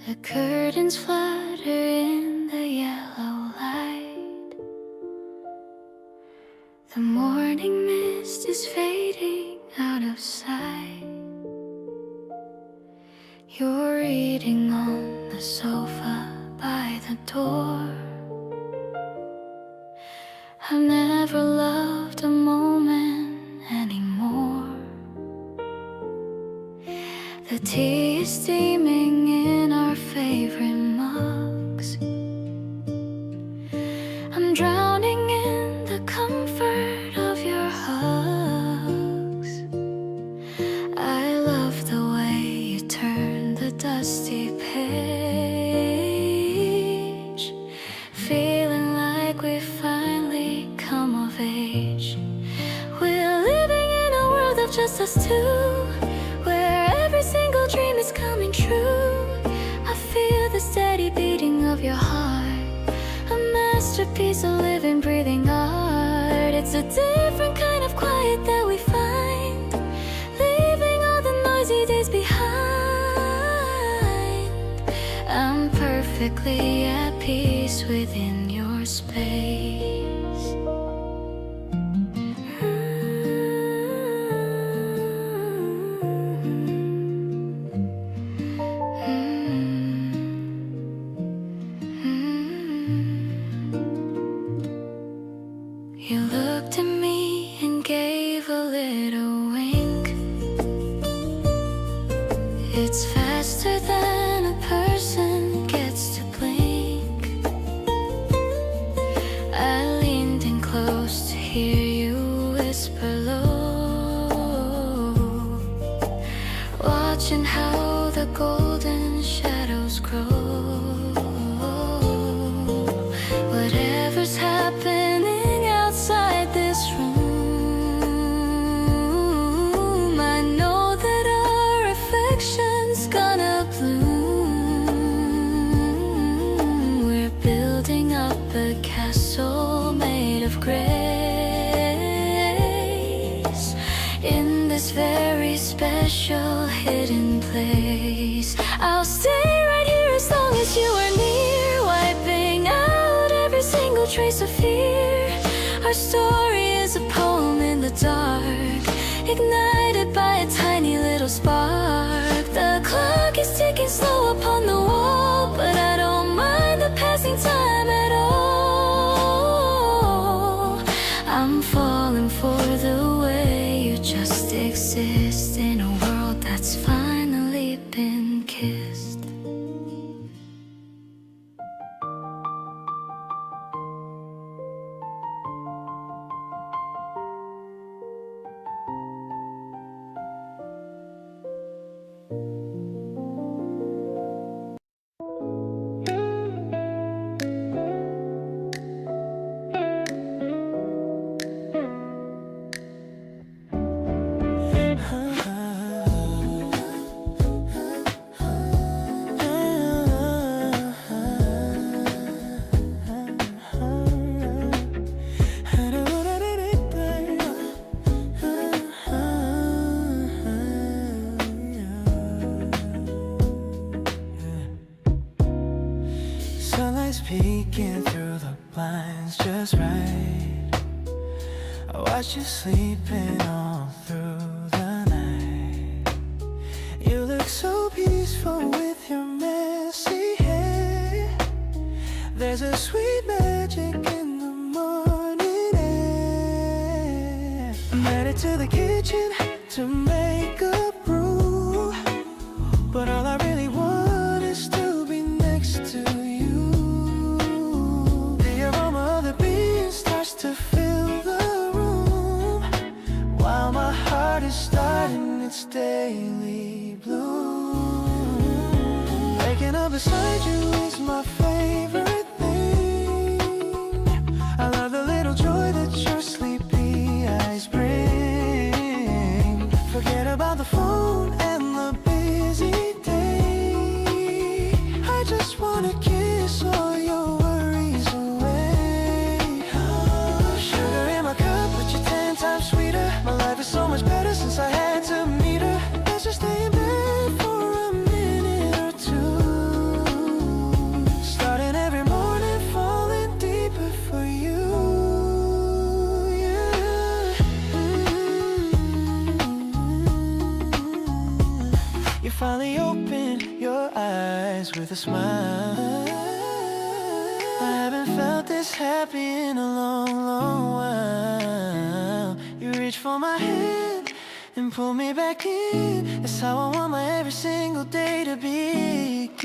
The curtains flutter in the yellow light. The morning mist is fading out of sight. You're reading on the sofa by the door. I've never loved a moment anymore. The tea is steaming in our favorite mugs. I'm drowning in the comfort of your hugs. I love the way you turn the dusty page, feeling like we finally come of age. We're living in a world of just us two, where every single dream is coming true. I feel the steady beating of your heart, a masterpiece of living, breathing art. It's a different kind of quiet that we find, leaving all the noisy days behind. I'm perfectly at peace within your space. You looked at me and gave a little wink. It's faster than a person gets to blink. I leaned in close to hear you whisper low, watching how the golden shadows grow. Whatever's happening outside this room, I know that our affection's gonna bloom. We're building up a castle made of grace in this very special hidden place. I'll stay right here as long as you are near, wiping out every single trace of fear. Our story is a poem in the dark, ignited by a tiny little spark. The clock is ticking slow upon the wall, but I don't mind the passing time at all. I'm falling for the way you just exist in a world that's finally been kissed. Sunlight's peeking through the blinds just right. I watch you sleeping all through the night. You look so peaceful with your messy hair. There's a sweet magic in the morning air. I'm headed to the kitchen to make a brew, but all I really want is to be next to you. The aroma of the beans starts to fill the room, while my heart is starting its daily bloom. Waking up beside you is my favorite thing. I love the little joy that your sleepy eyes bring. Forget about the phone and the busy day. I just wanna kiss your eyes with a smile. I haven't felt this happy in a long, long while. You reach for my hand and pull me back in. That's how I want my every single day to begin.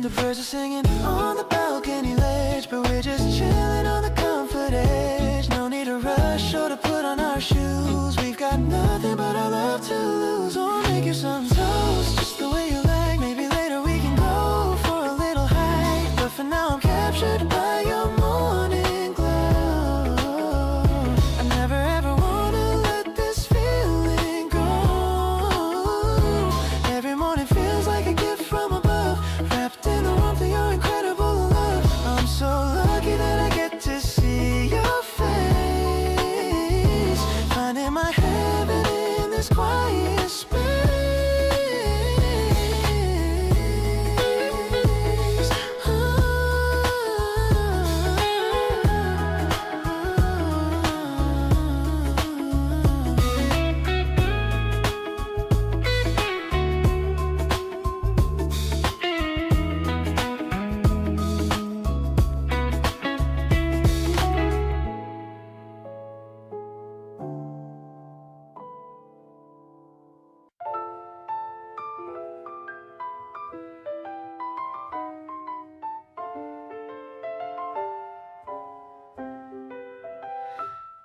The birds are singing on the balcony ledge, but we're just chilling on the comfort edge. No need to rush or to put on our shoes. We've got nothing but our love to lose. Or make you some toast, just the way you like. Maybe later we can go for a little hike, but for now I'm captured by your morning glow. I never ever wanna let this feeling go. Every morning feels like a gift from above, wrapped in the warmth of your incredible love. I'm so lucky that I get to see your face, finding my heaven in this quiet space.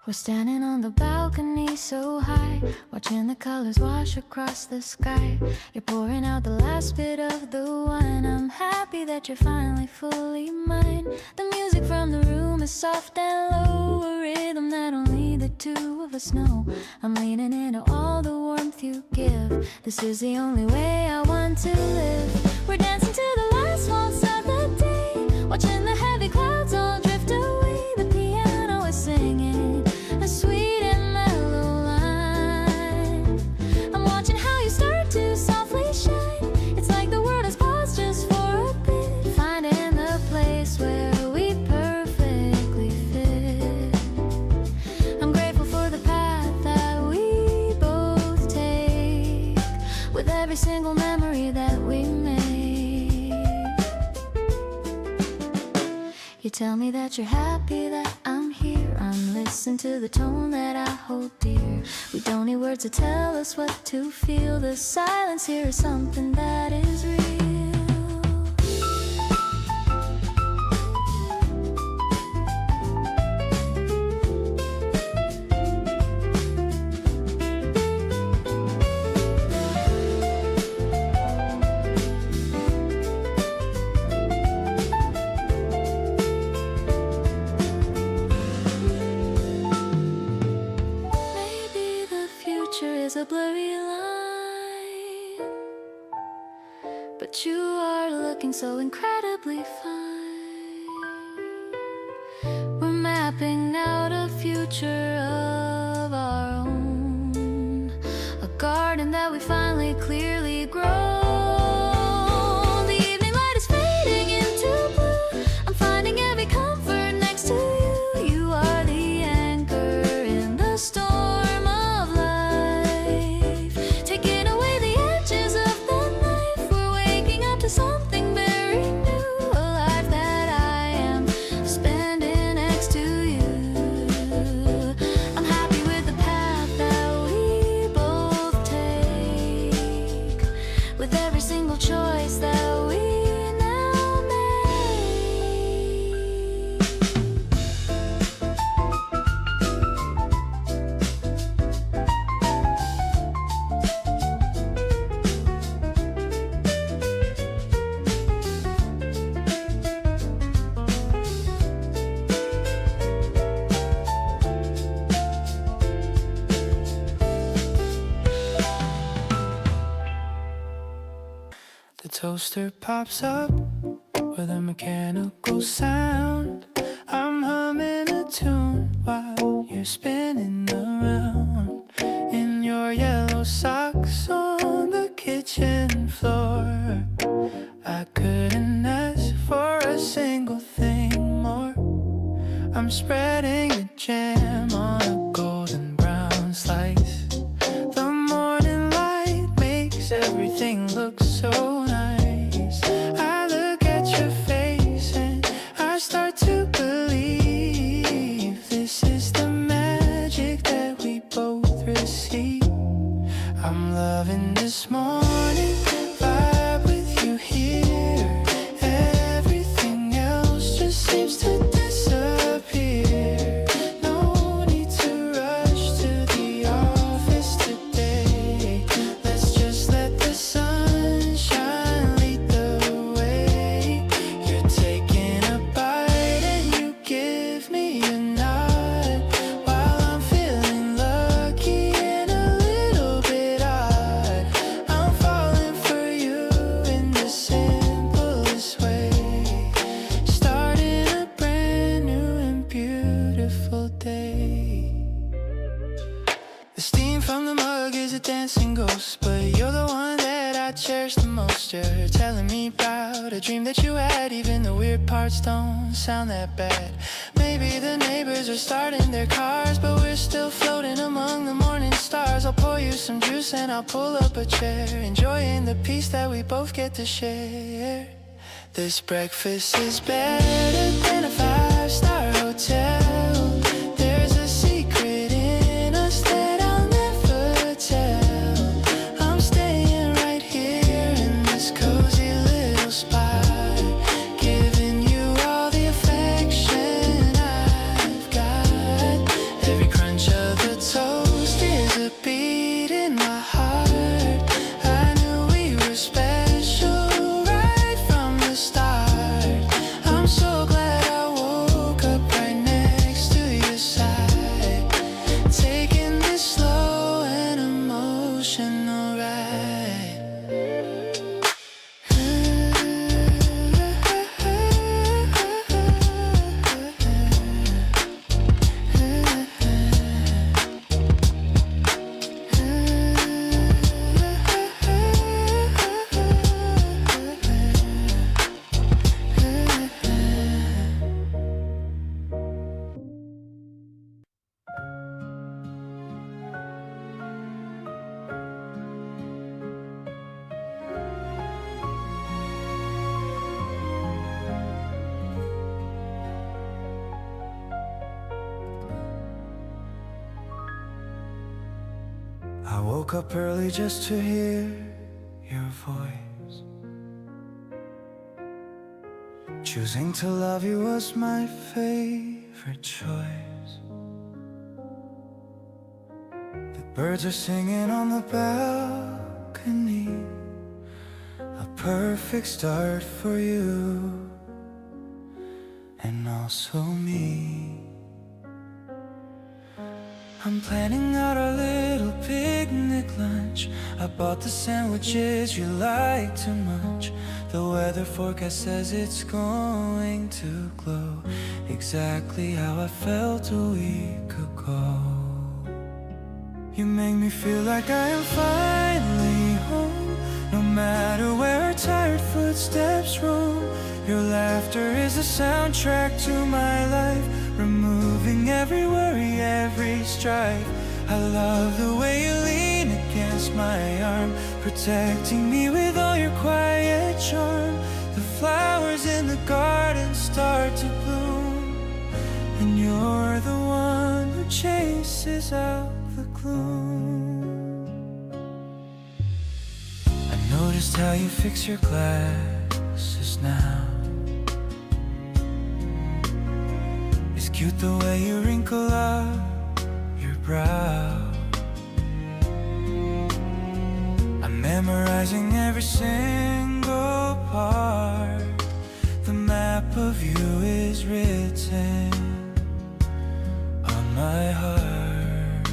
We're standing on the balcony so high, watching the colors wash across the sky. You're pouring out the last bit of the wine. I'm happy that you're finally fully mine. The music from the room is soft and low, a rhythm that only the two of us know. I'm leaning into all the warmth you give. This is the only way I want to live. We're dancing to the last waltz of the day, watching the heavy clouds all drift away. The piano is singing a sweet and mellow line. I'm watching how you start to softly shine. It's like the world has paused just for a bit, finding the place where we perfectly fit. I'm grateful for the path that we both take, with every single memory that we make. You tell me that you're happy that I'm here. I'm listening to the tone that I hold dear. We don't need words to tell us what to feel. The silence here is something that is real. A blurry line, but you are looking so incredibly fine. We're mapping out a future of our own, a garden that we finally clearly grow. The evening light is fading into blue. I'm finding every comfort next to you. You are the anchor in the storm. Something very new, a life that I am spending next to you. I'm happy with the path that we both take, with every single choice that we now The toaster pops up with a mechanical sound. I'm humming a tune while you're spinning around in your yellow socks on the kitchen floor. I couldn't ask for a single thing more. I'm spreading the jam on a golden brown slice. The morning light everything looks so nice. I look at your face and I start to believe this is the magic that we both receive. I'm loving this morning vibe with you here. Everything else just seems to disappear. No need to rush to the office today. Let's just let the sunshine lead the way. You're taking a bite and you give me a nod while I'm feeling lucky and a little bit odd. I'm falling for you in the simplest way. Starting a brand new and beautiful day. The steam from the mug is a dancing ghost, but you're the one that I cherish the most. You're telling me about a dream that you had, even the weird parts don't sound that bad. Maybe the neighbors are starting their cars, but we're still floating among the morning stars. I'll pour you some juice and I'll pull up a chair, enjoying the peace that we both get to share. This breakfast is better than a five-star hotel. There's a secret in us that I'll never tell. I'm staying right here in this cozy little spot, giving you all the affection I've got. Every crunch of the toast is a beat in my heart. I knew we were special right from the start. I'm so glad I woke up right next to your side, taking this slow and emotional ride. I woke up early just to hear your voice. Choosing to love you was my favorite choice. The birds are singing on the balcony, a perfect start for you and also me. I'm planning out our little picnic lunch. I bought the sandwiches you like too much. The weather forecast says it's going to glow exactly how I felt a week ago. You make me feel like I am finally home, no matter where our tired footsteps roam. Your laughter is a soundtrack to my life, removing every worry, every strife. I love the way you lean against my arm, protecting me with all your quiet charm. The flowers in the garden start to bloom, and you're the one who chases out the gloom. I noticed how you fix your glasses now. It's cute the way you wrinkle up your brow. I'm memorizing every single part. The map of you is written on my heart.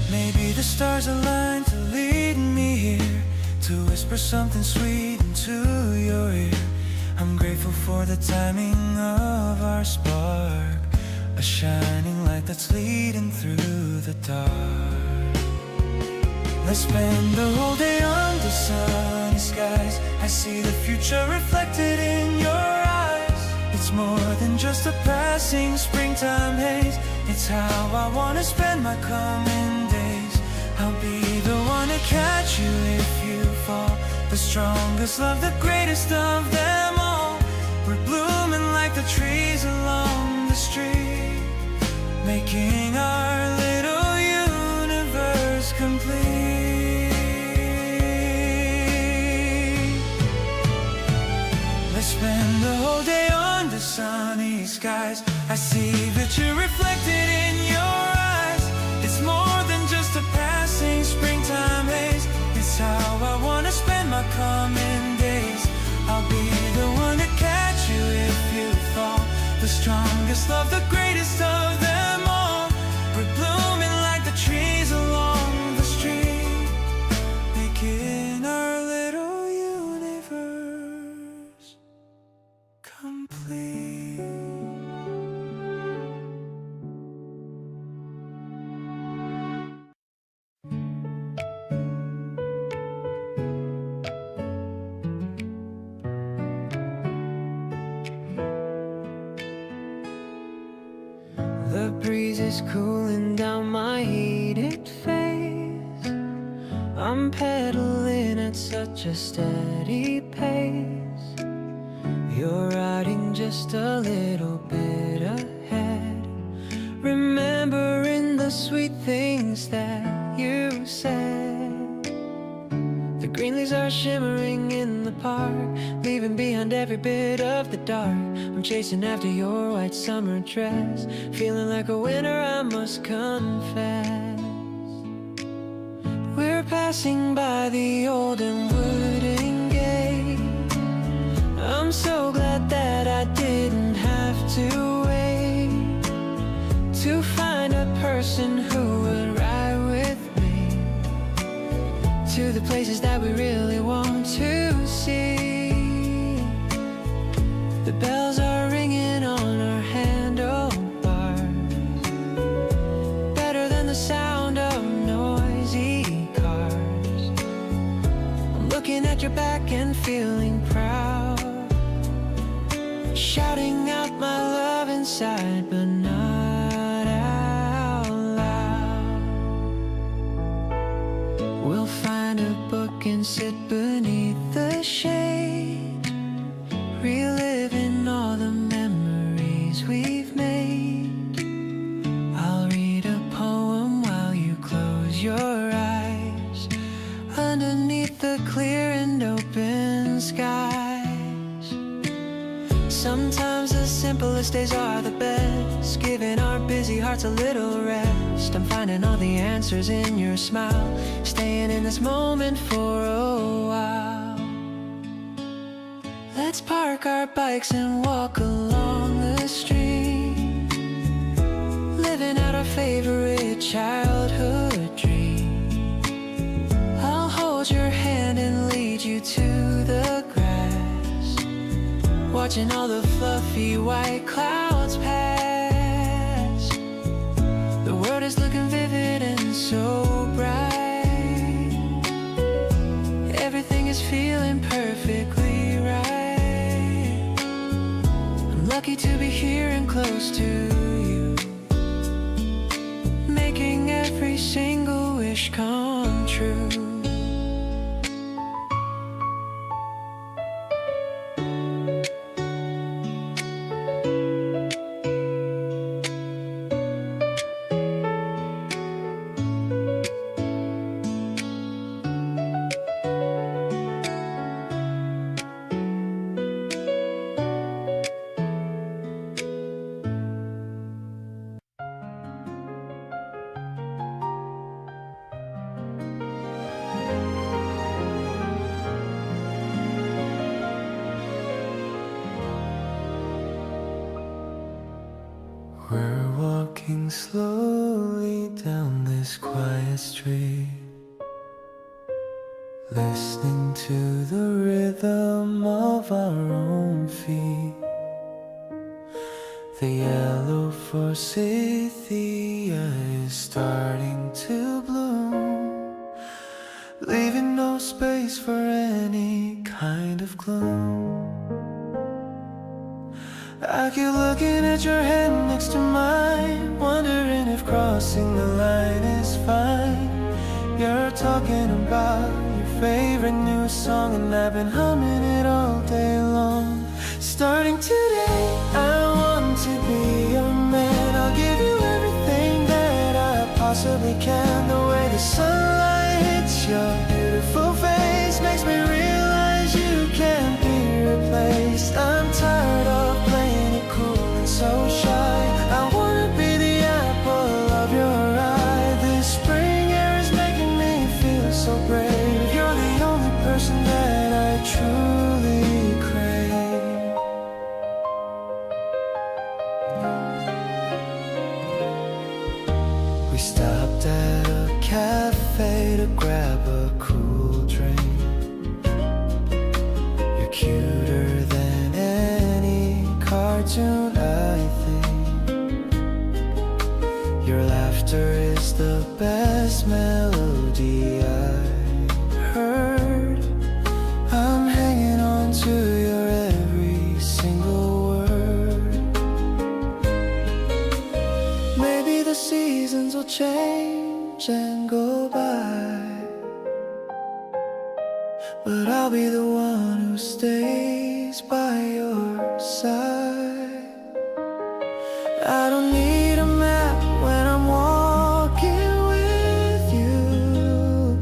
Maybe the stars aligned to lead me here, to whisper something sweet into your ear. I'm grateful for the timing of our spark, a shining light that's leading through the dark. Let's spend the whole day under sunny skies. I see the future reflected in your eyes. It's more than just a passing springtime haze. It's how I wanna spend my coming days. I'll be the one to catch catch you if you fall. The strongest love, the greatest of them all. We're blooming like the trees along the street, making our little universe complete. Let's spend the whole day under sunny skies. I see that you're reflected in your eyes. It's more than just a passing springtime haze. It's how I wanna spend my coming days. I'll be the one to catch you if you fall. The strongest love, the greatest of them all. We're blooming like the trees along the street, making our little universe complete. The breeze is cooling down my heated face. I'm pedaling at such a steady pace. You're riding just a little bit ahead, remembering the sweet things that you said. The green leaves are shimmering in the park, leaving behind every bit of the dark. I'm chasing after your white summer dress, feeling like a winner, I must confess. We're passing by the old and wooden gate. I'm so glad that I didn't have to wait to find a person who would ride with me to the places that we really want to see. The bells are ringing on our handlebars, better than the sound of noisy cars. I'm looking at your back and feeling proud, shouting out my love inside, but not out loud. We'll find a book and sit beneath the shade, reliving all the memories we've made. I'll read a poem while you close your eyes, underneath the clear and open skies. Sometimes the simplest days are the best, giving our busy hearts a little rest. I'm finding all the answers in your smile, staying in this moment for a while. Let's park our bikes and walk along the street, living out our favorite childhood dream. I'll hold your hand and lead you to the grass, watching all the fluffy white clouds pass. The world is looking vivid and so bright, everything is feeling perfectly right. I'm lucky to be here and close to you, making every single wish come true. We're walking slowly down this quiet street, listening to the rhythm of our own feet. The yellow forsythia is starting to bloom, leaving no space for any kind of gloom. I keep looking at your hand next to mine, wondering if crossing the line is fine. You're talking about your favorite new song, and I've been humming it all day long. Starting today, I want to be your man. I'll give you everything that I possibly can. The way the sunlight hits your beautiful face makes me realize you can't be replaced. I'm tired of playing it cool and so shy. I wanna be the apple of your eye. This spring air is making me feel so brave. You're the only person that I truly crave. We stopped at a cafe to grab a cool drink. You're cuter than any cartoon, I think. Your laughter is the best melody I heard. I'm hanging on to your every single word. Maybe the seasons will change and go by, but I'll be the one who stays by your side. I don't need a map when I'm walking with you,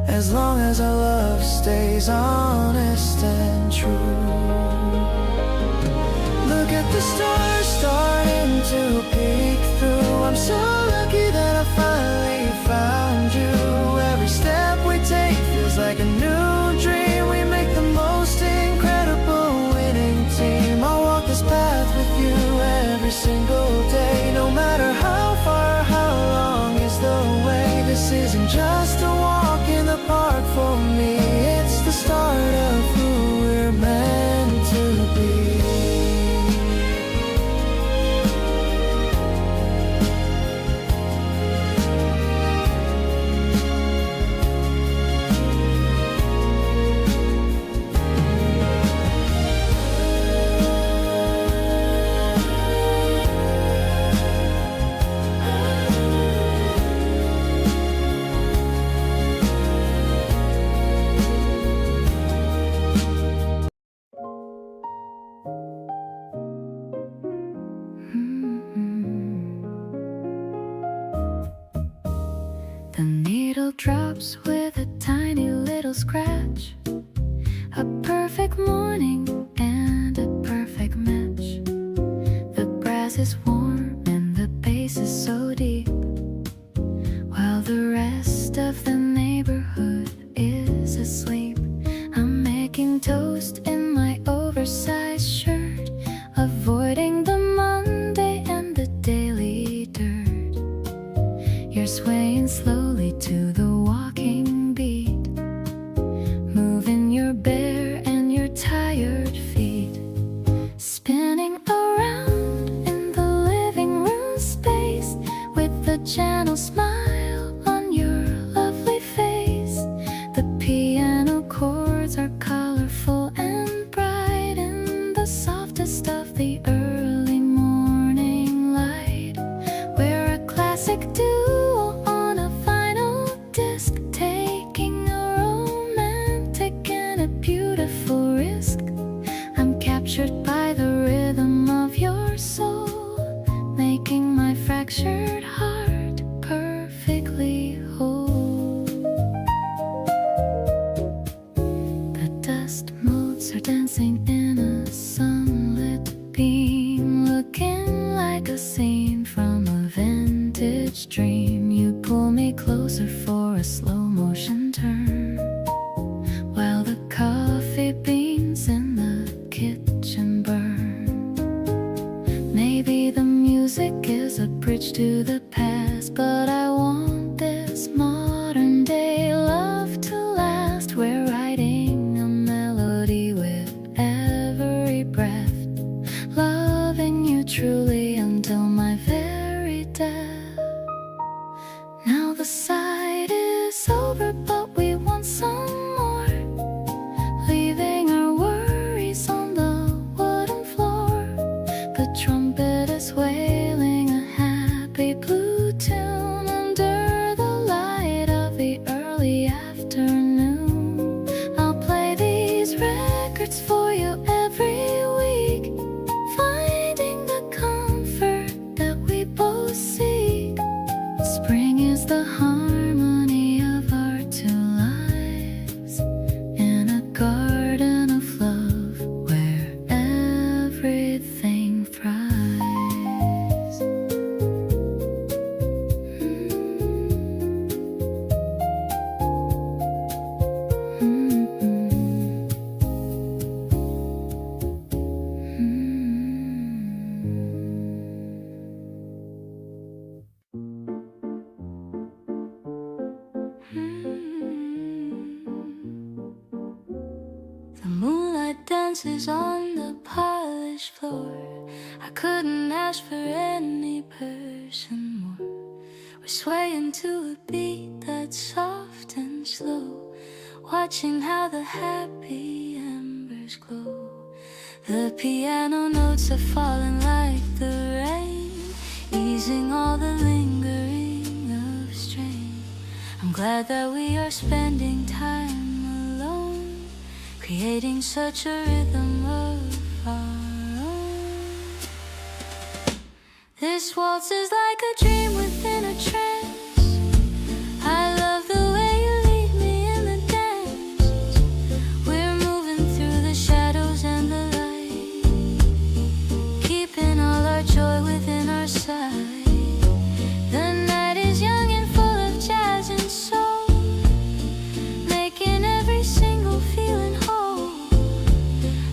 as long as our love stays honest and true. Look at the stars starting to peek through. I'm so lucky that I finally found you. Every step we take feels like a new dream. We make the most incredible winning team. I'll walk this path with you every single day, no matter how far, how long is the way. This isn't just a walk in the park for me. It's the start of who we're meant to be. The needle drops with a tiny little scratch. A perfect morning and a perfect match. The grass is warm and the bass is so deep, while the rest of the neighborhood is asleep. I'm making toast in my oversized shirt, avoiding the Monday and the daily dirt. You're swaying slowly to the walking beat, moving your bare and your tired feet, spinning around in the living room space with the gentle smile on your lovely face. The piano chords are colorful and bright in the softest of the early morning light. We're a classic duo on a vinyl disc, taking a romantic and a beautiful risk. I'm captured by the rhythm of your soul, making my fractured heart perfectly whole. The dust motes are dancing in a sunlit beam, looking like a scene from a vintage dream. You pull me closer for a slow motion turn, while the coffee beans in the kitchen burn. Maybe the music is a bridge to the past, but I want this modern day love to last. We're writing a melody with every breath, loving you truly until my very death. Now the sight is over, but we want some more, leaving our worries on the wooden floor. The trumpet is wailing a happy blue tune under the light dances on the polished floor. I couldn't ask for any person more. We're swaying to a beat that's soft and slow, watching how the happy embers glow. The piano notes are falling like the rain, easing all the lingering of strain. I'm glad that we are spending time alone, creating such a rhythm of our own. This waltz is like a dream within a trance. I love the way you lead me in the dance. We're moving through the shadows and the light, keeping all our joy within our sight. The night is young and full of jazz and soul, making every single feeling whole.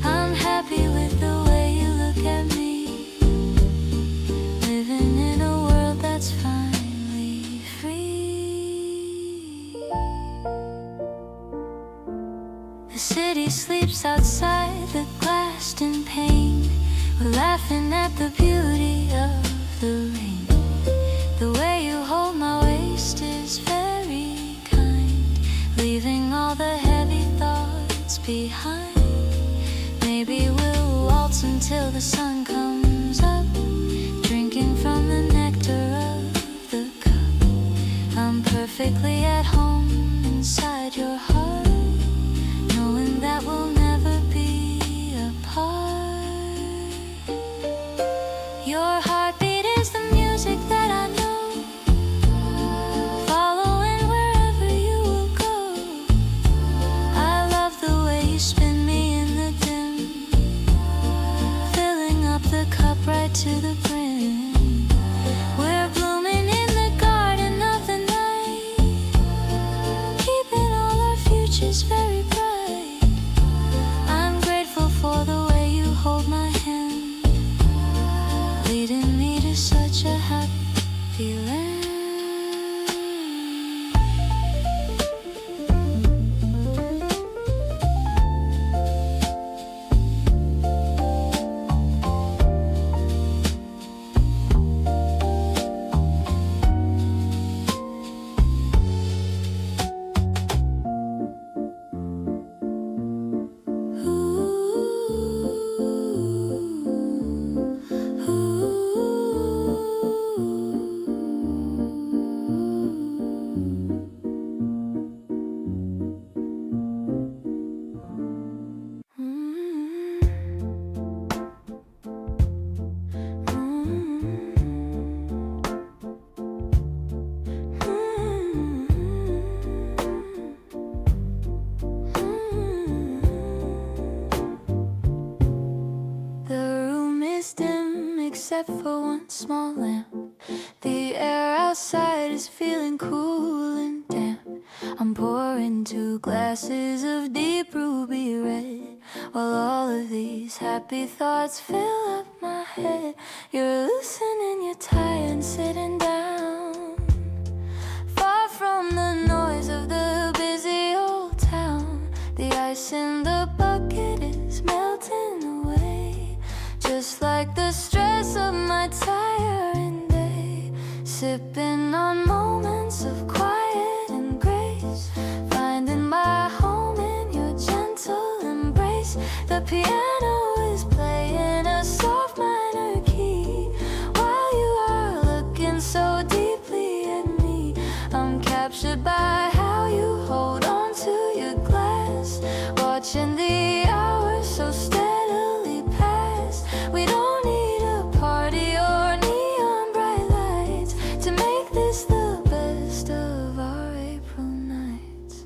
I'm happy with the way you look at me, living in a world that's finally free. The city sleeps outside the glassed in pain. We're laughing at the beauty of the rain. The way you hold my waist is very kind, leaving all the heavy thoughts behind. Maybe we'll waltz until the sun comes up, drinking from the nectar of the cup. I'm perfectly at home inside your heart, knowing that we'll never be apart. Your heartbeat is the music that I know, following wherever you will go. I love the way you spin me in the dim, filling up the cup right to the brim. We're blooming in the garden of the night, keeping all our futures very bright. I'm grateful for the way you hold my hand, leading me to such a happy land. Except for one small lamp, the air outside is feeling cool and damp. I'm pouring 2 glasses of deep ruby red, while all of these happy thoughts fill up my head. You're loosening your tie and sitting down, far from the noise of the busy old town. The ice in the bucket is melting away, just like the stress of my tiring day. Sipping on moments of quiet and grace, finding my home in your gentle embrace. The piano is playing a soft minor key, while you are looking so deeply at me. I'm captured by how you hold on to your glass, watching the hours so steadily pass. We don't need a party or neon bright lights to make this the best of our April nights.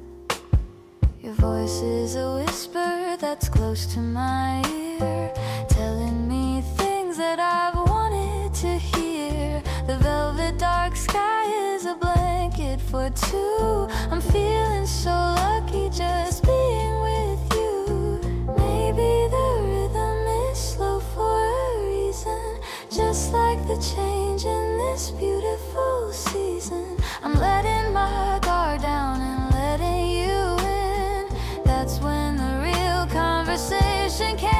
Your voice is a whisper that's close to my ear, telling me things that I've wanted to hear. The velvet dark sky is a blanket for 2. I'm feeling so lucky just being with you. Maybe the rhythm is slow for a reason, just like the change in this beautiful season. I'm letting my guard down and letting you in. That's when the real conversation can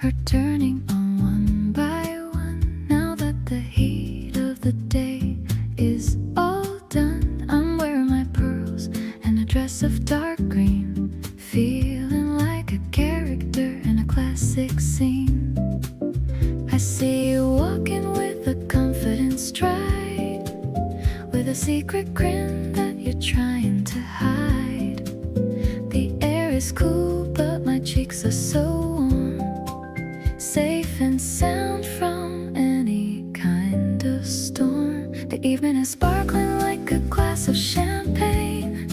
are turning on one by one. Now that the heat of the day is all done, I'm wearing my pearls and a dress of dark green, feeling like a character in a classic scene. I see you walking with a confident stride, with a secret grin that you're trying to hide. The air is cool, but my cheeks are so warm, safe and sound from any kind of storm. The evening is sparkling like a glass of champagne,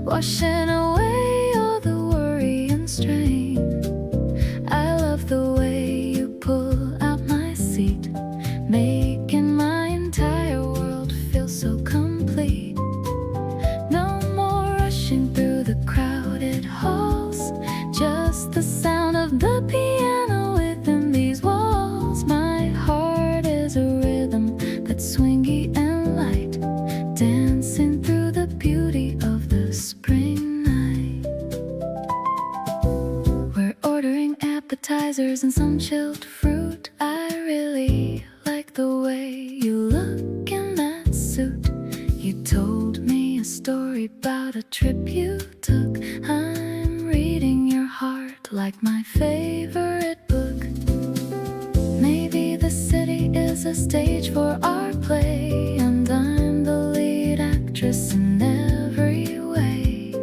washing away all the worry and strain. I love the way you pull out my seat, making my entire world feel so complete. No more rushing through the crowded halls, just the sound of the piano within these walls. My heart is a rhythm that's swingy and light, dancing through the beauty of the spring night. We're ordering appetizers and some chilled fruit. I really like the way you look in that suit. You told me a story about a trip you took. I'm reading your heart like my favorite book. Maybe the city is a stage for our play, and I'm the lead actress in every way.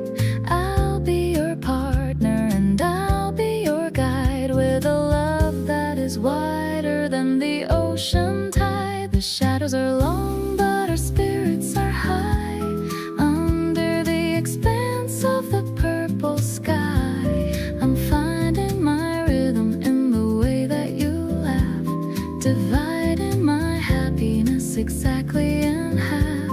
I'll be your partner and I'll be your guide, with a love that is wider than the ocean tide. The shadows are long, but our spirits are high, under the expanse of the purple sky. I'm finding my rhythm in the way that you laugh, dividing my happiness exactly in half.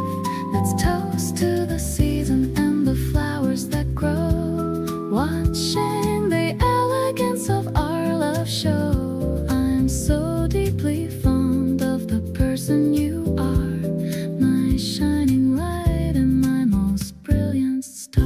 Let's toast to the season and the flowers that grow, watching the elegance of our love show. I'm so deeply fond of the person you are, my shining light and my most brilliant star.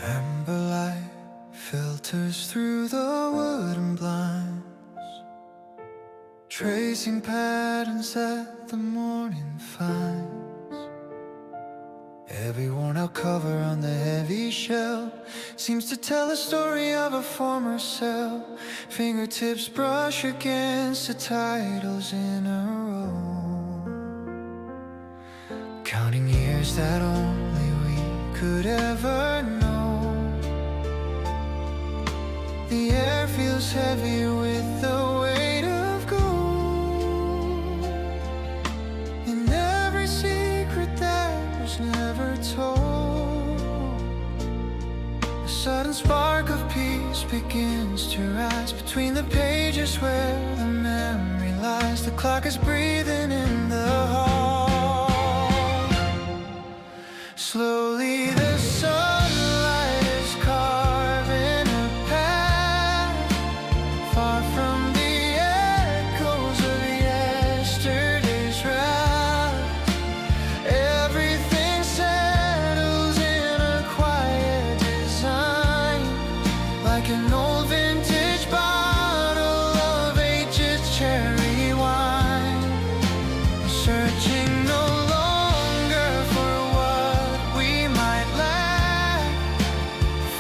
Amber light filters through the wooden blinds, tracing patterns that the morning finds. Every worn out cover on the heavy shelf seems to tell a story of a former self. Fingertips brush against the titles in a row, counting years that only we could ever know. The air feels heavy with the weight of gold, and every secret that was never told. A sudden spark of peace begins to rise between the pages where the memory lies. The clock is breathing in the hall. Slowly the sunlight is carving a path, far from the echoes of yesterday's wrath. Everything settles in a quiet design, like an old vintage bottle of ageless cherry wine. Searching no longer for what we might lack,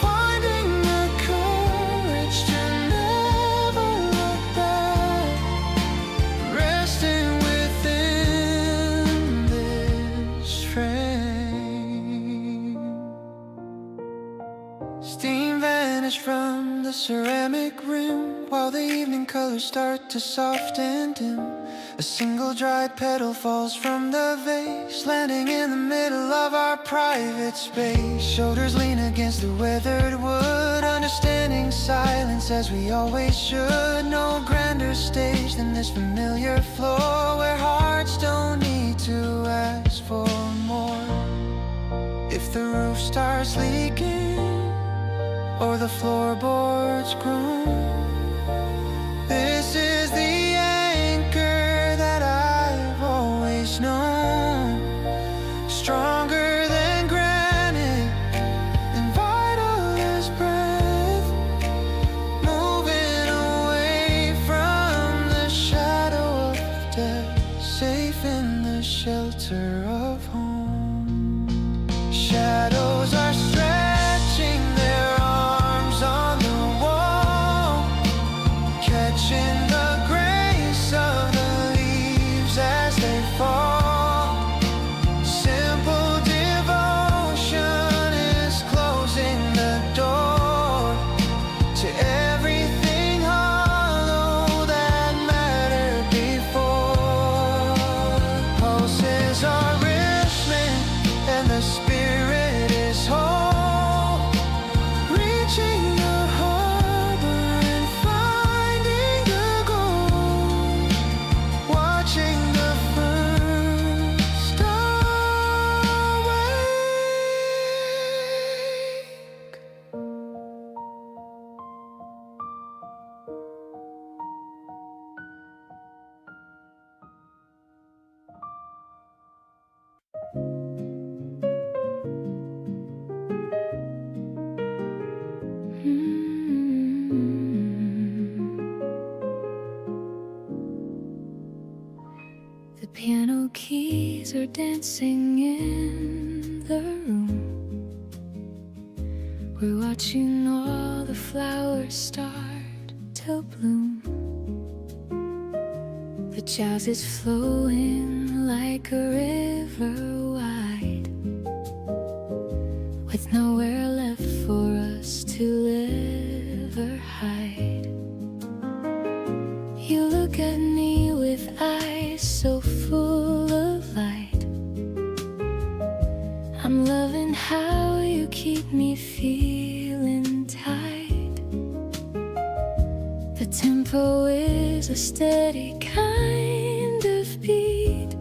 finding the courage to never look back, resting within this frame. Steam vanished from the ceramic rim, while the evening colors start to soften dim. A single dried petal falls from the vase, landing in the middle of our private space. Shoulders lean against the weathered wood, under understanding silence as we always should. No grander stage than this familiar floor where hearts don't need to ask for more. If the roof starts leaking or the floorboards groan, this is the anchor that I've always known. Stronger than granite and vital as breath, moving away from the shadow of death, safe in the shelter of home. Shadows are stretching their arms on the wall, catching the grace of the leaves as they fall. Simple devotion is closing the door to everything hollow that mattered before. Pulses are rhythmic and the spirit is whole, reaching the harbor and finding the gold, watching the first star wake. The piano keys are dancing in the room. We're watching all the flowers start to bloom. The jazz is flowing like a river wide, with nowhere left for us to live or hide. You look at me with eyes so full of light. I'm loving how you keep me feeling tight. The tempo is a steady kind of beat,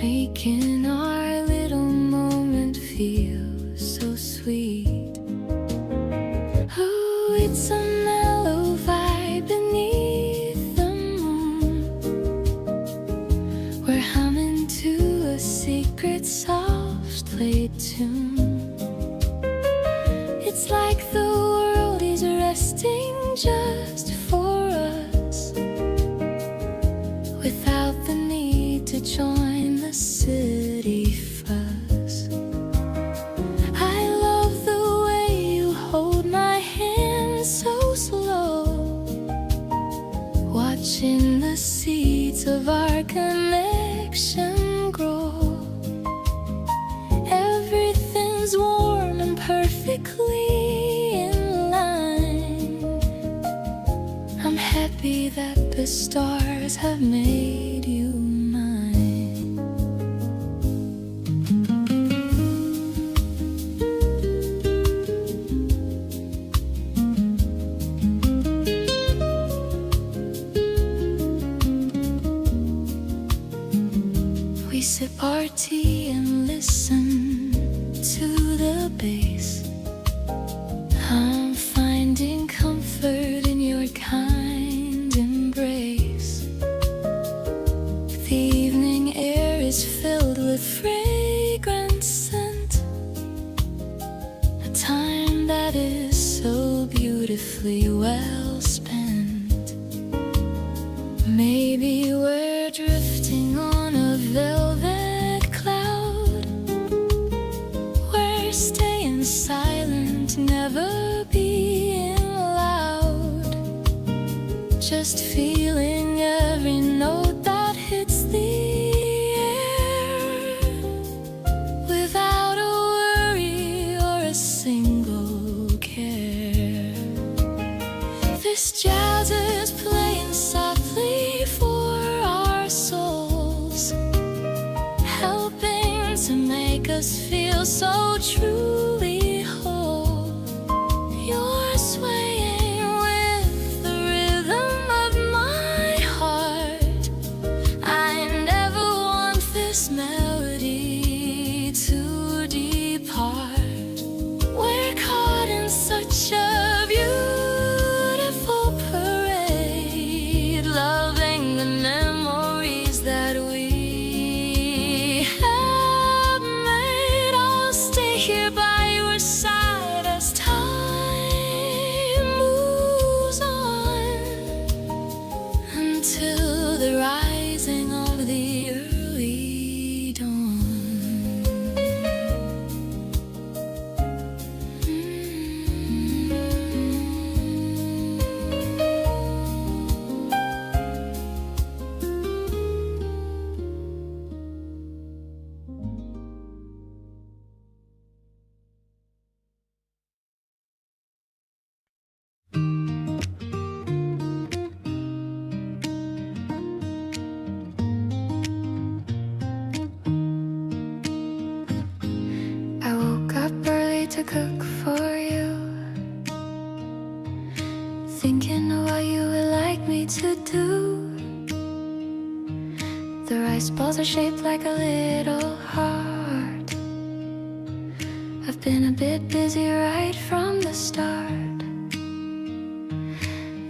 making our little moment feel so sweet. Oh, it's a mellow vibe beneath the moon. We're humming to a secret soft played tune. It's like the world is resting just for us, without the need to join the city fuss. I love the way you hold my hand so slow, watching the seeds of our connection grow. Everything's warm and perfectly in line. I'm happy that the stars have made you mine. We sip our tea and listen to the bass. I'm finding comfort in your kind embrace. The evening air is filled with fragrant scent, a time that is so beautifully well spent. Maybe we're drifting on a velvet cloud. We're staying silent, never being loud, just feeling every note that hits the air, without a worry or a single care. This jazz is playing softly for our souls, helping to make us feel so truly whole. cook for you, thinking of what you would like me to do. The rice balls are shaped like a little heart. I've been a bit busy right from the start.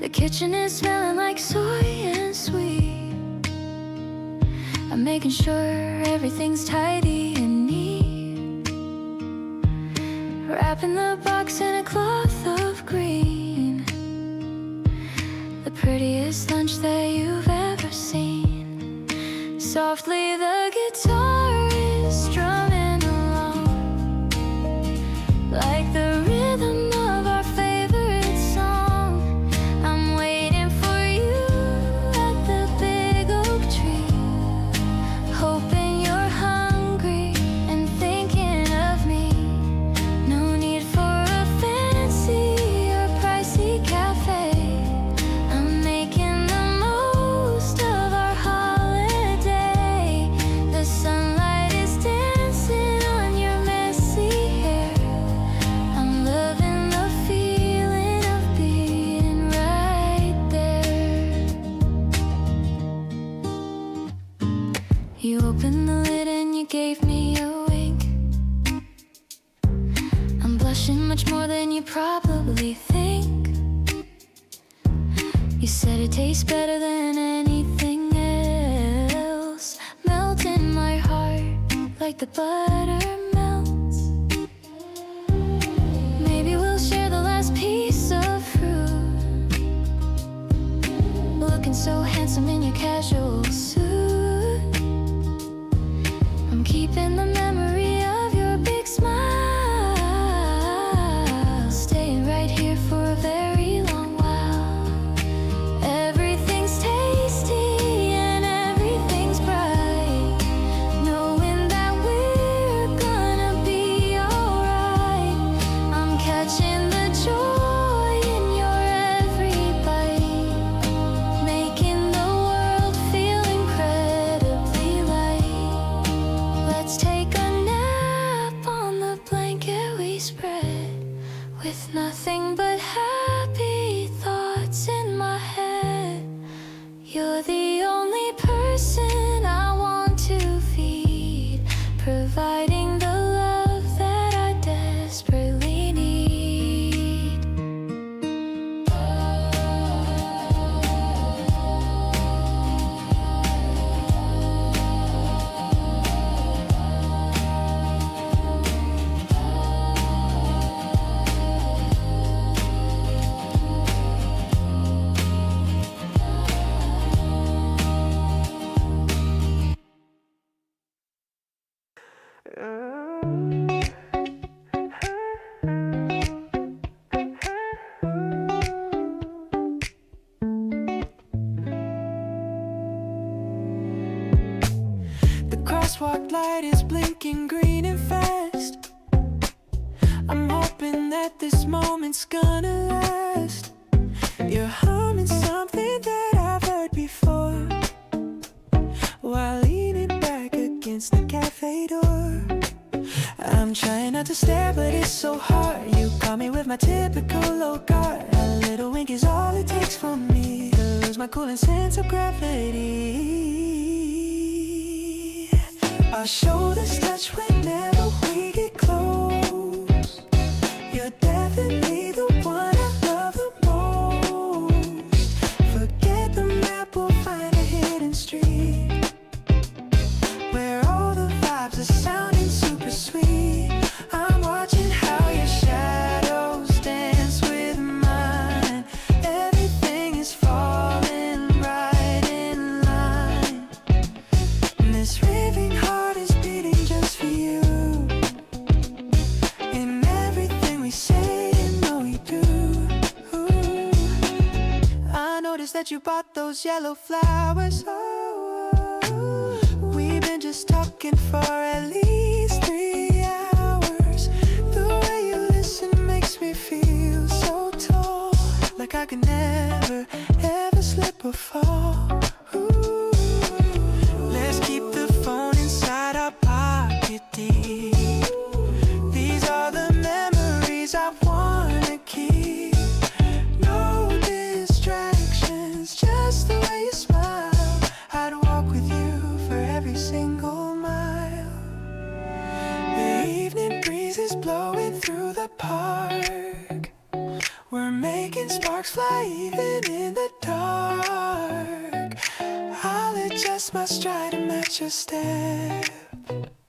The kitchen is smelling like soy and sweet. I'm making sure everything's tidy and neat, wrapping the box in a cloth of green, the prettiest lunch that you've ever seen. Softly the guitar is strumming along, like the rhythm of our favorite song. I'm waiting for you at the big oak tree, hoping you're hungry and thinking of me. No need for a fancy or pricey cafe. I'm making the most of our holiday. The sunlight is dancing on your messy hair. I'm loving the feeling of being right there. You opened the lid and you gave me a wink. I'm blushing much more than you probably think. You said it tastes better than anything else. Melt in my heart like the butter melts. Maybe we'll share the last piece of fruit. Looking so handsome in your casual suit. I'm keeping the memory of your big smile, staying right here for a very long while. Everything's tasty and everything's bright, knowing that we're gonna be alright. I'm catching the joy in your every bite, making the world feel incredibly light. Let's take a nap on the blanket we spread, with nothing but happy thoughts in my head. You're the only person I want to feed, providing the love that I desperately need. The crosswalk light is blinking green and fast. I'm hoping that this moment's gonna last. You're humming something that I've heard before, while leaning back against the cafe door. I'm trying not to stare, but it's so hard. You caught me with my typical low guard. A little wink is all it takes for me to lose my cool and sense of gravity. Our shoulders touch whenever we get close. You're definitely the one I love the most. Forget the map, we'll find a hidden street where all the vibes are sounding super sweet. I'm watching how your shadows dance with mine. Everything is falling right in line. And this raving heart is beating just for you. In everything we say and know we do. I noticed that you bought those yellow flowers. Oh, we've been just talking for at least 3 hours. The way you listen makes me feel so tall, like I could never, ever slip or fall. Ooh. Let's keep the phone inside our pocket deep. These are the memories We're making sparks fly even in the dark. I'll adjust my stride to match your step.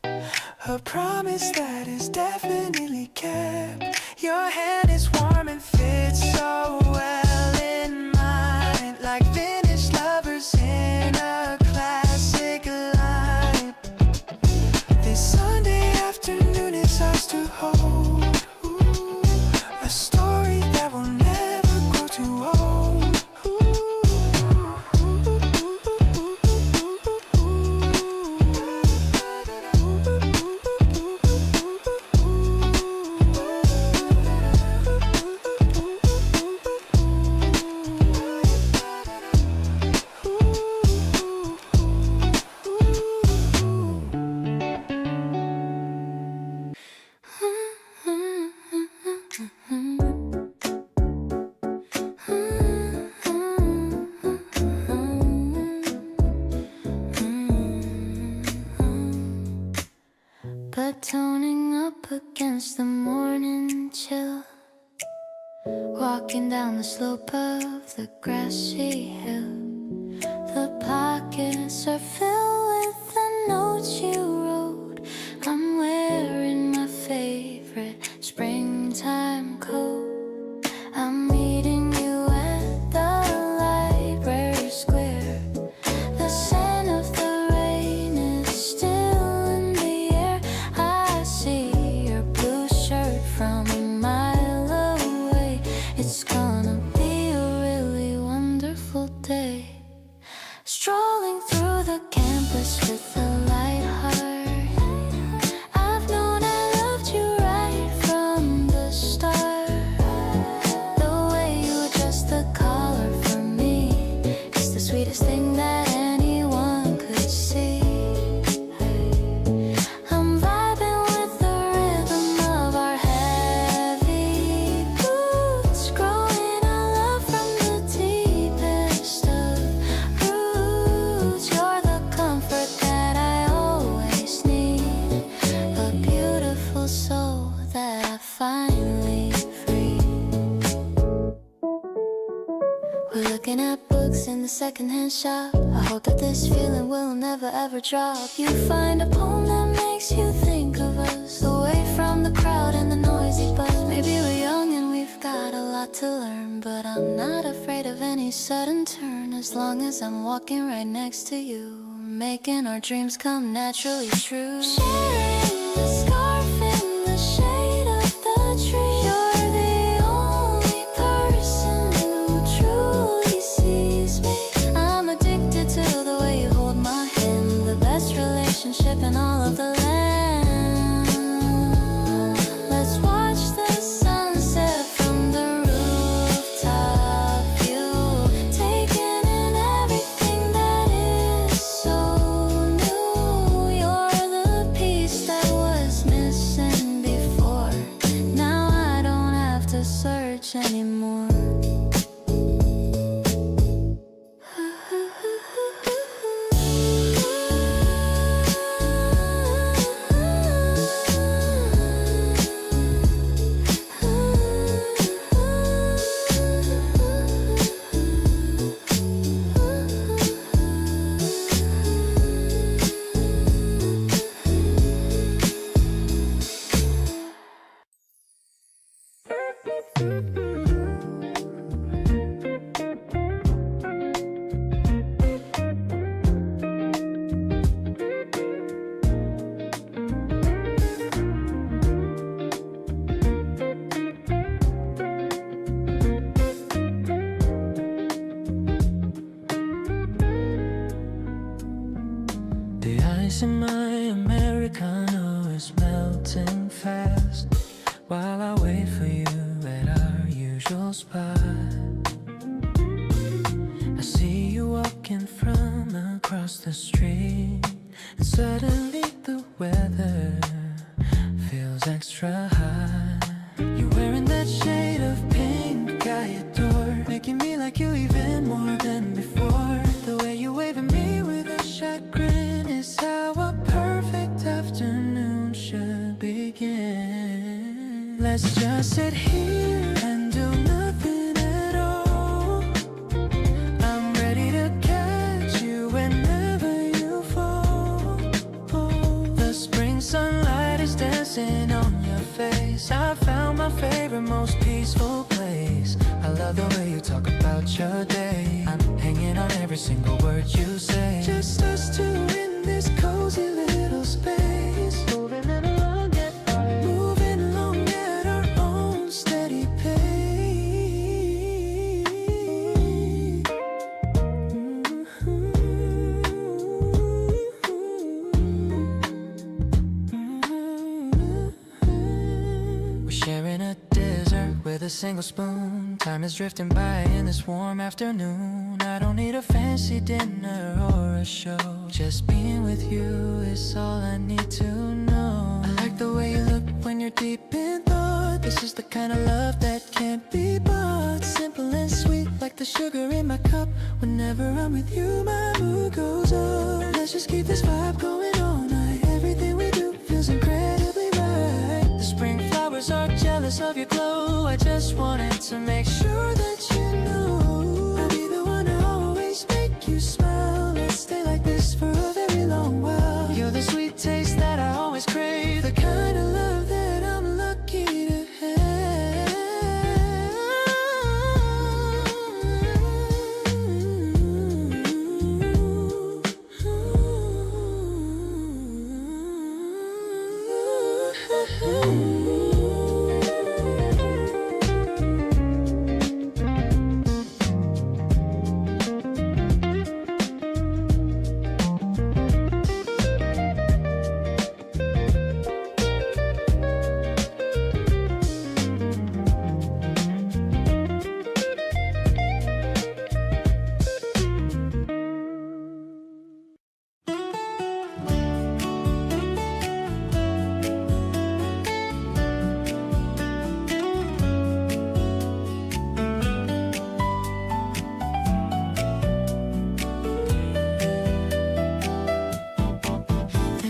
A promise that is definitely kept. Your hand is warm and fits so well in mine, like finished lovers in a classic line. This Sunday afternoon is ours to hold. Ooh, a story that will never grow too old. But toning up against the morning chill, walking down the slope of the grassy hill. The pockets are filled with the notes you wrote. I'm wearing my favorite springtime coat. I'm meeting you at the library square. The scent of the rain is still in the air. I see your blue shirt from a mile away. It's gonna be a really wonderful day. Strolling through the campus with a light heart. I've known I loved you right from the start. The way you adjust the collar for me is the sweetest thing that anyone could see. I'm vibing with the rhythm of our heavy boots, growing our love from the deepest of roots. You're the comfort that I always need, a beautiful soul that I finally free. We're looking at books in the secondhand shop. I hope that this feeling will never ever drop. You find a poem that makes you think of us, away from the crowd and the noisy buzz. Maybe we're young and we've got a lot to learn, but I'm not afraid of any sudden turn, as long as I'm walking right next to you, making our dreams come naturally true. Sharing the scarf in the shade of the tree. You're the only person who truly sees me. I'm addicted to the way you hold my hand, the best relationship in all of the land. Let's watch the sunset from the rooftop view, taking in everything that is so new. You're the piece that was missing before. Now I don't have to search anymore. The ice in my Americano is melting fast, while I wait for you at our usual spot. I see you walking from across the street, and suddenly the weather feels extra hot. You're wearing that shade of pink I adore, making me like you even more than before. The way you wave at me with a chagrin is how a perfect afternoon should begin. Let's just sit here and do nothing love the way you talk about your day. I'm hanging on every single word you say. Just us two in this cozy little space. Moving along at our own steady pace. We're sharing a desert with a single spoon. Time is drifting by in this warm afternoon. I don't need a fancy dinner or a show. Just being with you is all I need to know. I like the way you look when you're deep in thought. This is the kind of love that can't be bought. Simple and sweet like the sugar in my cup. Whenever I'm with you my mood goes up. Let's just keep this vibe going all night. Everything we do feels incredibly right. The spring flowers are jealous of your glow. I just wanted to make sure that you know I'll be the one to always make you smile. Let's stay like this for a very long while. You're the sweet taste that I always crave. The kind of love that I'm lucky to have.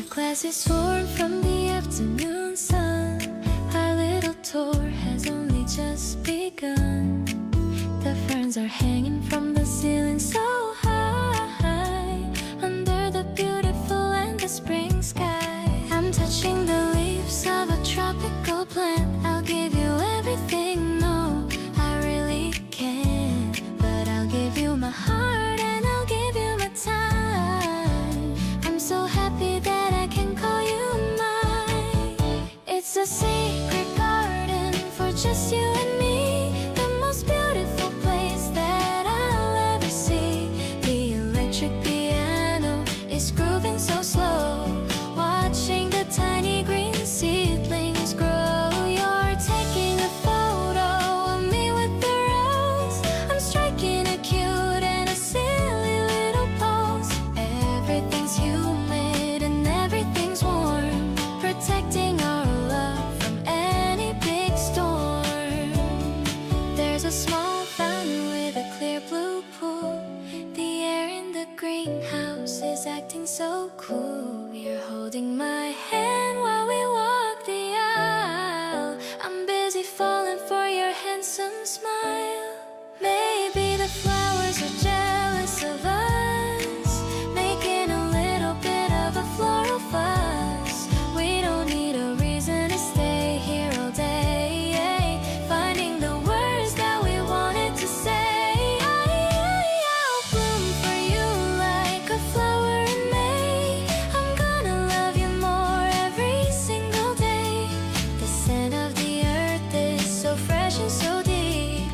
Glasses torn from the afternoon sun. Our little tour has only just begun. The ferns are hanging from the ceiling so high, under the beautiful endless spring sky. I'm touching the leaves of a tropical plant. I'll give you everything, no, I really can't. But I'll give you my heart and I'll give you my time. I'm so happy that I can call you mine. It's a secret garden for just you and me. The most beautiful place that I'll ever see. The electric piano is grooving so slow, watching the tiny green seedlings grow. You're taking a photo of me with the rose. I'm striking a cute and a silly little pose. Everything's humid and everything's warm, protecting our love from any big storm. There's a small fountain with a clear blue pool. The air in the greenhouse is acting so cool. You're holding my hand while we walk the aisle. I'm busy falling for your handsome smile. Maybe the flowers are jealous of us, making a little bit of a floral fuss. We don't need a reason to stay here all day, finding the words that we wanted to say. I'll bloom for you like a flower in May. I'm gonna love you more every single day. The scent of the earth is so fresh and so deep.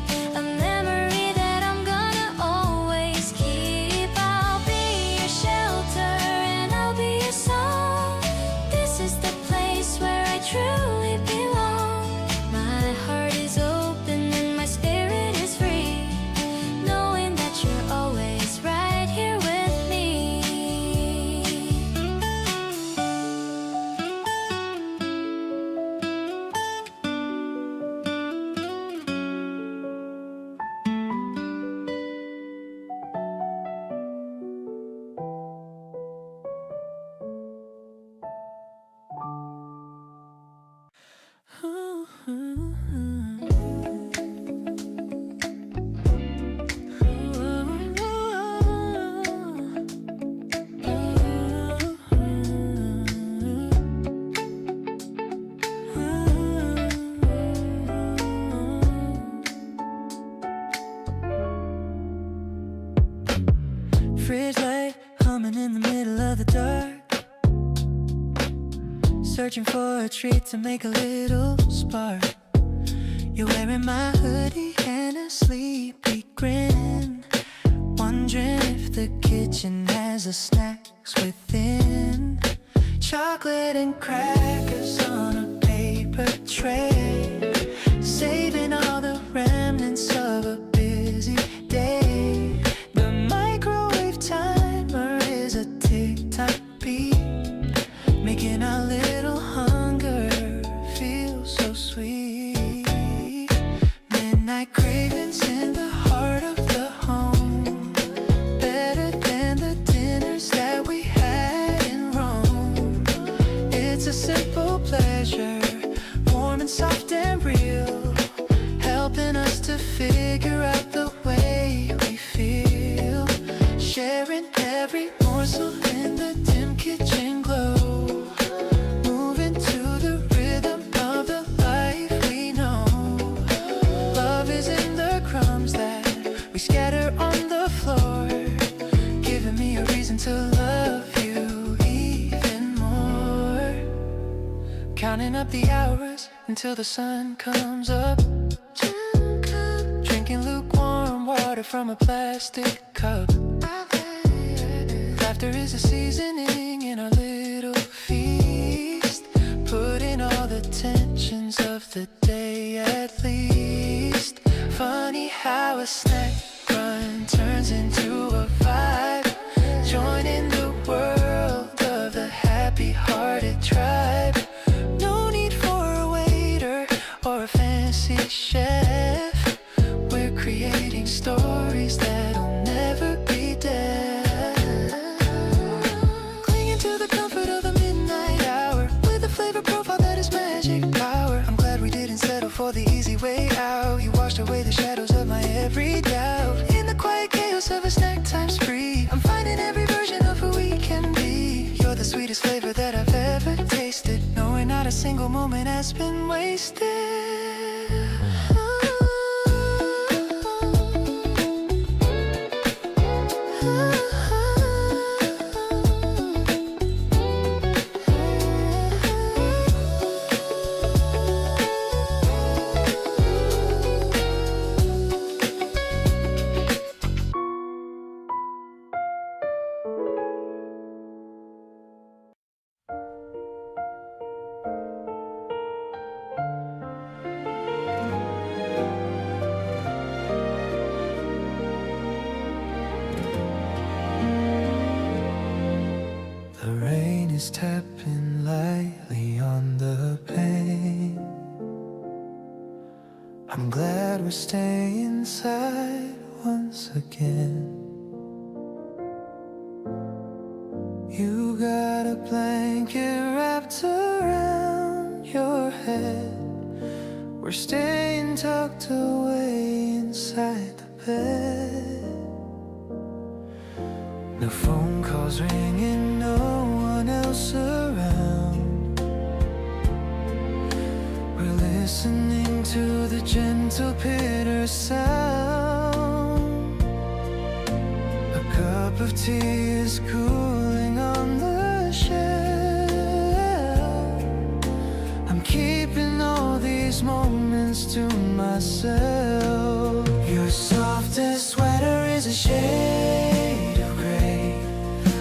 Fridge light humming in the middle of the dark, searching for a treat to make a little spark. You're wearing my hoodie and a sleepy grin, wondering if the kitchen has the snacks within. Chocolate and crackers on a paper tray, saving all the remnants of a busy day. The microwave timer is a tick-tock beat, making our little hunger feel so sweet. Midnight cravings in the heart of the home, better than the dinners that we had in Rome. It's a simple pleasure, warm and soft and real, helping us to figure out the way we feel. Sharing every morsel in the dim kitchen glow, moving to the rhythm of the life we know. Love is in the crumbs that we scatter on the floor, giving me a reason to love you even more. Counting up the hours until the sun comes up, drinking lukewarm water from a plastic cup. Laughter is a seasoning in our little feast, putting all the tensions of the day at least. Funny how a snack run turns into a vibe, joining the world of the happy-hearted tribe. No need for a waiter or a fancy chef, we're creating stories that'll never be dead. Clinging to the comfort of the midnight hour, with a flavor profile that is magic power. I'm glad we didn't settle for the easy way out. You washed away the shadows of my every doubt. In the quiet chaos of a snack time spree, I'm finding every version of who we can be. You're the sweetest flavor that I've ever tasted, knowing not a single moment has been wasted. The rain is tapping lightly on the pane. I'm glad we're staying inside once again. You got a blanket wrapped around your head, we're staying tucked away inside the bed. No phone calls ringing, no one else around. We're listening to the gentle pitter sound. A cup of tea is cooling on the shelf. I'm keeping all these moments to myself. Your softest sweater is a shade of gray.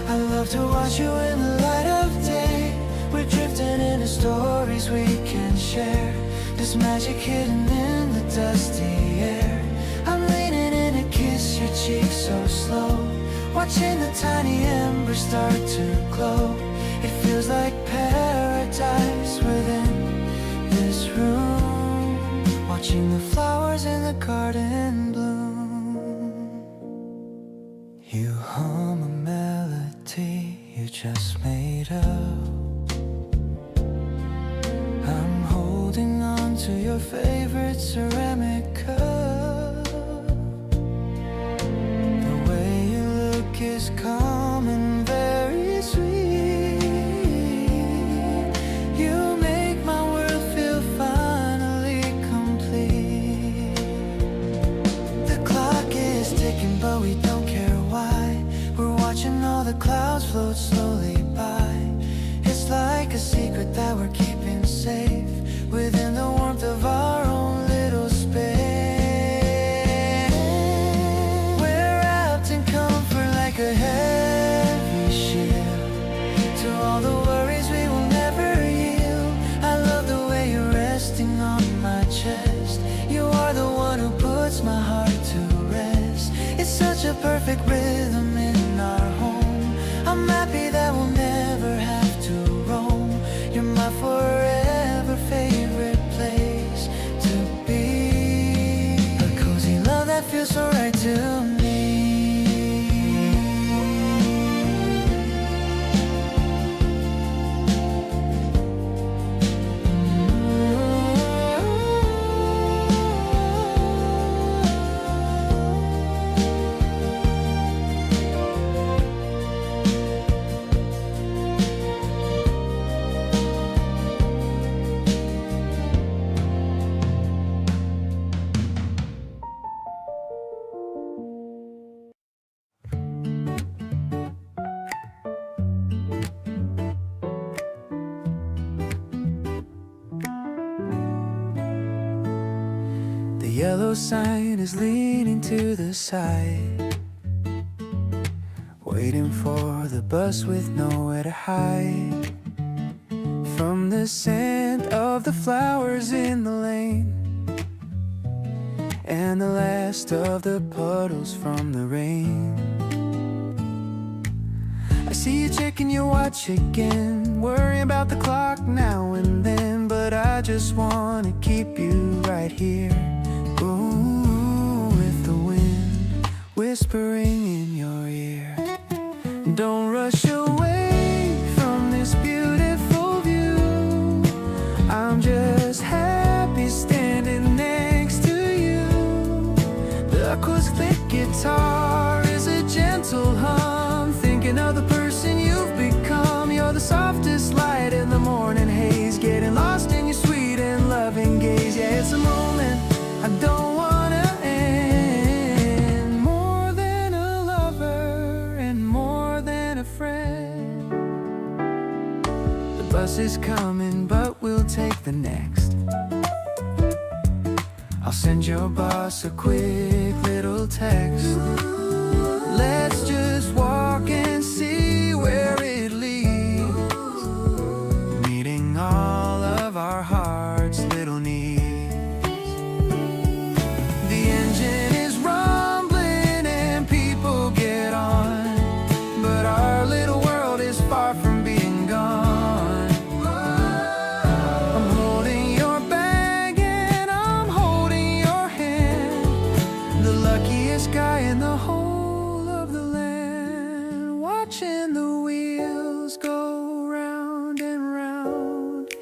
I love to watch you in the light of day. We're drifting into stories we can share. There's magic hidden in the dusty air. I'm leaning in to kiss your cheek so slow, watching the tiny embers start to glow. It feels like paradise within this room, watching the flowers in the garden bloom. You hum a melody you just made up. I'm holding on to your favorite ceramic cup. The way you look is calm and very sweet. You make my world feel finally complete. The clock is ticking, but we don't care why. We're float slowly by. It's like a secret that we're keeping safe within the warmth of our own little space. We're wrapped in comfort like a heavy shield to all the worries we will never yield. I love the way you're resting on my chest. You are the one who puts my heart to rest. It's such a perfect rhythm in our home. I'm happy that we'll never have to roam. You're my forever favorite place to be. A cozy love that feels so right to me. The yellow sign is leaning to the side, waiting for the bus with nowhere to hide. From the scent of the flowers in the lane and the last of the puddles from the rain, I see you checking your watch again, worrying about the clock now and then. But I just wanna keep you right here. Ooh, with the wind whispering in your ear. Don't rush away from this beautiful view. I'm just happy standing next to you. The acoustic guitar is a gentle hum, thinking of the person you've become. You're the softest light in the morning haze, getting lost in your sweet and loving gaze. Yeah, it's a moment I don't wanna end. More than a lover and more than a friend. The bus is coming, but we'll take the next. I'll send your boss a quick little text. Let's just walk and see where it leads, meeting all of our hearts' little needs. The engine is rumbling and people get on, but our little world is far from being gone. I'm holding your bag and I'm holding your hand, the luckiest guy in the whole of the land, watching the wheels go round and round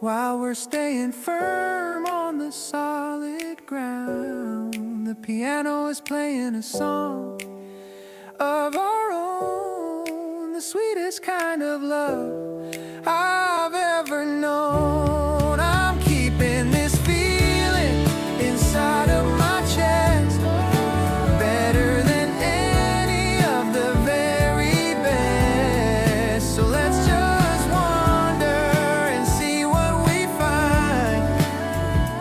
while we're staying firm on the solid ground. The piano is playing a song of our own, the sweetest kind of love I've ever known. I'm keeping this feeling inside of my chest, better than any of the very best. So let's just wander and see what we find,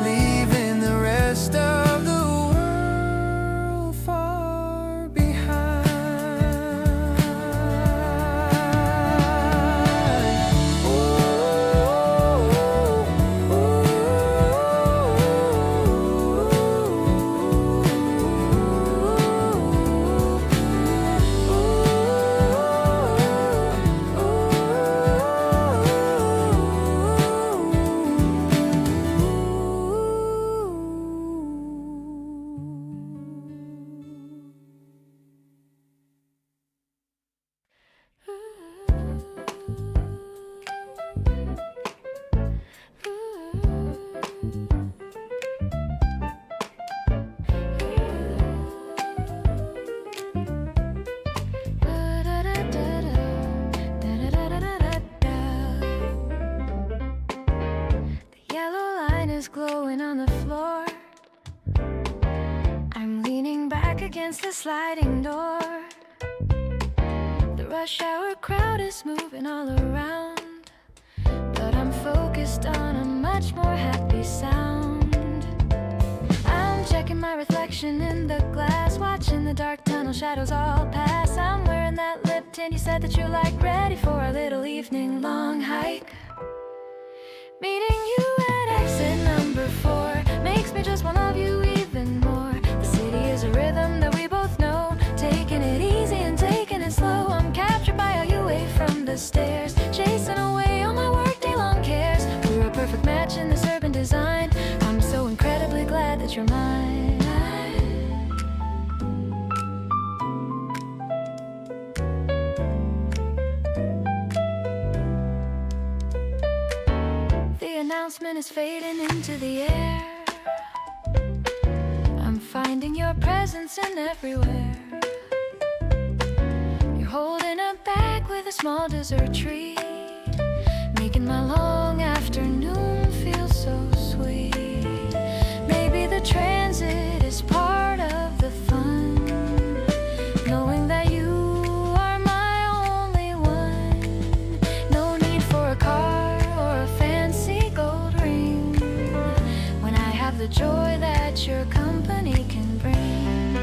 leaving the rest of the world far behind. against the sliding door. The rush hour crowd is moving all around, but I'm focused on a much more happy sound. I'm checking my reflection in the glass, watching the dark tunnel shadows all pass. I'm wearing that lip tint you said that you like, ready for a little evening long hike. Meeting you at exit number 4 makes me just want to love you even more. The city is a rhythm that we both know, taking it easy and taking it slow. I'm captured by how you wave from the stairs, chasing away all my workday long cares. We're a perfect match in this urban design. I'm so incredibly glad that you're mine. The announcement is fading into the air. I'm finding your presence in everywhere. You're holding a bag with a small dessert treat, making my long afternoon feel so sweet. Maybe the transit is part of the fun, knowing that you are my only one. No need for a car or a fancy gold ring when I have the joy that your company can bring.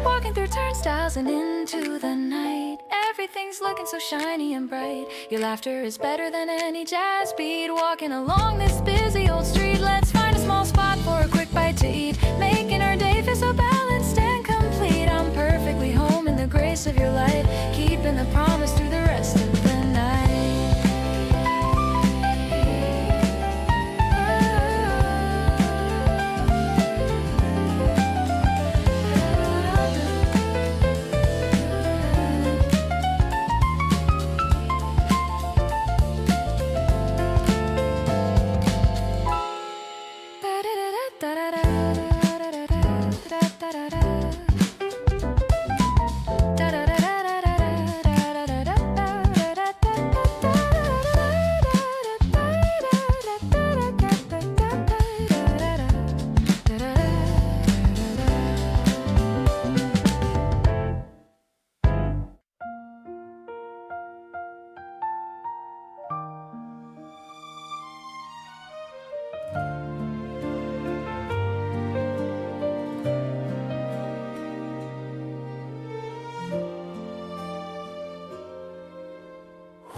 Walking through turnstiles and into the night, everything's looking so shiny and bright. Your laughter is better than any jazz beat. Walking along this busy old street, let's find a small spot for a quick bite to eat, making our day feel so balanced and complete. I'm perfectly home in the grace of your light, keeping the promise through the rest of the night.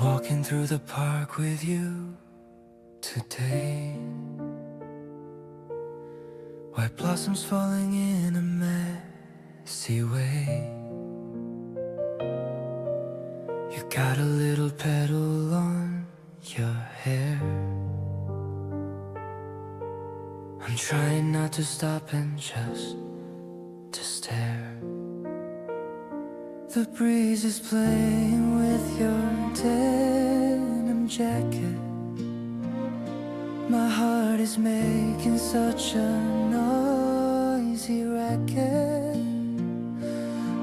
Walking through the park with you today, white blossoms falling in a messy way. You got a little petal on your hair. I'm trying not to stop and just to stare. The breeze is playing with your denim jacket. My heart is making such a noisy racket.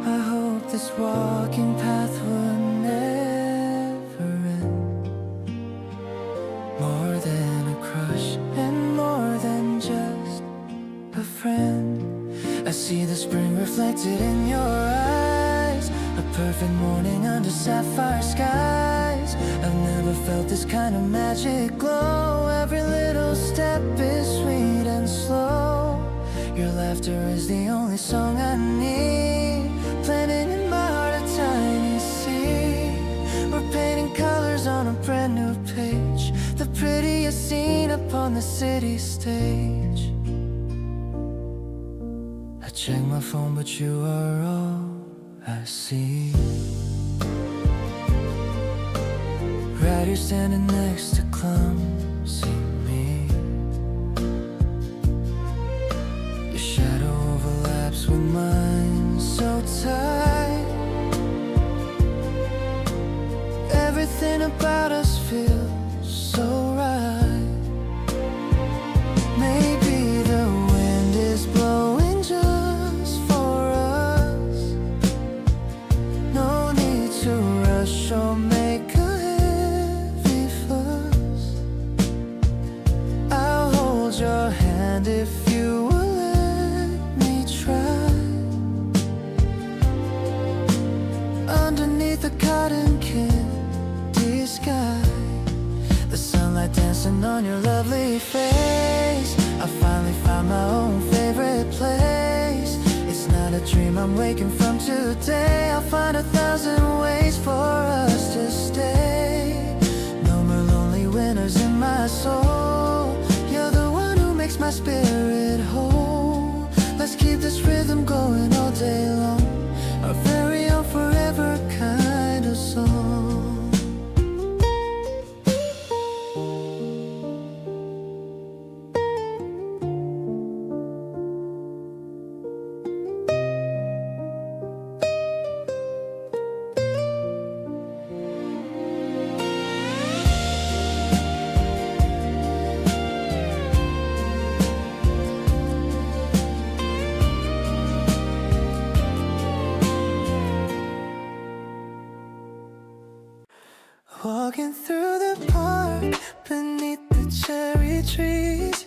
I hope this walking path will never end. More than a crush and more than just a friend. I see the spring reflected in your eyes, a perfect morning under sapphire skies. I've never felt this kind of magic glow. Every little step is sweet and slow. Your laughter is the only song I need, planting in my heart a tiny seed. We're painting colors on a brand new page, the prettiest scene upon the city stage. I check my phone, but you are all I see. Right here standing next to clumsy me. Your shadow overlaps with mine so tight. Everything about us feels so right. Maybe the wind is blowing just for us. No need to rush or make a heavy fuss. every face. I finally found my own favorite place. It's not a dream I'm waking from today. I'll find 1,000 ways for us to stay. No more lonely winners in my soul. You're the one who makes my spirit whole. Let's keep this rhythm going all day long. Our very own forever kind of song. Walking through the park beneath the cherry trees,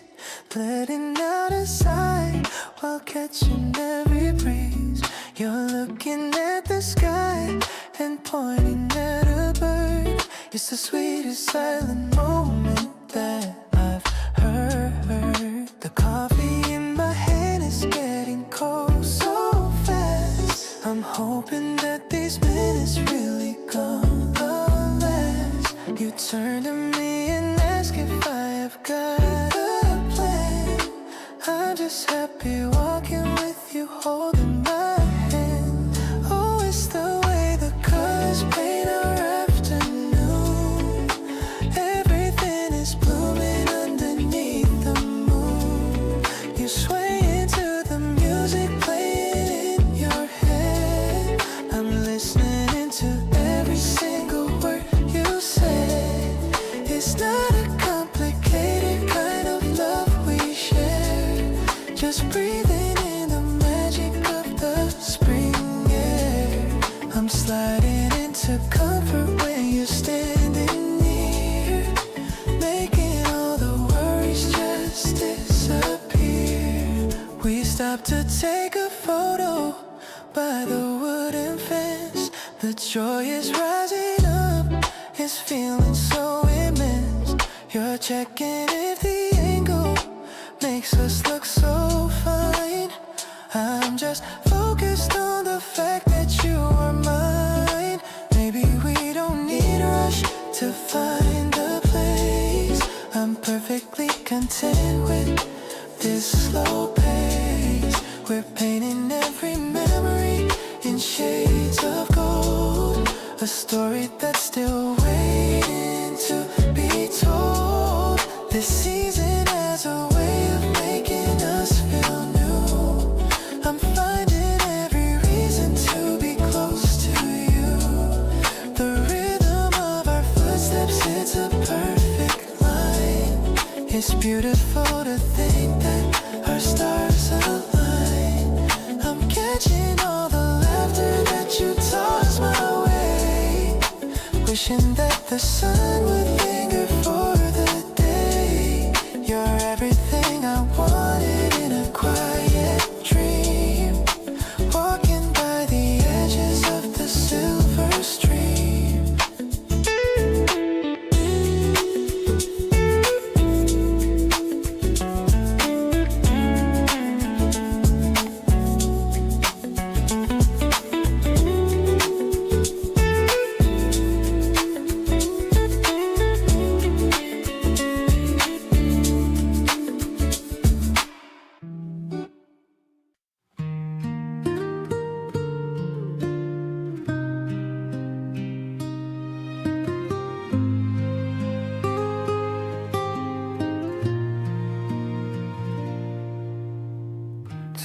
letting out a sigh while catching every breeze. You're looking at the sky and pointing at a bird. It's the sweetest silent moment that I've heard. The coffee in my hand is getting cold so fast. I'm hoping that these minutes really gonna last. You turn to me and ask if I have got a plan. I'm just happy walking with you, holding my hand. Oh, it's the way the colors paint our afternoon. Everything is blooming underneath the moon. You sway into the music playing in your head. I'm listening to every single word you said. It's not a complicated kind of love we share. Just breathing in the magic of the spring air. I'm sliding into comfort when you're standing near, making all the worries just disappear. We stopped to take a photo by the wooden fence. The joy is rising up, it's feeling so immense. You're checking if the angle makes us look so fine. I'm just focused on the fact that you are mine. Maybe we don't need a rush to find a place. I'm perfectly content with this slow pace. We're painting every memory in shades of gold. A story that's still waiting to be told. This season has a way of making us feel new. I'm finding every reason to be close to you. The rhythm of our footsteps, it's a perfect line. It's beautiful to think that our stars align. I'm catching all the laughter that you toss my way, wishing that the sun would linger for the day. You're everything I wanted in a quiet dream, walking by the edges of the silver stream.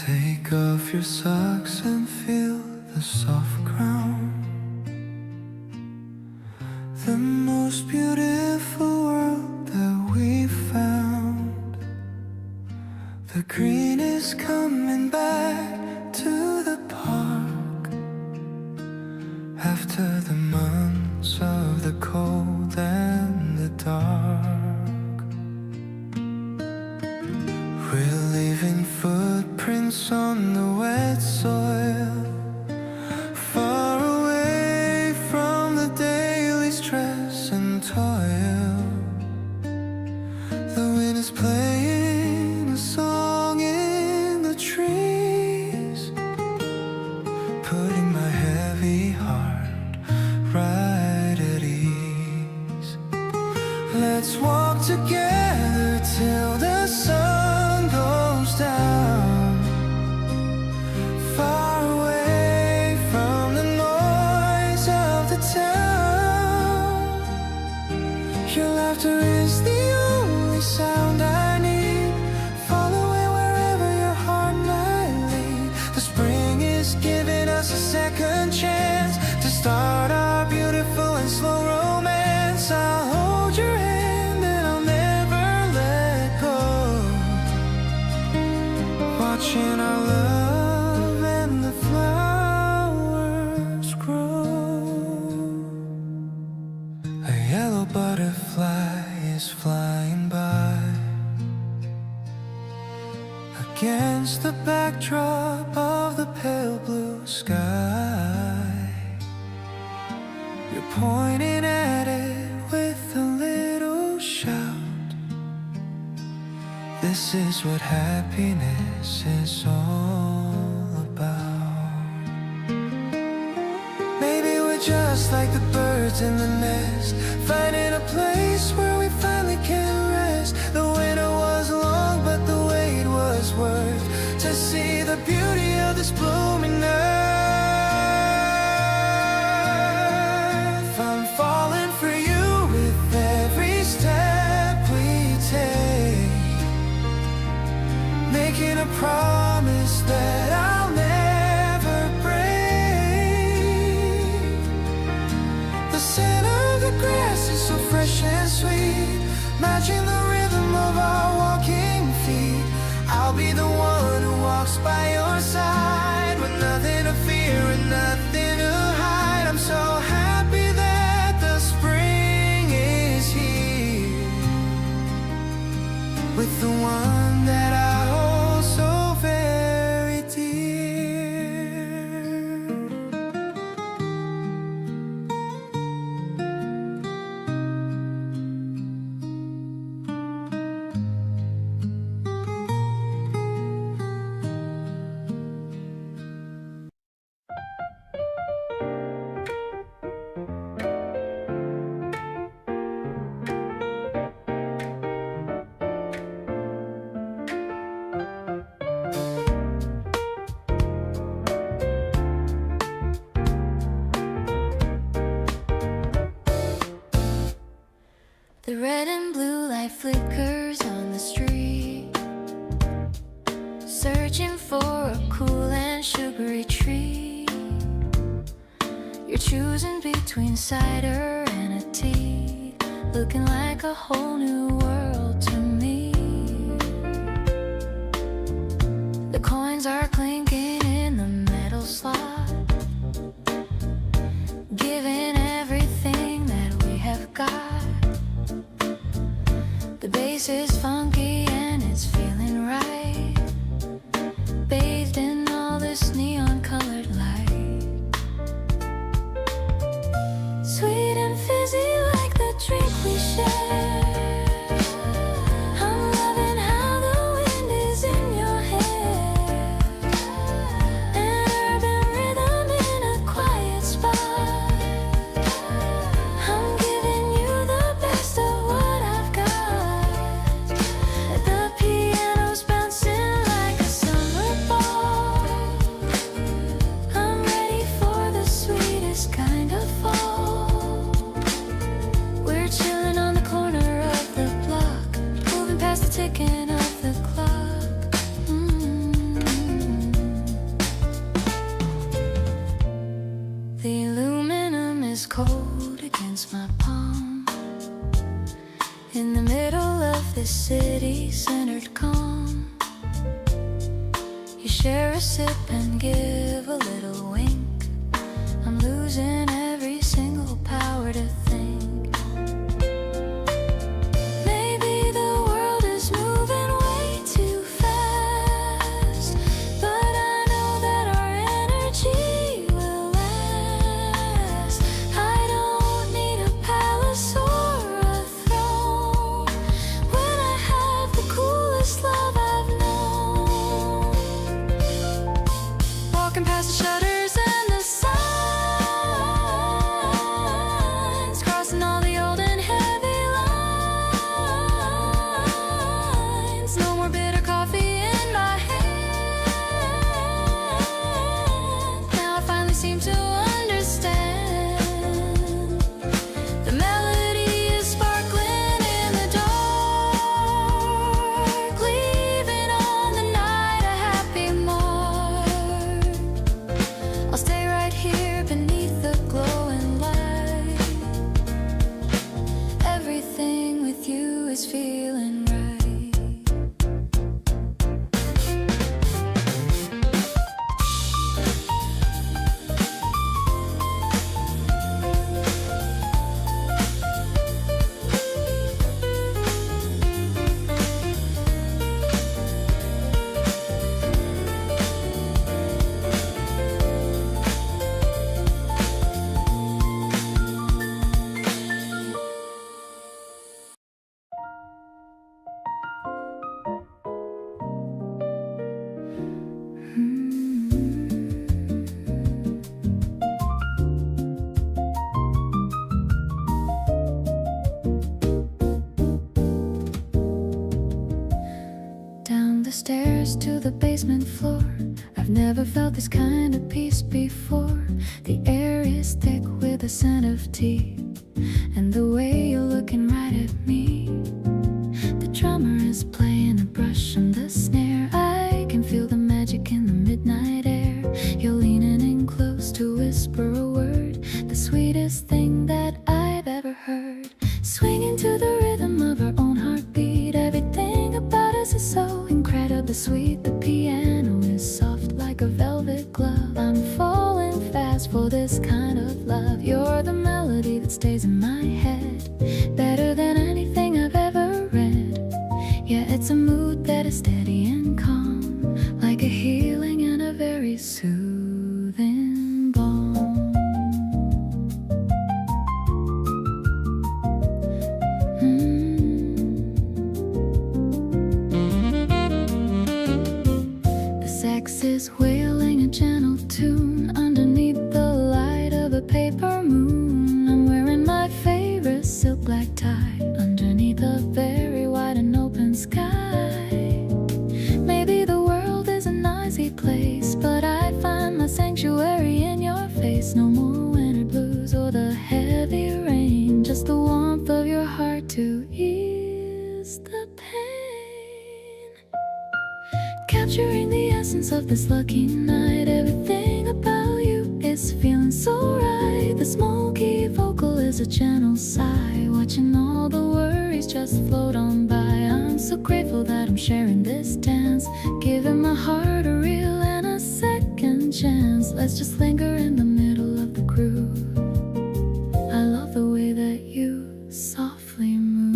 Take off your socks and feel the soft ground. The most beautiful world that we found. The green is coming back to the park after the months of the cold and the dark. We're leaving footprints on the wet soil, far away from the daily stress and toil. The wind is us a second chance to start our beautiful and slow romance. I'll hold your hand and I'll never let go. Watching our love and the flowers grow. A yellow butterfly is flying by against the backdrop of the pale blue sky. You're pointing at it with a little shout. This is what happiness is all about. Maybe we're just like the birds in the nest, finding a place where we finally can rest. The winter was long, but the wait was worth to see the beauty of this blooming earth. I'm falling for you with every step we take, making a promise that I'll never break. The scent of the grass is so fresh and sweet, matching the rhythm of our walking feet. I'll be the one who walks by your side with nothing to fear and nothing to hide. I'm so happy that the spring is here with the one that I hold so very dear. The red and blue light flickers on the street, searching for a cool and sugary treat. You're choosing between cider and a tea, looking like a whole new world to me. The coins are clinking in the metal slot, giving everything that we have got. The bass is funky and it's feeling right, bathed in all this neon colored light. Sweet and fizzy like the drink we share. I'm loving how the wind is in your hair. An urban rhythm in a quiet spot. I'm giving you the best of what I've got. The piano's bouncing like a summer ball. I'm ready for the sweetest kind of fall. We're chilling on the corner of the block, moving past the ticking of the clock. The aluminum is cold against my palm, in the middle of this city-centered calm. You share a sip and give a little wink. I'm losing every single power to think. Maybe the world is moving way too fast, but I know that our energy will last. I don't need a palace or a throne when I have the coolest love I've known. Walking past the shutters and the signs, crossing all the old and heavy lines. No more bitter coffee in my hand. Now I finally seem to understand. The melody is sparkling in the dark, leaving on the night a happy mark. stairs to the basement floor. I've never felt this kind of peace before. The air is thick with the scent of tea, and the way you're looking right at me. The drummer is playing a brush on the snare. I can feel the magic in the midnight air. You're leaning in close to whisper a word, the sweetest thing that I've ever heard. Swinging to the rhythm of our own heartbeat. Everything about us is so incredibly sweet. The piano is soft like a velvet glove. I'm falling fast for this kind of love. You're the melody that stays in my head, better than anything I've ever read. Yeah, it's a mood that is steady and calm, like a healing and a very soothing balm. The sax is wailing a gentle tune underneath the light of a paper moon. I'm wearing my favorite silk black tie underneath a very wide and open sky. Maybe the world is a noisy place, but I find my sanctuary in your face. No more winter blues or the heavy rain, just the warmth of your heart to ease the pain. Capturing the essence of this lucky night. Everything about you is feeling so right. The smoky vocal is a gentle sigh, watching all the worries just float on by. I'm so grateful that I'm sharing this dance, giving my heart a real and a second chance. Let's just linger in the middle of the groove. I love the way that you softly move.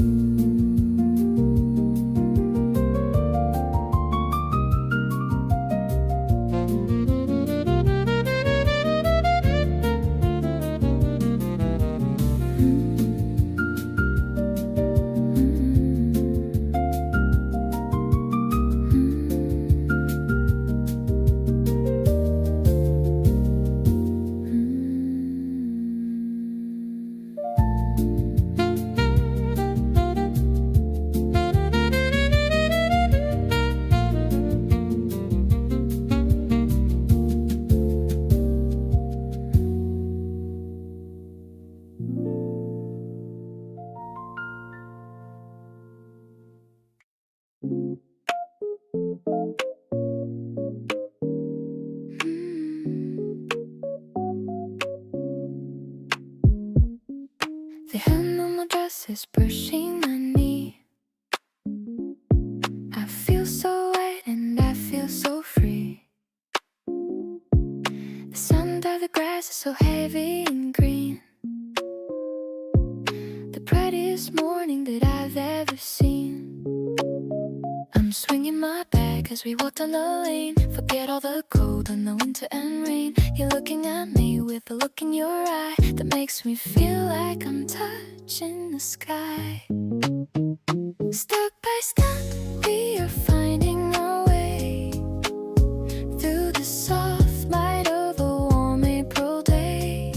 The hem of my dress is brushing my knee. I feel so light and I feel so free. The sound of the grass is so heavy and green. The prettiest morning that I've ever seen. I'm swinging my bag as we walk down the lane. Forget all the cold and the winter and rain. You're looking at me with a look in your eye that makes me feel like I'm touching the sky. Step by step, we are finding our way through the soft light of a warm April day.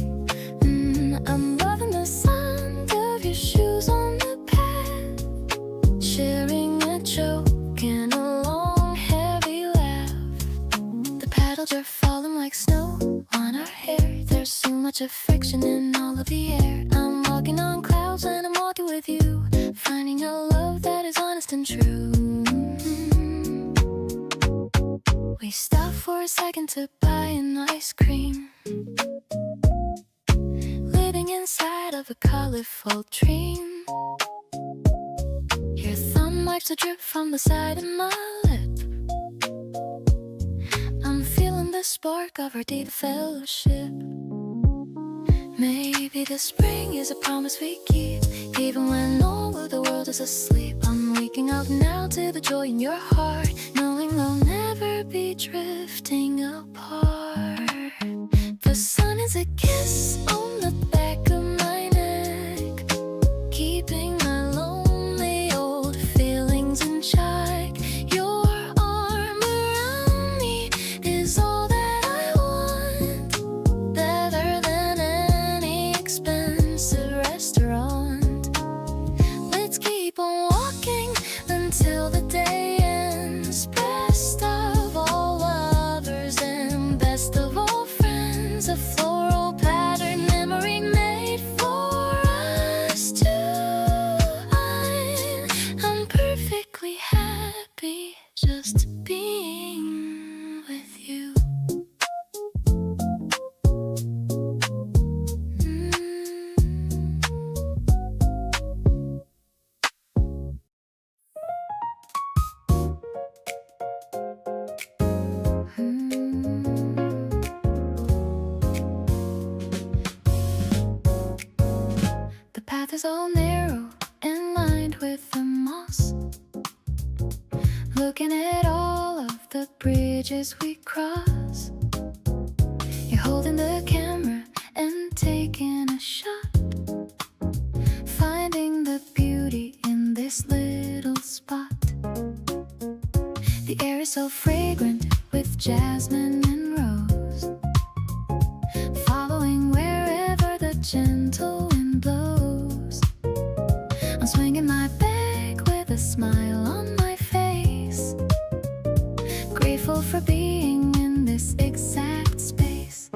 I'm loving the sound of your shoes on the path, sharing a joke and a long heavy laugh. The paddles are falling like snow on our hair. There's so much affection in all of the air. I'm walking on clouds and I'm walking with you, finding a love that is honest and true. We stop for a second to buy an ice cream, living inside of a colorful dream. Your thumb marks a drip from the side of my lip. I'm feeling the spark of our deep fellowship. Maybe the spring is a promise we keep, even when all of the world is asleep. I'm waking up now to the joy in your heart, knowing we'll never be drifting apart. The sun is a kiss on the back of my neck, keeping my lonely old feelings in check. Your arm around me is all that I want, better than any expensive restaurant. Let's keep on walking until the day ends. is all narrow and lined with the moss. Looking at all of the bridges we cross. You're holding the camera and taking a shot, finding the beauty in this little spot. The air is so fragrant with jasmine and rose, following wherever the gentle wind blows. I'm swinging my bag with a smile on my face, grateful for being in this exact space.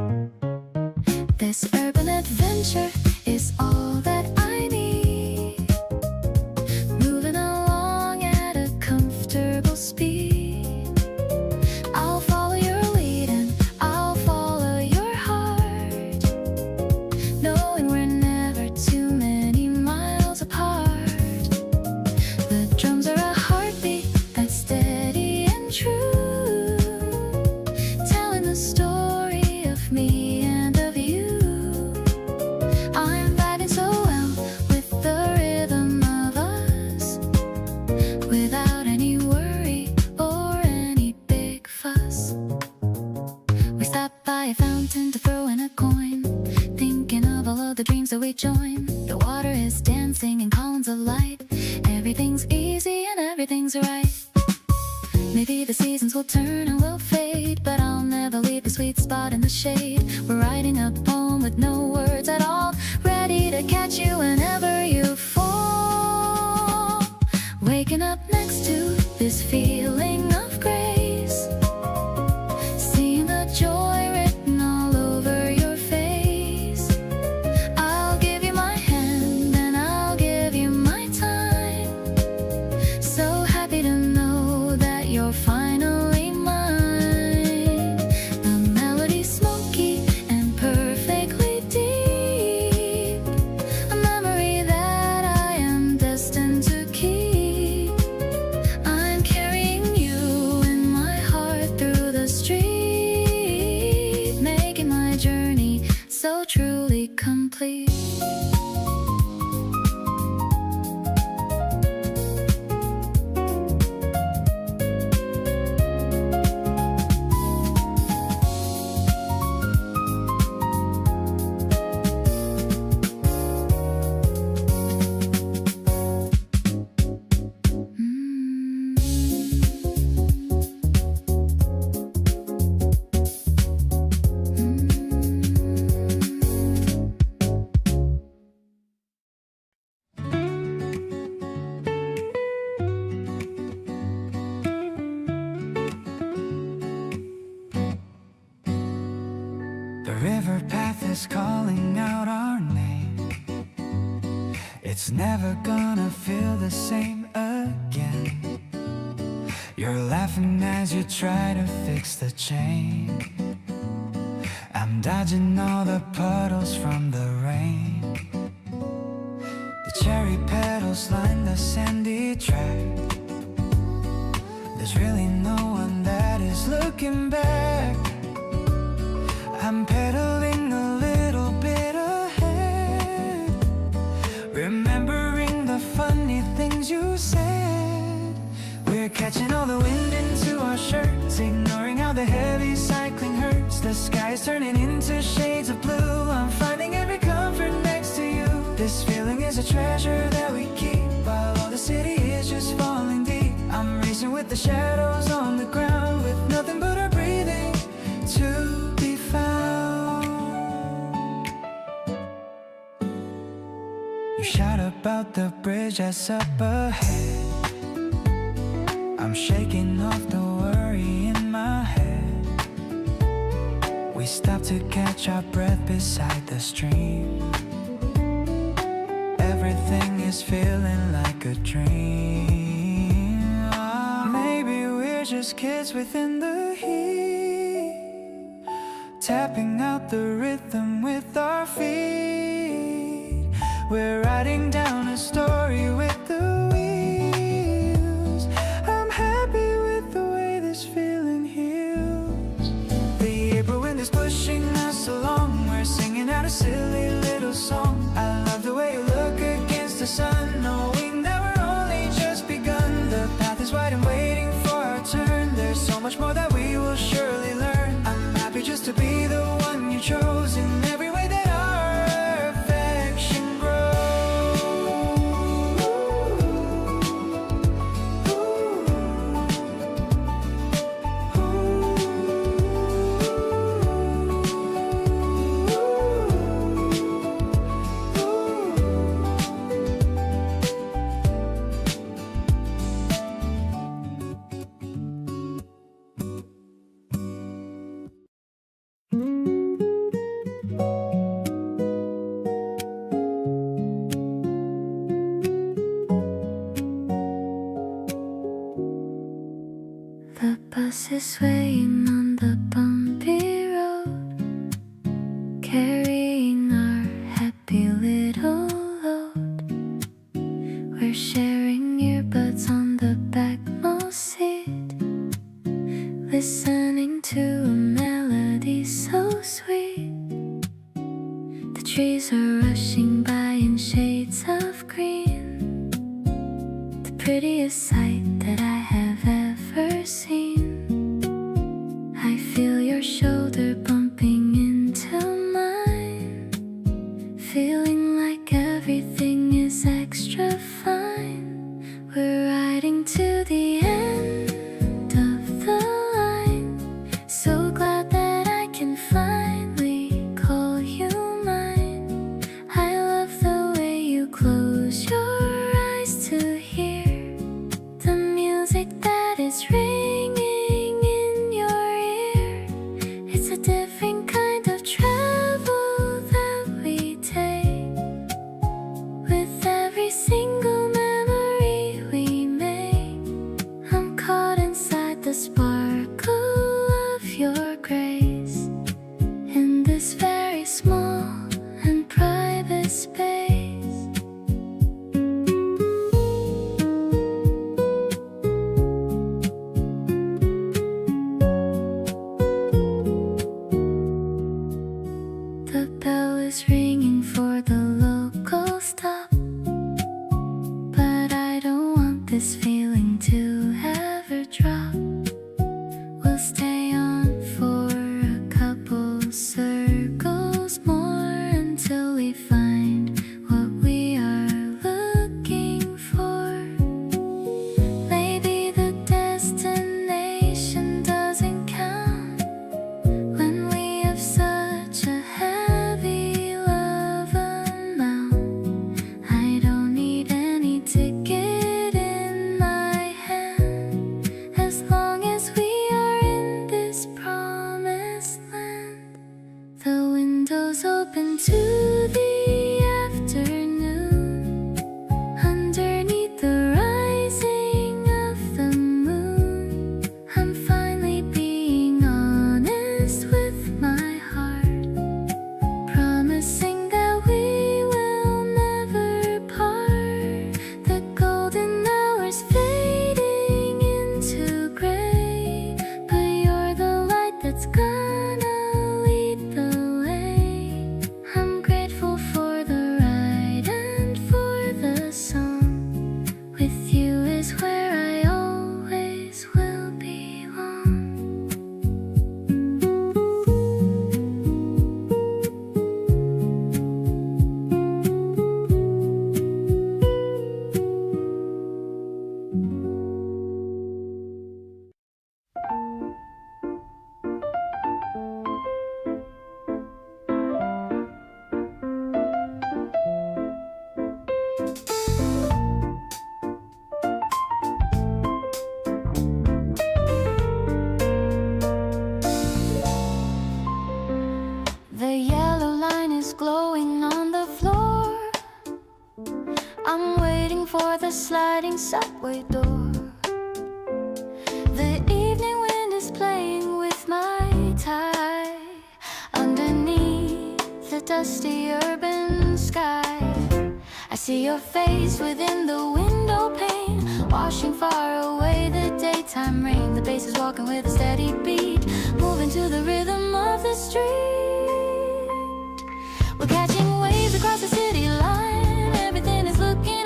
This urban adventure is all that I need, moving along at a comfortable speed. I'll follow your lead and I'll follow your heart, knowing we're never too many miles apart. The drums are a heartbeat that's steady and true, telling the story of me and of you. I'm vibing so well with the rhythm of us, without any worry or any big fuss. We stopped by a fountain to throw in a coin, thinking of all of the dreams that we join. The water is dancing in columns of light. Everything's easy and everything's right. Maybe the seasons will turn and we'll fade, but I'll never leave the sweet spot in the shade. We're writing a poem with no words at all, ready to catch you whenever you fall. Waking up next to this feeling of grace, seeing the joy written all over your face. I'll give you my hand and I'll give you my time. So happy to know that you're finally mine. The melody's smoky and perfectly deep, a memory that I am destined to keep. I'm carrying you in my heart through the street, making my journey so truly complete. The river path is calling out our name. It's never gonna feel the same again. You're laughing as you try to fix the chain. I'm dodging all the puddles from the rain. The cherry petals line the sandy track. There's really no one that is looking back. I'm pedaling a little bit ahead, remembering the funny things you said. We're catching all the wind into our shirts, ignoring how the heavy cycling hurts. The sky is turning into shades of blue. I'm finding every comfort next to you. This feeling is a treasure that we keep, while all the city is just falling deep. I'm racing with the shadows on the ground, with nothing but our breathing to be found. You shout about the bridge that's up ahead. I'm shaking off the worry in my head. We stop to catch our breath beside the stream. Everything is feeling like a dream. Maybe we're just kids within the heat, tapping out the rhythm with our feet. We're writing down a story with the wheels. I'm happy with the way this feeling heals. The April wind is pushing us along. We're singing out a silly little song. I love the way you look again sun, knowing that we're only just begun. The path is wide and waiting for our turn. There's so much more that we will surely learn. I'm happy just to be the one you chose in every way that our affection The bus is swaying on the bumpy road, carrying our happy little load. We're sharing earbuds on the backmost seat, listening to a melody so sweet. The trees are rushing by in shades of green, the prettiest sight that I have ever seen. I feel your shoulder bumping into mine, feeling like everything is extra fine. We're riding to the end of the line, so glad that I can finally call you mine. I love the way you close your eyes to hear the music that is ringing in your ear. It's a different kind of travel that we take, with every single memory we make. I'm caught inside the sparkle of your grace, in this very small and private space. The bell is ringing for the local stop, but I don't want this feeling to ever drop. We'll stay on for a couple circles more until we find what we are looking for. Maybe the destination doesn't count when we have such a heavy love amount. I don't need any ticket in my hand, as long as we are in this promised land. The windows open to the afternoon, underneath the rising of the moon. I'm finally being honest with my heart, promising that we will never part. The golden hours fading into gray, but you're the light that's gonna lead the way. I'm grateful for the ride and for the song. With you is where I always will belong. The yellow line is glowing on the floor. I'm waiting for the sliding subway door. The evening wind is playing with my tie underneath the dusty urban sky. I see your face within the window pane, washing far away the daytime rain. The bass is walking with a steady beat, moving to the rhythm of the street. We're catching waves across the city line. Everything is looking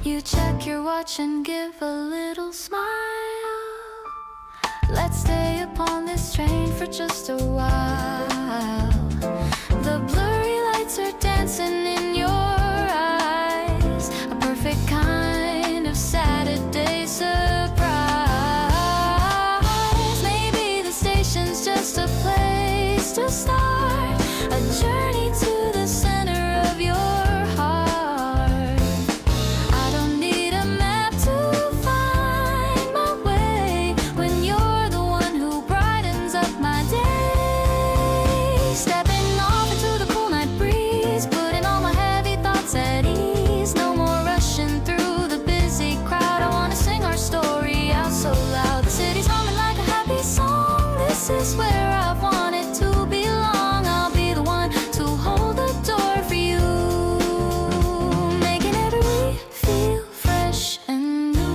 You check your watch and give a little smile. Let's stay upon this train for just a while. The blurry lights are dancing in your eyes, a perfect kind of Saturday surprise. Maybe the station's just a place to start, a journey to the center of your heart. I don't need a map to find my way when you're the one who brightens up my day. Stepping off into the cool night breeze, putting all my heavy thoughts at ease. No more rushing through the busy crowd. I wanna sing our story out so loud. The city's humming like a happy song. This is where I wanted to belong. I'll be the one to hold the door for you, making every week feel fresh and new.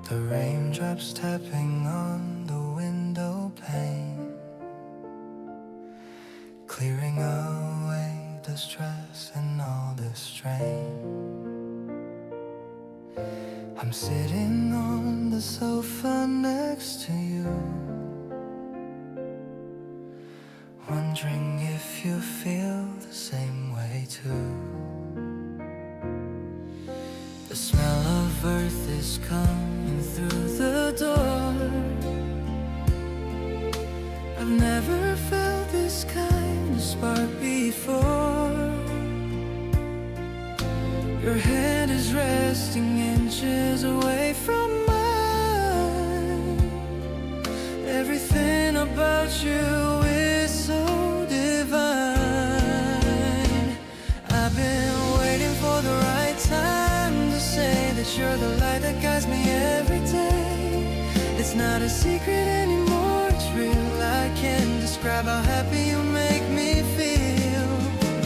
The raindrops tapping on the window pane, clearing away the stress and all the strain. I'm sitting on the sofa next to you, wondering if you feel the same way too. The smell of earth is coming through the door. I've never felt this kind of spark before. Your hand is resting inches away from mine. Everything about you is so divine. I've been waiting for the right time to say that you're the light that guides me every day. It's not a secret anymore, it's real. I can't describe how happy you make me feel.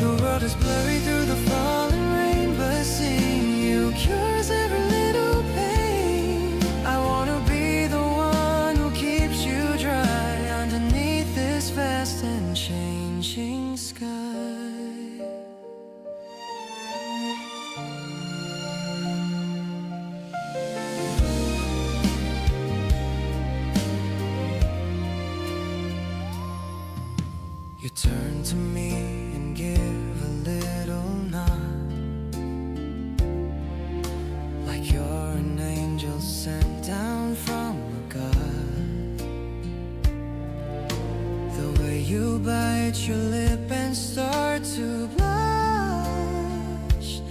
The world is blurry through the falling rain, but seeing you cures every little pain. I wanna be the one who keeps you dry underneath this vast and changing sky. You turn to me and give a little nod, like you're an angel sent down from God. The way you bite your lip and start to blush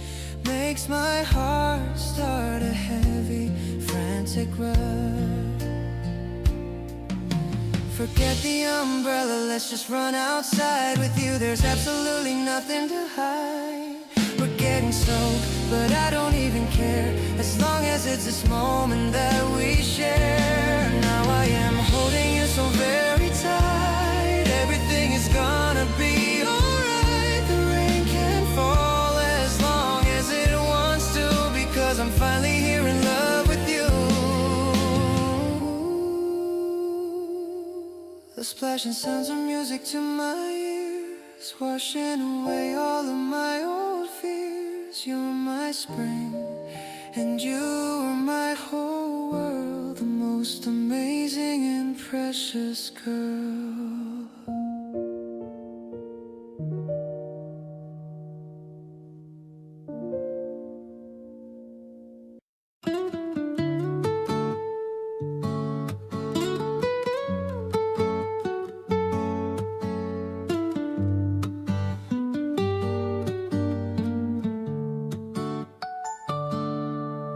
makes my heart start a heavy, frantic rush. Forget the umbrella, let's just run outside. With you there's absolutely nothing to hide. We're getting soaked, but I don't even care, as long as it's this moment that we share. Now I am holding you so very tight. Everything is gonna be alright. The rain can fall as long as it wants to, because I'm finally here in love with you. The splashing sounds of music to my ears, washing away all of my old fears. You're my spring, and you are my whole world, the most amazing and precious girl.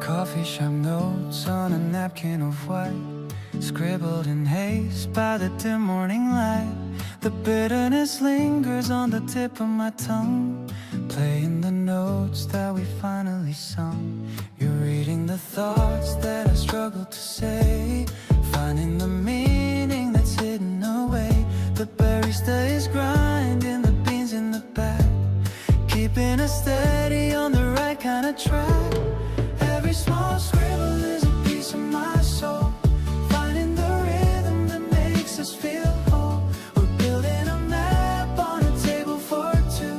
Coffee shop notes on a napkin of white, scribbled in haste by the dim morning light. The bitterness lingers on the tip of my tongue, playing the notes that we finally sung. You're reading the thoughts that I struggle to say, finding the meaning that's hidden away. The barista is grinding the beans in the back, keeping us steady on the right kind of track. Every small scribble is a piece of my soul, finding the rhythm that makes us feel whole. We're building a map on a table for two,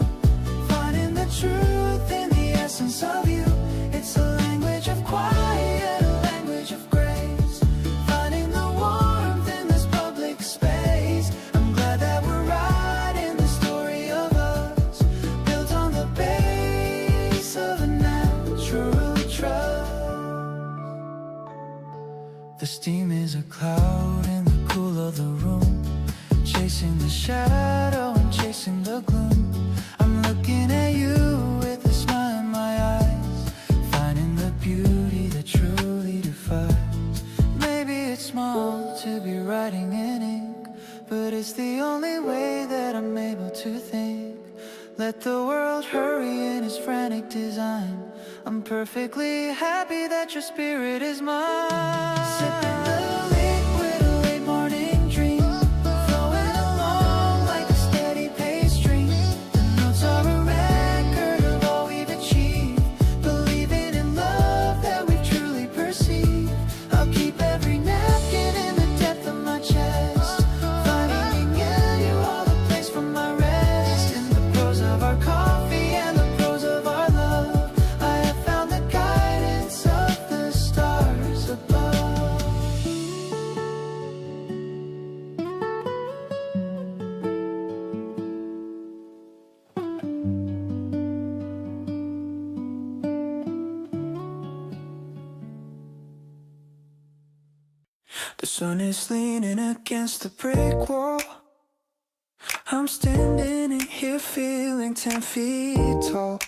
finding the truth in the essence of you. It's a language of quiet, a language of grace, finding the warmth in this public space. I'm glad that we're writing the story of us, built on the base of a natural trust. The steam is a cloud in the cool of the room, chasing the shadow and chasing the gloom. I'm looking at you with a smile in my eyes, finding the beauty that truly defines. Maybe it's small to be writing in ink, but it's the only way that I'm able to think. Let the world hurry in its frantic design. I'm perfectly happy that your spirit is mine. Sipping the liquid, a late morning dream, flowing along like a steady paced stream. The notes are a record of all we've achieved, believing in love that we've truly perceived. I'll keep every napkin in the depth of my chest, finding in you all the place for my rest. In the pros of our coffee and the pros of our love, I have found the guidance of the stars above. The sun is leaning against the brick wall. I'm standing in here feeling 10 feet tall,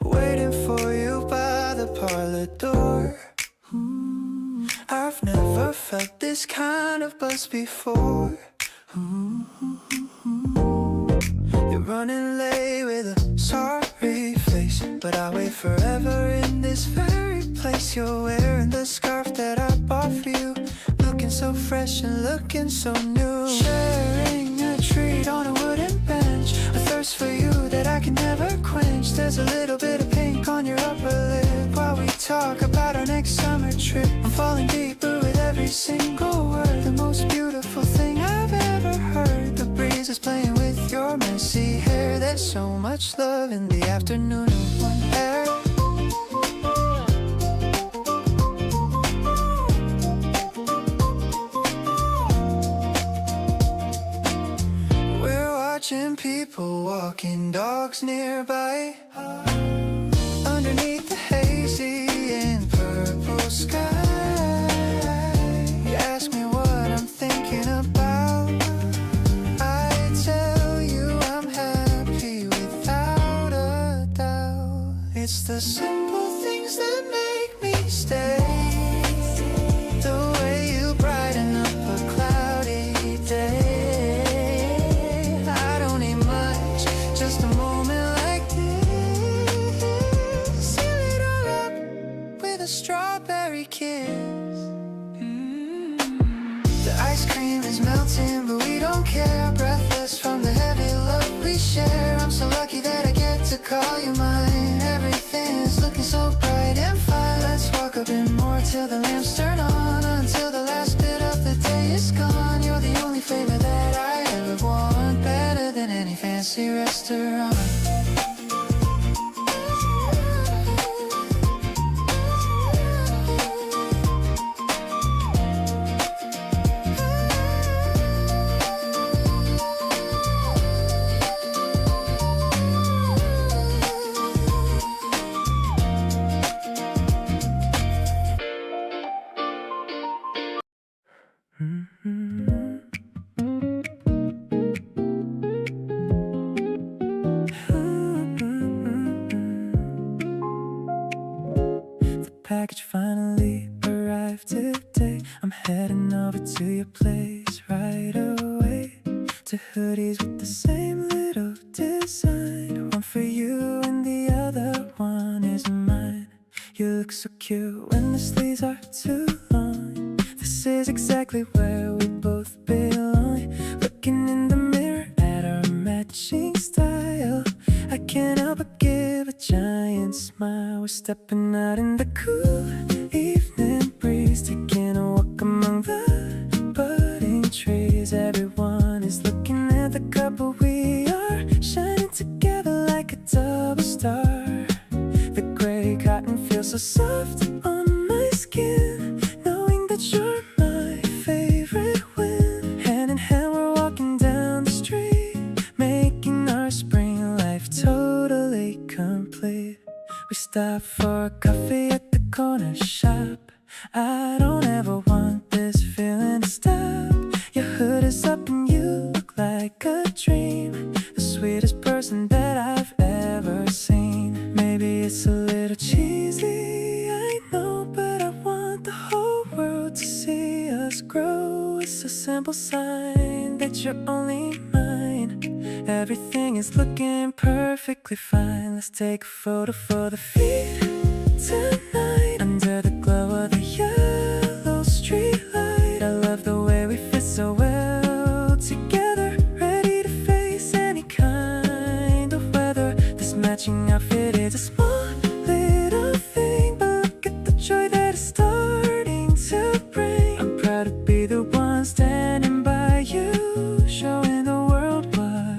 waiting for you by the parlor door. I've never felt this kind of buzz before. You're running late with a sorry face, but I'll wait forever in this very place. You're wearing the scarf that I bought for you, looking so fresh and looking so new. Sharing a treat on a wooden bench, a thirst for you that I can never quench. There's a little bit of pink on your upper lip while we talk about our next summer trip. I'm falling deeper with every single word, the most beautiful thing I've ever heard. The breeze is playing with your messy hair. There's so much love in the afternoon of one air. We're watching people walking dogs nearby, underneath the hazy and purple sky. You ask me what I'm thinking about, I tell you I'm happy without a doubt. It's the simple things that make me stay, the way you brighten up a cloudy day. I don't need much, just a moment like this. Seal it all up with a strawberry kiss. The ice cream is melting, but we don't care. Breathless from the heavy love we share. I'm so lucky that I get to call you mine. Everything is looking so bright and fine. Let's walk a bit more till the lamps turn on, until the last bit of the day is gone. You're the only flavor that I ever want, better than any fancy restaurant. package finally arrived today. I'm heading over to your place right away. Two hoodies with the same little design, one for you and the other one is mine. You look so cute when the sleeves are too long. This is exactly where we both belong. Looking in the mirror at our matching style, I can't help but give a giant smile. We're stepping out in the cool evening breeze, taking a walk among the budding trees. Everyone is looking at the couple we are, shining together like a double star. The gray cotton feels so soft on my skin, knowing that you're my favorite wind. Hand in hand we're walking down the street, making our spring life totally complete. We stop for a coffee at the corner shop. I don't ever want this feeling to stop. Your hood is up and you look like a dream, the sweetest person that I've ever seen. Maybe it's a little cheesy, I know, but I want the whole world to see us grow. It's a simple sign that you're only mine. Everything is looking perfectly fine. Let's take a photo for the feed tonight, under the glow of the yellow street light. I love the way we fit so well together, ready to face any kind of weather. This matching outfit is a small little thing, but look at the joy that it's starting to bring. I'm proud to be the one standing by you, showing the world what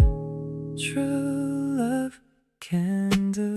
true love can do.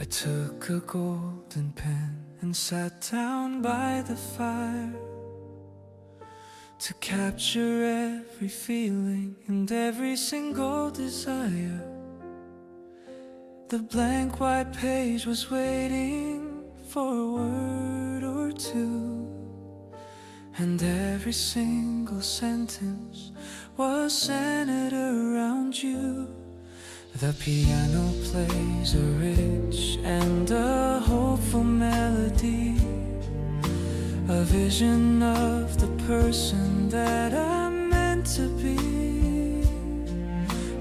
I took a golden pen and sat down by the fire to capture every feeling and every single desire. The blank white page was waiting for a word or two, and every single sentence was centered around you. The piano plays a rich and a hopeful melody, a vision of the person that I'm meant to be.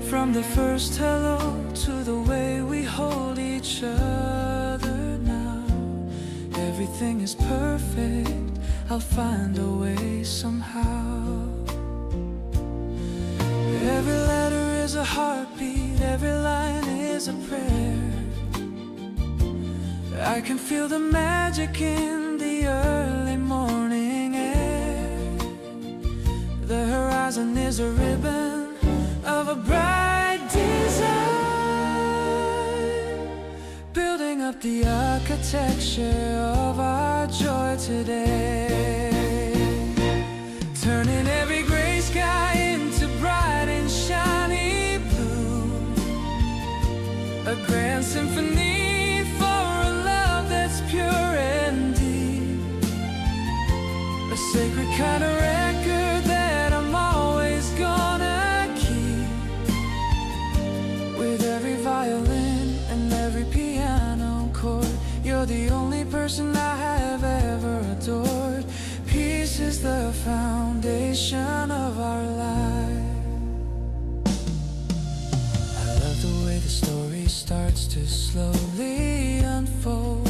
From the first hello to the way we hold each other now, everything is perfect. I'll find a way somehow. Every letter is a heartbeat, every line is a prayer. I can feel the magic in the early morning air. The horizon is a ribbon of a bright design, building up the architecture of our joy today, turning every gray sky into bright and shiny blue, a grand symphony for a love that's pure and deep, a sacred kind of record that I'm always gonna keep. With every violin and every piano chord, you're the only person I have ever adored. Peace is the foundation of our life. I love the way the story starts to slowly unfold,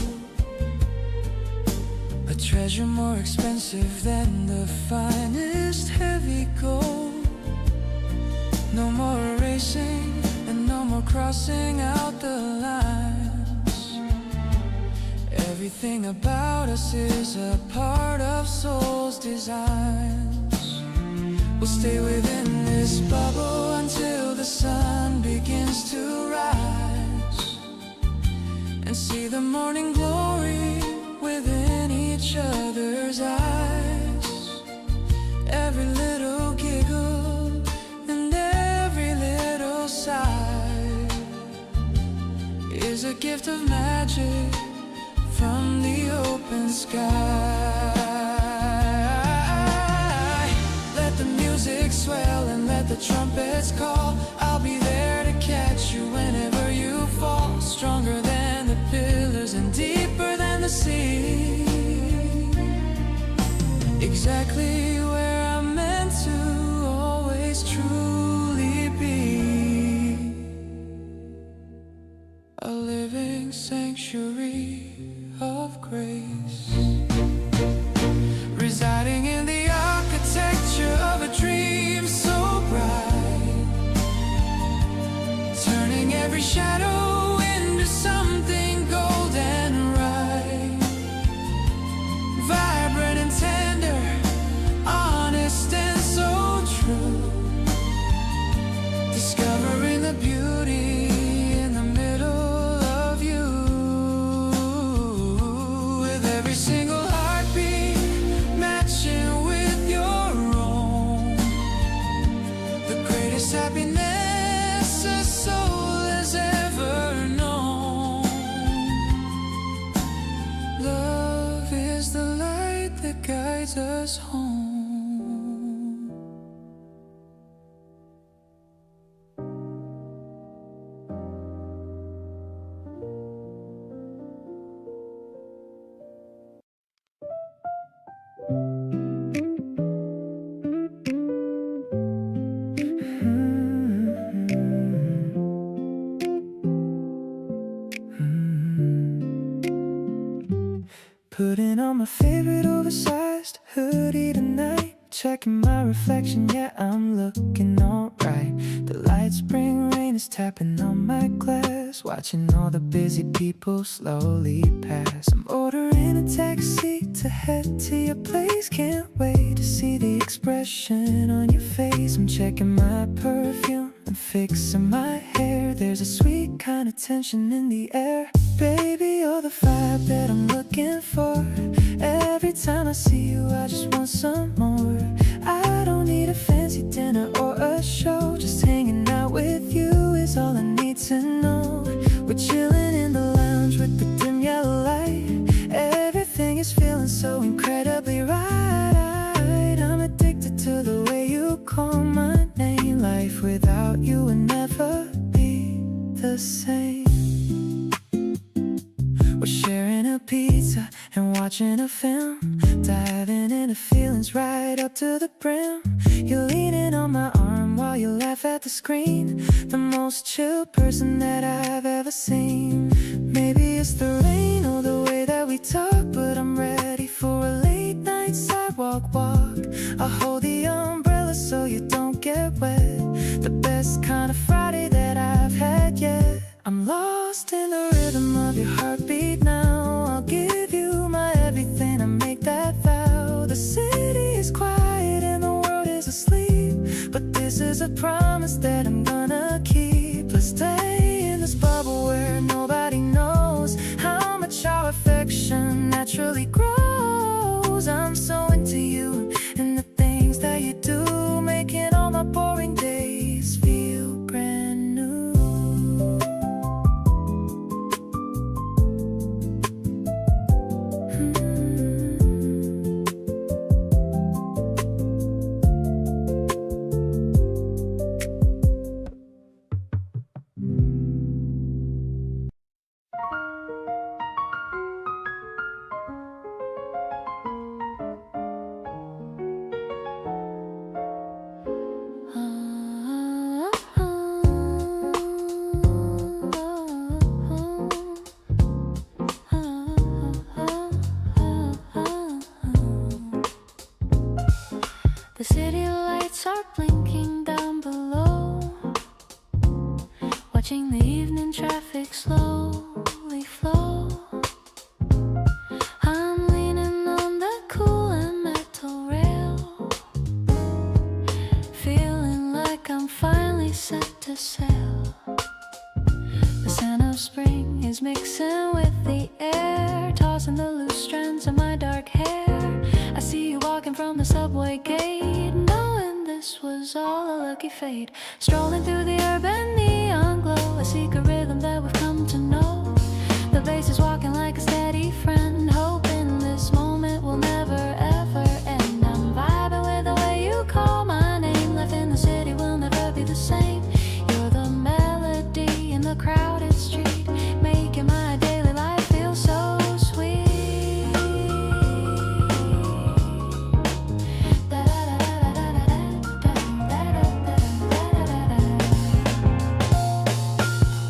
a treasure more expensive than the finest heavy gold. No more erasing and no more crossing out the lines. Everything about us is a part of soul's designs. We'll stay within this bubble until the sun begins to rise, and see the morning glory within each other's eyes. Every little giggle and every little sigh is a gift of magic from the open sky. Let the music swell and let the trumpets call. I'll be there to catch you whenever you fall. Stronger than the pillars and deeper than the sea. Exactly where I'm meant to always truly be. A living sanctuary of grace, residing in the architecture of a dream so bright, turning every shadow into something golden right, vibrant and tender, honest and so true, discovering the beauty in the middle of you. With every single heartbeat matching with your own, the greatest happiness a soul has ever known. Love is the light that guides us home. Putting on my favorite oversized hoodie tonight, checking my reflection, yeah, I'm looking alright. The light spring rain is tapping on my glass, watching all the busy people slowly pass. I'm ordering a taxi to head to your place, can't wait to see the expression on your face. I'm checking my perfume and fixing my hair, there's a sweet kind of tension in the air. Baby, you're the vibe that I'm looking for. Every time I see you, I just want some more. I don't need a fancy dinner or a show, just hanging out with you is all I need to know. We're chilling in the lounge with the dim yellow light. Everything is feeling so incredibly right. I'm addicted to the way you call my name. Life without you would never be the same. We're sharing a pizza and watching a film, diving into feelings right up to the brim. You're leaning on my arm while you laugh at the screen, the most chill person that I've ever seen. Maybe it's the rain or the way that we talk, but I'm ready for a late night sidewalk walk. I'll hold the umbrella so you don't get wet, the best kind of Friday that I've had yet. I'm lost in the rhythm of your heartbeat now. I'll give you my everything, I make that vow. The city is quiet and the world is asleep, but this is a promise that I'm gonna keep. Let's stay in this bubble where nobody knows how much our affection naturally grows. I'm so into you and the things that you do, making all my boring days feel brand new. The city lights are blinking down below, watching the evening traffic slowly flow. I'm leaning on the cool and metal rail, feeling like I'm finally set to sail. The scent of spring is mixing with the air, tossing the loose strands of my dark hair. murky fade. Strolling through the urban neon glow, a secret rhythm that we've come to know. The bass is walking like a steady friend, hoping this moment will never ever end. I'm vibing with the way you call my name. Life in the city will never be the same. You're the melody in the crowded street, making my daily life feel so sweet.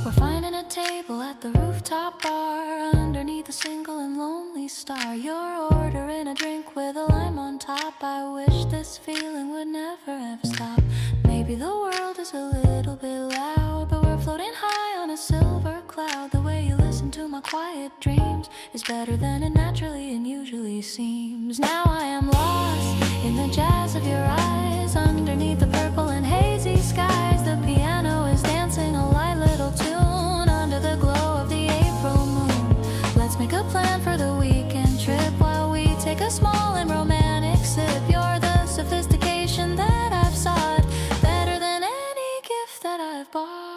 We're finding a table at the rooftop bar underneath a single and lonely star. You're ordering a drink with a lime on top. I wish this feeling would never ever stop. Maybe the world is a little bit loud, but we're floating high on a silver cloud. The way you listen to my quiet dreams is better than it naturally and usually seems. Now I am lost in the jazz of your eyes, underneath the purple and hazy skies. The piano is dancing a light little tune under the glow of the April moon. Let's make a plan for the weekend trip while we take a small and romantic sip. You're the sophistication that I've sought, better than any gift that I've bought.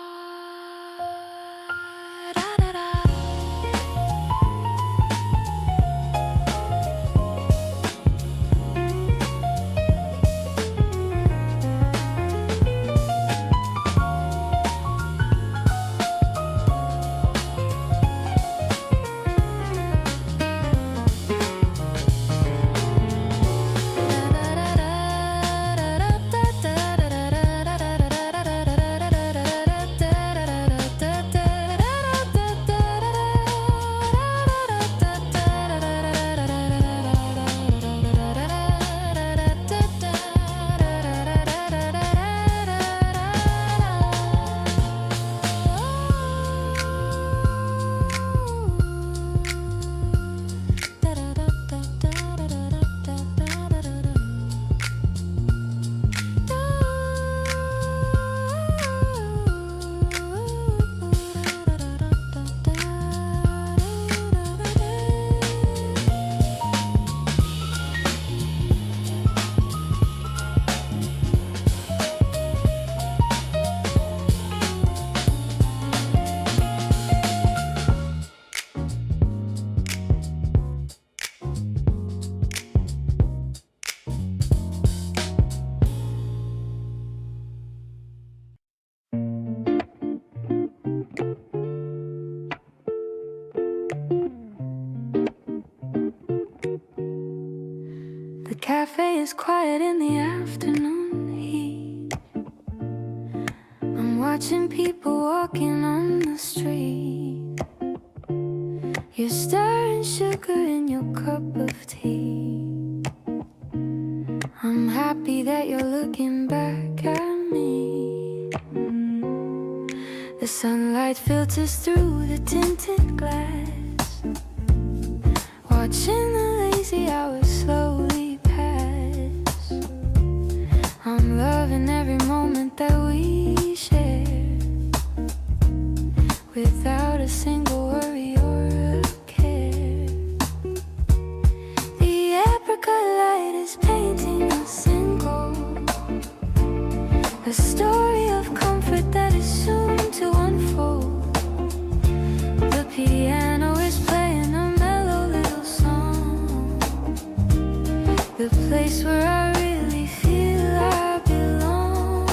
The cafe is quiet in the afternoon heat. I'm watching people walking on the street. You're stirring sugar in your cup of tea. I'm happy that you're looking back at me. The sunlight filters through the tinted glass, watching the lazy hours slowly pass. I'm loving every moment that we share, without a single worry or a care. The apricot light is painting us in gold, a story of comfort that is soon to unfold. The piano is playing a mellow little song, the place where I really feel I belong.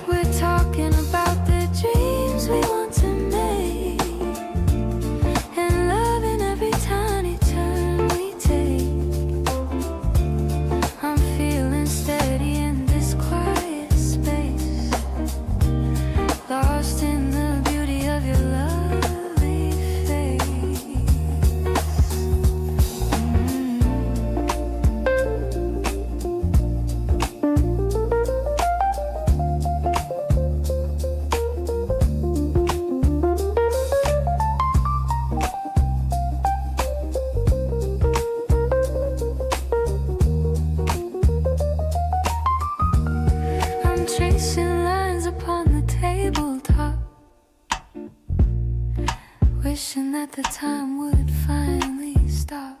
We're talking about the dreams we want to make, and loving every tiny turn we take. I'm feeling steady in this quiet space, lost in the beauty of your lovely face. I'm tracing lines upon the tabletop, wishing that the time would finally stop.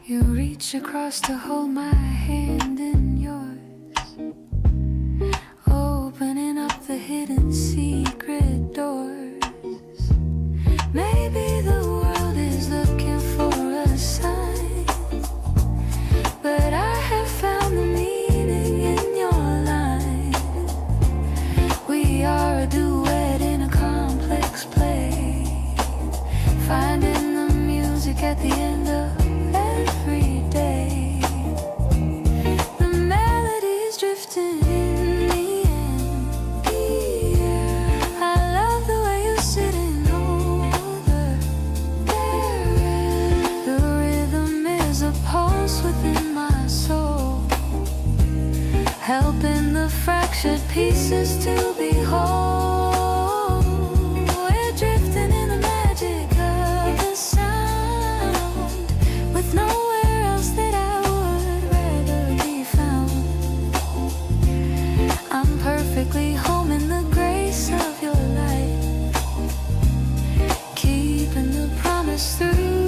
You reach across to hold my hand in yours, pieces to be whole. We're drifting in the magic of the sound, with nowhere else that I would rather be found. I'm perfectly home in the grace of your light, keeping the promise through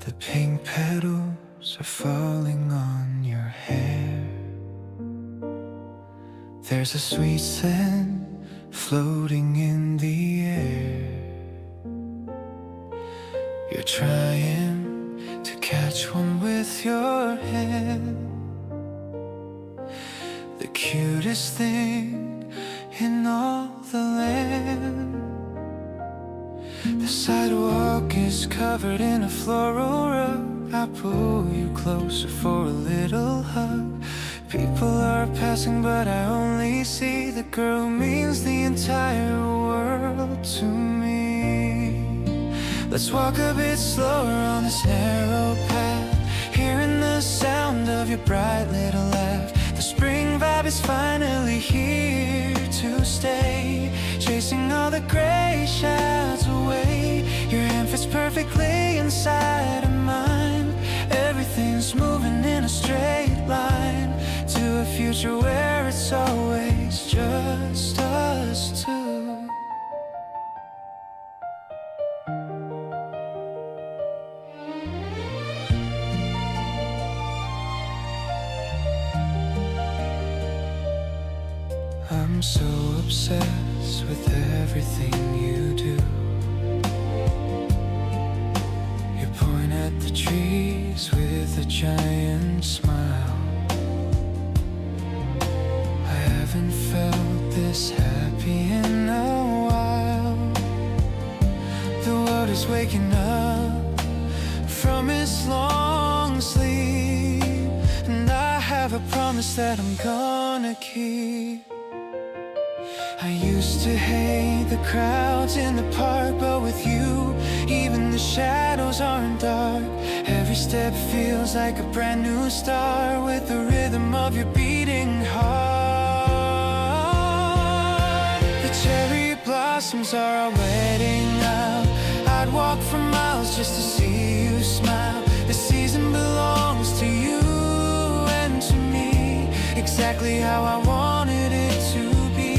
The pink petals are falling on your hair. There's a sweet scent floating in the air. You're trying to catch one with your hand. The cutest thing in all the land. The sidewalk is covered in a floral rug. I pull you closer for a little hug. People are passing but I only see the girl who means the entire world to me. Let's walk a bit slower on this narrow path, hearing the sound of your bright little laugh. The spring vibe is finally here to stay, chasing all the gray shadows away. Your hand fits perfectly inside of mine. Everything's moving in a straight line to a future where it's always just us two. I'm so obsessed with everything you do. You point at the trees with a giant smile. I haven't felt this happy in a while. The world is waking up from its long sleep, and I have a promise that I'm gonna keep. I used to hate the crowds in the park, but with you, even the shadows aren't dark. Every step feels like a brand new start, with the rhythm of your beating heart. The cherry blossoms are our wedding now. I'd walk for miles just to see you smile. The season belongs to you and to me, exactly how I wanted it to be.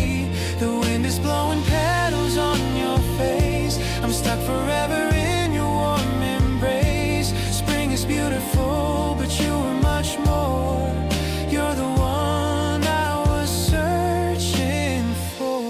The wind is blowing petals on your face. I'm stuck forever in your warm embrace. Spring is beautiful, but you are much more. You're the one I was searching for.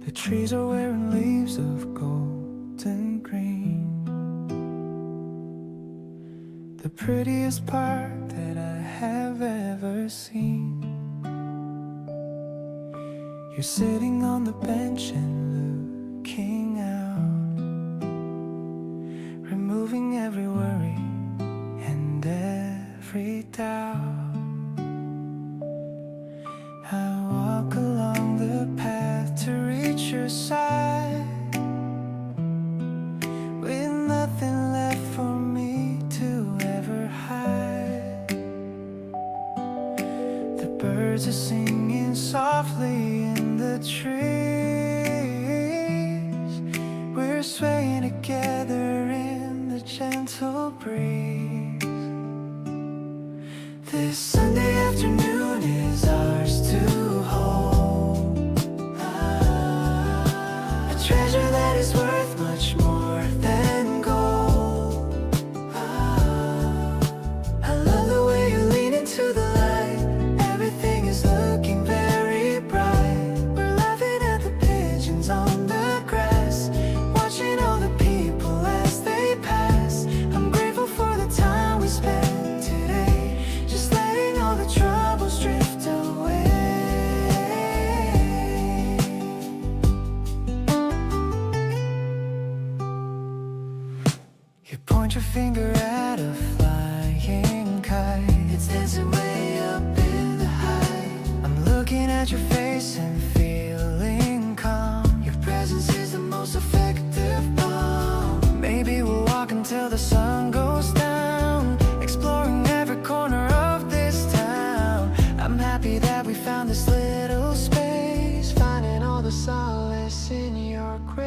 The trees are wearing leaves of golden green. The prettiest part that I have ever seen. You're sitting on the bench and looking out, removing every worry and every doubt. I walk along the path to reach your side, with nothing left for me to ever hide. The birds are singing swaying together in the gentle breeze. This Sunday afternoon is ours to hold, a treasure that is worth much more than gold. I love the way you lean into the light. Everything is looking very bright. We're laughing at the pigeons on the grass, watching all the people as they pass. I'm grateful for the time we spent today, just letting all the troubles drift away. You point your finger at a flying kite, it's dancing way up in the high. I'm looking at your face and feeling calm. Your presence is the most effective balm. Maybe we'll walk until the sun goes down, exploring every corner of this town. I'm happy that we found this little space, finding all the solace in your grace.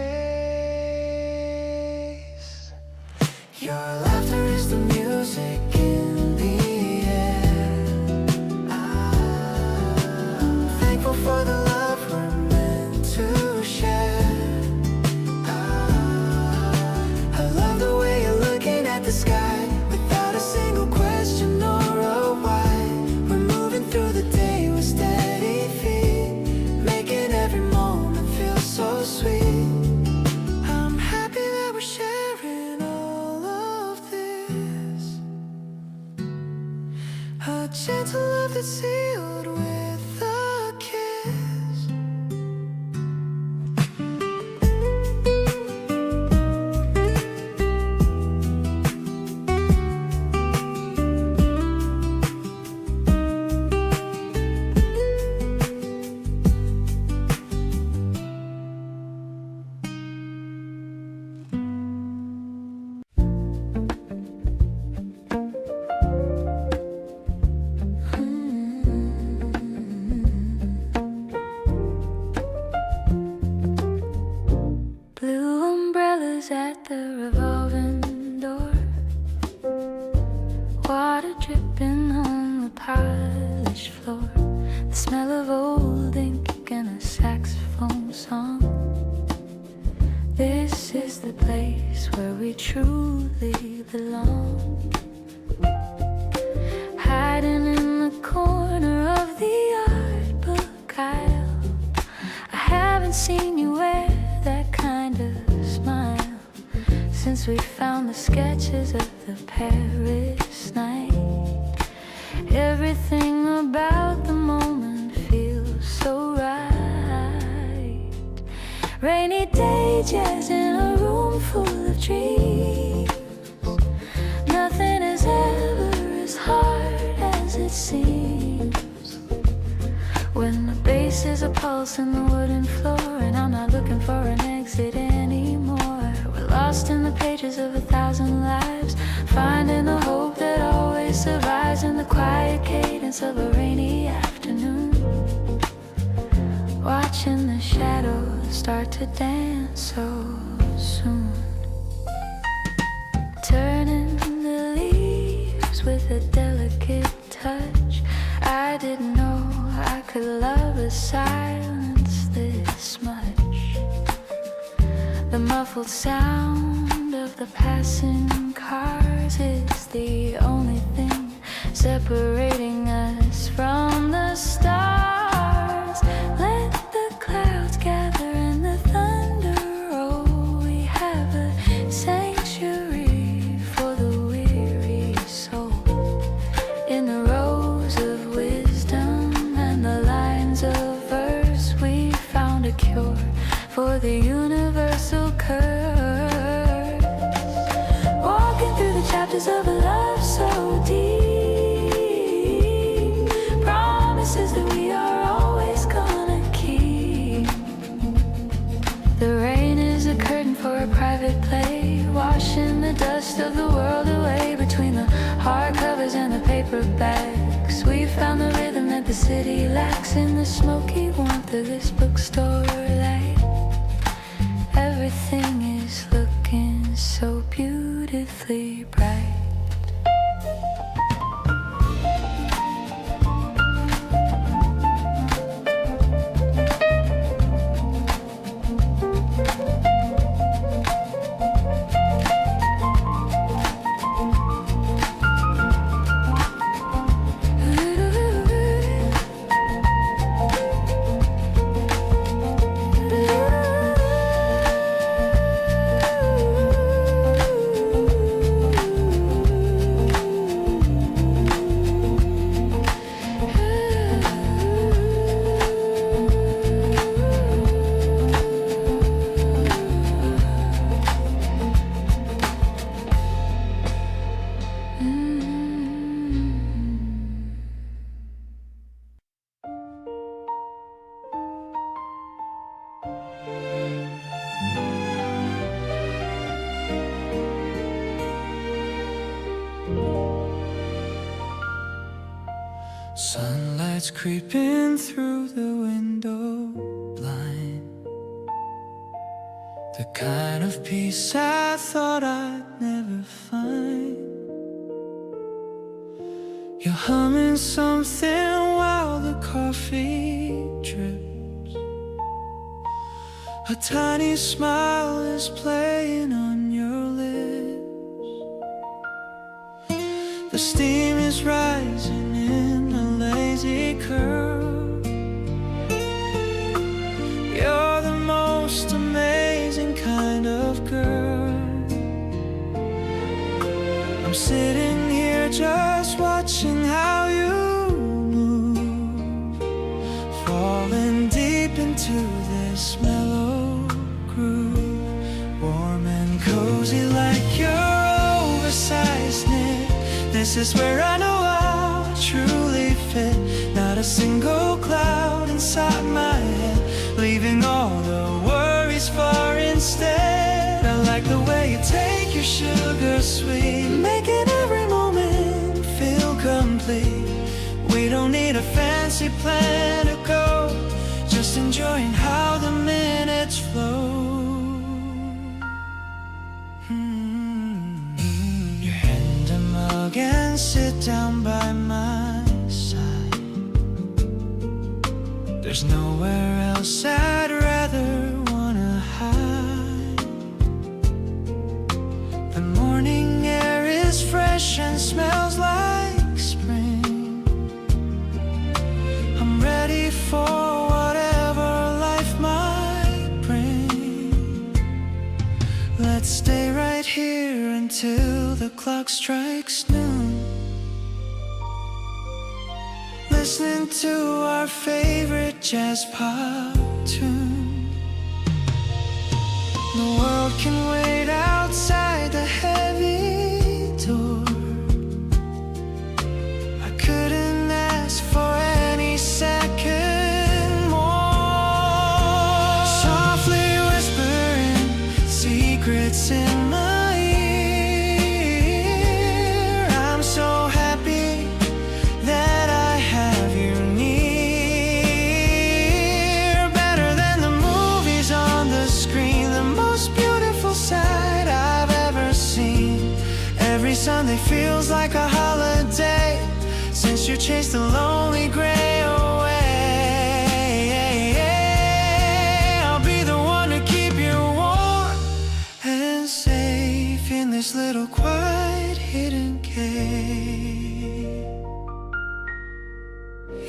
Your laughter is the music in the air. I'm thankful for the love we're meant to share. I love the way you're looking at the sky, without a single question or a why. We're moving through the day with steady feet, making every moment feel so sweet. I'm happy that we're sharing all of this, a gentle love that's sealed with a kiss. Blue umbrellas at the revolving door, water dripping on the polished floor, the smell of old ink and a saxophone song. This is the place where we truly belong, hiding in the corner of the art book aisle. I haven't seen you wear that kind of smile since we found the sketches of the Paris night. Everything about the moment feels so right. Rainy day jazz in a room full of dreams. Nothing is ever as hard as it seems. When the bass is a pulse in the wooden floor, and I'm not looking for an exit anymore. We're lost in the pages of 1,000 lives, finding the hope that always survives in the quiet cadence of a rainy afternoon. Watching the shadows start to dance so soon, turning the leaves with a delicate touch. I didn't know I could love a silence this much. The muffled sound of the passing cars is the only thing separating us from the stars. Let the clouds gather and the thunder roll. We have a sanctuary for the weary soul. In the rows of wisdom and the lines of verse, we found a cure for the universal curse. Walking through the chapters of a love so deep, promises that we are always gonna keep. The rain is a curtain for a private play, washing the dust of the world away between the hardcovers and the paperbacks. We found the rhythm that the city lacks in the smoky warmth of this bookstore light. Everything is Sunlight's creeping through the window blind, the kind of peace I thought I'd never find. You're humming something while the coffee drips. A tiny smile is playing on your lips. The steam is rising in a lazy curl. You're the most amazing kind of girl. I'm sitting here just watching how you move, falling deep into this mellow groove, warm and cozy like your oversized knit. This is where I know I'll truly fit. Not a single cloud inside my head, leaving all the worries far instead. I like the way you take your sugar sweet, making every moment feel complete. We don't need a fancy plan to go, just enjoying how the minutes flow. Your hand in mug and sit down by my side. There's nowhere else I'd rather wanna hide. The morning air is fresh and smells like spring. I'm ready for whatever life might bring. Let's stay right here until the clock strikes noon, listening to our favorite jazz pop tune. The world can wait outside the heavy door. I couldn't ask for any second more. Softly whispering secrets in my ear. I'm so happy that I have you near. Better than the movies on the screen, the most beautiful sight I've ever seen. Every Sunday feels like a holiday since you chased the lonely gray away. I'll be the one to keep you warm and safe in this little quiet hidden cave.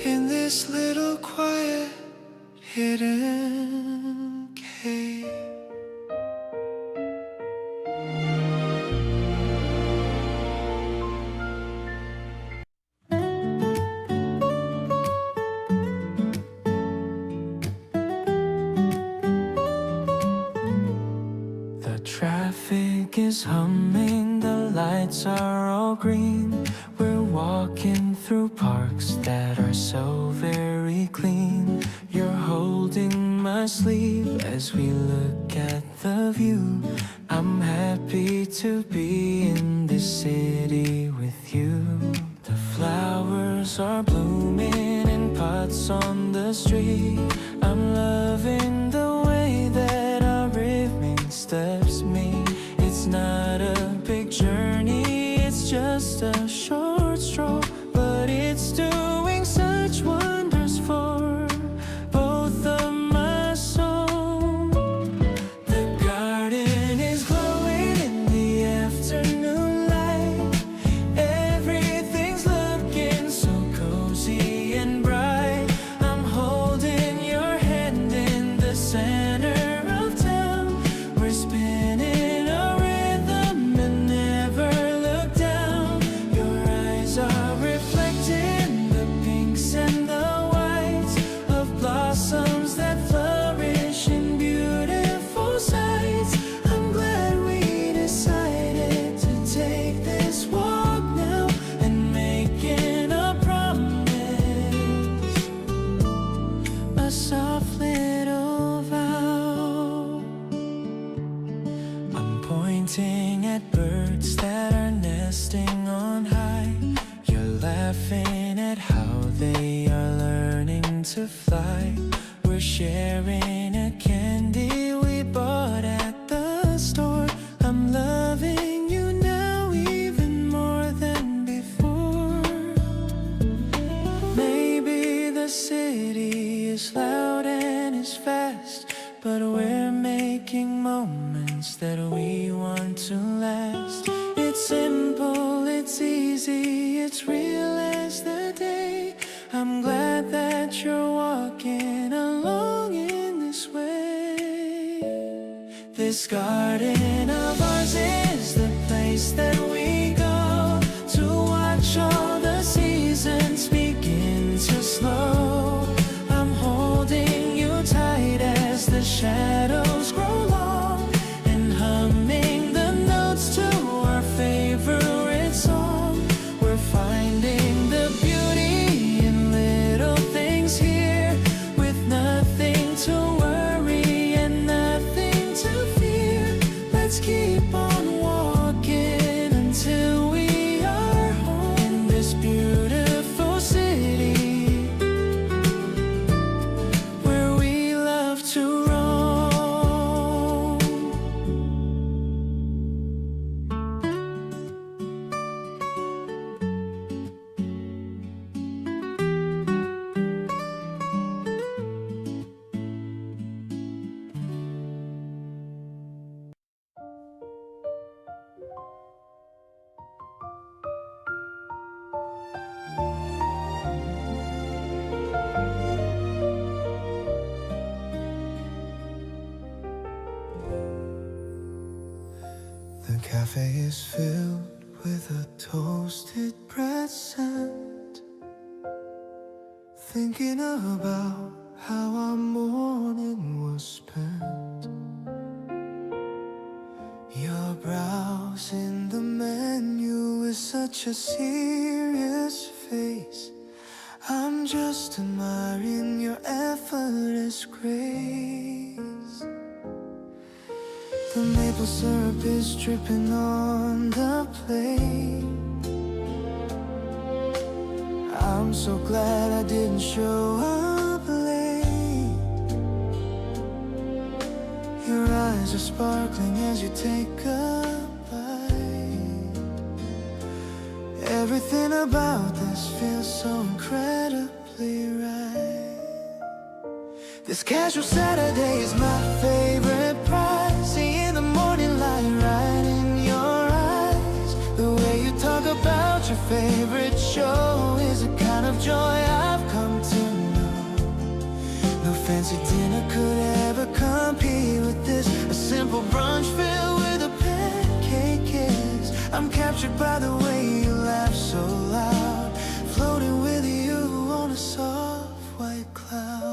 In this little quiet hidden cave. The traffic is humming, the lights are all green. We're walking through parks that are so very clean. You're holding my sleeve as we look at the view. I'm happy to be in this city with you. The flowers are blooming in pots on the street. I'm loving the way that our rhythm steps me. It's not a big journey, it's just a short stroll, but it's doing such wonders for both of my soul. The garden is glowing in the afternoon light. Everything's looking so cozy and bright. I'm holding your hand in the center of town. We're spinning a rhythm and never look down. Your eyes are reflecting the pinks and the whites of blossoms that flourish in beautiful sights. I'm glad we decided to take this walk now and making a promise, a soft little vow. I'm pointing at birds that are nesting on high. You're laughing at how they are learning This garden of ours is the place that we go to watch all the seasons begin to slow. I'm holding you tight as the shadows grow long, and humming the notes to our favorite song. We're finding the beauty in little things here, with nothing to worry and nothing to fear. Let's keep on walking until we are home in this beautiful city where we love to roam. The cafe is filled with a toasted bread scent, thinking about how our morning was spent. You're browsing the menu with such a serious face. I'm just admiring your effortless grace. The maple syrup is dripping on the plate. I'm so glad I didn't show up late. Your eyes are sparkling as you take a bite. Everything about this feels so incredibly right. This casual Saturday is my favorite prize. Seeing the morning light right in your eyes. The way you talk about your favorite show is a kind of joy I've come to know. No fancy dinner could ever compete with this. A simple brunch filled with a pancake kiss. I'm captured by the way you laugh so loud, floating with you on a soft white cloud.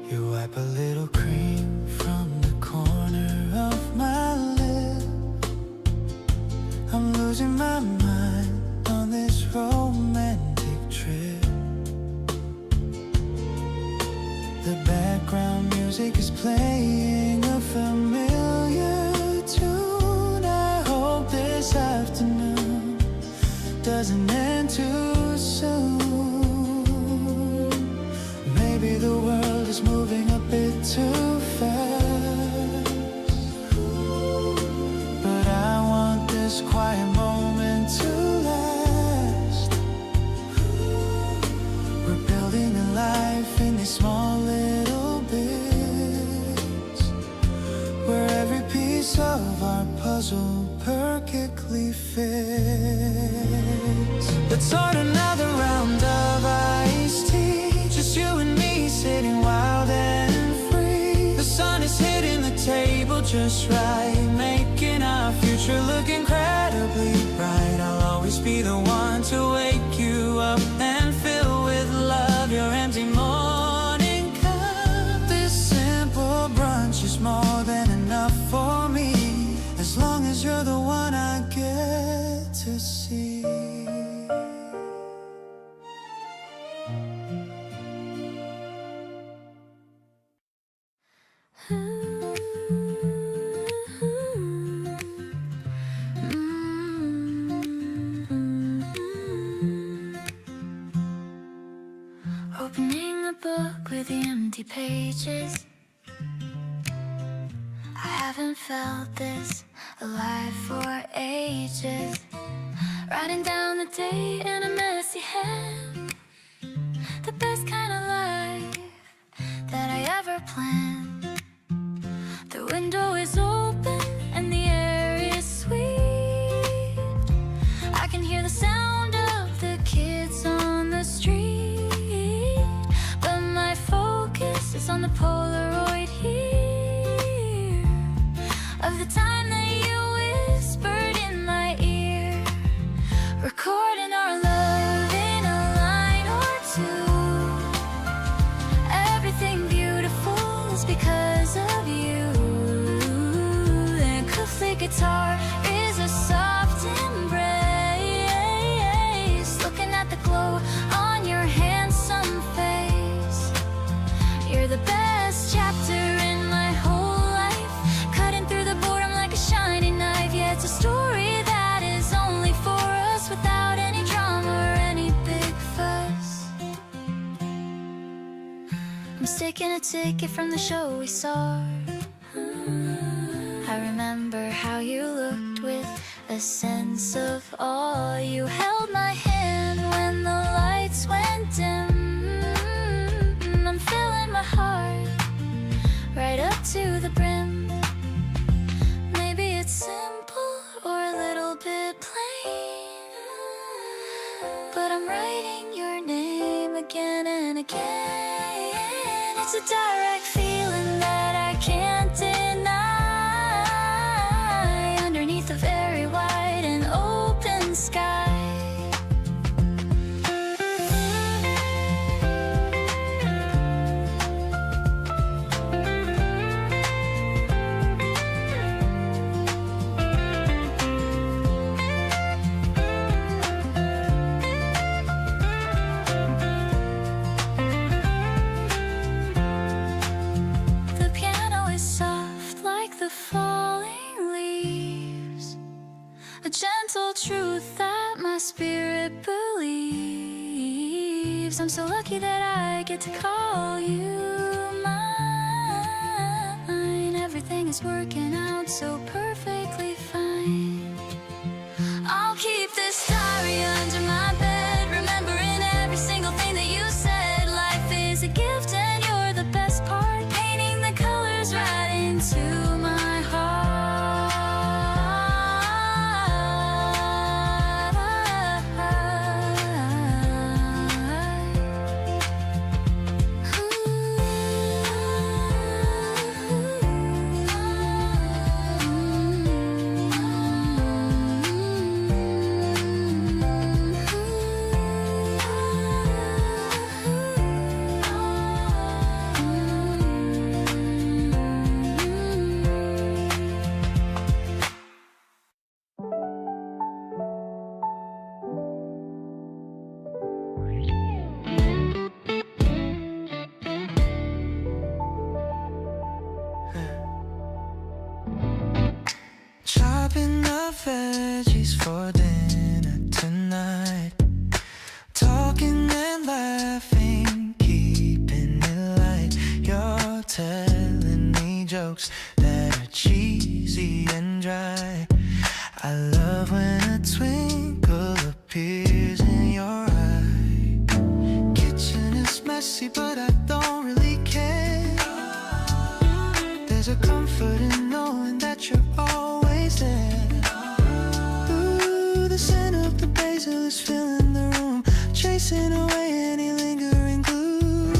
You wipe a little cream from the corner of my lip. I'm losing my mind on this romantic trip. The background music is playing a familiar tune. I hope this afternoon doesn't end too soon. Maybe the world is moving a bit too fast, but I want this quiet moment to last. We're building a life in these small little bits, where every piece of our puzzle perfectly fits. Let's order another round of iced tea, just you and me sitting wild and free. The sun is hitting the table just right, making our future look incredibly bright. I'll always be the one to wake you up and fill with love your empty morning cup. This simple brunch is more than enough for me, as long as you're the one I get to see. Opening a book with the empty pages. I haven't felt this alive for ages. Writing down the day in a messy hand, the best kind of life that I ever planned. The window is open and the air is sweet. I can hear the sound of the kids on the street, but my photos on the Polaroid here of the time that you whispered in my ear, recording our love in a line or two. Everything beautiful is because of you. That acoustic guitar is a soft embrace, looking at the glow on your handsome face. You're the best chapter in my whole life, cutting through the boredom like a shining knife. Yeah, it's a story that is only for us, without any drama or any big fuss. I'm sticking a ticket from the show we saw. I remember how you looked with a sense of awe. You held my hand when the lights went dim. I'm filling my heart right up to the brim. Maybe it's simple or a little bit plain, but I'm writing your name again and again. It's a direct feeling that I can't deny, underneath a very wide and open sky. The piano is soft like the falling leaves, a gentle truth that my spirit believes. I'm so lucky that I get to call you mine. Everything is working out so perfectly fine. I'll keep this diary under my bed, remembering every single thing that you said. Life is a gift and you're the best part, painting the colors right into my heart. Chopping up veggies for dinner tonight, talking and laughing, keeping it light. You're telling me jokes that are cheesy and dry. I love when a twinkle appears in your eye. Kitchen is messy, but I don't really care. There's a comfort in knowing that you're always there. Ooh, the scent of the basil is filling the room, chasing away any lingering glue.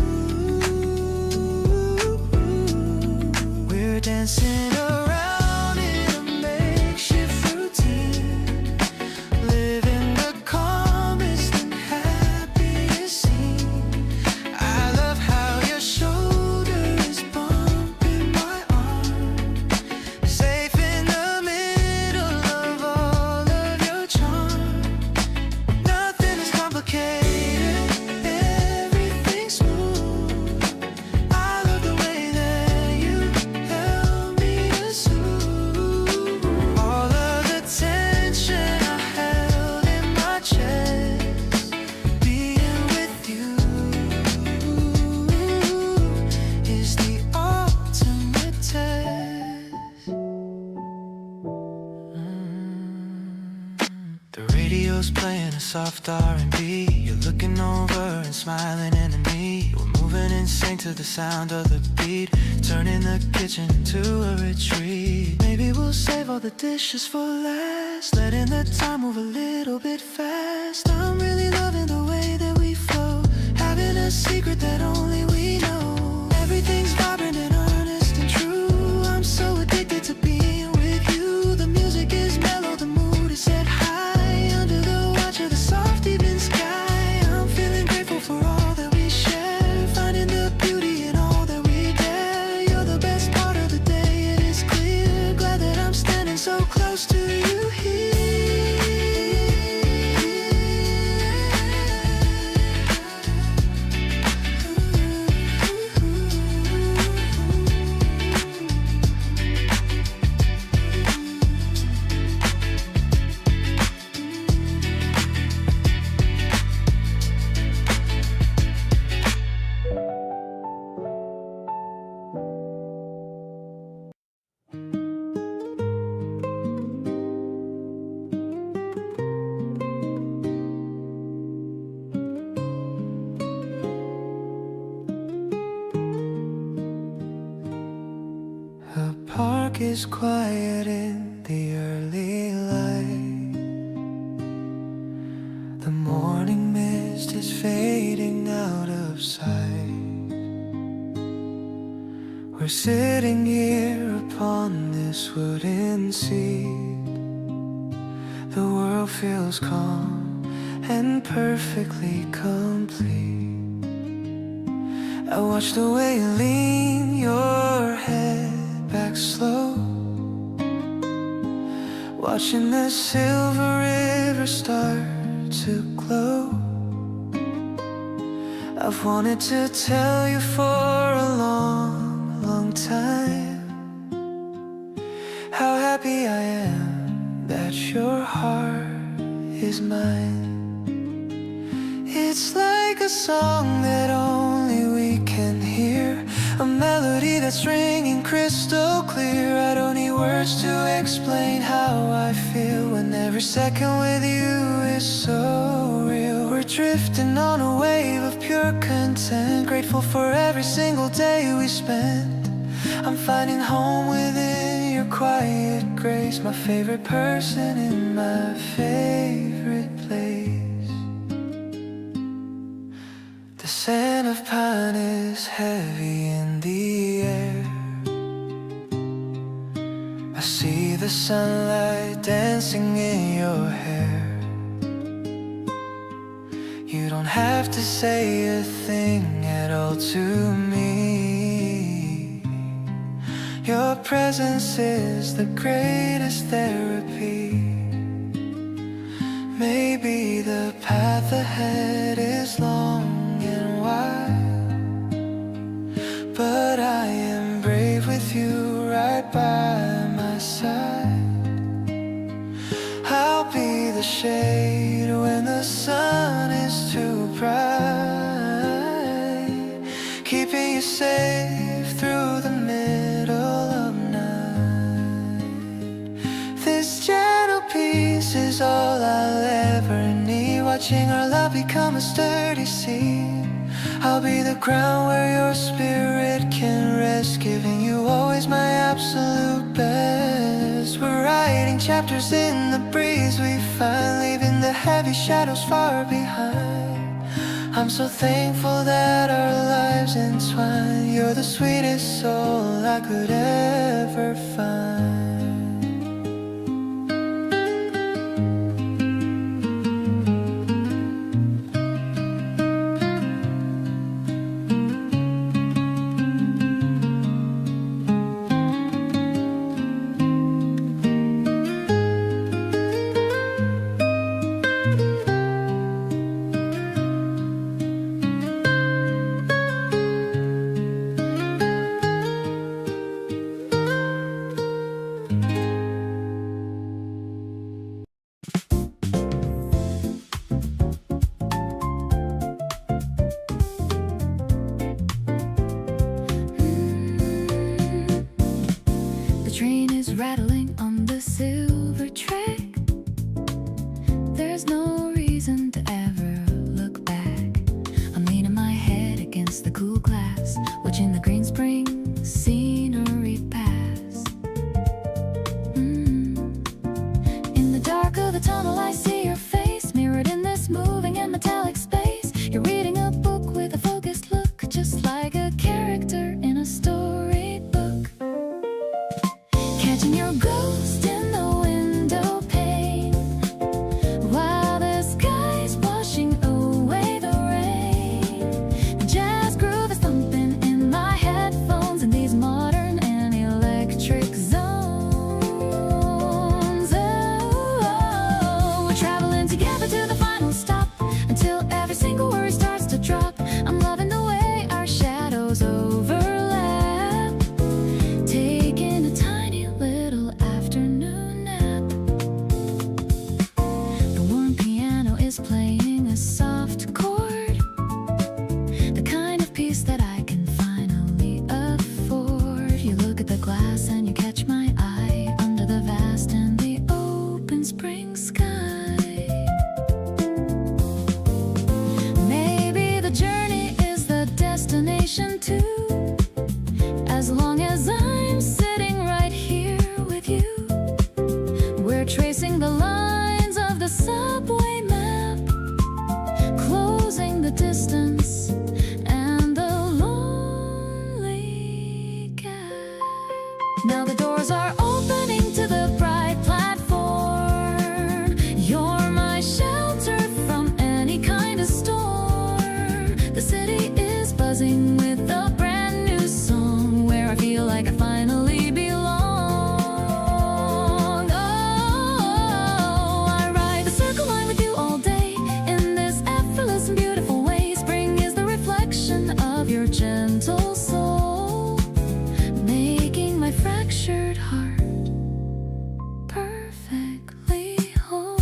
We're dancing around in a makeshift routine, living the calmest and happiest scene. I love how your shoulder is bumping my arm, safe in the middle of all of your charm. Nothing is complicated, everything's smooth. I love the way that you help me to soothe all of the tension I held in my chest. Being with you is the ultimate test. The radio's playing a soft R&B. You're looking over and smiling into me. We're moving in sync to the sound of the beat, turning the kitchen into a retreat. Maybe we'll save all the dishes for last, letting the time move a little bit fast. I'm really loving the way that we flow, having a secret that only we know. Everything park is quiet in the early light. The morning mist is fading out of sight. We're sitting here upon this wooden seat. The world feels calm and perfectly complete. I watch the way you lean your head back slow, watching the silver river start to glow. I've wanted to tell you for a long, long time how happy I am that your heart is mine. It's like a song that only we can hear, a melody that's ringing crystal clear. I don't need words to explain how I feel when every second with you is so real. We're drifting on a wave of pure content, grateful for every single day we spent. I'm finding home within your quiet grace, my favorite person in my favorite place. The scent of pine is heavy in the air. I see the sunlight dancing in your hair. You don't have to say a thing at all to me. Your presence is the greatest therapy. Maybe the path ahead is long and wide, but I am brave with you right by my side. I'll be the shade when the sun is too bright, keeping you safe through the middle of night. This gentle peace is all I'll ever need, watching our love become a sturdy seed. I'll be the ground where your spirit can rest, giving you always my absolute best. We're writing chapters in the breeze we find, leaving the heavy shadows far behind. I'm so thankful that our lives entwine. You're the sweetest soul I could ever find. Rattling on the silver track. There's no reason to ever look back. I'm leaning my head against the cool glass, watching the green spring scenery pass. In the dark of the tunnel I see your face, mirrored in this moving and metallic space. You're reading a book with a focused look, just like a character in a storybook. Catching your ghost in the window pane, while the sky's washing away the rain. The jazz groove is thumping in my headphones, and these modern and Now the doors are opening to the bright platform. You're my shelter from any kind of storm. The city is buzzing with a brand new song where I feel like I finally belong. Oh, I ride the circle line with you all day in this effortless and beautiful way. Spring is the reflection of your gentle soul, making my fractured heart perfectly whole.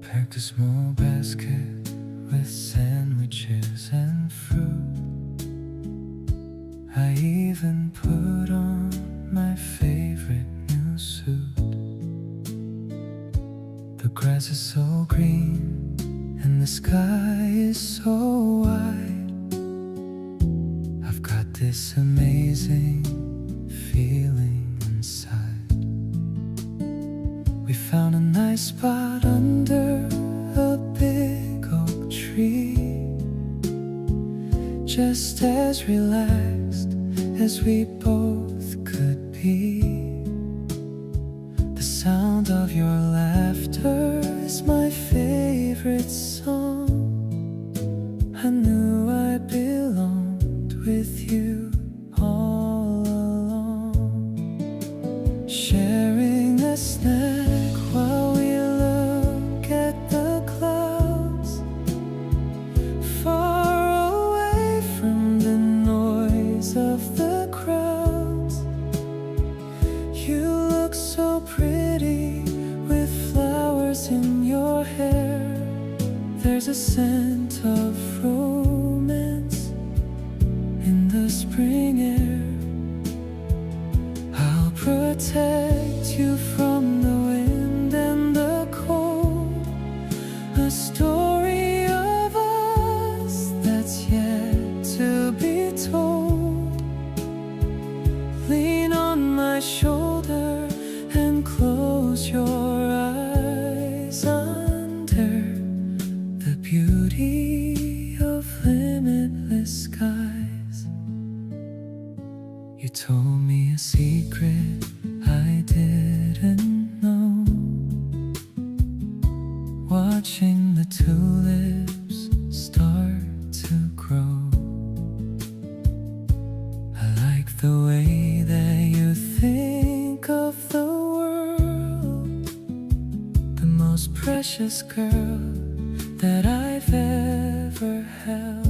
Packed a small basket with sandwiches and fruit. I even put on my favorite new suit. The grass is so green and the sky is so wide. I've got this amazing feeling inside. We found a nice spot under a big oak tree, just as relaxed as we both could be. The sound of your laughter is my favorite song. I knew I belonged with you all along, sharing a snack while we look at the clouds, far away from the noise of the crowds. You look so pretty with flowers in your hair. There's a scent of romance in the spring air. I'll protect you from the wind and the cold, a story of us that's yet to be told. Lean on my shoulder and close your eyes under the beauty of limitless skies. You told me a secret I didn't know, watching the tulips start to grow. I like the way that you think of the world, the most precious girl that I've ever held.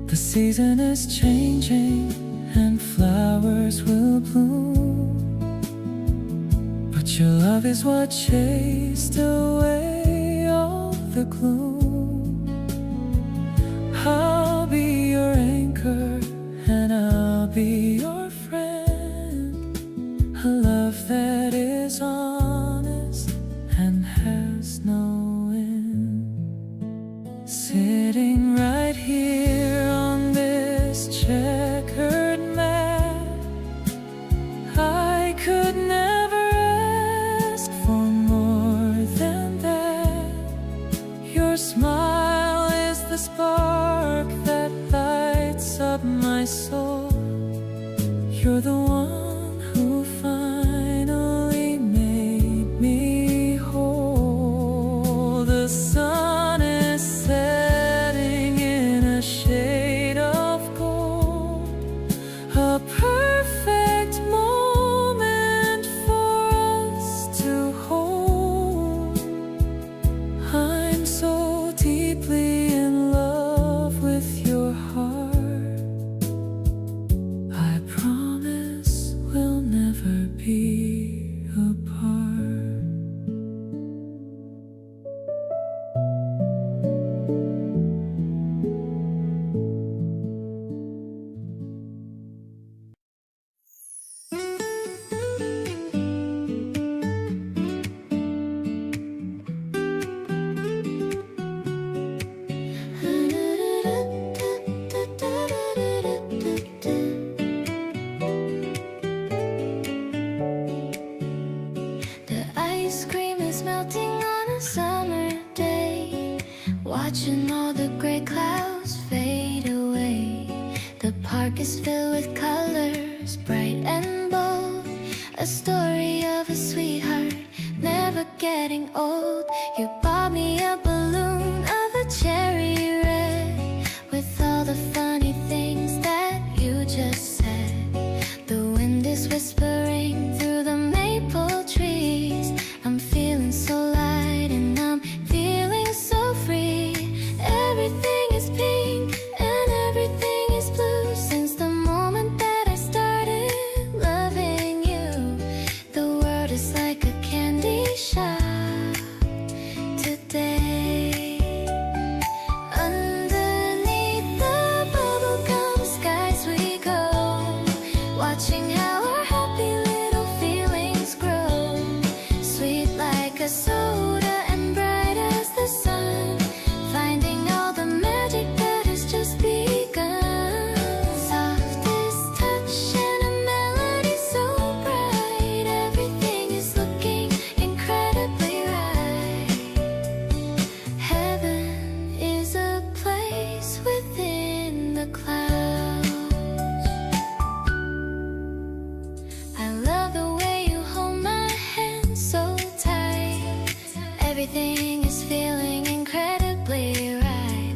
The season is changing and flowers will bloom, but your love is what chased away all the gloom. I'll be your anchor and I'll be your friend, a love that is honest and has no end. Sitting right here on this checkered mat, I could never ask for more than that. Your smile is the spark that lights up my soul. You're the one who finally made me whole. The sun is setting in a melting on a summer day, watching all the gray clouds fade away. The park is filled with colors, bright and bold, a story of a sweetheart never getting old. You bought me a balloon of a cherry red, with all the funny things that you just said. The wind is whispering through the maple trees. I'm feeling so light and I'm feeling so free. Everything is pink and everything is blue. Since the moment that I started loving you, the world is like a candy shop today. Underneath the bubblegum skies we go, watching how our happy little feelings grow. Sweet like a soda and bright as the sun, finding all the magic that has just begun. Softest touch and a melody so bright, everything is looking incredibly right. Heaven is a place within the clouds. I love the way you hold my hand so tight. Everything is feeling incredibly right.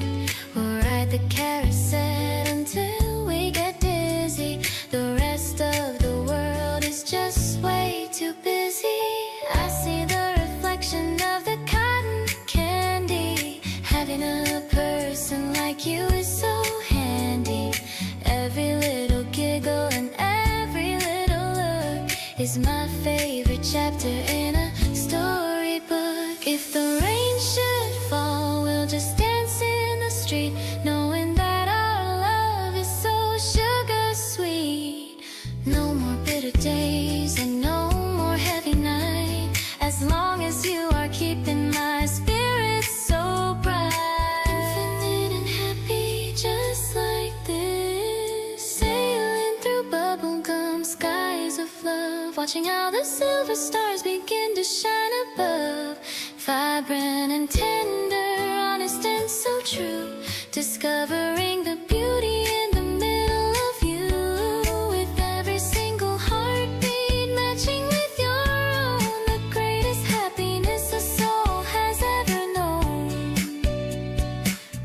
We'll ride the carousel until we get dizzy. The rest of the world is just way too busy. I see the reflection of the cotton candy. Having a person like you is so handy. Every little giggle and every little look is my favorite chapter in a storybook. If the rain should fall, we'll just dance in the street, knowing that our love is so sugar sweet. No more bitter days and no more heavy night, as long as you are keeping my spirits so bright. Infinite and happy, just like this, sailing through bubblegum skies of love, watching how the silver stars begin to shine above. Vibrant and tender, honest and so true, discovering the beauty in the middle of you. With every single heartbeat matching with your own, the greatest happiness a soul has ever known.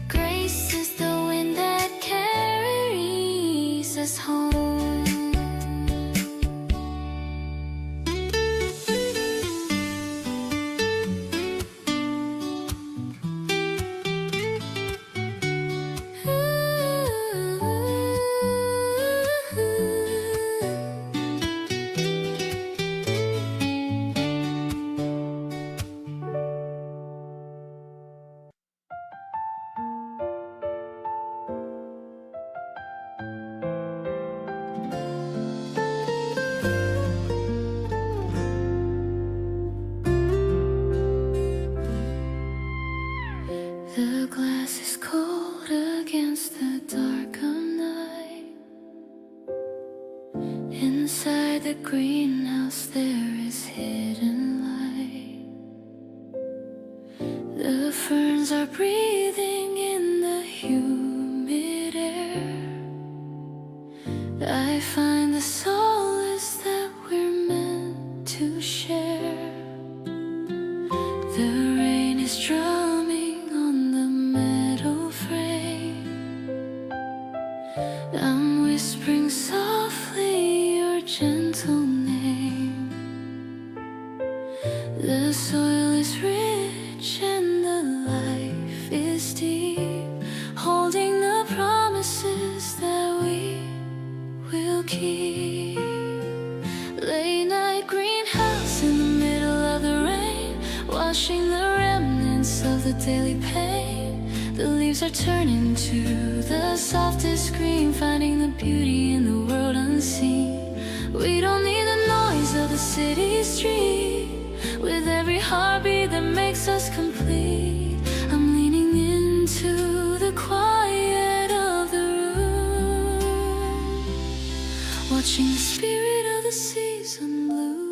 Grace is the wind that carries us home. The glass is cold against the dark of night. Inside the greenhouse there is hidden light. The ferns are breathing in the humid air. I find the solace that we're meant to share. The rain is drumming on the meadow frame. I'm whispering softly your gentle name. The soil is rich and the life is deep, holding the promises that we will keep. Late night greenhouse in the middle of the rain, washing the remnants of the daily pain. The leaves are turning to the softest scream, finding the beauty in the world unseen. We don't need the noise of the city street, with every heartbeat that makes us complete. I'm leaning into the quiet of the room, watching the spirit of the season bloom.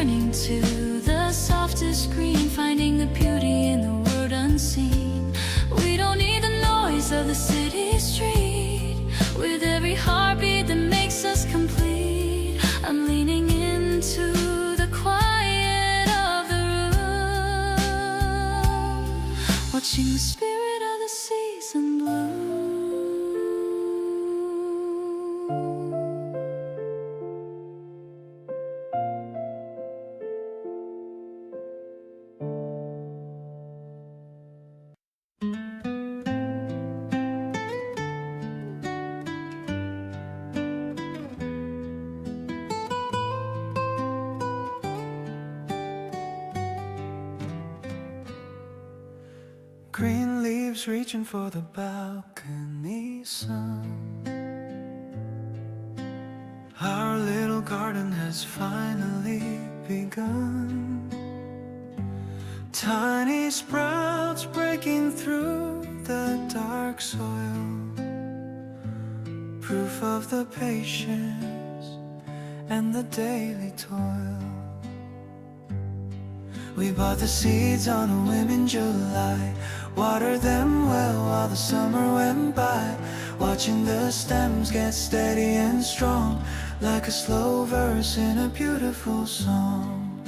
turning to the softest green, finding the beauty in the world unseen. We don't need the noise of the city street, with every heartbeat that makes us complete. I'm leaning into the quiet of the room, watching the spirit of the season bloom. Green leaves reaching for the balcony sun. Our little garden has finally begun. Tiny sprouts breaking through the dark soil, proof of the patience and the daily toil. We bought the seeds on a whim in July, watered them well while the summer went by, watching the stems get steady and strong, like a slow verse in a beautiful song.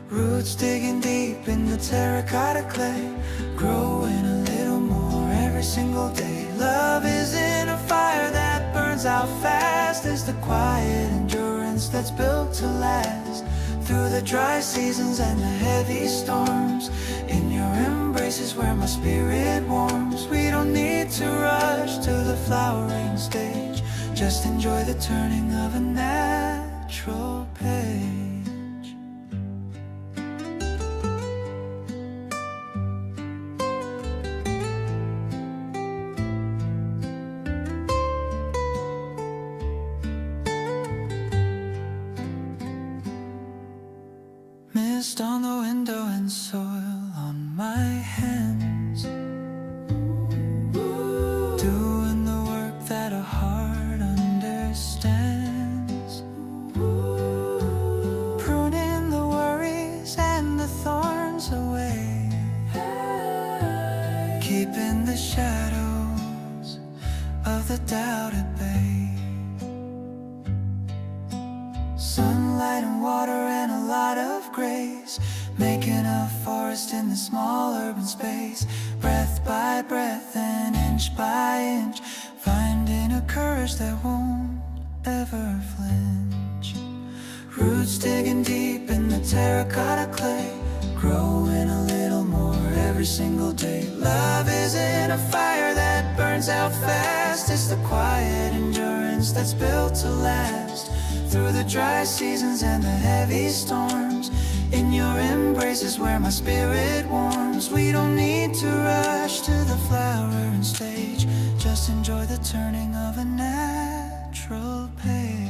Roots digging deep in the terracotta clay, growing a little more every single day. Love isn't a fire that burns out fast, it's the quiet endurance that's built to last. Through the dry seasons and the heavy storms, in your embrace is where my spirit warms. We don't need to rush to the flowering stage, just enjoy the turning of a natural page. Mist on the window and soil on my hands, doing the work that a heart understands, pruning the worries and the thorns away, keeping the shadows of the doubt at bay. Sunlight and water and a lot of grace, making a forest in the small urban space. Breath by breath and inch by inch, finding a courage that won't ever flinch. Roots digging deep in the terracotta clay, growing a little more every single day. Love isn't a fire that burns out fast, it's the quiet endurance that's built to last. Through the dry seasons and the heavy storms, in your embrace is where my spirit warms. We don't need to rush to the flowering stage, just enjoy the turning of a natural page.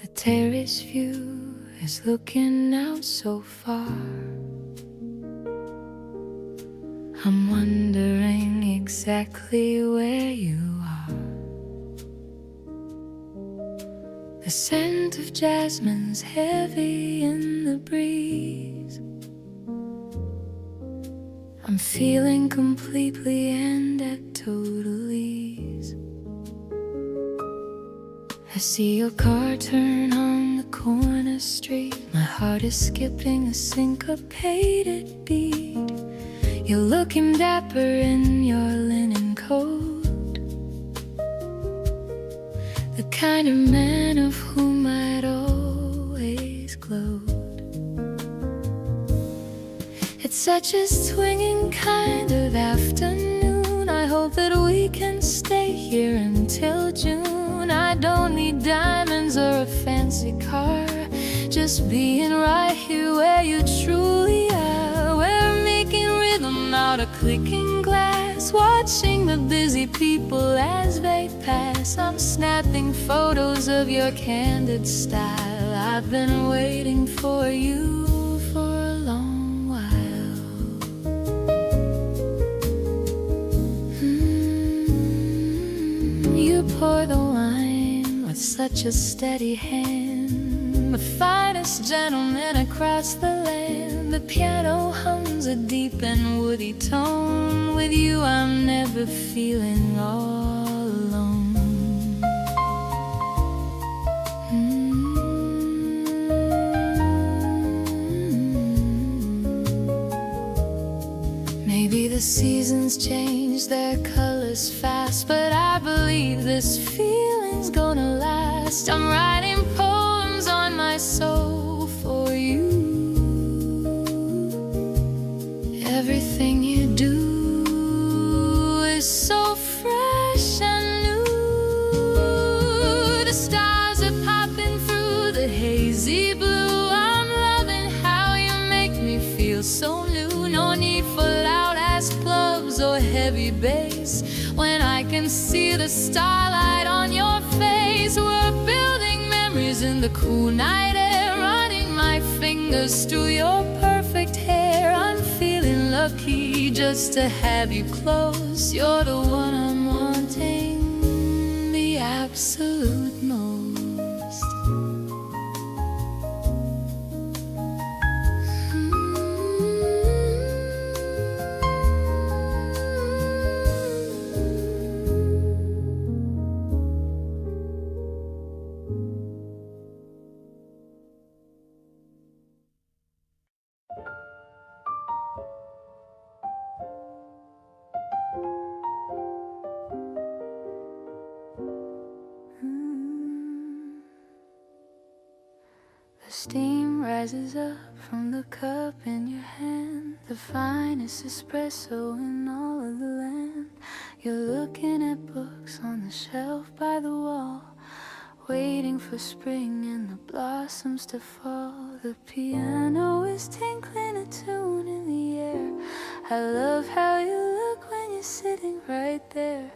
The terrace view is looking out so far. I'm wondering exactly where you are. The scent of jasmine's heavy in the breeze. I'm feeling completely and at total ease. I see your car turn on the corner street. My heart is skipping a syncopated beat. You're looking dapper in your linen coat, the kind of man of whom I'd always glowed. It's such a swinging kind of afternoon. I hope that we can stay here until June. I don't need diamonds or a fancy car, just being right here where you truly are. We're making rhythm out of clicking glass, watching the busy people as they pass. I'm snapping photos of your candid style. I've been waiting for you for a long while. You pour the wine with such a steady hand, the finest gentleman across the land. The piano hums a deep and woody tone. With you I'm never feeling all alone. Maybe the seasons change their colors fast, but I believe this feeling's gonna last. I'm writing poems on my soul for you. Everything you do is so fresh and new. The stars are popping through the hazy blue. I'm loving how you make me feel so new. No need for loud ass clubs or heavy bass when I can see the starlight on your face. We're building memories in the cool night air, running my fingers through your perfect hair. I'm feeling lucky just to have you close. You're the one I'm wanting the absolute most. The steam rises up from the cup in your hand, the finest espresso in all of the land. You're looking at books on the shelf by the wall, waiting for spring and the blossoms to fall. The piano is tinkling a tune in the air. I love how you look when you're sitting right there.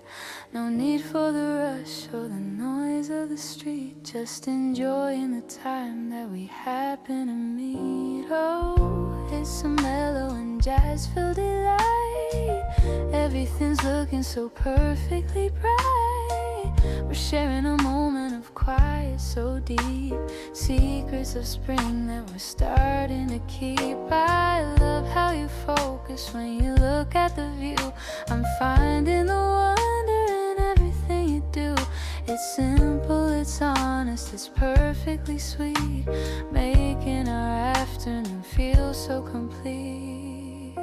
No need for the rush or the noise of the street, just enjoying the time that we happen to meet. Oh, it's a mellow and jazz-filled delight. Everything's looking so perfectly bright. We're sharing a moment of quiet so deep, secrets of spring that we're starting to keep. I love how you focus when you look at the view. I'm finding the wonder in everything you do. It's simple, it's honest, it's perfectly sweet, making our afternoon feel so complete.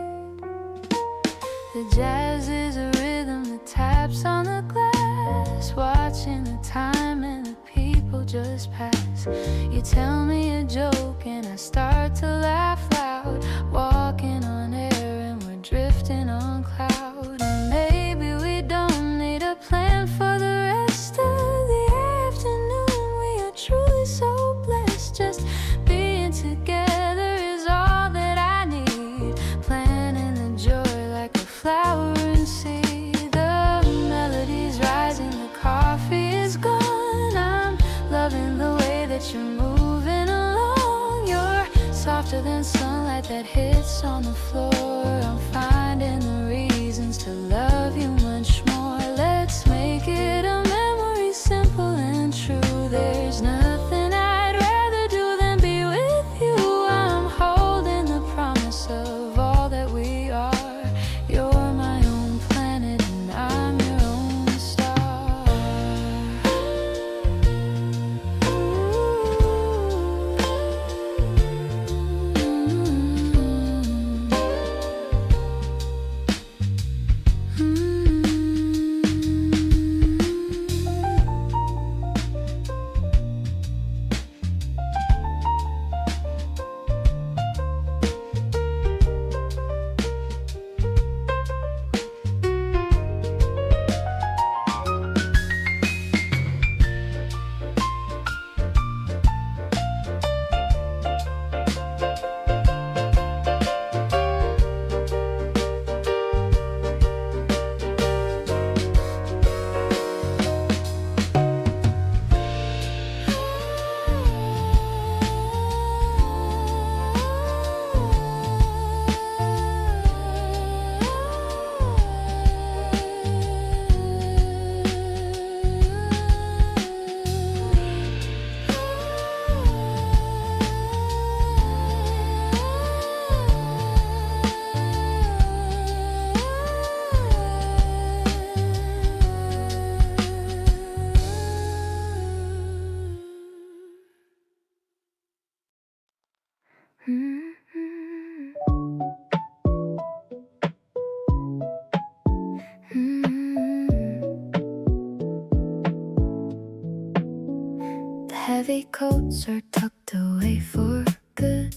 The jazz is a rhythm that taps on the glass, watching the time and the people just pass. You tell me a joke and I start to laugh loud, walking on air and we're drifting on cloud. And maybe we don't need a plan for the rest of the afternoon. We are truly so blessed. Just being together is all that I need, planting the joy like a flower and seed. The melody's rising, the coffee is gone. I'm loving the way that you're moving along. You're softer than sunlight that hits on the floor. I'm finding the reasons to love you much more. Let's make it a memory, simple and true. There's nothing I'd rather do than be with you. I'm holding the promise of all that we are. You're my own planet and I'm your own star. The heavy coats are tucked away for good.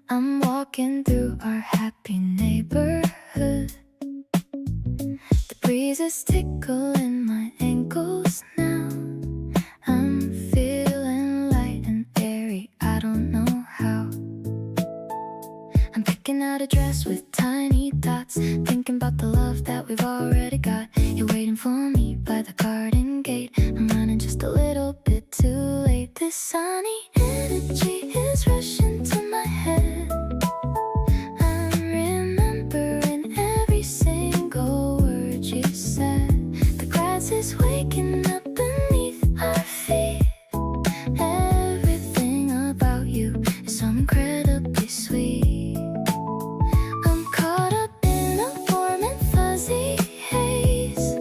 I'm walking through our happy neighborhood. The breeze is tickling my ankles now. I'm feeling light and airy, I don't know how. I'm picking out a dress with tiny dots, thinking about the love that we've already got. You're waiting for me by the garden gate. I'm running just a little bit too late. This sunny energy is rushing to my head. I'm remembering every single word you said. The grass is waking up beneath our feet. Everything about you is so incredibly sweet. I'm caught up in a warm and fuzzy haze,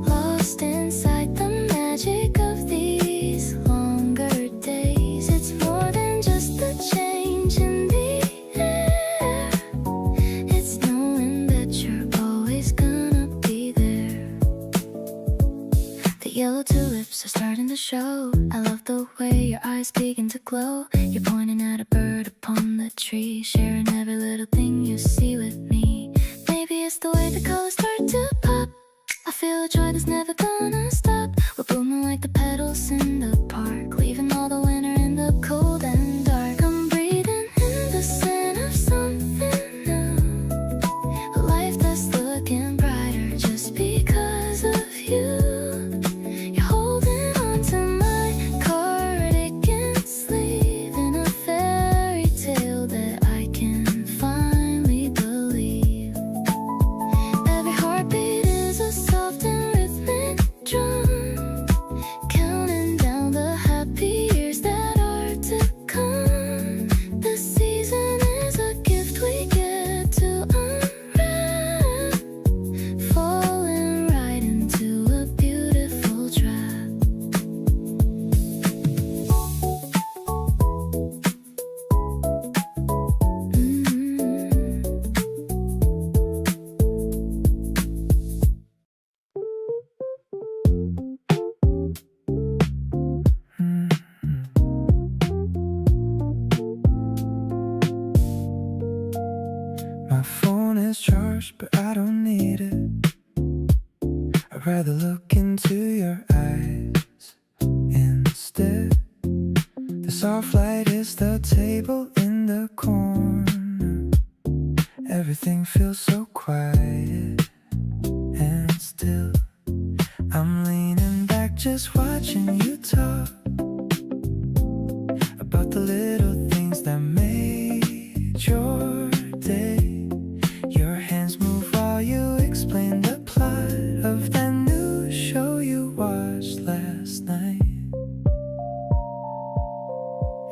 lost inside the magic of these longer days. It's more than just the change in the air. It's knowing that you're always gonna be there. The yellow tulips are starting to show. I love the way your eyes begin to glow. You're pointing at a bird upon the tree, sharing every little thing you see with me. Maybe it's the way the colors start to pop. I feel a joy that's never gonna stop. We're blooming like the petals in the park, leaving all the winter in the cold and dark. I'm breathing in the scent of something new, a life that's looking brighter just because of you. You're holding on to my cardigan sleeve in a fairy tale that I can finally believe. Every heartbeat is a soft and rhythmic drum, counting down the happy years that are to come. The season is a gift we get to unwrap, falling right into a beautiful trap. My phone is charged, but I don't need it. I'd rather look into your eyes instead. The soft light is the table in the corner. Everything feels so quiet and still. I'm leaning back just watching you talk about the little things that made your day. Your hands move while you explain the plot of that new show you watched last night.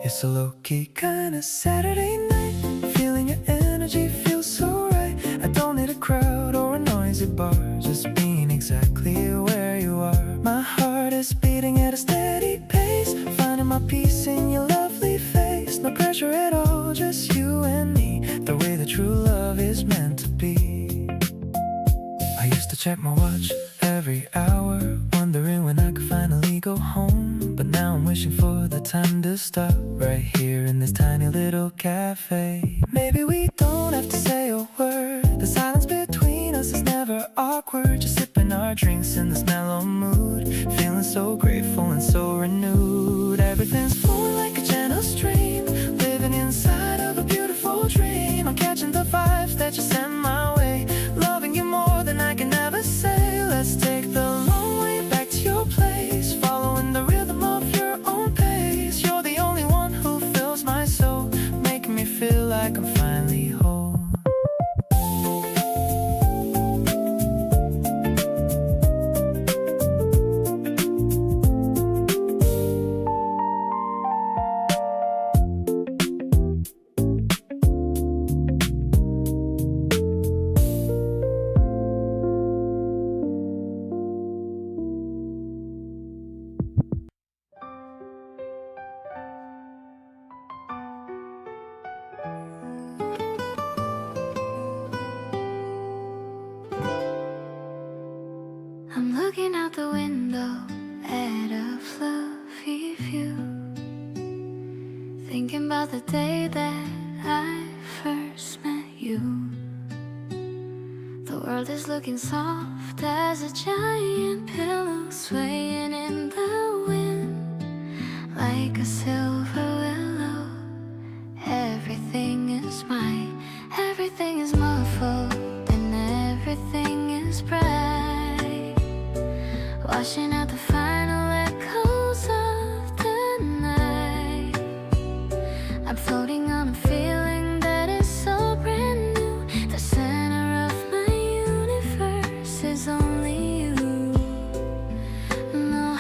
It's a low-key kind of Saturday night, feeling your energy feels so right. I don't need a crowd or a noisy bar, just being exactly where you are. My heart is beating at a steady pace, finding my peace in your lovely face. No pressure at all, just you and me, the way that true love is meant to be. I used to check my watch every hour, wondering when I could finally go home. But now I'm wishing for the time to stop right here in this tiny little cafe. Maybe we don't have to say a word, the silence between us is never awkward. Just sipping our drinks in this mellow mood, feeling so grateful and so renewed. Everything's flowing like a gentle stream, living inside of a beautiful dream. I'm catching the vibes that you send my way, loving you more than I can ever say. Let's take the long way back to your place, following the rhythm of your own pace. You're the only one who fills my soul, making me feel like I'm finally whole. about the day that I first met you. The world is looking soft as a giant pillow swaying in the wind like a silver willow. Everything is mine, everything is muffled, and everything is bright, washing out the final echoes of the night. I'm floating on a feeling that is so brand new. The center of my universe is only you. No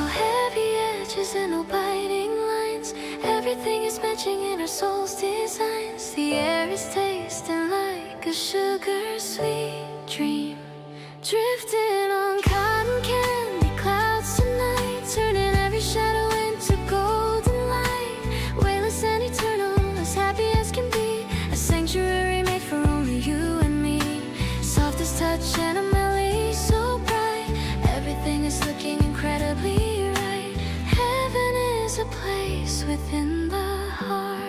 heavy edges and no biting lines. Everything is matching in our soul's designs. The air is tasting like a sugar sweet dream, drifting on cotton candy clouds tonight, turning every shadow into golden light. Weightless and eternal, as happy as can be, a sanctuary made for only you and me. Softest touch and a melody so bright, everything is looking incredibly right. Heaven is a place within the heart.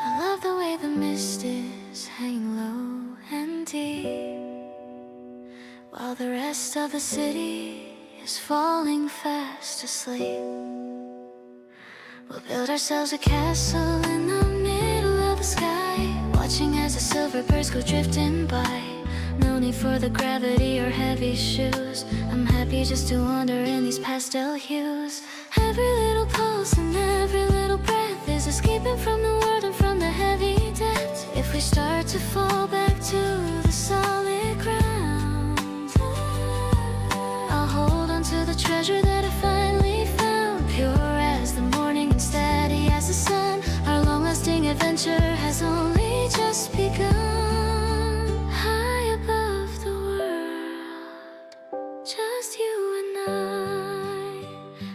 I love the way the mist is hanging low and deep, while the rest of the city is falling fast asleep. We'll build ourselves a castle in the middle of the sky, watching as the silver birds go drifting by. No need for the gravity or heavy shoes, I'm happy just to wander in these pastel hues. Every little pulse and every little breath is escaping from the world and from the heavy depths. If we start to fall back to the solid ground, I'll hold on to the treasure that I finally found. Pure as the morning and steady as the sun, our long-lasting adventure has only just begun. High above the world, just you and I,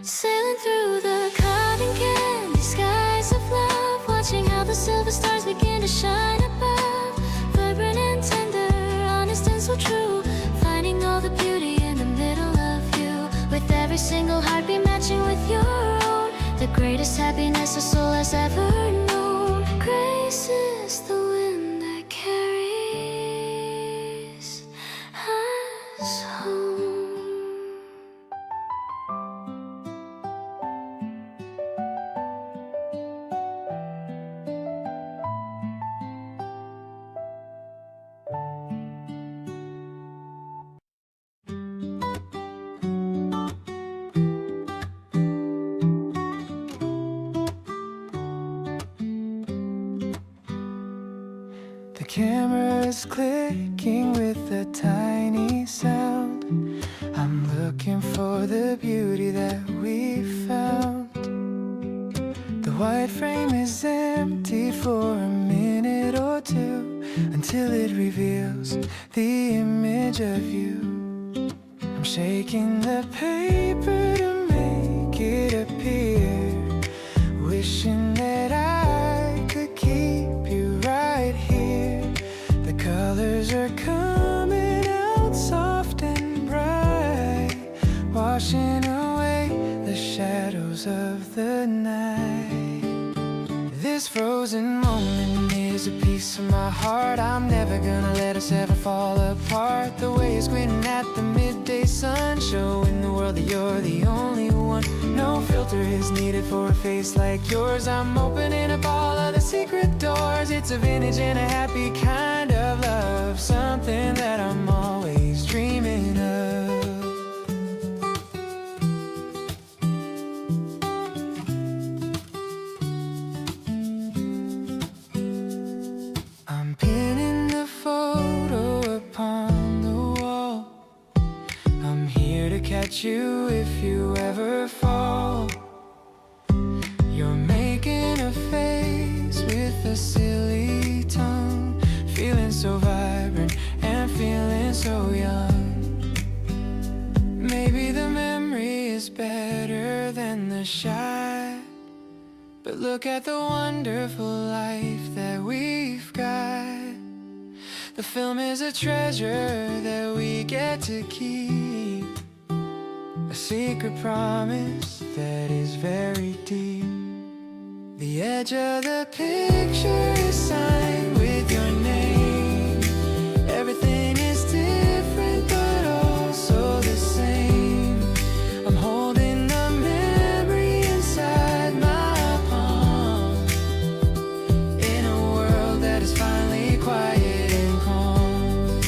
sailing through the cotton candy skies of love, watching how the silver stars begin to shine above. Vibrant and tender, honest and so true, finding all the beauty in the middle of you, with every single heartbeat matching with your own. The greatest happiness a soul has ever known. Grace is the wind that carries us home. The camera's clicking with a tiny sound. I'm looking for the beauty that we found. The white frame is empty for a minute or two, until it reveals the image of you. I'm shaking the paper to make it appear, wishing that I could keep you right here. The colors are coming out soft and bright, washing away the shadows of the night. This frozen moment is a piece of my heart. I'm never gonna let us ever fall apart. The way you're squinting at the midday sun, showing the world that you're the only one. No filter is needed for a face like yours. I'm opening up all of the secret doors. It's a vintage and a happy kind of love, something that I'm always dreaming of. I'm pinning the photo upon the wall. I'm here to catch you if you ever fall. You're making a face with a silly tongue, feeling so vibrant and feeling so young. Maybe the memory is better than the shot, But look at the wonderful life that we've got. The film is a treasure that we get to keep, a secret promise that is very deep. The edge of the picture is signed with your name. Everything is different but also the same. I'm holding the memory inside my palm, in a world that is finally quiet and calm.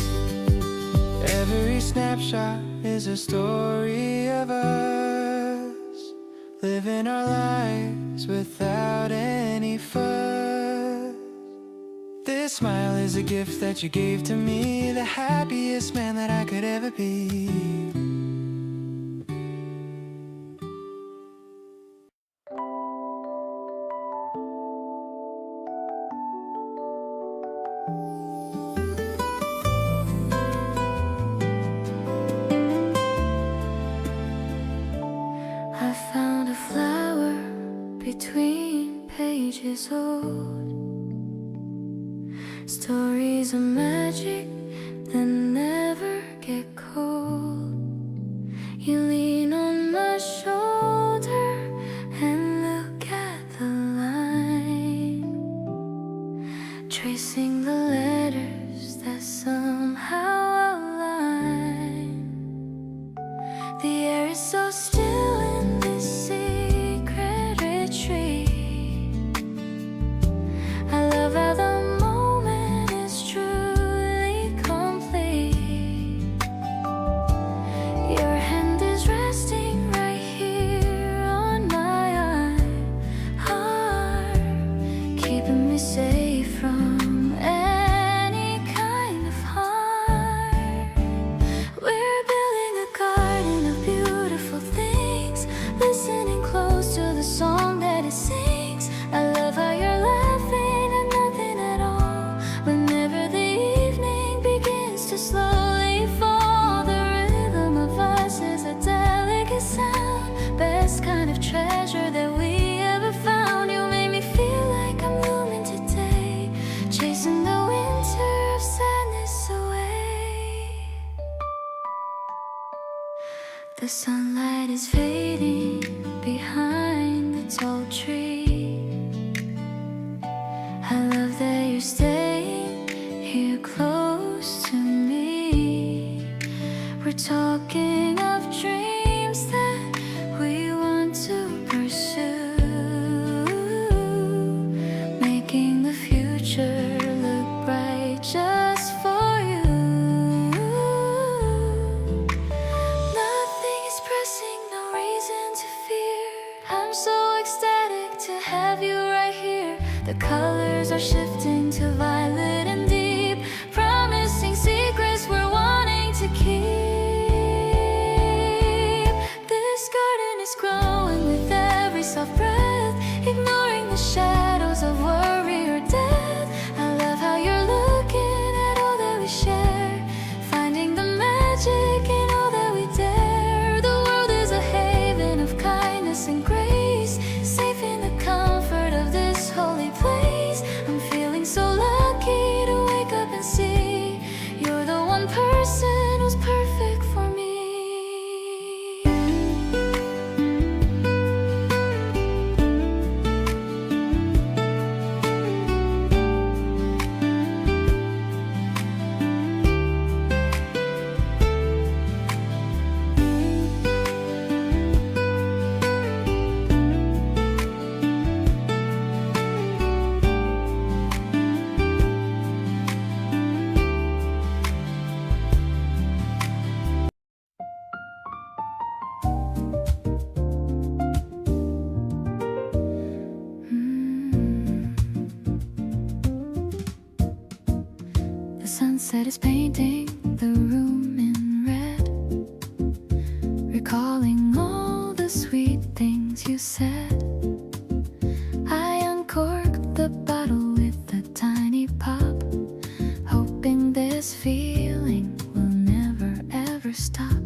Every snapshot is a story of us, living our lives without any fuss. This smile is a gift that you gave to me, the happiest man that I could ever be. I found a flower between pages old, stories of magic that never get cold. You lean on my shoulder and look at the line, tracing the letters that somehow align. The air is so still in this secret retreat. I love how the moment is truly complete. Your hand is resting right here on my heart, keeping me safe from any kind of harm. We're building a garden of beautiful things, listening close to the song that it sings. I love how you're laughing at nothing at all. Whenever the evening begins to slowly fall, the rhythm of us is a delicate sound, best kind of treasure that we ever found. You make me feel like I'm blooming today, chasing the winter of sadness away. The sunlight is fading behind the tall tree. I love that you're staying here close to me. We're talking of dreams that we want to pursue, making the future look bright just for you. Nothing is pressing, no reason to fear. I'm so ecstatic to have you right here. The colors are shifting to violet and deep, promising secrets we're wanting to keep. This garden is growing with every soft breath, ignoring the shadows of worry or death. I love how you're looking at all that we share, finding the magic in all that we dare. The world is a haven of kindness and grace, safe in the comfort of this holy place. I'm feeling so lucky to wake up and see you're the one person who's perfect for me. The sunset is painting the room in red, recalling all the sweet things you said. I uncorked the bottle with a tiny pop, hoping this feeling will never ever stop.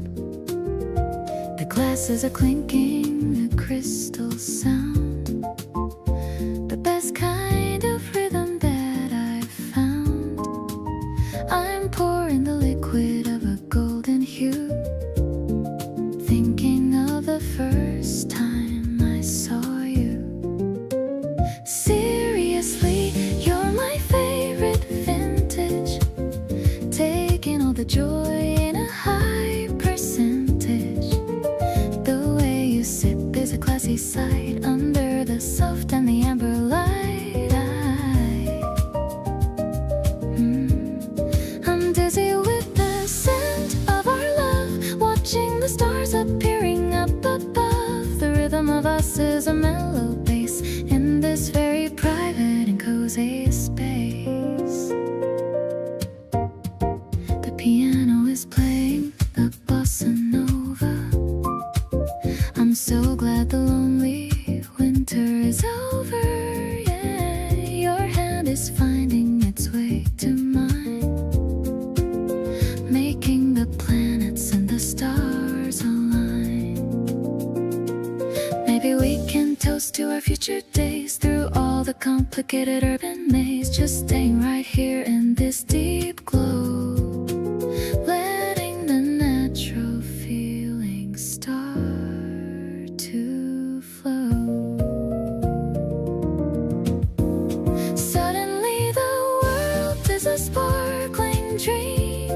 The glasses are clinking, the crystals sound, classy sight under the soft and the amber light. I'm dizzy with the scent of our love, watching the stars appearing up above. The rhythm of us is a mellow bass in this very private and cozy space. The piano is playing the bossa nova. I'm so glad the lonely winter is over. Yeah, your hand is finding its way to mine, making the planets and the stars align. Maybe we can toast to our future days through all the complicated urban maze, just staying right here in this deep glow, letting the natural feelings start to flow. Suddenly the world is a sparkling dream,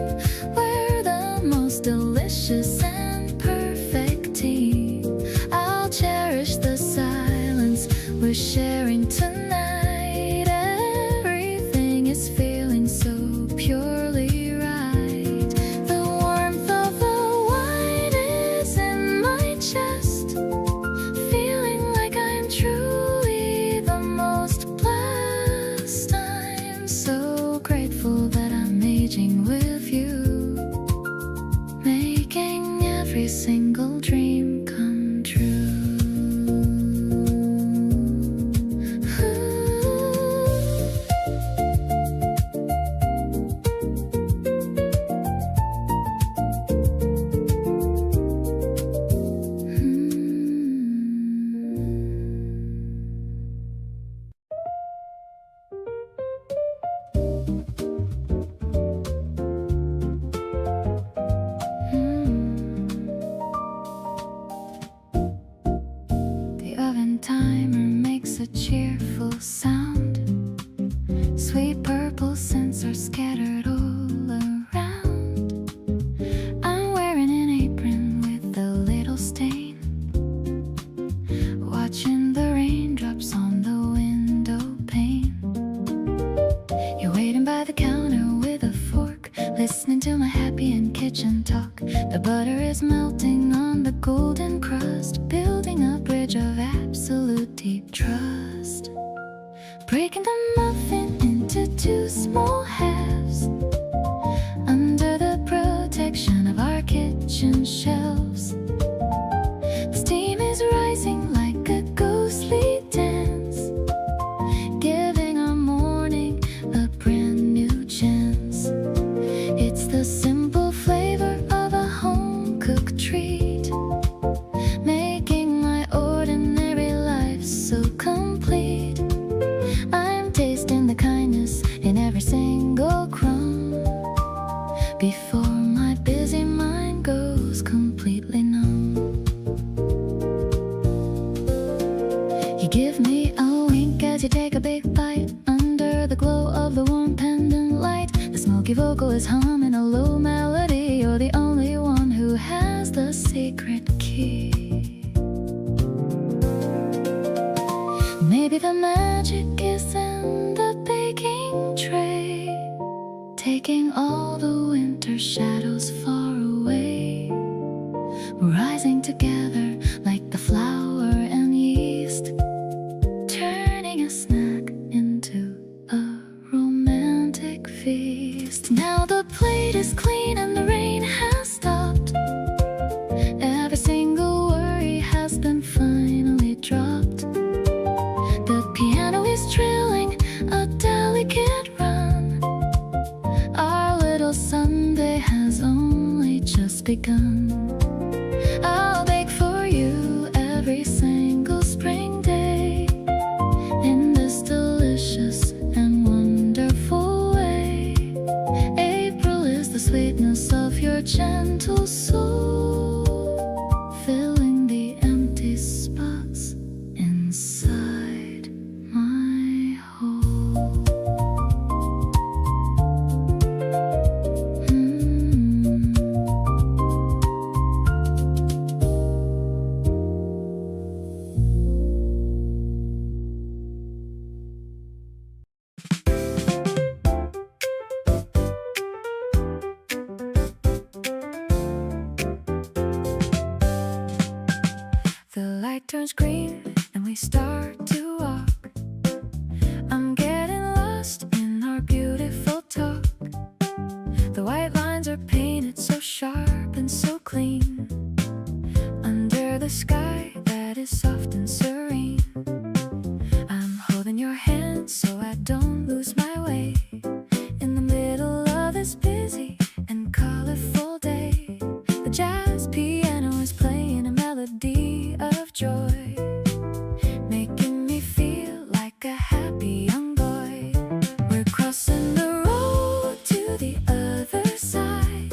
we're the most delicious and perfect team. I'll cherish the silence we're sharing tonight. Everything is feeling so purely right. The warmth of the wine is in my chest, feeling like I'm truly the most blessed. I'm so grateful that I'm aging with you, making every single dream come true. The oven timer makes a cheerful sound. Sweet purple scents are scattered all around. I'm wearing an apron with a little stain, watching the raindrops on the window pane. You're waiting by the counter with a fork, listening to my happy and kitchen talk. The butter is melting on the golden crust, building a bridge of absolute deep trust. Breaking the muffin into two small halves under the protection of our kitchen shelves. The steam is rising like a ghostly dance, giving our morning a brand new chance. It's the simple flavor of a home-cooked treat, making my ordinary life so complete. I'm tasting the kindness in every single crumb before my busy mind goes completely numb. You give me a wink as you take a big bite under the glow of the warm pendant light. The smoky vocal is humming a low melody. You're the only one who has the secret key. Maybe the magic is in the baking tray, taking all the winter shadows far away. We're rising together like the flour and yeast, turning a snack into a romantic feast. Now the plate is clean and the rain has stopped. Every single worry has been finally dropped. The piano is trilling a delicate run. Our little Sunday has only just begun. I'll bake for you every single spring day in this delicious and wonderful way. April is the sweetness of your gentle soul, filling the empty spots inside my hole. The light turns green and we start to walk. I'm getting lost in our beautiful talk. The white lines are painted so sharp and so clean, under the sky that is soft and serene. I'm holding your hand so I don't lose my way in the middle of this busy and colorful day. The jazz piano is playing a melody of joy, making me feel like a happy young boy. We're crossing the road to the other side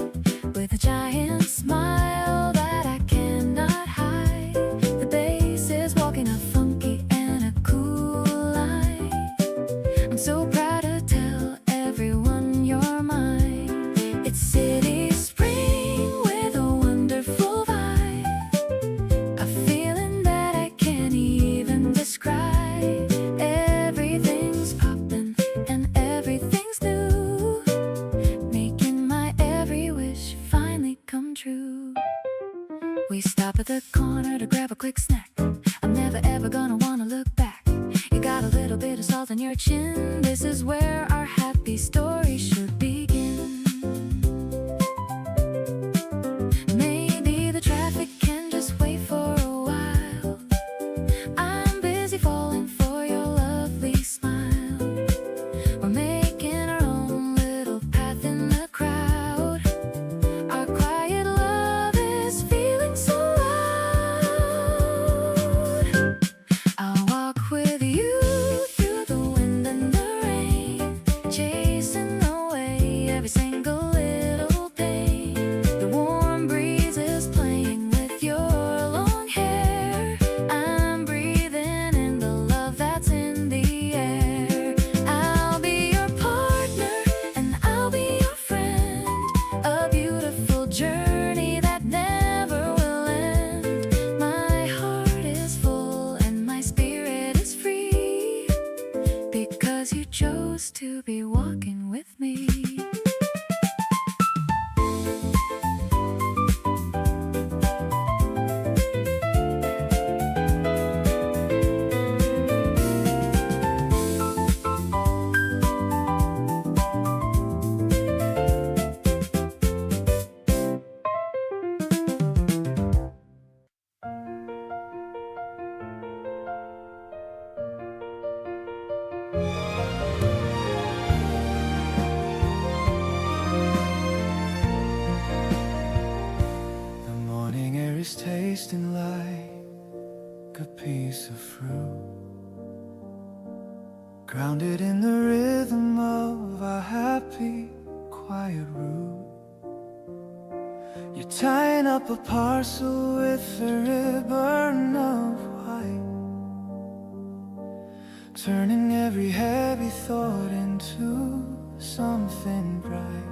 with a giant smile that I cannot hide. The bass is walking a funky and a cool line. I'm so proud to tell everyone you're mine. It's city spring with a wonderful vibe, a feeling that I can't even describe. Everything's poppin' and everything's new, making my every wish finally come true. We stop at the corner to grab a quick snack. I'm never ever gonna wanna look back. You got a little bit of salt on your chin. This is where our happy story should begin. Maybe the traffic can just wait for a while. I'm busy falling for your lovely smile. We're making our own little path in the crowd. Our quiet love is feeling so loud. I'll walk with you through the wind and the rain, chasing away every single little pain. The warm breeze is playing with your long hair. I'm breathing in the love that's in the air. I'll be your partner and I'll be your friend. A beautiful journey that never will end. My heart is full and my spirit is free, because you chose to be walking with me. The morning air is tasting like a piece of fruit, grounded in the rhythm of our happy, quiet route. You're tying up a parcel with a ribbon of white, turning every heavy thought into something bright.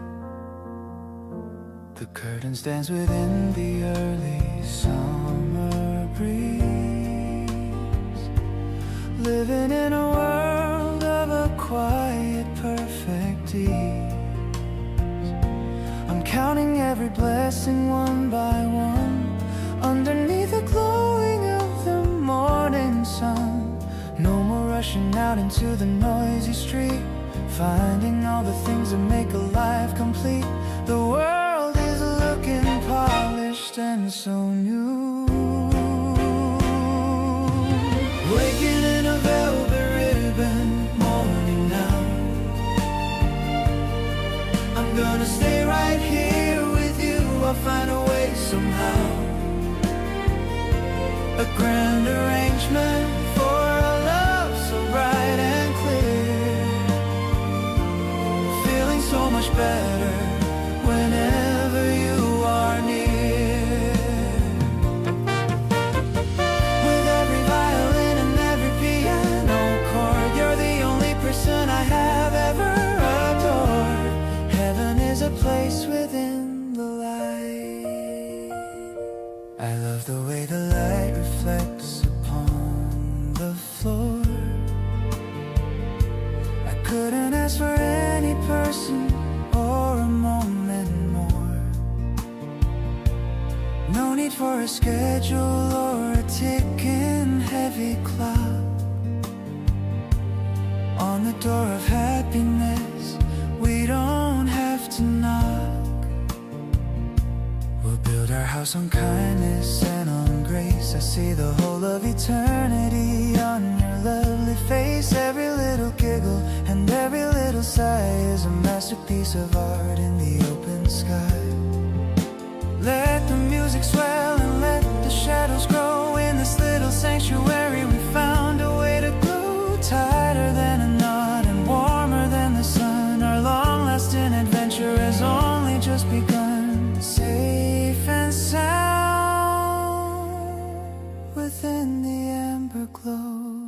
The curtains dance within the early summer breeze, living in a world of a quiet, perfect ease. I'm counting every blessing one by one, underneath the glowing of the morning sun. No more rushing out into the noisy street, finding all the things that make a life complete. The world is looking polished and so new, waking in a velvet ribbon morning now. I'm gonna stay right here with you, I'll find a way somehow. A grand arrangement for a love so bright and clear, feeling so much better whenever you are near. With every violin and every piano chord, you're the only person I have ever adored. Heaven is a place within the light. I love the way the light reflects upon the floor. I couldn't ask for any person or a moment more. No need for a schedule or a tick clock on the door of happiness. We don't have to knock. We'll build our house on kindness and on grace. I see the whole of eternity on your lovely face. Every little giggle and every little sigh is a masterpiece of art in the open sky. Let the music swell and let the shadows grow. In this little sanctuary we found a way to glow. Tighter than a knot and warmer than the sun. Our long-lasting adventure has only just begun. Safe and sound within the amber glow.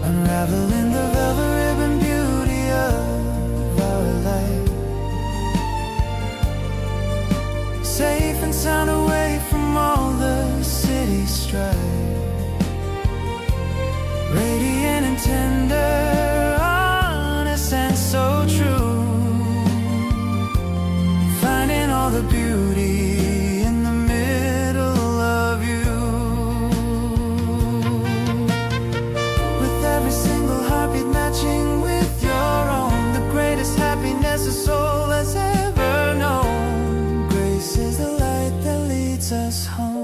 Unraveling the velvet ribbon beauty of our life. Safe and sound away from all the city strife. Radiant and tender, honest and so true. Finding all the beauty in the middle of you. With every single heartbeat matching with your own. The greatest happiness a soul has ever known. Grace is the light that leads us home.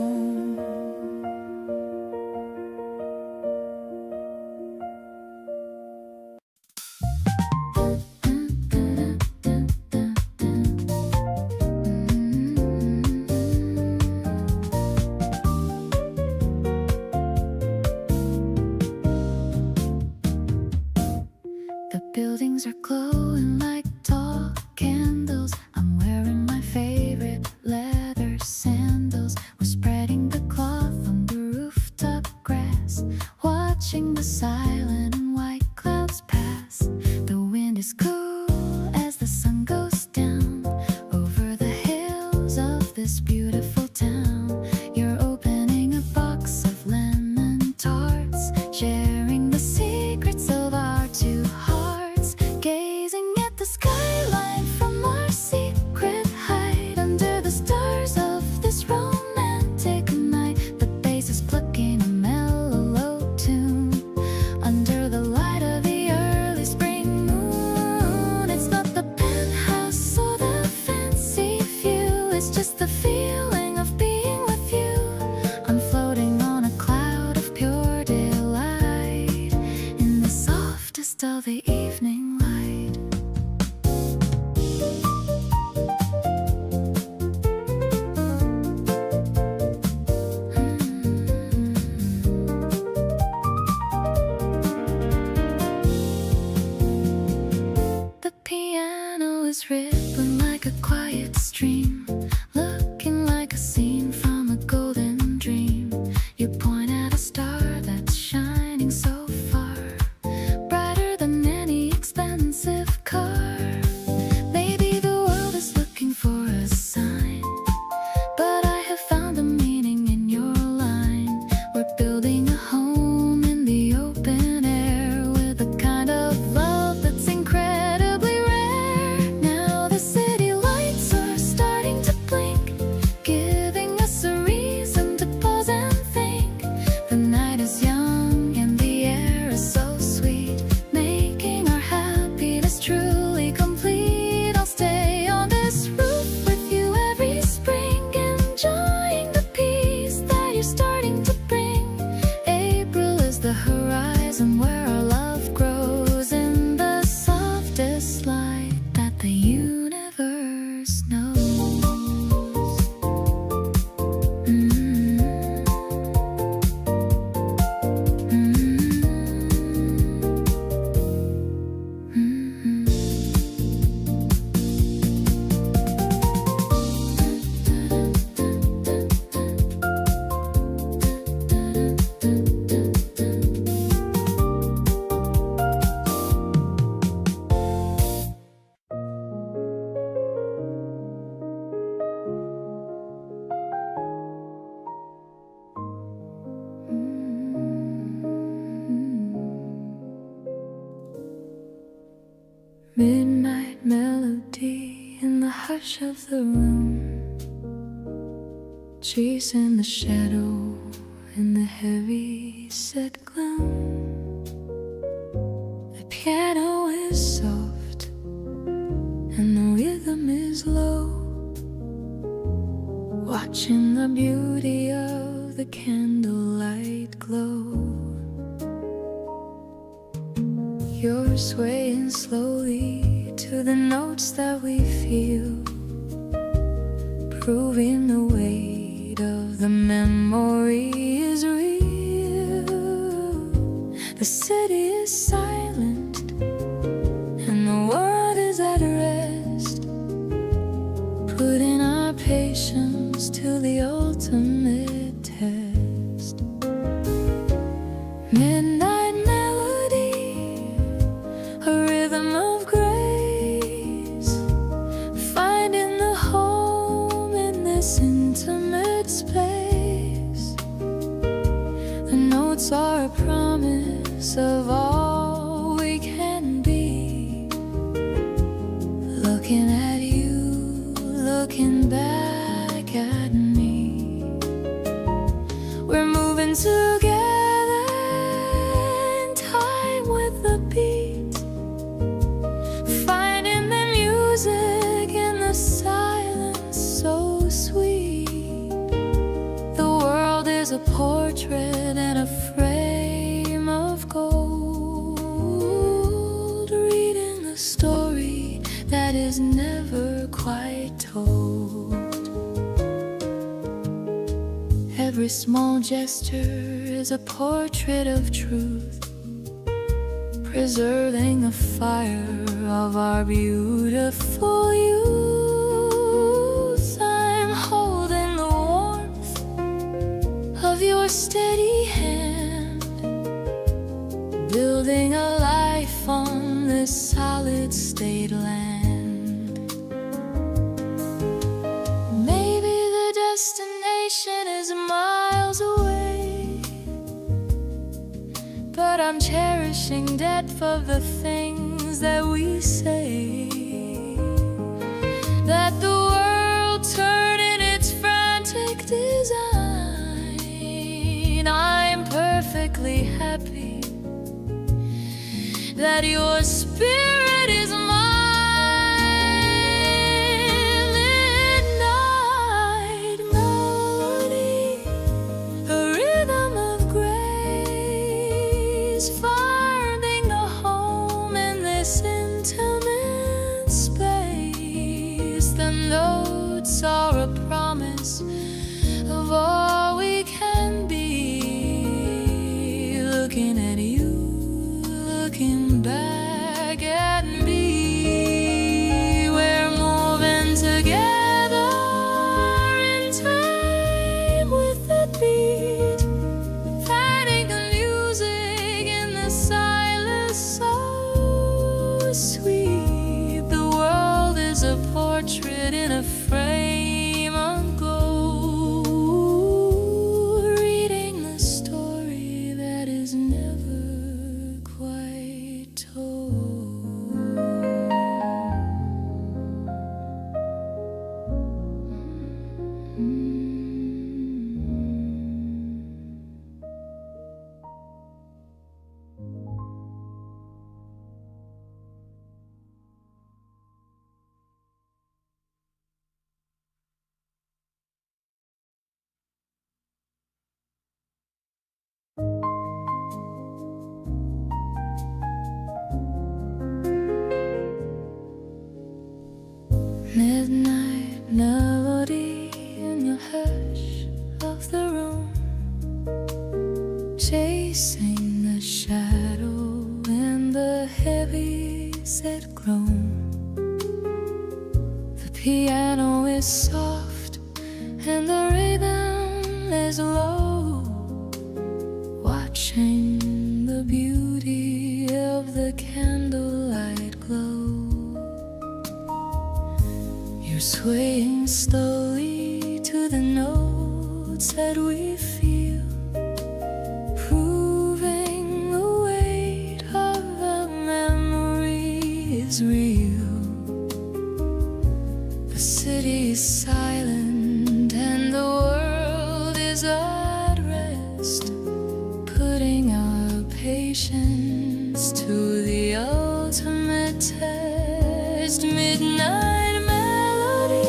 The buildings are glowing like tall candles. I'm wearing my favorite leather sandals. We're spreading the cloth on the rooftop grass, watching the silent and white clouds pass. The wind is cool as the sun goes down over the hills of this beautiful town. You're opening a box of lemon tarts, sharing the secrets of our two hearts, gazing at the skyline from our secret height under the stars of this romantic night. The bass is plucking a mellow tune under the light of the early spring moon. It's not the penthouse or the fancy view, it's just the feeling of being with you. I'm floating on a cloud of pure delight in the softest of the evening light. The piano is rippling like a quiet stream, looking like a scene from a golden dream. You point at a star that's shining so far, brighter than any expensive car. Maybe the world is looking for a sign, but I have found a meaning in your line. We're building a home in the open air with a kind of love that's incredibly rare. Now the city lights are starting to blink, giving us a reason to pause and think. The night is young and the air is so sweet, making our happiness truly complete. I'll stay on this roof with you every spring, enjoying the peace that you're starting to bring. April is the horizon where our love grows in the softest light that the universe knows. Midnight melody in the hush of the room, trees in the shadow in the heavy set gloom. The piano is soft and the rhythm is low. Watching the beauty of the candlelight glow. You're swaying slowly to the notes that we feel, proving the weight of the memory is real. The city is silent and the world is at rest, putting our patience to the ultimate test. Midnight melody, a rhythm of grace, finding the home in this intimate space. The notes are a promise of all we can be. Looking at you, looking back at me. We're moving together in time with the beat, finding the music in the silence so sweet. The world is a portrait and a frame of gold, reading the story that is never quite told. Every small gesture is a portrait of truth, preserving the fire of our beautiful youth. I'm holding the warmth of your steady hand, building a life on this solid state land. Maybe the destination is miles away, but I'm cherishing depth of the things that we say. That the world turn in its frantic design. I'm perfectly happy that your spirit is mine. Midnight melody, a rhythm of grace, finding a home in this intimate space. The notes are a promise of all we can be. Looking at you, looking back at me. We're moving together in time with the beat, finding the music in the silence so sweet. The world is a portrait in a frame of gold, reading the story that is never quite told. Midnight melody in the hush of the room, chasing the shadow in the heavy set gloom. The piano is soft and the rhythm is low, watching the beauty of the candlelight glow. You're swaying slowly to the notes that we feel, proving the weight of the memory is real. The city is silent and the world is at rest, past, putting our patience to the ultimate test. Midnight melody,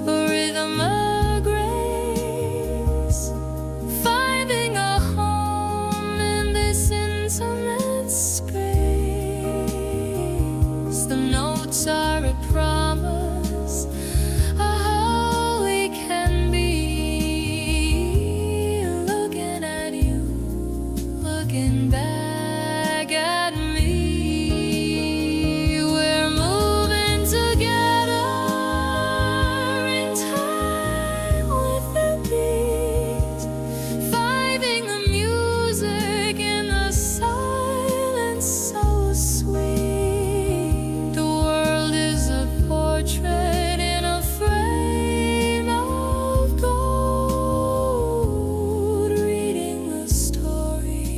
a rhythm of grace, finding a home in this intimate space. The notes are a promise, all we can be. Looking at you, looking back at me. We're moving together in time with the beat, finding the music in the silence so sweet. The world is a portrait in a frame of gold, reading the story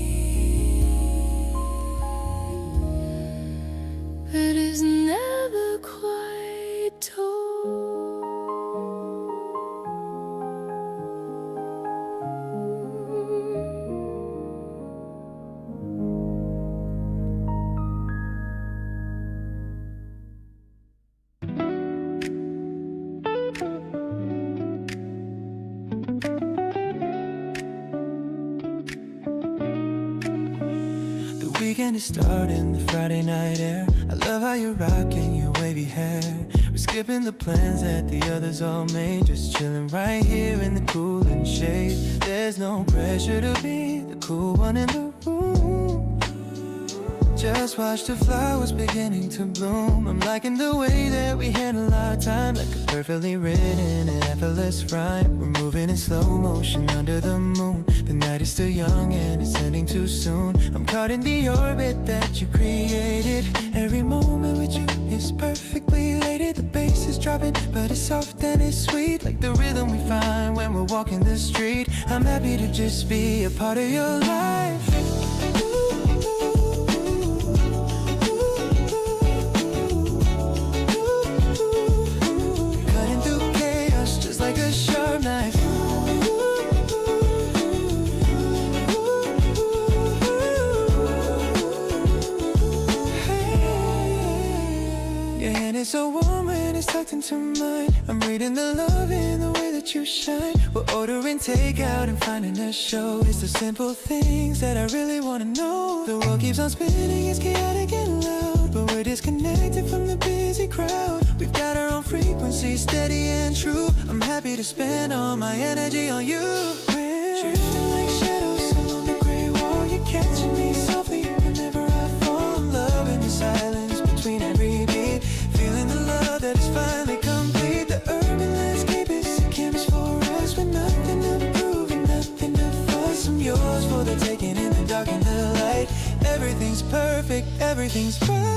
that is never quite told. The weekend is starting, the Friday night air. I love how you're rocking your wavy hair. We're skipping the plans that the others all made, just chilling right here in the cool and shade. There's no pressure to be the cool one in the room. Just watch the flowers beginning to bloom. I'm liking the way that we handle our time, like a perfectly written and effortless rhyme. We're moving in slow motion under the moon. The night is still young and it's ending too soon. I'm caught in the orbit that you created. Every moment with you is perfectly related. The bass is dropping, but it's soft and it's sweet, like the rhythm we find when we're walking the street. I'm happy to just be a part of your life. Cutting through chaos just like a sharp knife. Your hand is so warm when it's tucked into mine. I'm reading the love in the way that you shine. We're ordering takeout and finding a show. It's the simple things that I really wanna know. The world keeps on spinning, it's chaotic and loud, but we're disconnected from the busy crowd. We've got our own frequency, steady and true. I'm happy to spend all my energy on you. We're drifting like shadows along the gray wall. You're catching me softly whenever I fall in love in the silence between every beat. Feeling the love that is finally complete. The urban landscape is a canvas for us, with nothing to prove and nothing to fuss. I'm yours for the taking in the dark and the light. Everything's perfect, everything's right.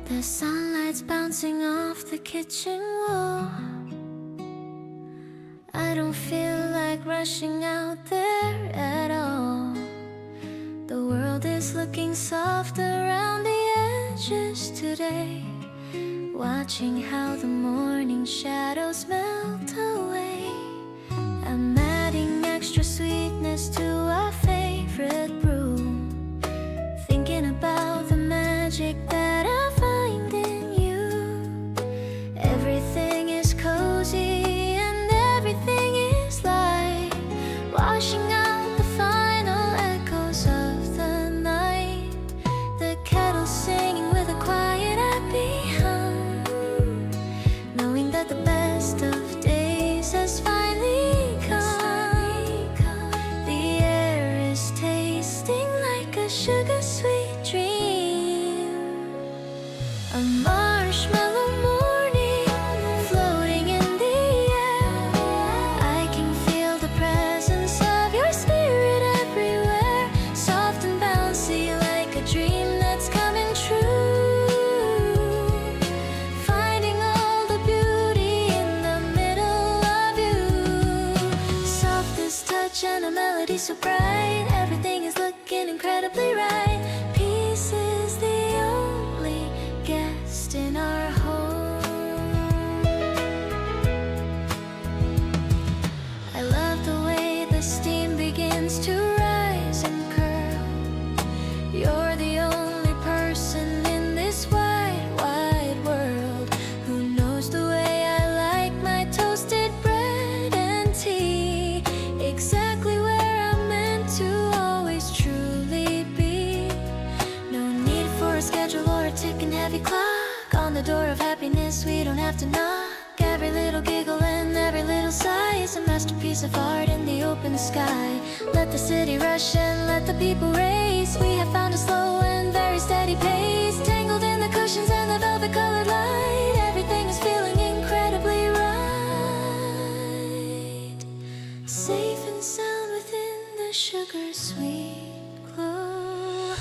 The sunlight's bouncing off the kitchen wall. I don't feel like rushing out there at all. The world is looking soft around the edges today, watching how the morning shadows melt away. I'm adding extra sweetness to our favorite brew, thinking about the magic that I find in you. Everything is cozy and everything is light, washing out the final echoes of the night. The kettle singing with a quiet happy hum, knowing that the best of the door of happiness, we don't have to knock. Every little giggle and every little sigh is a masterpiece of art in the open sky. Let the city rush and let the people race. We have found a slow and very steady pace. Tangled in the cushions and the velvet colored light, everything is feeling incredibly right. Safe and sound within the sugar sweet glow,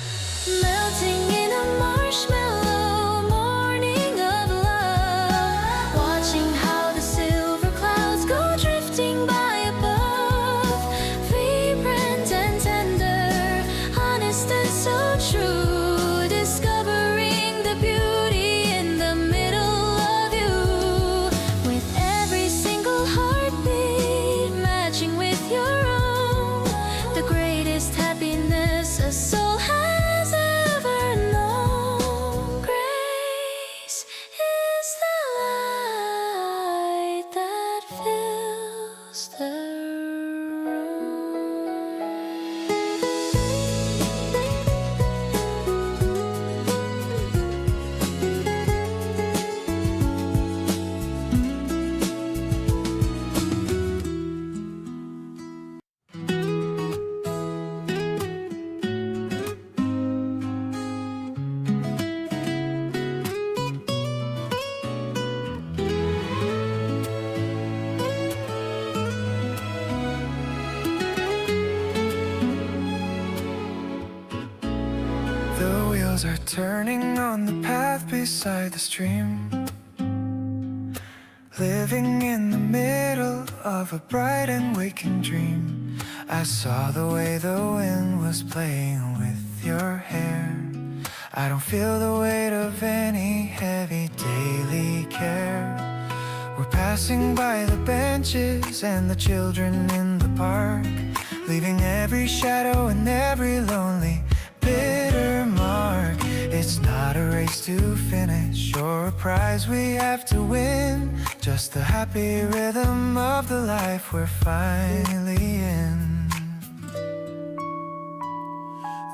melting in a marshmallow morning of love. Watching how the silver clouds go drifting by above, vibrant and tender, honest and so true. Discovering the beauty in the middle of you, with every single heartbeat matching with your own. The greatest happiness a soul has ever known. Grace is the light that fills the room. The wheels are turning on the path beside the stream, living in the middle of a bright and waking dream. I saw the way the wind was playing with your hair. I don't feel the weight of any heavy daily care. We're passing by the benches and the children in the park, leaving every shadow and every lonely bitter mark. It's not a race to finish or a prize we have to win, just the happy rhythm of the life we're finally in.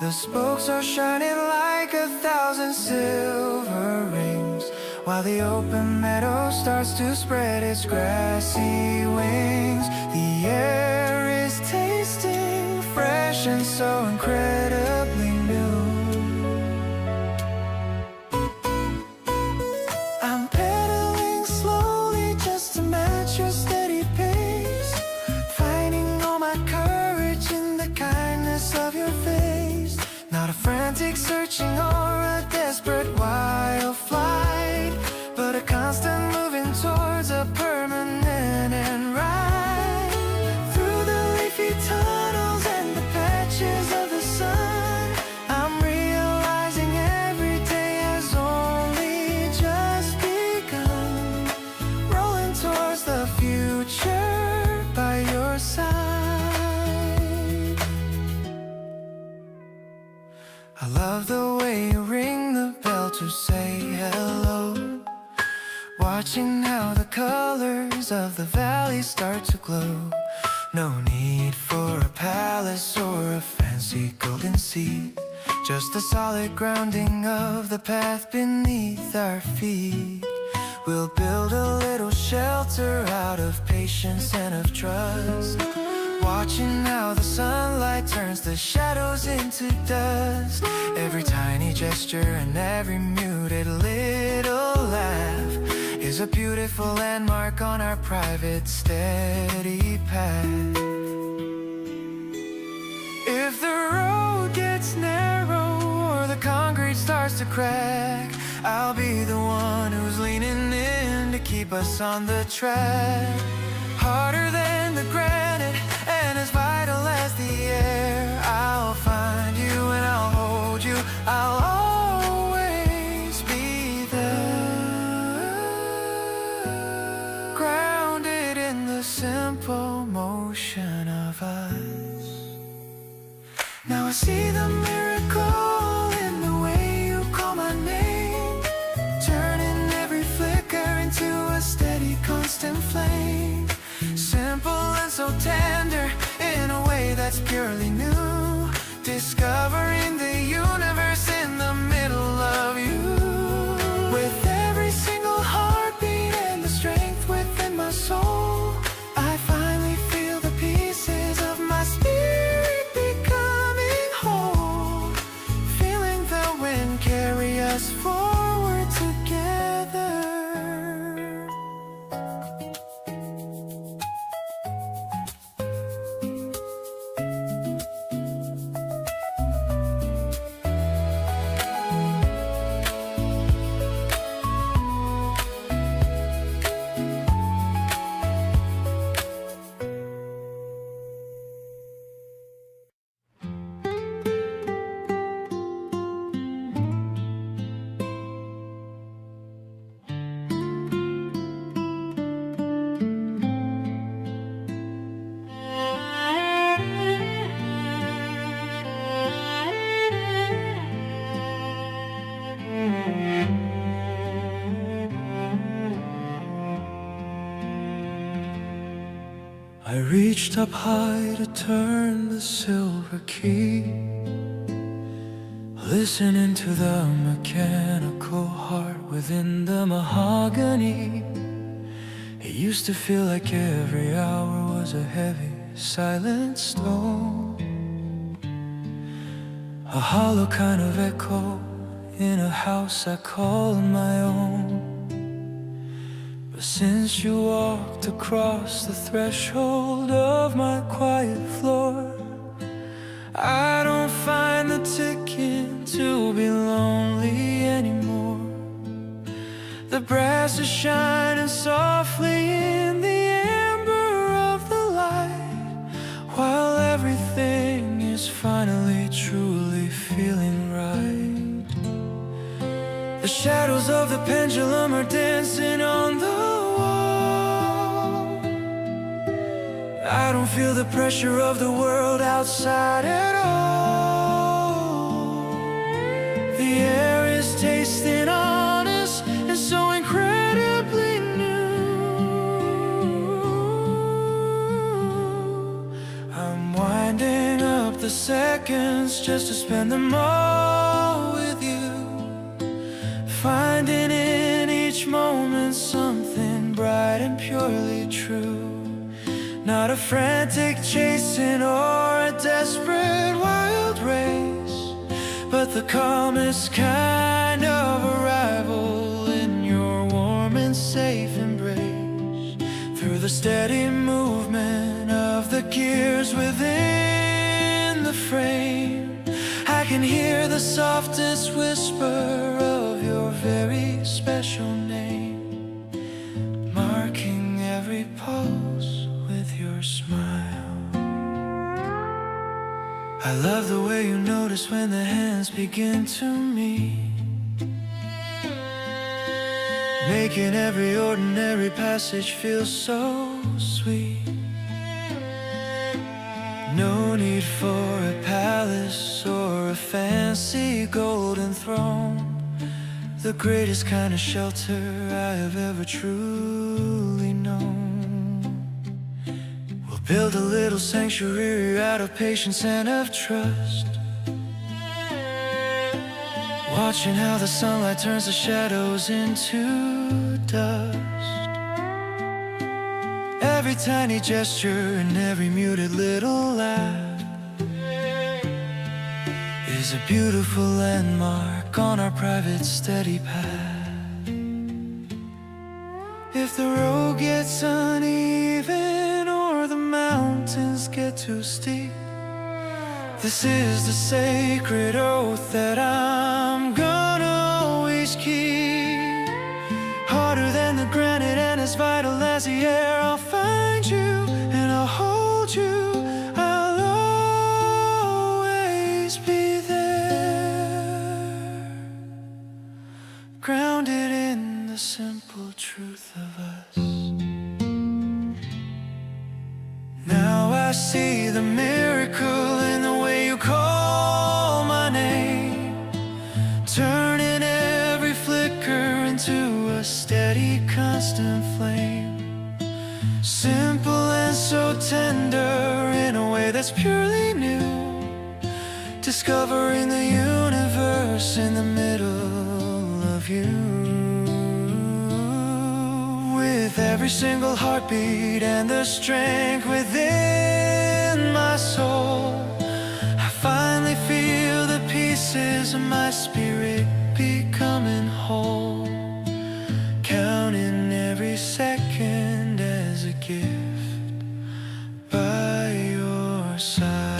The spokes are shining like 1,000 silver rings, while the open meadow starts to spread its grassy wings. The air is tasting fresh and so incredibly new. I'm pedaling slowly just to match your steady pace, finding all my courage in the kindness of your face. Not a frantic searching or a desperate wild flight, but a constant moving towards a permanent end right. Through the leafy tunnels and the patches of the sun, I'm realizing every day has only just begun. Rolling towards the future by your side. I love the way you ring the bell to say hello, watching how the colors of the valley start to glow. No need for a palace or a fancy golden seat, just the solid grounding of the path beneath our feet. We'll build a little shelter out of patience and of trust, watching how the sunlight turns the shadows into dust. Every tiny gesture and every muted little laugh is a beautiful landmark on our private steady path. If the road gets narrow or the concrete starts to crack, I'll be the one who's leaning in to keep us on the track. Harder than the granite and as vital as the air, I'll find you and I'll hold you. I'll always be there, grounded in the simple motion of us. Now I see the miracle in the way you call my name, turning every flicker into a steady, constant flame. Simple and so tender in a way that's purely new, discovering the universe in the middle of you. With every reached up high to turn the silver key, listening to the mechanical heart within the mahogany. It used to feel like every hour was a heavy, silent stone, a hollow kind of echo in a house I called my own. But since you walked across the threshold of my quiet floor, I don't find the ticking to be lonely anymore. The brass is shining softly in the amber of the light, while everything is finally truly feeling right. The shadows of the pendulum are dancing on the wall. I don't feel the pressure of the world outside at all. The air is tasting honest and so incredibly new. I'm winding up the seconds just to spend them all with you, finding in each moment something bright and purely true. Not a frantic chasing or a desperate wild race, but the calmest kind of arrival in your warm and safe embrace. Through the steady movement of the gears within the frame, I can hear the softest whisper of your very special name, marking every pulse with your smile. I love the way you notice when the hands begin to meet, making every ordinary passage feel so sweet. No need for a palace or a fancy golden throne, the greatest kind of shelter I have ever truly known. We'll build a little sanctuary out of patience and of trust, watching how the sunlight turns the shadows into dust. Every tiny gesture and every muted little laugh is a beautiful landmark on our private steady path. If the road gets uneven or the mountains get too steep, this is the sacred oath that I'm gonna always keep. Harder than the granite and as vital as the air, I'll find you and I'll hold you. I'll always be there, grounded in the simple truth of us. Now I see the miracle in the way you call my name, turning every flicker into a steady, constant flame. Simple and so tender in a way that's purely new, discovering the universe in the middle of you. With every single heartbeat and the strength within my soul, I finally feel the pieces of my spirit becoming whole, counting every second as a gift by your side.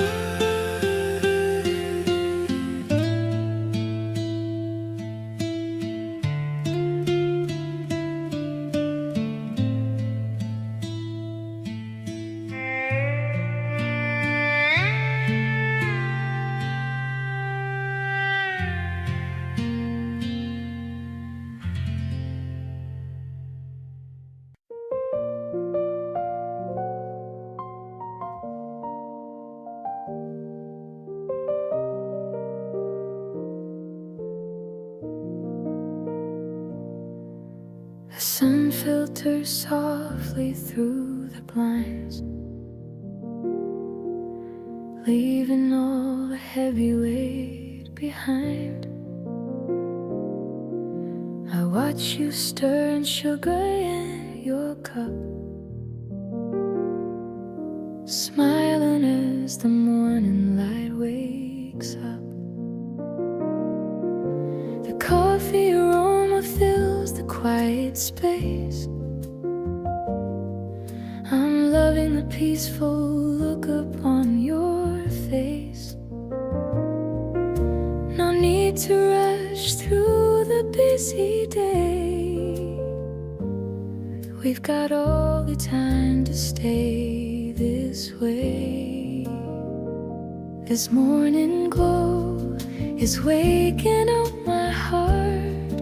The sun filters softly through the blinds, leaving all the heavy weight behind. I watch you stir sugar in your cup, smiling as the morning light wakes up. The coffee aroma fills the quiet space. I'm loving the peaceful look upon your face. No need to rush through the busy day. We've got all the time to stay this way. This morning glow is waking up my heart,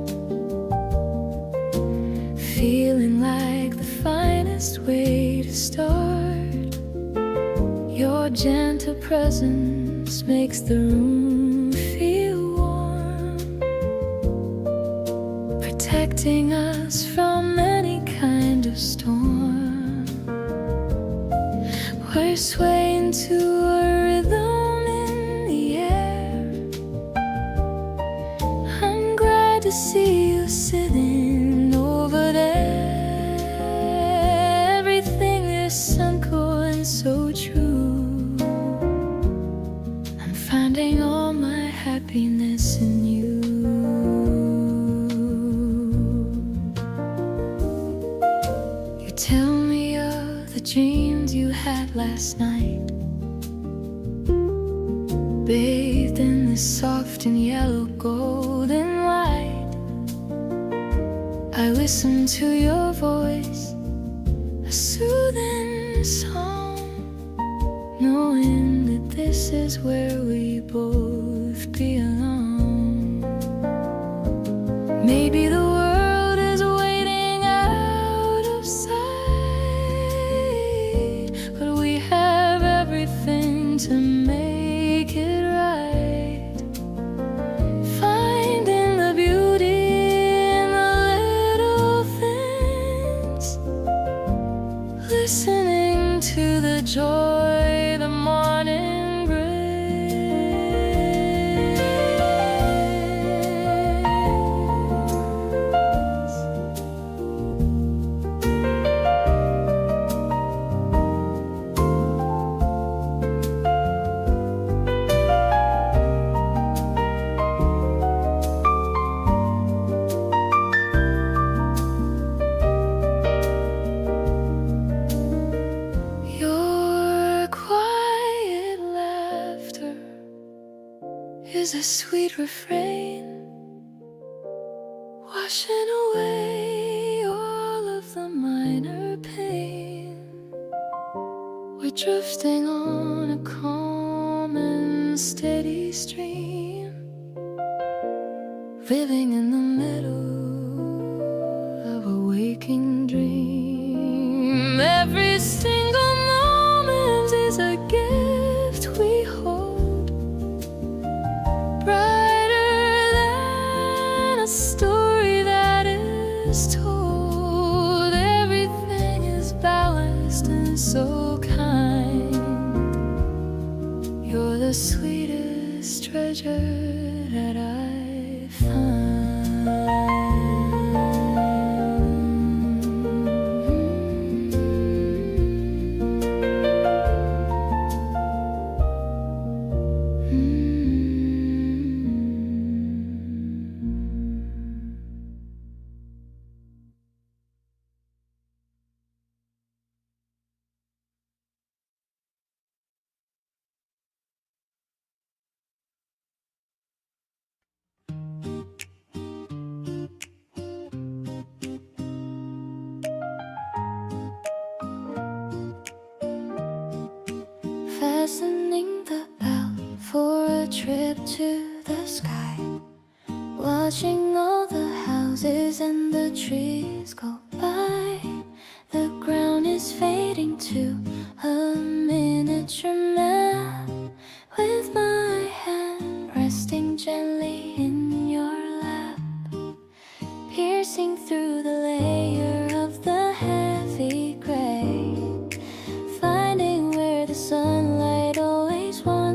feeling like the finest way to start. Your gentle presence makes the room feel warm, protecting us from any kind of storm. We're swaying to a rhythm in the air. I'm glad to see you sitting over there. Everything is so cool and so true. I'm finding all my happiness in you. You tell me of the dreams you had last night, bathed in the soft and yellow golden light. I listen to your voice, a soothing song, knowing that this is where we both belong. Maybe the world is waiting out of sight, but we have everything to make it right. Finding the beauty in the little things, listening to the joy the morning brings. Your quiet laughter is a sweet refrain, washing away all of the minor pain. We're drifting on a calm and steady stream, living in the middle of a waking dream. Every single moment is a gift we hold, brighter than a story that is told. Everything is balanced and so kind. You're the sweetest treasure that I find. Fastening the belt for a trip to the sky, watching all the houses and the trees go by. The ground is fading to a miniature map, with my hand resting gently in your lap, piercing through the layer of the heavy gray, finding where the sunlight always wants.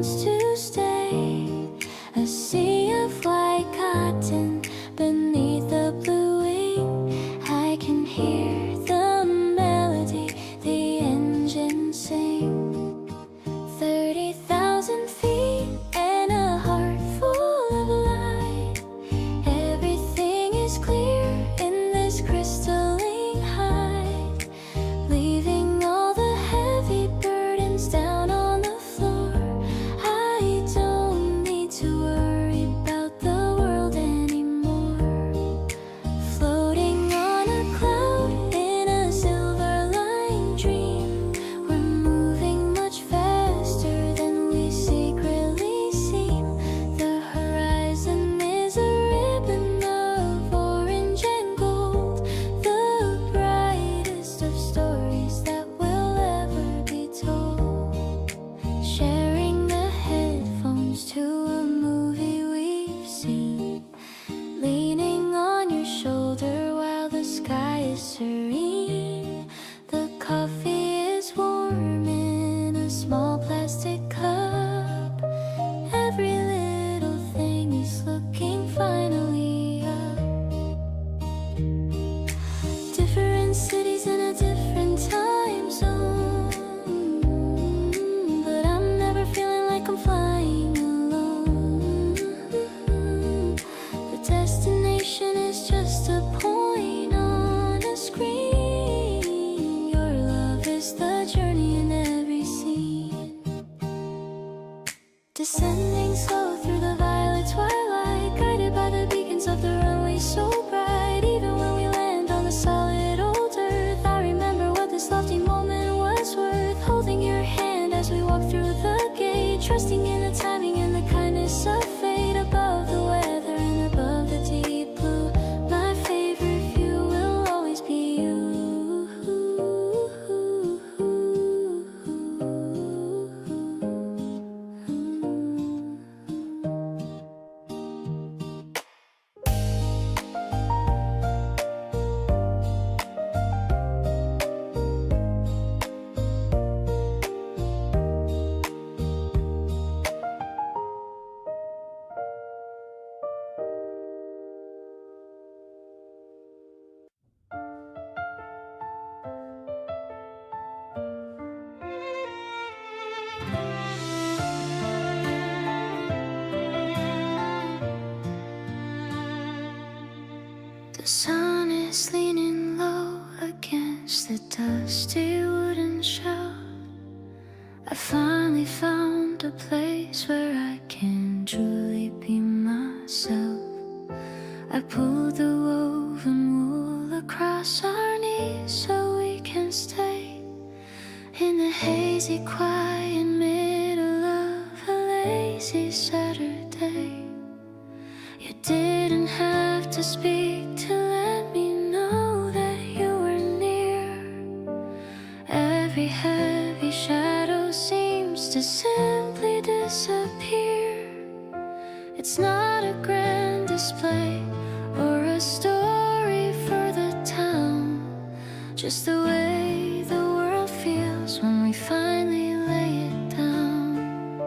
walking slow through the violet twilight, guided by the beacons of the runway so bright. Even when we land on the solid old earth, I remember what this lofty moment was worth. Holding your hand as we walk through the gate, trusting in the timing and the kindness of fate. Above the weather and above the deep blue, my favorite view will always be you. The sun is leaning low against the dusty wooden shelf. I finally found a place where I can truly be myself. I pulled the woven wool across our knees so we can stay in the hazy, quiet middle of a lazy Saturday. You didn't have to speak to let me know that you were near. Every heavy shadow seems to simply disappear. It's not a grand display or a story for the town, just the way the world feels when we finally lay it down.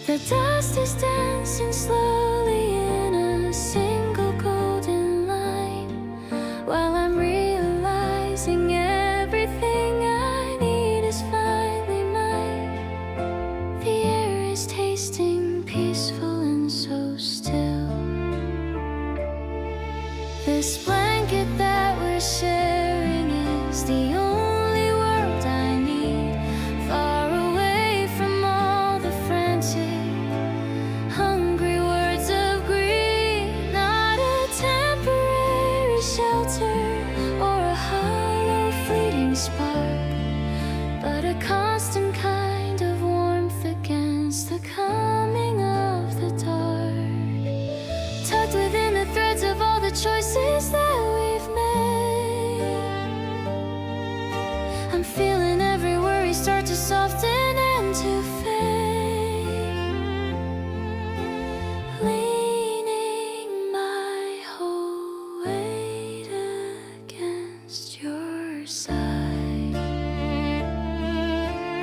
The dust is dancing slowly in a single golden line, while I'm realizing everything I need is finally mine. The air is tasting peaceful and so still. This blanket that we're sharing is the only world I need, far away from all the frantic, hungry words of greed. Not a temporary shelter or a hollow fleeting spark, but a constant kind of warmth against the coming of the dark. Tucked within the threads of all the choices that we've made, I'm feeling every worry start to soften and to fade, leaning my whole weight against your side.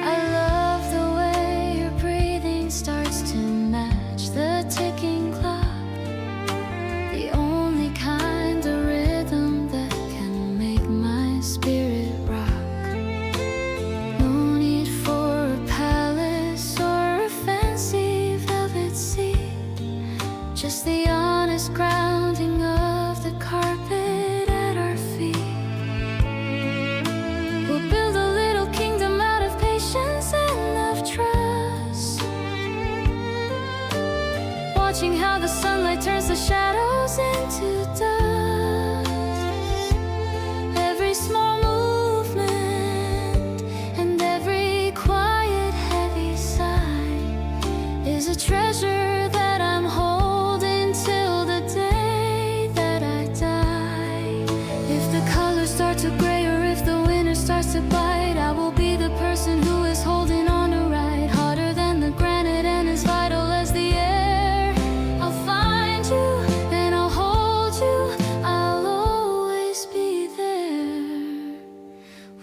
I love the way your breathing starts to match the ticking clock, the only kind of rhythm that can make my spirit rock. No need for a palace or a fancy velvet seat, just the honest grounding of the carpet at our feet. We'll build a little kingdom out of patience and of trust, watching how the sunlight turns the shadows into dust. Every small movement and every quiet heavy sigh is a treasure that I'm holding till the day that I die. If the colors start to gray or if the winter starts to bite, I will be the person who is holding on to right, harder than the granite and as vital as the air. I'll find you and I'll hold you, I'll always be there,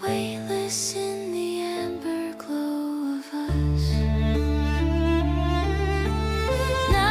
weightless in the amber glow of us. Now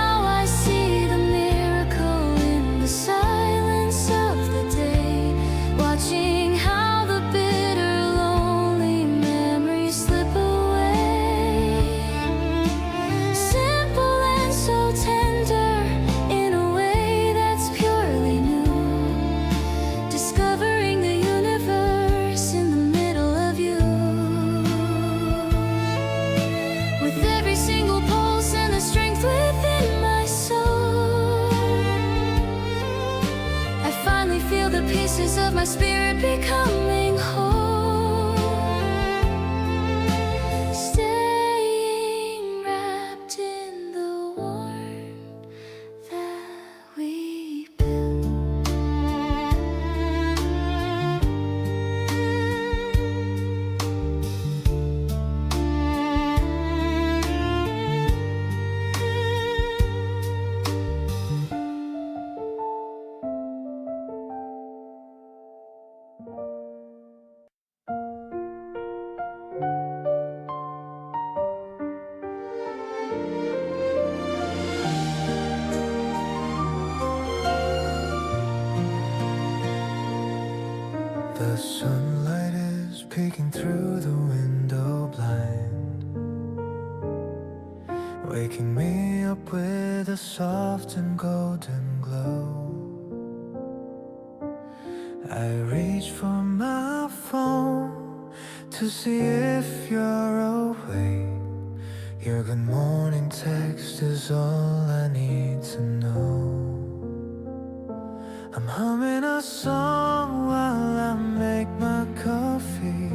sense of my spirit becoming whole, staying wrapped in the warmth that we built. The sunlight is peeking through the window blind, waking me up with a soft and golden glow. I reach for my phone to see if you're awake. Your good morning text is all I need to know. I'm humming a song while I make my coffee.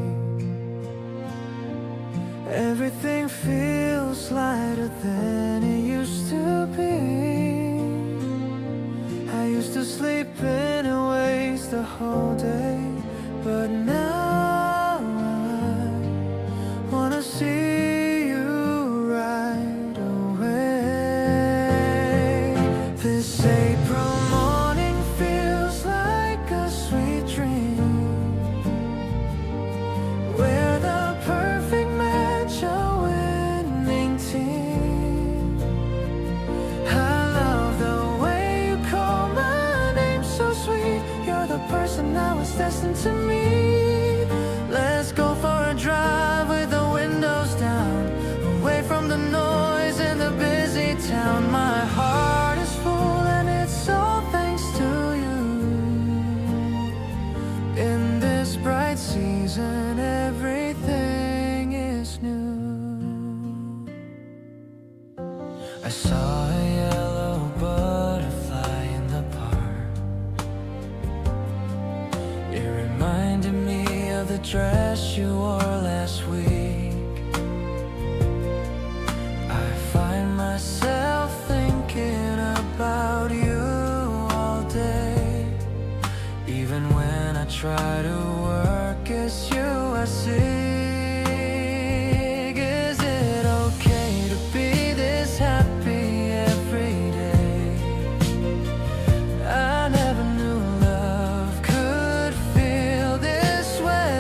Everything feels lighter than it used to be. I used to sleep in and waste the whole day, but now I wanna see you right away. This April morning feels like a sweet dream. We're the perfect match, a winning team. I love the way you call my name so sweet. You're the person I was destined to meet. Let's go for a drive with the windows down, away from the noise in the busy town. My heart is full and it's all thanks to you. In this bright season, everything is new. I saw a yellow butterfly in the park. It reminded me of the dress you wore last week. I find myself thinking about you all day. Even when I try to work, it's you I see. Is it okay to be this happy every day? I never knew love could feel this way.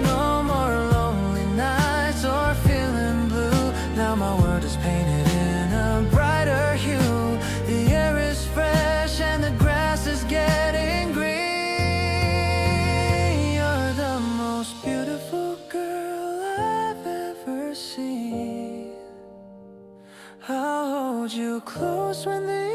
No more lonely nights or feeling blue. Now my world is painted in a brighter hue. The air is fresh and the grass is getting green. You're the most beautiful girl I've ever seen. I'll hold you close when the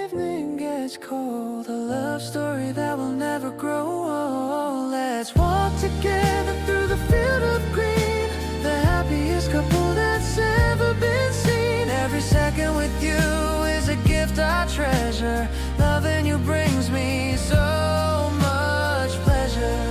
evening gets cold. A love story that will never grow old. Let's walk together through the field of green, the happiest couple that's ever been seen. Every second with you is a gift I treasure. Loving you brings me so much pleasure.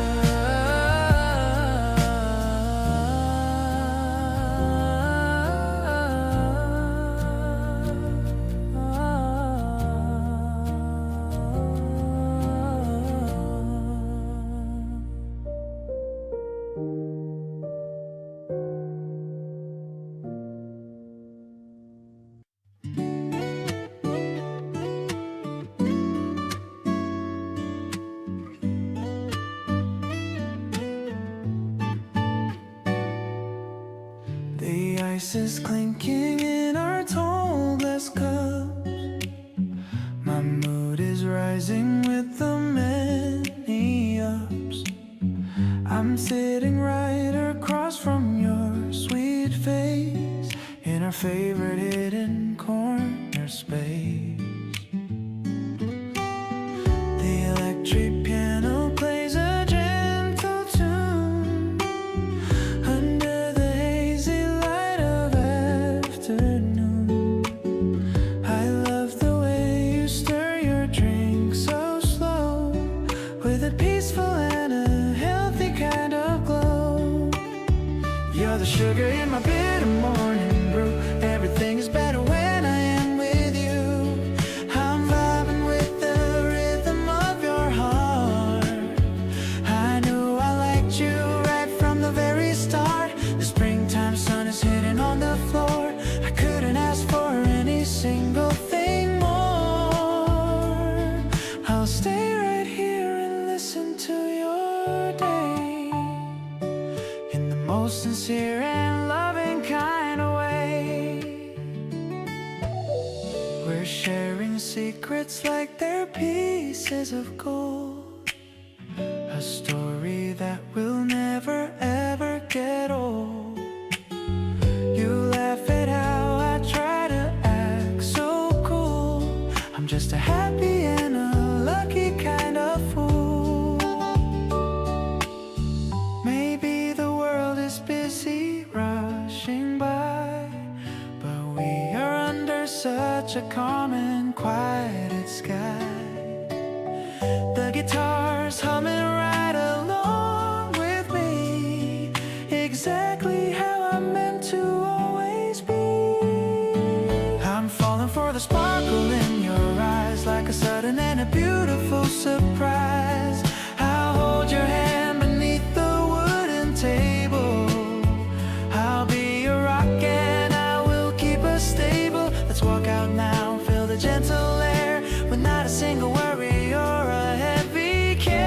The ice is clinking in our tall glass cups. My mood is rising with the many ups. I'm sitting right across from your sweet face, in our favorite hidden corner space. The electric piano plays a gentle tune under the hazy light of afternoon. I love the way you stir your drink so secrets like they're pieces of gold. A story that will never ever get old. You laugh at how I try to act so cool. I'm just a happy and a lucky kind of fool. Maybe the world is busy rushing by, but we are under such a calm and quieted sky. The guitar's humming right along with me, exactly how I'm meant to always be. I'm falling for the sparkle in your eyes, like a sudden and a beautiful surprise. I'll hold your hand beneath the wooden table. I'll be your rock and I will keep us stable. Let's walk out now, feel the gentle air, with not a single worry or a heavy care.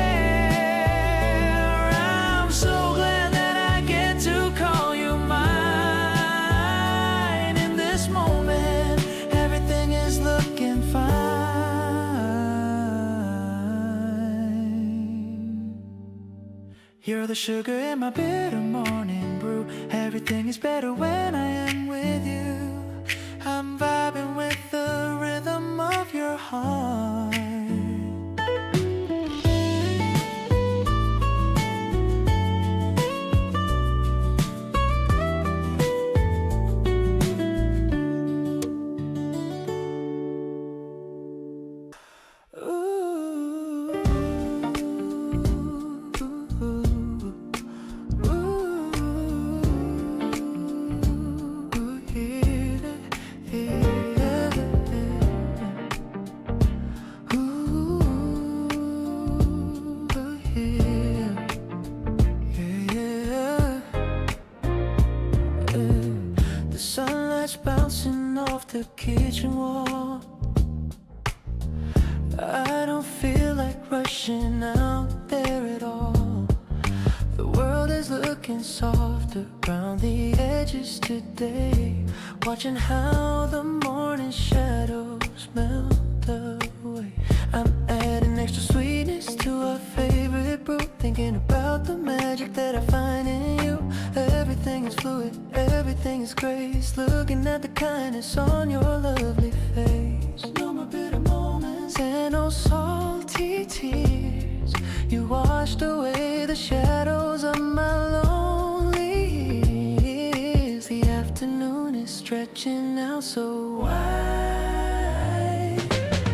I'm so glad that I get to call you mine. In this moment, everything is looking fine. You're the sugar in my bitter morning brew. Everything is better when I am with you. I'm vibing with the rhythm of your heart. Bouncing off the kitchen wall. I don't feel like rushing out there at all. The world is looking soft around the edges today, watching how the morning shadows melt away. I'm adding extra sweetness to our favorite brew, thinking about the magic that I find in you. Everything is fluid, everything is grace, looking at the kindness on your lovely face. No more bitter moments and no salty tears. You washed away the shadows of my lonely years. The afternoon is stretching out so wide,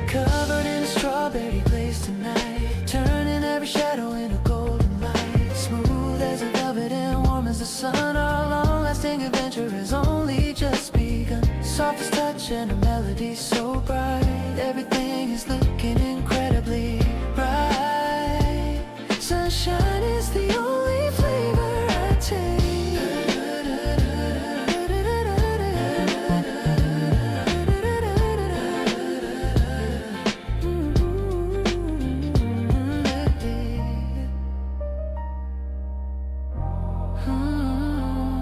covered in a strawberry glaze tonight, turning every shadow into golden light. Smooth as a velvet and warm as the sun, our long-lasting adventure has only just begun. Softest touch and a melody so bright, everything is looking incredibly bright. Sunshine is the only flavor I take.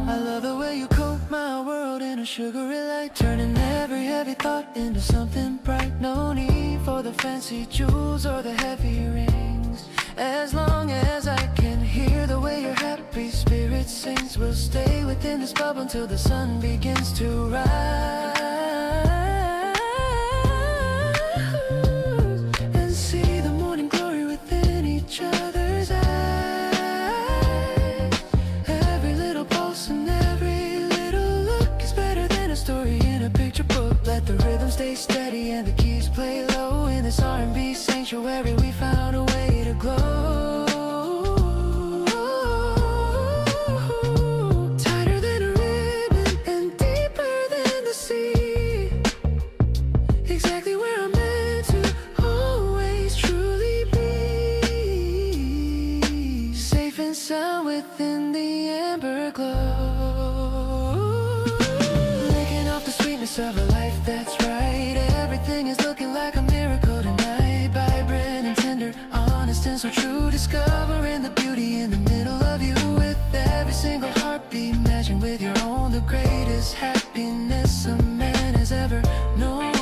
I love the way you coat my world in a sugary light, turning every heavy thought into something bright. No need for the fancy jewels or the heavy rings. As long as I can hear the way your happy spirit sings, we'll stay within this bubble until the sun begins to rise, and see the morning glory within each other's eyes. Every little pulse and every little look is better than a story in a picture book. Let the rhythm stay steady and the keys play low. In this R&B sanctuary we found a way to glow. Tighter than a ribbon and deeper than the sea, exactly where I'm meant to always truly be. Safe and sound within the amber glow, licking off the sweetness of a life that's right. Everything is looking like a miracle tonight, vibrant and tender, honest and so true. Discovering the beauty in the middle of you, with every single heartbeat matching with your own. The greatest happiness a man has ever known.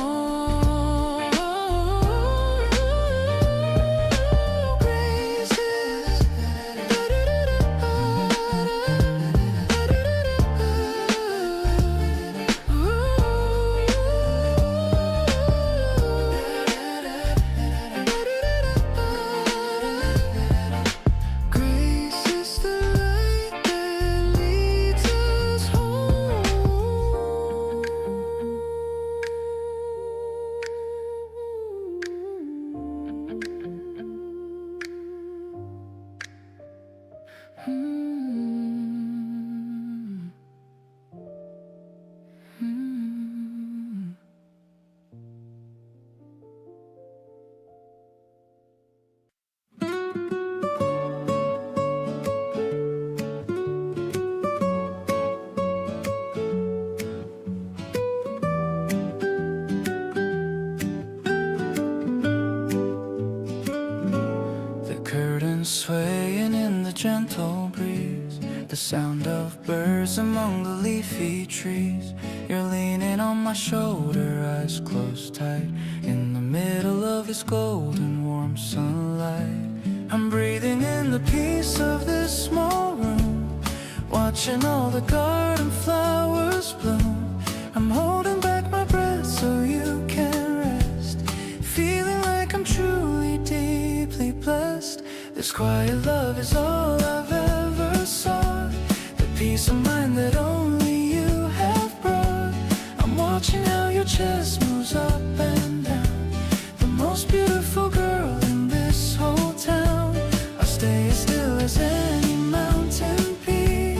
gentle breeze, the sound of birds among the leafy trees. You're leaning on my shoulder, eyes closed tight, in the middle of this golden warm sunlight. I'm breathing in the peace of this small room, watching all the garden flowers bloom. I'm holding back my breath so you can rest, feeling like I'm truly deeply blessed. This quiet love is all I've ever sought, the peace of mind that only you have brought. I'm watching how your chest moves up and down, the most beautiful girl in this whole town. I'll stay as still as any mountain peak,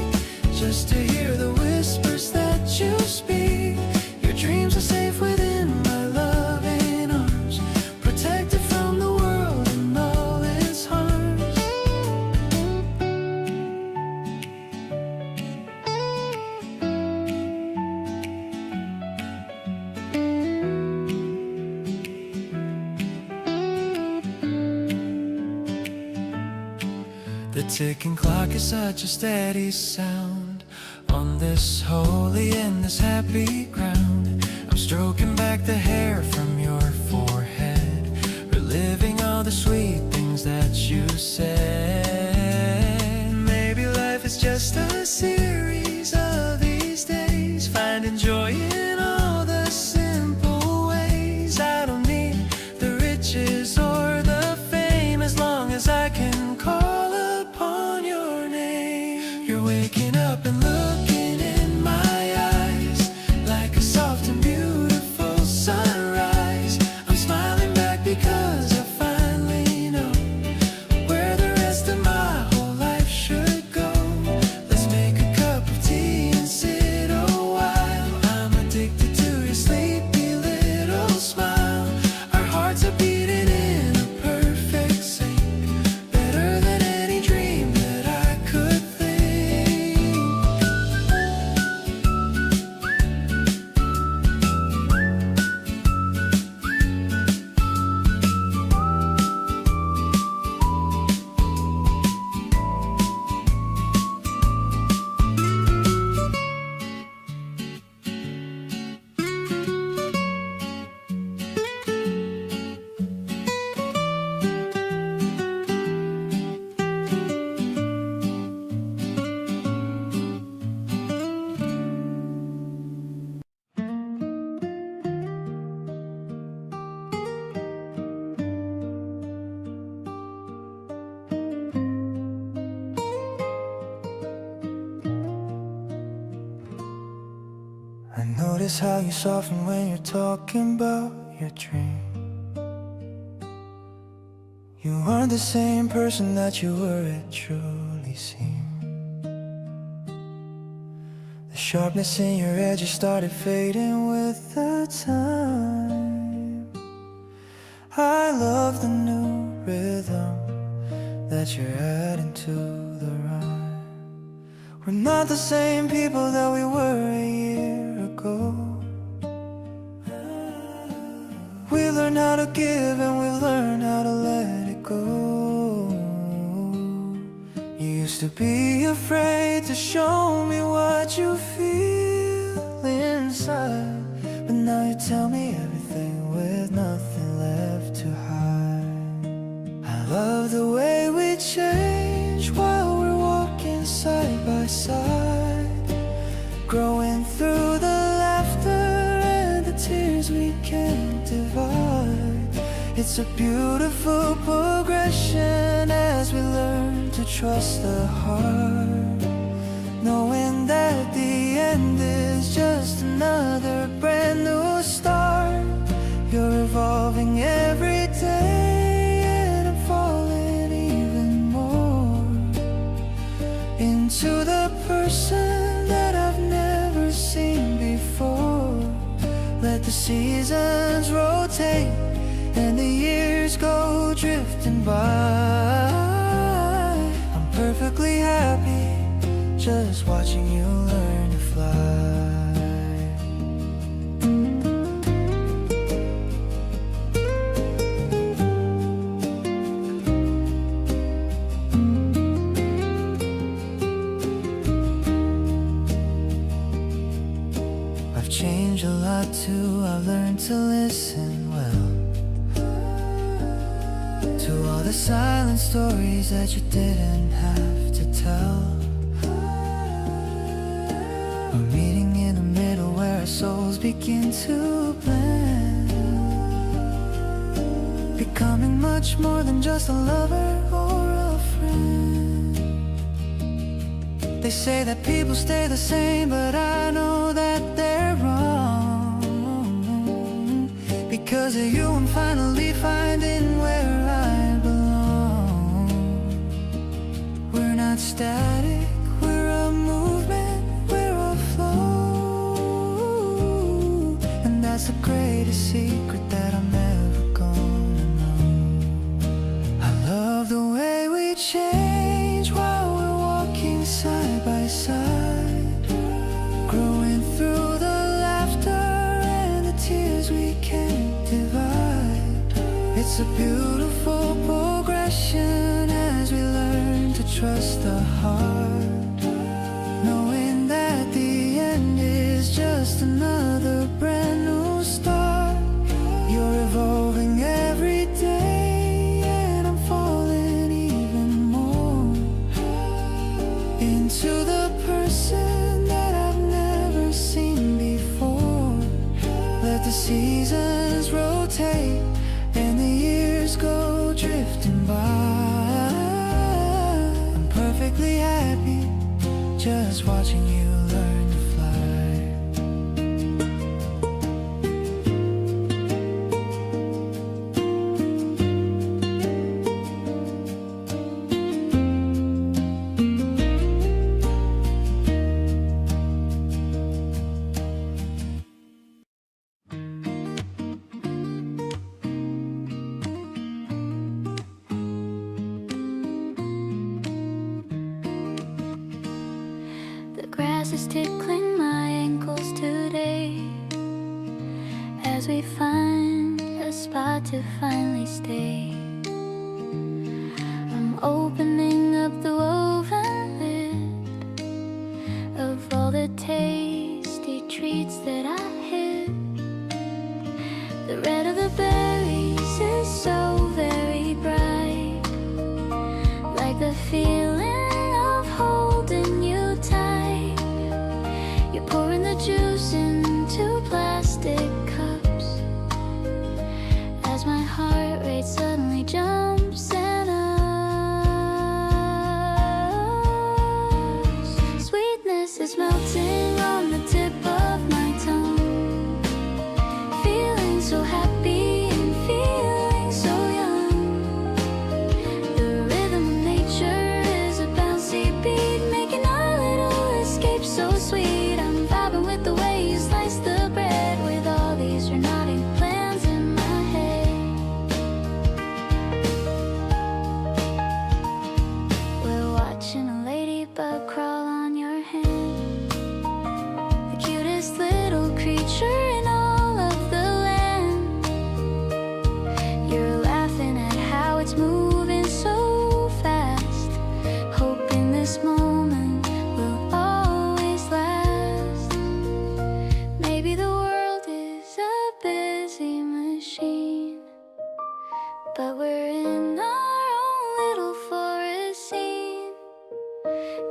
just to hear the whispers that you speak. Your dreams are safe within my loving arms, protected from the world and all its harms. The ticking clock is such a steady sound on this holy and this happy ground. I'm stroking back the hair from your forehead, reliving all the sweet things that you said. Maybe life is just a series of these days, finding joy in all the simple ways. I don't need the riches or the fame, as long as I can call upon your name. You're waking up and looking in my eyes like a soft and beautiful sunrise. I'm smiling back because I finally know where the rest of my whole life should go. Let's make a cup of tea and sit a while. I'm addicted to your sleepy little smile. Our hearts are beating in a perfect sync, better than any dream that I could think. I notice how you soften when you're talking about your dream. You aren't the same person that you were, it truly seems. The sharpness in your edges started fading with the time. I love the new rhythm that you're adding to the rhyme. We're not the same people that we were a year ago. We learned how to give and we learned how to let it go. You used to be afraid to show me what you feel inside, but now you tell me everything with nothing left to hide. I love the way we change while we're walking side by side, growing through the laughter and the tears we can't divide. It's a beautiful progression as we learn to trust the heart, knowing that the end is just another brand new start. You're evolving every day and I'm falling even more into the person that I've never seen before. Let the seasons rotate and the years go drifting by. I'm perfectly happy just watching you learn to fly. changed a lot too. I've learned to listen well to all the silent stories that you didn't have to tell. We're meeting in the middle where our souls begin to blend, becoming much more than just a lover or a friend. They say that people stay the same, but I know that they're wrong. Because of you I'm finally finding where I belong. We're not static, we're a movement, we're a flow. And that's the greatest secret that I'm ever gonna know. I love the way we change while we're walking side by side, growing through the laughter and the tears we can't divide. It's a beautiful progression as we learn to trust the heart, knowing that the end is just another brand new start. You're evolving every day and I'm falling even more into the person that I've never seen before. Let the seasons rotate and the years go drifting by. I'm perfectly happy just watching you learn to fly. The grass is tickling my ankles today as we find a spot to finally stay. I'm opening up the woven lid of all the tasty treats that I hid. The red of the berries is so very bright, like the feeling of holding you tight. You're pouring the juice into plastic cups as my heart rate suddenly jumps and ups. Sweetness is melting on the tip of my tongue, feeling so happy and feeling so young. The rhythm of nature is a bouncy beat, making our little escape so sweet. I'm vibing with the way you slice the bread, with all these dramatic plans in my head. We're watching a ladybug crawl on your hand, the cutest little creature in all of the land. You're laughing at how it's moving so fast, hoping this moment will always last. Maybe the world is a busy machine, but we're in our own little forest scene.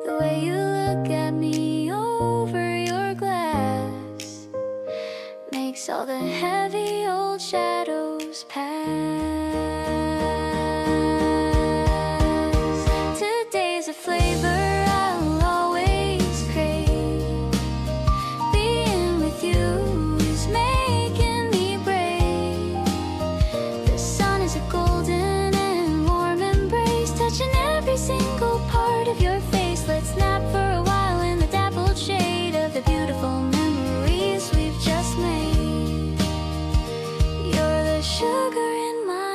The way you look at me over your glass makes all the heavy old shadows pass. Today's a flavor I'll always crave. Being with you is making me brave. The sun is a golden and warm embrace, touching every single part of your face. Let's nap for a while in the dappled shade of the beautiful memories we've just made. You're the sugar in my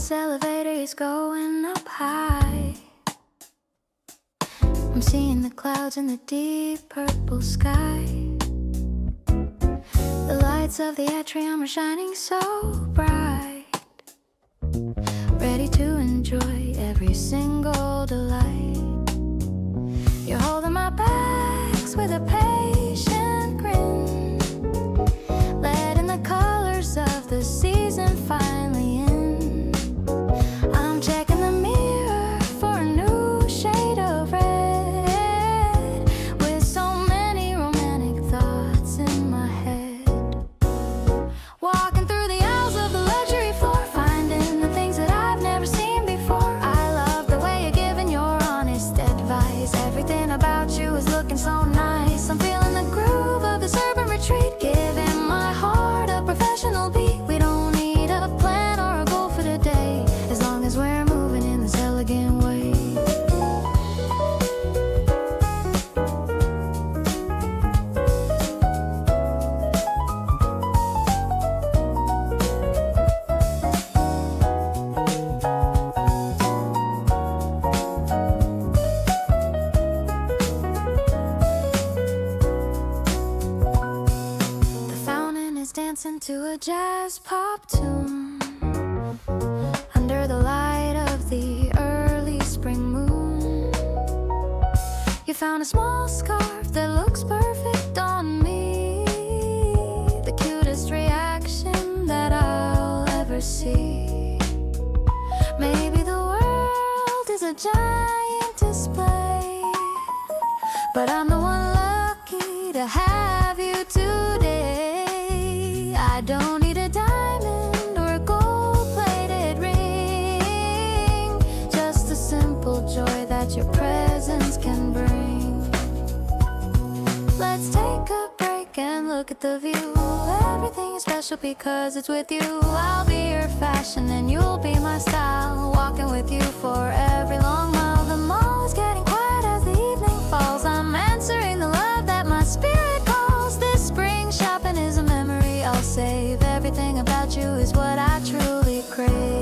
this elevator is going up high. I'm seeing the clouds in the deep purple sky. The lights of the atrium are shining so bright, ready to enjoy every single delight. You're holding my bags with a patient grin, letting the colors of the season finally in. I'm checking the mirror for a new shade of red, with so many romantic thoughts in my head. Walking through the aisles of the luxury floor, finding the things that I've never seen before. I love the way you're giving your honest advice. Everything about you is looking so nice. I'm feeling the groove of this urban retreat, giving my heart a professional beat. We don't need a plan or a goal for today, as long as we're moving in this elegant way. The fountain is dancing to a jazz pop tune, under the light of the early spring moon. You found a small scarf that looks perfect on me, the cutest reaction that I'll ever see. Maybe the world is a giant display, but I'm the one lucky to have you today. I don't need a diamond or a gold-plated ring, just the simple joy that your presence can bring. Let's take a break and look at the view. Everything is special because it's with you. I'll be your fashion and you'll be my style, walking with you for every long mile. The mall is getting quiet as the evening falls. I'm answering the love that my spirit calls. This spring shopping is a memory I'll save. Everything about you is what I truly crave.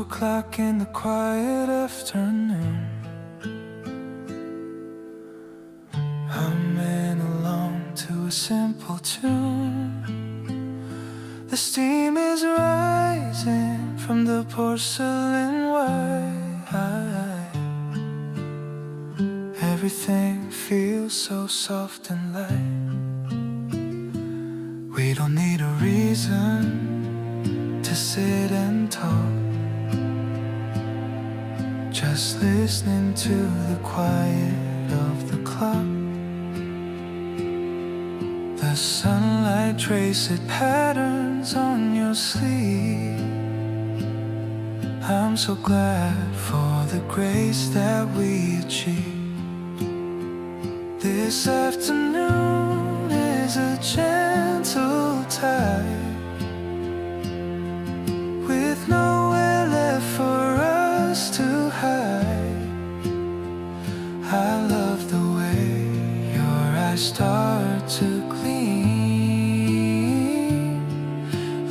O'clock in the quiet afternoon, humming along to a simple tune. The steam is rising from the porcelain wine. Everything feels so soft and light. We don't need a reason to sit and talk, just listening to the quiet of the clock. The sunlight traced patterns on your sleeve. I'm so glad for the grace that we achieved. This afternoon is a gentle tide, with nowhere left for us to hide. I love the way your eyes start to gleam,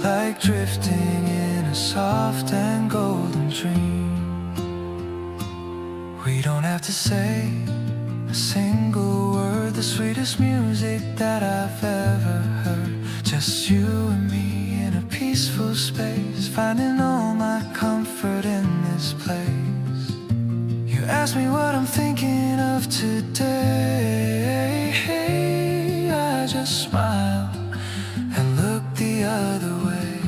like drifting in a soft and golden dream. We don't have to say a single word You're the sweetest music that I've ever heard. Just you and me in a peaceful space, finding all my comfort in this place. You ask me what I'm thinking of today. I just smile and look the other way.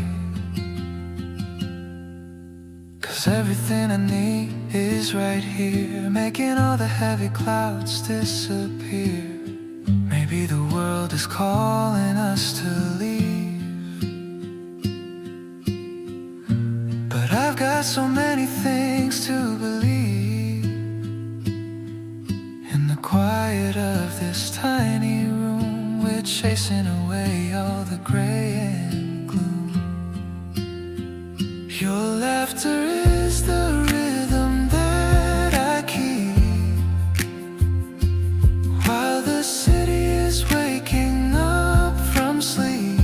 'Cause everything I need is right here, making all the heavy clouds disappear. Maybe the world is calling us to leave, but I've got so many things to believe. In the quiet of this tiny room, we're chasing away all the gray and gloom. Your laughter is the rhythm that I keep while the city is waking up from sleep.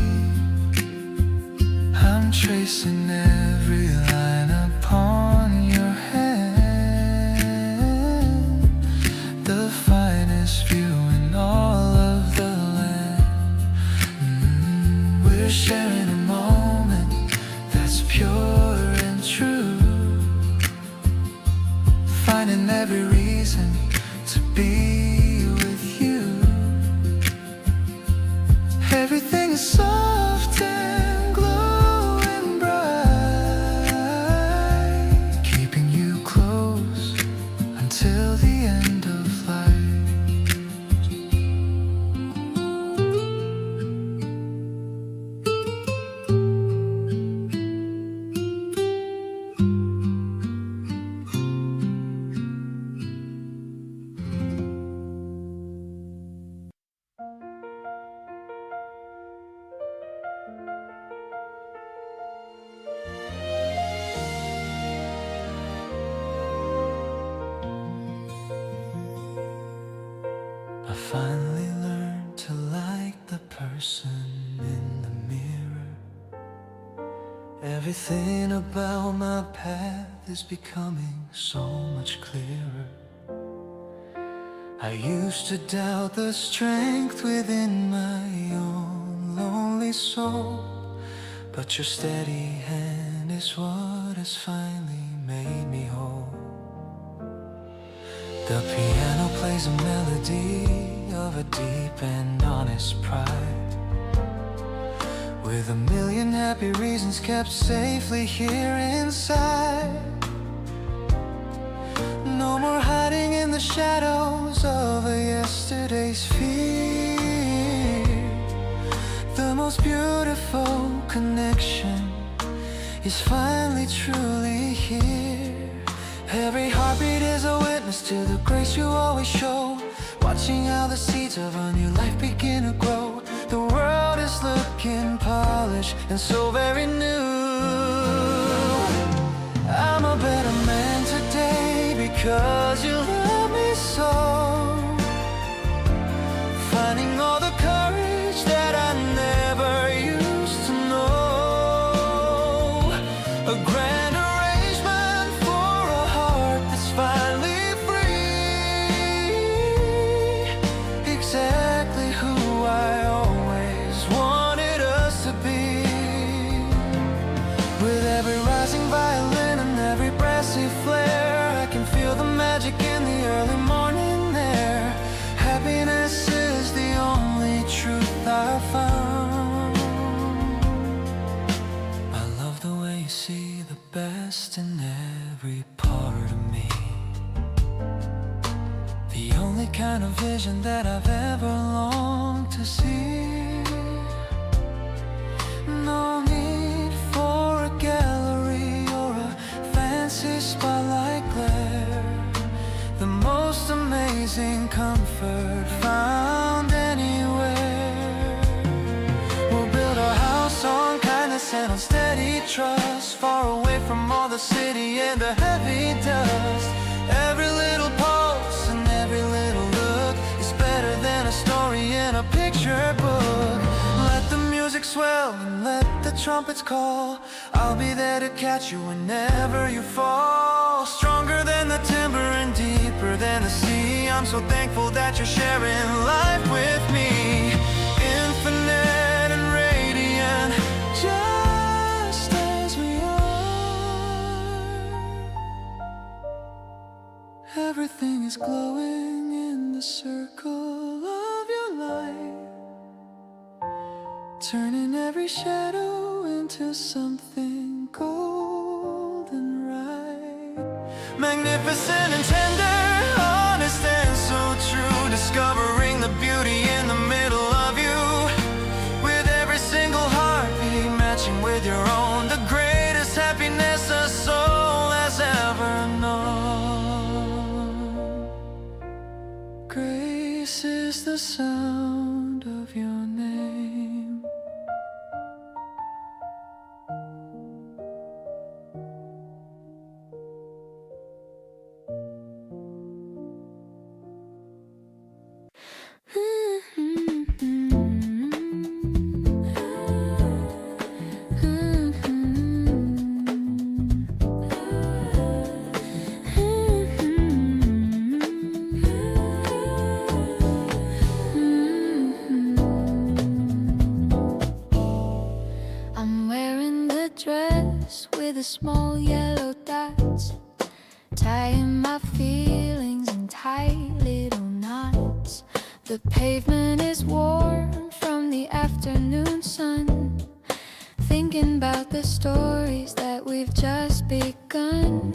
I'm tracing every line upon your hand, the finest view in all of the land. We're sharing a moment that's pure and true, finding every reason to be with you. Everything is soft and glowing bright, keeping you close until the end of life. I finally learned to like the person in the mirror. Everything about my path is becoming so much clearer. I used to doubt the strength within my own lonely soul, but your steady hand is what has finally made me whole. The piano plays a melody of a deep and honest pride, with a million happy reasons kept safely here inside. No more hiding in the shadows of a yesterday's fear. The most beautiful connection is finally truly here. Every heartbeat is a witness to the grace you always show, watching how the seeds of a new life begin to grow. The world is looking polished and so very new. I'm a better man today because you love me so, finding all the courage that I never used to know. A grand arrangement for a heart that's finally free, exactly who I always wanted us to be. With every rising violin and every brassy flare, I can feel the magic in the early morning air. Happiness is the only truth I found. I love the way you see the best in every part of me, the only kind of vision that I've ever longed to see. No need for a gallery or a fancy spotlight glare, the most amazing comfort found anywhere. We'll build our house on kindness and on steady trust, far away from all the city and the heavy dust. Every little pulse and every little look is better than a story in a picture book. Let the music swell and let the trumpets call. I'll be there to catch you whenever you fall. Stronger than the timber and deeper than the sea, I'm so thankful that you're sharing life with me. Infinite and radiant, just as we are. Everything is glowing in the circle of your light, turning every shadow into something golden right. Magnificent and tender, honest and so true, discovering the beauty in the middle of you. With every single heartbeat matching with your own, the greatest happiness a soul has ever known. Grace is the sound of your name. I'm wearing the dress with the small yellow dots, tying my feelings in tight little knots. The pavement is warm from the afternoon sun, thinking about the stories that we've just begun.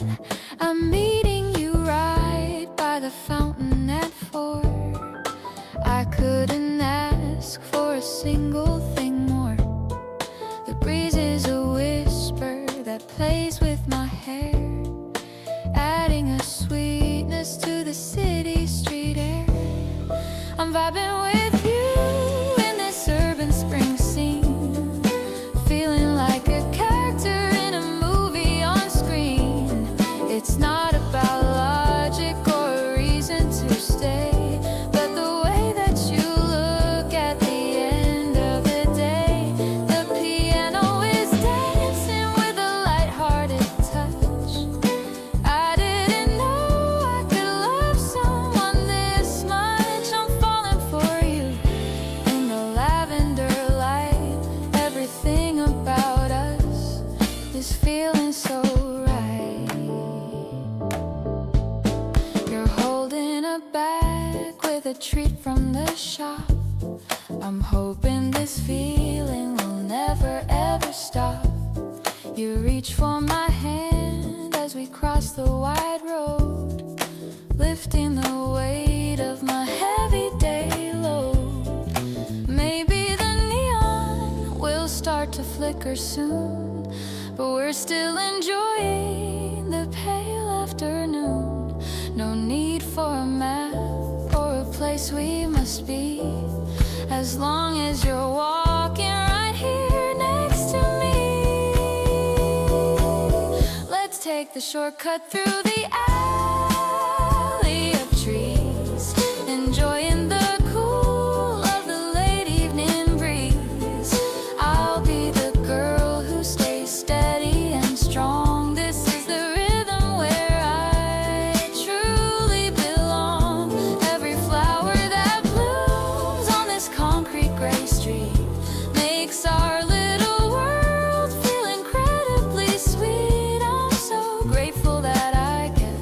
I'm meeting you right by the fountain at 4. I couldn't ask for a single thing more. The breeze is a whisper that plays with my hair, adding a sweetness to the city street air. I'm vibing with you in this urban spring scene, feeling like a character in a movie on screen. It's not about logic or a reason to stay, but the way that you look at the end of the day. The piano is dancing with a lighthearted touch. I didn't know I could love someone this much. I'm falling for you in the lavender light. Everything about us is feeling so right. You're holding a bag with a treat from the shop. I'm hoping this feeling will never ever stop. You reach for my hand as we cross the wide road, lifting the weight of my heavy day load. Maybe the neon will start to flicker soon, but we're still enjoying the pale afternoon. No need for a map or a place we must be, as long as you're walking right here next to me. Let's take the shortcut through the alley of trees, enjoying the cool of the late evening breeze. I'll be the girl who stays steady and strong. This is the rhythm where I truly belong. Every flower that blooms on this concrete gray street makes our little world feel incredibly sweet. I'm so grateful that I get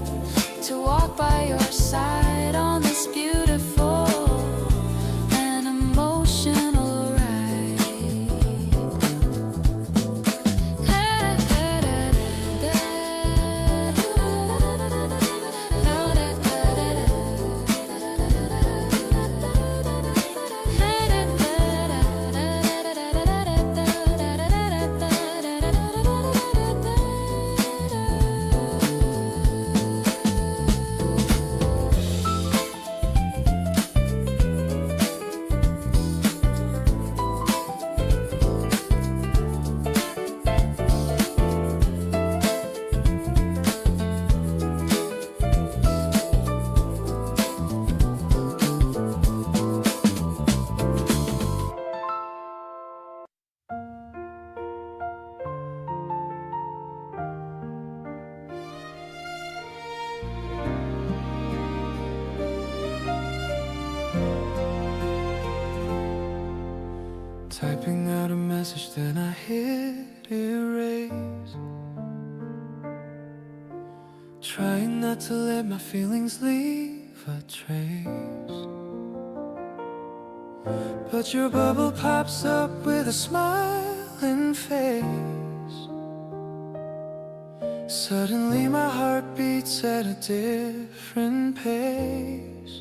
Typing out a message, then I hit erase. Trying not to let my feelings leave a trace. But your bubble pops up with a smiling face. Suddenly my heart beats at a different pace.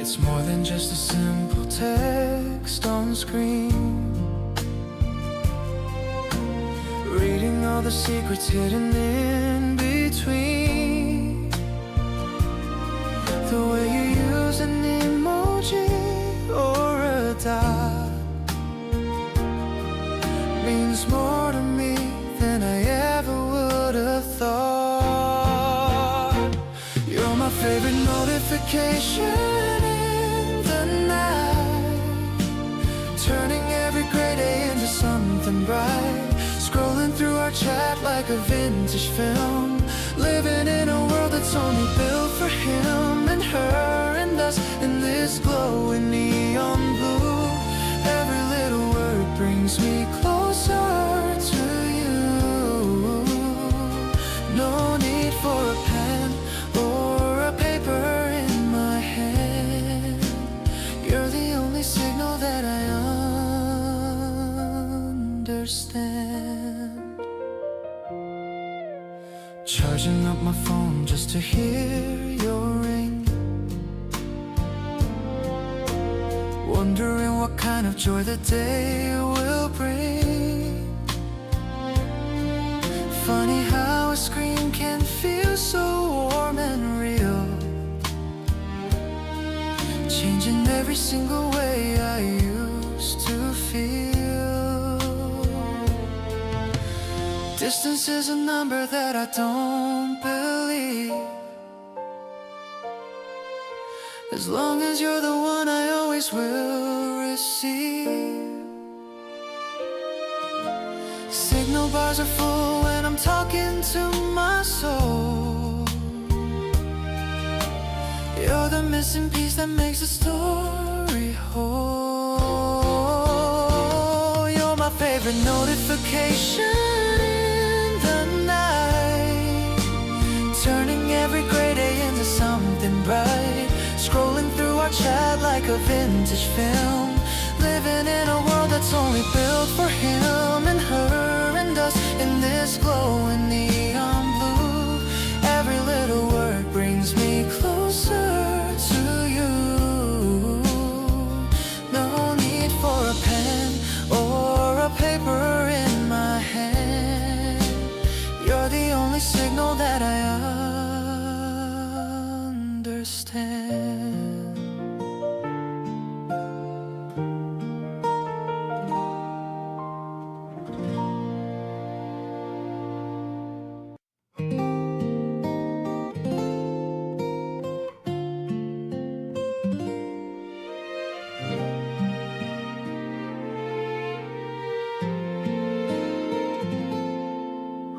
It's more than just a simple text on screen. Reading all the secrets hidden in between. The way you use an emoji or a dot means more to me than I ever would have thought. You're my favorite notification in the night, turning every gray day into something bright. Scrolling through our chat like a vintage film, living in a world that's only built for him and her and us in this glowing neon blue. Every little word brings me closer to you. No need for a pen or a paper in my hand. You're the only signal that I understand. Charging up my phone just to hear your ring, wondering what kind of joy the day will bring. Funny how a screen can feel so warm and real, changing every single way I used to feel. Distance is a number that I don't believe, as long as you're the one I always will receive. Signal bars are full when I'm talking to my soul. You're the missing piece that makes the story whole. You're my favorite notification in the night, turning every gray day into something bright. Scrolling through our chat like a vintage film, living in a world that's only built for him and her and us in this glowing neon blue. Every little word brings me closer to you. No need for a pen or a paper in my hand. You're the only signal that I understand.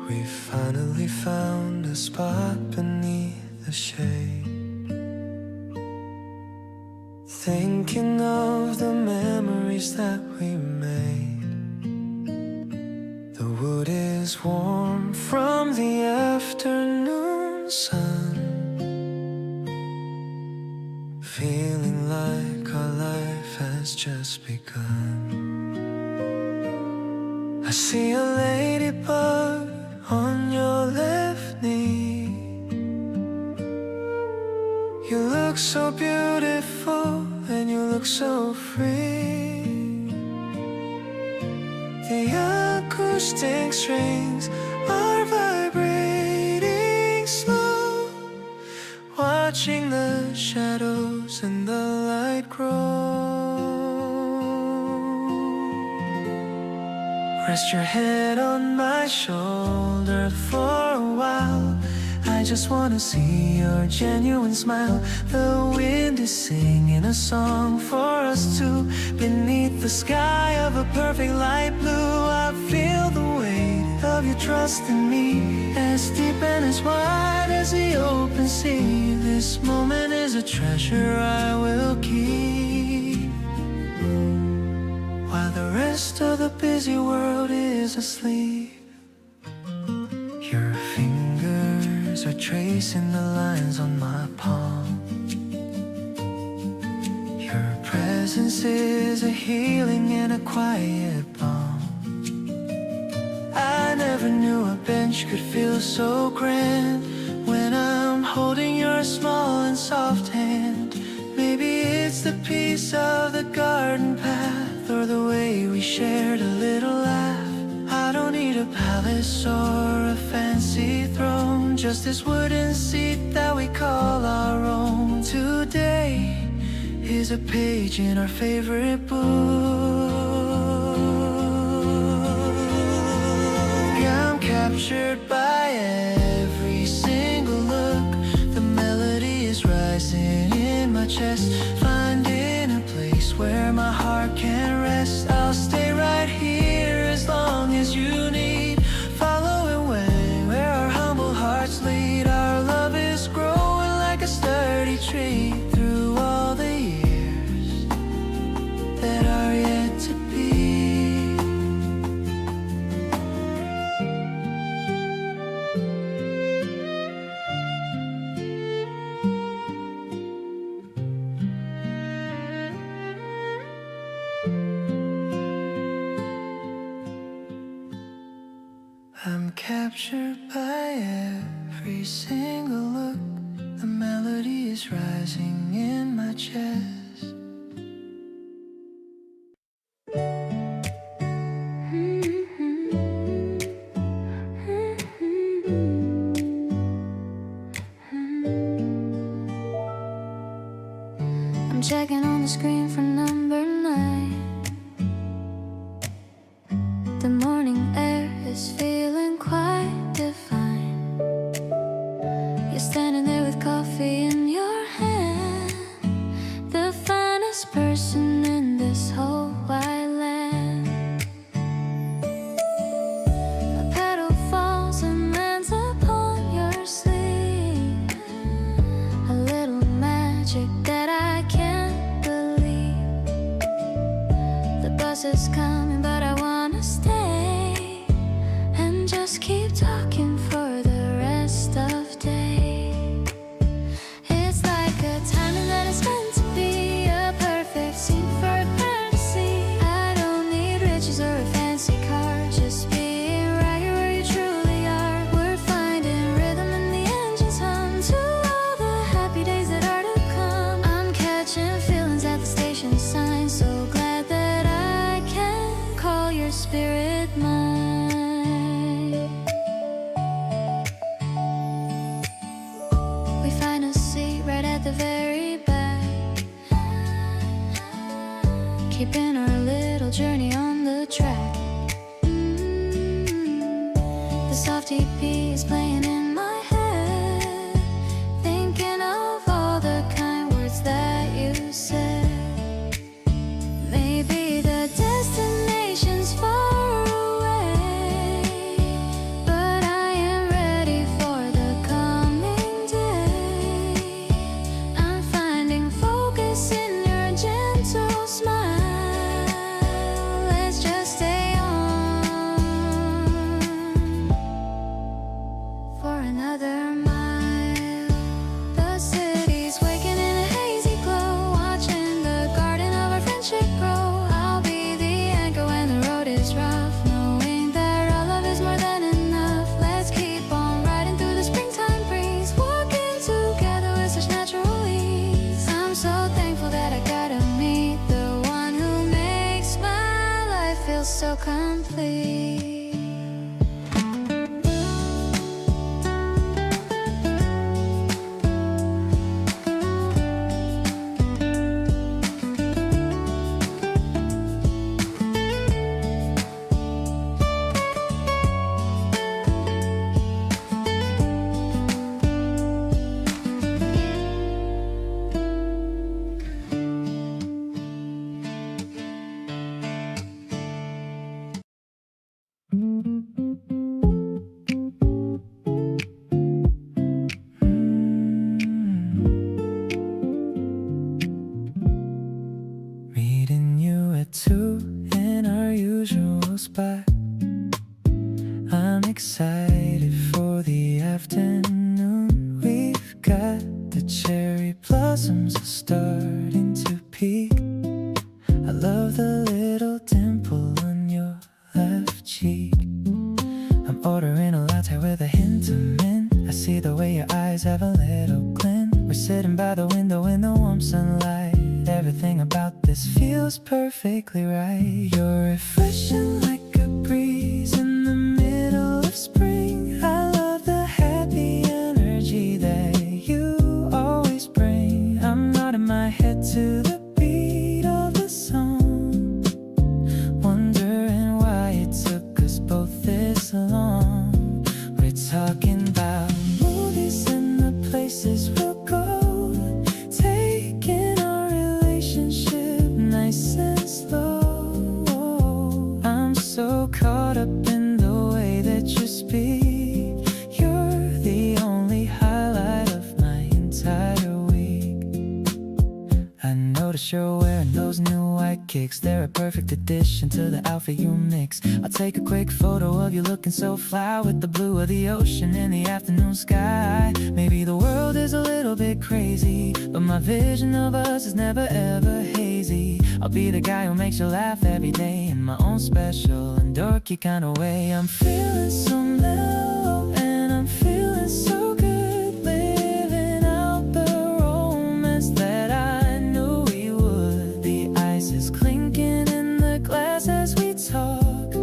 We finally found a spot beneath the shade, thinking of the memories that we made. The wood is warm from the afternoon sun, feeling like our life has just begun. I see a ladybug on your left knee. You look so beautiful and you look so free. The acoustic strings are vibrating slow, watching the shadows and the light grow. Rest your head on my shoulder for a while. I just wanna see your genuine smile. The wind is singing a song for us two, beneath the sky of a perfect light blue. I feel the weight of your trust in me, as deep and as wide as the open sea. This moment is a treasure I will keep. rest of the busy world is asleep. Your fingers are tracing the lines on my palm. Your presence is a healing and a quiet balm. I never knew a bench could feel so grand when I'm holding your small and soft hand. Maybe it's the peace of the garden path or the way we shared a little laugh. I don't need a palace or a fancy throne, just this wooden seat that we call our own. Today is a page in our favorite book. I'm captured by every single look. The melody is rising in my chest, finding a place where my heart can rest. I'll stay right here as long as you need, following where our humble hearts lead. Our love is growing like a sturdy tree through all the years that are yet to be. I'm captured by every single look. The melody is rising in my chest. I'm checking on the screen for number 9. The morning air is feeling quite divine. You're standing there with coffee in your hand, the finest person in this whole wide land. A petal falls and lands upon your sleeve, a little magic that I can't believe. The bus is coming, but I wanna stay and just keep talking for the rest of day. It's like a timing that is meant to be, a perfect scene for a fantasy. I don't need riches or a fancy car, just being right here where you truly are. We're finding rhythm in the engine's hum to all the happy days that are to come. I'm catching feelings at the station sign, so glad that I can call your spirit mine. We find a seat right at the very back, keeping our little journey on the track. The soft EP is playing in my head, thinking of all the kind words that you said. Maybe the destination's far away, but I am ready for the coming day. I'm finding focus in your gentle smile. Let's just stay on for another mile. The city's waking in a hazy glow, watching the garden of our friendship grow. I'll be the anchor when the road is rough, knowing that our love is more than enough. Let's keep on riding through the springtime breeze, walking together with such natural ease. I'm so thankful that I got to meet the one who makes my life feel so complete. Meeting you at 2, and are you excited for the afternoon. We've got the cherry blossoms are starting to peak. I love the little dimple on your left cheek. I'm ordering a latte with a hint of mint. I see the way your eyes have a little glint. We're sitting by the window in the warm sunlight. Everything about this feels perfectly right. You're refreshing like a breeze in the middle of spring. I love the happy energy that you always bring. I'm nodding my head to the beat of the song, wondering why it took us both this long. We're talking about movies and the places we'll go, taking our relationship nice and slow. I'm so caught up in the way that you speak. You're the only highlight of my entire week. I notice you're wearing those new white kicks. They're a perfect addition to the outfit you mix. I'll take a quick photo of you looking so fly, with the blue of the ocean in the afternoon sky. Maybe the world is a little bit crazy, but my vision of us is never ever hazy. I'll be the guy who makes you laugh every day in my own special and dorky kind of way. I'm feeling so mellow and I'm feeling so good, living out the romance that I knew we would. The ice is clinking in the glass as we talk.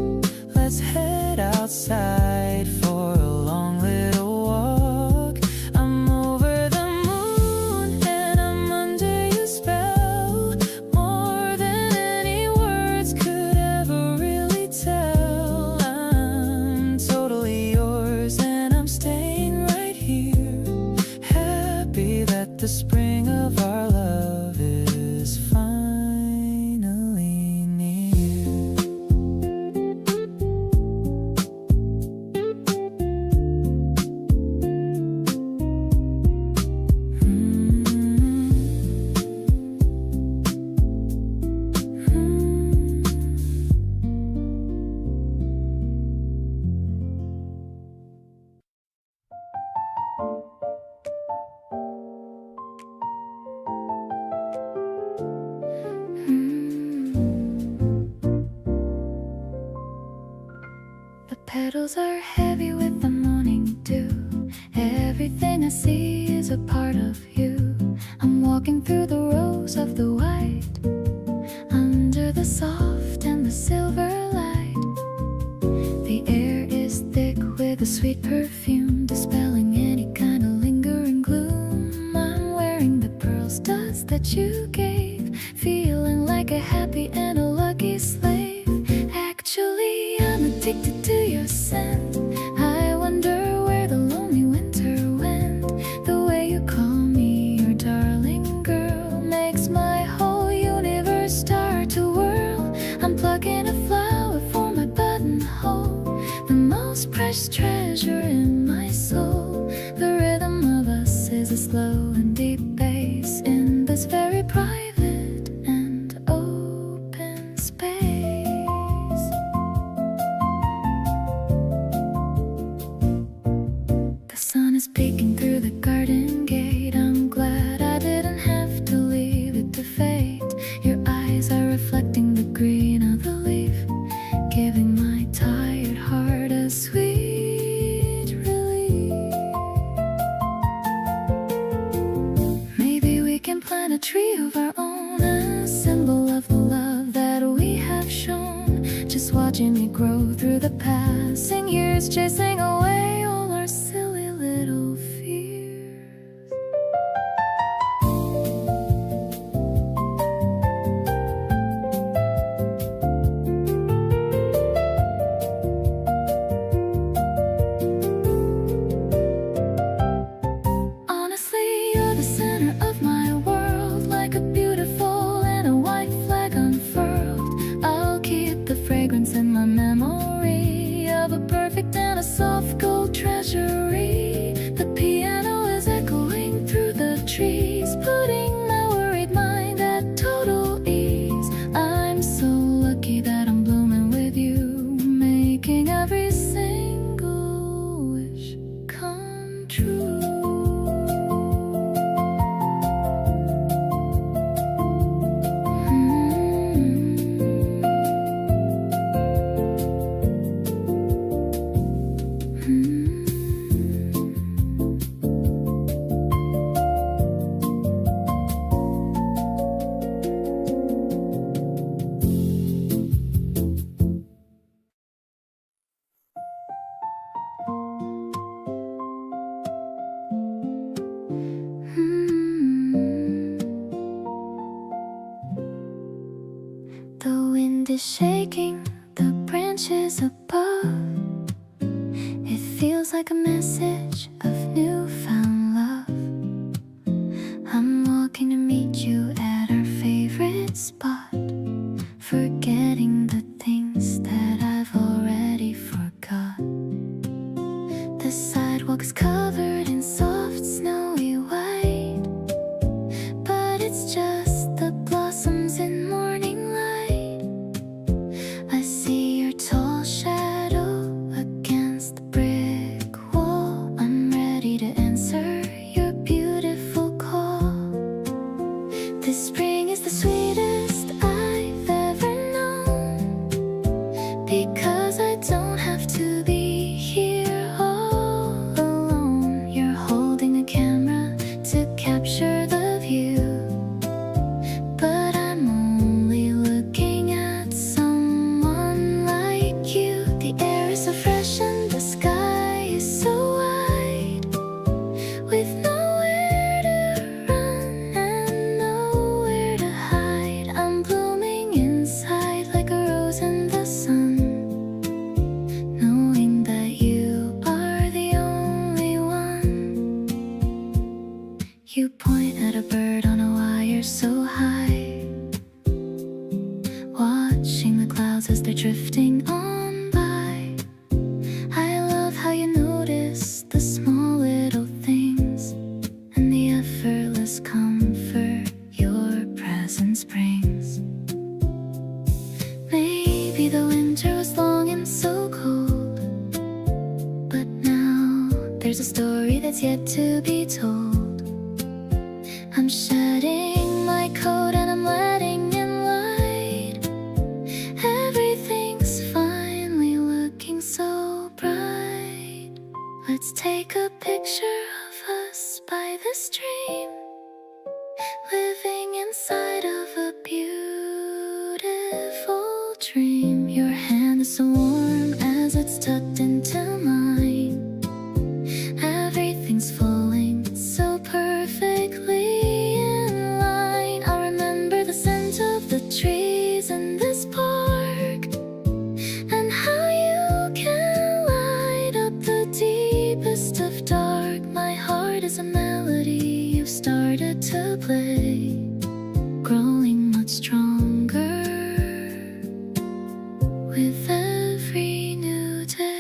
Let's head outside for a long little walk. I'm over the moon and I'm under your spell, more than any words could ever really tell. I'm totally yours and I'm staying right here, happy that the spring of our love is finally near. The petals are heavy with the morning dew. Everything I see is a part of you. I'm walking through the rows of the white, under the soft and the silver light. The air is thick with a sweet perfume, dispelling any kind of lingering gloom. I'm wearing the pearl studs that you gave, feeling like a happy and a lucky slave. Actually, I'm addicted to your scent. I wonder where the lonely winter went. The way you call me your darling girl makes my whole universe start to whirl. I'm plucking a flower for my buttonhole, the most precious treasure in my soul. The rhythm of us is a slow and deep bass in this very private and open space. The sun is peeking through the garden gate. I'm glad I didn't have to leave it to fate. Your eyes are reflecting the green of the leaf, giving my tired heart a sweet relief. Maybe we can plant a tree of our own, a symbol of the love that we have shown. Just watching me grow through the passing years, chasing away all our silly little fears. Honestly, you're the center of my world, like a beautiful and a white flag unfurled. I'll keep the fragrance in my memory of a perfect and a soft gold treasury. The piano is echoing through the trees, putting my worried mind at total ease. I'm so lucky that I'm blooming with you, making every single is shaking the branches above. It feels like a message of newfound love. I'm walking to meet you at our favorite spot, forgetting the things that I've already forgot. The sidewalk's covered in soft snowy white, but it's just the blossoms in morning light. I see your tall shadow against the brick wall. I'm ready to answer your beautiful call. This spring is the sweetest I've ever known, because I don't have to be here all alone. You're holding a camera to capture the view, but I'm only looking at someone like you. The air is so fresh and the sky is so wide, with nowhere to run and nowhere to hide. I'm blooming inside like a rose in the sun, knowing that you are the only one. You point at a bird on a wire so high, watching the clouds as they're drifting on by. I love how you notice the small little things and the effortless comfort your presence brings. Maybe the winter was long and so cold, but now there's a story that's yet to be told. I'm shedding my coat and I'm letting in light. Everything's finally looking so bright. Let's take a picture of us by the stream, living inside of a beautiful dream. Your hand is so warm as it's tucked into mine. Everything's falling so perfectly in line. I remember the scent of the trees in this park, and how you can light up the deepest of dark. My heart is a melody you've started to play, growing much stronger with every new day.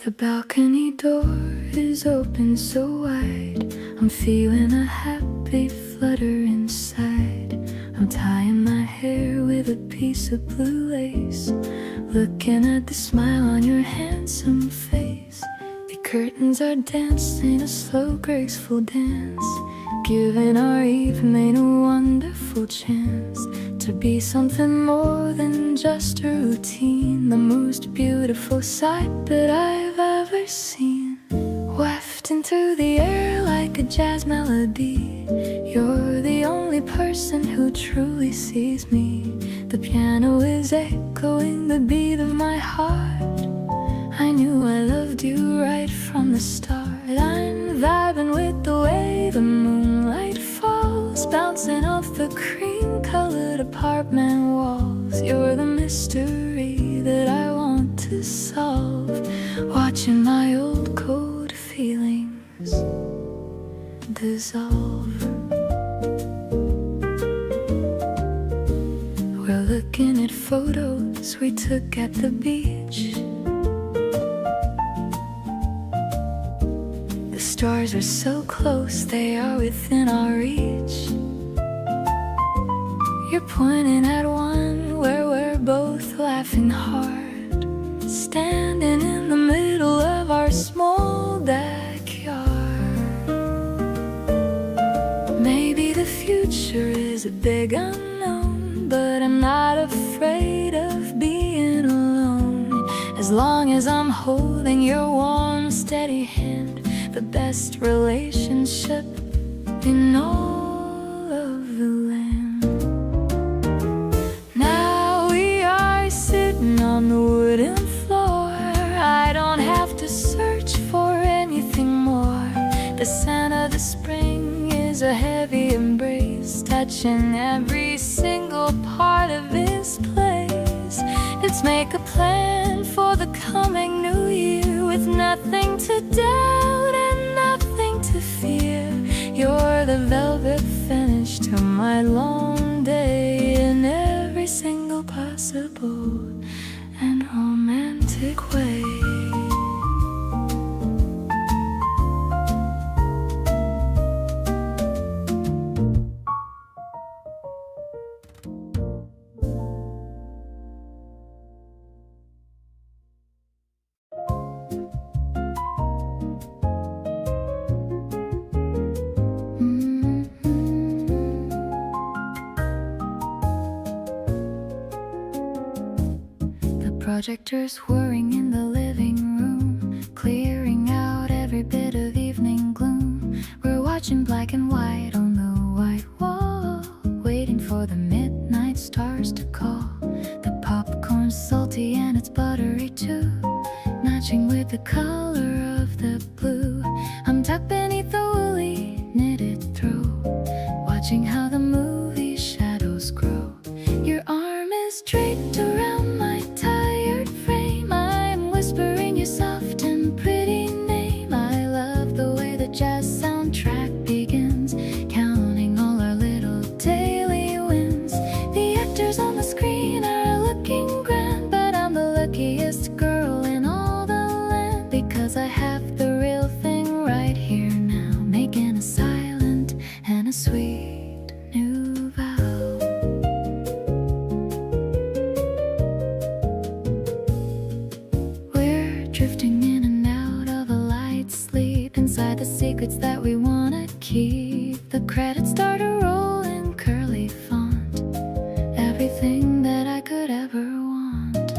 The balcony door is open so wide. I'm feeling a happy flutter inside. I'm tying my hair with a piece of blue lace, looking at the smile on your handsome face. The curtains are dancing a slow, graceful dance, giving our evening a wonderful chance to be something more than just a routine. The most beautiful sight that I've ever seen, wafting through the air like a jazz melody. You're the only person who truly sees me. The piano is echoing the beat of my heart. I knew I loved you right from the start. I'm vibing with the way the moonlight falls, bouncing off the cream-colored apartment walls. You're the mystery that I want to solve, watching my old cold feelings dissolve. We're looking at photos we took at the beach. The stars are so close, they are within our reach. You're pointing at one where we're both laughing hard, standing in the middle of our small backyard. Maybe the future is a big unknown, but I'm not afraid of being alone. as long as I'm holding your warm, steady hand. The best relationship in all of the land. Now we are sitting on the wooden floor. I don't have to search for anything more. The scent of the spring is a heavy embrace, touching every single part of this place. Let's make a plan for the coming new year, with nothing to doubt and nothing to fear. You're the velvet finish to my long day, in every single possible and romantic way. Projectors whirring in the living room, clearing out every bit of evening gloom. We're watching black and white on the white wall, waiting for the midnight stars to call. The popcorn's salty and it's buttery too, matching with the color of the blue. I'm tucked beneath the woolly knitted throw, watching how the movie shadows grow. Your arm is draped around my tired frame. I'm whispering your soft and pretty name. I love the way the jazz soundtrack begins, counting all our little daily wins. The actors on the screen are looking grand, but I'm the luckiest girl in all the land, because I have the real thing right here now, making a silent and a sweet new vow. Drifting in and out of a light sleep, inside the secrets that we wanna keep. The credits start to roll in curly font, everything that I could ever want.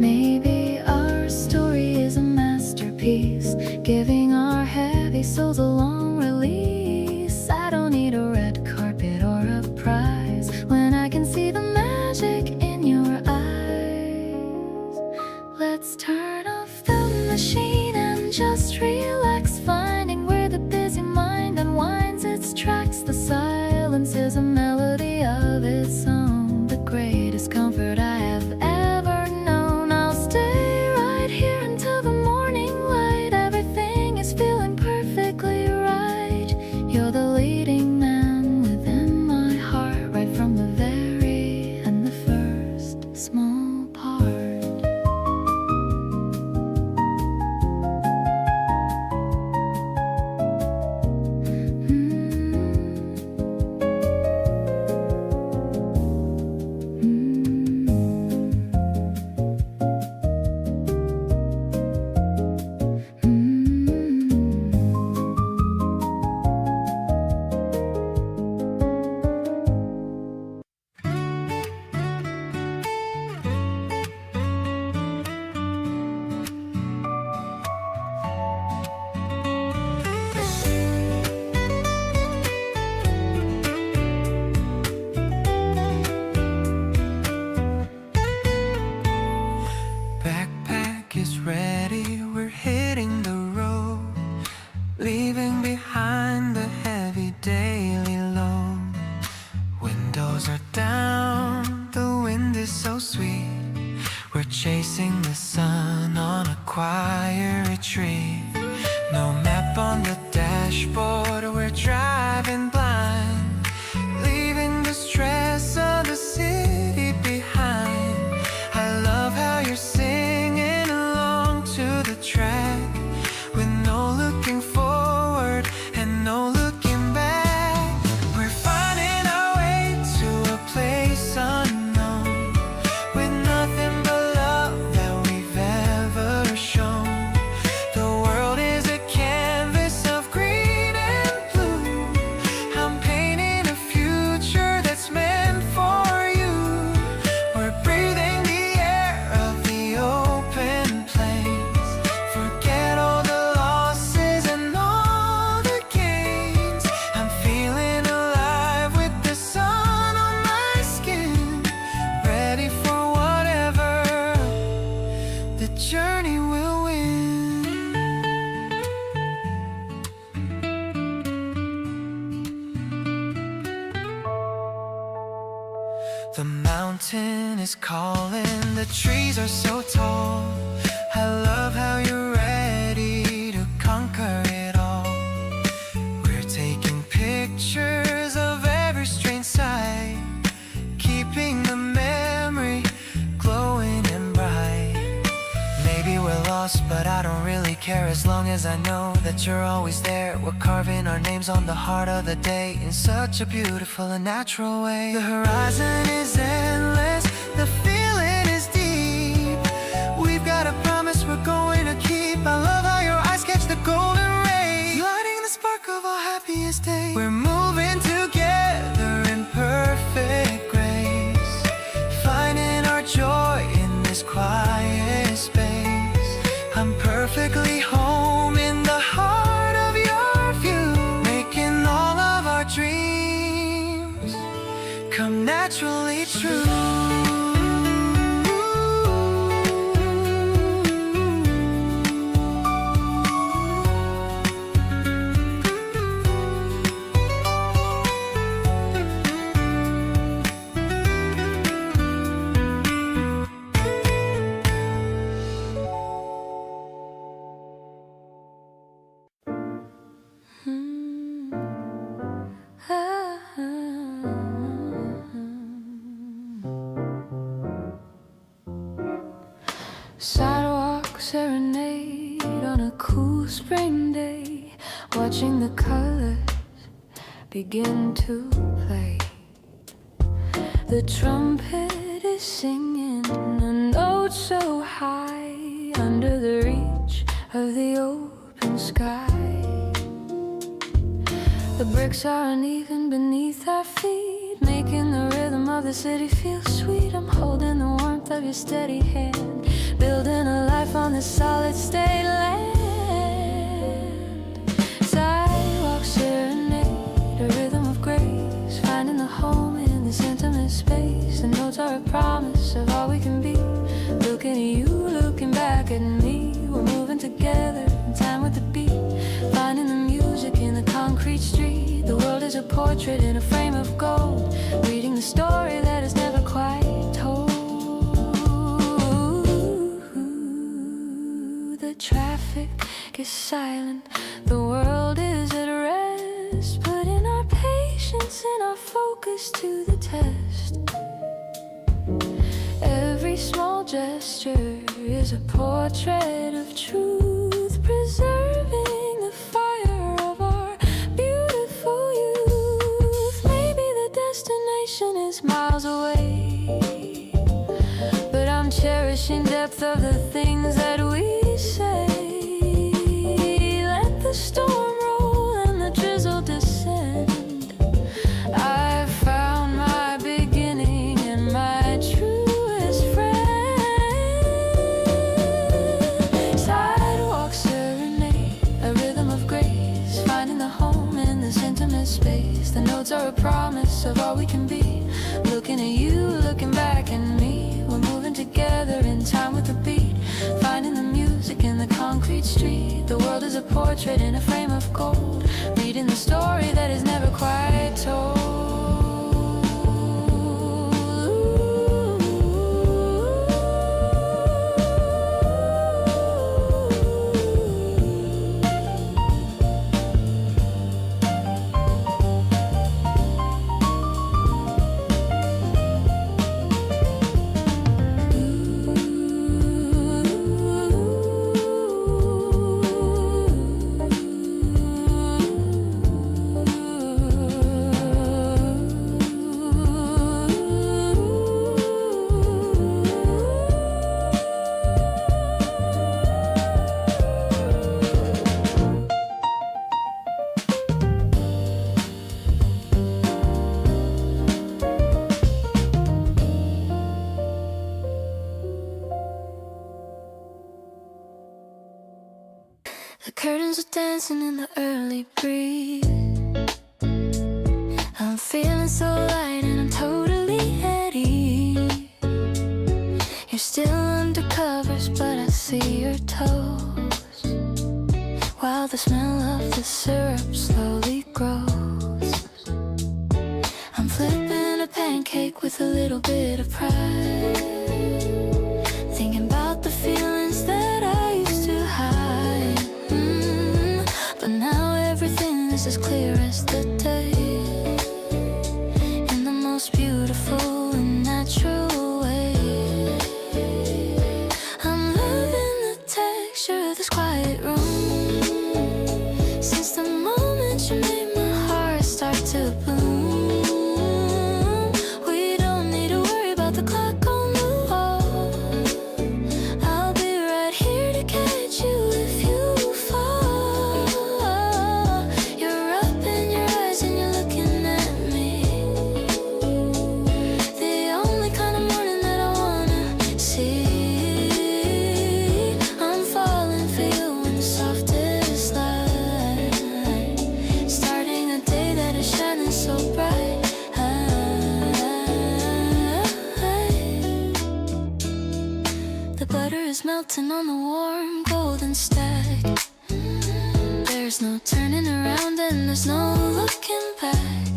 Maybe our story is a masterpiece, giving our heavy souls a long release. I don't need a red carpet or a prize when I can see the magic in your eyes. Let's turn off the machine and just relax, finding where the busy mind unwinds its tracks. The silence is a melody of its own, the greatest comfort I have ever known. I'll stay right here until the morning light. Everything is feeling perfectly right. You're the leading man within my heart, right from the very and the first small part. Backpack is ready, we're hitting the road, leaving behind the heavy daily load. Windows are down, the wind is so sweet. We're chasing the sun on a quiet retreat. No map on the dashboard, we're driving blind, leaving the stress of the city behind. I love how you're singing along to the track, with no looking forward and no looking back. We're finding our way to a place unknown, with nothing but love The mountain is calling, the trees are so tall. I love how you're ready to conquer it all. We're taking pictures of every strange sight, keeping the memory glowing and bright. Maybe we're lost, but I don't really care, as long as I know that you're always there. We're carving our names on the heart of the day in such a beautiful and natural way. The horizon is endless, the feeling is deep. We've got a promise we're going to keep. I love how your eyes catch the golden rays, lighting the spark of our happiest day. We're moving together in perfect grace, finding our joy in this quiet space. I'm perfectly home in the heart of your view, making all of our dreams come naturally true. Sidewalk serenade on a cool spring day, watching the colors begin to play. The trumpet is singing a note so high, under the reach of the open sky. The bricks are uneven beneath our feet, making the rhythm of the city feel sweet. I'm holding the warmth of your steady hand, building a life on this solid state land. Sidewalk serenade, a rhythm of grace, finding the home in this intimate space. The notes are a promise of all we can be, looking at you, looking back at me. We're moving together in time with the beat, finding the music in the concrete street. The world is a portrait in a frame of gold, reading the story that is never quite told. The traffic is silent, the world is at rest, putting our patience and our focus to the test. Every small gesture is a portrait of truth, preserving the fire of our beautiful youth. Maybe the destination is miles away, but I'm cherishing depth of the things that we say. Let the storm roll and the drizzle descend. I've found my beginning and my truest friend. Sidewalk serenade, a rhythm of grace, finding the home in this intimate space. The notes are a promise of all we can be, looking at you, looking back at me. We're moving together in time with the beat, finding the music in the concrete street. The world is a portrait in a frame of gold, reading the story that is never quite told. The curtains are dancing in the early breeze. I'm feeling so light and I'm totally at ease. You're still under covers, but I see your toes, while the smell of the syrup slowly grows. I'm flipping a pancake with with a little bit of pride, thinking about the feelings that I used to hide. But now everything is as clear as the day, in the most beautiful and natural way. I'm loving the texture of this quiet room, since the moment you made my heart start to bloom. We don't need to worry about the clock on the wall. I'll be right here to catch you if you fall. You're up in your eyes and you're looking at me, the only kind of morning that I wanna see. I'm falling for you in the softest light, starting a day that is shining so bright. The butter is melting on the warm golden stack. There's no turning around and there's no looking back.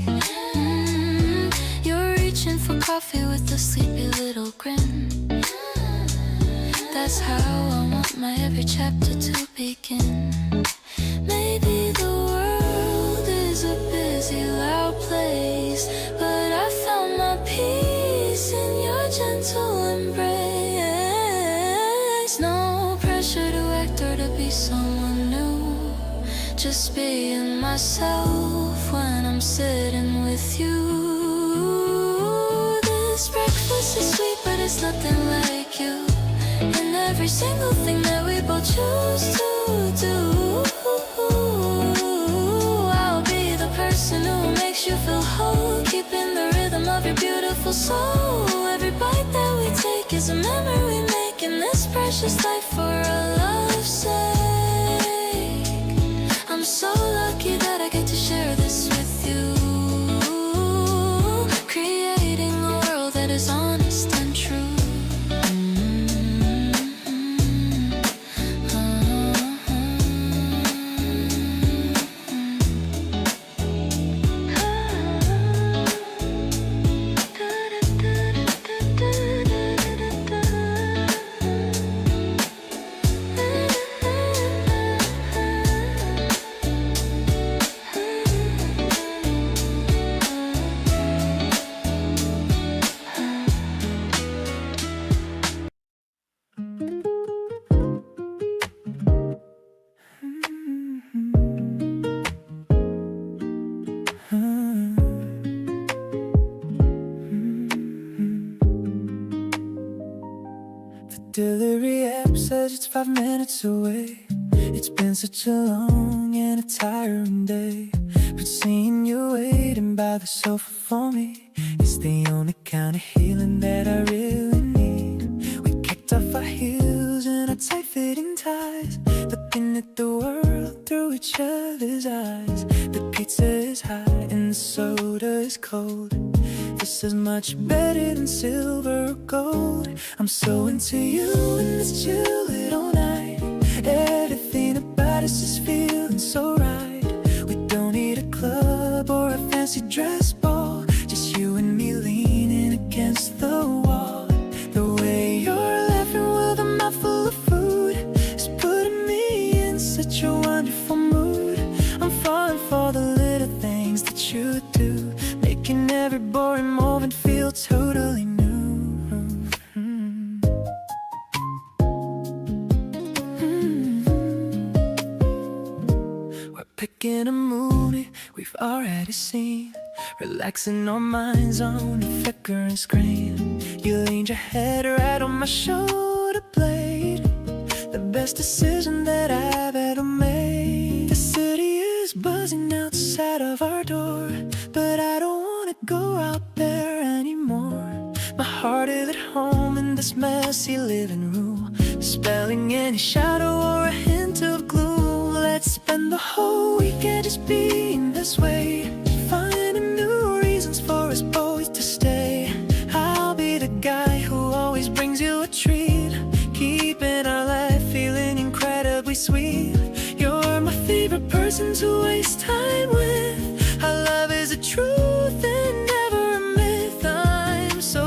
You're reaching for coffee with a sleepy little grin. That's how I want my every chapter to begin. Maybe the world is a busy, loud place, but I found my peace in your gentle embrace. No pressure to act or to be someone new, just being myself when I'm sitting with you. This breakfast is sweet, but it's nothing like you, and every single thing that we both choose to do. I'll be the person who makes you feel whole, keeping the rhythm of your beautiful soul. Every bite that we take is a memory we make in this precious life for our love's sake. I'm so lucky that I get to share this with you, creating a world that is honest and true. Delivery app says it's 5 minutes away. It's been such a long and a tiring day, but seeing you waiting by the sofa for me is the only kind of healing that I really need. We kicked off our heels and our tight-fitting ties, looking at the world through each other's eyes. The pizza is hot and the soda is cold. This is much better than silver or gold. I'm so into you and let's chill it all night. Everything about us is feeling so right. We don't need a club or a fancy dress ball, just you and me leaning against the wall. The way you're laughing with a mouthful of food is putting me in such a wonderful mood. I'm falling for the little things that you do, making every boring moment feel totally new. We're picking a movie we've already seen, relaxing our minds on a flickering screen. You leaned your head right on my shoulder blade, the best decision that I've ever made. The city is buzzing outside of our door, but I don't wanna go out there anymore. My heart is at home in this messy living room, dispelling any shadow or a hint of gloom. Let's spend the whole weekend just being this way, finding new reasons for us both to stay. I'll be the guy who always brings you a treat, keeping our life feeling incredibly sweet. You're my favorite person to waste time with. Our love is a truth and never a myth. I'm so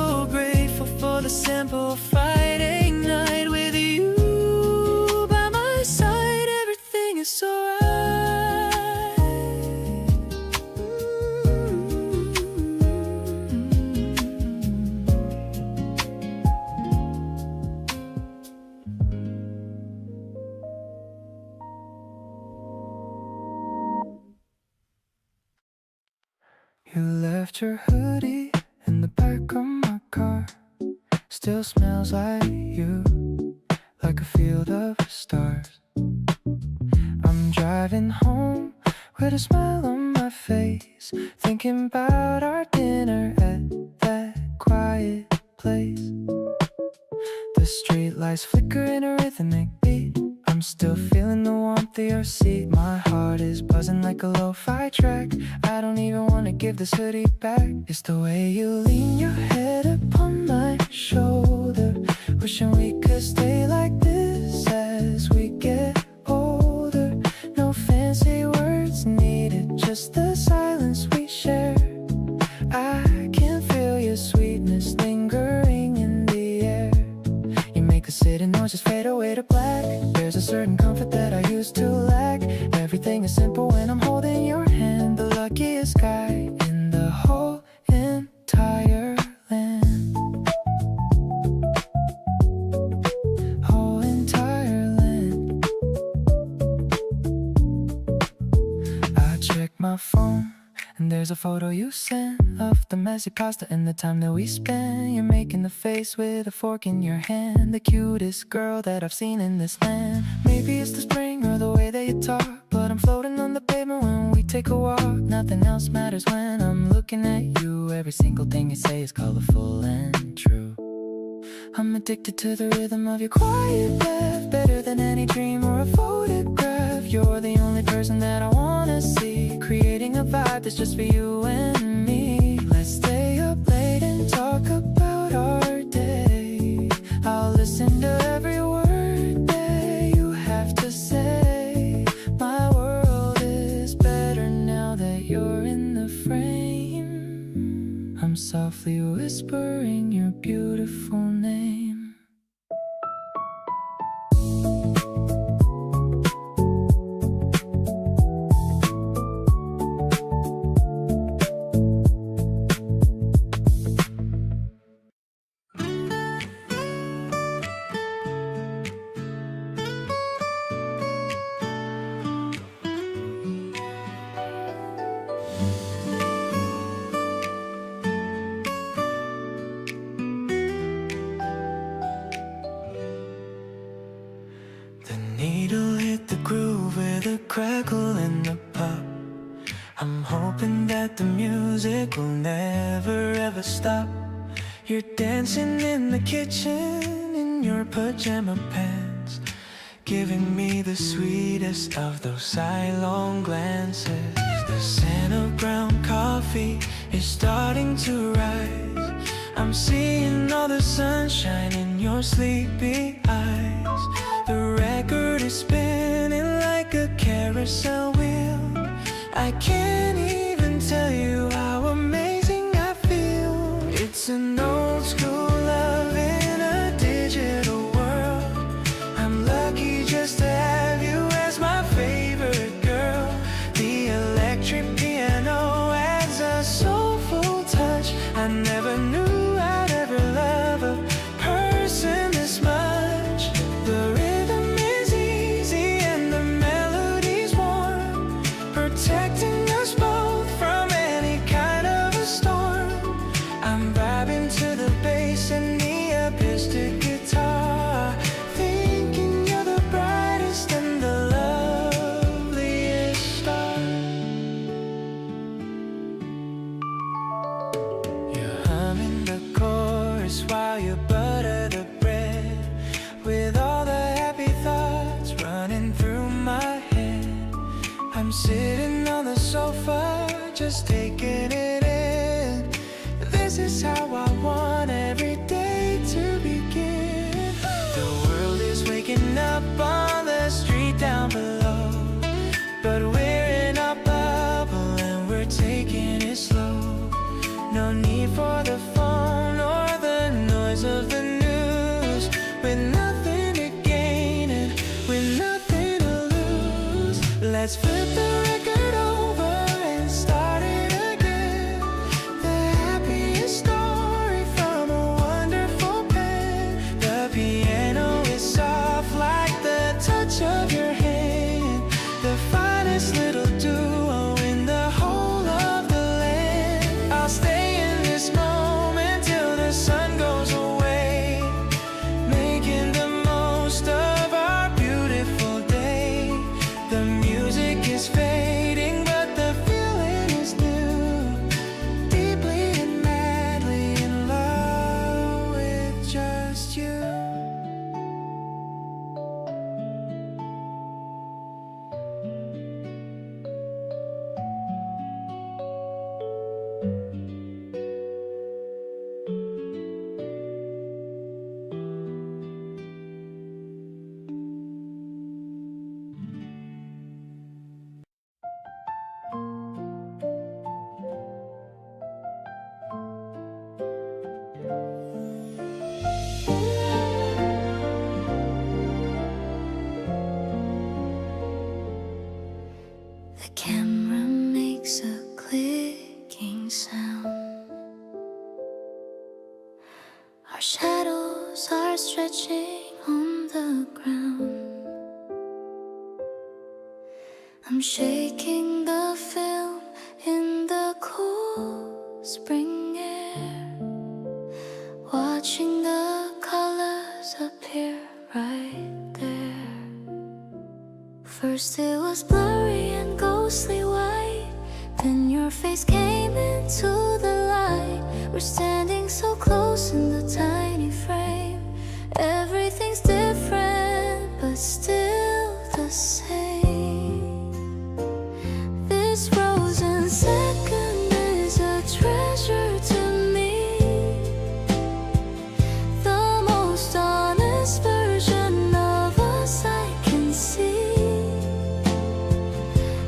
You left your hoodie in the back of my car. Still smells like you, like a field of stars. I'm driving home with a smile on my face, thinking about our dinner at that quiet place. The street lights flicker in a rhythmic beat. I'm still feeling the warmth of your seat. My heart is buzzing like a lo-fi track. I don't even wanna give this hoodie back. It's the way you lean your head upon my shoulder, wishing we could stay like this as we get older. No fancy words needed, just the silence we share. I can feel your sweetness lingering in the air. You make the city noise just fade away to black. There's a certain comfort that I used to lack. Everything is simple when I'm holding your hand. The luckiest guy in the whole entire land. Whole entire land. I check my phone and there's a photo you sent of the messy pasta and the time that we spent. You're making the face with a fork in your hand, the cutest girl that I've seen in this land. Maybe it's the spring or the way that you talk, but I'm floating on the pavement when we take a walk. Nothing else matters when I'm looking at you. Every single thing you say is colorful and true. I'm addicted to the rhythm of your quiet laugh, better than any dream or a photograph. You're the only person that I wanna see, creating a vibe that's just for you and me. Let's stay up late and talk about our day. I'll listen to every word that you have to say. My world is better now that you're in the frame. I'm softly whispering your beautiful name. Needle hit the groove with a crackle in the pop. I'm hoping that the music will never ever stop. You're dancing in the kitchen in your pajama pants, giving me the sweetest of those sidelong glances. The scent of ground coffee is starting to rise. I'm seeing all the sunshine in your sleepy eyes. The record is spinning like a carousel wheel. I can't even tell you how amazing I feel. It's an old school love in a digital world. I'm lucky just to have you as my favorite girl. The electric piano adds a soulful touch. I never knew I'd ever love a person this much. The rhythm is easy and the melody's warm, protecting us both from any kind of a storm. I'm vibing to the bass and the acoustic guitar, thinking you're the brightest and the loveliest star. You're humming the chorus while you butter the bread, with all the happy thoughts running through my head. I'm sitting on the sofa, just taking it in. This is how I want every day to begin. The world is waking up on the street down below, but we're in our bubble and we're taking it slow. No need for the phone or the noise of the news. With nothing to gain and with nothing to lose, let's flip the record over and start it again. The happiest story from a wonderful pen. The piano is soft like the touch of your hand. The finest little duo in the whole of the land. shaking the film in the cool spring air, watching the colors appear right there. First it was blurry and ghostly white, then your face came into the light. We're standing so close in the tiny frame. Everything's different, but still the same. This frozen second is a treasure to me, the most honest version of us I can see.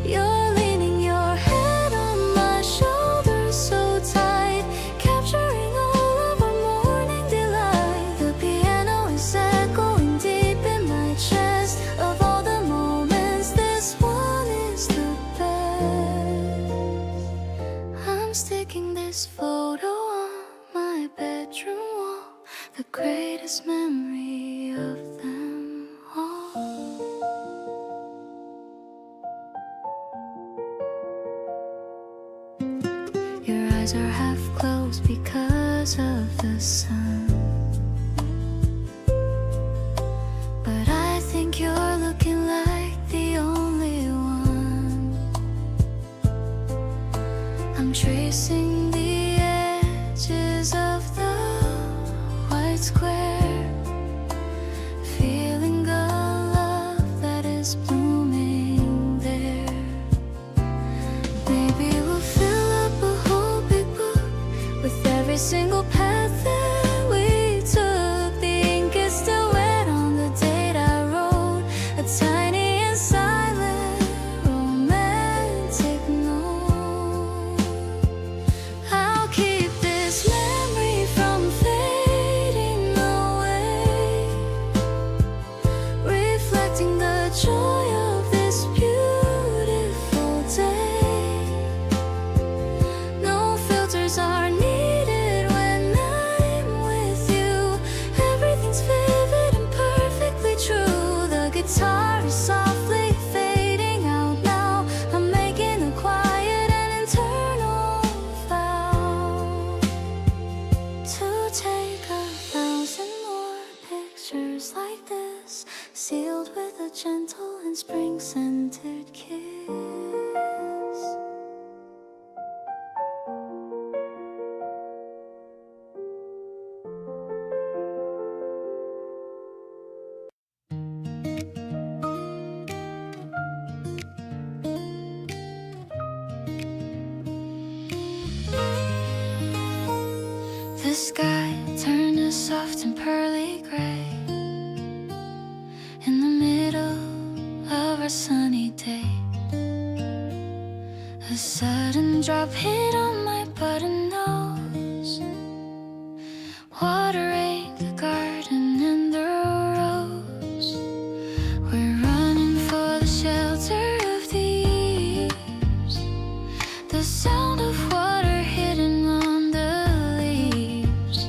You're leaning your head on my shoulder so tight, capturing all of our morning delight. The piano is echoing deep in my chest. Of all the moments, this one is the best. I'm sticking this photo on my bedroom wall, the greatest memory of them all. Your eyes are half closed because of the sun, but I think you're looking like the only one. I'm tracing the edges of the white square, feeling the love that is blooming there. Maybe we'll fill up a whole big book with every single path that we took. The ink is still wet on the date I wrote, a tiny and silent romantic note. I'll keep this memory from fading away, reflecting the joy of this beautiful day. No filters are needed when I'm with you. Everything's vivid and perfectly true. The guitar is softly fading out now. I'm making a quiet and internal vow to take 1,000 more pictures like this, sealed with a gentle and spring-scented kiss. The sky turned a soft and pearly gray in the middle of our sunny day. A sudden drop hit on my button nose, watering the garden and the rose. We're running for the shelter of the eaves, the sound of water hitting on the leaves.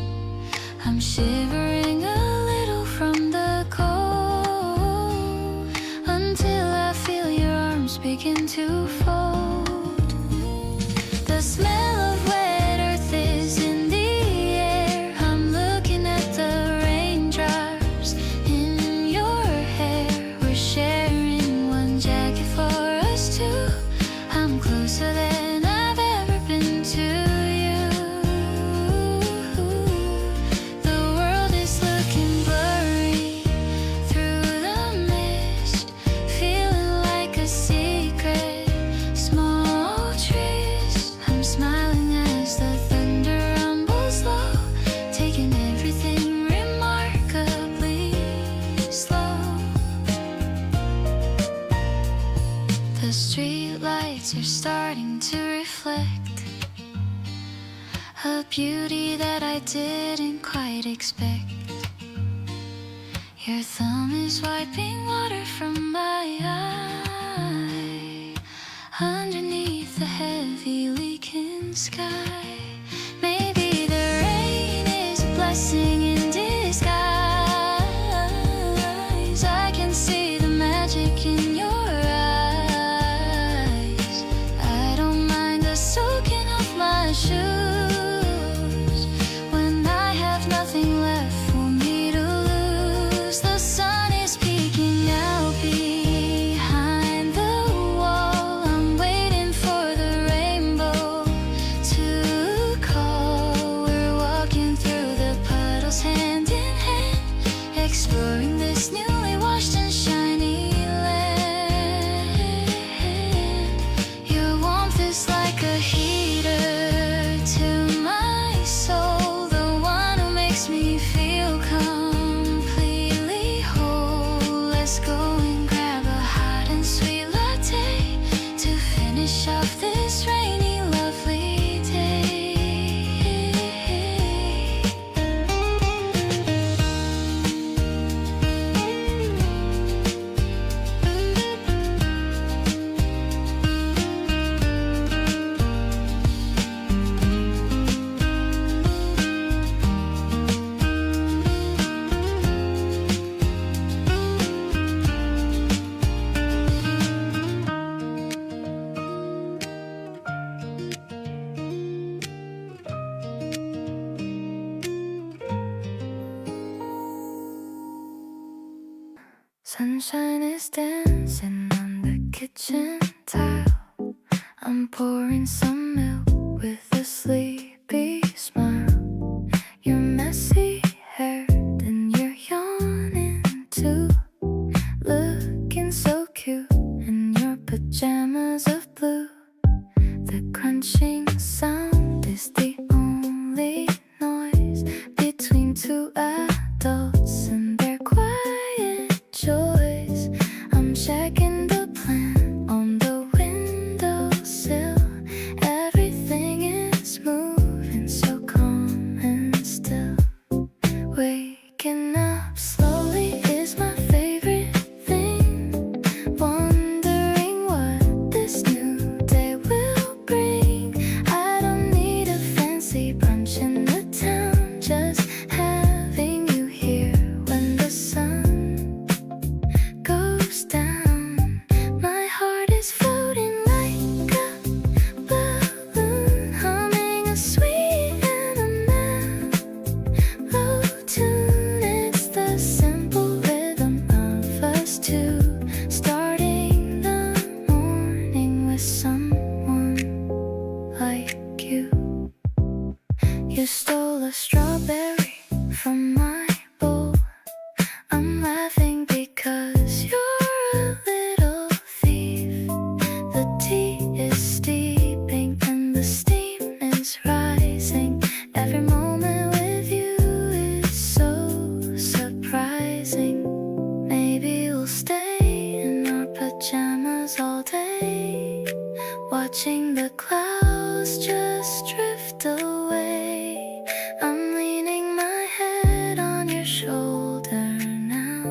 I'm shivering a little from the cold, until I feel your arms begin to fold. The smell of wet earth is in the air. I'm looking at the raindrops in your hair. We're sharing one jacket for us two. I'm closer than I've ever been to you. The world is looking blurry through the mist, feeling like a secret. Small trees, I'm smiling as the thunder rumbles low, taking everything remarkably slow. The street lights are starting to reflect a beauty that I didn't quite expect. Your thumb is wiping water from my eye underneath the heavy leaking sky. Maybe the rain is a blessing in disguise. I can see the magic in your eyes. like a heater to my soul, the one who makes me feel completely whole. Let's go and grab a hot and sweet latte to finish off this rainy, lovely day. Sunshine is dancing on the kitchen tile. I'm pouring some milk with a sleepy smile. Your messy hair and you're yawning too, looking so cute in your pajamas of blue. The crunching sound is the only noise between two adults and their quiet choice. I'm checking the plan on the windowsill. Everything is moving so calm and still. Waking up slowly is my favorite thing. Wondering what this new day will bring. I don't need a fancy brunch in the town, just having you here when the sun goes down. My heart is floating like a balloon, humming a sweet and a mellow tune. It's the simple rhythm of us two, starting the morning with someone like you. You stole a strawberry from my bowl. I'm laughing because you're a little thief. The tea is steeping and the steam is rising. Every moment with you is so surprising. Maybe we'll stay in our pajamas all day, watching the clouds just drift away. I'm leaning my head on your shoulder now,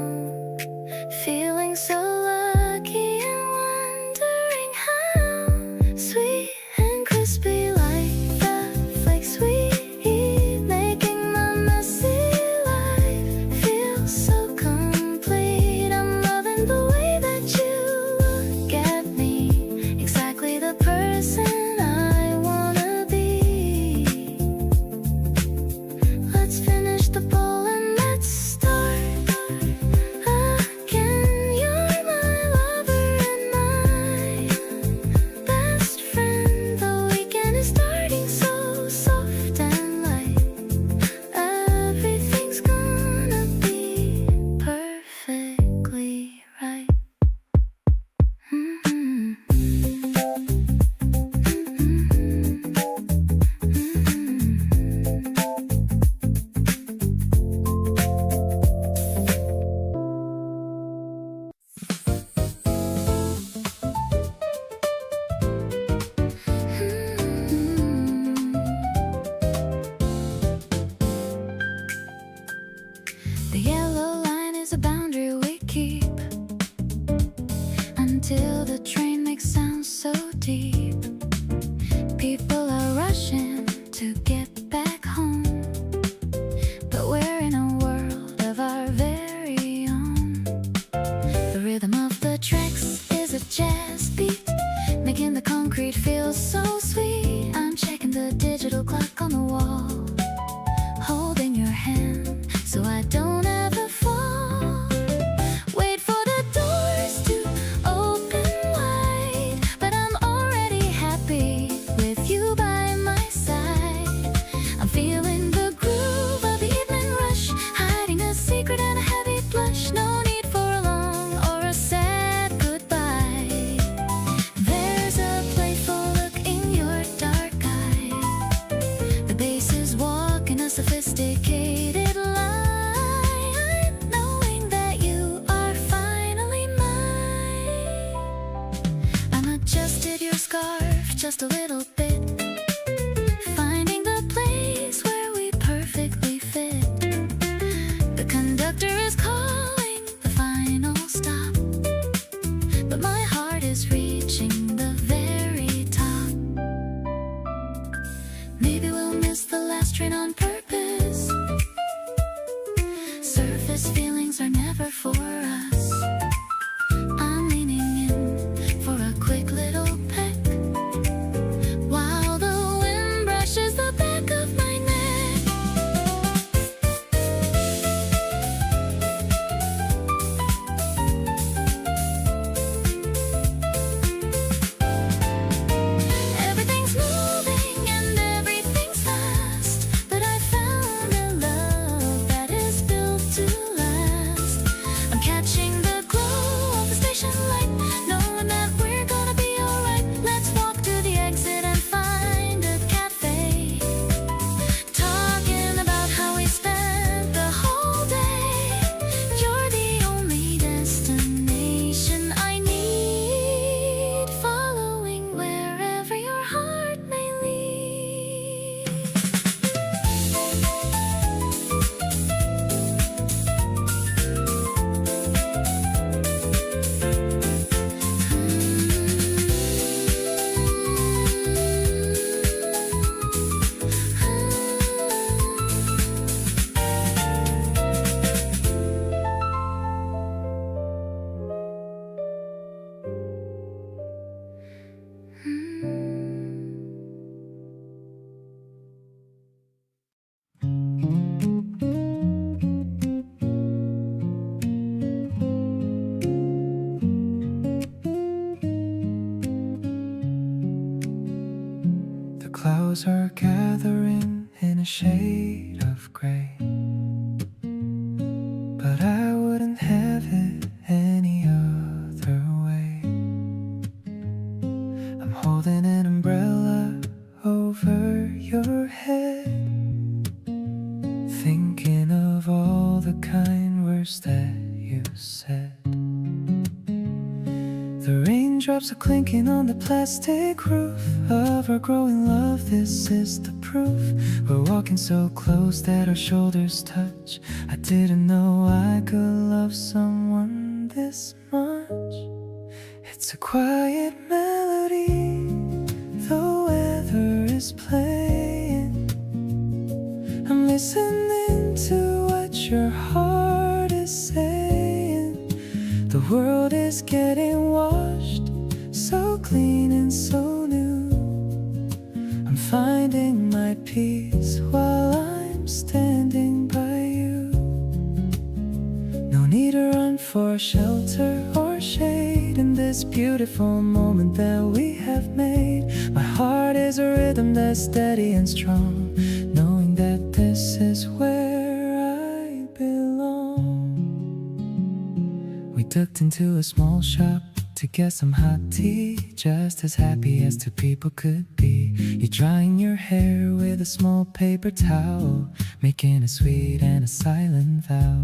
feeling so lucky and wondering how sweet and crispy like the flakes we eat, making my messy life feel so complete. I'm loving the way that you look at me, exactly the person I wanna be. Let's finish the bowl and let's start again. You're my lover and my best friend. The weekend is starting so soft and light. Everything's gonna be perfectly right. The yellow line is a boundary we keep until the train makes sounds so deep. People are rushing to get back home, but we're in a world of our very own. The rhythm of the tracks is a jazz beat, making the concrete feel so sweet. I'm checking the digital clock on the wall, holding your hand so I don't ever fall. Wait for the doors to open wide, but I'm already happy with you by my side. I'm feeling the groove of the evening rush, hiding a secret and a heavy blush. No need for a long or a sad goodbye. There's a playful look in your Maybe we'll miss the last train on purpose. Surface feelings are never for us. I'm leaning in for a quick little peck while the wind brushes the back of my neck. Everything's moving and everything's fast, but I found a love that is built to last. I'm catching the glow of the station light, knowing that we're gonna be alright. Let's walk to the exit and find a cafe, talking about how we spent the whole day. You're the only destination I need, following wherever your heart may lead. The clouds are gathering in a shade of gray, but I wouldn't have it any other way. I'm holding an umbrella over your head, thinking of all the kind words that you said. The raindrops are clinking on the plastic roof of our growing love. This is the proof. We're walking so close that our shoulders touch. I didn't know I could love someone this much. It's a quiet melody, the weather is playing. I'm listening to what your heart is saying. The world is getting washed, so clean and so new. I'm finding my peace while I'm standing by you. No need to run for shelter or shade in this beautiful moment that we have made. My heart is a rhythm that's steady and strong, knowing that this is where I belong. We ducked into a small shop to get some hot tea, just as happy as two people could be. You're drying your hair with a small paper towel, making a sweet and a silent vow.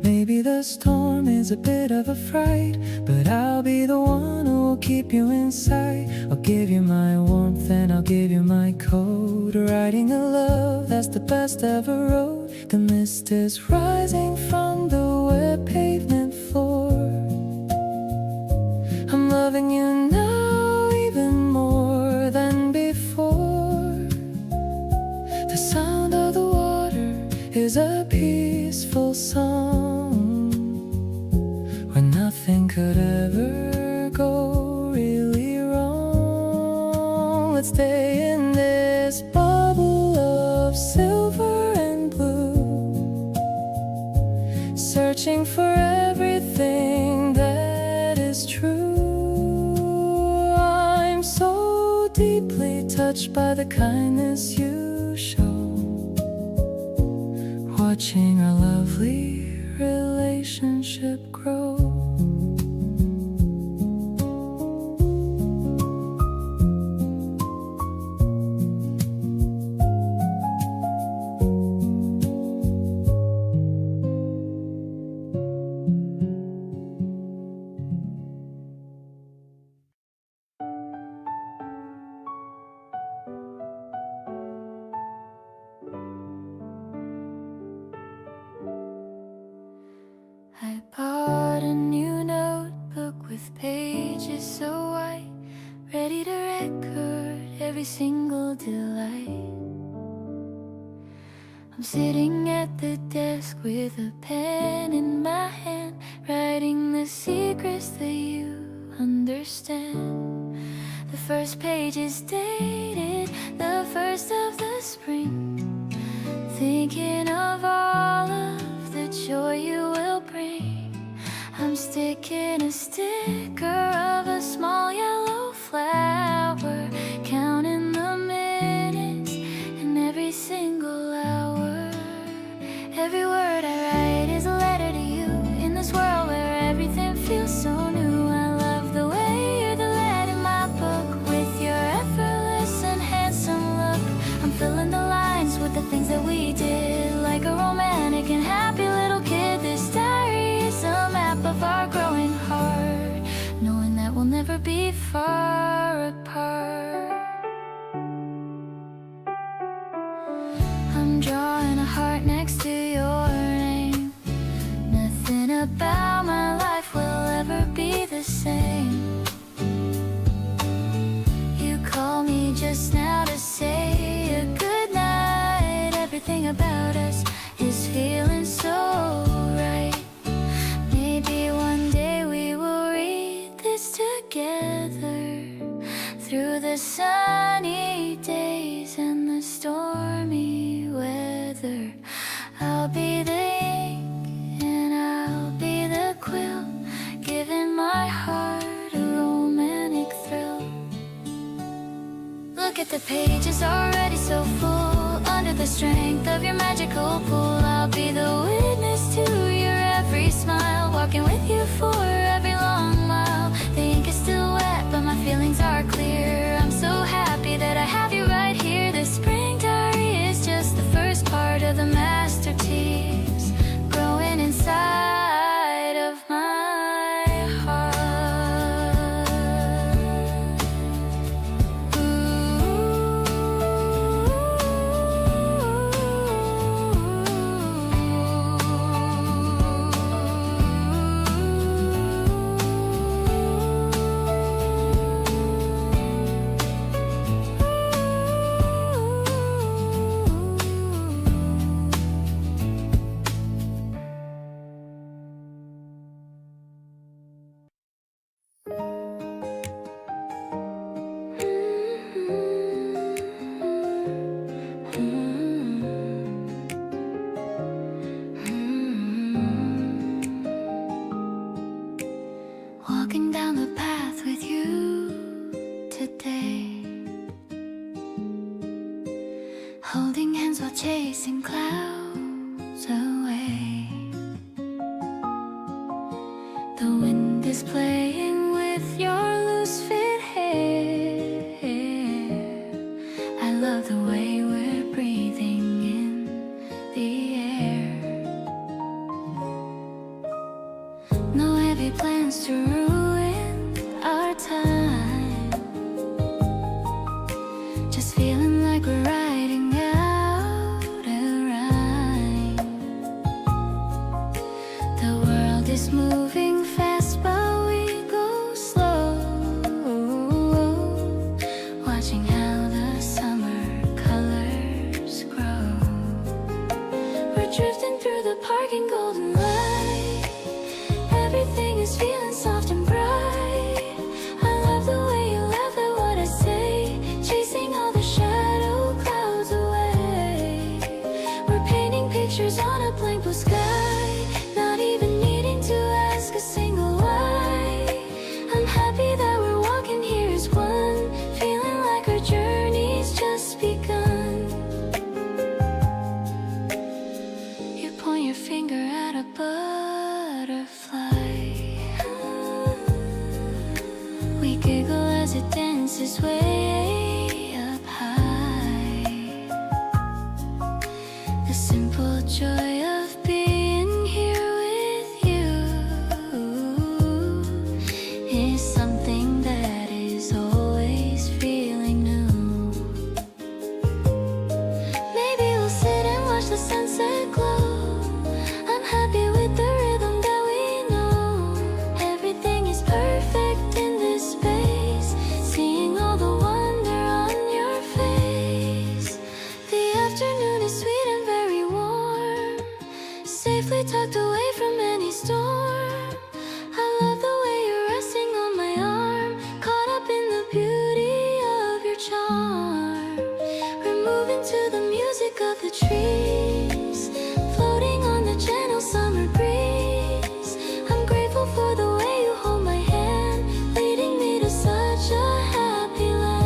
Maybe the storm is a bit of a fright, but I'll be the one who will keep you inside. I'll give you my warmth and I'll give you my coat, writing a love that's the best ever wrote. The mist is rising from the wet pavement floor. I'm loving you now even more than before. The sound of the water is a peaceful song, where nothing could ever go really wrong. Let's stay in this bubble of silver and blue, searching for everything that is true. I'm so deeply touched by the kindness you show, watching our lovely relationship grow. I bought a new notebook with pages so white, ready to record every single delight. I'm sitting at the desk with a pen in my hand, writing the secrets that you understand. The first page is dated, the first of the spring, thinking of all of the joy you will bring. I'm sticking a sticker of a small yellow flower, counting the minutes and every single hour. Every word I write is a letter to you, in this world where everything feels so new. I love the way you're the lead in my book, with your effortless and handsome look. I'm filling the lines with the things that we did, like a romantic and happy little kid. This diary is a map of our growing heart, knowing that we'll never be far apart. I'm drawing a heart next to your name. Nothing about my life will ever be the same. You called me just now to say a good night. Everything about us is feeling so right. Maybe one day we will read this together, through the sunny days and the stormy weather. I'll be the ink and I'll be the quill, giving my heart a romantic thrill. Look at the pages already so full, under the strength of your magical pull. I'll be the witness to your every smile, walking with you for every long mile. The ink is still wet, but my feelings are clear. I'm so happy that I have you right here. The spring diary is just the first part of the masterpiece, growing inside of my heart. Walking down the path with you today, holding hands while chasing clouds away. The wind is playing with your loose fit hair. I love the way we're breathing in the air. No heavy plans to ruin our time, just feeling like we're riding out a rhyme. The world is moving fast, but we go slow, watching how the summer colors grow. We're drifting through the park in golden light. Everything is feeling soft and bright. I love the way you laugh at what I say, chasing all the shadow clouds away. We're painting pictures on a blank blue sky, not even needing to ask a single why. I'm happy that we're walking here as one, feeling like our journey's just begun. You point your finger at a butterfly. We giggle as it dances way up high. The simple joy of being here with you is something that is always feeling new. Maybe we'll sit and watch the sunset glow. I'm happy with the rhythm that we know. Everything is perfect in this space, seeing all the wonder on your face. The afternoon is sweet and very warm. tucked away from any storm. I love the way you're resting on my arm, caught up in the beauty of your charm. We're moving to the music of the trees, floating on the gentle summer breeze. I'm grateful for the way you hold my hand, leading me to such a happy land.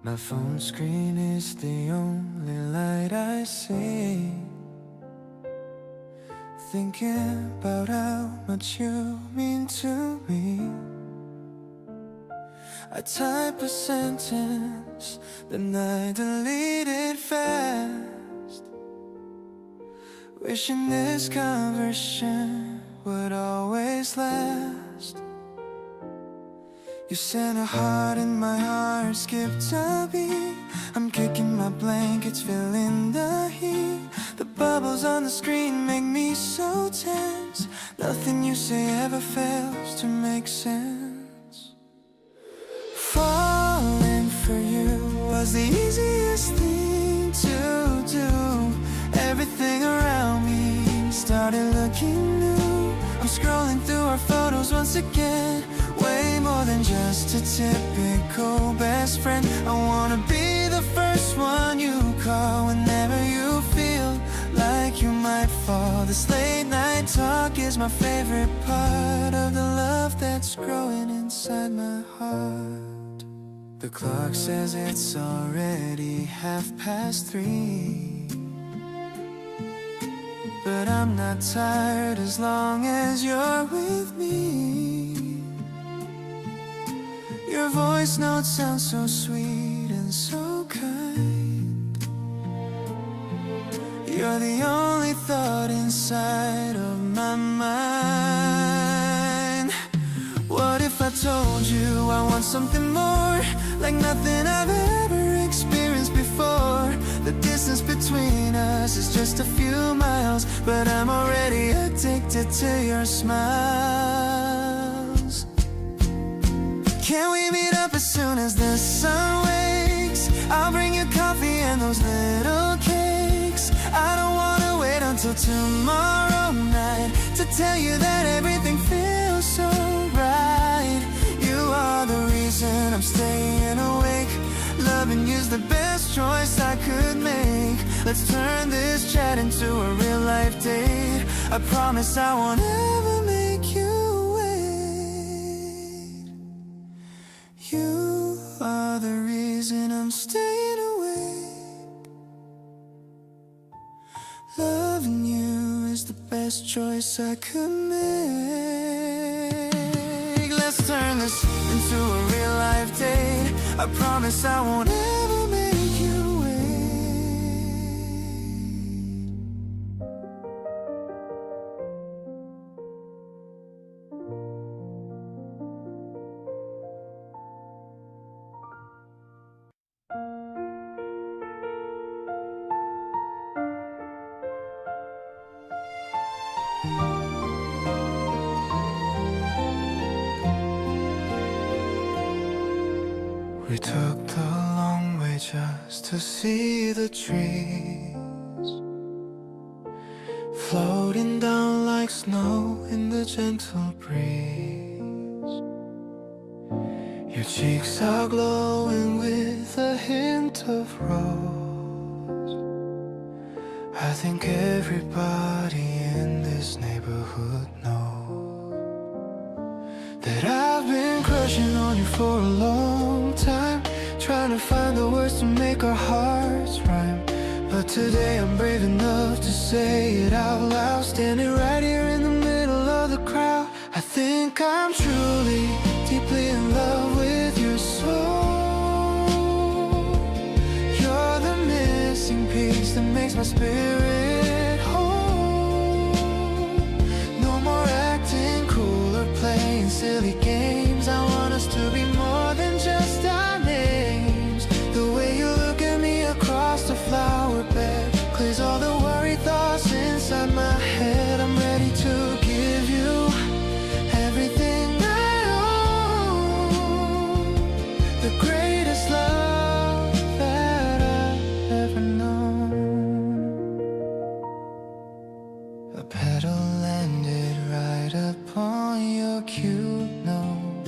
My phone screen is the only light I see, thinking about how much you mean to me. I type a sentence, then I delete it fast, wishing this conversation would always last. You sent a heart and my heart skipped a beat. I'm kicking my blankets, feeling the heat. The bubbles on the screen make me so tense. Nothing you say ever fails to make sense. Falling for you was the easiest thing to do. Everything around me started looking new. I'm scrolling through our photos once again, way more than just a typical best friend. I wanna be the first one you call whenever you feel like you might fall. This late night talk is my favorite part of the love that's growing inside my heart. The clock says it's already 3:30, but I'm not tired as long as you're with me. Your voice notes sound so sweet and so kind. You're the only thought inside of my mind. What if I told you I want something more, like nothing I've ever experienced before? The distance between us is just a few miles, but I'm already addicted to your smiles. Can we meet up as soon as the sun wakes? I'll bring you coffee and those little cakes. I don't wanna wait until tomorrow night to tell you that everything feels so right. You are the reason I'm staying awake. Loving you's the best choice I could make. Let's turn this chat into a real life date. I promise I won't ever make you wait. You are the reason I'm staying awake. Loving you is the best choice I could make. Let's turn this into a real life date. I promise I won't ever make you wait. We took the long way just to see the trees floating down like snow in the gentle breeze. Your cheeks are glowing with a hint of rose. I think everybody in this neighborhood knows that I've been crushing on you for a long time, trying to find the words to make our hearts rhyme. But today I'm brave enough to say it out loud, standing right here in the middle of the crowd. I think I'm truly, deeply in love with your soul. You're the missing piece that makes my spirit home. No more acting cool or playing silly games. I want us to be more than just our names. The way you look at me across the flower bed clears all the worried thoughts inside my head. I'm ready to give you everything I own. The greatest love that I've ever known. A petal landed right upon your cute nose,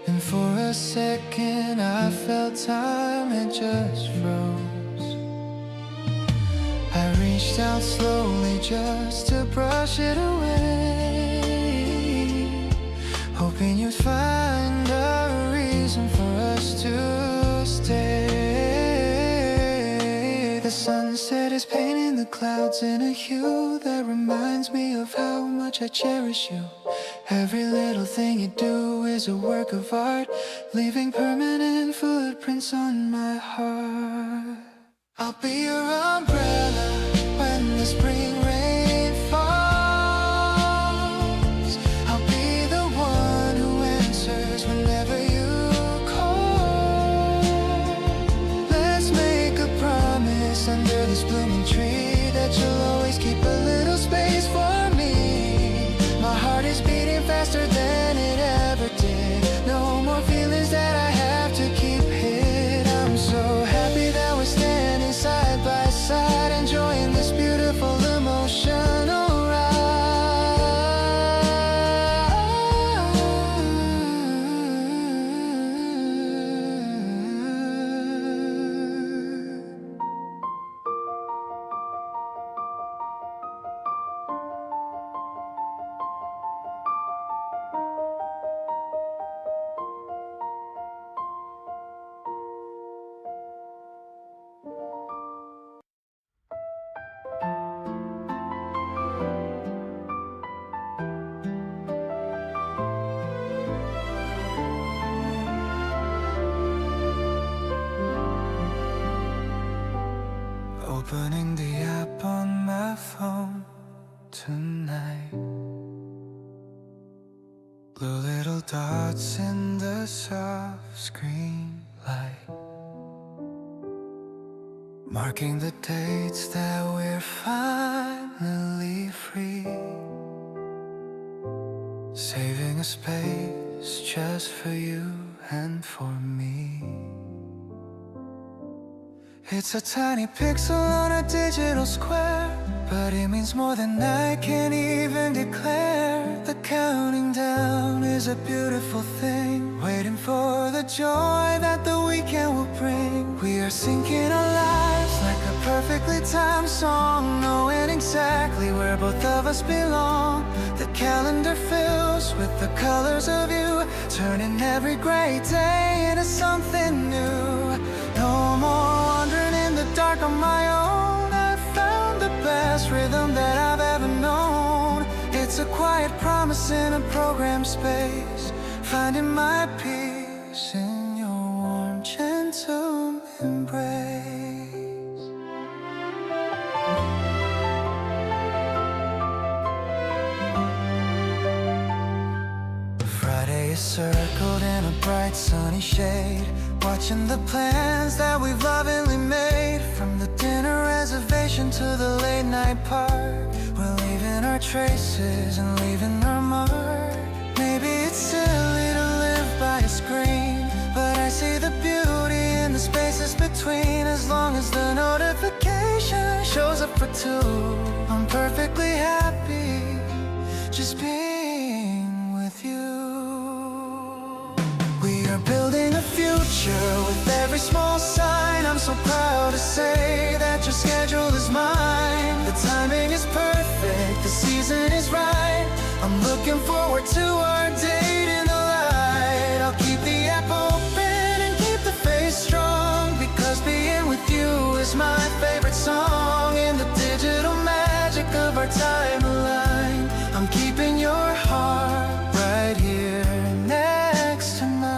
and for a second I felt time had just froze. I reached out slowly just to brush it away, hoping you'd find a reason for us to stay. The sunset is painting the clouds in a hue that reminds me of how much I cherish you. Every little thing you do is a work of art, leaving permanent footprints on my heart. I'll be your umbrella when the spring rain falls. I'll be the one who answers whenever you call. Let's make a promise under this blooming tree that you'll always keep a little space for me. My heart is beating faster than it ever did. No more feelings that I have to keep hid. I'm so happy that we're standing side by side, enjoying this beautiful emotional opening the app on my phone tonight. Blue little dots in the soft screen light, marking the dates that we're finally free, saving a space just for you and for me. It's a tiny pixel on a digital square, but it means more than I can even declare. The counting down is a beautiful thing, waiting for the joy that the weekend will bring. We are syncing our lives like a perfectly timed song, knowing exactly where both of us belong. The calendar fills with the colors of you, turning every gray day into something new. No more wandering in the dark on my own. I've found the best rhythm that I've ever known. It's a quiet promise in a programmed space, finding my peace in your warm, gentle embrace. Friday is circled in a bright sunny shade, watching the plans that we've lovingly made. From the dinner reservation to the late night park, we're leaving our traces and leaving our mark. Maybe it's silly to live by a screen, but I see the beauty in the spaces between. As long as the notification shows up for two, I'm perfectly happy just being with you. We are building a future with every small sign. I'm so proud to say that your schedule is mine. The timing is perfect, the season is right. I'm looking forward to our date in the light. I'll keep the app open and keep the face strong, because being with you is my favorite song. In the digital magic of our timeline, I'm keeping your heart right here next to mine.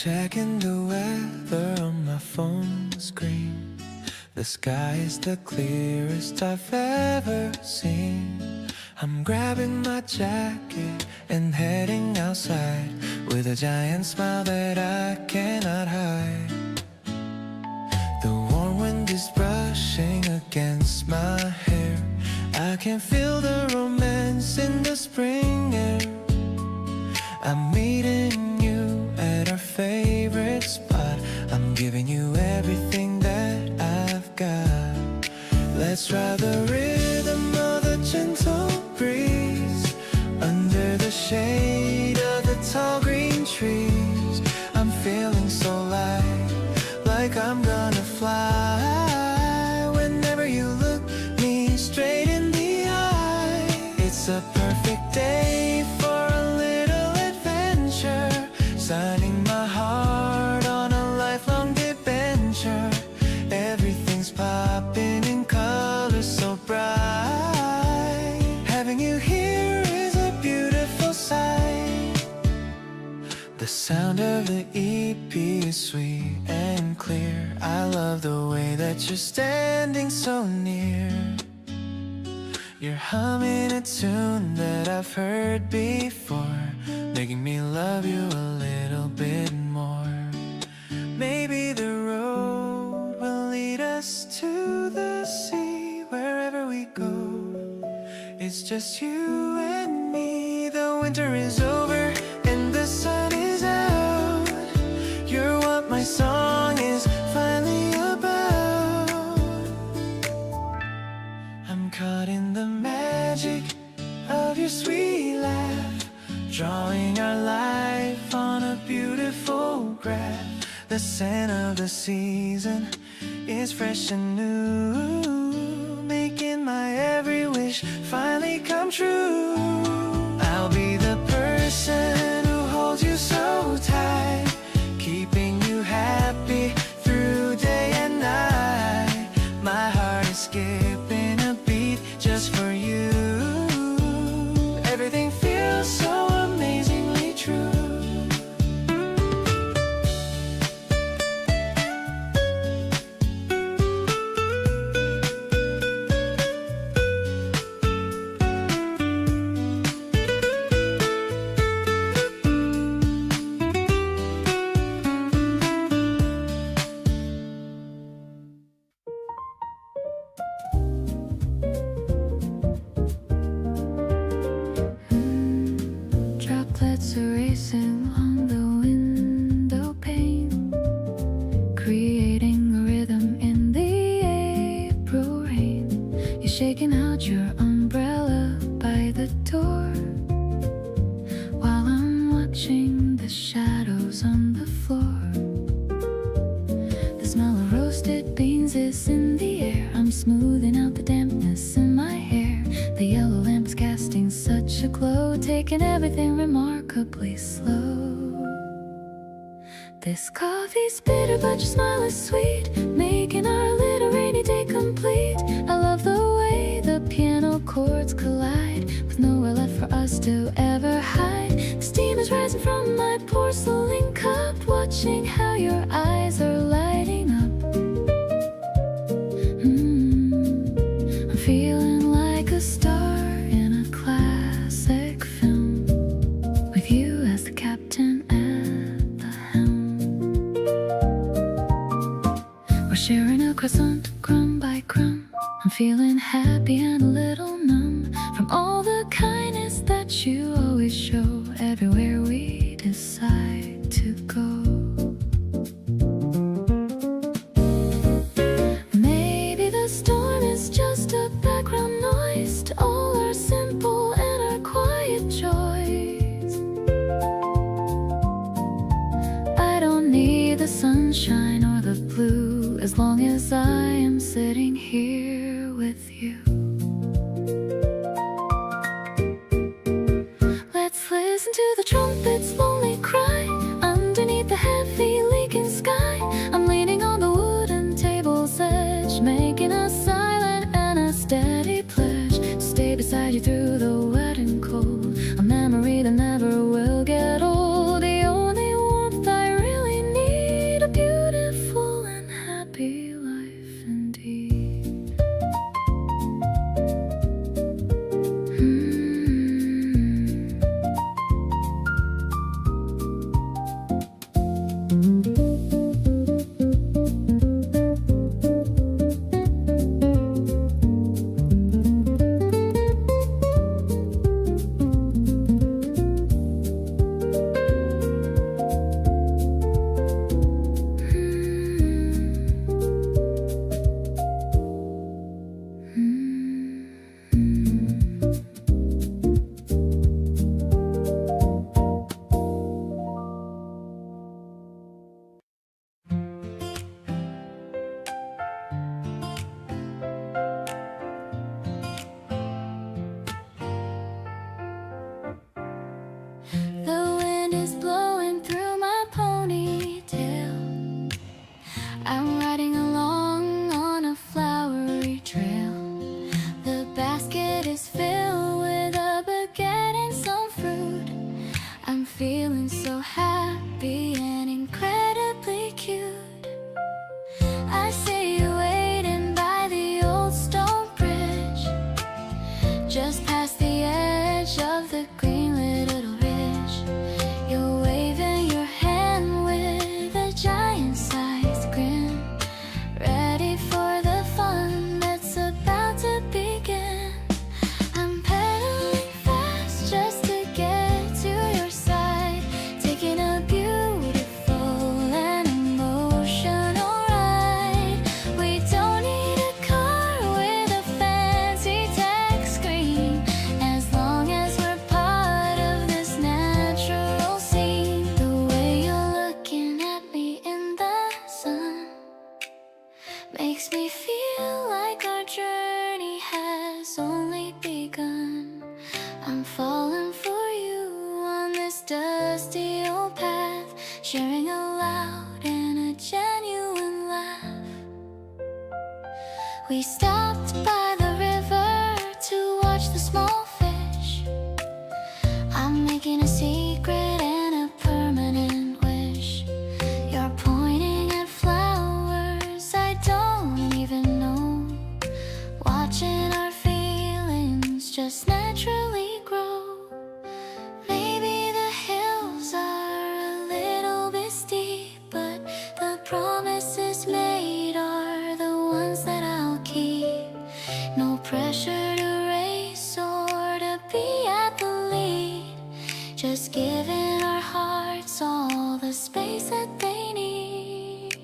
checking the weather on my phone screen. The sky is the clearest I've ever seen. I'm grabbing my jacket and heading outside with a giant smile that I cannot hide. The warm wind is brushing against my hair. I can feel the romance in the spring air. I'm meeting you at our favorite spot. I'm giving you everything that I've got. Let's ride the rhythm of the gentle breeze under the shade of the tall green trees. I'm feeling so light, like I'm gonna fly. Whenever you look me straight in the eye, it's a perfect day for a little adventure, signing my heart on a lifelong adventure. Everything's popping in colors so bright. Having you here is a beautiful sight. The sound of the EP is sweet and clear. I love the way that you're standing so near. You're humming a tune that I've heard before, making me love you a little bit more. Maybe the road will lead us to the sea. Wherever we go, it's just you and me. The winter is over and the sun is out. You're what my song is finally about. I'm caught in the magic of your sweet laugh, drawing our life on a beautiful graph. The scent of the season is fresh and new, making my every wish finally come true. I'll be the person who holds you so tight, keeping you happy through day and night. My heart is skipping a beat just for you. Everything feels so amazingly true. Droplets are racing on the window pane, creating a rhythm in the April rain. You're shaking out your umbrella by the door, while I'm watching the shadows on the floor. The smell of roasted beans is in the air. I'm smoothing out the dampness in my hair. The yellow lamp's casting such a glow, taking everything remarkably slow. This coffee's bitter, but your smile is sweet, making our little rainy day complete. I love the way the piano chords collide, with nowhere left for us to ever hide. The steam is rising from my porcelain cup, watching how your eyes are lighting up. I'm feeling like a star in a classic film, with you as the captain at the helm. We're sharing a croissant crumb by crumb. I'm feeling happy and a little numb from all the kindness that you always show everywhere we decide to go. Maybe the storm is just a background noise to all our simple and our quiet joys. I don't need the sunshine or the blue, as long as I am sitting here with you. Let's listen to the trumpet's lonely cry underneath the heavy leaking sky. I'm leaning on the wooden table's edge, making a silent and a steady pledge to stay beside you through the wet and cold. A memory that never will get old. The only warmth I really is filled with a baguette and some fruit. I'm feeling so happy and incredibly cute. I see you waiting by the old stone bridge, just past the edge of the green little ridge. You're waving your hand with a giant-sized grin, ready for the fun that's about to begin. I'm pedaling fast just to get to your side, taking a beautiful and emotional ride. We don't need a car with a fancy tech screen, as long as we're part of this natural scene. The way you're looking at me in the sun makes me feel like our journey has only begun. I'm falling for you on this dusty old path, sharing a loud and a genuine laugh. We stopped by the river to watch the small fish. I'm making a secret and a permanent wish. You're pointing at flowers I don't even know, watching our feelings just naturally grow. Maybe the hills are a little bit steep, but the promises made are the ones that I'll keep. No pressure to race or to be at the lead, just giving our hearts all the space that they need.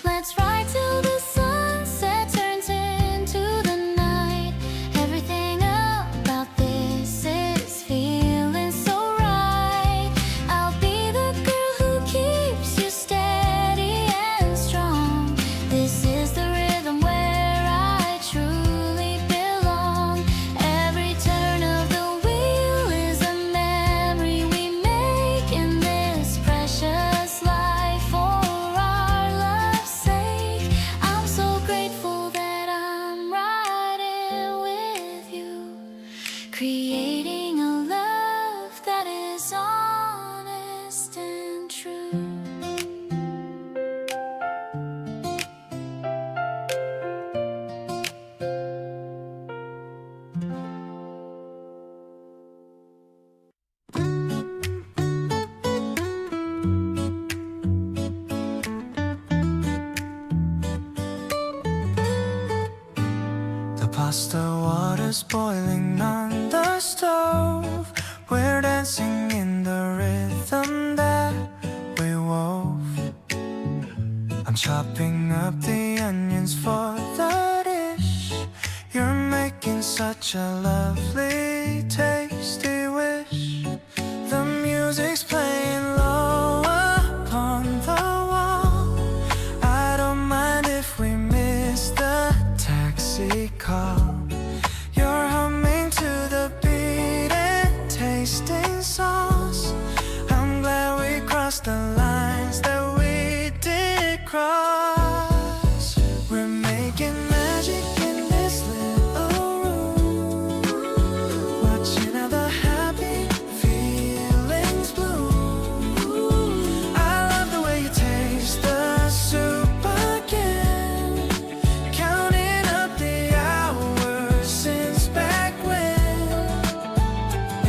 Let's ride till the sunset turns into the night. Everything about this is feeling so right. I'll be the girl who keeps you steady and strong. This is the rhythm where I truly belong. Every turn of the wheel is a memory we make in this precious life for our love's sake. I'm so grateful that I'm riding with you, creating a love that is honest and true. The pasta water's boiling on the stove. We're dancing in the rhythm that we wove. I'm chopping up the onions for the dish. You're making such a lovely, tasty wish. The music's playing low upon the wall. I don't mind if we miss the taxi call. You're humming to the beat and tasting sauce. I'm glad we crossed the lines that we did cross. We're making magic in this little room, watching how the happy feelings bloom. I love the way you taste the soup again, counting up the hours since back when.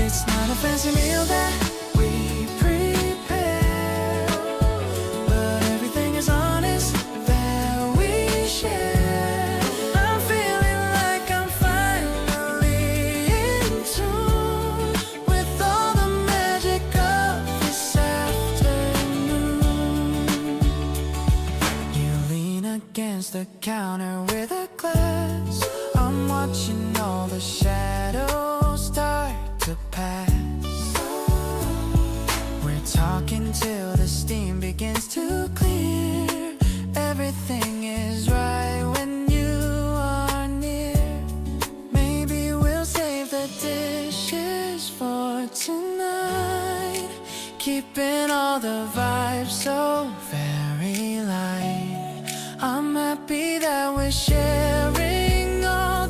It's not a fancy meal that we prepare, but everything is honest that we share. I'm feeling like I'm finally in tune with all the magic of this afternoon. You lean against the counter with a glass. I'm watching all the shadows start to pass. We're talking till the steam begins to clear. Everything is right when you are near. Maybe we'll save the dishes for tonight, keeping all the vibes so very light. I'm happy that we're sharing all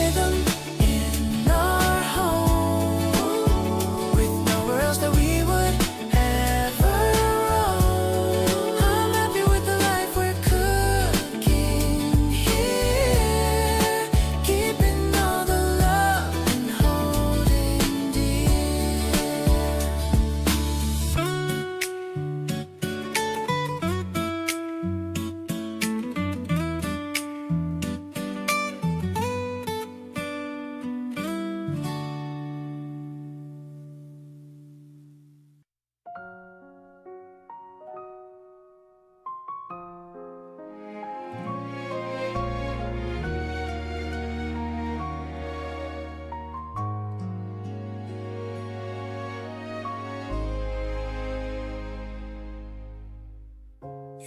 rhythm in our home, with nowhere else that we would ever roam. I'm happy with the life we're cooking here, keeping all the love and holding dear.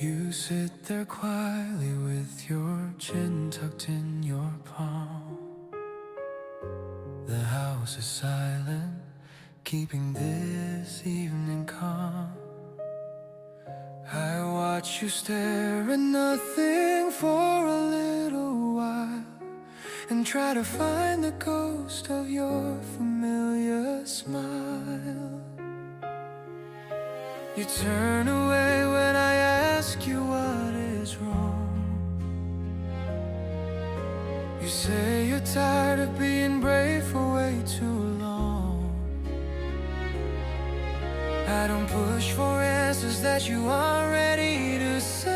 You sit there quietly with your chin tucked in your palm. The house is silent, keeping this evening calm. I watch you stare at nothing for a little while, and try to find the ghost of your familiar smile. You turn away when I ask you what is wrong. You say you're tired of being brave for way too long. I don't push for answers that you aren't ready to say.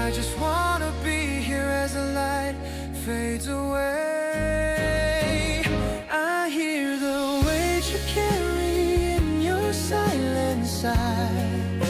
I just wanna be here as the light fades away. I hear the weight you carry in your silent sighs.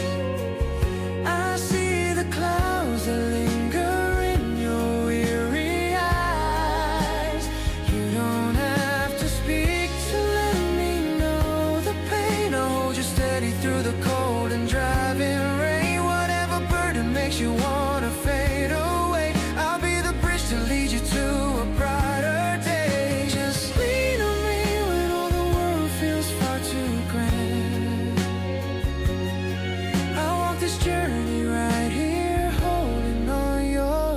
I see the clouds that linger in your weary eyes. You don't have to speak to let me know the pain. I'll hold you steady through the cold and driving rain. Whatever burden makes you wanna fade away, I'll be the bridge to lead you to a brighter day. Just lean on me when all the world feels far too grand. I'll walk this journey right here, holding on your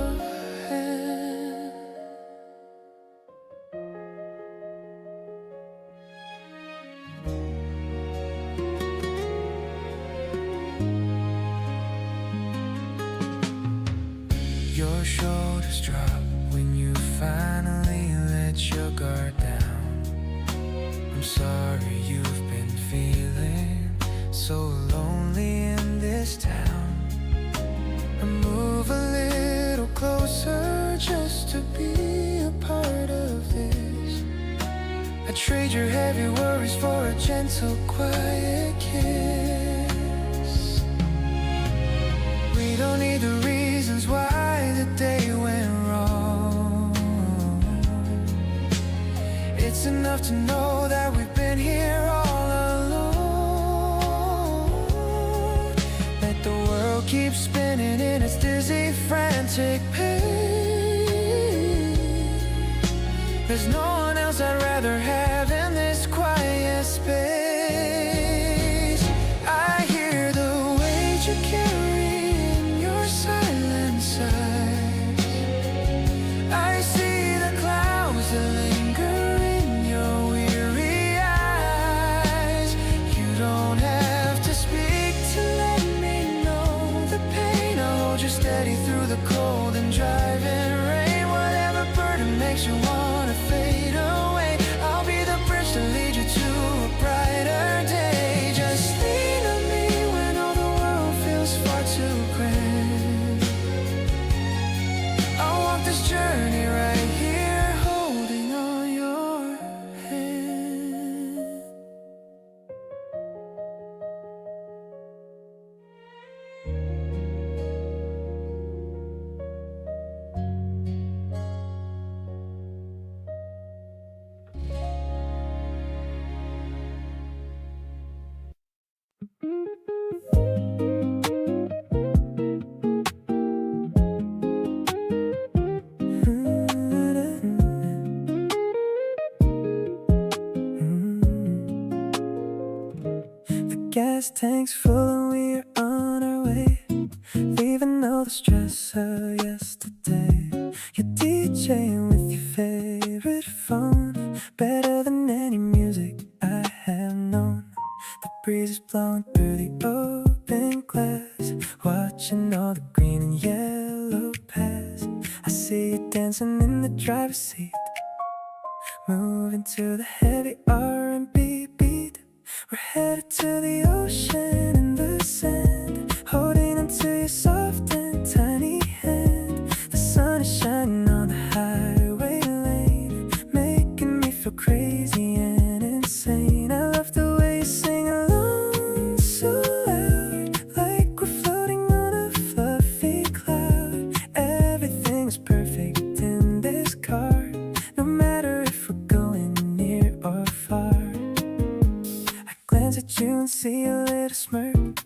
hand. Your shoulders drop when you finally let your guard down. I'm sorry you've been feeling so lonely in this town. I move a little closer just to be a part of this. I trade your heavy worries for a gentle, quiet kiss. We don't need the reasons why the day went wrong. It's enough to know that we've been here all alone. Let the world keep spinning in its dizzy, frantic pace. There's no one else I'd rather have in this quiet space. I hear the weight you carry in your silent sighs. I see the clouds that linger in your weary eyes. You don't have to speak to let me know the pain. I'll hold you steady through the cold and driving rain. Whatever burden makes you wanna fade away, I'll be the bridge to lead you to a brighter day. Just lean on me when all the world feels far too grand. I'll walk this journey right here, holding on your hand. The gas tank's full and we're on our way, leaving all the stress of yesterday. You DJing with your favorite phone, better than any music I have known. The breeze is blowing through the open glass, watching all the green and yellow pass. I see you dancing in the driver's seat, moving to the heavy R&B beat. We're headed to the ocean in the sand, holding onto your soft and tiny hand. The sun is shining on the highway lane, making me feel crazy and insane. I love the way you sing along so loud, like we're floating on a fluffy cloud. Everything is perfect in this car, no matter if we're going near or far. I glance at you and see a little smirk,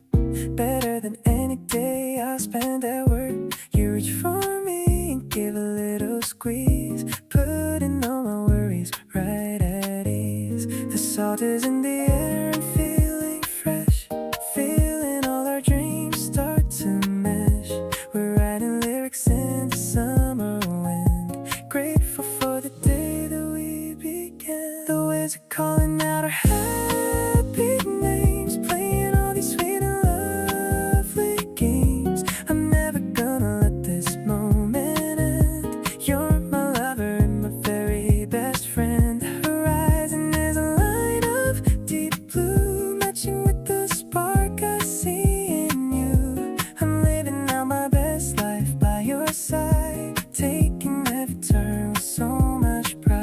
better than any day I spend at work. You reach for me and give a little squeeze, putting all my worries right at ease. The salt is in the air and feeling fresh, feeling all our dreams start to mesh. We're writing lyrics in the summer wind, grateful for the day that we began. The waves are calling out our happy names, playing all these sweet and lovely games. I'm never gonna let this moment end. You're my lover and my very best friend. The horizon is a line of deep blue, matching with the spark I see in you. I'm living out my best life by your side, taking every turn with so much pride.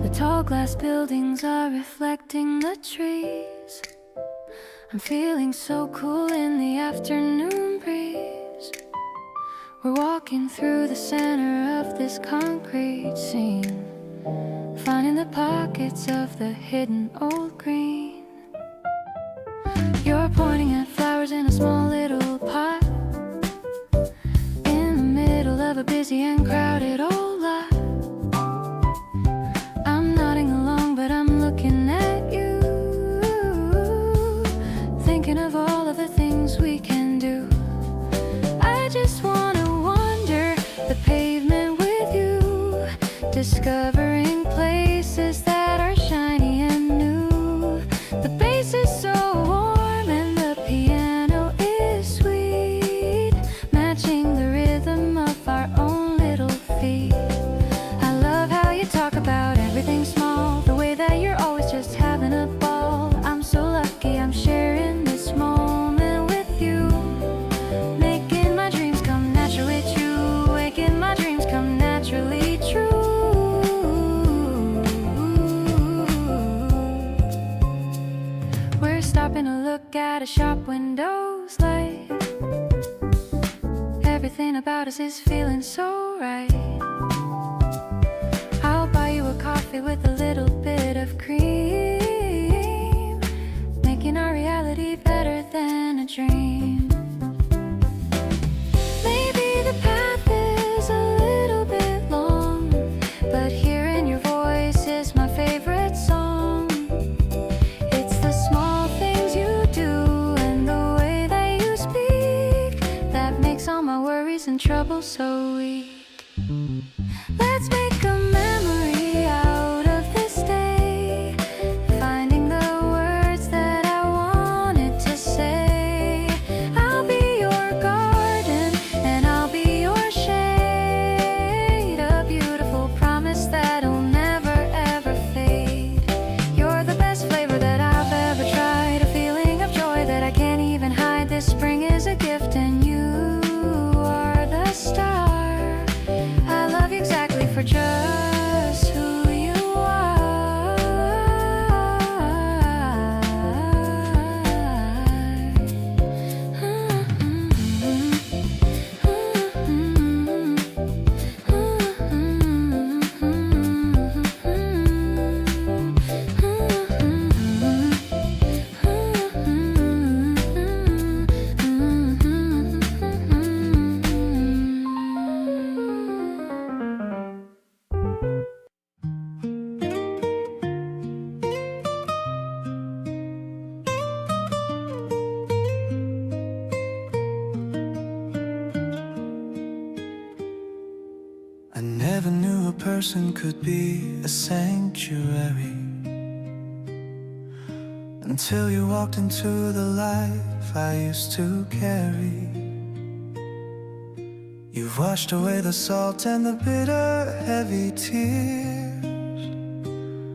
The tall glass buildings are reflecting the trees. I'm feeling so cool in the afternoon breeze. We're walking through the center of this concrete scene, finding the pockets of the hidden old green. You're pointing at flowers in a small little pot, in the middle of a busy and crowded old lot. I'm nodding along, but I'm looking at you, thinking of all of the things we can do. I just wanna wander the pavement with you, discovering places that are shiny and new. The bass is so warm and the piano is sweet, matching the rhythm of our own little feet. I love how you talk about everything small, the way that you're always just having a ball. I'm so lucky I'm sharing this moment with you, making my dreams come naturally true, making my dreams come naturally true. We're stopping to look at a shop window's light. Everything about us is feeling so right. I'll buy you a coffee with a little bit of cream, making our reality better than a dream. Maybe the path is a little bit long, but hearing your voice is my favorite song. It's the small things you do and the way that you speak that makes all my worries and troubles so weak. Let's make a memory out of this day, finding the words that I wanted to say. I'll be your garden and I'll be your shade, a beautiful promise that'll never ever fade. You're the best flavor that I've ever tried, a feeling of joy that I can't even hide. This spring is a gift and you are the star. person could be a sanctuary, until you walked into the life I used to carry. You've washed away the salt and the bitter, heavy tears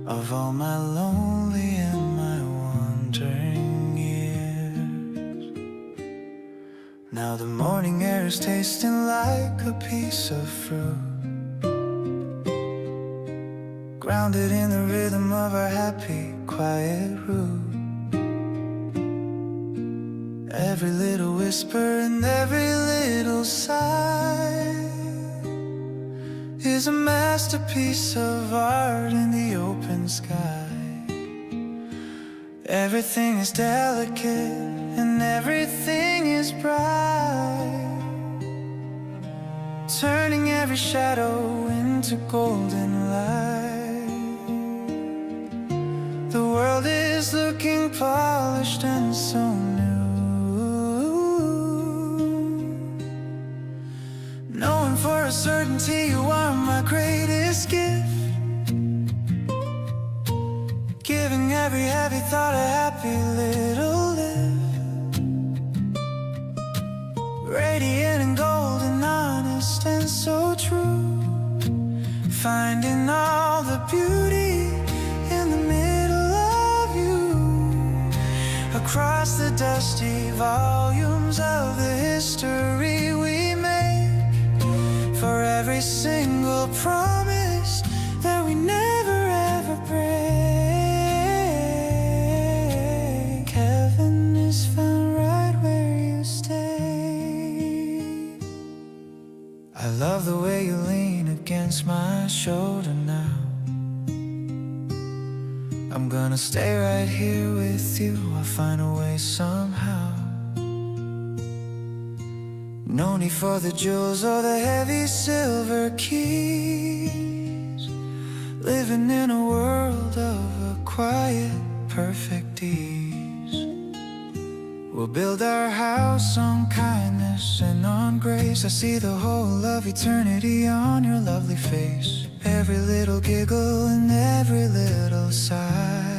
of all my lonely and my wandering years. Now the morning air is tasting like a piece of fruit, grounded in the rhythm of our happy, quiet root. Every little whisper and every little sigh is a masterpiece of art in the open sky. Everything is delicate and everything is bright, turning every shadow into golden light. The world is looking polished and so new, knowing for a certainty you are my greatest gift, giving every heavy thought a happy little lift, radiant and golden, honest and so true, finding all the beauty in the middle of you, across the dusty volumes of the history we made, for every single promise that we never ever break. Heaven is found right where you stay. I love the way you lean against my shoulder now. I'm gonna stay right here with you, I'll find a way somehow. No need for the jewels or the heavy silver keys, living in a world of a quiet, perfect ease. We'll build our house on kindness and on grace. I see the whole of eternity on your lovely face, every little giggle and every little sigh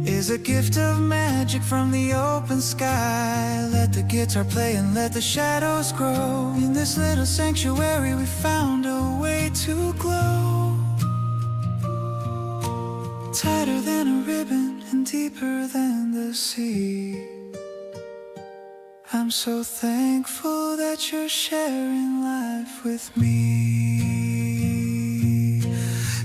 is a gift of magic from the open sky. Let the guitar play and let the shadows grow. In this little sanctuary we found a way to glow, tighter than a ribbon and deeper than the sea. I'm so thankful that you're sharing life with me,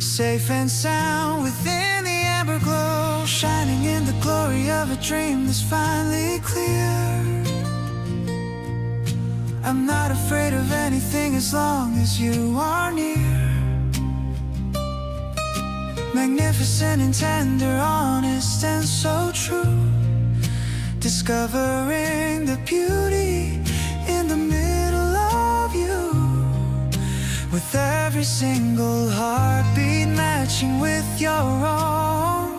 safe and sound within the amber glow, shining in the glory of a dream that's finally clear. I'm not afraid of anything as long as you are near, magnificent and tender, honest and so true, discovering the beauty in the middle of you, with every single heartbeat matching with your own,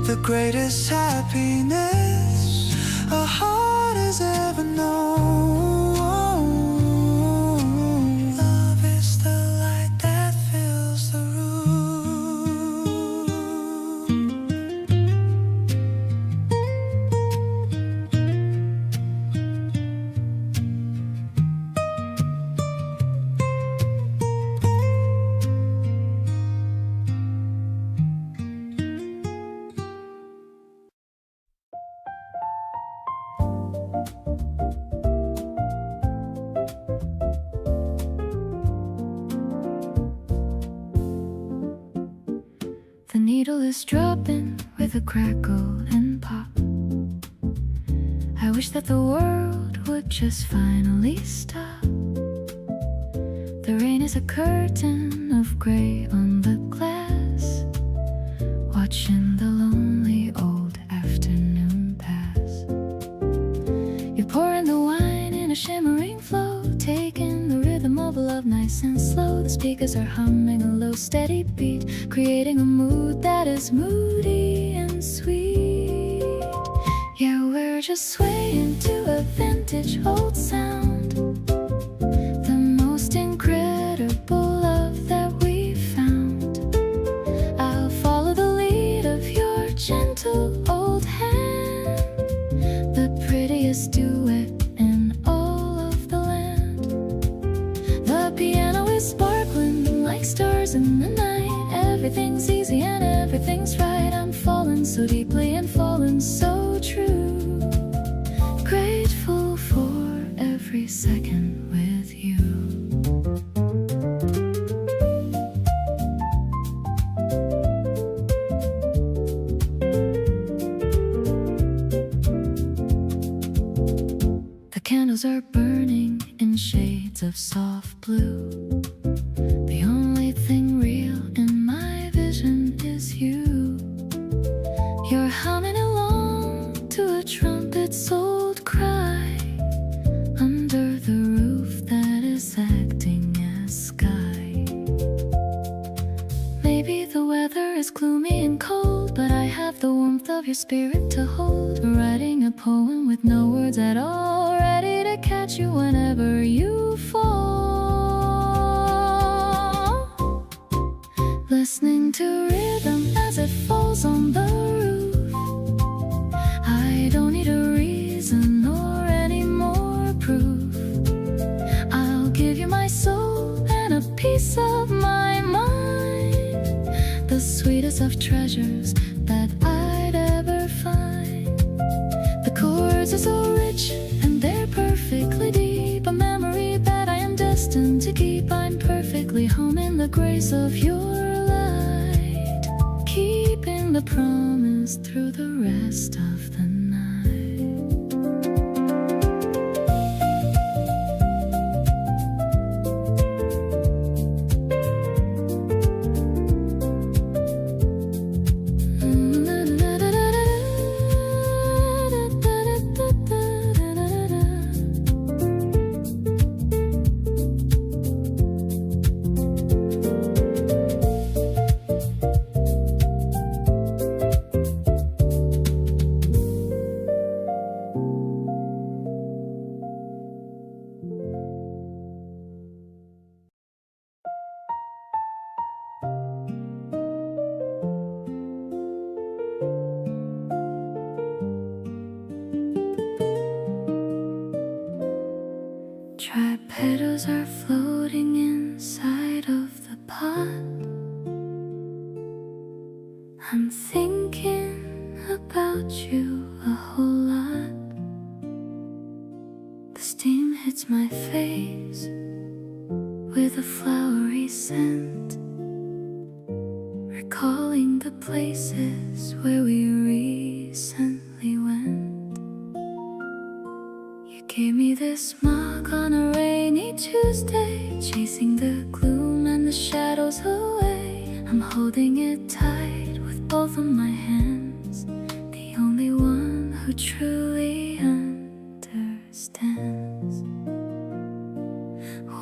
the greatest happiness a heart has ever known. Love is the light that fills the The needle is dropping with a crackle and pop. I wish that the world would just finally stop. The rain is a curtain of gray on the glass, watching the lonely old afternoon pass. You're pouring the wine in a shimmering flow, taking the rhythm of love nice and slow. The speakers are humming a low steady beat, creating a mood that is moody and sweet. Yeah, we're just swaying to a vintage old sound, the most incredible everything's right. I'm falling so deeply and falling so true. Grateful for every second with you. The candles are burning in shades of soft blue. The only thing real in my vision is you. You're humming along to a trumpet's old cry under the roof that is acting as sky. Maybe the weather is gloomy and cold, but I have the warmth of your spirit to hold. Writing a poem with no words at all, ready to catch you whenever you fall. Listening to rhythm as it falls on the roof. I don't need a reason or any more proof. I'll give you my soul and a piece of my mind, the sweetest of treasures that I'd ever find. The chords are so rich and they're perfectly deep, a memory that I am destined to keep. I'm perfectly home in the grace of your light, keeping the promise through the rest of the night. Dry petals are floating inside of the pot. I'm thinking about you a whole lot. The steam hits my face with a flowery scent, recalling the places where we recently went. You gave me this mug on a rainy Tuesday, chasing the gloom and the shadows away. I'm holding it tight with both of my hands, the only one who truly understands.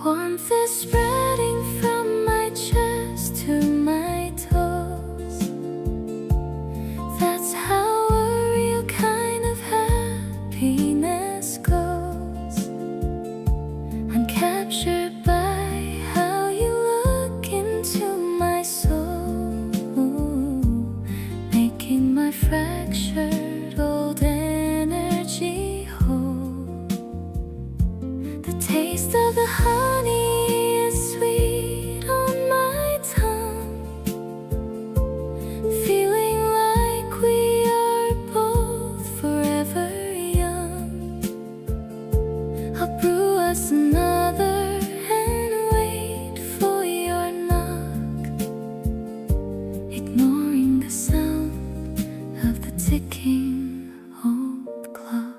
Warmth is spreading from my chest to my toes. That's how a real kind of happiness goes. I'm captured by how you look into my soul, making my fractured old energy whole. The taste of the honey is sweet on my tongue, feeling like we are both forever young. I'll brew us another and wait for your knock, ignoring the sound of the ticking old clock.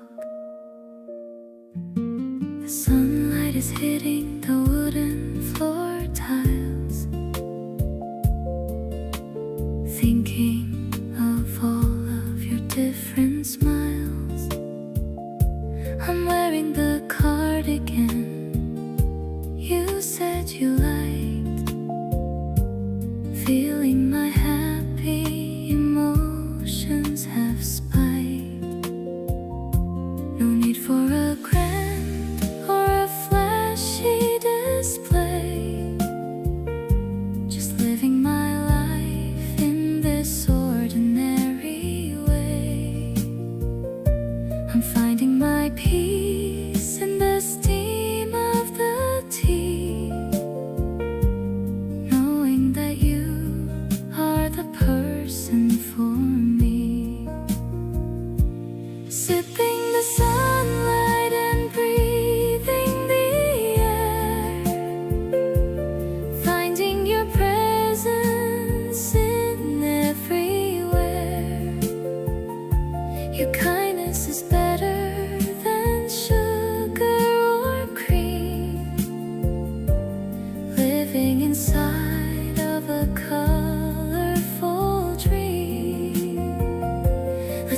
The sunlight is hitting the wooden floor tiles, thinking of all of your different smiles. I'm wearing the cardigan you said you liked, feeling my happy emotions have spiked. No need for a grand or a flashy display, just living my life in this ordinary way.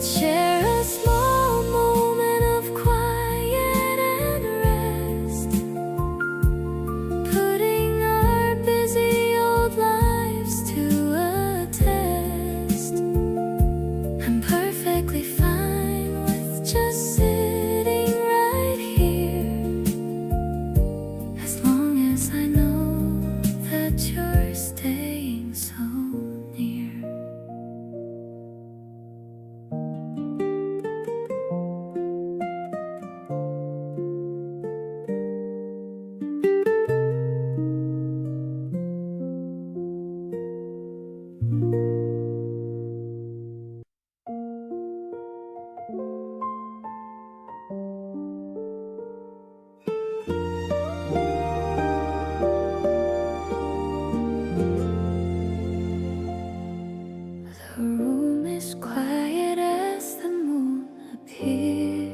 Let's share a small moment of quiet and rest, putting our busy old lives to a test. I'm perfectly fine with just sitting right here, as long as I know that you're staying so near. The room is quiet as the moon appears.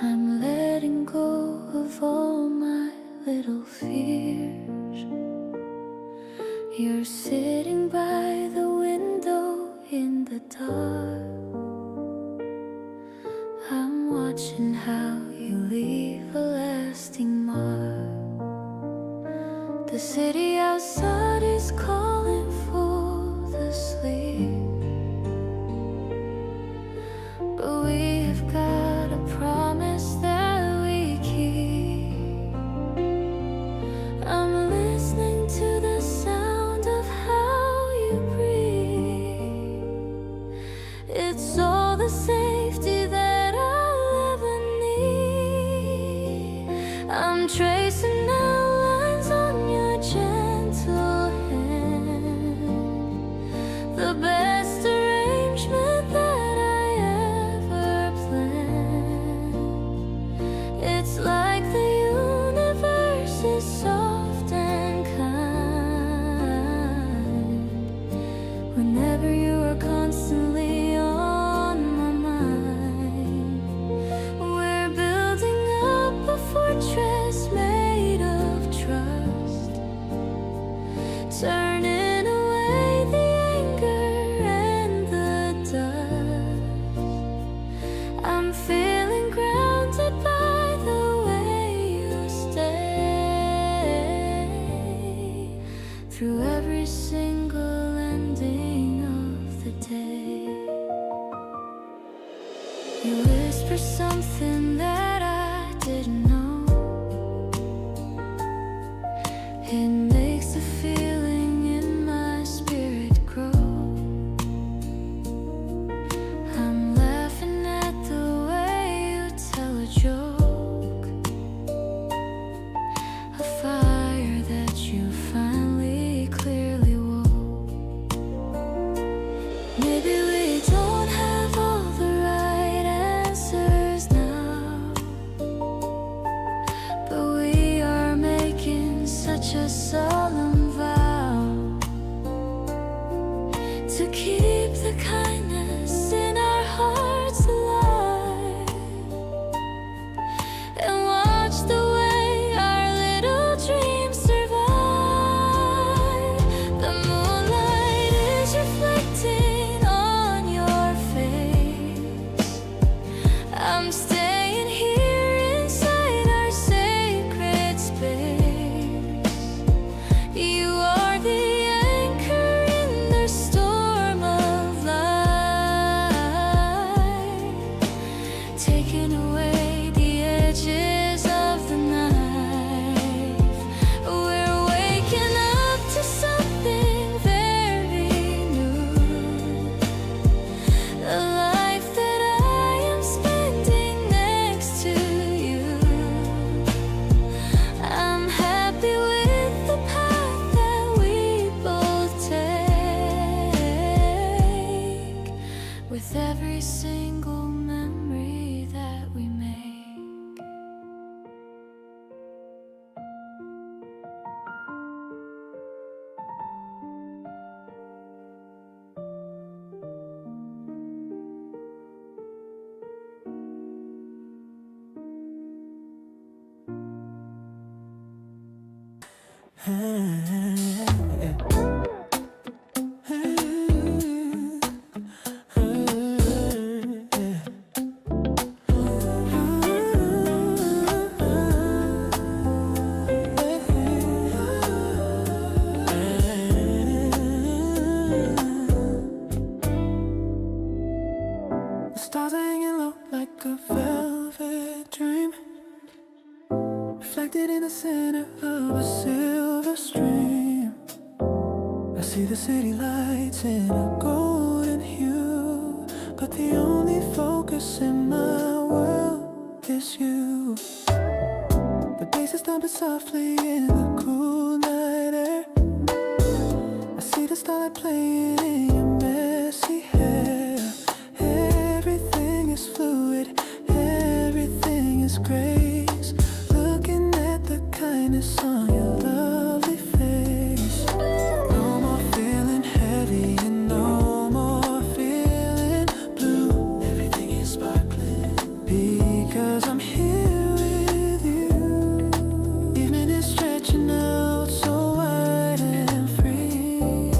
I'm letting go of all my little fears. You're sitting by the window in the dark. I'm watching how you leave a lasting mark. The city outside is calling for the sleep, but we have got a promise that we keep. I'm listening to the sound of how you breathe. It's all the safety that I'll ever need. I'm tracing outlines on your gentle hand, the best arrangement that I ever planned. It's like the universe is soft and kind. Whenever you are constantly on my mind, we're building up a fortress made of trust, turning away the anger and the dust. I'm feeling grounded by the way you stay through every single ending of the day. You whisper something that I didn't know. It makes the feeling in my spirit grow. I'm laughing at the way you tell a joke, a fire that you finally clearly woke. Maybe we don't have all the right answers now, but we are making such a solemn vow to keep the kindness in our hearts alive, and watch the way our little dreams survive. The moonlight is reflecting on your face. I'm staying here inside our sacred space. You are the anchor in the storm of life, taking away the edges of the knife. We're waking up to something very new, a life that I am spending next to you. I'm happy with the path that we both take, with every single memory that we make. reflected in the center of a silver stream. I see the city lights in a golden hue, but the only focus in my world is you. The bass is thumping softly in the cool night air. I see the starlight playing in your messy hair. Everything is fluid, everything is grace. Looking at the kindness on your lovely face. No more feeling heavy and no more feeling blue. Everything is sparkling because I'm here with you. Evening is stretching out so wide and free,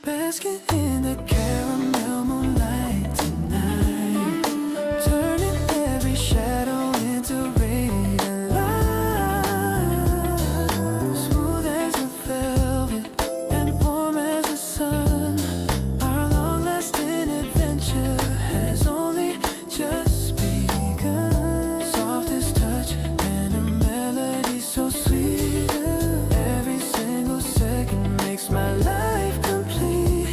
basking in the caramel moonlight tonight, turning every shadow into radiant light. Smooth as a velvet and warm as the sun, our long-lasting adventure has only just begun. Softest touch and a melody so sweet. Every single second makes my life complete.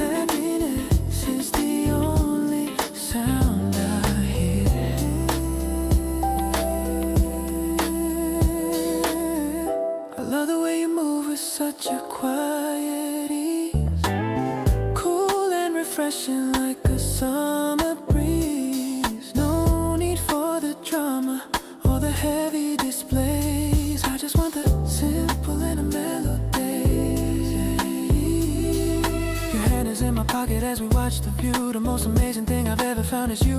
Happiness is the only sound I hear. I love the way you move with such a quiet ease, cool and refreshing like a summer breeze. No need for the drama or the heavy displays. I just want the simple and a melody. Your hand is in my pocket as we watch the view. The most amazing thing I've ever found is you.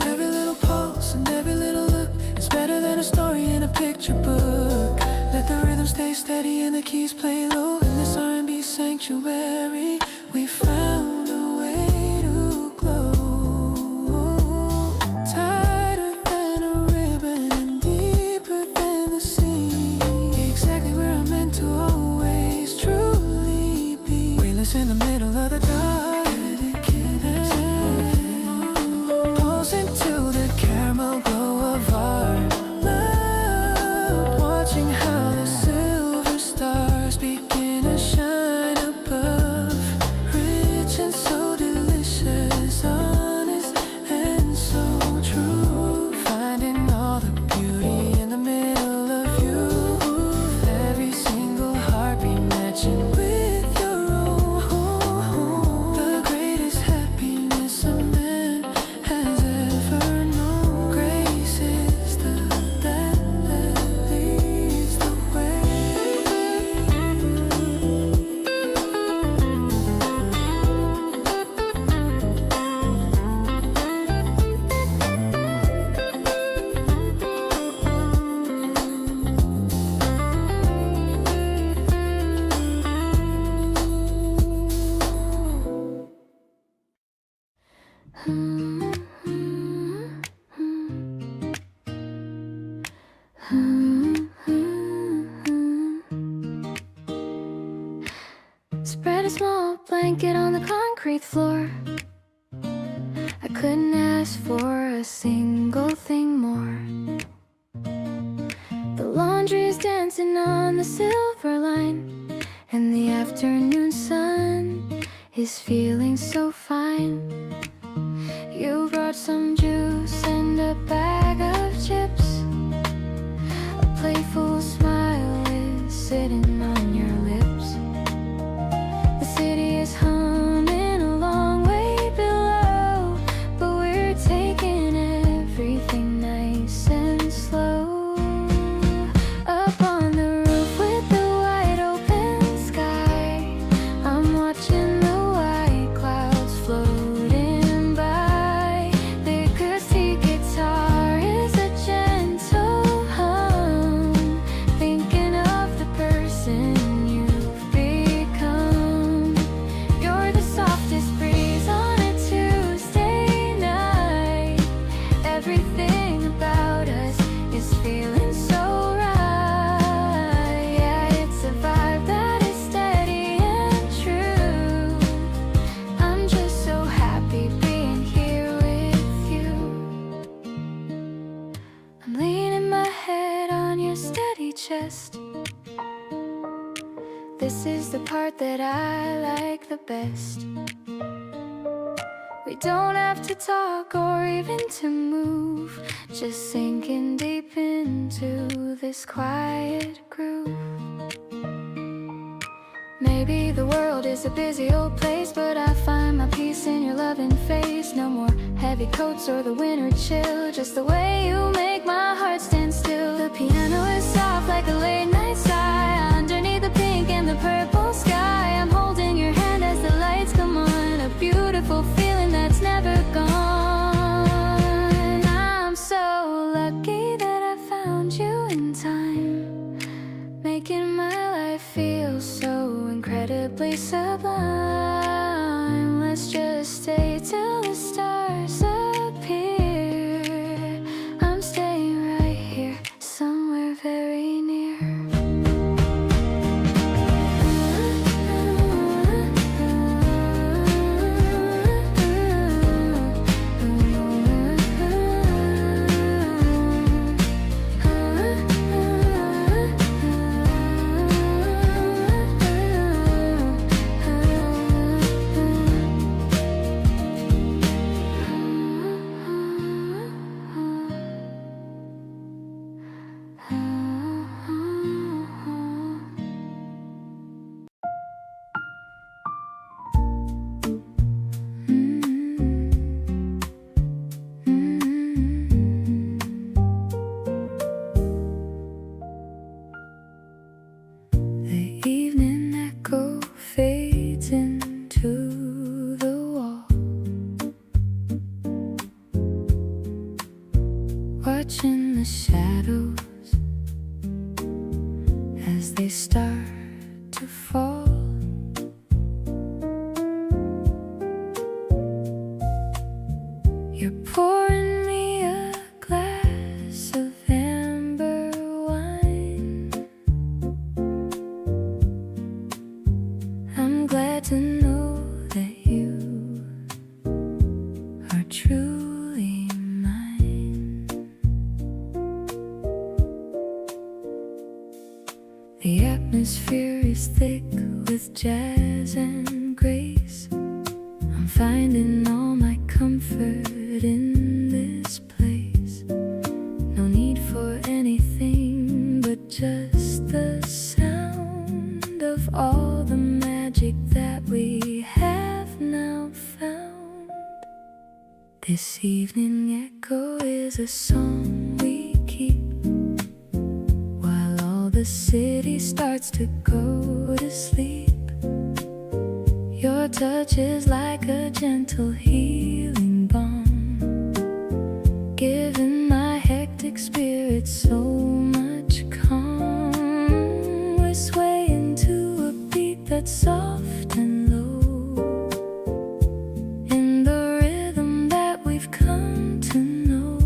Every little pulse and every little look is better than a story in a picture book. Let the rhythm stay steady and the keys play low. In this R&B sanctuary, we found a way to glow. Tighter than a ribbon and deeper than the sea. Exactly where I'm meant to always truly be. Weightless in the middle of the dark, pulsing to the caramel glow of our love. Watching how the silver stars begin to shine above. Rich and so delicious, honest and so true. Finding all the beauty in the middle of you. Every single heartbeat matching with your own. The greatest happiness a man has ever known. Grace is the that leads the way. Spread a small blanket on the concrete floor. I couldn't ask for a single thing more. The laundry is dancing on the silver line, and the afternoon sun is feeling so fine. You brought some juice and a bag of chips. A playful smile is sitting on your lips. The city is humming a long way below, but we're taking everything nice and slow. Up on the roof with the wide open sky, I'm watching the white is the part that I like the best. We don't have to talk or even to move, just sinking deep into this quiet groove. Maybe the world is a busy old place, but I find my peace in your loving face. No more heavy coats or the winter chill, just the way you make my heart stand still. The piano is soft like a late night sigh, underneath the pink and the purple sky. I'm holding your hand as the lights come on, a beautiful feeling that's never gone. I'm so lucky that I found you in time, making my life feel so incredibly sublime. Let's just stay till the stars appear. I'm staying right here, somewhere very near. Watching the shadows as they start to fall. You're pouring me a glass of amber wine. I'm glad to know that you are truly mine. The atmosphere is thick with jazz and grace. I'm finding all my comfort in this place. No need for anything but just the sound of all the magic that we have now found. This evening echo is a song we keep while all the city starts to go to sleep. Your touch is like a gentle healing balm, giving my hectic spirit so much calm. We're swaying to a beat that's soft and low, in the rhythm that we've come to know.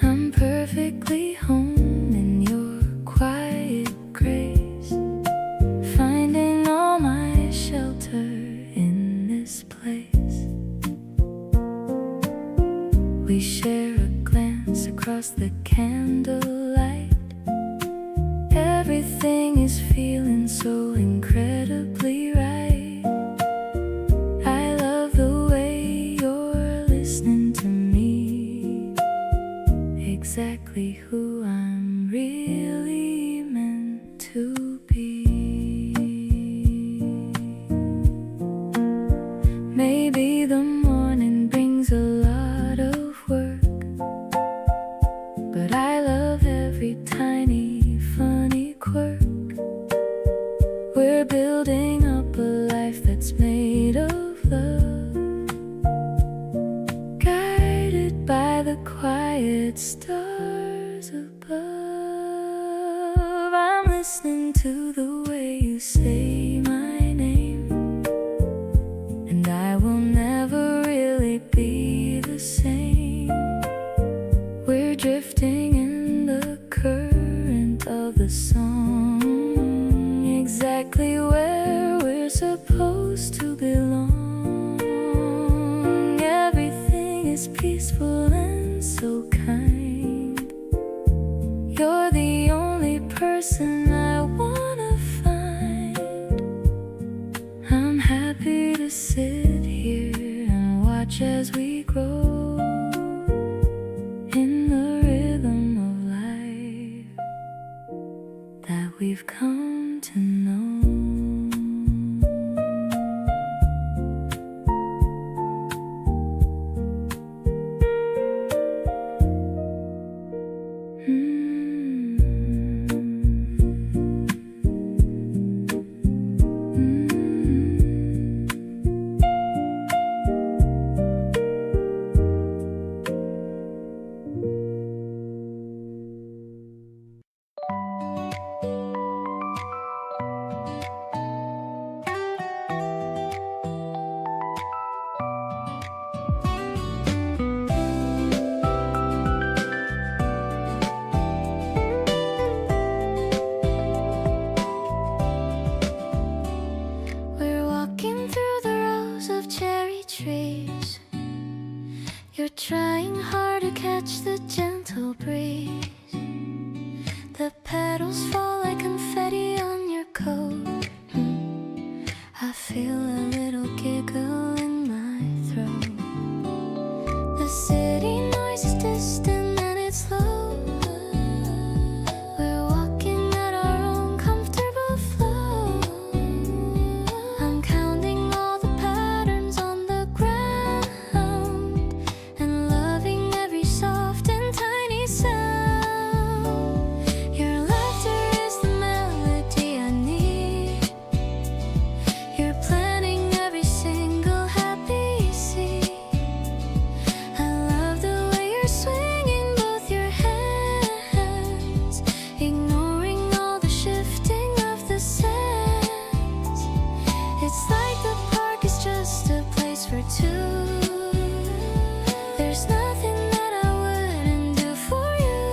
I'm perfectly home in your quiet grace, finding all my shelter in this place. We share a glance across the candlelight. Everything is feeling so incredibly right. I love the way you're listening to me, exactly who I'm really meant to be. Maybe the morning brings a lot of work, but I love every tiny funny quirk. We're building up a life that's made of love, guided by the quiet stars above. I'm listening to the way you say my name, and I will never really be the same. We're drifting in the current of the song, exactly where we're supposed to belong. Everything is peaceful and so kind. You're the only person I wanna come to know. We're walking through the rows of cherry trees. You're trying hard to catch the gentle breeze. The petals fall like confetti on your coat. I feel a little giggle in my throat. The city noise is distant and it's low. We're walking at our own comfortable flow. I'm counting all the patterns on the ground and loving every soft and tiny sound. Your laughter is the melody I need. You're planning every single happy scene. I love the way you're swinging both your hands, ignoring all the shifting of the sands. It's like the park is just a place for two. There's nothing that I wouldn't do for you.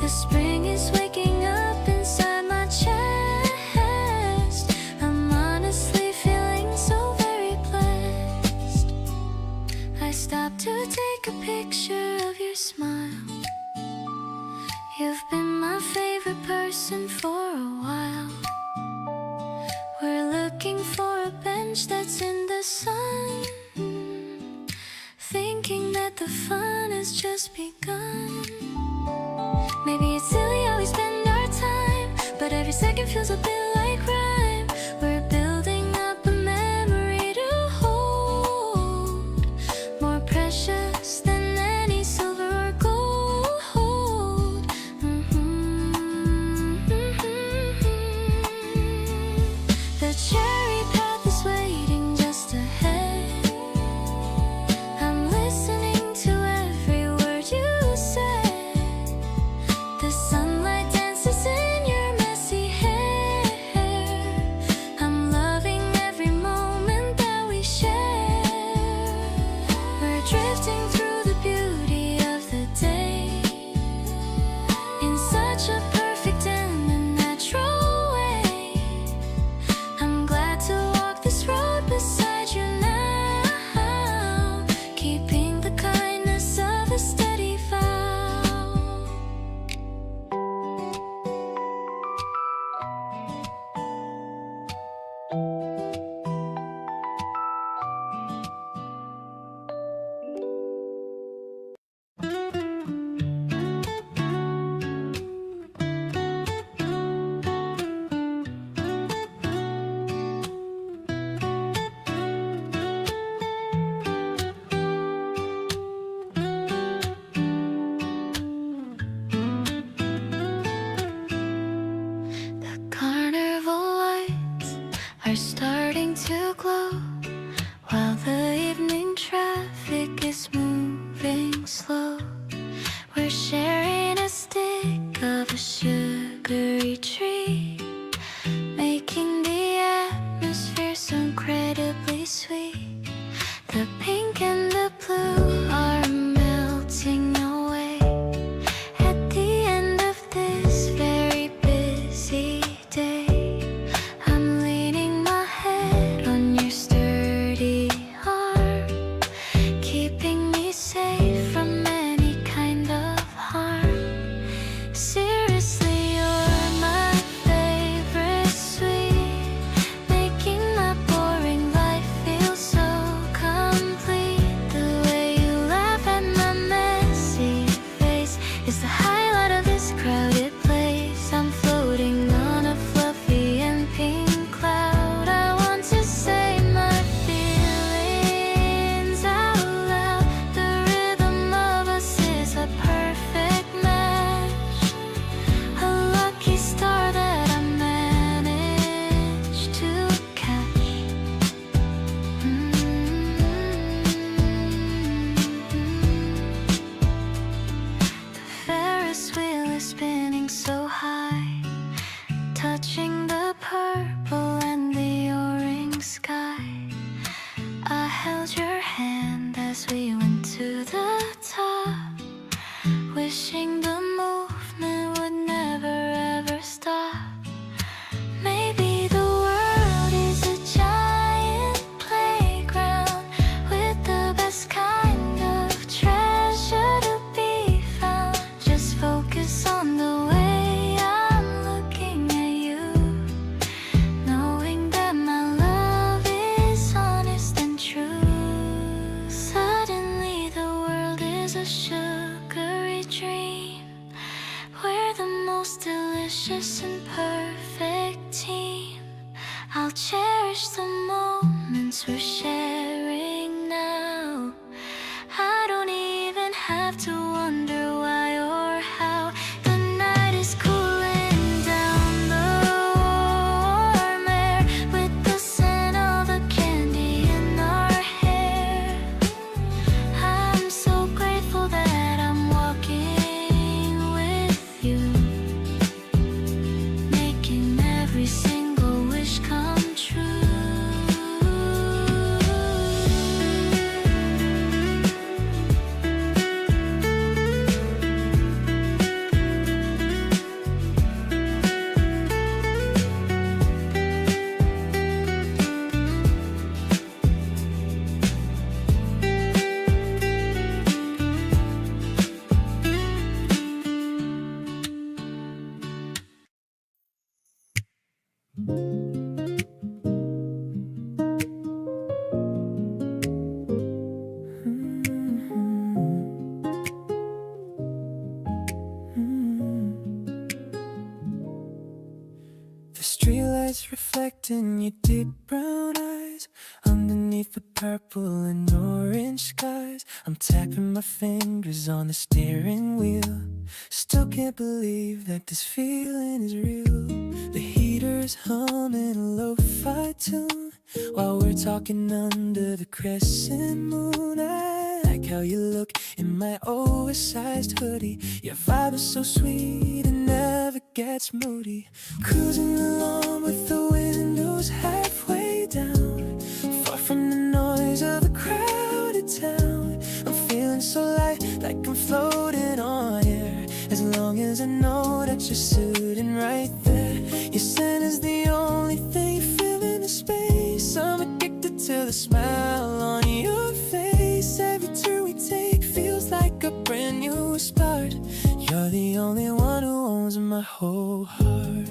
The spring is waking up inside my chest. I'm honestly feeling so very blessed. I stopped to take a picture of your smile. You've been my favorite person for a while. We're looking for a bench that's in the sun, thinking that the fun has just begun. Maybe it's silly how we spend our time, but every second feels a bit like crime. We're building up a memory to hold, more precious than any silver or gold. The cherry path is waiting just ahead. I'm listening to every word you said. The sunlight dances in your messy hair. I'm loving every moment that we share. We're drifting through the beauty of the day in such a perfect and unnatural way. I'm glad to walk this road beside you now, keeping the kindness of a steady vow. The carnival lights are starting to glow while the evening traffic is moving slow. We're sharing a stick of a sugary treat, making the atmosphere so incredibly sweet. The pink and the blue are melting away at the end of this very busy day. I'm leaning my head on your sturdy arm, keeping me safe from any kind of harm. Seriously, you're my favorite. touching the purple and the orange sky. I held your hand as we went to the top, wishing the movement would never ever stop. Maybe the world is a giant playground with the best kind of treasure to be found. Just focus on the way I'm looking at you, knowing that my love is honest and true. Suddenly the world is a sugary dream, we're the most delicious and perfect team. I'll cherish the moments we're sharing now. I don't even have to wonder why or how. The night is cooling down, the warm air with the scent of the candy in our hair. I'm so grateful that I'm walking with you, making every single wish come true. The streetlights reflecting your deep brown eyes underneath the purple and orange skies. I'm tapping my fingers on the steering wheel. Still can't believe that this feeling is real. The heater's humming a lo-fi tune while we're talking under the crescent moon. I like how you look in my oversized hoodie. Your vibe is so sweet and never gets moody. Cruising along with the windows halfway down, far from the noise of a crowded town. I'm feeling so light, like I'm floating on air, as long as I know that you're sitting right there. Your scent is the only thing filling the space. I'm addicted to the smile on your face. Every turn we take feels like a brand new start. You're the only one who owns my whole heart.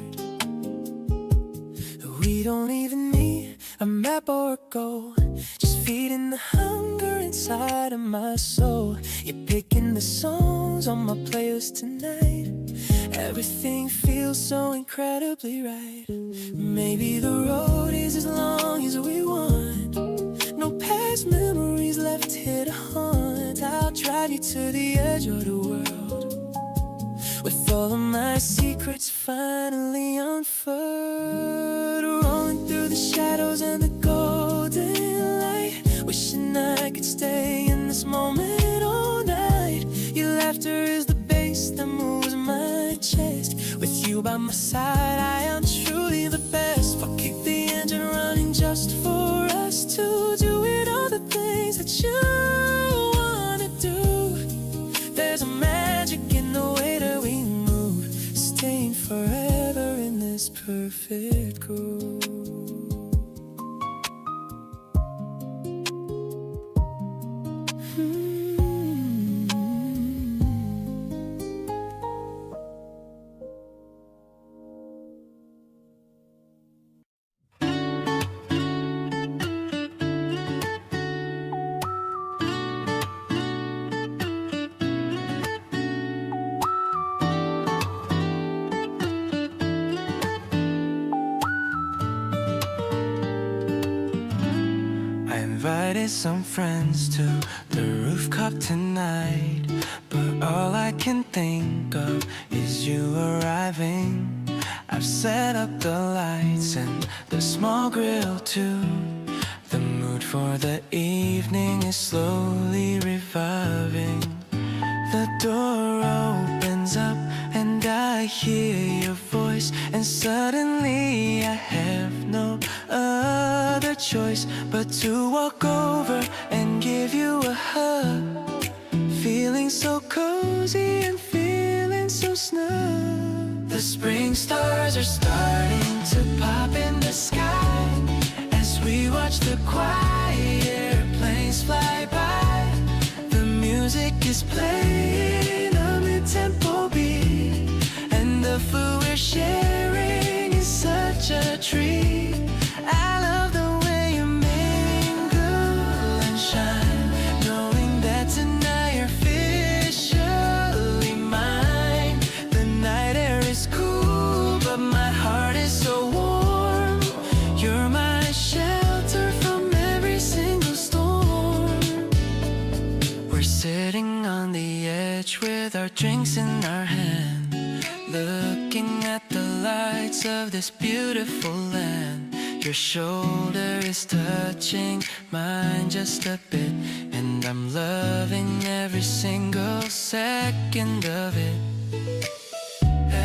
We don't even need a map or a goal, just feeding the hunger inside of my soul. You're picking the songs on my playlist tonight. Everything feels so incredibly right. Maybe the road is as long as we want, no past memories left here to haunt. I'll drive you to the edge of the world, with all of my secrets finally unfurled. Rolling through the shadows and the golden light, wishing I could stay in this moment all night. Your laughter is the bass that moves my chest. With you by my side, I am truly the best. I'll keep the engine running just for us to do it, all the things that you wanna do. There's a magic in the way that we move, staying forever in this perfect groove. Invited some friends to the rooftop tonight, but all I can think of is you arriving. I've set up the lights and the small grill too. The mood for the evening is slowly reviving. The door opens up and I I hear your voice, and suddenly I have no other choice but to walk over and give you a hug. Feeling so cozy and feeling so snug. The spring stars are starting to pop in the sky as we watch the quiet airplanes fly by. The music is playing a mid-tempo beat, and the food we're sharing is such a treat. I love the way you mingle and shine, knowing that tonight you're officially mine. The night air is cool, but my heart is so warm. You're my shelter from every single storm. We're sitting on the edge with our drinks in our hand, looking at the lights of this beautiful land. Your shoulder is touching mine just a bit, and I'm loving every single second of it.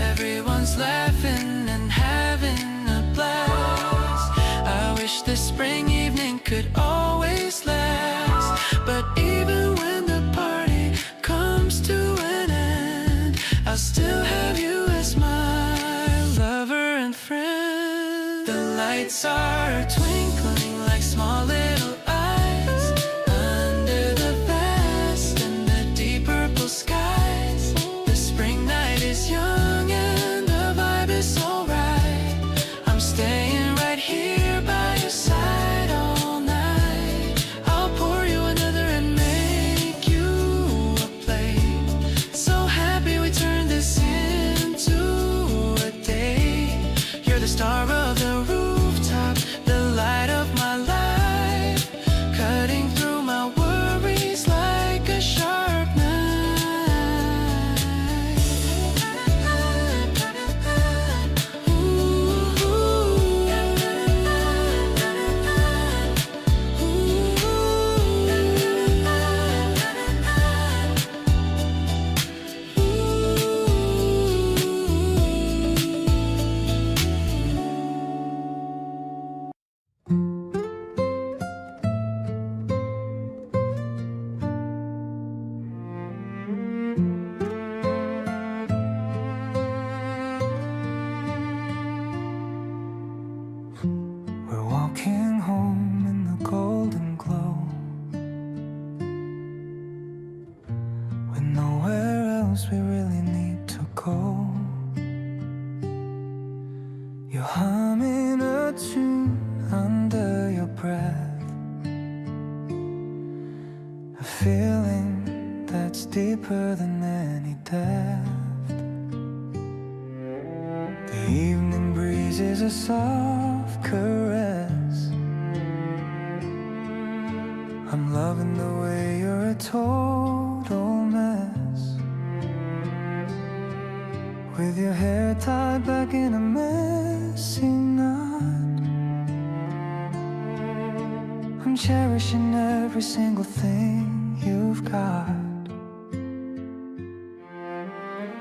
Everyone's laughing and having a blast. I wish the spring evening could always last, but even when the party comes to an end, I'll still have you as my lover and friend. The lights are twinkling like small little eyes under the vast and the deep purple skies. The spring night is young and the vibe is alright. I'm staying right here by your side all night. I'll pour you another and make you a plate. So happy we turned this into a day. You're the star of the rooftop, the light of my life, cutting through my worries like a sharp knife. We're walking home in the golden glow, with nowhere else we really need to go. You're humming a tune under your breath, a feeling that's deeper than any depth. The evening breeze is a soft caress. I'm loving the way you're a total mess, with your hair tied back in a messy knot. I'm cherishing every single thing you've got.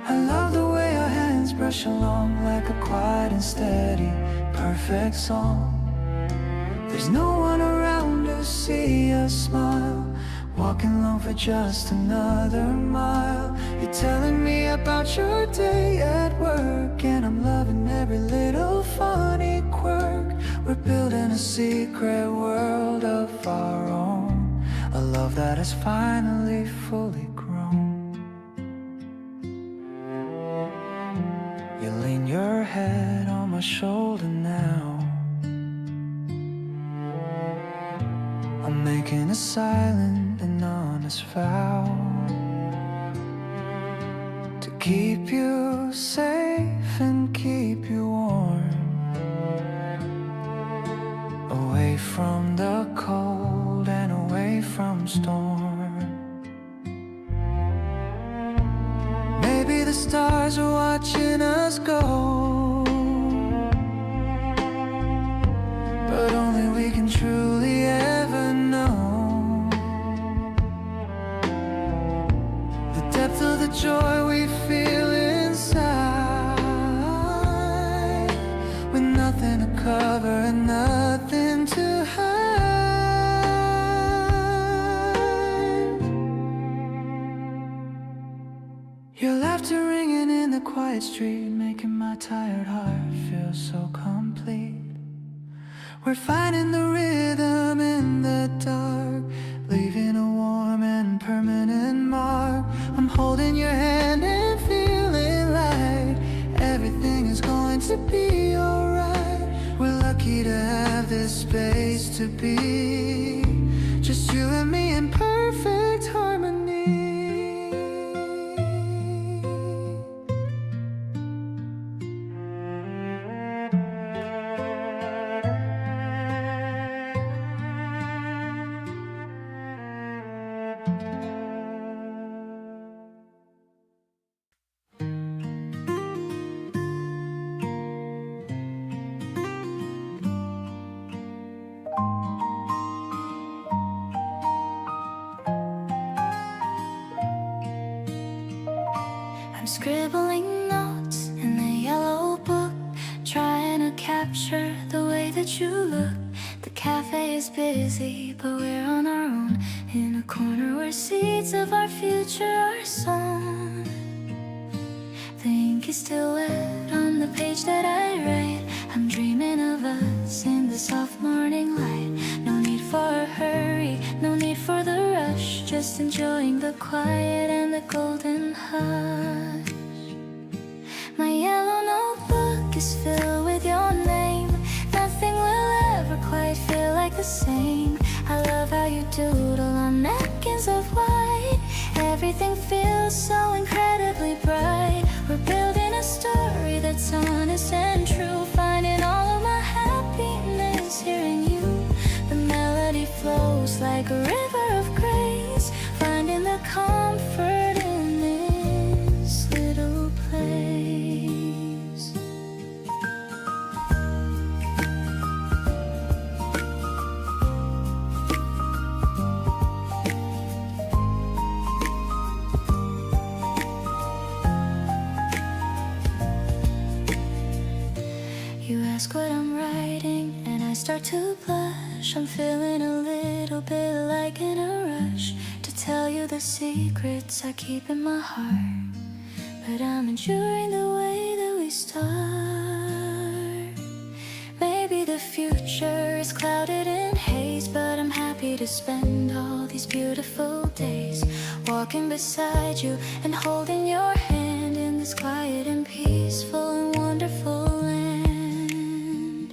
I love the way your hands brush along like a quiet and steady, perfect song. There's no one around to see us smile, walking along for just another mile. You're telling me about your day at work, and I'm loving every little funny quirk. We're building a secret world of our own, a love that is finally fully grown. You lean your head on my shoulder now. I'm making a silent and honest vow to keep you safe and keep you warm, away from the cold and away from storm. Maybe the stars are watching us go, but only we can truly ever know the depth of the joy we feel inside. so complete. We're finding the rhythm in the dark, leaving a warm and permanent mark. I'm holding your hand and feeling like everything is going to be alright. We're lucky to have this space to be just you and me in perfect harmony. I'm scribbling notes in the yellow book, trying to capture the way that you look. The cafe is busy, but we're on our own, in a corner where seeds of our future are sown. The ink is still wet on the page that I write. I'm dreaming of us in the soft morning light. No need for a hurry, no need for the rush, just enjoying the quiet and the golden hush. My yellow notebook is filled with your name. Nothing will ever quite feel like the same. I love how you doodle on napkins of white. Everything feels so incredibly bright. We're building a story that's honest and true, finding all of my happiness hearing you. The melody flows like a river of grace, finding the comfort in this little place. You ask what I'm writing, and I start to blush. I'm feeling a little bit like in a rush to tell you the secrets I keep in my heart. But I'm enjoying the way that we start. Maybe the future is clouded in haze, but I'm happy to spend all these beautiful days walking beside you and holding your hand in this quiet and peaceful and wonderful land.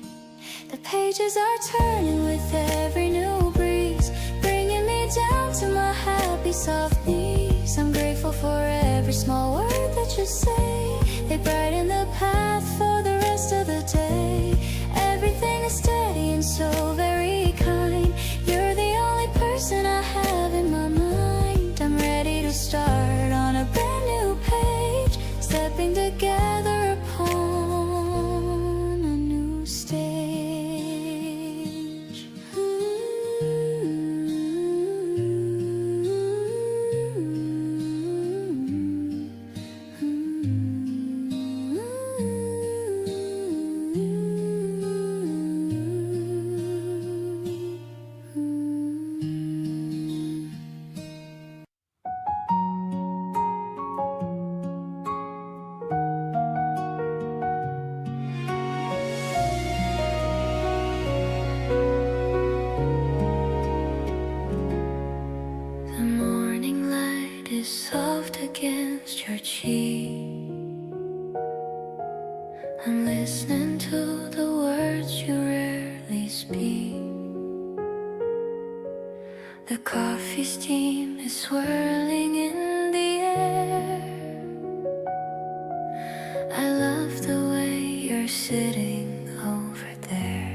The pages are turning with every new breeze, bringing me down to my happy soft knees. I'm grateful for every small word that you say. They brighten the path for the rest of the day. Everything is steady and so very kind. You're the only person I have in my mind. I'm ready to start on a brand new page, stepping together upon a new stage. The morning light is soft against your cheek. I'm listening to the words you rarely speak. The coffee steam is swirling in the air. I love the way you're sitting over there.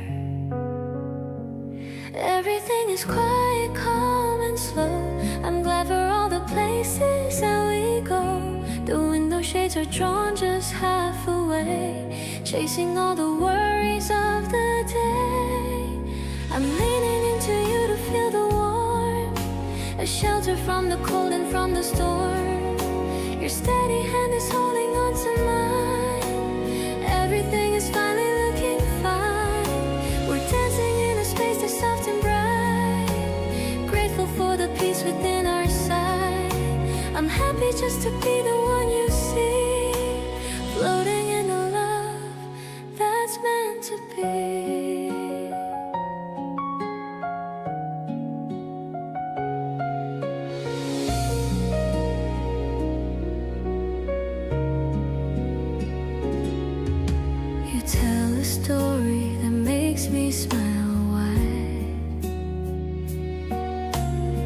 Everything is quiet, calm and slow. I'm glad for all the places that we go. The window shades are drawn just half away, chasing all the worries of the day. I'm leaning into you to feel the warmth, a shelter from the cold and from the storm. Your steady hand is holding on to mine. Everything is finally looking fine. We're dancing in a space that's soft and bright, grateful for the peace within our sight. I'm happy just to be the one you see, floating in the love that's meant be. You tell a story that makes me smile wide.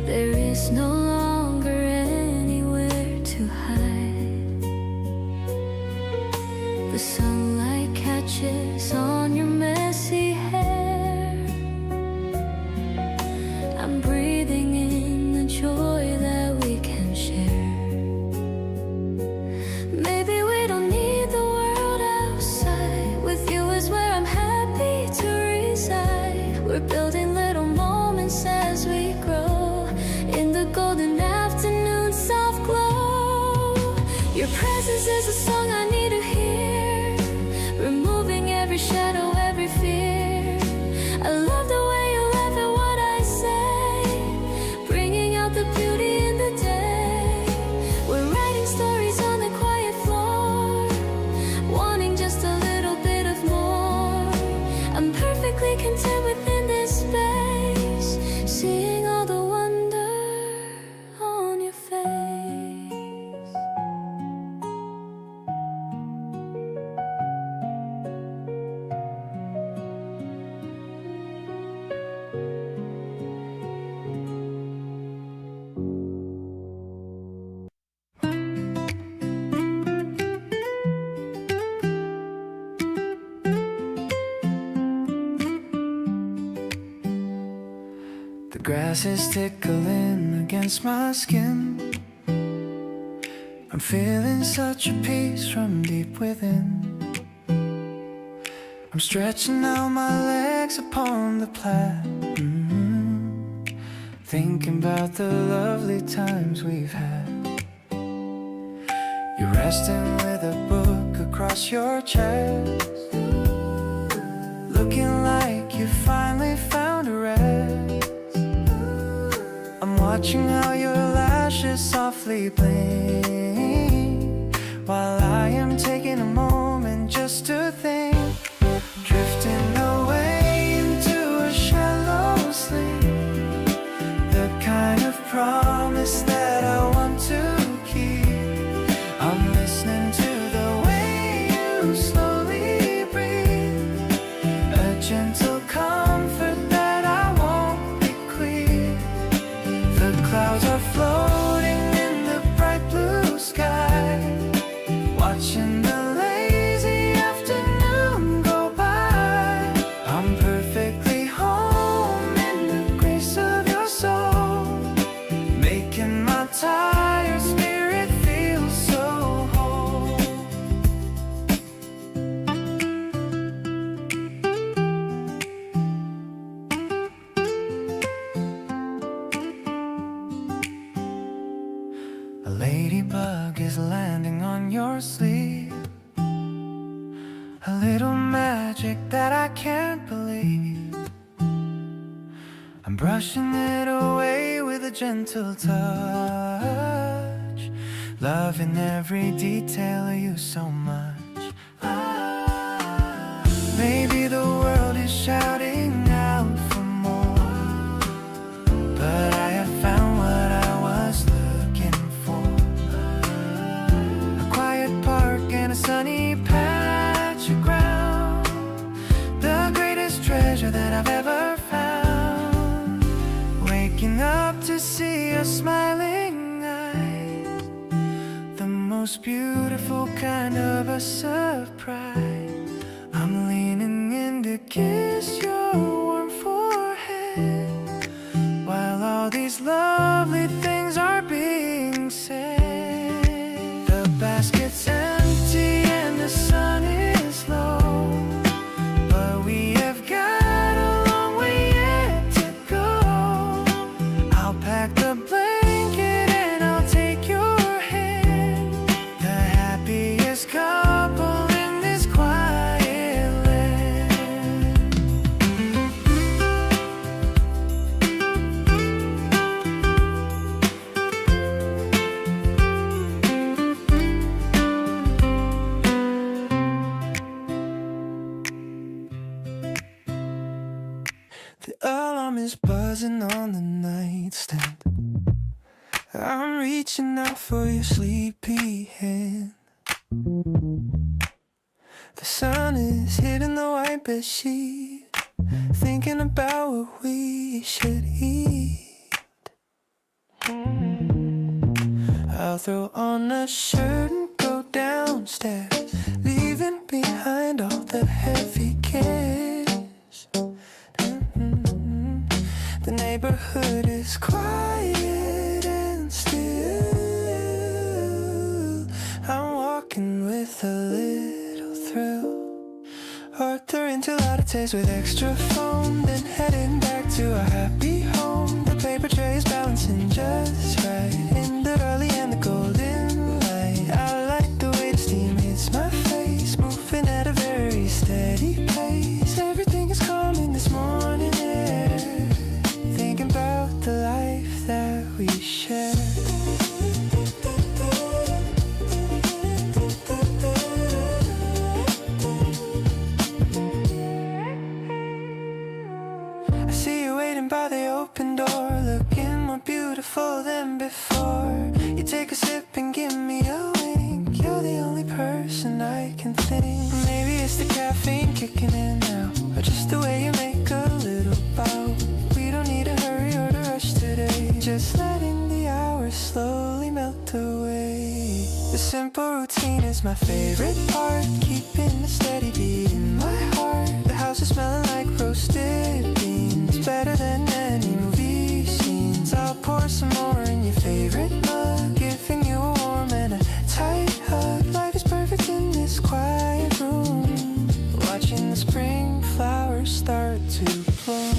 There is no longer anywhere to hide. The sunlight catches on your messy hair. I'm breathing in the joy that we can share. Maybe we don't need the world outside. With you is where I'm happy to reside. We're building little moments as we grow. In the golden afternoon soft glow. Your presence is a song I need to hear. Removing every shadow, every fear. I love the way you laugh at what I say. Bringing out the beauty in the day. We're writing stories on the quiet floor. Wanting just a little bit of more. I'm perfectly content within this space. Seeing all the wonder on your face. The grass is tickling against my skin. I'm feeling such a peace from deep within. I'm stretching out my legs upon the plat. Thinking about the lovely times we've had. You're resting with a book across your chest. Looking like you finally found a rest. I'm watching how your lashes softly blink, while I am taking a moment just to think. Drifting away into a shallow sleep. The kind of promise that I want to keep. I'm listening to the way you slowly breathe. A gentle comfort that I won't bequeath. The clouds are floating in the bright blue sky. Watching the lazy afternoon go by. I'm perfectly home in the grace of your soul. Making my tired spirit feel so whole. A ladybug is landing on your sleeve. A little magic that I can't believe. I'm brushing it away with a gentle touch. Loving every detail of you so much. Maybe the world is shouting out for more, but I have found what I was looking for. A quiet park and a sunny patch of ground. The greatest treasure that I've ever found. Waking up to see your smiling eyes. The most beautiful kind of a surprise. I'm leaning in to kiss your warm forehead, while all these lovely things are being said. The basket's empty and the sun is low, but we have got a long way yet to go. I'll pack the blanket and I'll take your hand. The happiest couple in this The alarm is buzzing on the nightstand. I'm reaching out for your sleepy hand. The sun is hitting the white bed sheet, thinking about what we should eat. I'll throw on a shirt and go downstairs, leaving behind all the heavy cares. The neighborhood is quiet and still. I'm walking with a little thrill. Arthur into lattes with extra foam, then heading back to our happy home. The paper tray is balancing just right in the early and the golden light. I like the way the steam hits my face, moving at a very steady pace. Everything is calm in this morning air, thinking about the life that we share. I see you waiting by the open door, looking more beautiful than before. You take a sip and give me a wink. You're the only person I can think. Maybe it's the caffeine kicking in now, or just the way you make a little bow. We don't need to hurry or to rush today, just letting the hours slowly melt away. The simple routine is my favorite part, keeping a steady beat in my heart. The house is smelling like roasted beans, better than any movie scenes. I'll pour some more in your favorite mug, giving you a warm and a tight hug. Life is perfect in this quiet room, watching the spring flowers start to bloom.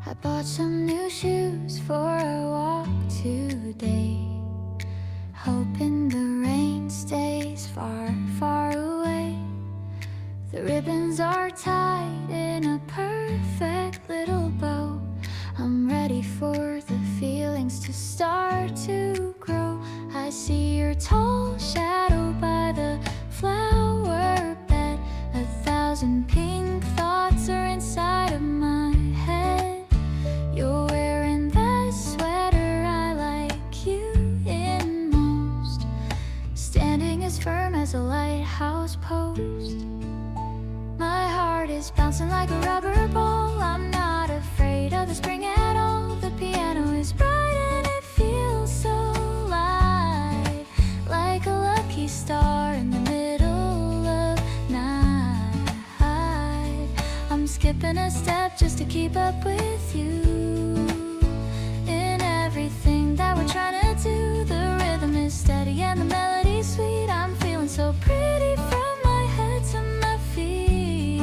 I bought some new shoes for a walk today, hoping the rain stays far, far away. The ribbons are tied in a perfect little bow. I'm ready for the feelings to start to grow. I see your tall shadow by the flower bed. 1,000 pink thoughts are inside of my head. You're wearing the sweater I like you in most, standing as firm as a lighthouse post. My heart is bouncing like a rubber ball. I'm not afraid of the spring at all. The piano is bright and it feels so light, like a lucky star in the middle of night. I'm skipping a step just to keep up with you. In everything that we're trying to do, the rhythm is steady and the melody's sweet. I'm feeling so pretty from my head to my feet.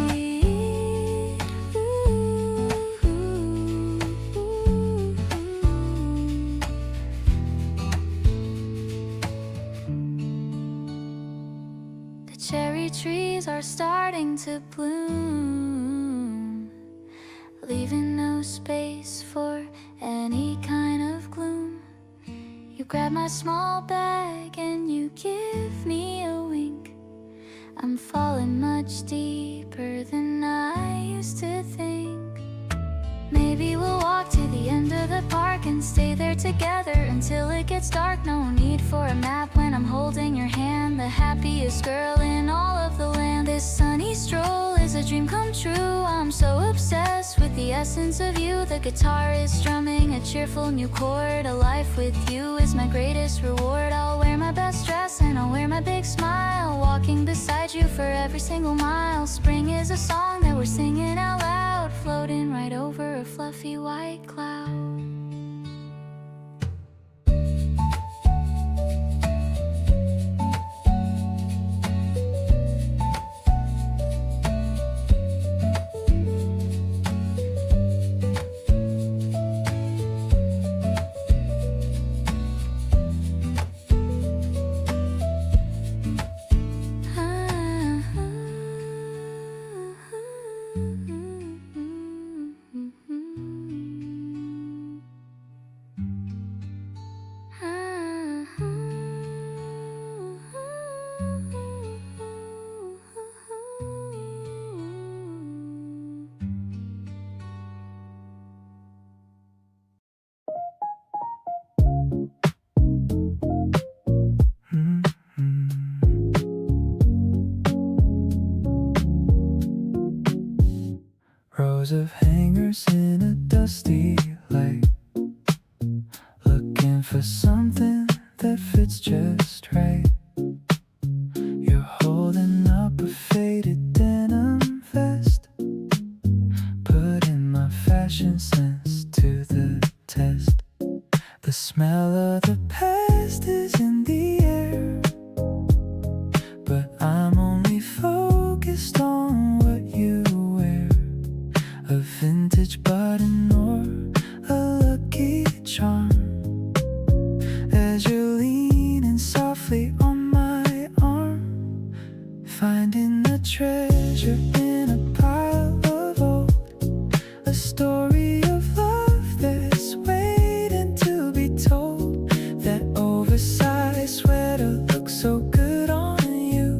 The cherry trees are starting to bloom, leaving no space for any kind of gloom. You grab my small bag and you give me a wink. I'm falling much deeper than I used to think. Maybe we'll walk to the end of the park and stay there together until it gets dark. No need for a map when I'm holding your hand, the happiest girl in all of the land. This sunny stroll is a dream come true. I'm so obsessed with the essence of you. The guitar is strumming a cheerful new chord. A life with you is my greatest reward. I'll wear my best dress and I'll wear my big smile, walking beside you for every single mile. Spring is a song that we're singing out loud, floating right over a fluffy white cloud. smell of the past is in the air, but I'm only focused on what you wear. A vintage button or a lucky charm, as you're leaning softly on my arm, finding a treasure in a pile of old, a story of love that's waiting to be told. That oversized sweater looks so good on you,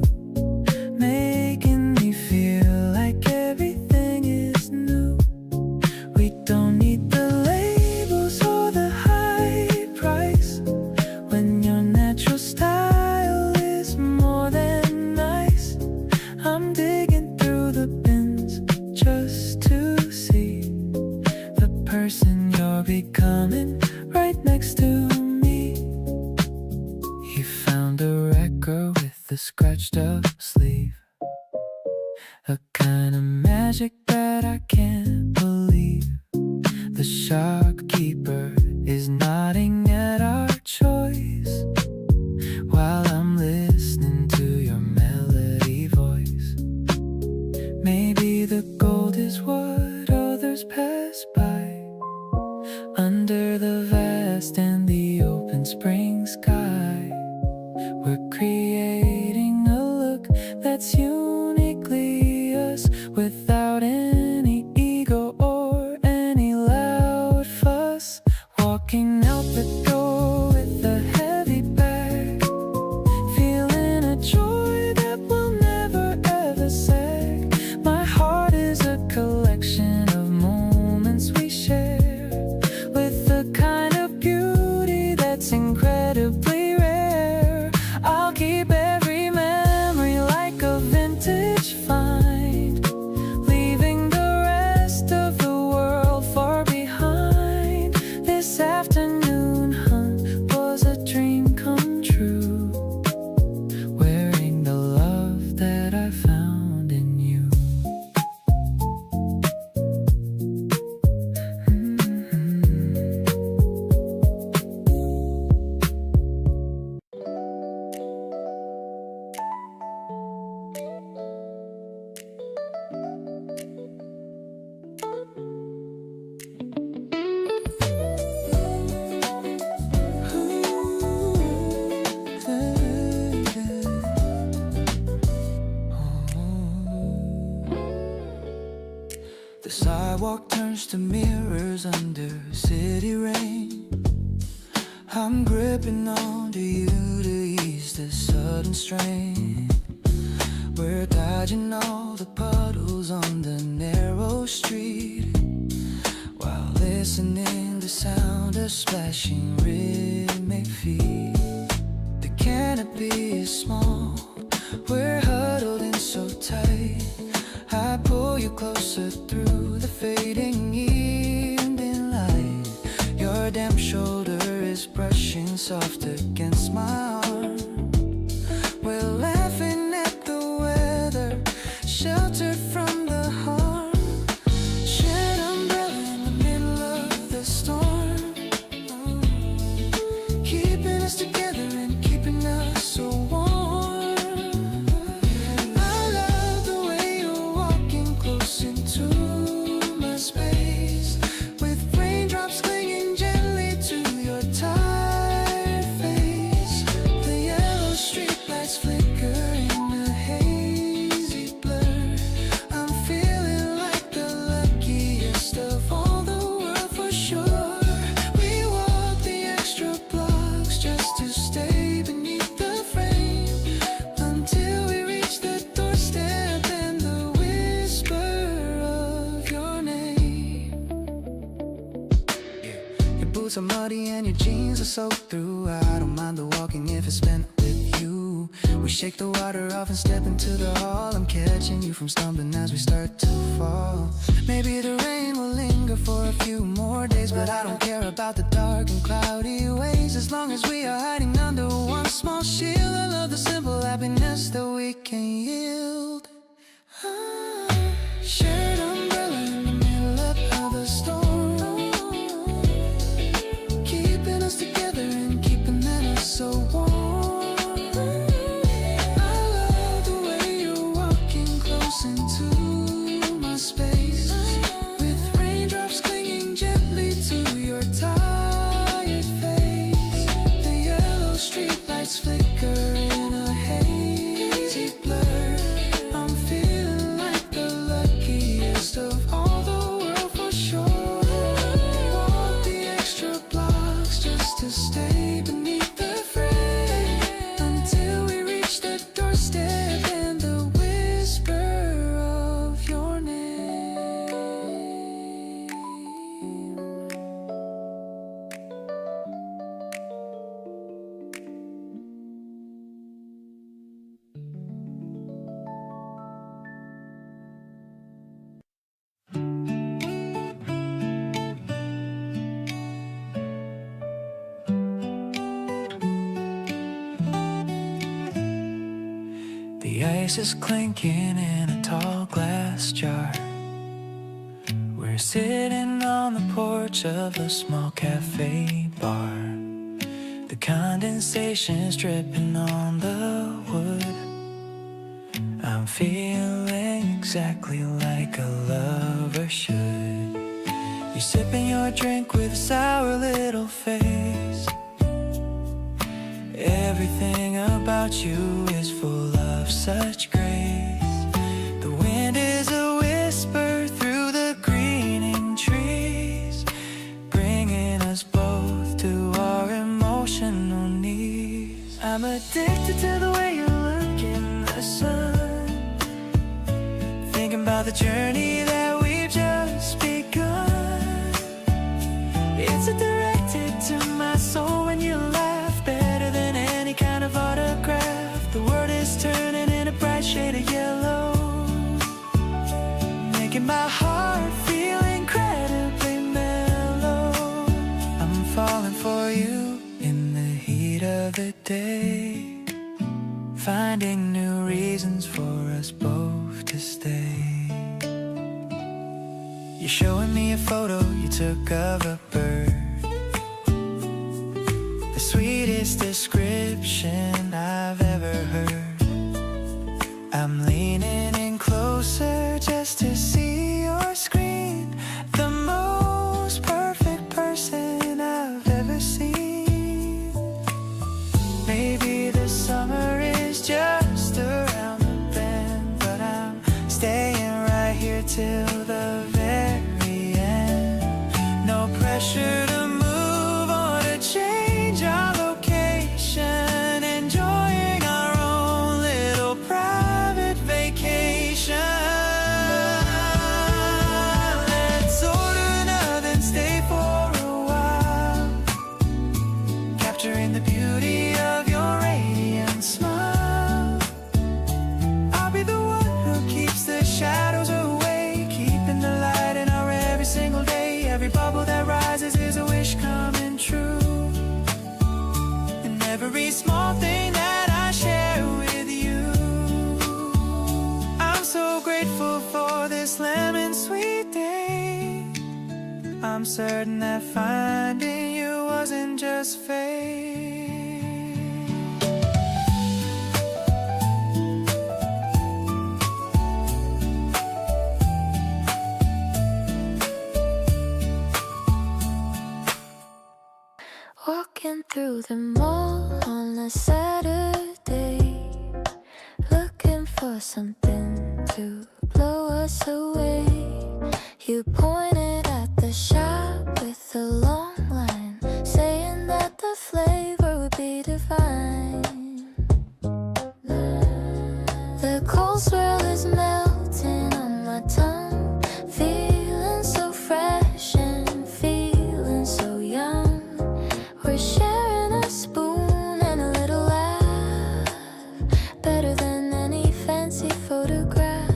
making me feel like everything is new. We don't need the labels or the high price when your natural style is more than nice. I'm digging through the bins just to see the person you're becoming right next to me. He found a record with a scratched up sleeve, a kind of magic that I can't believe. The shopkeeper is nodding at our choice while I'm listening to your melody voice. Maybe the gold is what others pass by, under the vast and the open spring sky. We're creating a look that's uniquely us, without any ego or any loud fuss. Walking out the door with a heavy bag, feeling a joy that will never ever sag. My heart is a collection of moments we share, with the kind of beauty that's incredibly rare. I'll keep every memory like a vintage find, leaving the rest of the world far behind. This afternoon hunt was a dream come true, wearing the love that I found in you. The sidewalk turns to mirrors under city rain. I'm gripping onto you to ease the sudden strain. We're dodging all the puddles on the narrow street, while listening to sound of splashing rhythmic feet. The canopy is small, we're huddled in so tight. I pull you closer through the fading evening light. Your damp shoulder is brushing soft against my arm. We're laughing at the weather, sheltered from the harm. Shared umbrella in the middle of the storm, keeping us together and keeping us so warm. I love the way you're walking close into my space, with raindrops clinging gently to your tired face. The yellow streetlights flicker in a hazy blur. I'm feeling like the luckiest of all the world for sure. We walk the extra blocks just to stay beneath the frame, until we reach the doorstep and the whisper of your name. Your boots are muddy and your jeans are soaked through. I don't mind the walking if it's spent with you. We shake the water off and step into the hall. I'm catching you from stumbling as we start to fall. Maybe the rain will linger for a few more days, but I don't care about the dark and cloudy ways, as long as we are hiding under one small shield. I love the simple happiness that we can yield. Shared umbrella in the middle of the storm, keeping us together glasses clinking in a tall glass jar. We're sitting on the porch of a small cafe bar. The condensation's dripping on the wood. I'm feeling exactly like a lover should. You're sipping your drink with a sour little face. Everything about you is full of such grace. The wind is a whisper through the greening trees, bringing us both to our emotional knees. I'm addicted to the way you look in the sun, thinking about the journey that we've just begun. It's a directed to my soul when you laugh, better than any kind of autograph. The world is turning in a bright shade of yellow, making my heart feel incredibly mellow. I'm falling for you in the heat of the day, finding new reasons for us both to stay. You're showing me a photo you took of a bird, the sweetest description I've ever heard. I'm leaning in closer just to see your screen, the most perfect person I've ever seen. Maybe the summer is just around the bend, but I'm staying right here till the very end. No pressure to move or to change our location, enjoying our own little private vacation. Let's order nothing, stay for a while, capturing the beauty of your radiant smile. I'll be the one who keeps the shadows away, keeping the light in our every single day. Every bubble that rises is a wish coming true, and every small thing that I share with you. I'm so grateful for this lemon sweet day. I'm certain that finding you wasn't just fate. Walking through the mall on a Saturday, looking for something to blow us away. You pointed at the shop with a long line, saying that the flavor would be divine. The cold swirl is melting on my tongue, feeling so fresh and feeling so young. We're sharing a spoon and a little laugh, better than any fancy photograph.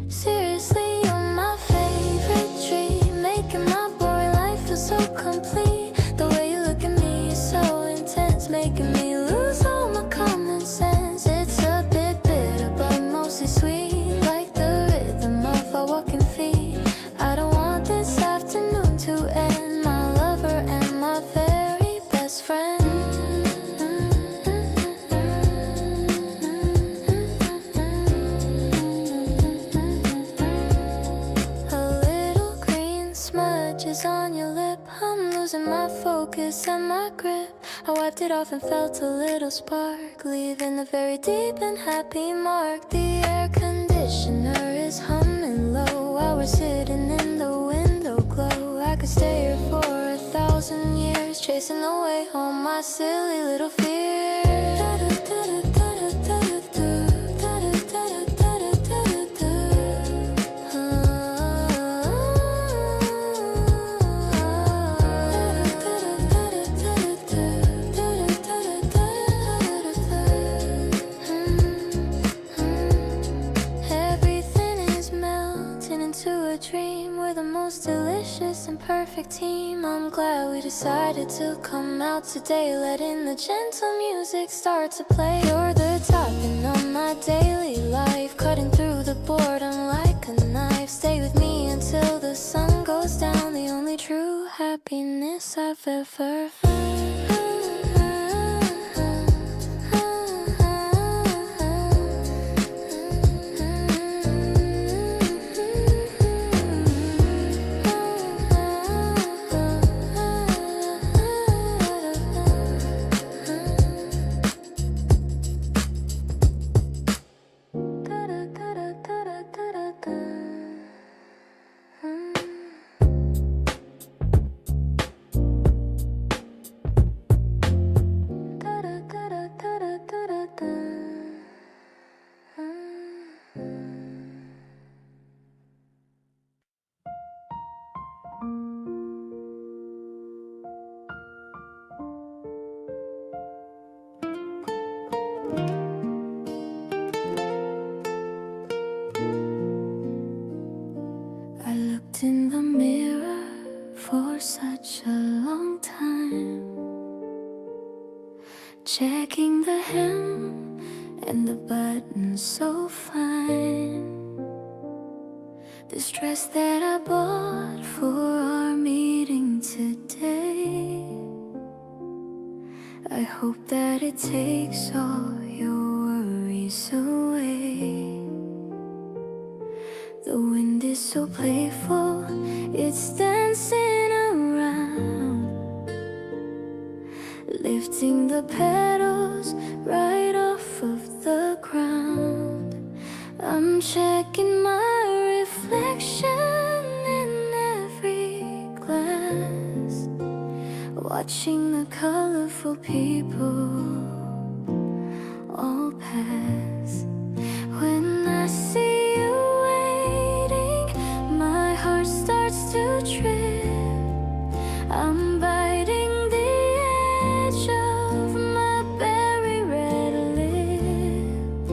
Seriously, you're my favorite dream, making my boring life feel so complete. The way you look at me is so intense, making me lose all my common sense. It's a bit bitter, but mostly sweet, like the rhythm of our walking feet. I don't want this afternoon to end, my lover and my very best friend. A little green smudge is on your lip, I'm losing my focus and my grip. I wiped it off and felt a little spark, leaving a very deep and happy mark. The air conditioner is humming low while we're sitting in the window glow. I could stay here for 1,000 years, chasing away all my silly little fears. Everything is melting into a dream. We're the most delicious and perfect team. dream. I'm glad we decided to come out today, letting the gentle music start to play. You're the topping on my daily life, cutting through the boredom like a knife. Stay with me until the sun goes down, the only true happiness I've ever found. In the mirror for such a long time, checking the hem and the buttons so fine. This dress that I bought for our meeting today, I hope that it takes all your worries away. The wind is so playful, it's dancing around, lifting the petals right off of the ground. I'm checking my reflection in every glass, watching the colorful people all pass. When I see to trip, I'm biting the edge of my berry red lip.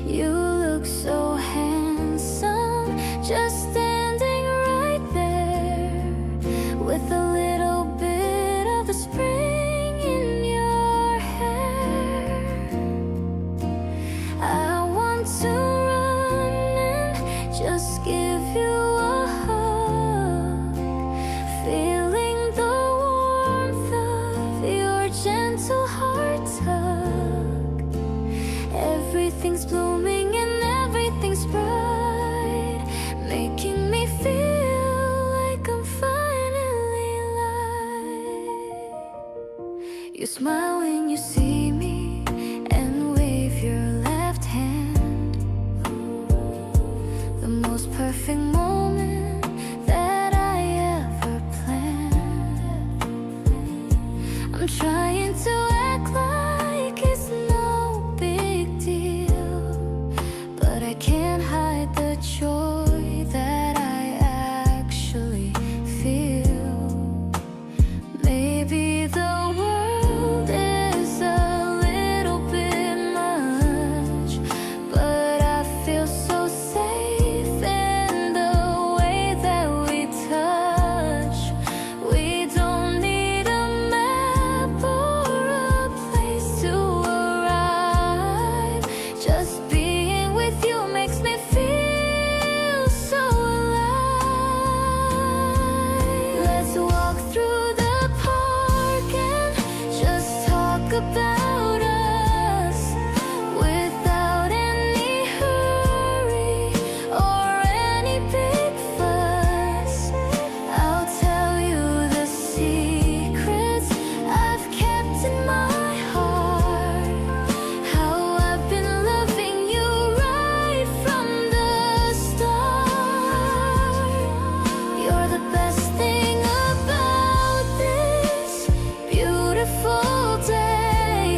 You look so handsome, just standing right there, with a little bit of the spring in your hair. I want to run and just give you a hug, feeling the warmth of your gentle heart tug. Everything's blooming and everything's bright, making me feel like I'm finally alive. You smile when you see me and wave your left hand, the most perfect moment that I ever planned. I'm trying to act like it's no big deal, but I can't hide the joy that I actually feel. Maybe the world is a little bit much, but I feel so safe in the way that we touch. We don't need a map or a place to arrive. Just being with you makes me feel so alive. Let's walk through the park and just talk about us, without any hurry or any big fuss. I'll tell you the secrets I've kept in my heart, how I've been loving you right from the start. You're the best thing about this beautiful day.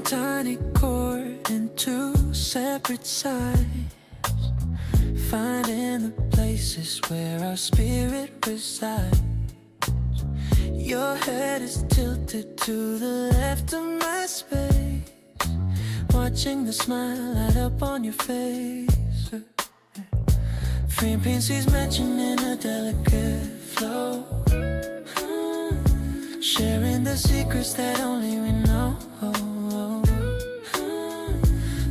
tiny chord in two separate sides, finding the places where our spirit resides. Your head is tilted to the left of my space, watching the smile light up on your face. Frame paints mentioning a delicate flow, sharing the secrets that only we know.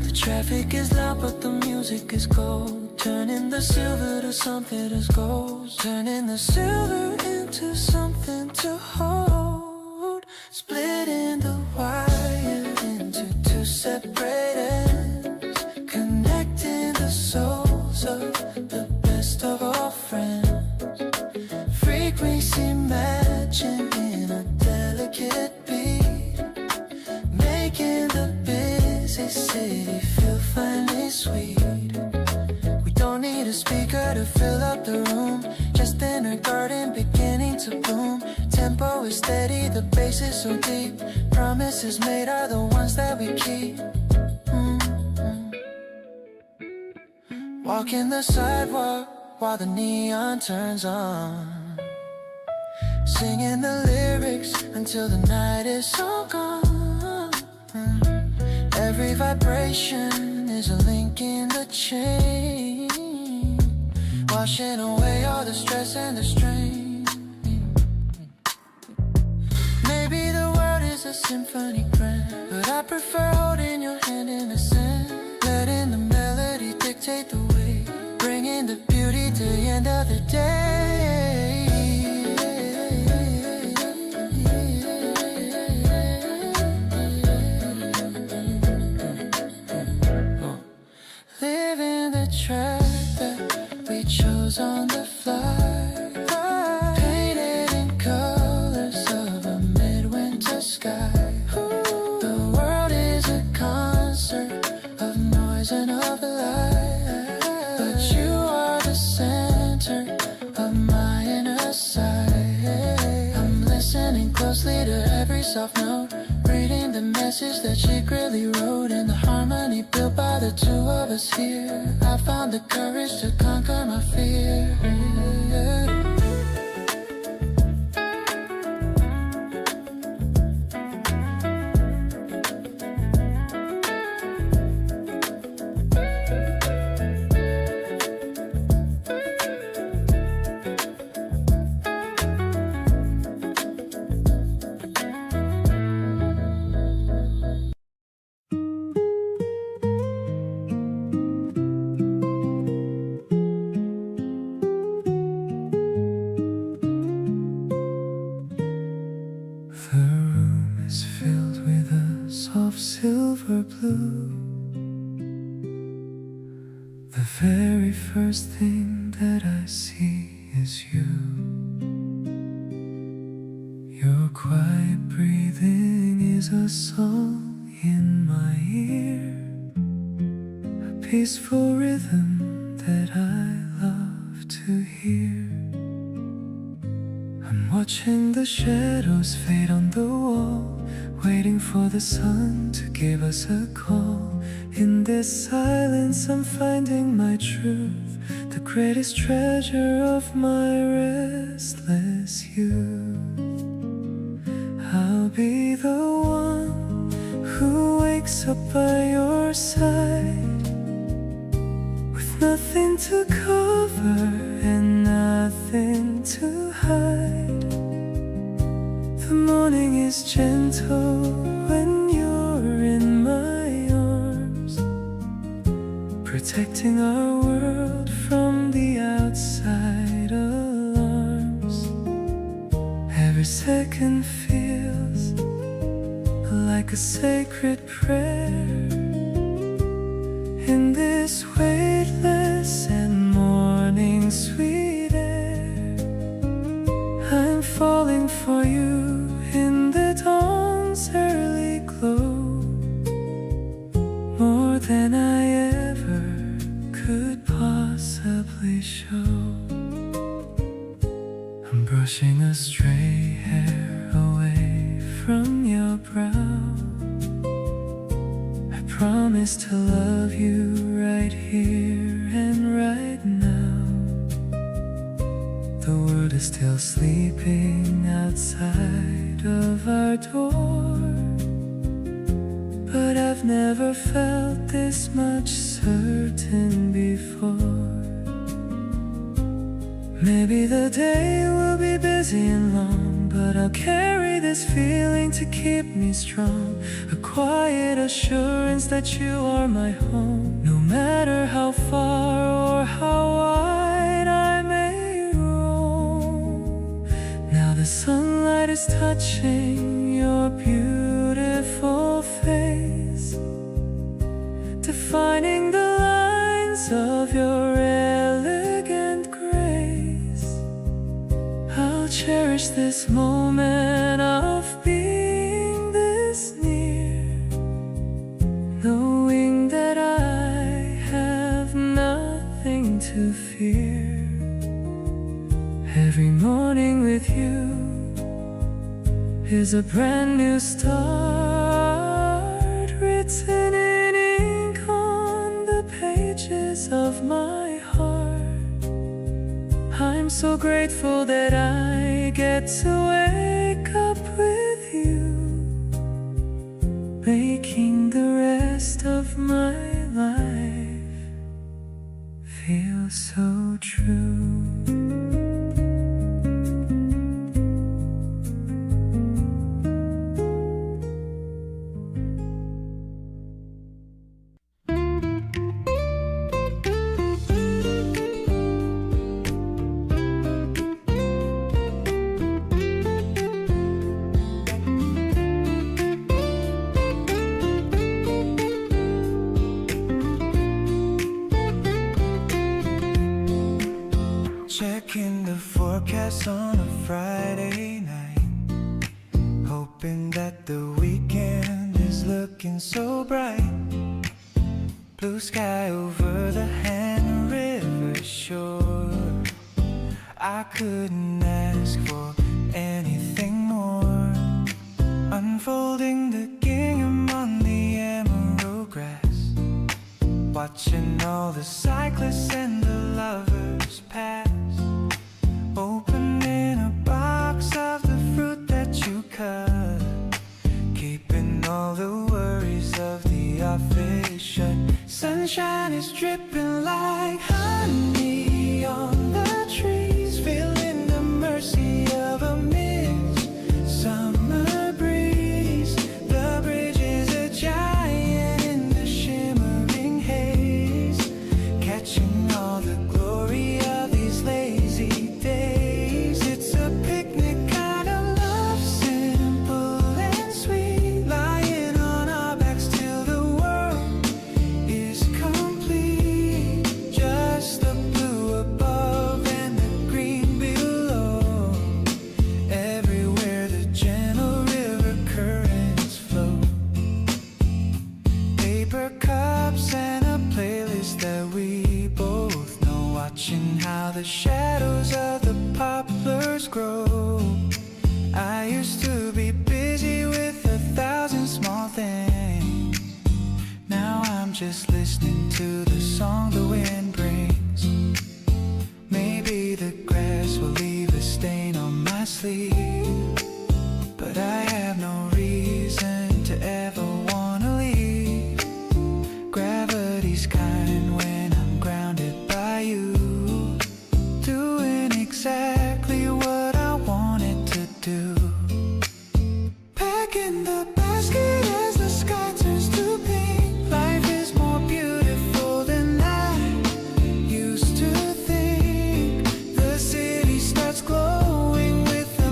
The traffic is loud but the music is cold, turning the silver to something that's gold, turning the silver into something to hold, splitting the wire into two separate ends, connecting the souls of the best of all friends, frequency matching in a delicate beat, making the busy city feel finely sweet. We don't need a speaker to fill up the room, just in a garden beginning to bloom. Tempo is steady, the bass is so deep, promises made are the ones that we keep. Walking the sidewalk while the neon turns on, singing the lyrics until the night is all gone. Every vibration is a link in the chain, washing away all the stress and the strain. Maybe the world is a symphony grand, but I prefer holding your hand in the sand, letting the melody dictate the way, bringing the beauty to the end of the day. Living the track that we chose on the fly, painted in colors of a midwinter sky. The world is a concert of noise and of light, but you are the center of my inner sight. I'm listening closely to every soft note, reading the message that she secretly wrote, in the harmony built by the two of us here. I found the courage to conquer my fear. Silver blue. The very first thing that I see is you. Your quiet breathing is a song in my ear, a peaceful rhythm that I love to hear. I'm watching the shadows fade on the wall, waiting for the sun to give us a call. In this silence I'm finding my truth, the greatest treasure of my restless youth. I'll be the one who wakes up by your side, with nothing to cover and nothing to hide. The morning is gentle when you're in my arms, protecting our world from the outside alarms. Every second feels like a sacred prayer in this weightless and morning sweet air. I'm falling for you in the dawn's early glow, more than I ever could possibly show. I'm brushing a stray hair away from your brow, promise to love you right here and right now. The world is still sleeping outside of our door, but I've never felt this much certain before. Maybe the day will be busy and long, but I'll carry this feeling to keep me strong. A quiet assurance that you are my home. No matter how far or how wide I may roam. Now the sunlight is touching your beautiful face, defining the lines of your elegant grace. I'll cherish this moment of being this near, knowing that I have nothing to fear. Every morning with you is a brand new start, written in ink on the pages of my heart. I'm so grateful that I get to wake up with you, making the rest of my life feel so true. Checking the forecast on a Friday night, hoping that the weekend is looking so bright. Blue sky over the Han River shore. I couldn't ask for anything more. Unfolding the gingham on the emerald grass, watching all the cyclists and the lovers pass. Opening a box of the fruit that you cut, keeping all the worries of the office shut. Sunshine is dripping like honey on the trees, feeling the mercy of a midsummer breeze. The bridge is a giant in the shimmering haze, catching all the glory of these lazy days. It's a picnic kind of love, simple and sweet, lying on our backs till the world is complete. Just the blue above and the green below, everywhere the gentle river currents flow. Paper cups and a playlist that we both know, watching how the shadows of the poplars grow. I used to be busy with 1,000 small things. Now I'm just listening to the song the wind brings. Maybe the grass will leave a stain on my sleeve, but I have no reason to ever wanna leave. Gravity's kind when I'm grounded by you, doing exactly what I wanted to do. Packing the basket as the sky turns to pink. Life is more beautiful than I used to think. The city starts glowing with a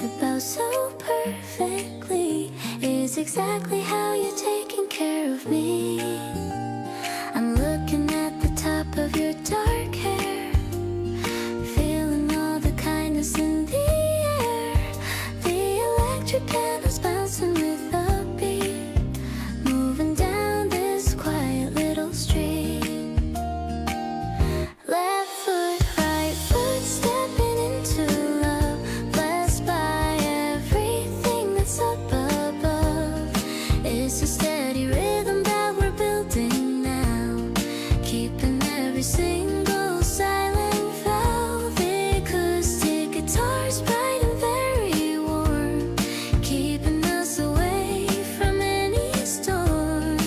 about so perfectly is exactly how you're taking care of me. I'm looking at the top of your dark hair, feeling all the kindness in the air. The electric candles bouncing with the beat, moving down this quiet little street. Left foot, right foot, stepping into love, blessed by everything that's up above. It's a steady rhythm that we're building now, keeping every single silent valve. Acoustic guitars bright and very warm, keeping us away from any storm.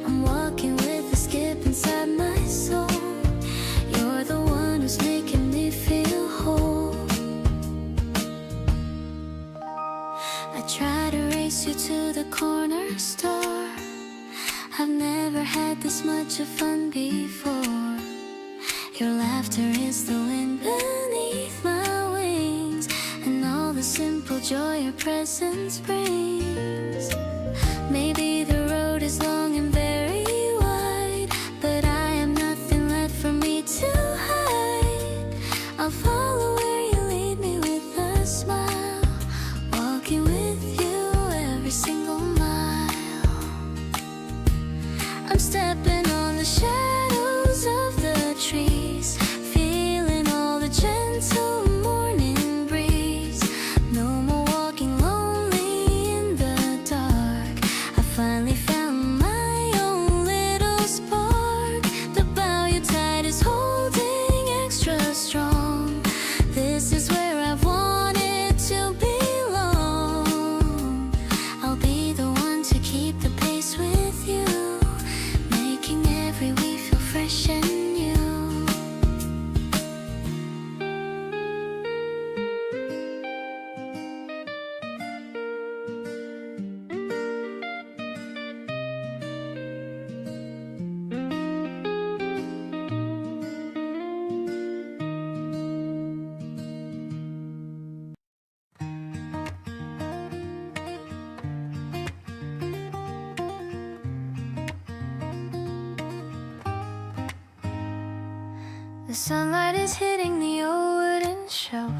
I'm walking with a skip inside my soul. You're the one who's making me feel whole. I try to race you to the corner store. I've never had this much of fun before. Your laughter is the wind beneath my wings, and all the simple joy your presence brings. Maybe the road is long and very wide, but I have nothing left for me to hide. I'll follow where you lead me with a smile, walking with you every single mile. I'm stepping on the shadows of the trees, feeling all the gentle morning breeze. No more walking lonely in the dark. I finally found my own little spark. The bow you tied is holding extra strong. This is where I've wanted to belong. I'll be the one to keep the pace with you, making every week feel fresh and new. The sunlight is hitting the old wooden shelf.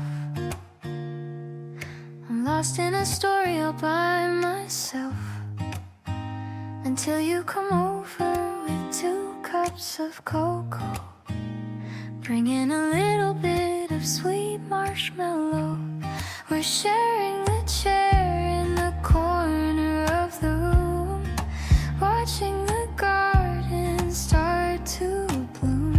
I'm lost in a story all by myself, until you come over with 2 cups of cocoa, bringing a little bit of sweet marshmallow. We're sharing the chair in the corner of the room, watching the garden start to bloom.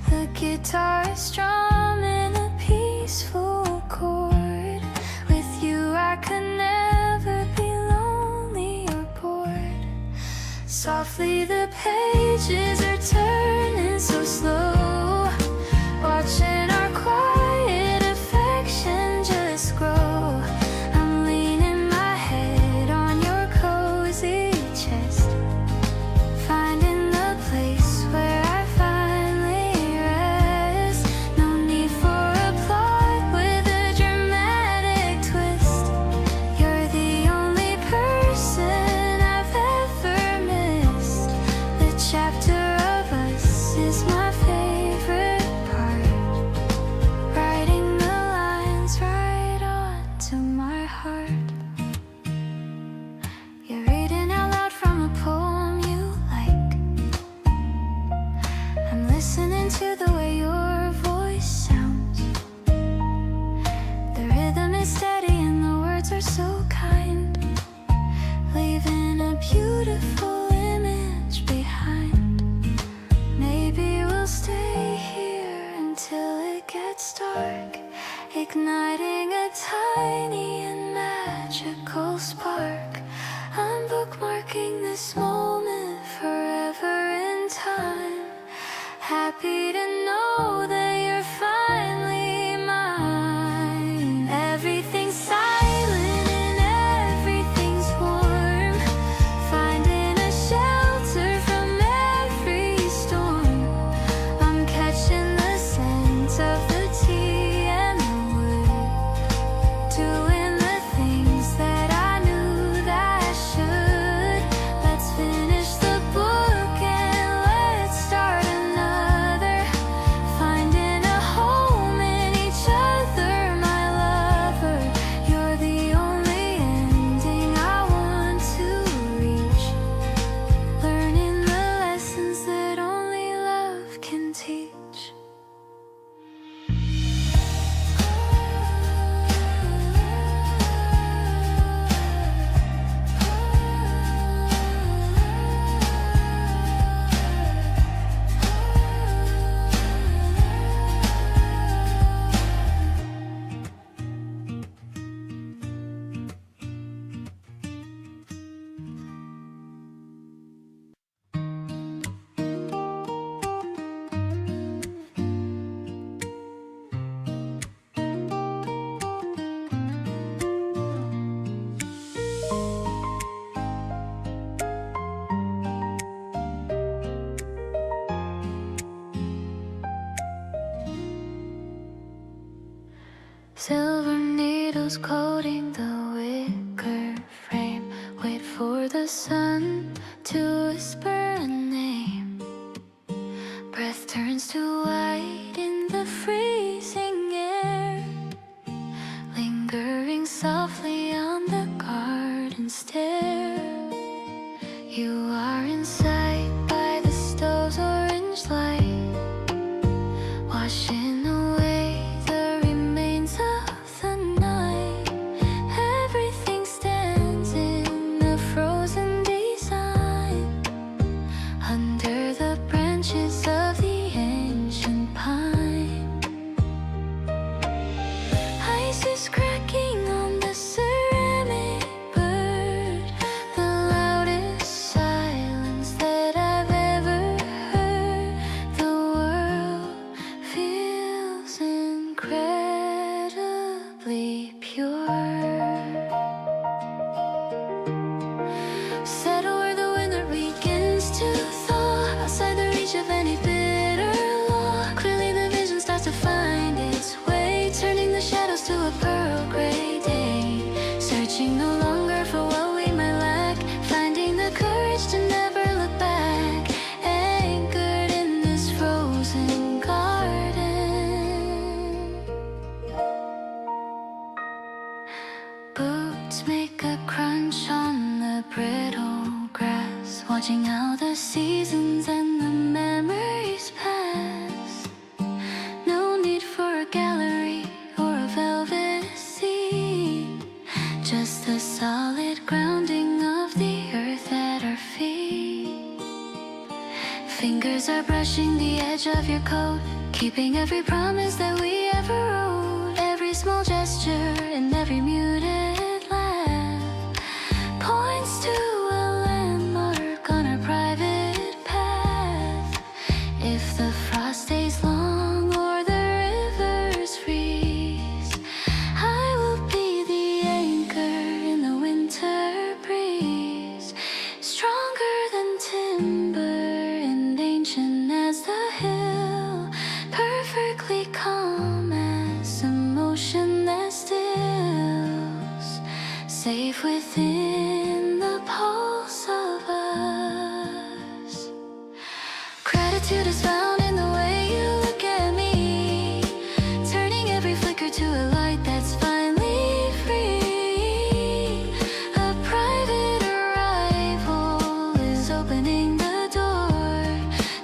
The guitar is strumming a peaceful chord. With you I could never be lonely or bored. Softly the pages are turning so slow, watching our quiet affection just grow. I'm leaning my head on your cozy chest, finding the place where I finally rest. No need for a plot with a dramatic twist. You're the only person I've ever missed. The chapter of us is my favorite part, writing the lines right onto my heart. You're reading out loud from a poem you like. I'm listening to the way your voice sounds. The rhythm is steady and the words are so kind, leaving a beautiful image behind. Maybe we'll stay here until it gets dark, igniting a tiny and magical spark. I'm bookmarking this moment forever in time, happy to know that you're finally mine. Everything's silent and everything's warm, finding a shelter from every storm. I'm catching the scent of the tea and the wood, Silver needles coating the wicker frame. Wait for the sun to whisper a name. Breath turns to white in the freezing air. Lingering softly on the garden stair. You are inside by the stove's orange light, washing away the remains of the night. Everything stands in a frozen design under the branches of the ancient pine. Ice is cracking on the ceramic bird, the loudest silence that I've ever heard. The world feels incredibly pure. Settle where the winter begins to thaw, outside the reach of any bitter law. Clearly the vision starts to find its way, turning the shadows to a pearl gray day. Searching no longer for what we might lack, finding the courage to never look back. Anchored in this frozen garden. Boots make a crunch on the brittle grass, watching how the seasons and the memories pass. No need for a gallery or a velvet seat, just the solid grounding of the earth at our feet. Fingers are brushing the edge of your coat, keeping every promise that we ever wrote. Every small gesture and every muted laugh points to a landmark on our private path. If the frost stays long or the rivers freeze, I will be the anchor in the winter breeze. Stronger than timber and ancient as the hill, perfectly calm as emotion that stills, safe within the pulse of us. Gratitude is found in the way you look at me, turning every flicker to a light that's finally free. A private arrival is opening the door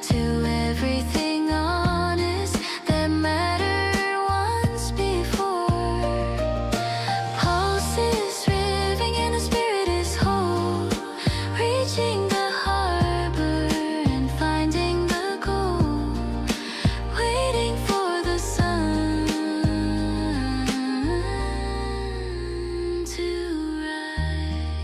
to everything honest that mattered once before. Pulses riving and the spirit is whole, reaching the harbor and finding the goal, waiting for the sun to rise.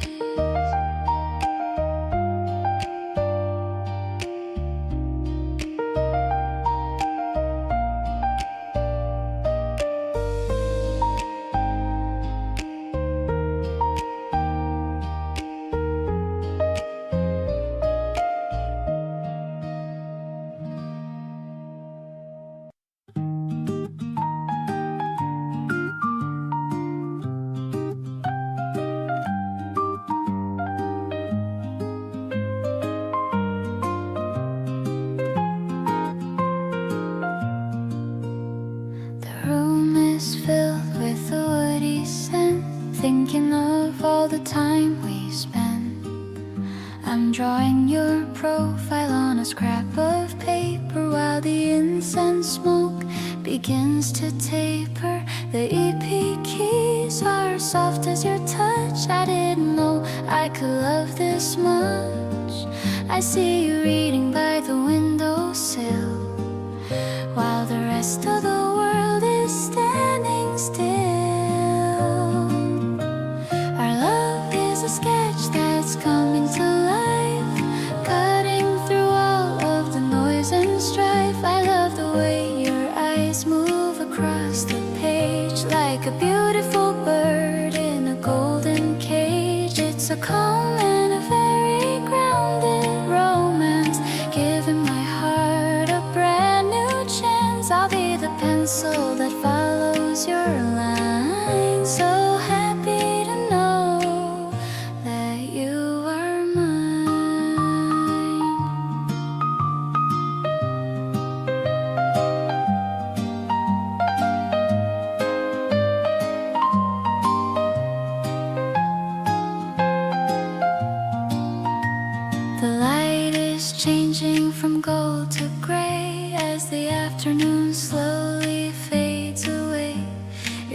The room is filled with a woody scent, thinking of all the time we spent. I'm drawing your profile on a scrap of paper while the incense smoke begins to taper. The EP keys are soft as your touch. I didn't know I could love this much. I see you reading by the windowsill while the rest of the world is standing still. Our love is a sketch that's coming to life, cutting through all of the noise and strife. I love the way your eyes move across the page, like a beautiful bird in a golden cage. It's a calm and a very grounded romance, giving my heart a brand new chance. I'll be the pencil that follows your line.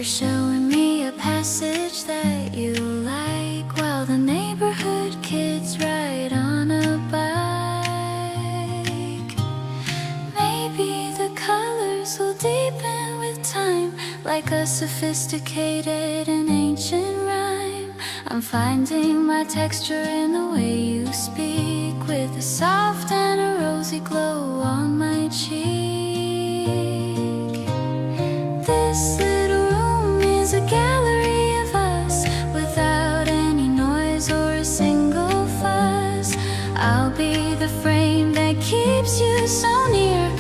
You're showing me a passage that you like, while the neighborhood kids ride on a bike. Maybe the colors will deepen with time, like a sophisticated and ancient rhyme. I'm finding my texture in the way you speak, with a soft and a rosy glow on my cheek. This little room is a gallery of us, without any noise or a single fuss. I'll be the frame that keeps you so near,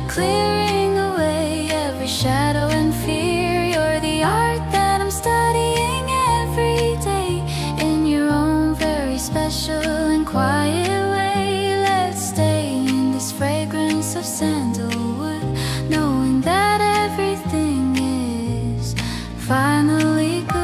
clearing away every shadow and fear. You're the art that I'm studying every day, in your own very special and quiet way. Let's stay in this fragrance of sandalwood, knowing that everything is finally good.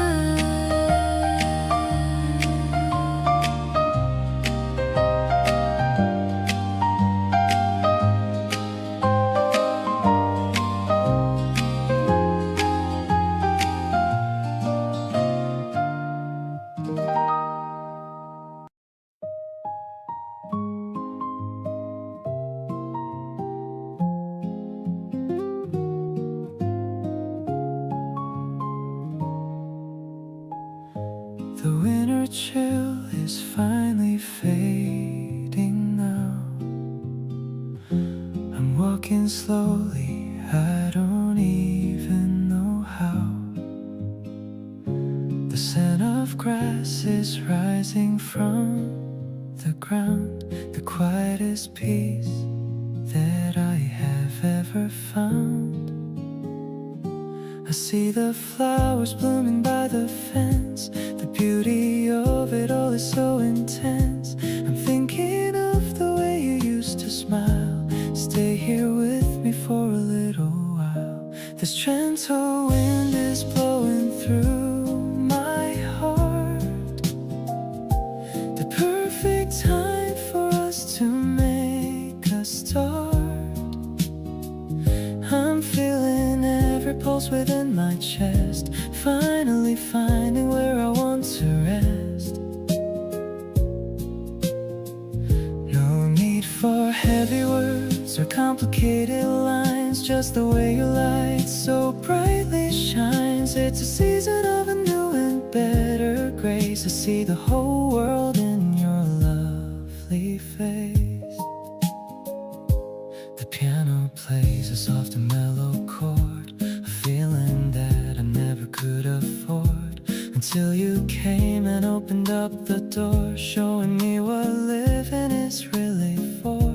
The winter chill is finally fading now. I'm walking slowly, I don't even know how. The scent of grass is rising from the ground, the quietest peace that I have ever found. I see the flowers blooming by the fence. The beauty of it all is so intense. I'm thinking of the way you used to smile. Stay here with me for a little while. This gentle wind is blowing through my heart. The perfect time for us to make a start. I'm feeling every pulse within my chest, finally finding where I want to rest. No need for heavy words or complicated lines, just the way your light so brightly shines. It's a season of a new and better grace. I see the whole world in your lovely face. The piano plays a soft and mellow chord, a feeling that I never could afford, until you came and opened up the door, showing me what living is really for.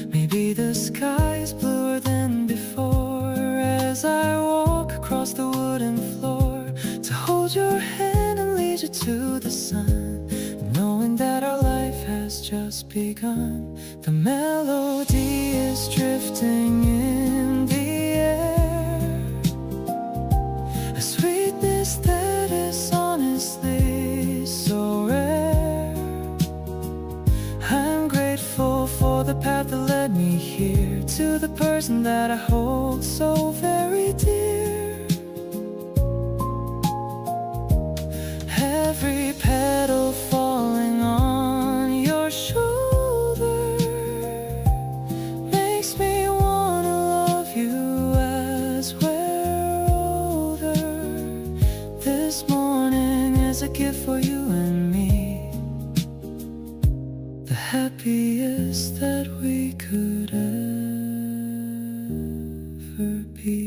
Maybe the sky is bluer than before, as I walk across the wooden floor to hold your hand and lead you to the sun, knowing that our life has just begun. The melody is drifting in the air, a sweetness that is honestly so rare. I'm grateful for the path that led me here, to the person that I hold so very dear. Every petal falling on your shoulder makes me wanna love you as we're older. This morning is a gift for you and me, the happiest that we could ever be.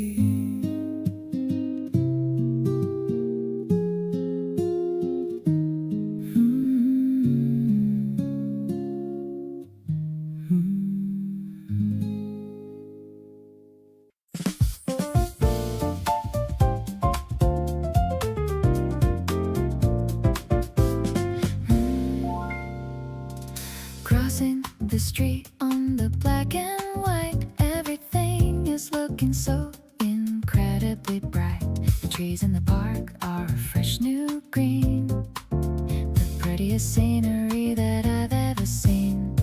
Crossing the street on the black and white, everything is looking so incredibly bright. The trees in the park are a fresh new green, the prettiest scenery that I've ever seen.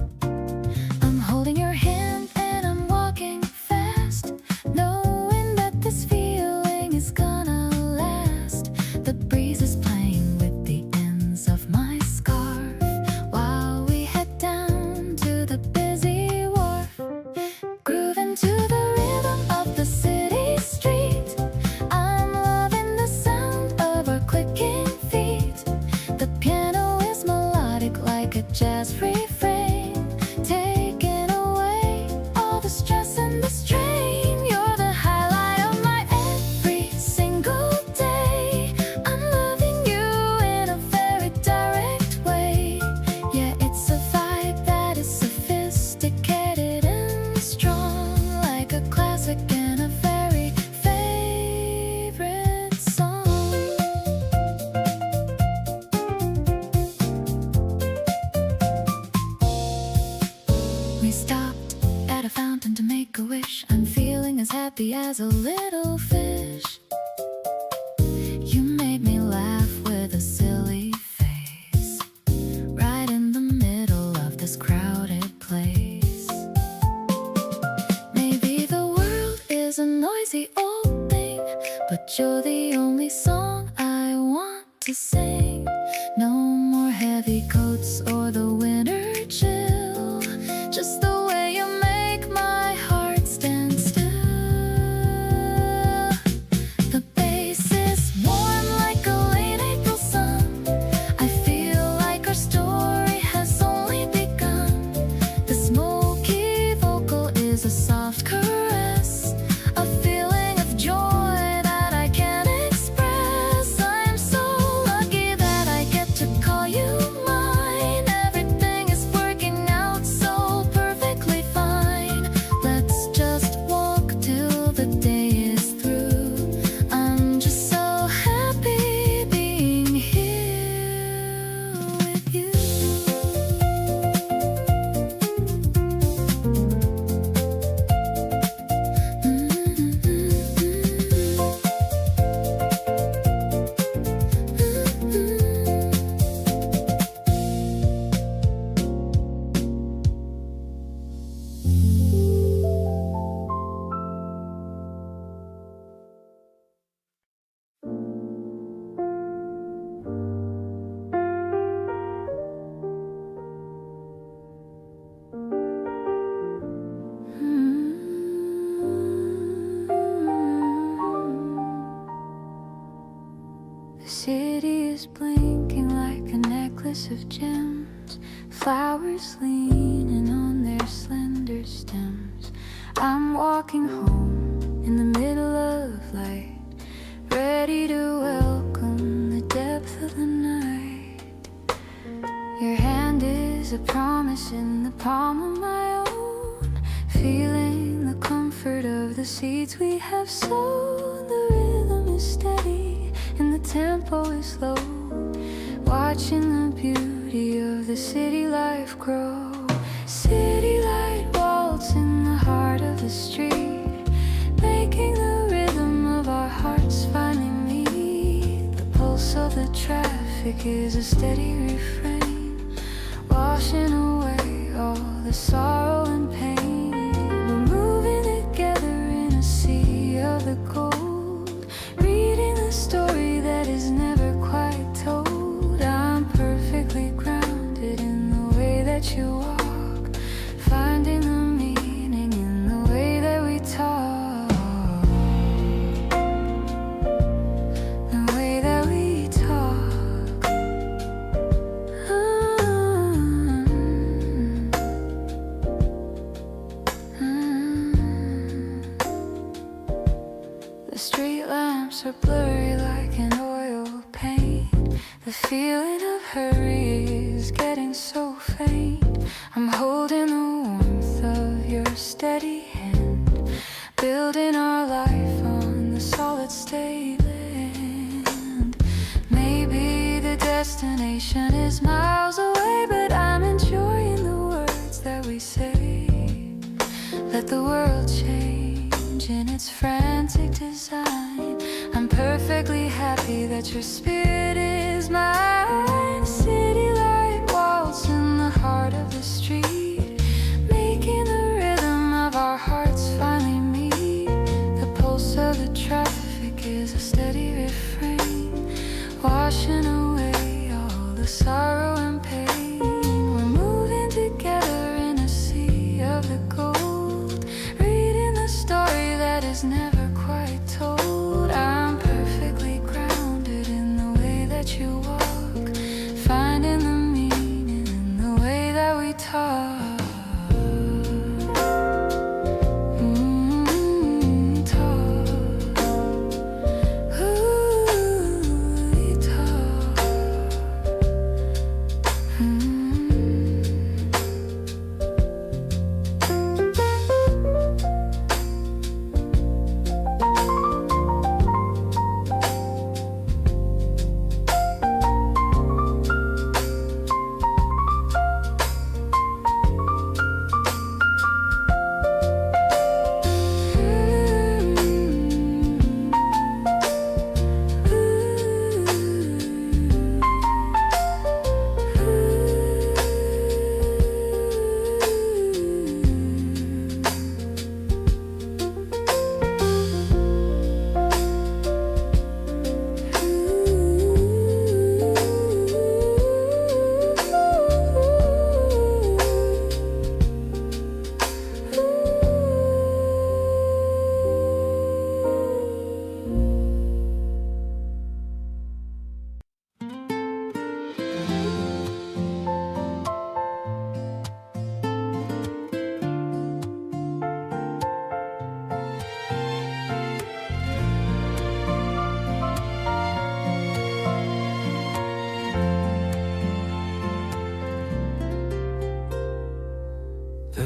I'm holding your hand and I'm walking fast, knowing that this feeling is gonna last. happy as a little fish. You made me laugh with a silly face, right in the middle of this crowded place. Maybe the world is a noisy old thing, but you're the only song I want to sing. No more heavy coats or the winter chill, just the way you make my heart stand still. The bass is warm like a late April sun. I feel like our story has only begun. The smoky vocal is a soft caress, a feeling of joy that I can't express. I'm so lucky that I get to call you mine. Everything is working out so perfectly fine. Let's just walk till the day is through. I'm just so happy being here with you. The city is blinking like a necklace of gems, flowers leaning on their slender stems. I'm walking home in the middle of light, ready to welcome the depth of the night. Your hand is a promise in the palm of my own, feeling the comfort of the seeds we have sown. The rhythm is steady and the tempo is low, watching the beauty of the city life grow. City light waltz in the heart of the street, making the rhythm of our hearts finally meet. The pulse of the traffic is a steady refrain, washing away all the sorrow and pain. We're moving together in a sea of the gold, reading the story that is never quite told. I'm perfectly grounded in the way that you walk, finding the meaning in the way that we talk. The way that we talk. The street lamps are blurry like an oil paint. The feeling of hurry is getting so faint. I'm holding the warmth of your steady hand, building our life on the solid state land. Maybe the destination is miles away, but I'm enjoying the words that we say. Let the world change in its frantic design. I'm perfectly happy that your spirit is mine. City light waltz in the heart of the street, making the rhythm of our hearts finally meet. The pulse of the traffic is a steady refrain, washing away all the sorrow and pain. We're moving together in a sea of the gold, reading the story that is never quite told. I'm perfectly grounded in the way that you walk,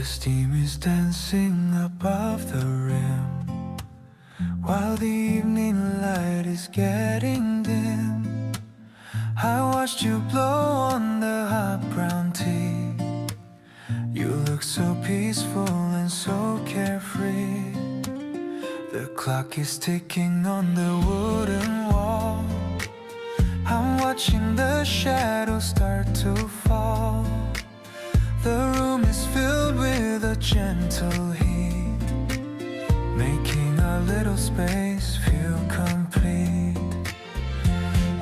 steam is dancing above the rim, while the evening light is getting dim. I watched you blow on the hot brown tea. You look so peaceful and so carefree. The clock is ticking on the wooden wall. I'm watching the shadows start to fall. The room is filled with a gentle heat, making our little space feel complete.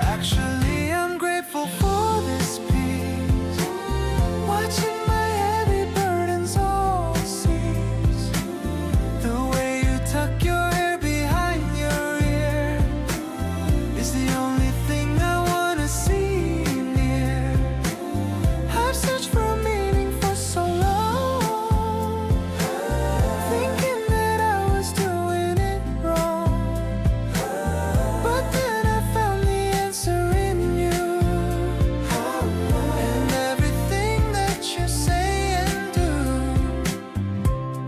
Actually, I'm grateful for this peace, watching my heavy burdens all cease. The way you tuck your hair behind your ear is the only thing I wanna see near. I've searched for a meaning for so long, thinking that I was doing it wrong. But then I found the answer in you, and everything that you say and do.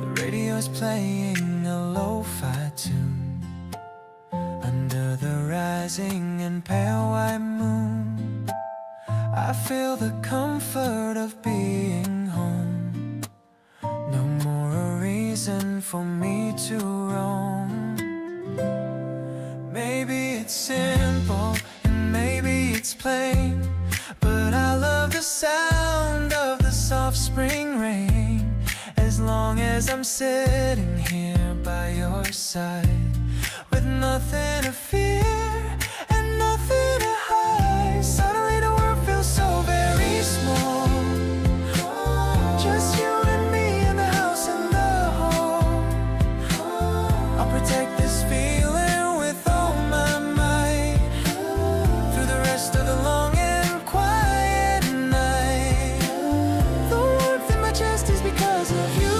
The radio's playing a lo-fi tune under the rising and pale white moon. I feel the comfort of being home. No more a reason for me to roam. Maybe it's simple and maybe it's plain, but I love the sound of the soft spring rain. As long as I'm sitting here by your side, with nothing to fear and nothing to hide. Suddenly the world feels so very small, just you and me in the house and the hall. I'll protect this feeling with all my might, through the rest of the long and quiet night. The warmth in my chest is because of you,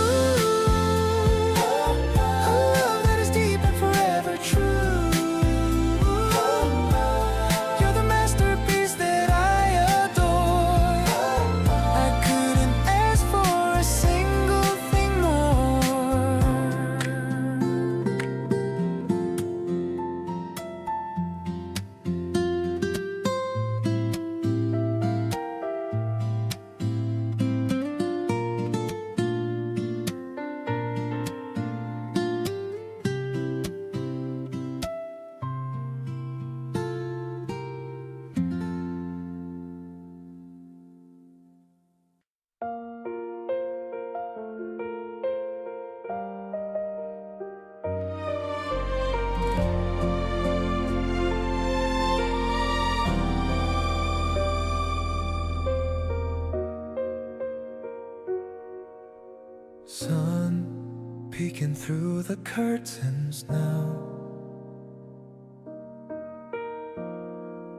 a love that is deep and forever true. You're the masterpiece that I adore. I couldn't ask for a single thing more. Sun peeking through the curtains now,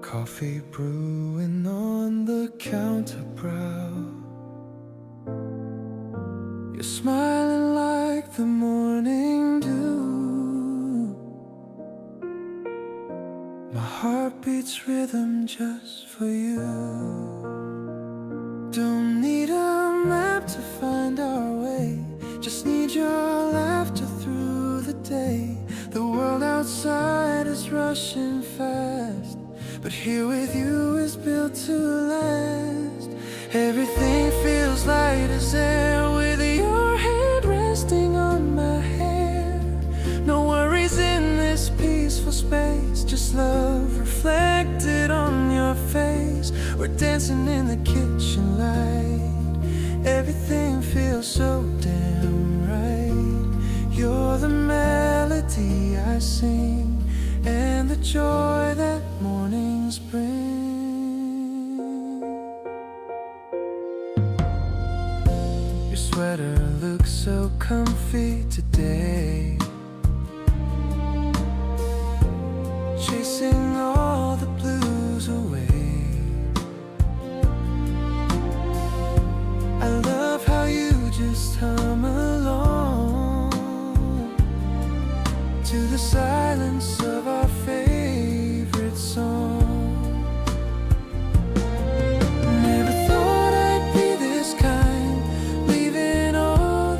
coffee brewing on the counter brow. You're smiling like the morning dew. My heart beats rhythm just for you. Don't need a map to find our way, just need your laughter through the day. The world outside is rushing fast, but here with you is built to last. Everything feels light as air with your hand resting on my hair. No worries in this peaceful space, just love reflected on your face. We're dancing in the kitchen light, everything feels so damn right. You're the melody I sing, and the joy that mornings bring. Your sweater looks so comfy today, chasing all the blues away. I love how you just hum along to the silence of our favorite song. Never thought I'd be this kind, leaving all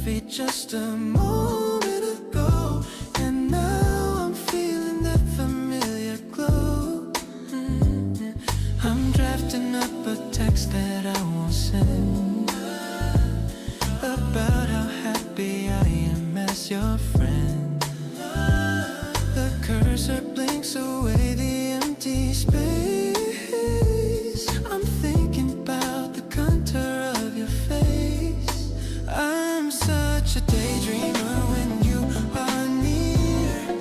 feet just a moment ago, and now I'm feeling that familiar glow. I'm drafting up a text that I won't send, about how happy I am as your friend. The cursor blinks away the empty space. I'm thinking about the contour of your face. I'm such a daydreamer when you are near.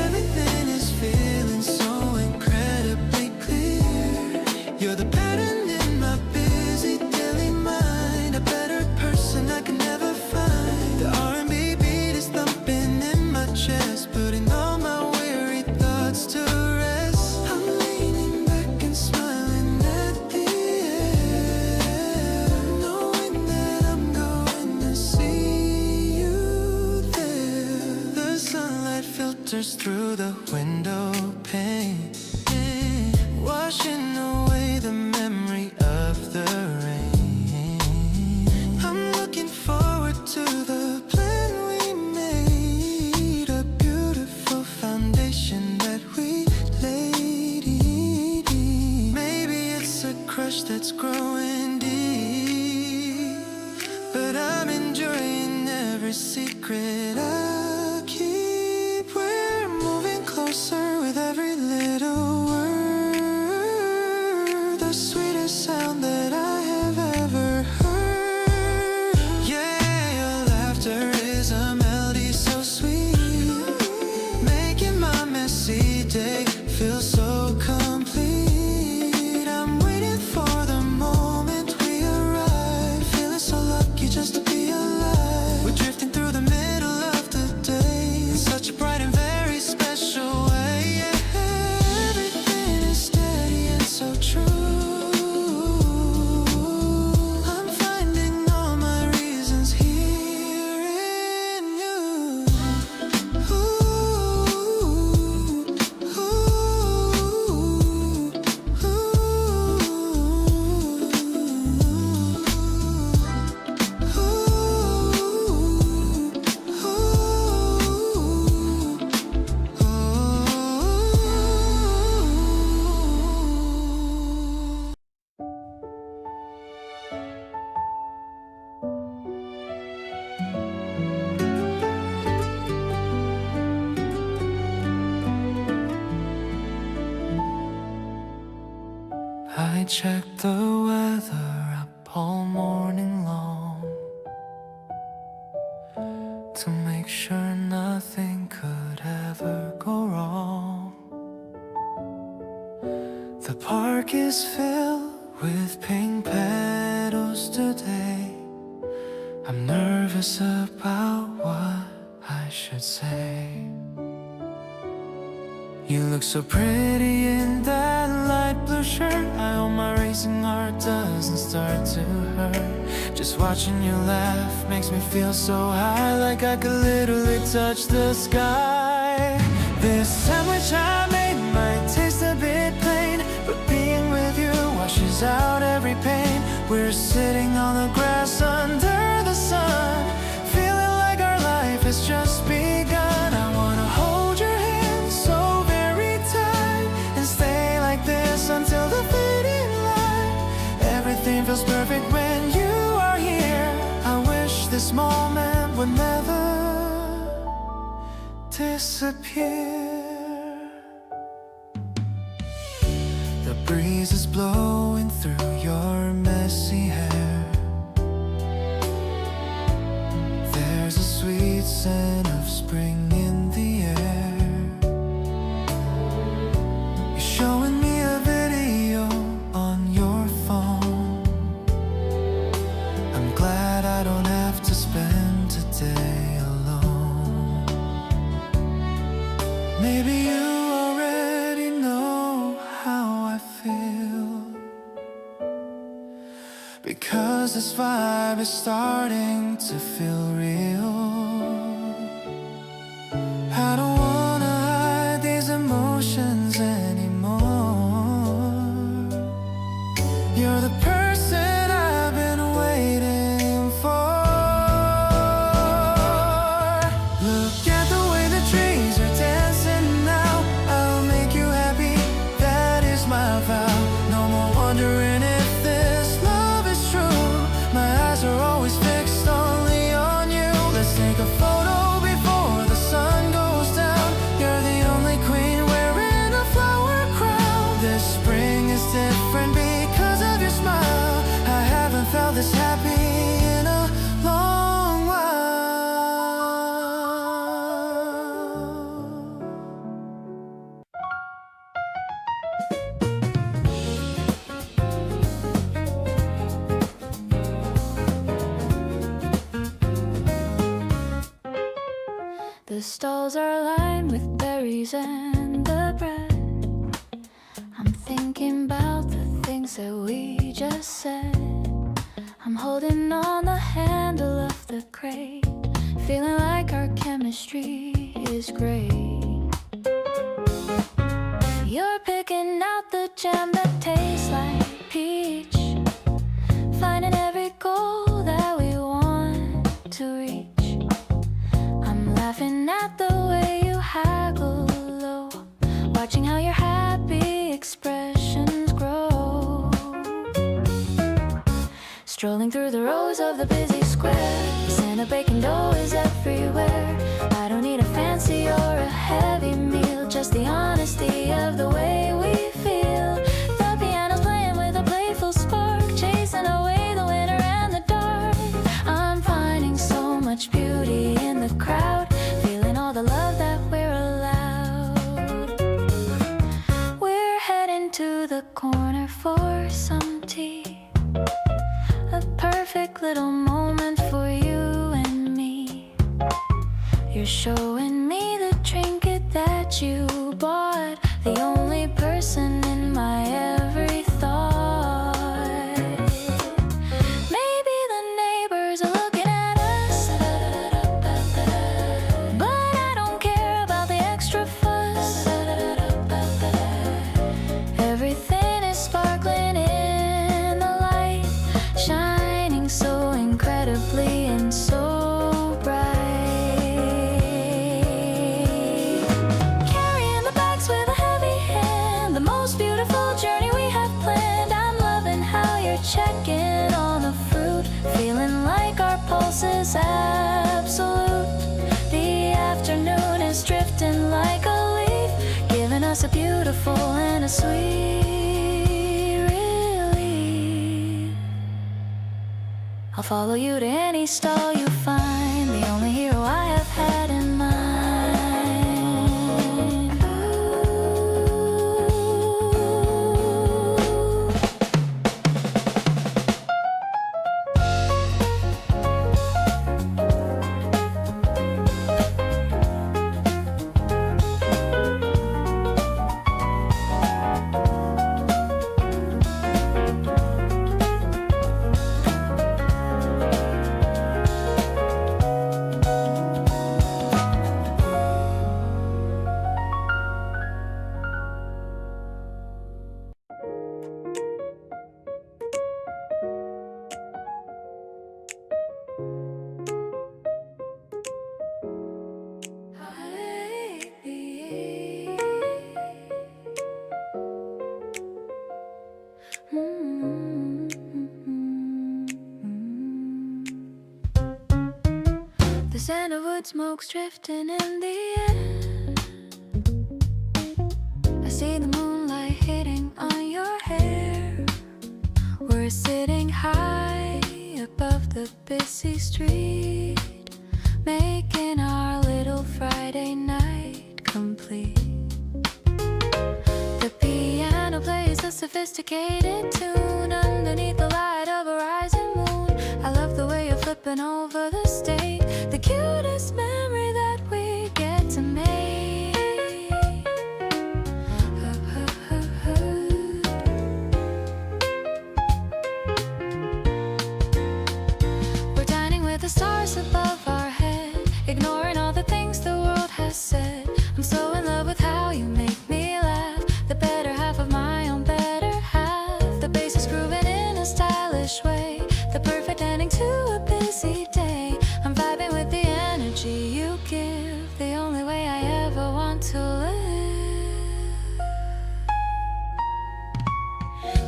Everything is feeling so incredibly clear. You're the pattern in my busy daily mind, a better person I can never find. The R&B beat is thumping in my chest, putting all my weary thoughts to rest. I'm leaning back and smiling at the air, knowing that I'm going to see you there. The sunlight filters through the window pane, washing away the memory of the rain. I'm looking forward to the plan we made, a beautiful foundation that we laid. Maybe it's a crush that's growing deep, but I'm enjoying every secret I keep. We're moving closer with every little word, the sweetest sound that I have ever heard. Yeah, your laughter is a melody so sweet, making my messy day feel so complete. I'm waiting for the moment we arrive, feeling so lucky just to be alive. We're drifting through the middle of the day in such a bright and very special way. Yeah. Everything is steady and so true. I'm finding all my reasons here in you. I check the weather up all morning long to make sure nothing could ever go wrong. The park is filled with pink petals today. I'm nervous about what I should say. You look so pretty in that light blue shirt. I hope my racing heart doesn't start to hurt. Just watching you laugh makes me feel so high, like I could literally touch the sky. This sandwich I made might taste a bit plain, but being with you washes out every pain. We're sitting on the grass under the sun, feeling like our life has just begun. I wanna hold your hand so very tight and stay like this until the fading light. Everything feels perfect when you are here. I wish this moment would never disappear. The breeze is blowing through your messy hair. There's a sweet scent of spring in the air. You're showing me a video on your phone. I'm glad I don't have to spend today alone. Maybe you already know how I feel, because this vibe is starting to feel real. I don't wanna hide these emotions anymore. You're the person I've been waiting for. The stalls are lined with berries and the bread. I'm thinking about the things that we just said. I'm holding on the handle of the crate, feeling like our chemistry is great. You're picking out the jam that tastes like peach, finding every goal that we want to reach. I'm laughing at the way you haggle low, watching how your happy expressions grow. Strolling through the rows of the busy square, scent of baking dough is everywhere. I don't need a fancy or a heavy meal, just the honesty of the way we feel. The piano's playing with a playful spark, chasing away the winter and the dark. I'm finding so much beauty in the crowd, feeling all the love that we're allowed. We're heading to the corner for some tea, a perfect little moment for you and me. You're showing me the trinket that you bought, the only person in my every thought. Maybe the neighbors are looking at us, but I don't care about the extra fuss. Everything is sparkling in the light, shining so incredibly and so bright. Carrying the bags with a heavy hand, the most beautiful journey we have planned. I'm loving how you're checking on the fruit, feeling like our pulse is absolute. The afternoon is drifting like a leaf, giving us a beautiful and a sweet relief. I'll follow you to any stall you find, the only hero I have had in mind. The sandalwood smoke's drifting in the air. I see the moonlight hitting on your hair. We're sitting high above the busy street, making our little Friday night complete. The piano plays a sophisticated tune underneath the light of a rising moon. I love the way you're flipping over the stage, the cutest memory that we get to make. We're dining with the stars above our head, ignoring all the things the world has said. I'm so in love with how you make me laugh, the better half of my own better half. The bass is grooving in a stylish way, the perfect ending to a busy day. I'm vibing with the energy you give, the only way I ever want to live.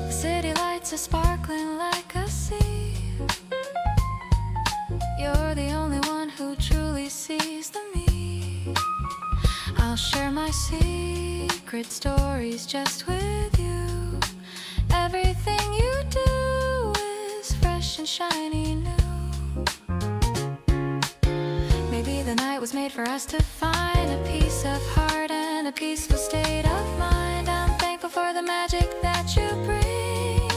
The city lights are sparkling like a sea. You're the only one who truly sees the me. I'll share my secret stories just with you. Everything you do is fresh and shiny new. Maybe the night was made for us to find a peace of heart and a peaceful state of mind. I'm thankful for the magic that you bring,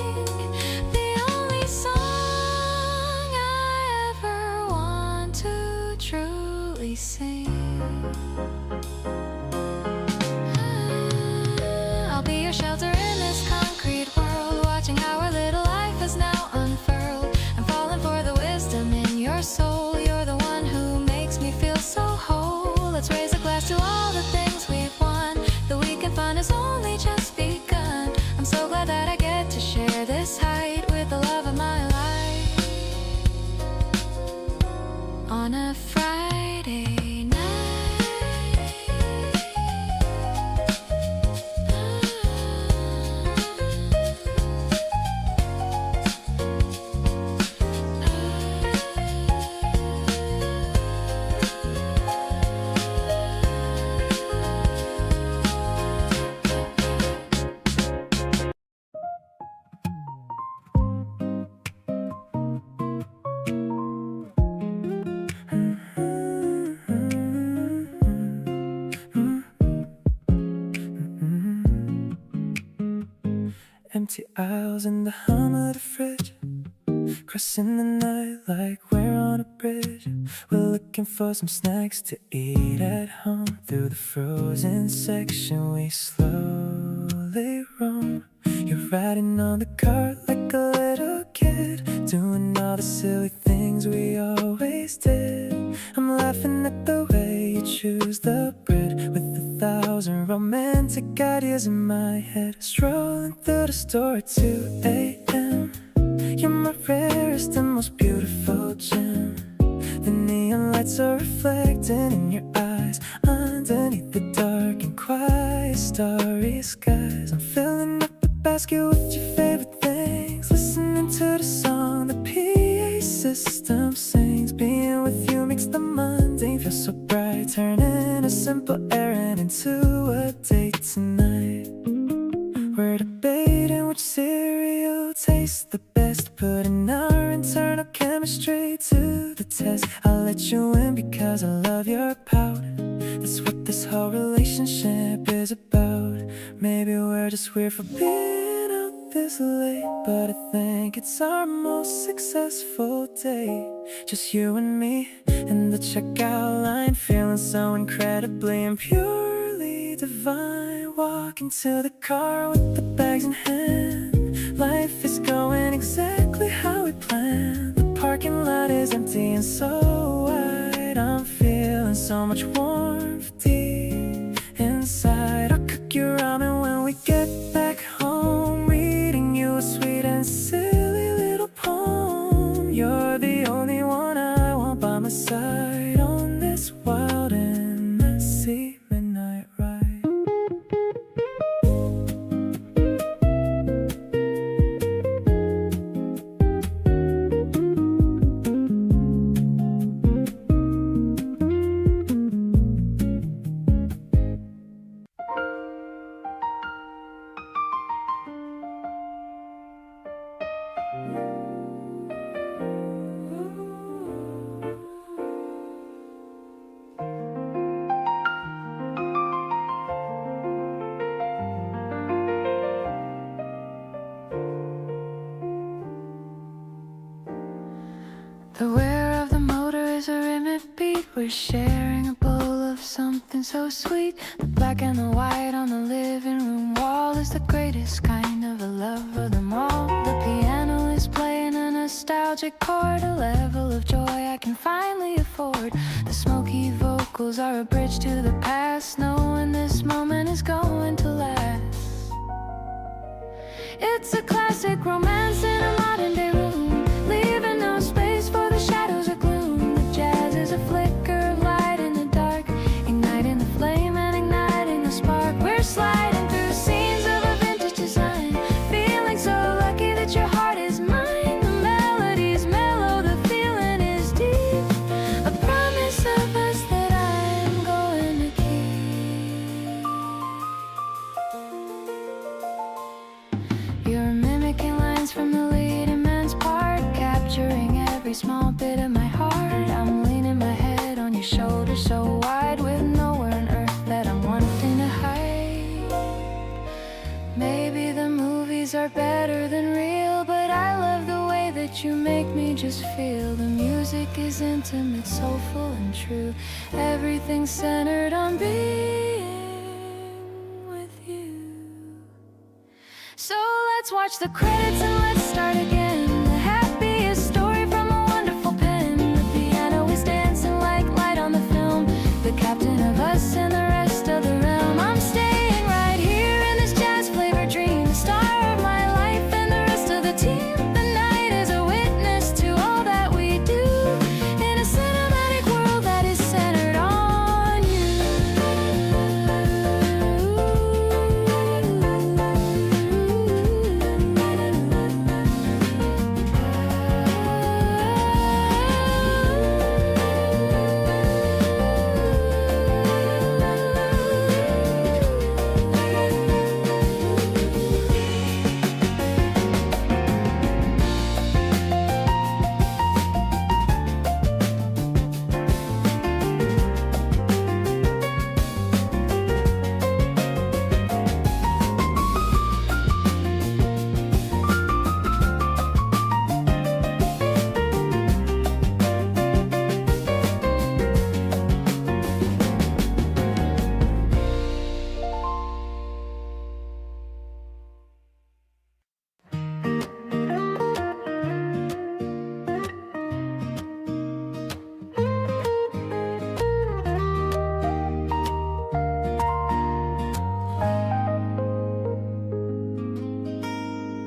the only song I ever want to truly sing. I'll be your shelter in this concrete world, watching how our little life is now unfurled. I'm falling for the wisdom in your soul. You're the one who makes me feel so whole. Let's raise a glass to all the things we've won. The weekend fun has only just begun. I'm so glad that I get to share this height with the love of my life on a Friday night. Empty aisles and the hum of the fridge, crossing the night like we're on a bridge. We're looking for some snacks to eat at home. Through the frozen section we slowly roam. You're riding on the cart like a little kid, doing all the silly things we always did. I'm laughing at the way you choose the bread, with 1,000 romantic ideas in my head. Strolling through the store at 2 a.m. You're my rarest and most beautiful gem. The neon lights are reflecting in your eyes, underneath the dark and quiet starry skies. I'm filling up the basket with your favorite things, listening to the song the PA system sings. Being with you makes the mundane feel so bright, turning a simple errand into a date tonight. We're debating which cereal tastes the best, putting our internal chemistry to the test. I'll let you in because I love your pout. That's what this whole relationship is about. Maybe we're just weird for being out this late, but I think it's our most successful day. Just you and me in the checkout line, feeling so incredibly and purely divine. Walking to the car with the bags in hand, life is going exactly how we planned. The parking lot is empty and so wide. I'm feeling so much warmth deep inside. I'll cook you ramen when we get back home, reading you a sweet and silly little poem. You're the only one I want by my side on this wild and messy midnight ride. The whir of the motor is a rhythmic beat. We're sharing a bowl of something so sweet. The black and the white on the living room wall is the greatest kind of a love of them all. The piano is playing a nostalgic chord, a level of joy I can finally afford. The smoky vocals are a bridge to the past, knowing this moment is going to last. It's a classic romance in a modern day room, leaving no space for the shadows or gloom. The jazz is a flicker of light in the dark, igniting the flame and igniting the spark. We're sliding through scenes of a vintage design, feeling so lucky that your heart is mine. The melody's mellow, the feeling is deep, a promise of us that I'm going to keep. You're mimicking lines from the leading man's part, capturing every small bit of my heart. I'm leaning my head on your shoulder so wide, with nowhere on earth that I'm wanting to hide. Maybe the movies are better than real, but I love the way that that you make me just feel. The music is intimate, soulful and true. Everything's centered on being with you. So let's watch the credits and let's start again. The happiest story from a wonderful pen. The piano is dancing like light on the film. The captain of us and the rest of the realm. I'm staying right here in this jazz flavored dream. The star of my life and the rest of the team. The night is a witness to all that we do in a cinematic world that is centered on you.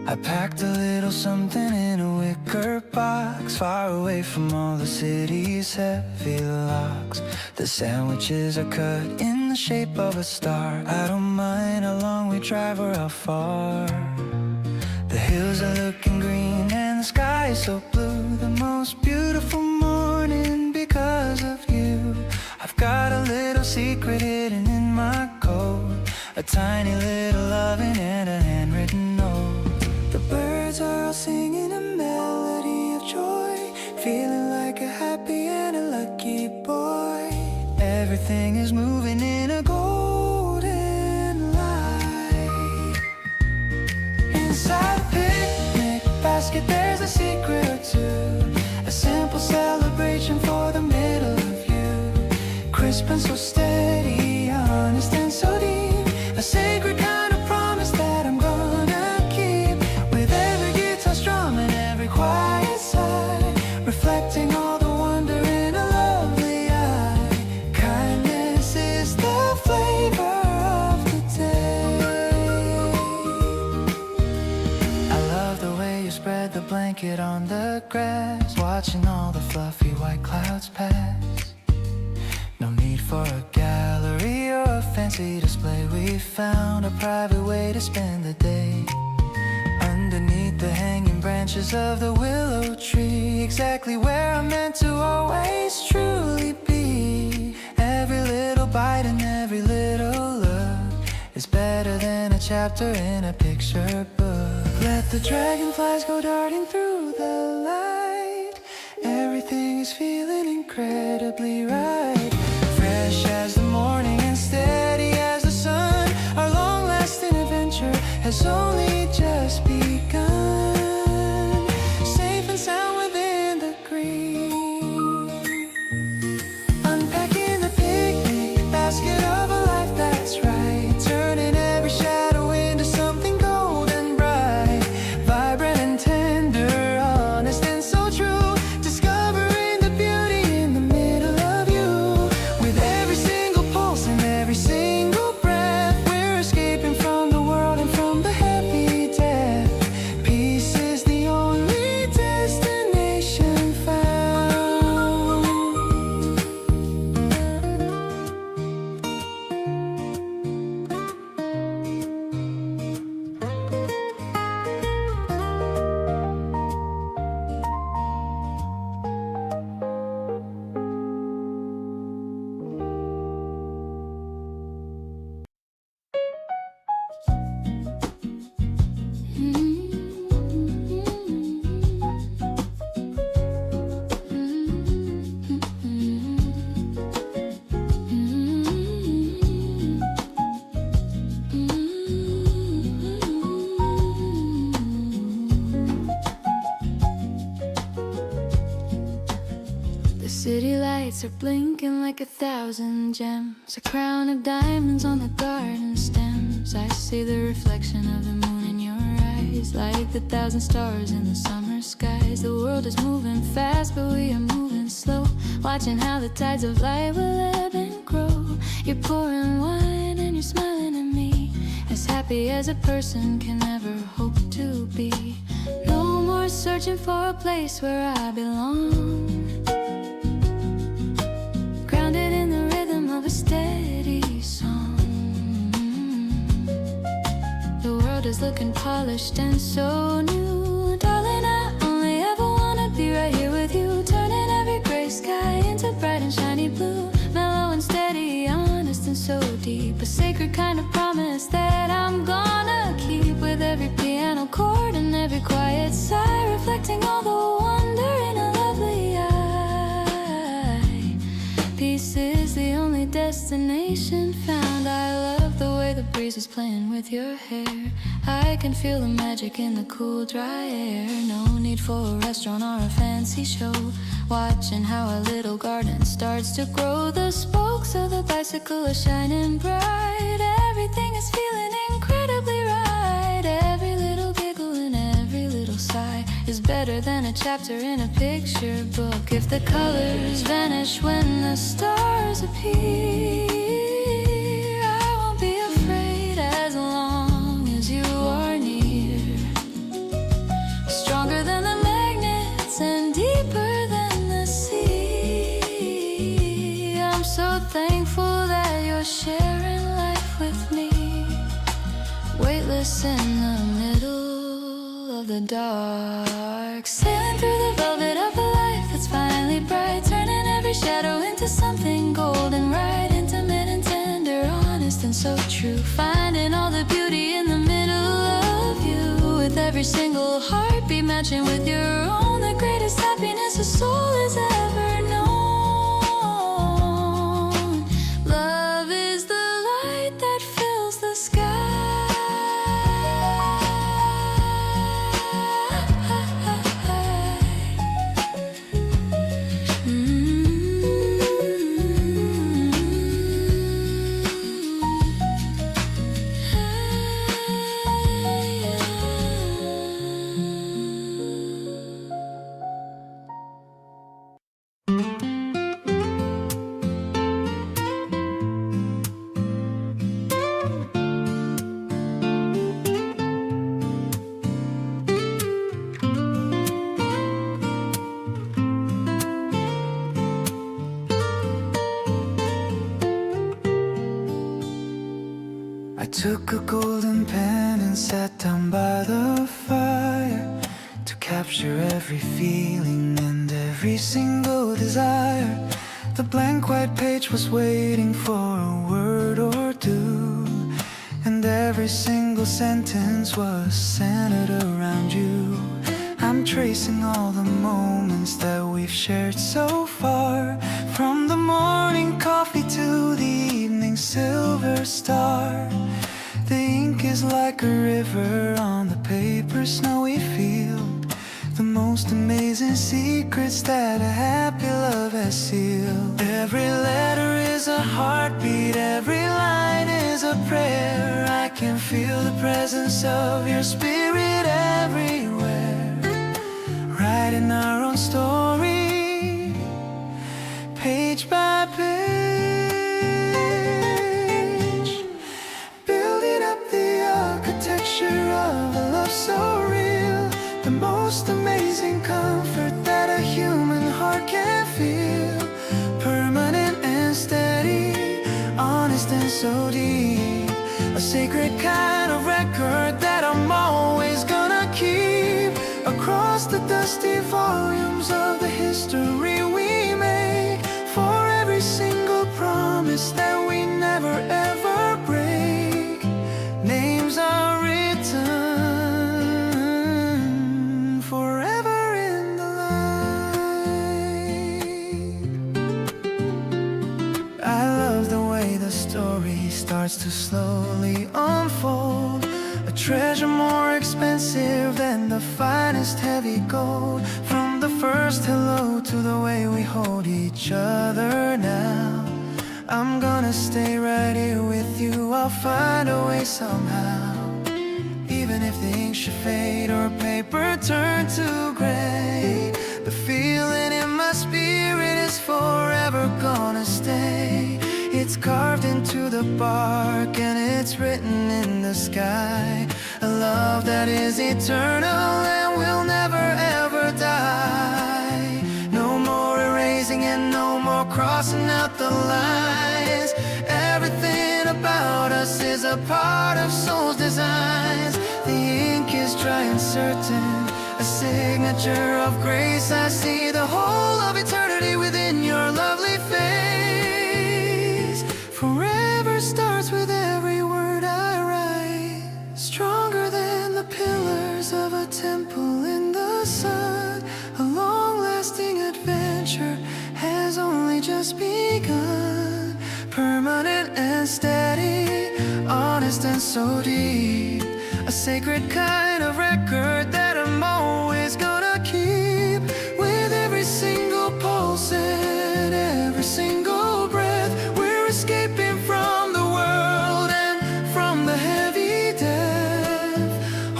I packed a little something in a wicker box, far away from all the city's heavy locks. The sandwiches are cut in the shape of a star. I don't mind how long we drive or how far. The hills are looking green and the sky is so blue. The most beautiful morning because of you. I've got a little secret hidden in my coat, a tiny little loving and a handwritten note. The birds are all singing a melody of joy, feeling like a happy and a lucky boy. Everything is moving in a golden light. Inside a picnic basket there's a secret or two, a simple celebration for the middle of you. Crisp and so steady, honest and so deep, a sacred kind of promise that I'm gonna keep. With every guitar strum and every quiet sigh, reflecting all the wonder in a lovely eye. Kindness is the flavor of the day. I love the way you spread the blanket on the grass, watching all the fluffy white clouds pass. No need for a gallery or a fancy display. We found a private way to spend the day, underneath the hanging branches of the willow tree, exactly where I'm meant to always truly be. Every little bite and every little look is better than a chapter in a picture book. Let the dragonflies go darting through the light. Everything is feeling incredibly right. Fresh as the morning and steady as the sun, our long-lasting adventure has only just begun. Safe and sound within the green, unpacking the picnic basket of a life that's right, turning every shadow into something golden bright, vibrant and tender, honest and so true, discovering the beauty in the middle. The city lights are blinking like 1,000 gems, a crown of diamonds on the garden stems. I see the reflection of the moon in your eyes, like the 1,000 stars in the summer skies. The world is moving fast, but we are moving slow, watching how the tides of light will ebb and grow. You're pouring wine and you're smiling at me, as happy as a person can ever hope to be. No more searching for a place where I belong, grounded in the rhythm of a steady song. The world is looking polished and so new. Darling, I only ever wanna be right here with you, turning every gray sky into bright and shiny blue. Mellow and steady, honest and so deep, a sacred kind of promise that I'm gonna keep. With every piano chord and every quiet sigh, reflecting all the wonder in a lovely eye. Peace is the only destination found. I love the way the breeze is playing with your hair. I can feel the magic in the cool, dry air. No need for a restaurant or a fancy show, watching how a little garden starts to grow. The spokes of the bicycle are shining bright. Everything is feeling incredibly right. Every little giggle and every little sigh is better than a chapter in a picture book. If the colors vanish when the stars appear, I won't be afraid as long as you are near. Stronger than the magnets and deeper than the sea. I'm so thankful that you're sharing life with me, weightless in the middle of the dark, sailing through the velvet of a life that's finally bright, turning every shadow into something golden right, intimate and tender, honest and so true, finding all the beauty in the middle of you. With every single heartbeat matching with your own, the greatest happiness a soul has ever known. Love is the light that fills the sky. I took a golden pen and sat down by the fire to capture every feeling and every single desire. The blank white page was waiting for a word or two, and every single sentence was centered around you. I'm tracing all the moments that we've shared so far, from the morning coffee to the evening silver star. The ink is like a river on the paper snowy field, the most amazing secrets that a happy love has sealed. Every letter is a heartbeat, every line is a prayer. I can feel the presence of your spirit everywhere, writing our own story, page by page, building up the architecture of a love so real, the most amazing comfort that a human heart can feel, permanent and steady, honest and so deep, a sacred kind of record that I'm always gonna keep, across the dusty volumes of the history we make, for every single promise that we never ever break. Names are written forever in the light. I love the way the story starts to slowly unfold, treasure more expensive than the finest heavy gold. From the first hello to the way we hold each other now. I'm gonna stay right here with you, I'll find a way somehow. Even if the ink should fade or paper turn to gray, the feeling in my spirit is forever gonna stay. It's carved into the bark and it's written in the sky. A love that is eternal and will never ever die. No more erasing and no more crossing out the lines. Everything about us is a part of soul's designs. The ink is dry and certain, a signature of grace. I see the whole of eternity within your lovely face. Forever starts with every word I write, stronger than the pillars of a temple in the sun. A long-lasting adventure has only just begun. Permanent and steady, honest and so deep, a sacred kind of record that I'm always gonna keep. With every single pulse and every single breath, we're escaping from the world and from the heavy death.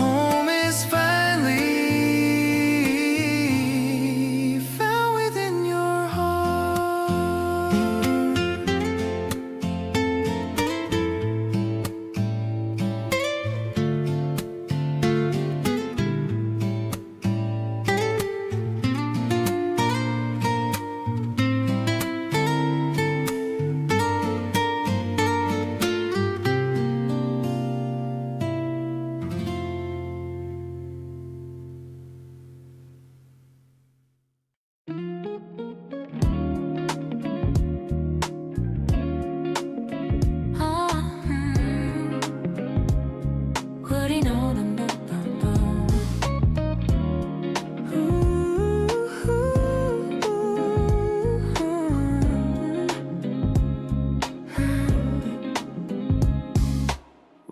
Home is finally found within your heart. 우린 오는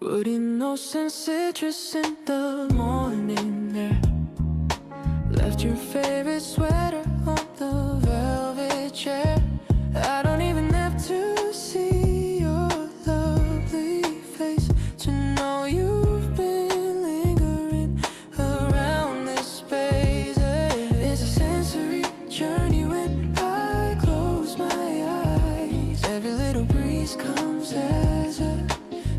Wouldn't know since citrus in the morning air. Left your favorite sweater on the velvet chair. I don't even have to see your lovely face to know you've been lingering around this space. It's a sensory journey when I close my eyes. Every little breeze comes as a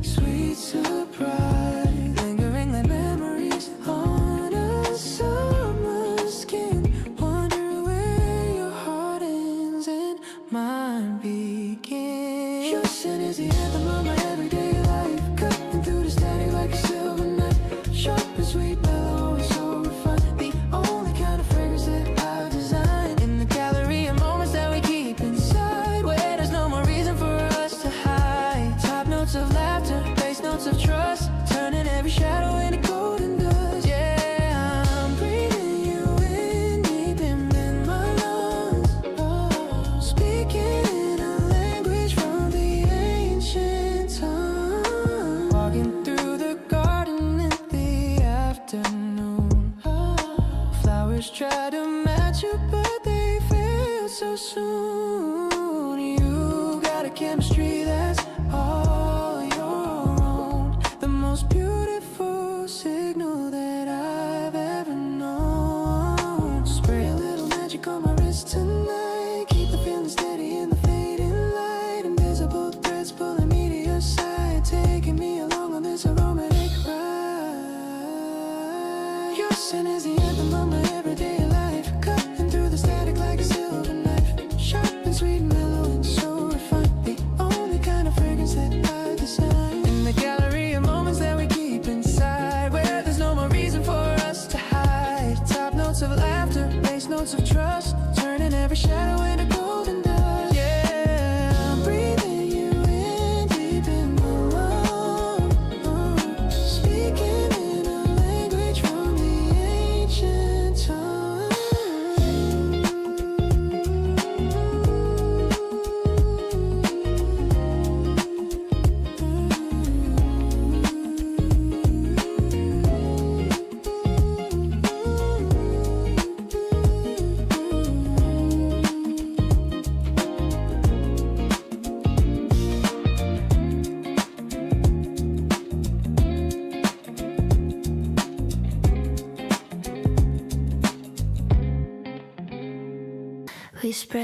sweet surprise, lingering like memories on a summer skin. Wonder where your heart ends and mine begins. Your scent is the anthem of my everyday life, cutting through the static like a silver knife. Sharp and sweet, mellow and so refined, the only kind of fragrance that I've designed. In the gallery of moments that we keep inside, where there's no more reason for us to hide. Top notes of laughter, bass notes of trust, turning every shadow into golden dust. Yeah, I'm breathing you in deep in my lungs. Oh, speaking in a language from the ancient tongue. Walking through the garden in the afternoon. Flowers try to match you, but they fail so soon. You got a chemistry that's all your own, the most beautiful signal that I've ever known. Spray a little magic on my wrist tonight, keep the feeling steady in the fading light. Invisible threads pulling me to your side, taking me along on this aromatic ride. Your scent is the anthem of my everyday life, cutting through the static like a silver knife. Sharp and sweet, mellow and so refined, the only kind of fragrance that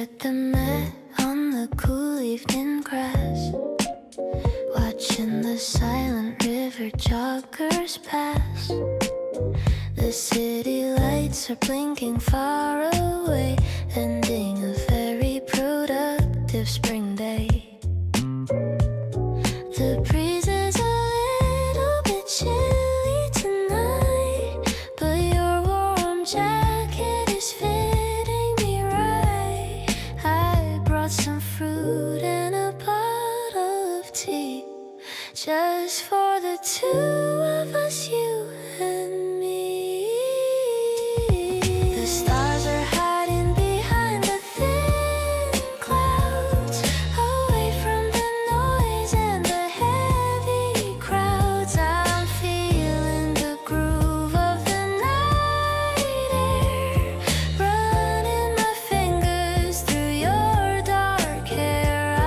at the mat on the cool evening grass, watching the silent river joggers pass. The city lights are blinking far away, ending a very productive spring day. The breeze is a little bit chilly tonight, but your warm jacket is fitting me right. I brought some fruit and a bottle of tea, just for the two of us, you and me. The stars are hiding behind the thin clouds, away from the noise and the heavy crowds. I'm feeling the groove of the night air, running my fingers through your dark hair. I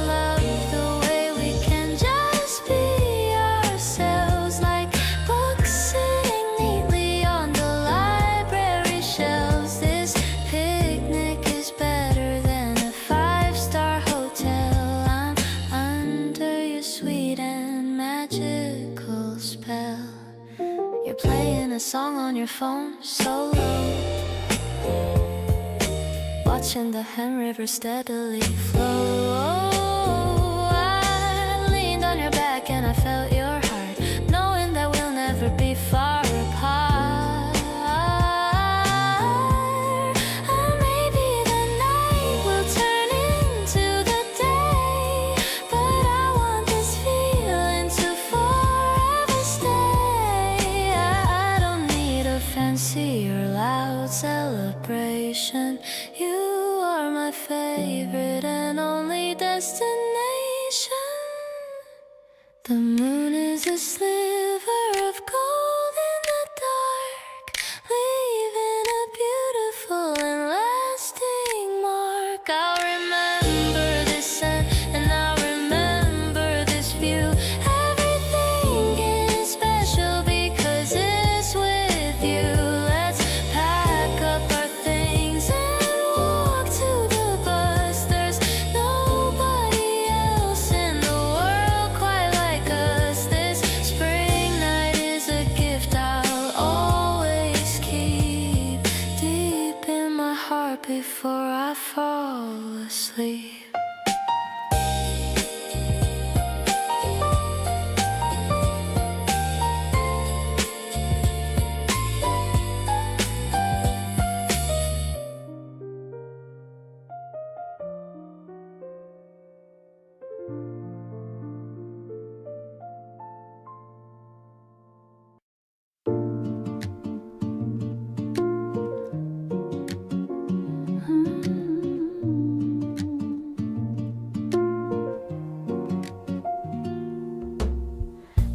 love the way we can just be ourselves, like books sitting neatly on the library shelves. This picnic is better than a five-star hotel. I'm under your sweet and magical spell. You're playing a song on your phone so low, watching the Hen River steadily flow. I leaned on your back and I felt your heart, knowing that we'll never be far apart. Or maybe the night will turn into the day, but I want this feeling to forever stay. I don't need a fancy or loud celebration. You are my favorite and only destination. The moon is a sliver of gold in the dark, leaving a beautiful and lasting mark. I'll remember this scent and I'll remember this view. Everything is special because it's with you. Let's pack up our things and walk to the bus. There's nobody else in the world quite like us. This spring night is a gift I'll always keep deep in my heart before I fall asleep.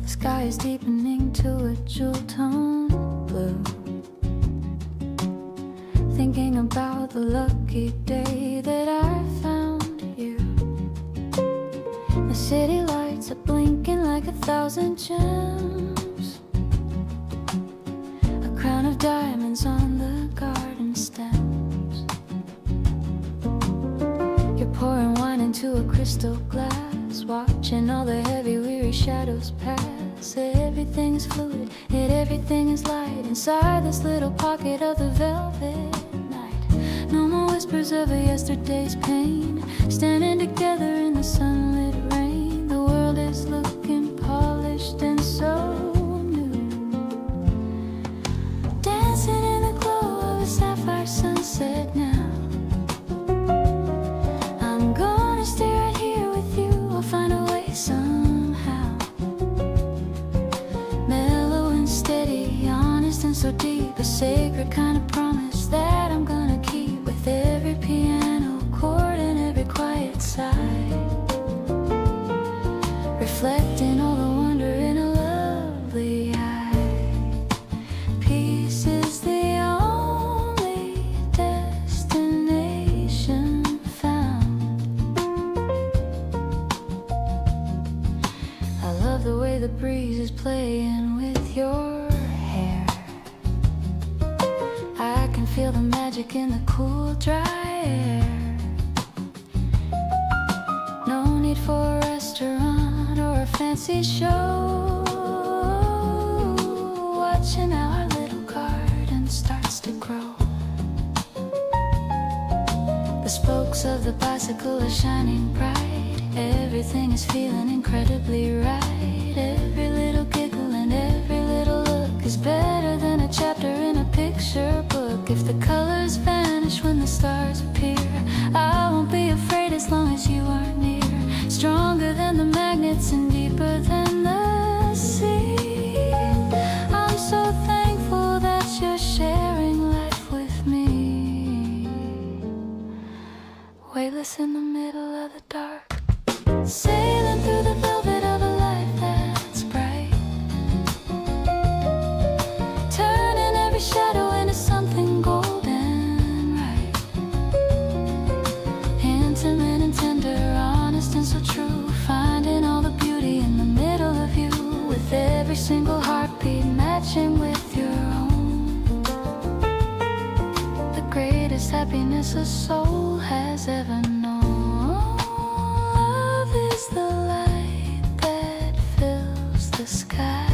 The sky is deepening to a jewel tone blue, thinking about the lucky day that I found you. The city lights are blinking like 1,000 gems, a crown of diamonds on the garden stems. You're pouring wine into a crystal glass, watching all the heavy weary shadows pass. Everything is fluid, yet everything is light inside this little pocket of the velvet night. No more whispers of a yesterday's pain, standing together in the sunlit rain. The world is looking polished and so new, dancing in the glow of a sapphire sunset now. I'm gonna stay right here with you, I'll find a way somehow. Mellow and steady, honest and so deep, a sacred kind of promise that I'm gonna keep, with every piano chord and every quiet sigh, reflecting all the wonder in a lovely eye. Peace is the only destination found. I love the way the breeze is playing with your hair. I can feel the magic in the cool, dry air. fancy show, watching how our little garden starts to grow. The spokes of the bicycle are shining bright, everything is feeling incredibly right. Every little giggle and every little look is better than a chapter in a picture book. If the colors vanish when the stars appear, I won't be afraid as long as you are near. Stronger than the magnets and deeper than the sea. I'm so thankful that you're sharing life with me. Weightless in the middle of the dark, sailing through the velvet of a life that's bright, turning every shadow into something golden right. Intimate and tender, honest and so true, finding all the beauty in the middle of you, with every single heartbeat matching with your own. The greatest happiness a soul has ever known. Love is the light that fills the sky.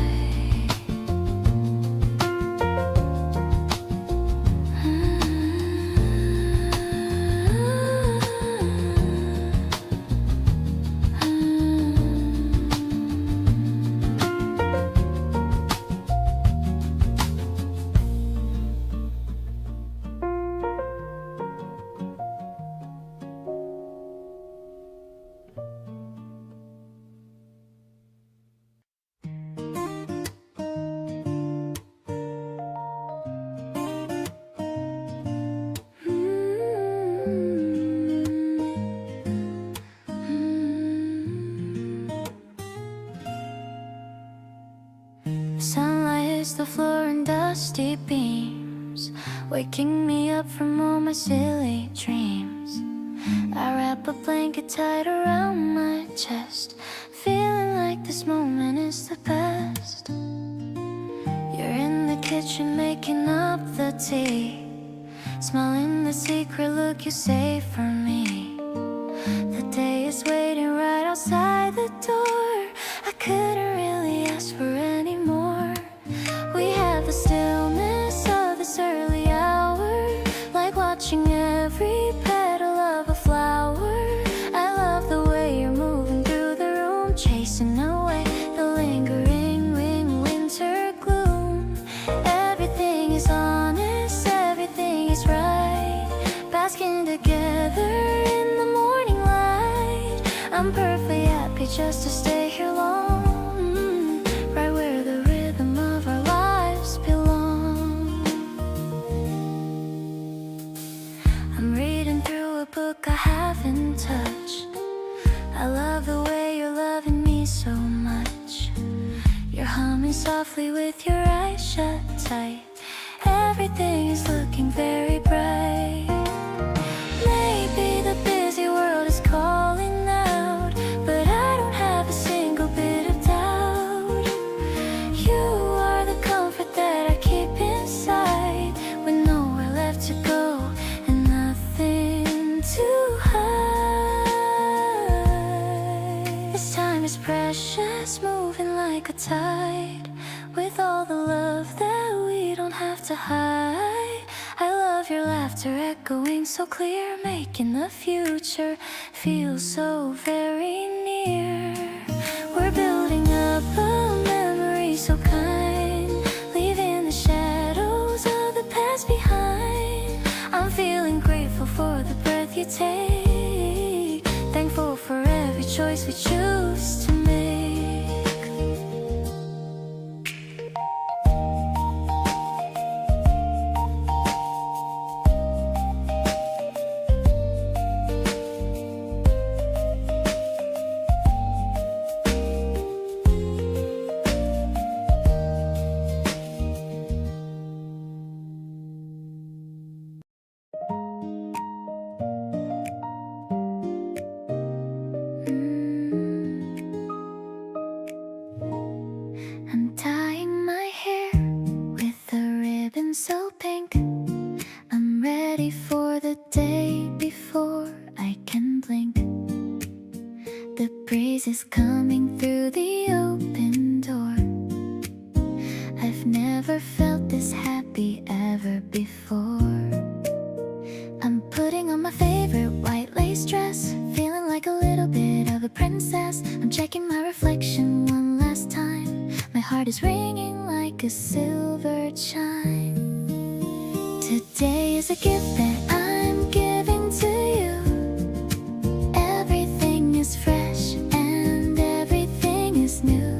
Sunlight hits the floor in dusty beams, waking me up from all my silly dreams. I wrap a blanket tight around my chest, feeling like this moment is the best. You're in the kitchen making up the tea, smelling the secret look you save for me. The day is waiting right outside the door, I couldn't really ask for any more. We have the stillness of this early hour, like watching every petal of a flower. I love the way you're moving through the room, chasing away the lingering winter gloom. Everything is honest, everything is right, basking together in the morning light. I'm perfectly happy just to stay here long, right where the rhythm of our lives belong. I'm reading through a book I haven't touched. I love the way you're loving me so much. You're humming softly with your eyes shut tight. Everything is looking very bright. Maybe the busy world is calling out, but I don't have a single bit of doubt. You are the comfort that I keep inside, with nowhere left to go and nothing to hide. This time is precious, moving like a tide, with all the love that we don't have to hide. I love your laughter echoing so clear, making the future feel so very near. We're building up a memory so kind, leaving the shadows of the past behind. I'm feeling grateful for the breath you take, thankful for every choice we choose to make. I'm tying my hair with a ribbon so pink. I'm ready for the day before I can blink. The breeze is coming through the the open door. I've never felt this happy ever before. I'm putting on my favorite white lace dress, feeling like a little bit of a princess. I'm checking my reflection one last time. My heart is ringing like a silver chime. Today is a gift that I'm giving to you. Everything is fresh and everything is new.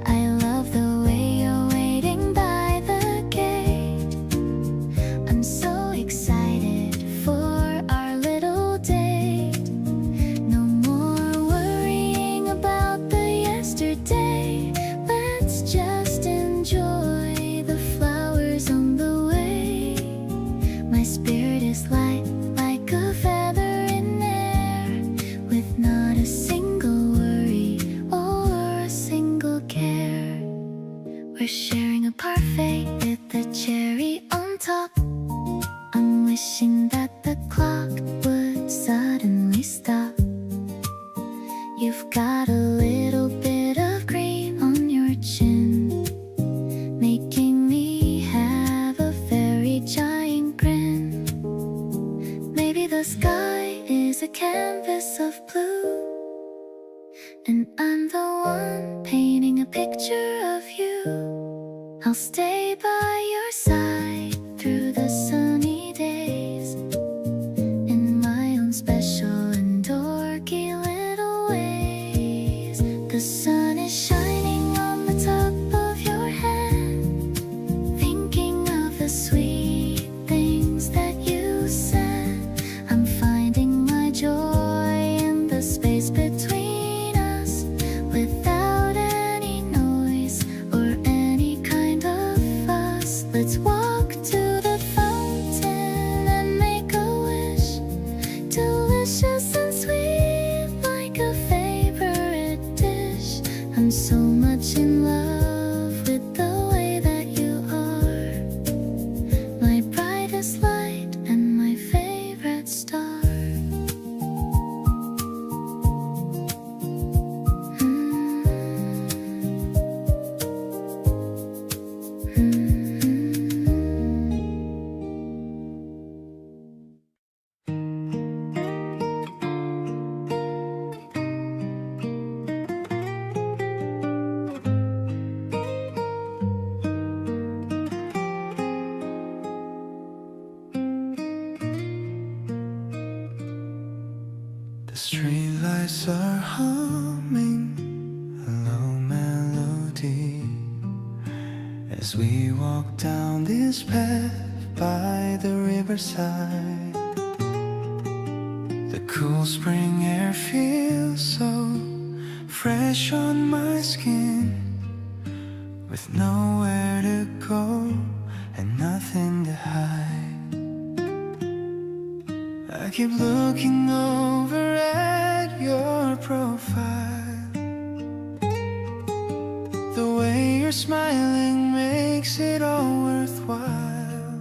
I love the way you're waiting by the gate. I'm so excited for our little date. No more worrying about the yesterday. Let's just enjoy the flowers on the way. My spirit is light like a feather in air, with not a single worry or a single care. We're sharing a parfait with a cherry on top. I'm wishing that the clock would suddenly stop. You've got a little bit of green on your chin, making me have a very giant grin. Maybe the sky is a canvas of blue, and I'm the one painting a picture of you. I'll stay by your side through the sunny days, in my own special and dorky little ways. The sun is shining on the top of your hand, thinking of the sweet things that you said. I'm finding my joy in the space between us, without any noise or any kind of fuss. Let's walk to the fountain and make a wish, delicious and sweet like a favorite dish. I'm so much in love with the way that you are, my brightest light and my favorite star. The streetlights are humming a low melody as we walk down this path by the riverside. The cool spring air feels so fresh on my skin, with nowhere to go and nothing to hide. I keep looking over at your profile. The way you're smiling makes it all worthwhile.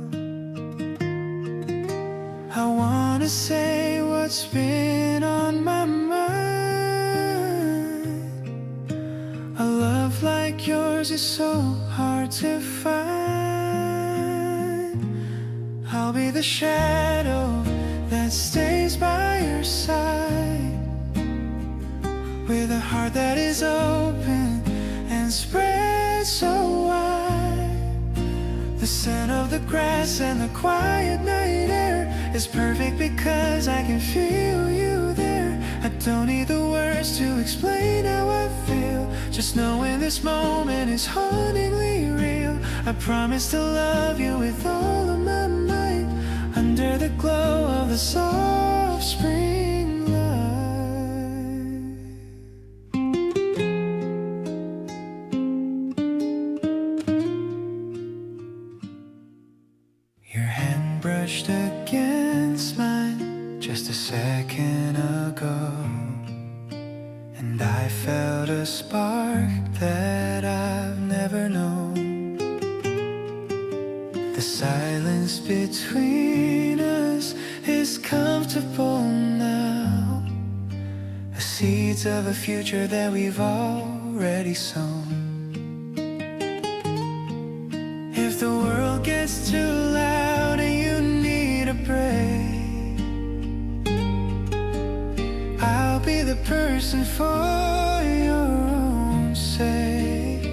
I wanna say what's been on my mind. A love like yours is so hard to find. I'll be the shadow that stays by your side, with a heart that is open and spread so wide. The scent of the grass and the quiet night air is perfect because I can feel you there. I don't need the words to explain how I feel, just knowing this moment is hauntingly real. I promise to love you with all of my might, under the glow of the soft spring light. Your hand brushed against mine just a second ago, and I felt a spark that I've never known. The silence between us is comfortable now, the seeds of a future that we've already sown. If the world gets too loud and you need a break, I'll be the person for your own sake.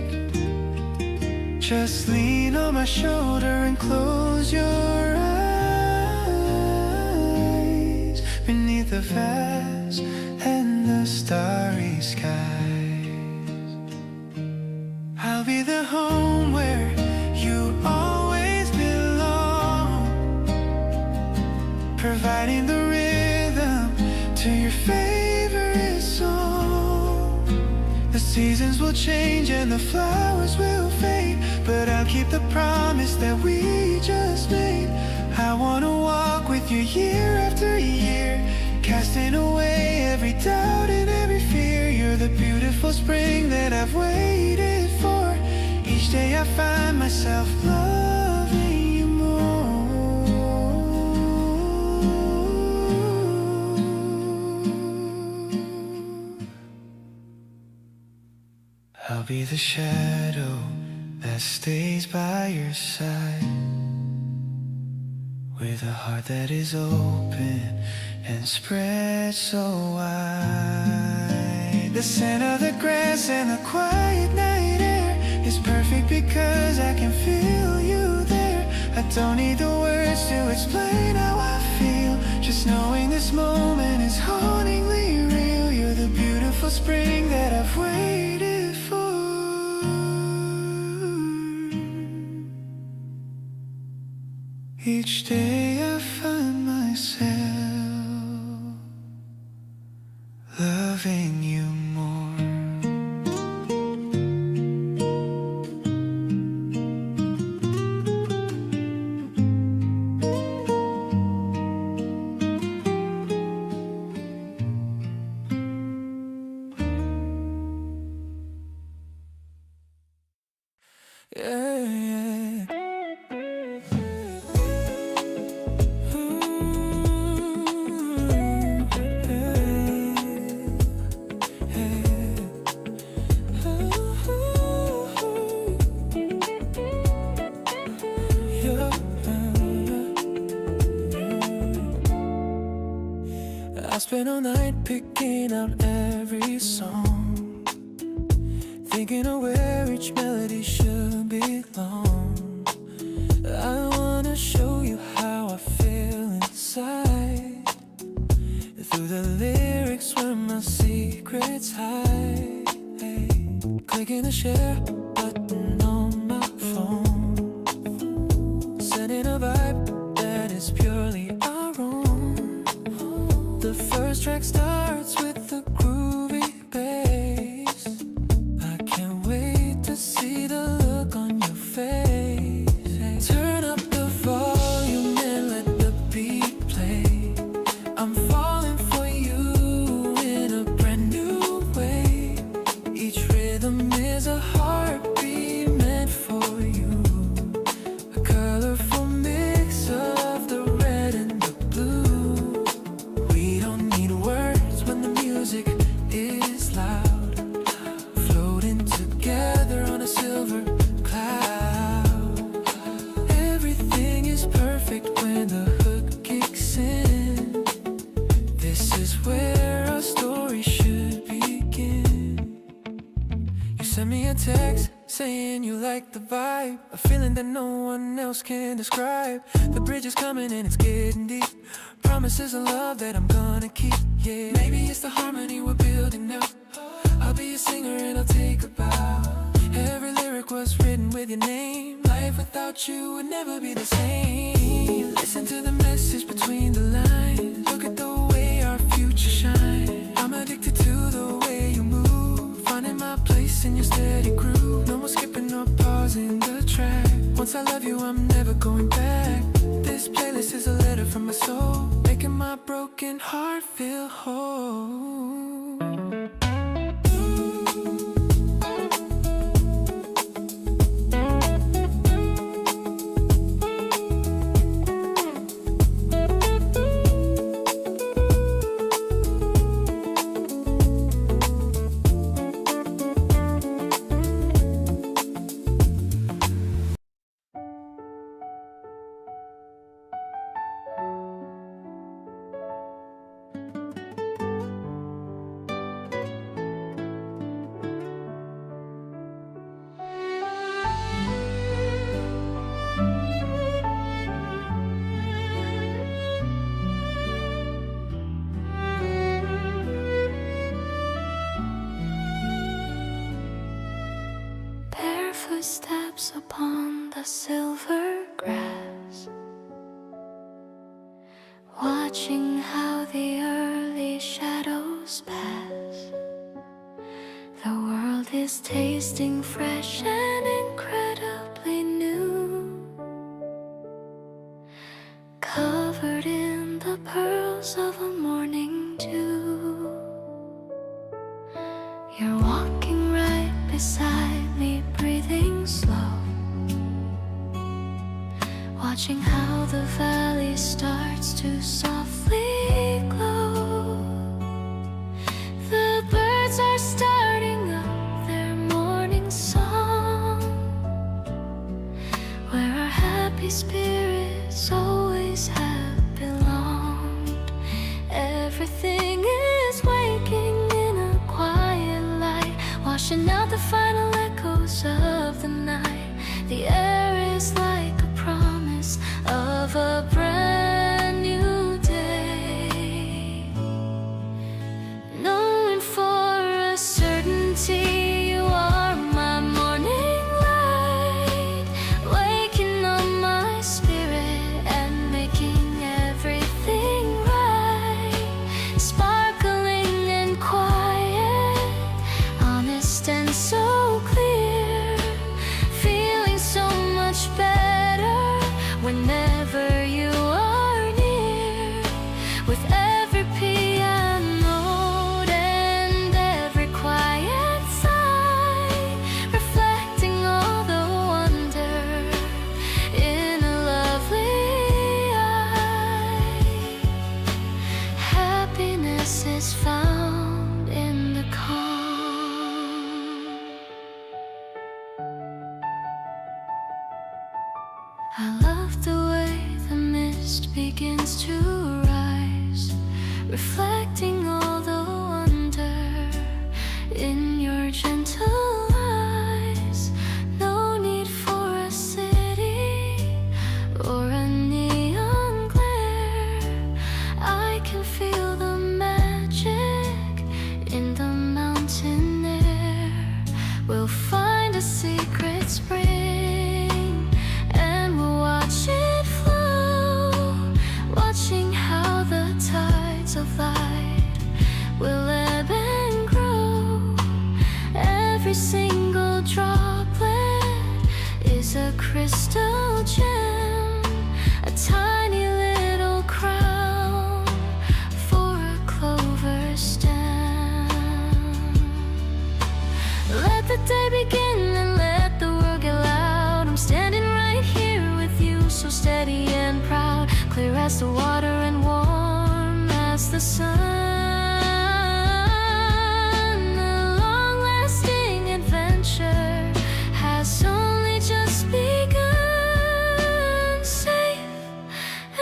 Just lean on my shoulder and close your eyes beneath the vast and the starry skies. I'll be the home where you always belong, providing the rhythm to your favorite song. The seasons will change and the flowers will fade, but I'll keep the promise that we just made. I wanna walk with you year after year, casting away every doubt and every fear. You're the beautiful spring that I've waited for. Each day I find myself loving you more. I'll be the shadow that stays by your side, with a heart that is open and spread so wide. The scent of the grass and the quiet night air is perfect because I can feel you there. I don't need the words to explain how I feel, just knowing this moment is hauntingly real. You're the beautiful spring that I've waited for. Each day I find myself loving you more. Yeah, yeah. I spent all night picking out every song, thinking of where each melody should belong. I wanna show you how I feel inside. Through the lyrics where my secrets hide. Clicking the share button on my phone, sending a vibe that is purely our own. The first track starts with the groovy bass. I can't wait to see the look on your face. Turn up the volume and let the beat play. I'm falling for you in a brand new way. Each rhythm is a heartbeat meant for you, a colorful mix of the red and the blue. We don't need words when the music is loud, floating together on a silver cloud. Everything is perfect when the hook kicks in. This is where our story should begin. You sent me a text saying you like the vibe, a feeling that no one else can describe. The bridge is coming and it's getting deep. Promises of love that I'm gonna keep, yeah. Maybe it's the harmony we're building now. I'll be a singer and I'll take a bow. Every lyric was written with your name. Life without you would never be the same. Listen to the message between the lines. Look at the way our future shines. I'm addicted to the way you move, finding my place in your steady groove. No more skipping or pausing the track. Once I love you, I'm never going back. This playlist is a letter from my soul, making my broken heart feel whole. footsteps upon the silver grass, watching how the early shadows pass. The world is tasting fresh and incredibly new, covered in the pearls of a morning dew. You're walking right beside me, breathing slow, watching how the valley starts to softly glow. The birds are starting up their morning song, where our happy spirits always have belonged. Everything is waking in a quiet light, washing out the final echoes of the night. The air is like a promise of a brand new day, knowing for a certainty you are my morning light, waking up my spirit and making everything right, sparkling and quiet, honest and so clear, feeling so much better whenever you are near. With every piano note and every quiet sigh, reflecting all the wonder in a lovely eye. Happiness is found in the calm. I love the way the mist begins to rise, reflecting all the wonder in your gentle eyes. No need for a city or a neon glare. I can feel the magic in the mountain air. We'll find a secret spring and we'll watch it flow, watching how the tides of light will ebb and grow. Every single droplet is a crystal gem, a tiny little crown for a clover stem. Let the day begin and let the world get loud. I'm standing right here with you, so steady and proud, clear as the water and warm as the sun. A long-lasting adventure has only just begun. Safe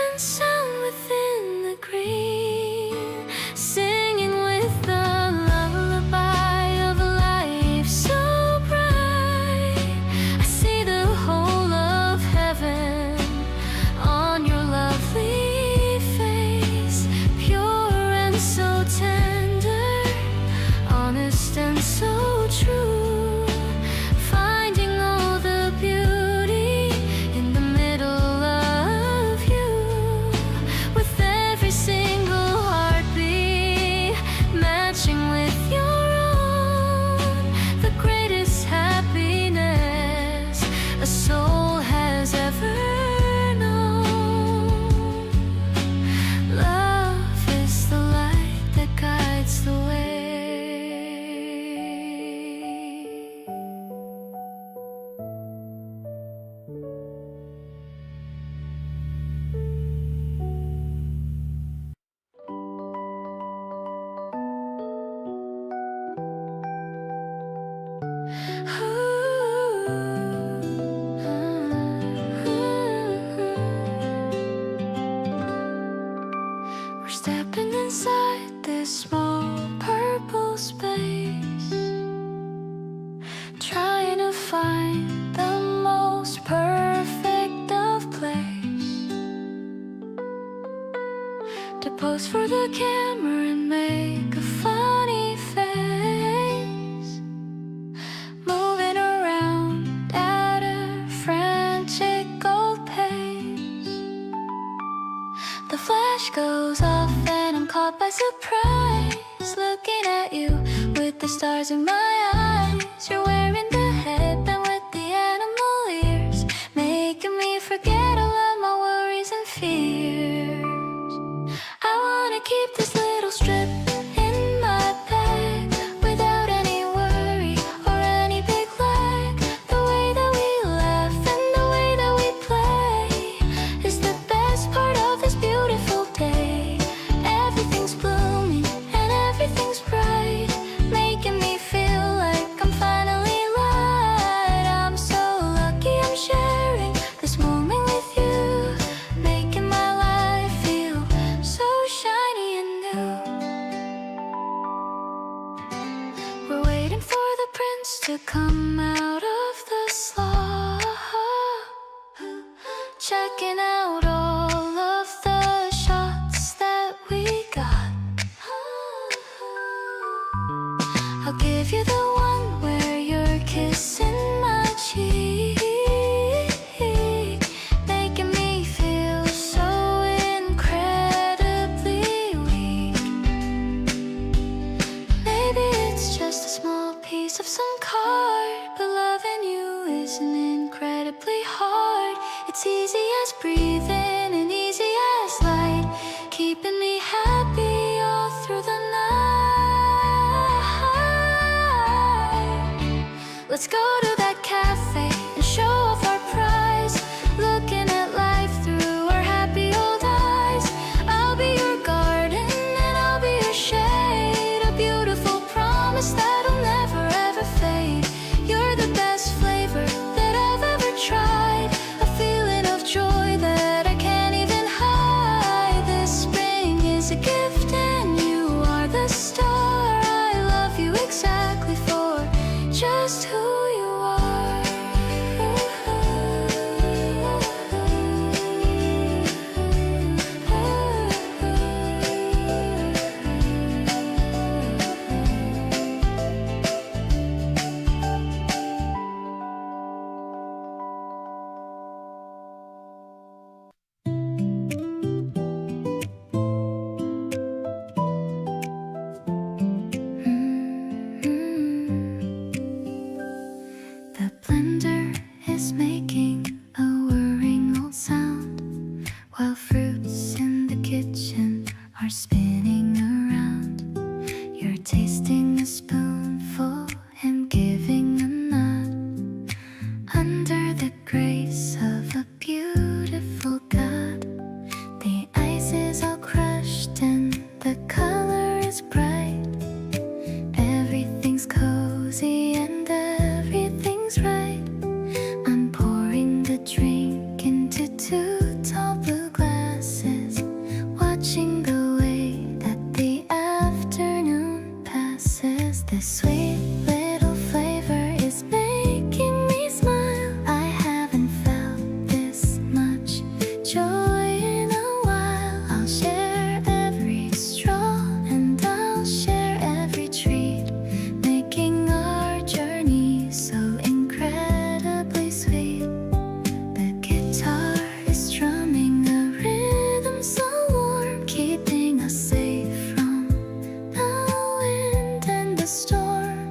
and sound within the green, singing with the lullaby of life so bright. I see the whole of heaven on your lovely face, pure and so tender, honest and so true, finding all the beauty in the middle of you. With every single heartbeat matching with your own, the greatest happiness a soul has ever known. Love is the light that guides the way. We're stepping inside this small purple space, trying to find the most perfect of place to pose for the camera and make a funny face, moving around surprise looking at you with the stars in my eyes. You're wearing the headband with the animal ears, making me forget all of my worries and fears. I wanna keep this little strip in my bag without any worry or any big lag. The way that we laugh and the way that we play is the best part of this beautiful day. Everything's blooming and everything's bright, making me feel like I'm finally light. I'm so lucky I'm sharing this moment with you, making my life feel so shiny and new. We're waiting for the prince to come out of the slum, checking out all of the shots that we got. I'll give you the one where you're kissing my cheek, making me feel so incredibly weak. Maybe it's just a small piece of some card, but loving you isn't incredibly hard. It's easy as breathing and easy as light, keeping me happy all through the night. Let's go to that cafe and show off our prize, looking at life through our happy old eyes. I'll be your garden and I'll be your shade, a beautiful promise that'll never ever fade. You're the best flavor that I've ever tried, a feeling of joy that I can't even hide. This spring is a gift and you are the star. I love you exactly for just who you The blender is making a whirring old sound, while fruits in the kitchen are spinning around. You're tasting a spoonful and giving a nod, under the grace of a beautiful God. The ice is all crushed and the color is bright. Everything's cozy and everything's right. I'm pouring the drink into two tall blue glasses, watching the way that the afternoon passes. This sweet little flavor is making me smile. I haven't felt this much joy in a while. I'll share every straw and I'll share every treat, making our journey so incredibly sweet. The guitar is strumming a rhythm so warm, keeping us safe from the wind and the storm.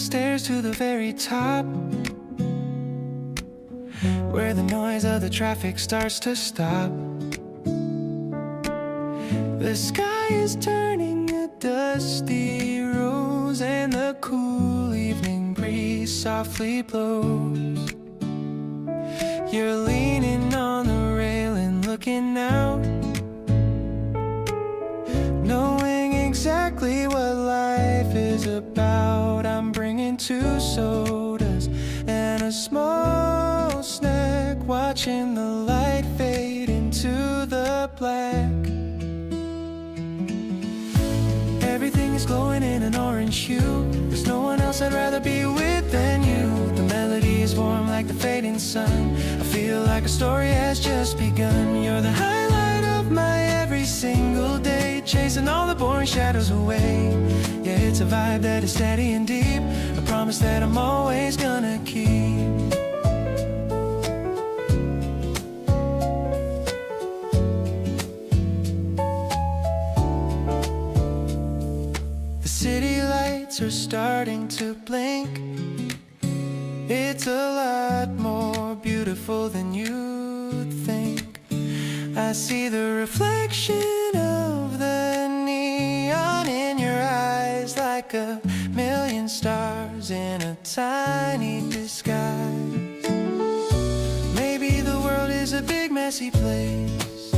stairs to the very top, where the noise of the traffic starts to stop. The sky is turning a dusty rose, and the cool evening breeze softly blows. You're leaning on the railing, looking out, knowing exactly what life is about. I'm bringing 2 sodas and a small snack, watching the light fade into the black. Everything is glowing in an orange hue. There's no one else I'd rather be with than you. The melody is warm like the fading sun. I feel like a story has just begun. You're the highlight of my every single day, chasing all the boring shadows away. Yeah, it's a vibe that is steady and deep, a promise that I'm always gonna keep. The city lights are starting to blink. It's a lot more beautiful than you'd think. I see the reflection of the neon in your eyes, like a million stars in a tiny disguise. Maybe the world is a big messy place,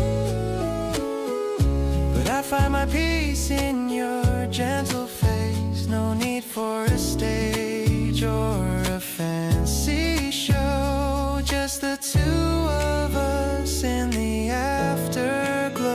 but I find my peace in your gentle face. No need for a stage or a fancy show, just the 2 of us in the afterglow.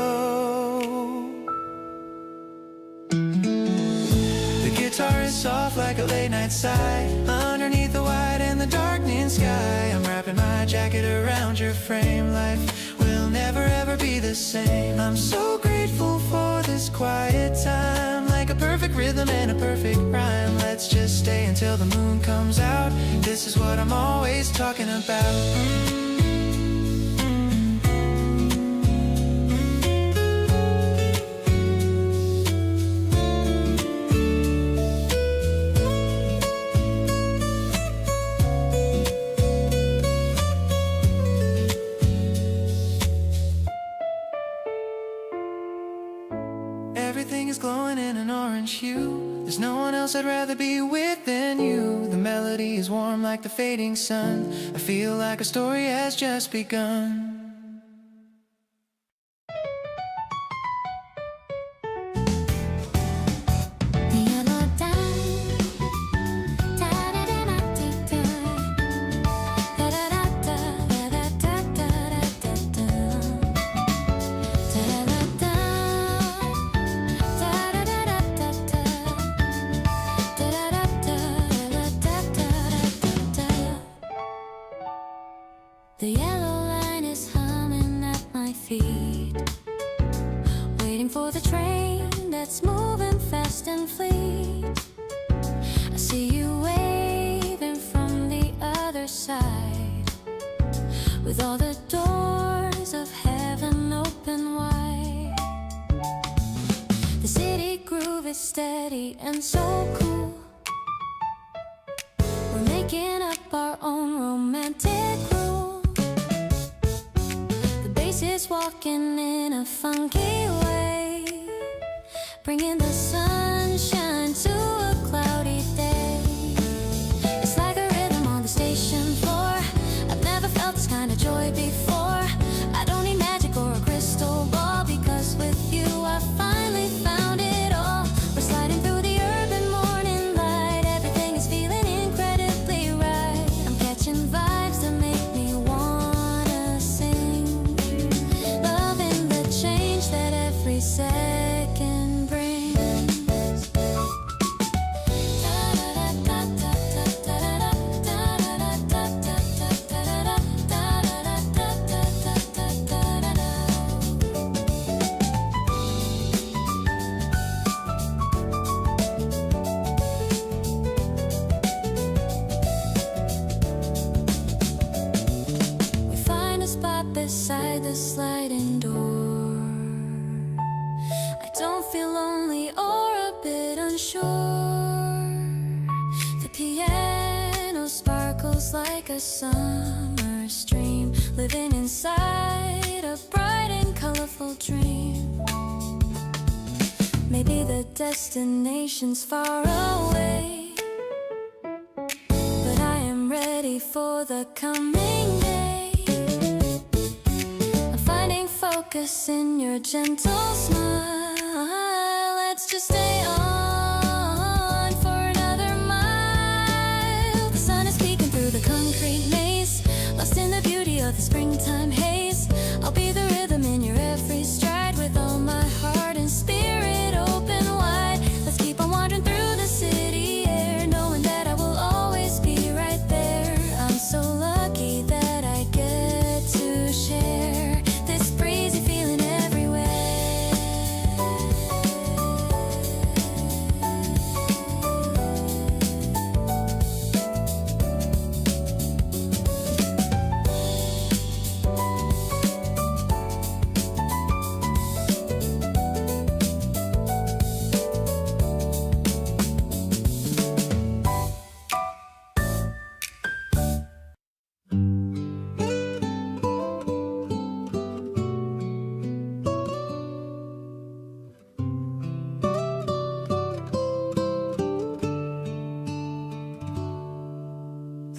The guitar is soft like a late night sigh, underneath the white and the darkening sky. I'm wrapping my jacket around your frame. Life will never ever be the same. I'm so grateful for this quiet time, like a perfect rhythm and a perfect rhyme. Let's just stay until the moon comes out. This is what I'm always talking about. Everything is glowing in an orange hue. There's no one else I'd rather be with than you. The melody is warm like the fading sun. I feel like a story has just begun. The yellow line is humming at my feet, waiting for the train that's moving fast and fleet. I see you waving from the other side, with all the doors of heaven open wide. The city groove is steady and so cool. We're making up our own romantic groove. Is walking in a funky way, bringing the sunshine to a cloudy day. It's like a rhythm on the station floor. I've never felt this kind of joy before. I don't need magic or a crystal ball, because with you I finally found it all. We're sliding through the urban morning light. Everything is feeling incredibly right. I'm catching vibes that make me wanna sing, that every second brings. We find a spot beside the sliding door. Don't feel lonely or a bit unsure. The feels like a summer stream, living inside a bright and colorful dream. Maybe the destination's far away, but I am ready for the coming day. I'm finding focus in your gentle smile. Let's just stay on for another mile. The sun is peeking through the concrete maze, lost in the beauty of the springtime haze. I'll be the rhythm in your every stride, with all my heart and spirit open wide. Let's keep on wandering through the city air, knowing that I will always be right there. I'm so lucky that I get to share this breezy feeling everywhere.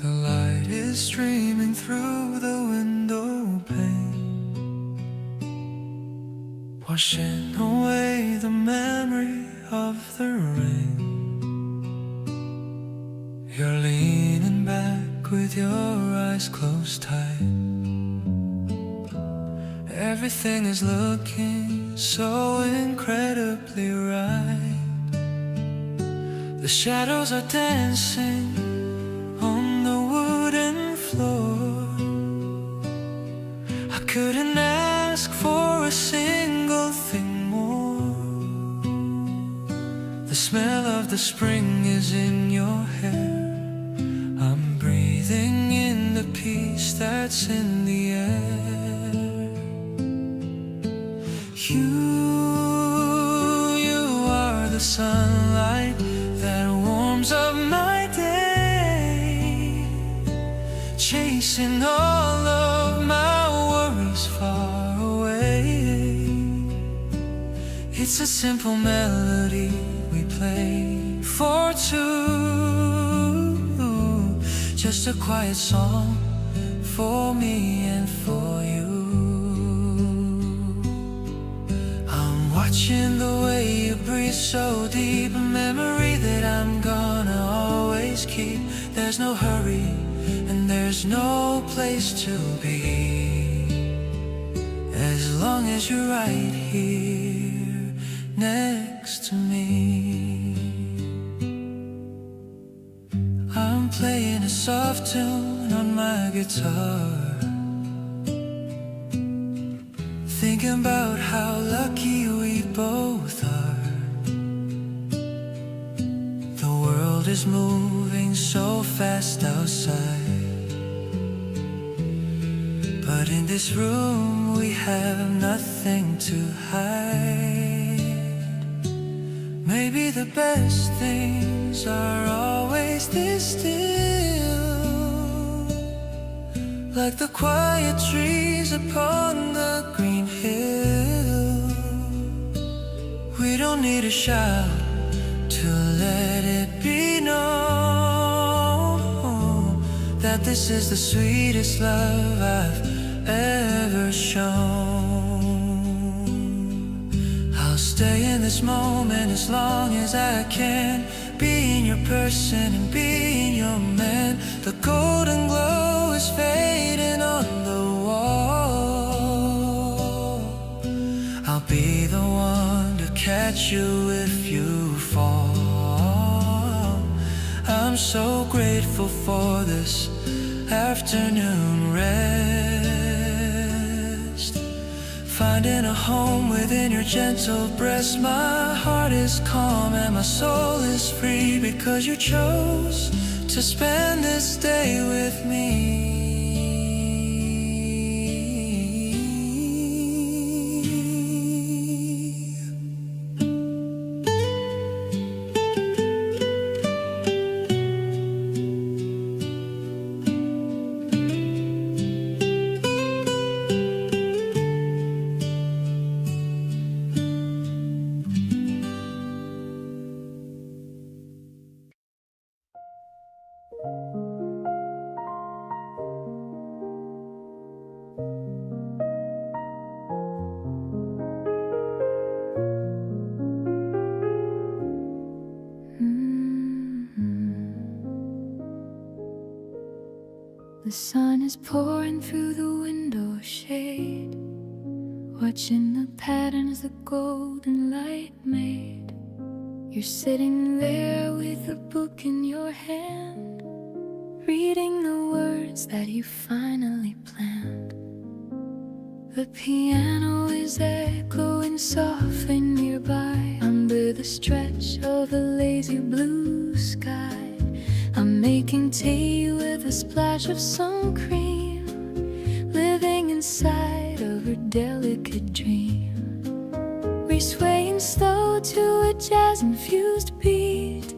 The light is streaming through the window pane, washing away the memory of the rain. You're leaning back with your eyes closed tight. Everything is looking so incredibly right. The shadows are dancing on the wooden floor. I couldn't ask for a single thing more. The smell of the spring is in your hair. I'm breathing in the peace that's in the air. You are the sunlight that warms up my day, chasing all of my worries far away. It's a simple melody we play for two, just a quiet song for me and for you. I'm watching the way you breathe so deep, a memory that I'm gonna always keep. There's no hurry and there's no place to be, as long as you're right here next to me. I'm playing a soft tune on my guitar, thinking about how lucky we both are. The world is moving so fast outside, but in this room we have nothing to hide. Maybe the best things are always this still, like the quiet trees upon the green hill. We don't need a shout to let it be known that this is the sweetest love I've ever shown. I'll stay in this moment as long as I can, being your person and being your man. The golden glow is fading on the wall. I'll be the one to catch you if you fall. I'm so grateful for this afternoon rest, finding a home within your gentle breast. My heart is calm and my soul is free, because you chose to spend this day with me. The sun is pouring through the window shade, watching the patterns the golden light made. You're sitting there with a book in your hand, reading the words that you finally planned. The piano is echoing softly nearby, under the stretch of a lazy blue sky. I'm making tea with a splash of sun cream, living inside of her delicate dream. We're swaying slow to a jazz-infused beat,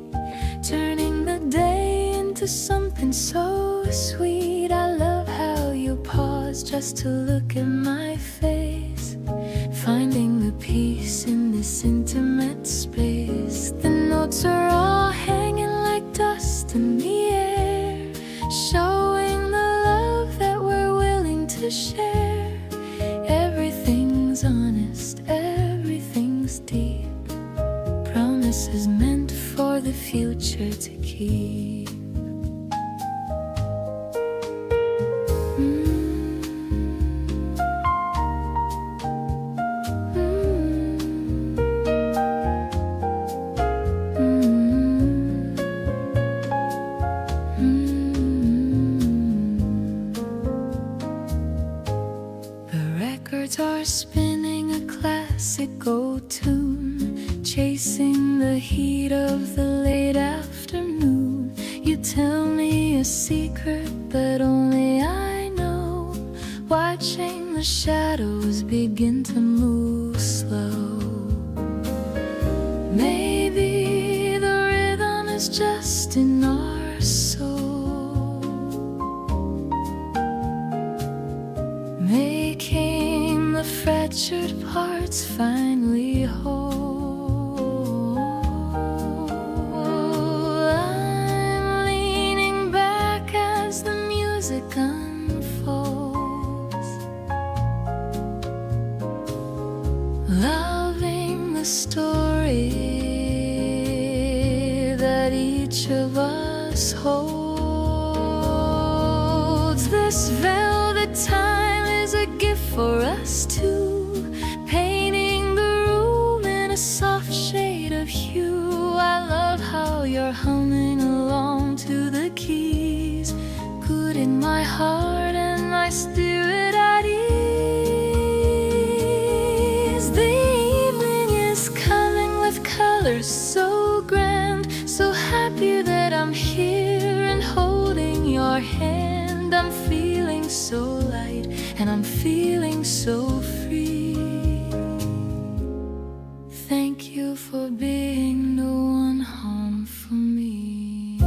turning the day into something so sweet. I love how you pause just to look at my face, finding the peace in this intimate space. The notes are all hanging like dust in the air, showing the love that we're willing to share. Everything's honest, everything's deep, promises meant for the future to keep. Are spinning a classic old tune, chasing the heat of the late afternoon. You tell me a secret that only I know, watching the shadows begin to move slow. Maybe the rhythm is just in our soul, making the fractured parts finally whole. I'm leaning back as the music unfolds, loving the story that each of us holds. This velvet time is a gift for us two, painting the room in a soft shade of hue. I love how you're humming along to the keys, putting my heart and my spirit at ease. The evening is coming with colors so grand, so happy that I'm here and holding your hand. I'm feeling so light and I'm feeling so free. Thank you for being the one home for me.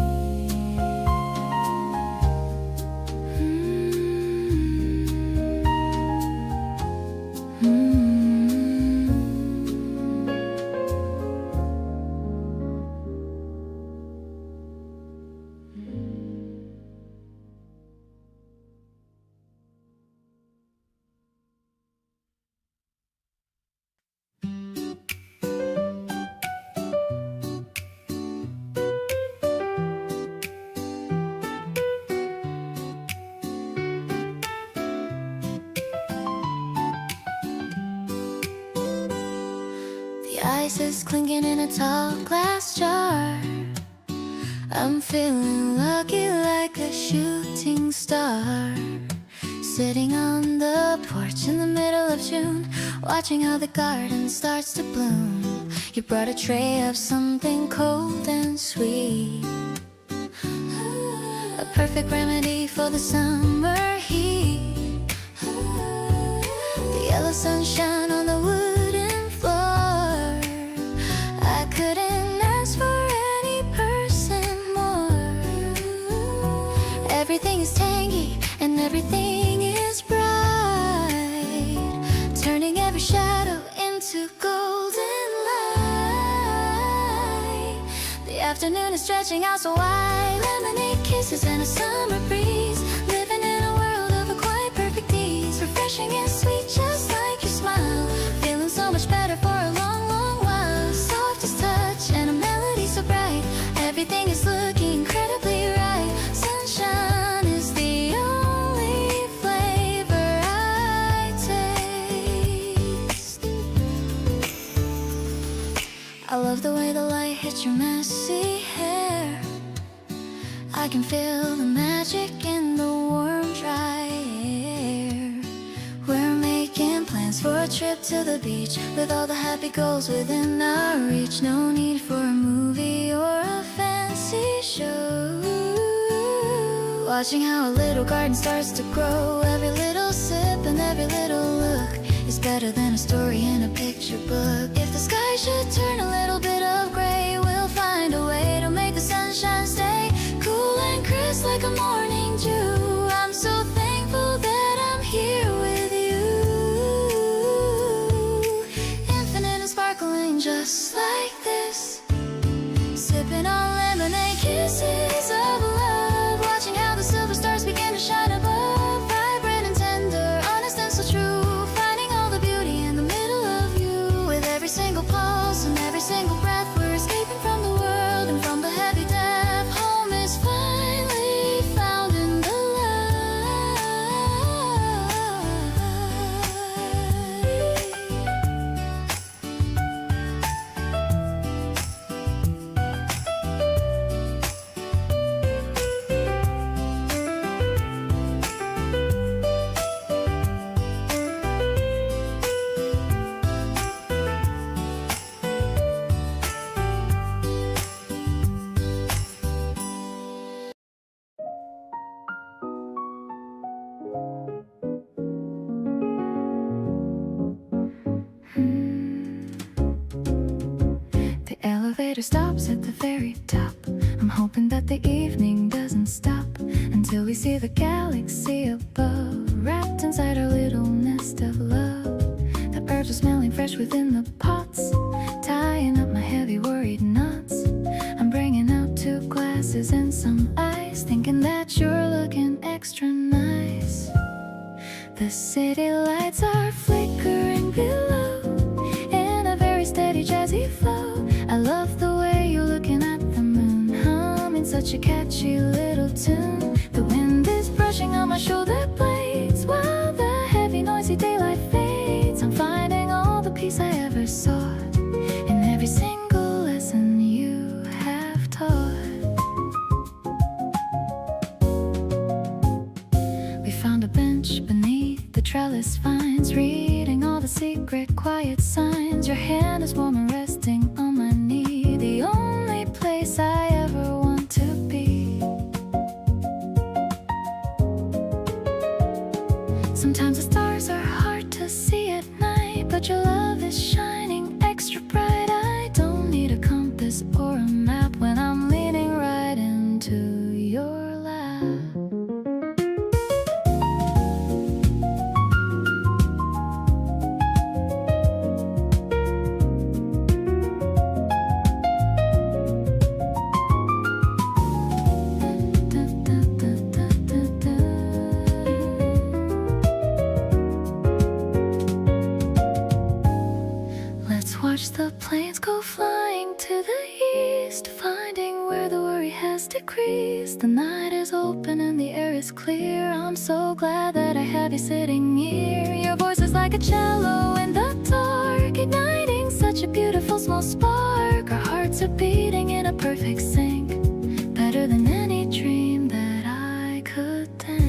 Ice is clinking in a tall glass jar. I'm feeling lucky like a shooting star, sitting on the porch in the middle of June, watching how the garden starts to bloom. You brought a tray of something cold and sweet, a perfect remedy for the summer heat. The yellow sunshine on the wooden floor, I couldn't ask for any person more. Everything is tangy and everything is bright, turning every shadow into golden light. The afternoon is stretching out so wide, lemonade kisses and a summer breeze, living in a world of a quite perfect ease, refreshing and sweet just like your smile, feeling so much better for a long, long while. Softest touch and a melody so bright, everything is looking incredibly right. Sunshine is the only fix your messy hair. I can feel the magic in the warm, dry air. We're making plans for a trip to the beach, with all the happy goals within our reach. No need for a movie or a fancy show. Watching how a little garden starts to grow. Every little sip and every little look is better than a story in a picture book. If the sky should turn a little bit of gray, we'll find a way to make the sunshine stay cool and crisp like a morning dew. I'm so thankful that I'm here with you, infinite and sparkling just like this. Sipping on lemonade kisses of love, watching how the silver stars begin to shine above. Vibrant and tender, honest and so true, finding all the beauty in the middle of you. With every single pulse and every single breath, we're escaping from the world and from the heavy depth. Home is finally found in the The elevator stops at the very top. I'm hoping that the evening doesn't stop until we see the galaxy above, wrapped inside our little nest of love. The herbs are smelling fresh within the pots, tying up my heavy worried knots. I'm bringing out 2 glasses and some ice, thinking that you're looking extra nice. The city lights are flickering below in a very steady jazzy flow. I love the way you're looking at the moon, humming such a catchy little tune. The wind is brushing on my shoulder blades while the heavy noisy daylight fades. I'm finding all the peace I ever sought in every single lesson you have taught. We found a bench beneath the trellis vines, reading all the secret quiet signs. Your hand is warm and resting on my knee, the only place I ever want to be. Sometimes the stars are hard to see at night, but your love is shining extra bright. I don't need a compass or a map when I'm leaning right into your lap. Let's watch the planes go flying to the east, finding where the worry has decreased. The night is open and the air is clear. I'm so glad that I have you sitting here. Your voice is like a cello in the dark, igniting such a beautiful small spark. Our hearts are beating in a perfect sync, better than any dream that I could think.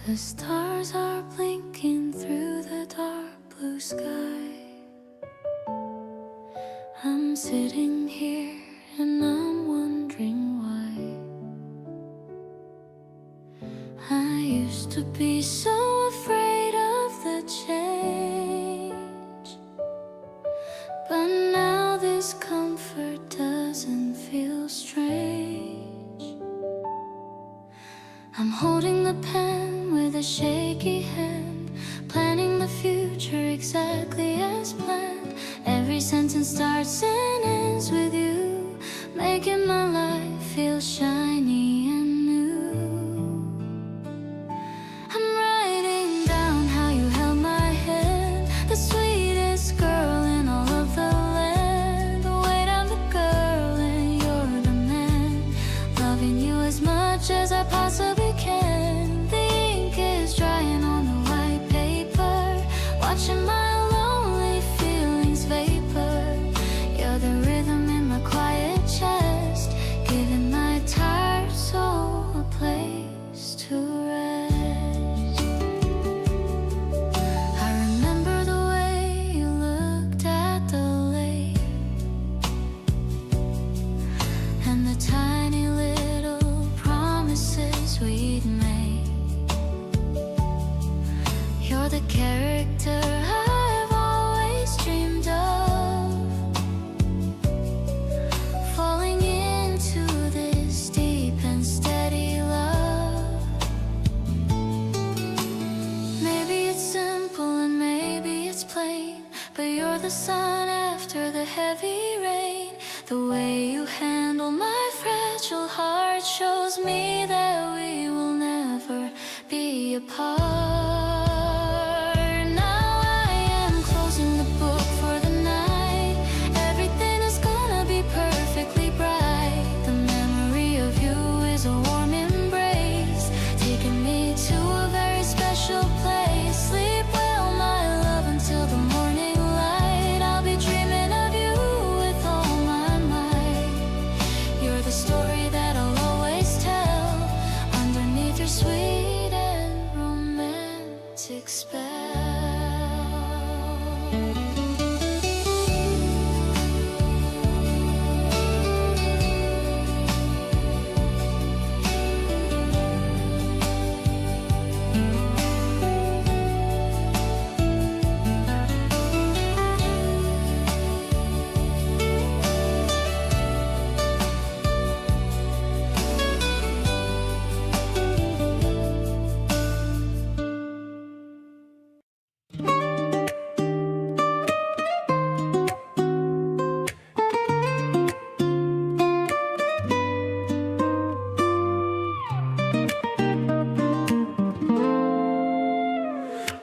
The stars are blinking through the dark blue sky. I'm sitting here and I'm wondering why. I used to be so afraid of the change, but now this comfort doesn't feel strange. I'm holding the pen with a shaky hand, planning the future exactly as planned. Every sentence starts and ends with you, making my life feel shiny and new. I'm writing down how you held my hand, the sweetest girl in all of the land. Wait, I'm the girl and you're the man, loving you as much as I possibly can. The ink is drying on the white paper, watching my lonely feelings vapor. You're the rhythm in my quiet chest, giving my tired soul a place to rest. I remember the way you looked at the lake, and the tiny little promises we'd made. You're the character I've always dreamed of, falling into this deep and steady love. Maybe it's simple and maybe it's plain, but you're the sun after the heavy rain. The way you handle my fragile heart shows me that we will never be apart. Now I am closing the book for the night. Everything is gonna be perfectly bright. The memory of you is a warm embrace, taking me to a very special place. Sleep well, my love, until the morning light. I'll be dreaming of you with all my might. You're the story that I'll always tell, underneath your sweet and romantic spell.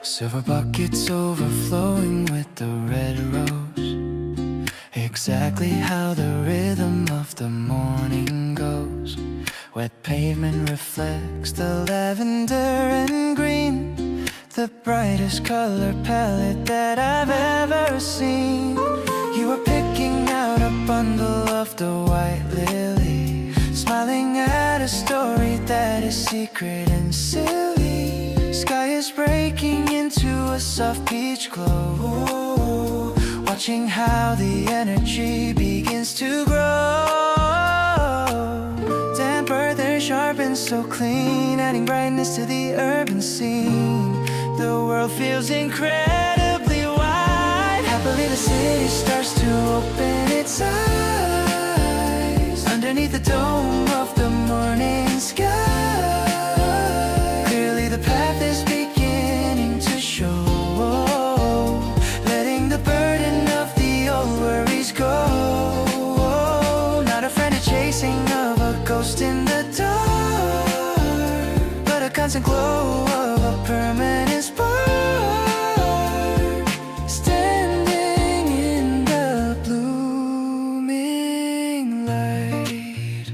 Silver buckets overflowing with the red rose, exactly how the rhythm of the morning goes. Wet pavement reflects the lavender and green, the brightest color palette that I've ever seen. You were picking out a bundle of the white lily, smiling at a story that is secret and silly. Sky is breaking into a soft peach glow, watching how the energy begins to grow. Damp earth is sharp and so clean, adding brightness to the urban scene. The world feels incredibly wide. Happily the city starts to open its eyes, underneath the dome of the morning sky. Clearly the path is beginning to show, letting the burden of the old worries go. Not a friend, a chasing of a ghost in the dark, but a constant glow of a permanent spark, standing in the blooming light.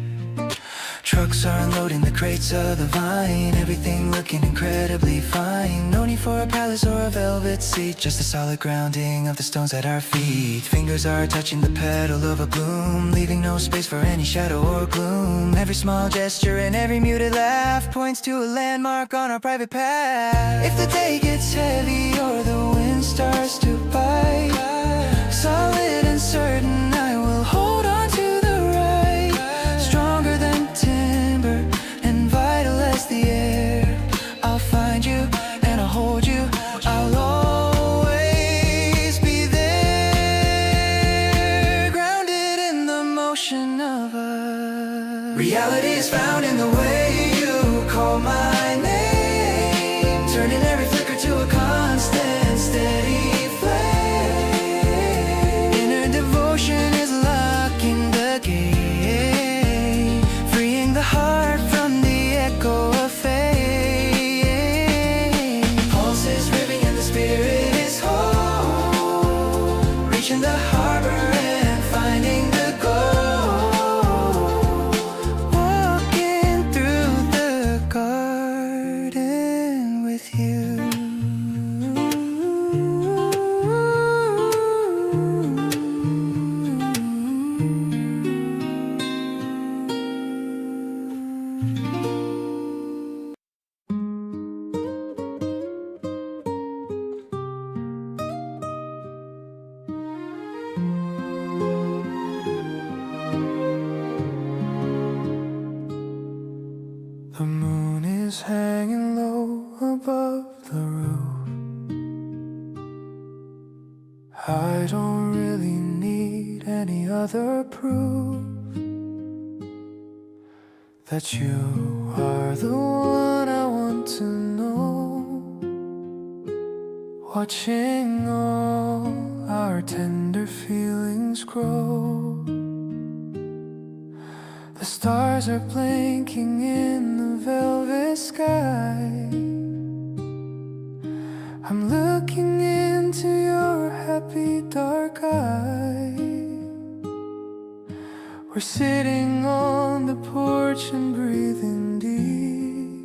Trucks are unloading the crates of the vine, everything looking incredibly fine. No need for a palace or a velvet seat, just a solid grounding of the stones at our feet. Fingers are touching the petal of a bloom, leaving no space for any shadow or gloom. Every small gesture and every muted laugh points to a landmark on our private path. If the day gets heavy or the wind starts to bite, solid and certain I will hold on to the right. Stronger than timber and vital as the air, I'll find you and I'll hold you. I'll always be there, grounded in the motion of us. Reality is found in the way you call my name, turning every flicker to a constant, steady flame. Inner devotion hanging low above the roof. I don't really need any other proof that you are the one I want to know. Watching all our tender feelings grow. The stars are blinking in the velvet sky. I'm looking into your happy dark eyes. We're sitting on the porch and breathing deep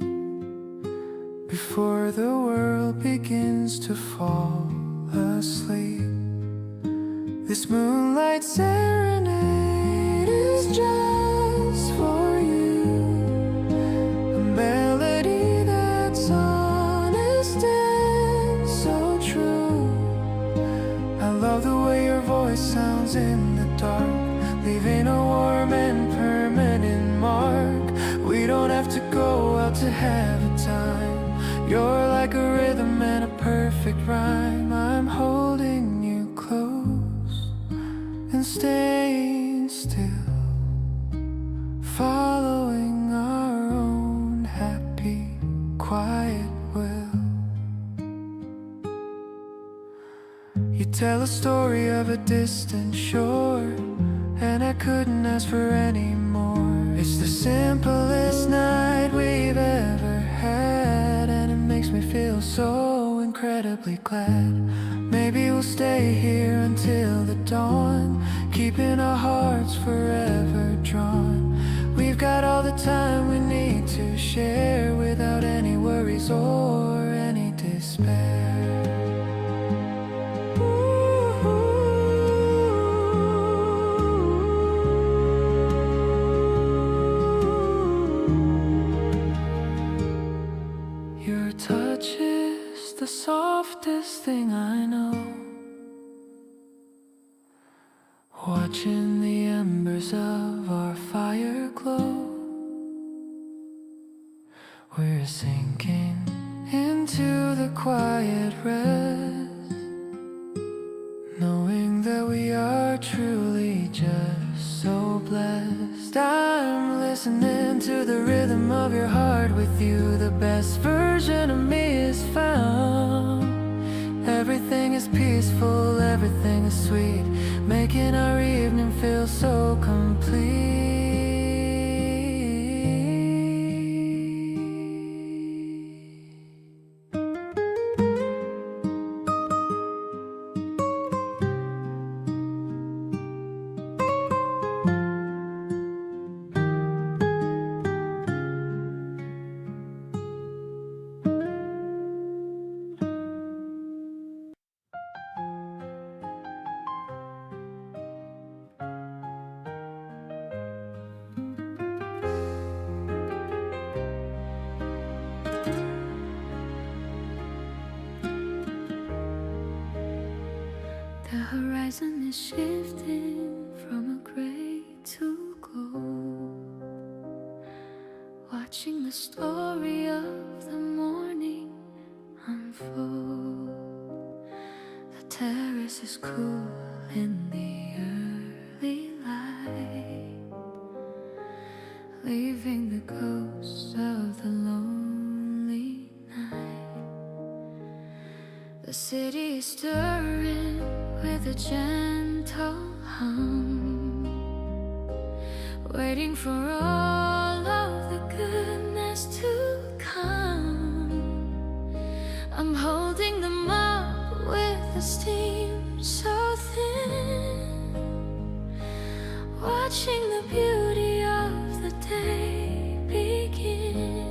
before the world begins to fall asleep. This moonlight serenade is just for you, a melody that's honest and so true. I love the way your voice sounds in the dark, leaving a warm and permanent mark. We don't have to go out to have a time. You're like a rhythm and a perfect rhyme. I'm holding you close and staying still, following our own happy, quiet will. You tell a story of a distant shore, and I couldn't ask for any more. It's the simplest night we've ever had, and it makes me feel so incredibly glad. Maybe we'll stay here until the dawn, keeping our hearts forever drawn. We've got all the time we need to share, without any worries or any despair. Your touch is the softest thing I know. Watching the embers of our fire glow, we're sinking into the quiet rest, knowing that we are truly just so blessed. I'm listening to the rhythm of your heart. With you, the best version of me is found. Everything is peaceful, everything is sweet, making our evening feel so complete. The horizon is shifting from a gray to gold, watching the story of the morning unfold. The terrace is cool in the early light, leaving the ghosts of the lonely night. The city is stirring with a gentle hum, waiting for all of the goodness to come. I'm holding them up with the steam so thin, watching the beauty of the day begin.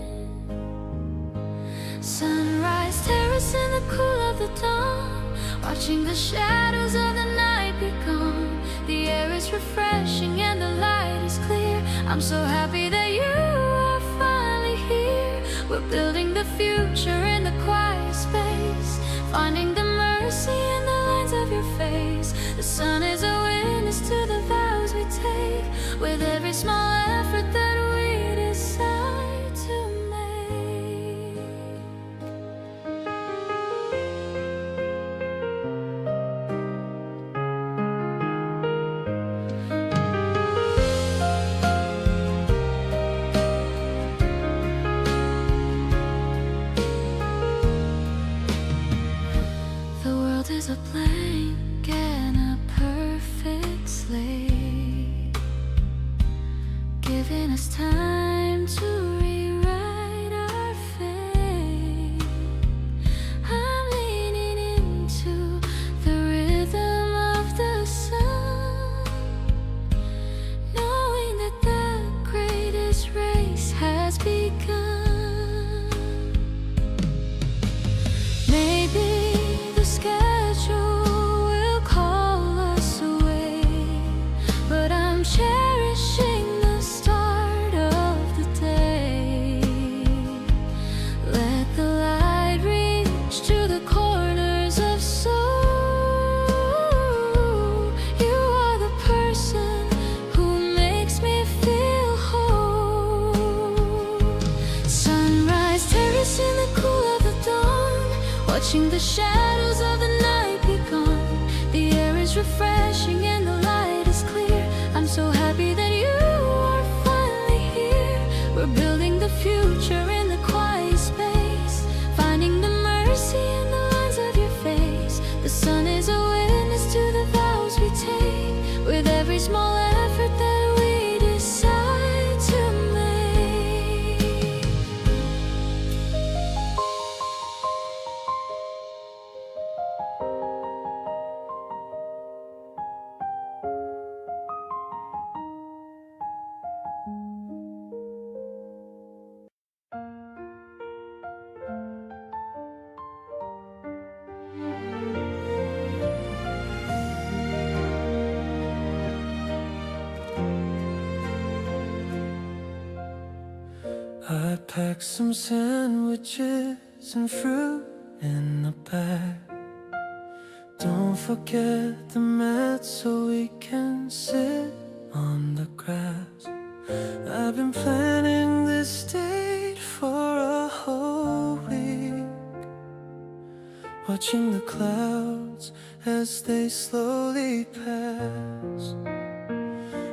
Sunrise terrace in the cool of the dawn, watching the shadows of the night be gone. The air is refreshing and the light is clear. I'm so happy that you are finally here. We're building the future in the quiet space, finding the mercy in the lines of your face. The sun is a witness to the vows we take, with every small effort that we decide to make. a blank and a perfect slate, giving us time to rewrite our fate. I'm leaning into the rhythm of the sun, knowing that the greatest race has begun. Maybe the schedule will call us away, but I'm cherishing the start of the day. Let the light reach to the corners of soul. You are the person who makes me feel whole. Sunrise terrace in the cool of the dawn, watching the shadows of the night be gone. The air is refreshing and the light is clear. I'm so happy that you are finally here. We're building the future in the quiet space, finding the mercy in the lines of your face. The sun is a witness to the vows we take, with every small effort that we decide to make. I packed some sandwiches and fruit in a bag. Don't forget the mat so we can sit on the grass. I've been planning this date for a whole week, watching the clouds as they slowly pass.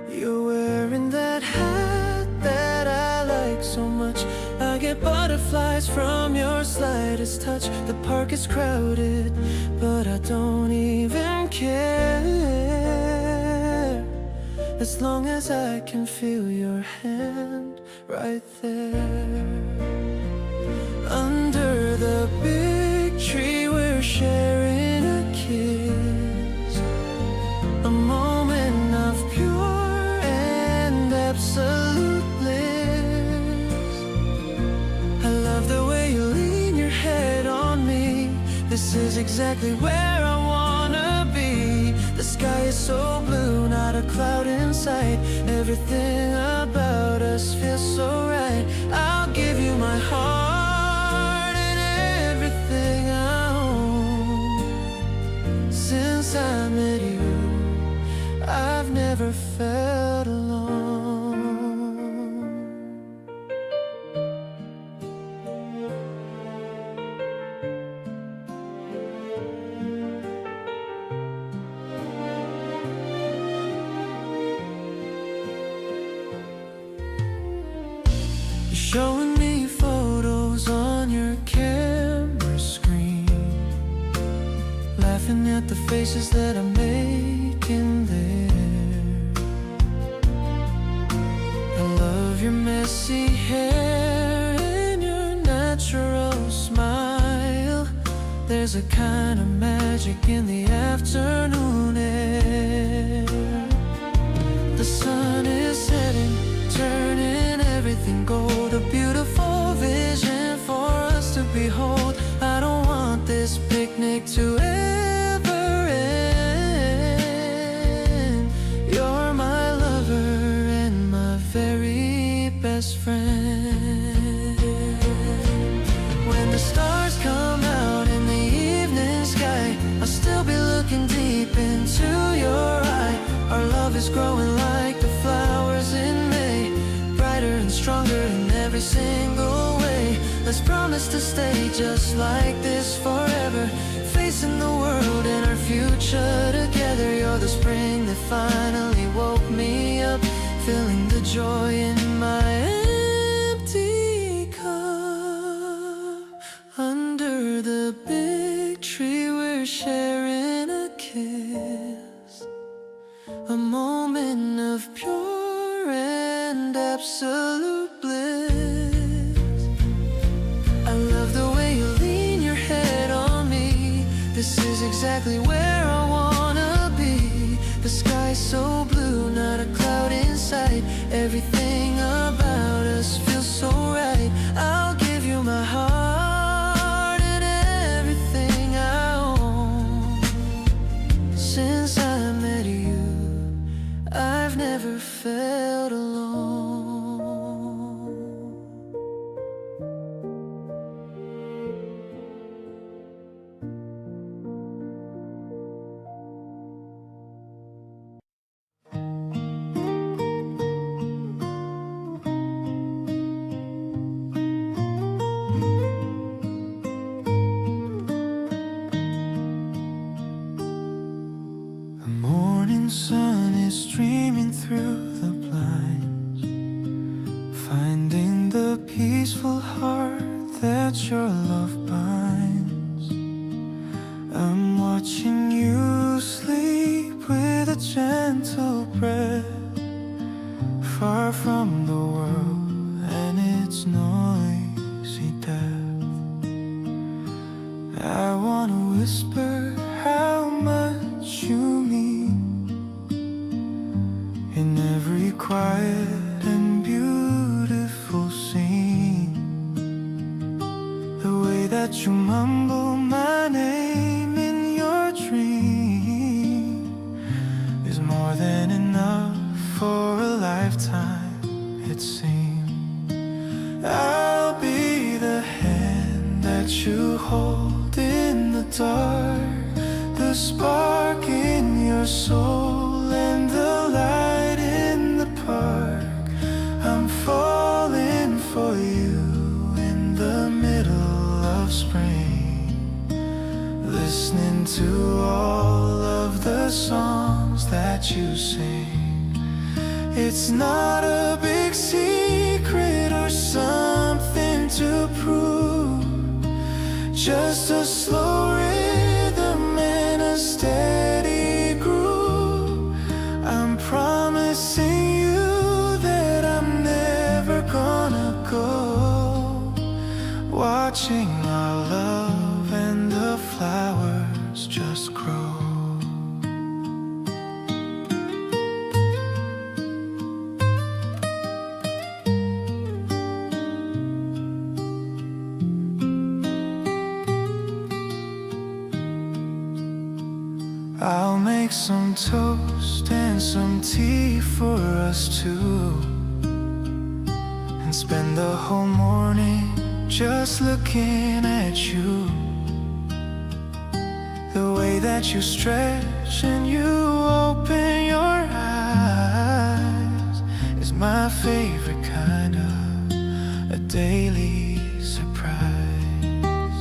You're wearing that hat that I like so much. I get butterflies from your slightest touch. The park is crowded, but I don't even care, as long as I can feel your hand right there. Under the big tree we're sharing a kiss, a moment of pure and absolute bliss. I love the way you lean your head on me. This is exactly where I wanna be. The sky is so blue, not a cloud in sight. Everything about us feels so right. I'll give you my heart and everything I own. Since I met you, I've never felt alone. You're showing me photos on your camera screen, laughing at the faces that I make in there. I love your messy hair and your natural smile. There's a kind of magic in the afternoon air. The sun is setting, turning everything gold. A beautiful vision for us to behold. I don't want this picnic to ever end. You're my lover and my very best friend. When the stars come out in the evening sky, I'll still be looking deep into your eye. Our love is growing like the flowers in May, brighter and stronger in every single way. Let's promise to stay just like this forever, facing the world and our future together. You're the spring that finally woke me up, feeling the joy in my empty cup. Under the big tree we're sharing exactly where I wanna be. The sky is so blue, not a cloud in sight. Everything about us feels so right. I'll give you my heart and everything I own. Since I met you, I've never felt alone. The morning sun is streaming through the blinds, finding the peaceful heart that your love binds. I'm watching you sleep with a gentle breath, far from the world and its noisy death. I wanna whisper how much you mean in every quiet and beautiful scene. The way that you mumble my name in your dream is more than enough for a lifetime, it seems. I'll be the hand that you hold in the dark, the spark in your soul and the light in the park. I'm falling for you in the middle of spring, listening to all of the songs that you sing. It's not a big secret or something to prove, just a slow rhythm and a steady groove. I'm promising you that I'm never gonna go, watching our love and the flowers just grow. I'll make some toast and some tea for us two, and spend the whole morning just looking at you. The way that you stretch and you open your eyes is my favorite kind of a daily surprise.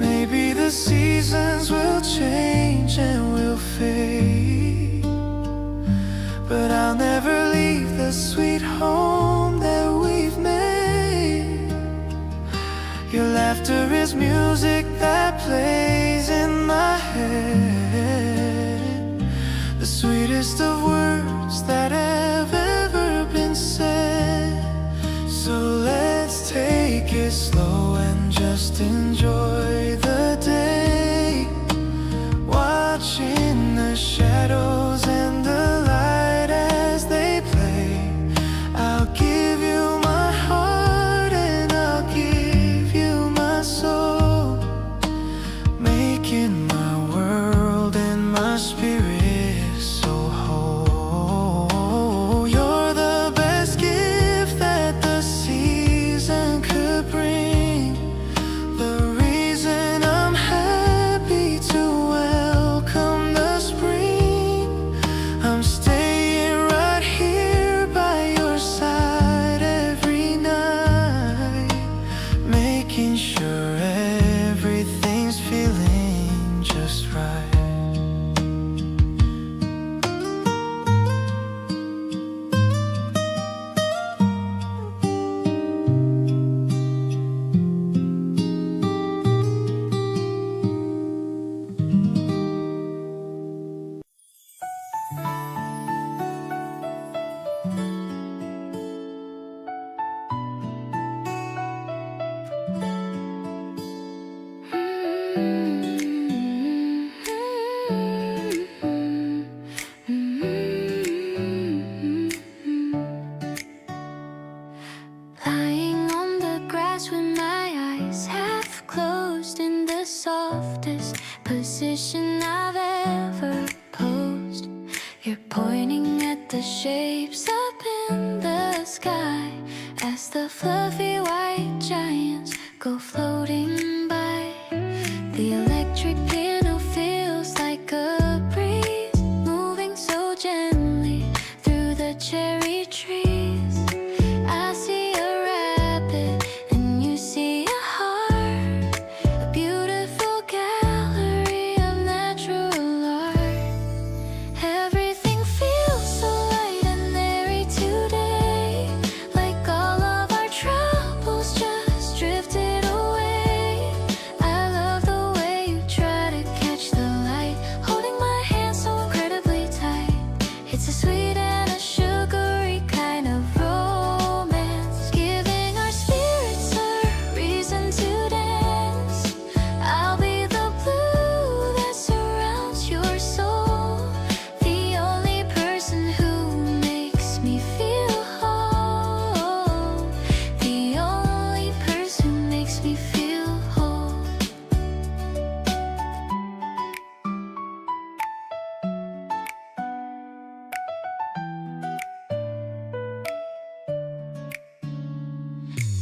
Maybe the seasons will change and will fade, but I'll never leave the sweet home that we've made. Your laughter is music that plays in my head, the sweetest of words that have ever been said. So let's take it slow and just enjoy the day, watching the shadows and the light as they play. I'll give you my heart and I'll give you my soul, making my world and my spirit so whole. You're the best gift that the season could bring, the reason I'm happy to welcome the spring. I'm staying right here by your side every night, making sure everything's feeling just right. softest position I've ever posed. You're pointing at the shapes up in the sky as the fluffy white giants go floating by. The electric piano feels like a breeze moving so gently through the cherry trees. I see a rabbit and you see a heart, a beautiful gallery of natural art. Everything feels so light and airy today, like all of our troubles just drifted away. I love the way you try to catch the light, holding my hand so incredibly tight. It's a sweet and a sugary kind of romance, giving our spirits a reason to dance. I'll be the blue that surrounds your soul, the only person who makes me feel whole, the only person who makes me feel whole.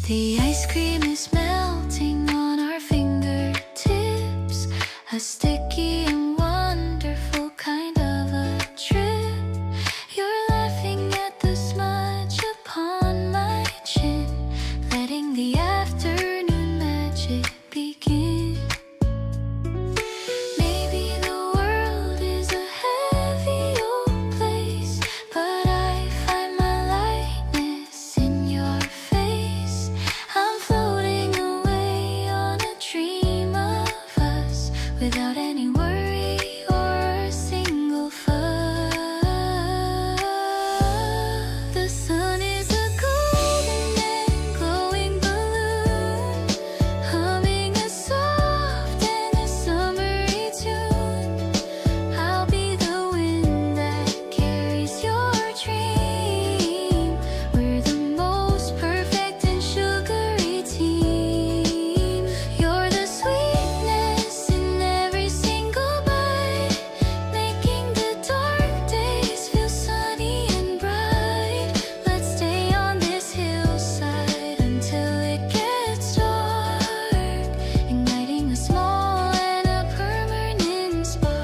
The ice cream is melting on our fingertips, a sticky and wonderful kind of a trip. You're laughing at the smudge upon my chin, letting the afternoon magic begin. Maybe the world is a heavy old place, but I find my lightness in your face. I'm floating away on a dream of us, without any worry or a single fuss. The sun is a golden and glowing balloon, humming a soft and a summery tune. I'll be the wind that carries your dream. We're the most perfect and sugary team. You're the sweetness in every single bite, making the dark days feel sunny and bright. Let's stay on this hillside until it gets dark, igniting a small and a permanent spark.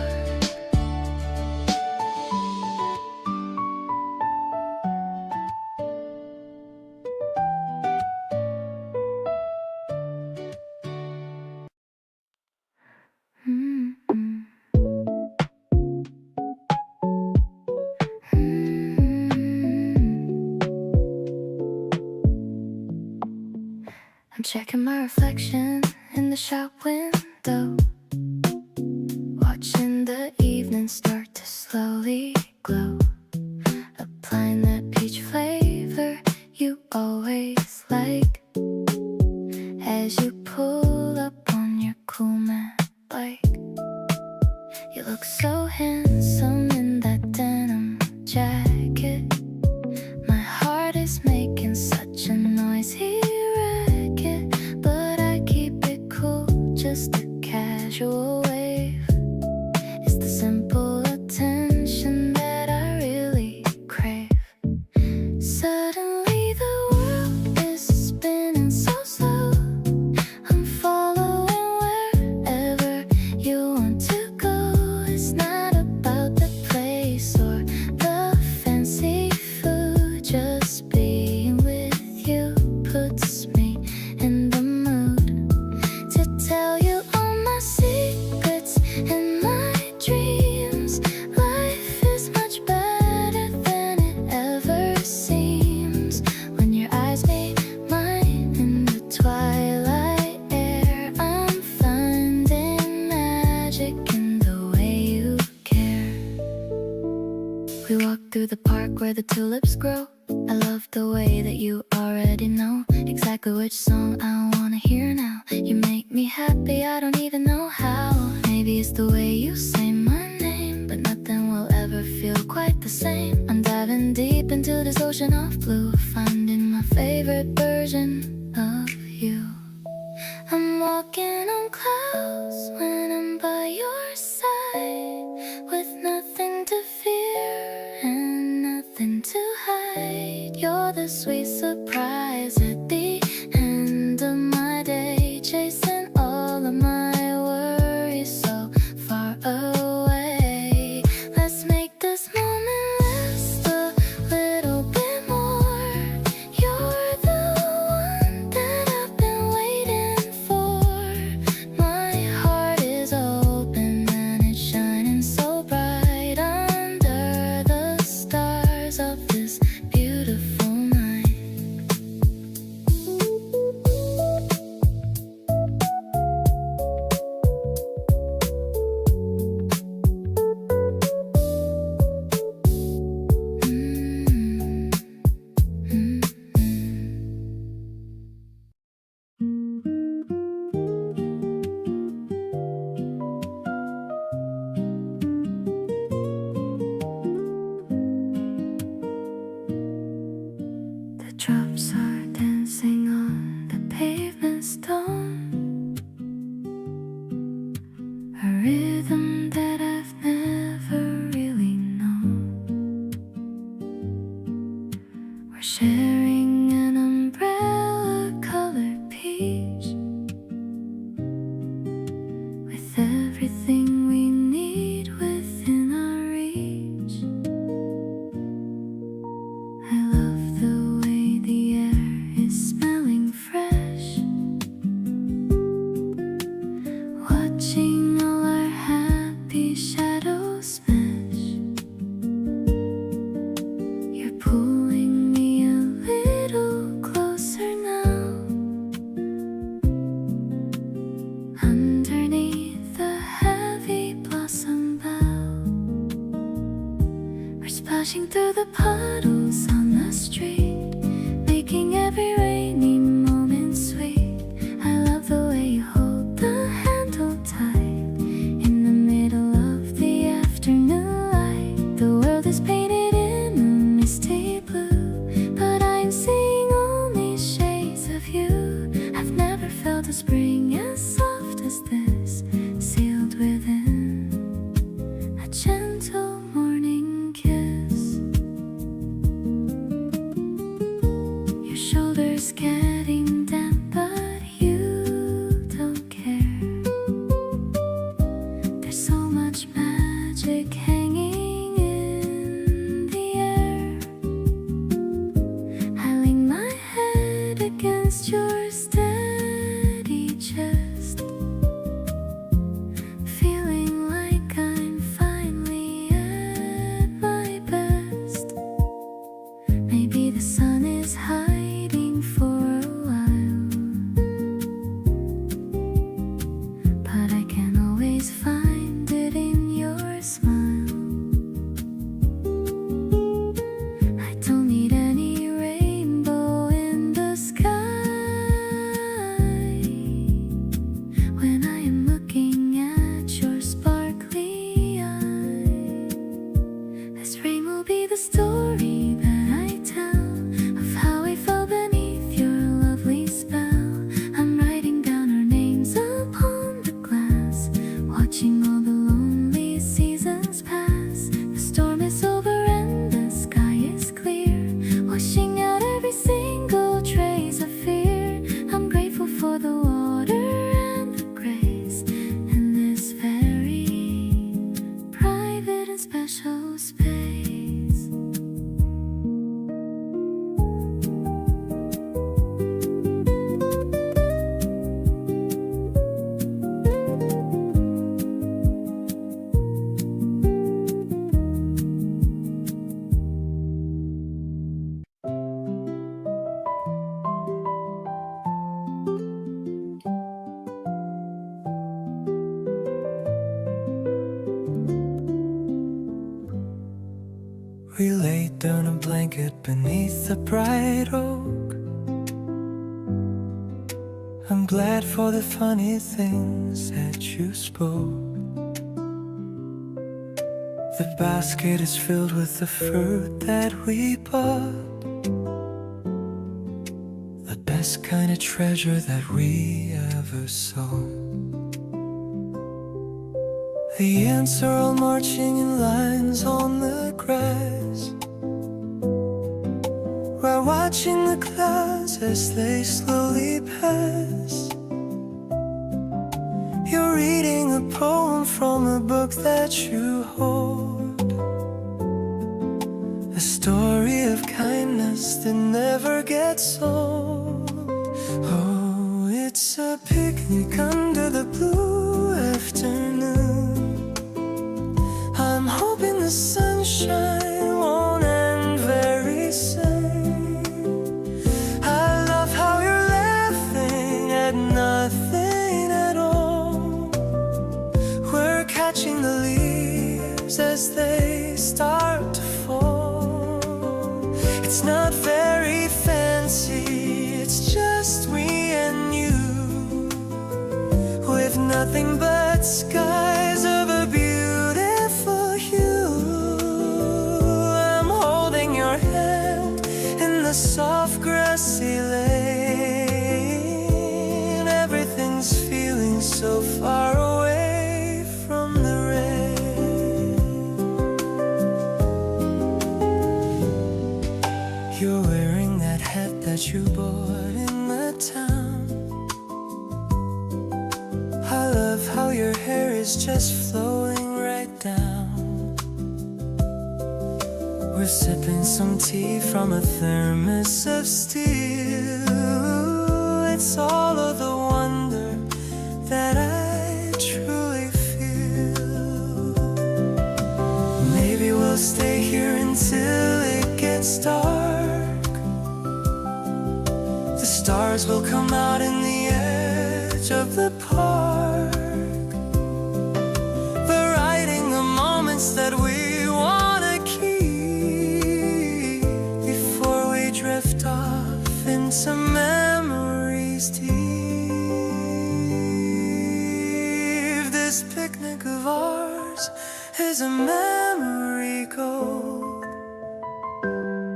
I'm checking my reflection in the shop window, watching the evening start to slowly glow, applying that peach flavor you always like, as you pull up on your cool man bike. You look so handsome in that denim jacket. My heart is making such a noisy racket, but I keep it cool, just a casual wave. It's the simple attention that I really crave. Suddenly the world is spinning so slow. I'm following wherever you want to go. It's not about the place or the fancy food, just being with you puts me in the mood to tell you all my secrets and my dreams. Life is much better than it ever seems when your eyes meet mine in the twilight air. I'm finding magic in the way you care. We walk through the park where the tulips grow. I love the way that you already know exactly which song I wanna hear now. You make me happy, I don't even know how. Maybe it's the way you say my name, but nothing will ever feel quite the same. I'm diving deep into this ocean of blue, finding my favorite version of you. I'm walking on clouds when crashing through the puddles on the street, making every rainy moment sweet. I love the way you hold the handle tight in the middle of the afternoon light. The world is painted in a misty blue, but I'm seeing only shades of you. I've never felt a spring as soft as this, sealed within a gentle morning kiss. Your shoulders getting damp, but you don't care. There's so much magic hanging in the air. I lean my head against your steady chest, feeling like I'm finally at my best. Maybe the sun is hiding for a while, but I can always find it in your smile. I don't need any rainbow in the sky when I am looking at your sparkly eye. This rain will be the story that I tell of how I fell beneath your lovely spell. I'm writing down our names upon the glass, watching all the lonely seasons pass. The storm is over and the sky is clear, washing out every single trace of fear. I'm grateful for the water and the grace in this very private and special space. We laid down a blanket beneath the bright oak. I'm glad for the funny things that you spoke. The basket is filled with the fruit that we bought, the best kind of treasure that we ever saw. The ants are all marching in lines on the grass. We're watching the clouds as they slowly pass. You're reading a poem from a book that you hold, a story of kindness that never gets old. Oh, it's a picnic under the blue afternoon. I'm hoping the sunshine won't end very soon. I love how you're laughing at nothing at all. We're catching the leaves as they start to fall. It's not very fancy, it's just we and you, with nothing but skies of a beautiful hue. I'm holding your hand in the soft grassy lane. Everything's feeling so far away from the rain. You're wearing that hat that you bought in the town. I love how your hair is just flowing right down. We're sipping some tea from a thermos of steel. It's all of the wonder that I truly feel. Maybe we'll stay here until it gets dark. The stars will come out in the edge of the park. We're writing the moments that we wanna keep. is a memory gold,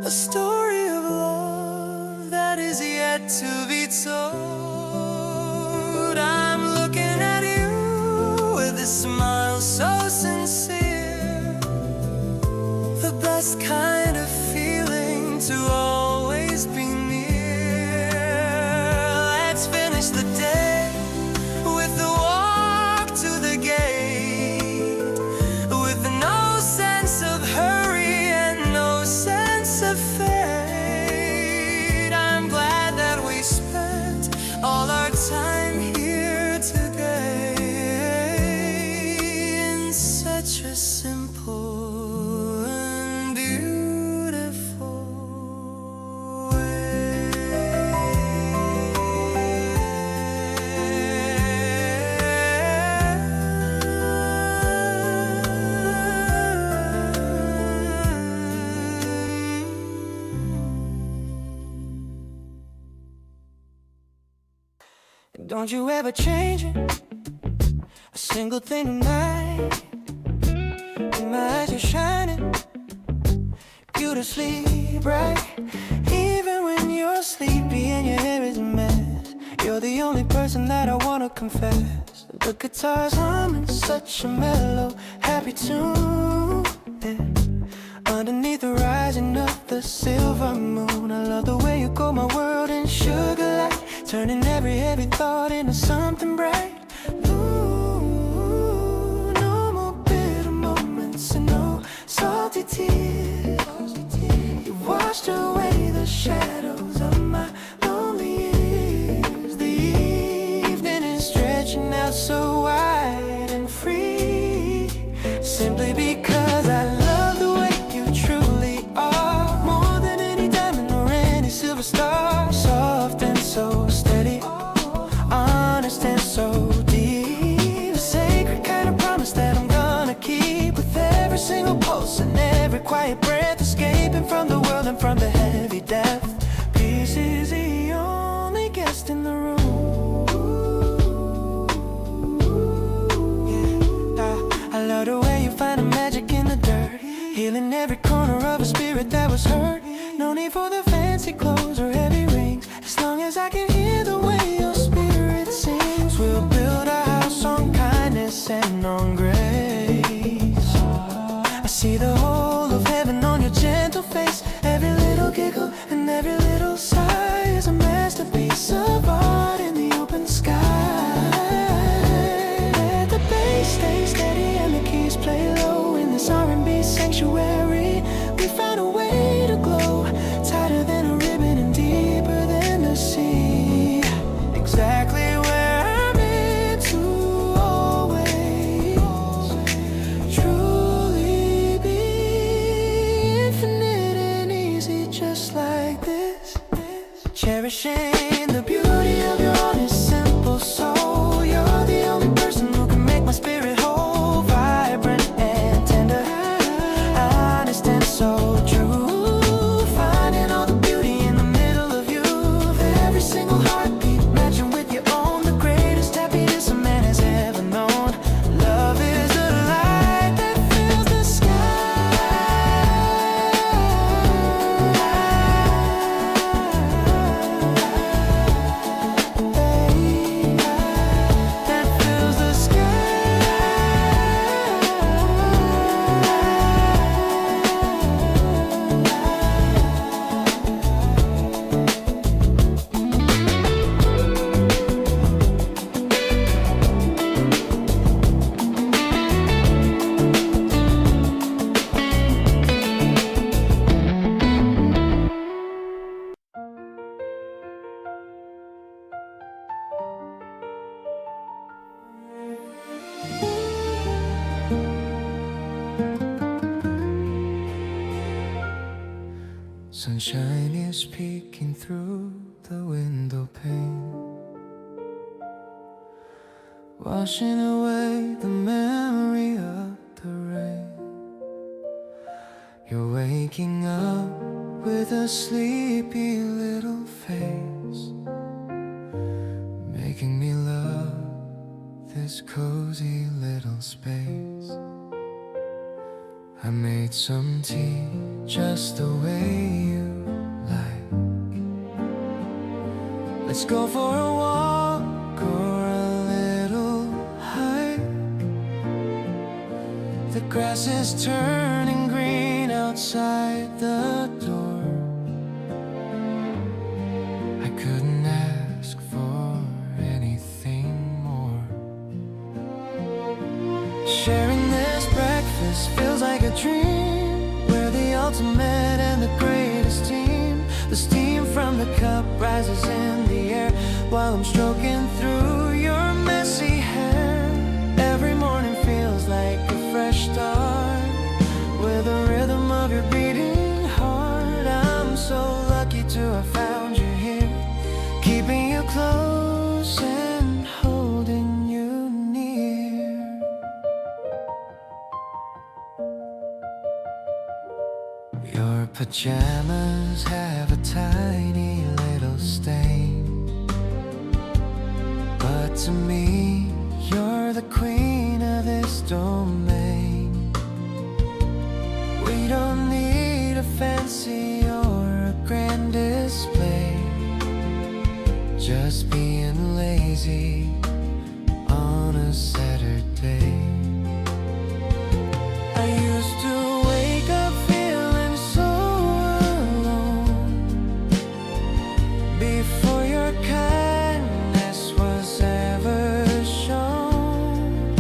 a story of love that is yet to be told. I'm looking at you with a smile so sincere, the best kind of feeling to always be near. Let's finish the day with a walk to the gate, with no sense of hurry and no sense of fate. I'm glad that we spent all our time here today in such a simple and beautiful way. Don't you ever change it, a single thing tonight. In my eyes you're shining, beautifully bright. Even when you're sleepy and your hair is a mess, you're the only person that I wanna confess. The guitar's humming such a mellow, happy tune, yeah. Underneath the rising of the silver moon, I love the way you go my world in sugar light, turning every heavy thought into something bright. Ooh, no more bitter moments and no salty tears. You washed away the shadows of my lonely years. The evening is stretching out so wide and free, simply because I love the way you truly are, more than any diamond or any silver star. Soft and so steady, honest and so deep, a sacred kind of promise that I'm gonna keep, with every single pulse and every quiet breath, escaping from the world and from the heavy depth. Peace is the only guest in the room. Yeah, I love the way you find the magic in the dirt, healing every corner of a spirit that was hurt. No need for the fancy clothes or heavy rings, as long as I can hear the way your spirit sings. We'll build a house on kindness and on grace. I see the whole of heaven on your gentle face. Every little giggle and every little sigh is a masterpiece of art in the open sky. Let the bass stay steady and the keys play low in this R&B sanctuary. We found a way to glow, tighter than a ribbon and deeper than the sea. Exactly where I'm meant to always truly be, infinite and easy, just like this. Cherishing the beauty of your honest, simple soul. You're the only person who can make my spirit whole, vibrant and tender, honest and so true. Finding all the beauty in the middle of you, every single heartbeat matching with your own. The greatest happiness a man has ever known. Love is the light that fills the sky, that fills the sky. Sunshine is peeking through the window pane, washing away the memory of the rain. You're waking up with a sleepy little face, making me love this cozy little space. I made some tea just the way you like. Let's go for a walk or a little hike. The grass is turning green outside the door. I couldn't ask for anything more. Sharing this breakfast feels like a dream. We're the ultimate and the greatest team. The steam from the cup rises in the air while I'm stroking through your messy hair. Every morning feels like a fresh start with the rhythm of your beating heart. I'm so lucky to have found you here, keeping you close and holding you near. Your pajamas have a tiny little stain, but to me, you're the queen of this domain. We don't need a fancy or a grand display, just being lazy on a Saturday. I used to wake up feeling so alone before your kindness was ever shown.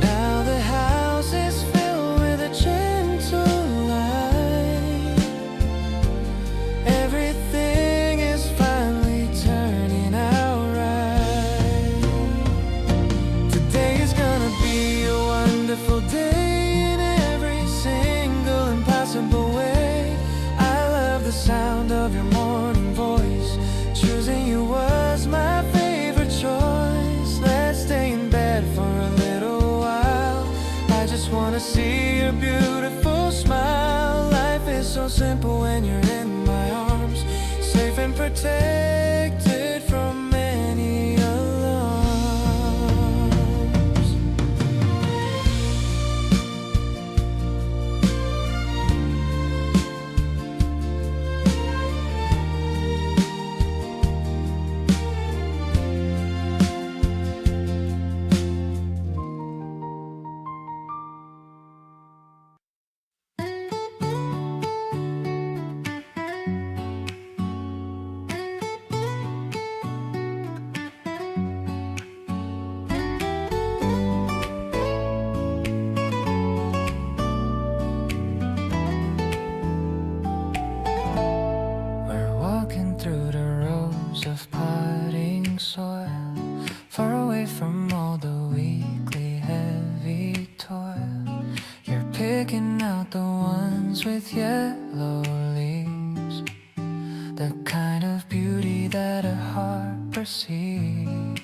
Now the house is filled with a gentle light. Everything is finally turning out right. Today is gonna be a wonderful day in every single impossible way. I love the sound of your morning voice. Choosing you was my favorite choice. Let's stay in bed for a little while. I just wanna see your beautiful smile. Life is so simple when you're in my arms, safe and protected from any alarms. We're walking through the rows of potting soil, far away from all the weekly heavy toil. You're picking out the ones with yellow leaves, the kind of beauty that a heart perceives.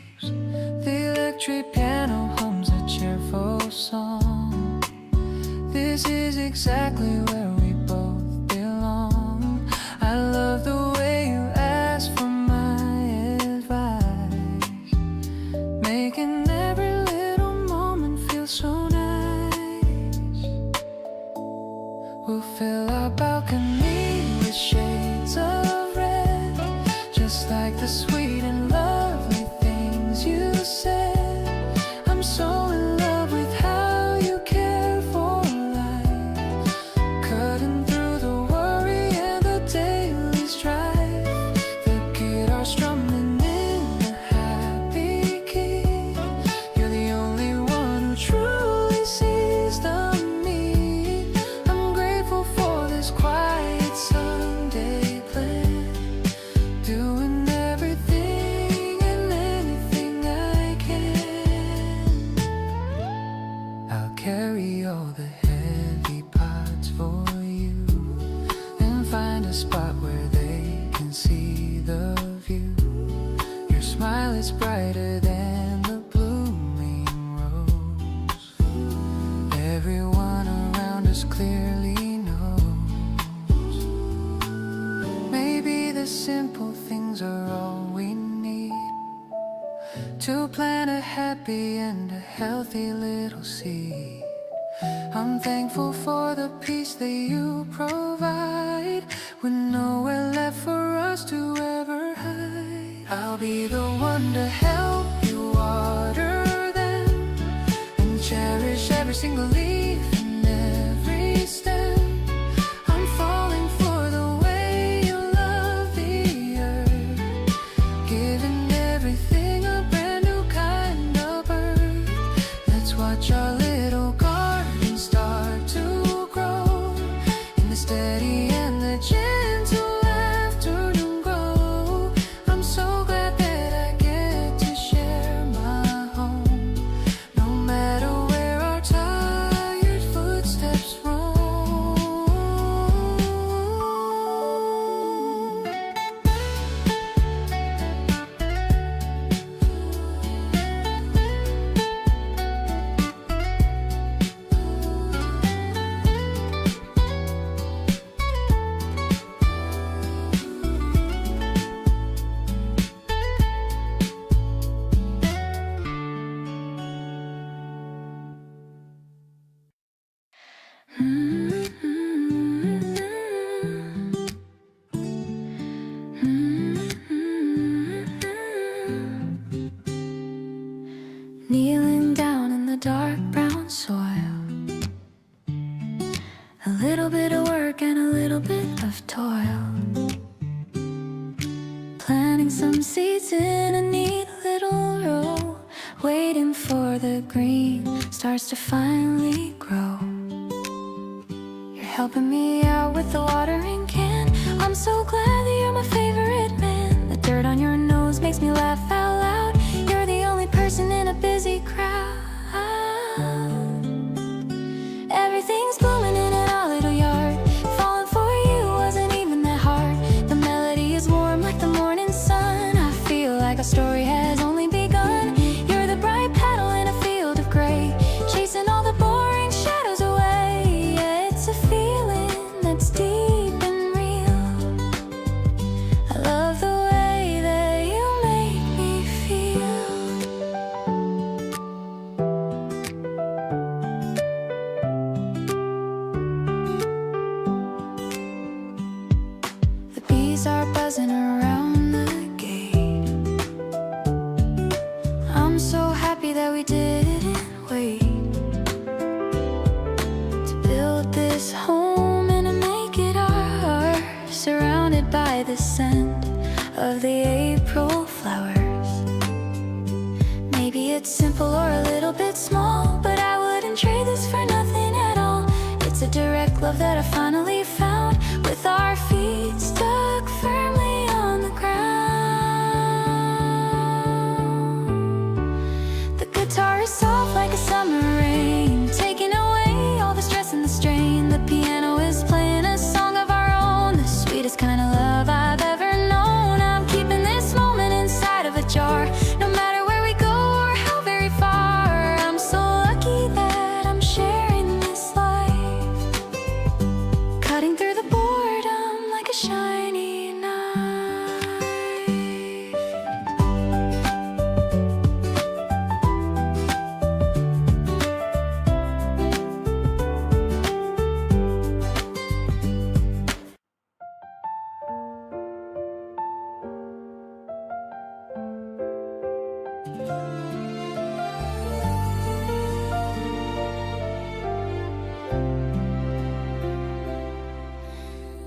The electric piano hums a cheerful song. This is exactly where we both belong. I love the way you ask for my advice, making every little moment feel so nice. We'll fill our balcony with shades of red, just like the sweet and lovely things you said. I'm so in love with how you care for life, cutting through the worry and the daily strife. The guitar strumming in a happy key. You're the only one who truly sees the need. I'm grateful for this quiet Sunday plan, doing everything and anything I can. I'll carry all the heavy pots for you and find a spot where they can see the view. Your smile is brighter than the blooming rose. Everyone around us clearly knows. Maybe the simple things are all we need to plant a happy and a healthy little seed. I'm thankful for the peace that you provide, with nowhere left for us to ever hide. I'll be the one to help you water them and cherish every single leaf and every stem. I'm falling for the way you love the earth, giving everything a brand new kind of birth. Let's watch our little garden start to grow in the steady and the gentle afternoon glow. I'm so glad that I get to share my home, no matter where our tired footsteps roam. Kneeling down in the dark brown soil, a little bit of work and a little bit of toil, planting some seeds in a neat little row, waiting for the green starts to finally grow. You're helping me out with the watering can. I'm so glad that you're my favorite man. The dirt on your nose makes me laugh out loud. You're the only person in a busy crowd. Everything's blooming in our little yard. Falling for you wasn't even that hard. The melody is warm like the morning sun. I feel like our story has only begun. You're the bright petal in a field of gray, chasing all the boring shadows away. Yeah, it's a feeling that's deep and real. I love the way that you make me feel. The bees are buzzing around the gate. I'm so happy that we didn't wait to build this home and to make it ours, surrounded by the scent of the April flowers. Maybe it's simple or a little bit small, but I wouldn't trade this for nothing at all. It's a direct love that I finally found, with our feet stuck firmly on the ground. The guitar is soft like a summer rain, taking away all the stress and the strain. The piano is playing a song of our own, the sweetest kind of love I've ever known. I'm keeping this moment inside of a jar, no matter where we go or how very far. I'm so lucky that I'm sharing this life, cutting through the boredom like a shiny knife.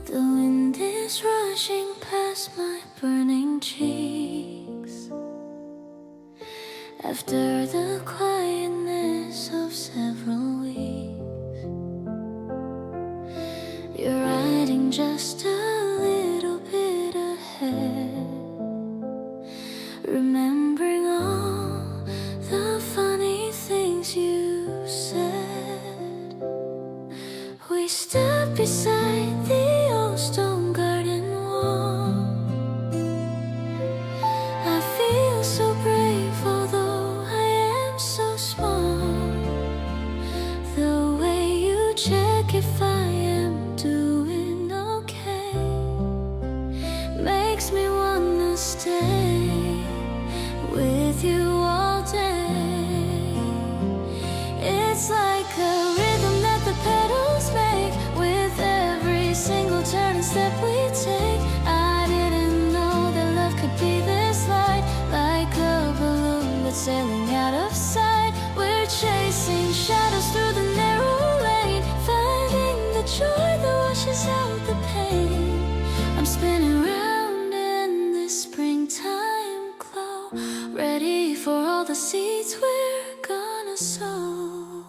The wind is rushing past my burning cheeks after the quietness of several weeks. You're riding just a little bit ahead, remembering all the funny things you said. We stood beside the old stone garden wall. I feel so brave, although I am so small. The way you check if I am doing okay makes me wanna stay with you all day. It's like a rhythm ready for all the seeds we're gonna sow.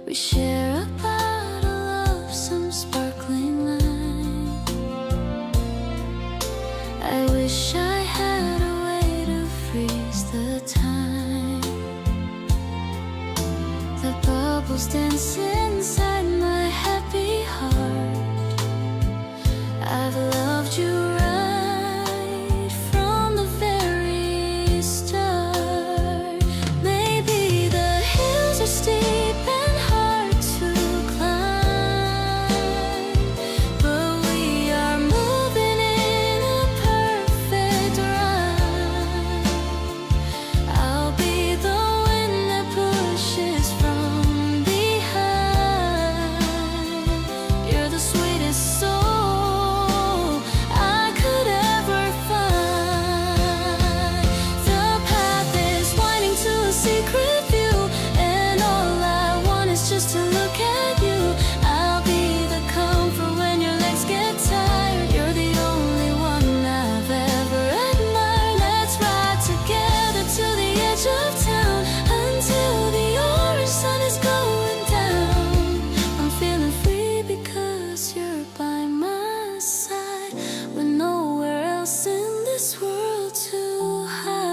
We share a bottle of some sparkling wine. I wish I had a way to freeze the time. The bubbles dance inside my happy heart. I've loved you right from the very start. Maybe the hills are steep and hard to climb, but we are moving in a perfect rhyme. I'll be the wind that pushes from behind. You're the sweetest soul I could ever find. The path is winding to a secret view, and all I want is just to look at you. I'll be the comfort when your legs get tired. You're the only one I've ever admired. Let's ride together to the edge of town until the orange sun is going down. I'm feeling free because you're by my side, with nowhere else in this world to hide.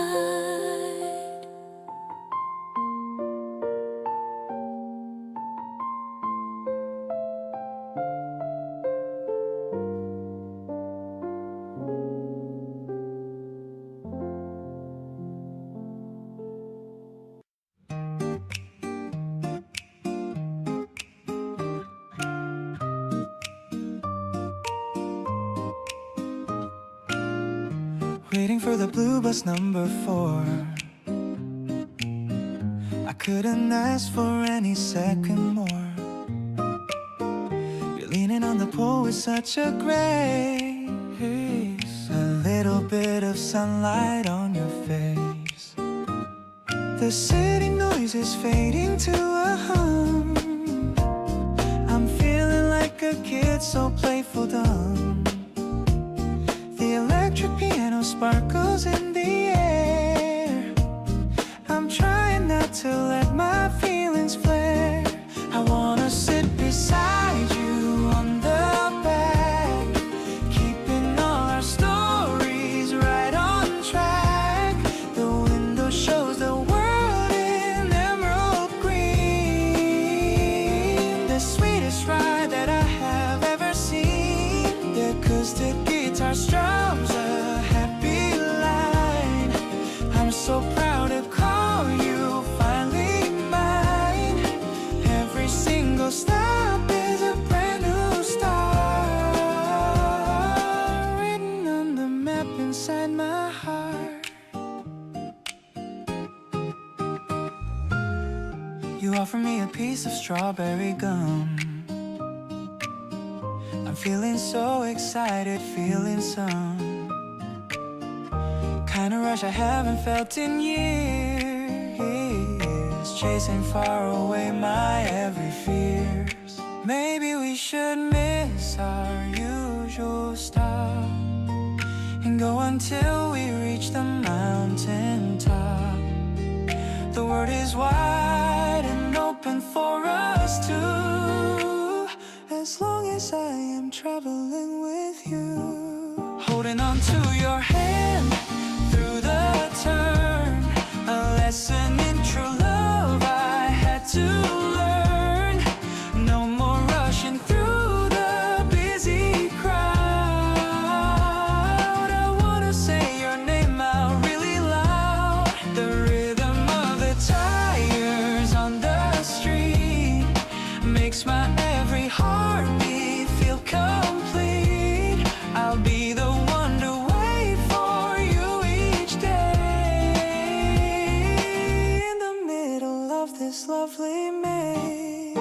Waiting for the blue bus number 4. I couldn't ask for any second more. You're leaning on the pole with such a grace. A little bit of sunlight on your face. The city noise is fading to a hum. I'm feeling like a kid, so playful, dumb. The electric piano sparkles in the air. I'm trying not to let my feelings flare. I wanna sit beside you on the back, keeping all our stories right on track. The window shows the world in emerald green. The sweetest ride that I have ever seen. The acoustic guitar strums a happy line. I'm so proud to call you finally mine. Every single stop is a brand new star, written on the map inside my heart. You offer me a piece of strawberry gum. I'm feeling so excited, feeling some kind of rush I haven't felt in years, chasing far away my every fears. Maybe we should miss our usual stop and go until we reach the mountain top. The world is wide and open for us two, as long as I am traveling with you. Holding on to your hand through the turn, a lesson in true love I had to learn. No more rushing through the busy crowd. I wanna say your name out really loud. The rhythm of the tires on the street makes my every heartbeat feel complete. I'll be the one to wait for you each day, in the middle of this lovely May.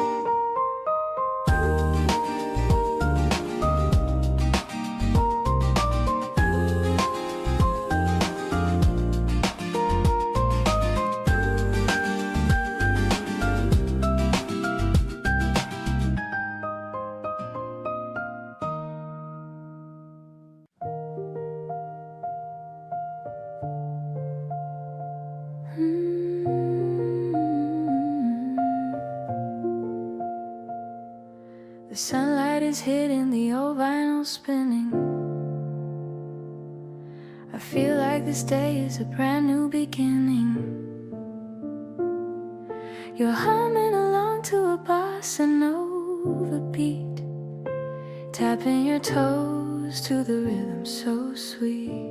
The sunlight is hitting the old vinyl spinning. I feel like this day is a brand new beginning. You're humming along to a bossa nova beat, tapping your toes to the rhythm so sweet.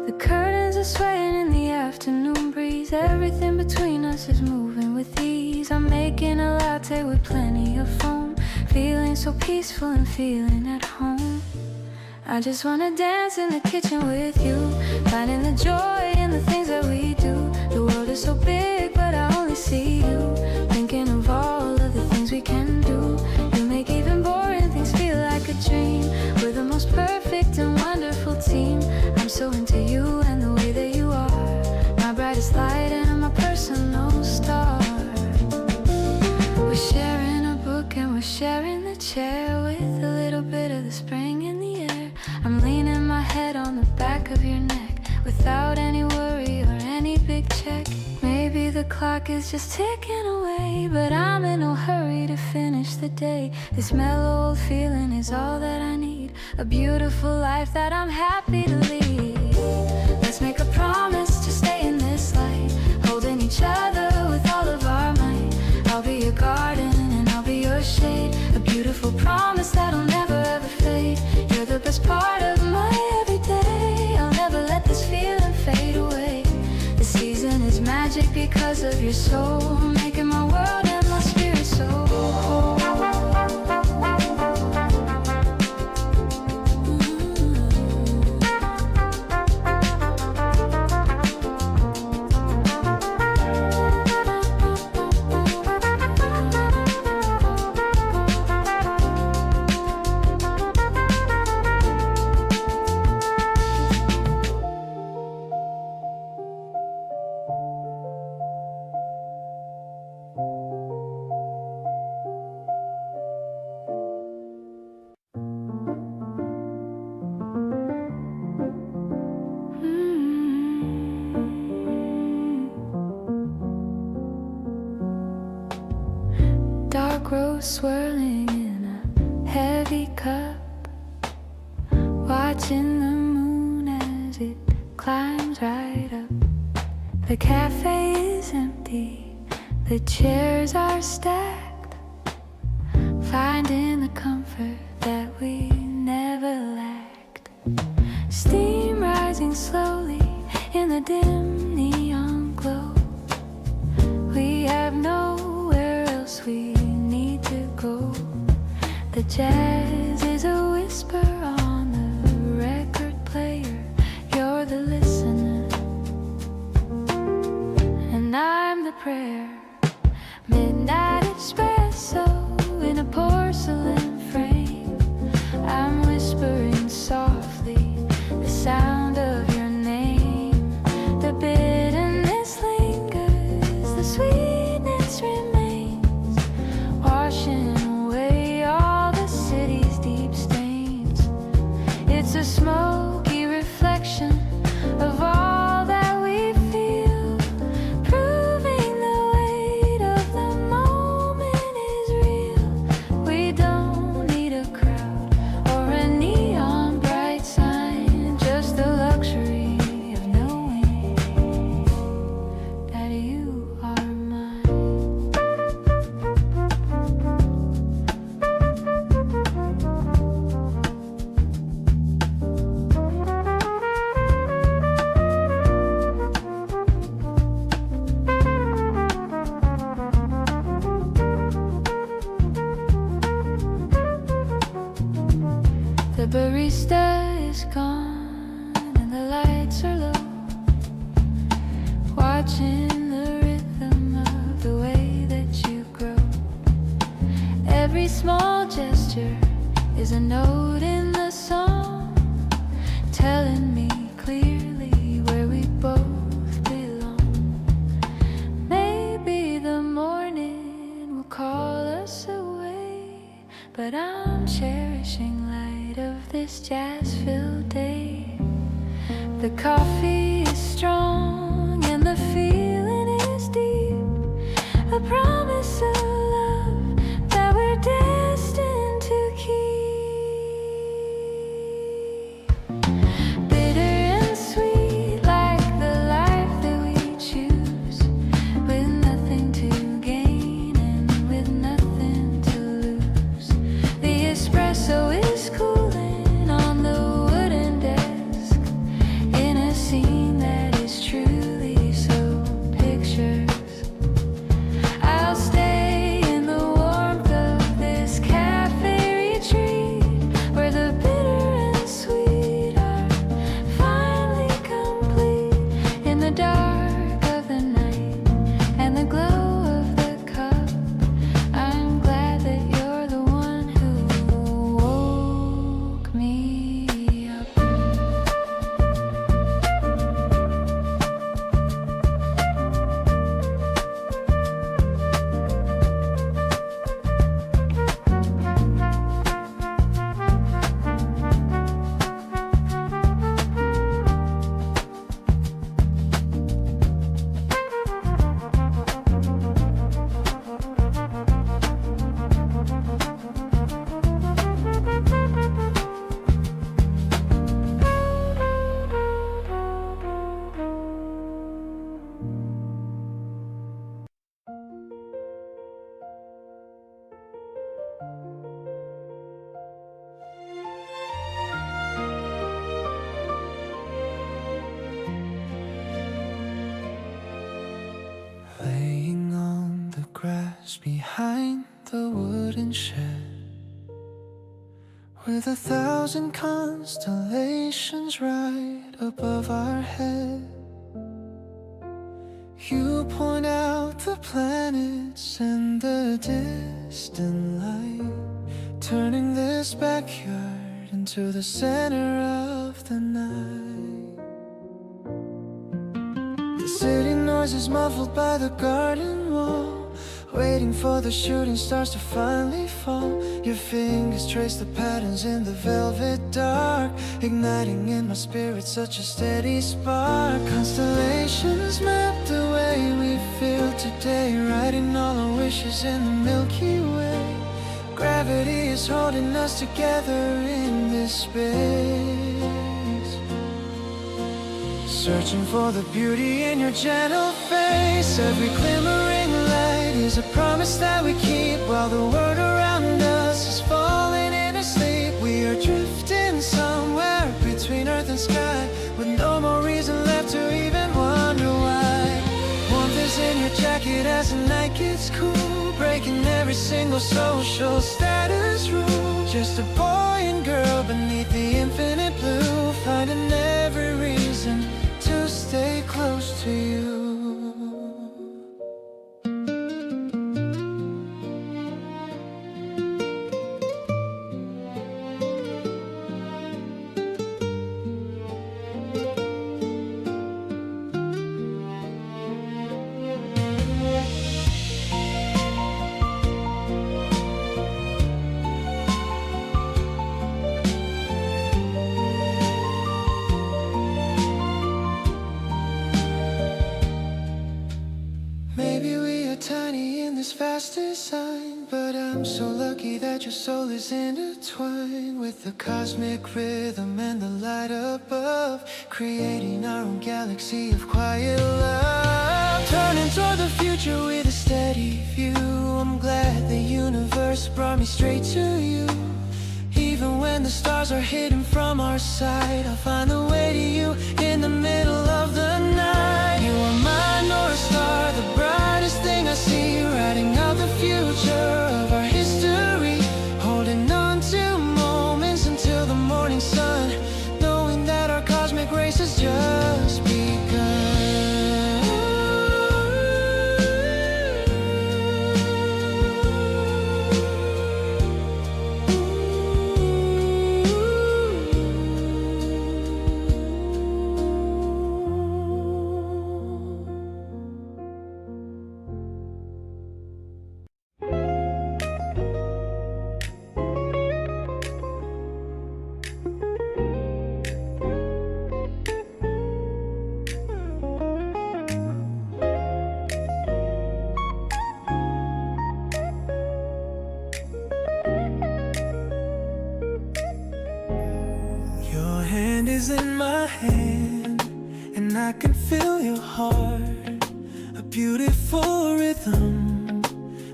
The curtains are swaying in the afternoon breeze. Everything between us is moving with ease. I'm making a latte with plenty of foam, feeling so peaceful and feeling at home. I just wanna dance in the kitchen with you, finding the joy in the things that we do. The world is so big, but I only see you, thinking of all of the things we can do. You make even boring things feel like a dream. We're the most perfect and wonderful team. I'm so into you and the way that you are, my brightest light and my personal star. We're sharing a book and we're sharing the chair, with a little bit of the spring in the air. I'm leaning my head on the back of your neck, without any worry or any big check. Maybe the clock is just ticking away, but I'm in no hurry to finish the day. This mellow old feeling is all that I need, a beautiful life that I'm happy to lead. Let's make a promise to stay in this light, holding each other with all of our might. I'll be your garden and I'll be your shade, a beautiful promise that'll never ever fade. You're the best part of my everyday. I'll never let this feeling fade away. The season is magic because of your soul, making my world and my spirit so whole. Dark rose swirling in a heavy cup, watching the moon as it climbs right up. The cafe is empty, the chairs are stacked, finding the comfort that we never lacked. Steam rising slowly in the dim neon glow. We have nowhere else we need to go. The jazz is a whisper on the record player. You're the listener and I'm the prayer. Midnight espresso in a porcelain frame. I'm whispering softly the sound of your name. The bitterness lingers, the sweetness remains, washing away all the city's deep stains. It's a smoky reflection of all that we feel, proving the weight of the moment is real. We don't need a crowd or a neon bright sign, just the luxury of knowing that you are mine. The barista is gone and the lights are low, watching the rhythm of the way that you grow. Every small gesture is a note in the song, telling me clearly where we both belong. Maybe the morning will call us away, but I'm cherishing light of this jazz-filled day. The coffee is strong and the feeling is deep, a promise of love that hours behind the wooden shed, with 1,000 constellations right above our head. You point out the planets and the distant light, turning this backyard into the center of the night. The city noise is muffled by the garden wall, waiting for the shooting stars to finally fall. Your fingers trace the patterns in the velvet dark, igniting in my spirit such a steady spark. Constellations map the way we feel today, writing all our wishes in the Milky Way. Gravity is holding us together in this space, searching for the beauty in your gentle face. Every glimmering light is a promise that we keep, while the world around us is falling into sleep. We are drifting somewhere between earth and sky, with no more reason left to even wonder why. Warmth is in your jacket as the night gets cool, breaking every single social status rule. Just a boy and girl beneath the infinite blue, finding every reason to stay close to you. Fast design, but I'm so lucky that your soul is intertwined with the cosmic rhythm and the light above, creating our own galaxy of quiet love. Turning toward the future with a steady view, I'm glad the universe brought me straight to you. Even when the stars are hidden from our sight, I'll find a way to you in the middle of the night. You are my North Star, the brightest thing I see, writing out the future of our history, holding on to moments until the morning sun, knowing that our cosmic race has just begun. Is in my hand, and I can feel your heart. A beautiful rhythm,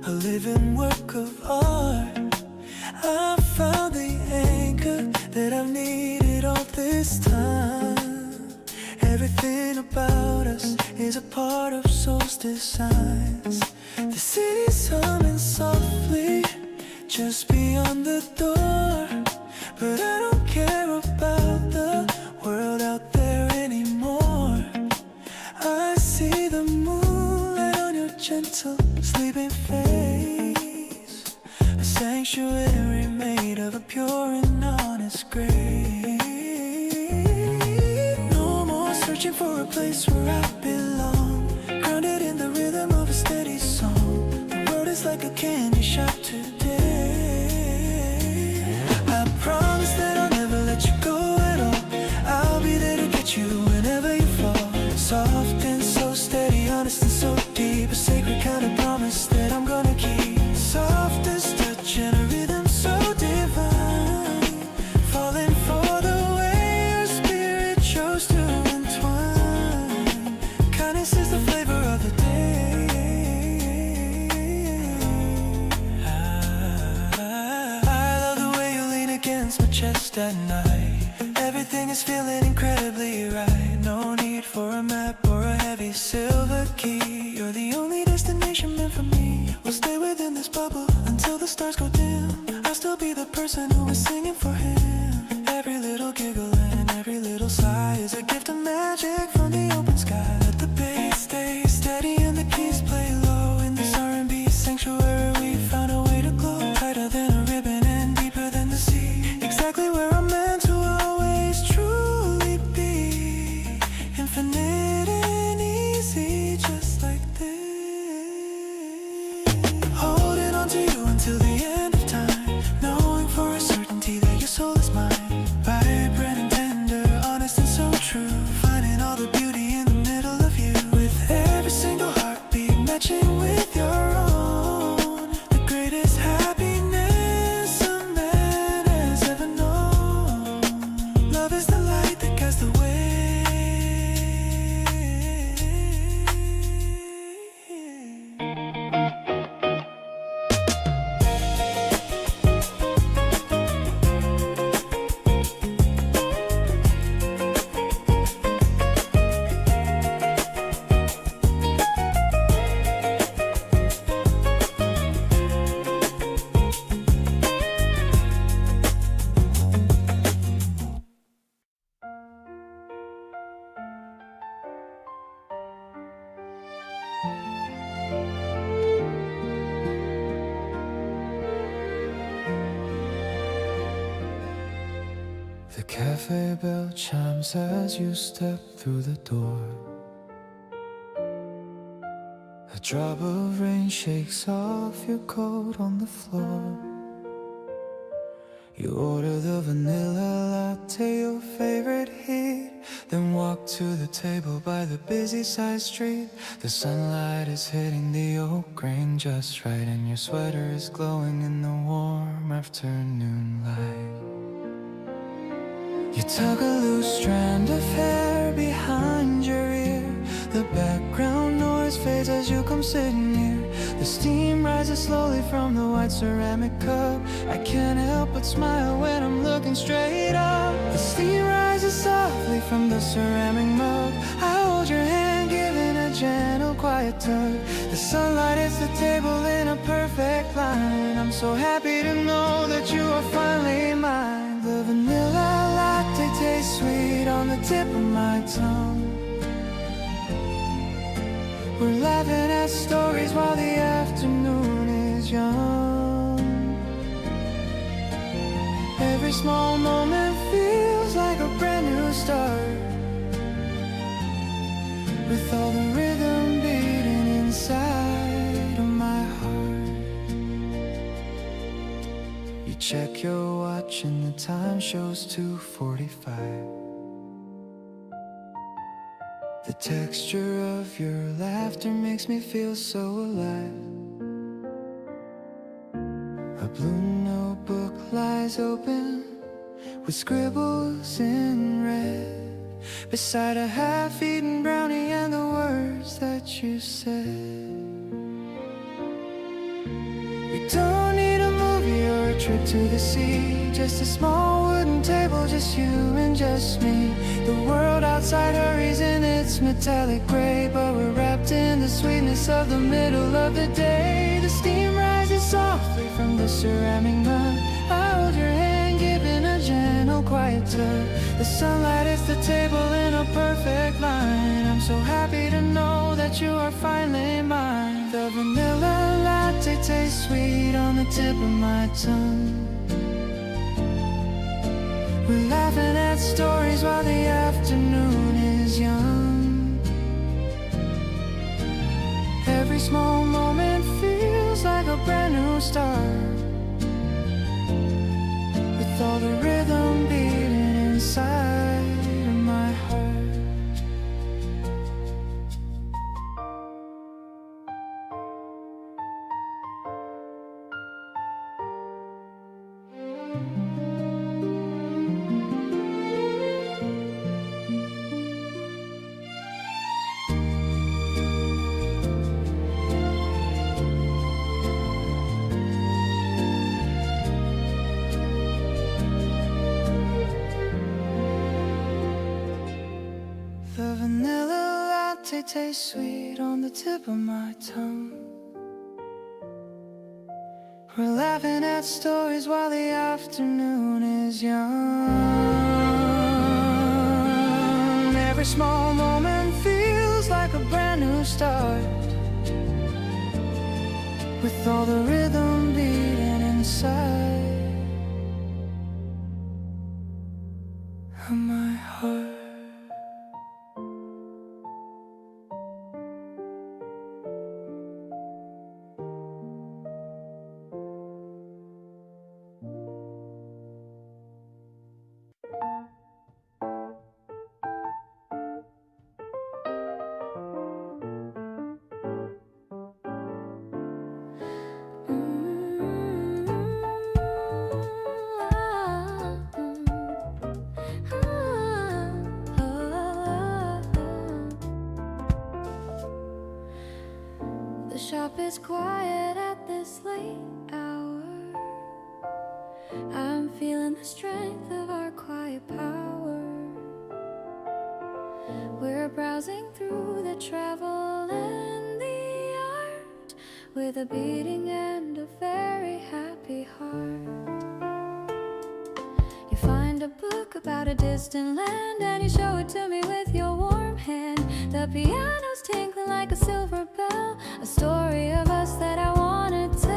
a living work of art. I found the anchor that I've needed all this time. Everything about us is a part of soul's designs. The city's humming softly just beyond the door, but I don't care about the world out there anymore. I see the moonlight on your gentle sleeping face, a sanctuary made of a pure and honest grace. No more searching for a place where I belong, grounded in the rhythm of a steady song. The world is like a candy shop today. I promise that I'll never let you go at all. I'll be there to get you whenever you fall. Soft and so steady, honest and so deep, a sacred kind of promise that I'm gonna keep. Softest touch and a rhythm so divine, falling for the way your spirit chose to entwine. Kindness is the flavor of the day. I love the way you lean against my chest at night. Everything is feeling incredibly right. No need for a map or a heavy silver key. You're the only destination meant for me. We'll stay within this bubble until the stars go dim. I'll still be the person who is singing for him. Every little giggle and every little sigh is a gift of magic from the open sky. Let the bass stay steady and the keys play low. In this R&B sanctuary we found a way to glow. Tighter than a ribbon and deeper than the sea. Exactly where I'm meant to always truly be. Infinite and easy, just like this. Holding on to you until the end of time, knowing for a certainty that your soul is mine. Vibrant and tender, honest and so true. Finding all the beauty in the middle of you. With every single heartbeat matching with your own. The greatest happiness a man has ever known. Love is the light that guides the way. The cafe bell chimes as you step through the door. A drop of rain shakes off your coat on the floor. You order the vanilla latte, your favorite heat. Then walk to the table by the busy side street. The sunlight is hitting the oak grain just right, and your sweater is glowing in the warm afternoon light. You tug a loose strand of hair behind your ear. The background noise fades as you come sitting near. The steam rises slowly from the white ceramic cup. I can't help but smile when I'm looking straight up. The steam rises softly from the ceramic mug. I hold your hand, giving a gentle, quiet tug. The sunlight hits the table in a perfect line. I'm so happy to know that you are finally mine. The vanilla latte tastes sweet on the tip of my tongue. We're laughing at stories while the afternoon is young. Every small moment feels like a brand new start, with all the rhythm beating inside of my heart. You check your watch and the time shows 2:45. The texture of your laughter makes me feel so alive. A blue notebook lies open with scribbles in red, beside a half-eaten brownie and the words that you said. We don't need a movie or a trip to the sea, just a small wooden table, just you and just me. The world outside hurries in its metallic gray, but we're wrapped in the sweetness of the middle of the day. The steam rises softly from the ceramic mug. I hold your hand, giving a gentle, quiet tug. The sunlight hits the table in a perfect line. I'm so happy to know that you are finally mine. The vanilla latte tastes sweet on the tip of my tongue. We're laughing at stories while the afternoon is young. Every small moment feels like a brand new start, with all the rhythm beating inside of my heart. latte tastes sweet on the tip of my tongue. We're laughing at stories while the afternoon is young. Every small moment feels like a brand new start, with all the rhythm beating inside of my heart. The shop is quiet at this late hour. I'm feeling the strength of our quiet power. We're browsing through the travel and the art, with a beating and a very happy heart. You find a book about a distant land and you show it to me with your warm hand. The piano's tinkling like a silver bell, a story of us that I wanna tell.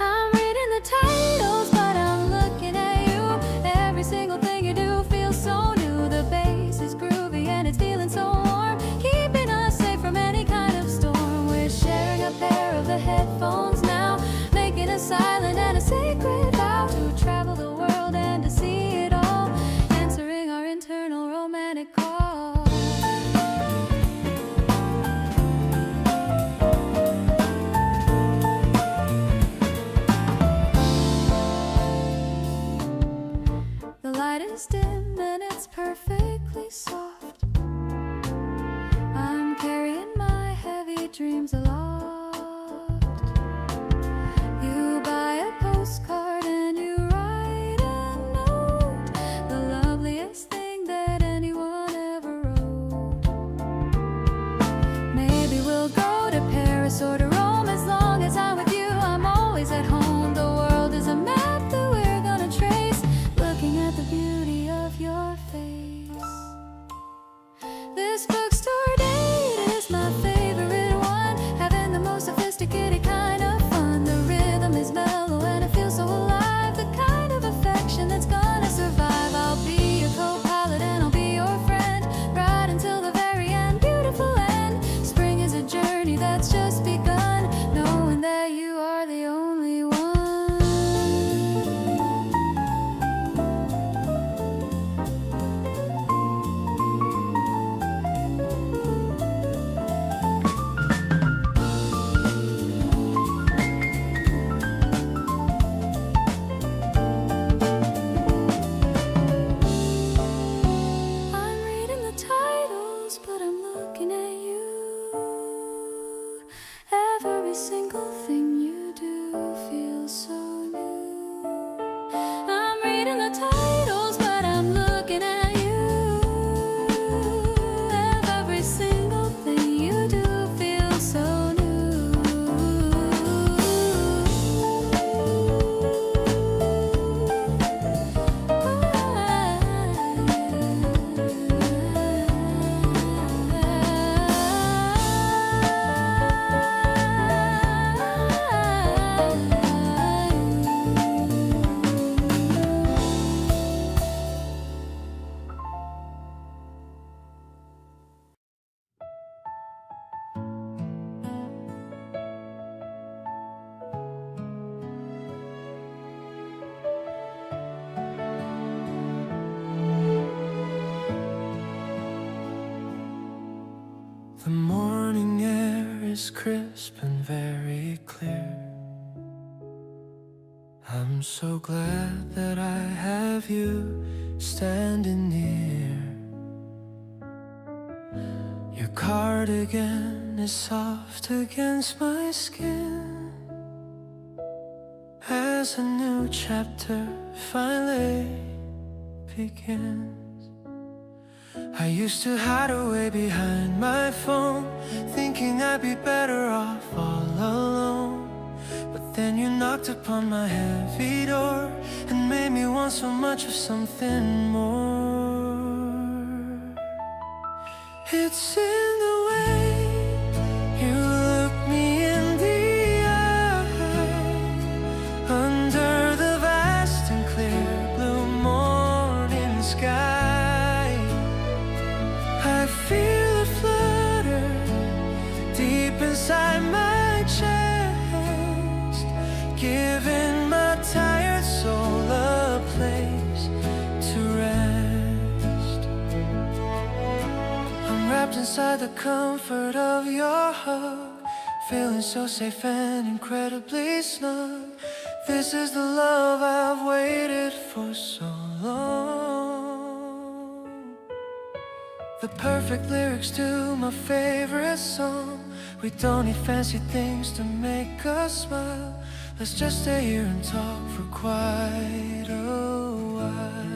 I'm reading the titles, but I'm looking at you. Every single thing you do feels so new. The bass is groovy and it's feeling so warm, keeping us safe from any kind of storm. We're sharing a pair of the headphones now, making a silent and a sacred vow to travel the world and to see it all, answering our internal romantic call. The light is dim and it's perfectly soft. I'm carrying my heavy dreams aloft. You buy a postcard and you write a note, the loveliest thing that anyone ever wrote. Maybe we'll go to Paris or to Rome. As long as I'm with you, I'm always at home. The world is a map that we're gonna trace, looking at the beauty of your face. This bookstore date is my favorite one, having the most sophisticated kind of fun. The rhythm is mellow and it feels so alive, the kind of affection that's gonna survive. I'll be your co-pilot and I'll be your friend, right until the very end, beautiful end. Spring is a journey that's just begun, knowing that you are the only one. I'm reading the titles, but I'm looking at you. Every single thing you do feels so new. I'm reading the titles, but I'm looking at you. Every single thing you do feels so new. The morning air is crisp and very clear. I'm so glad that I have you standing near. Your cardigan is soft against my skin, as a new chapter finally begins. I used to hide away behind my phone, thinking I'd be better off all alone. But then you knocked upon my heavy door and made me want so much of something more. It's in the way you look me in the eye, under the vast and clear blue morning sky. I feel it flutter deep inside my chest, giving my tired soul a place to rest. I'm wrapped inside the comfort of your hug, feeling so safe and incredibly snug. This is the love I've waited for so long. The perfect lyrics to my favorite song. We don't need fancy things to make us smile. Let's just stay here and talk for quite a while.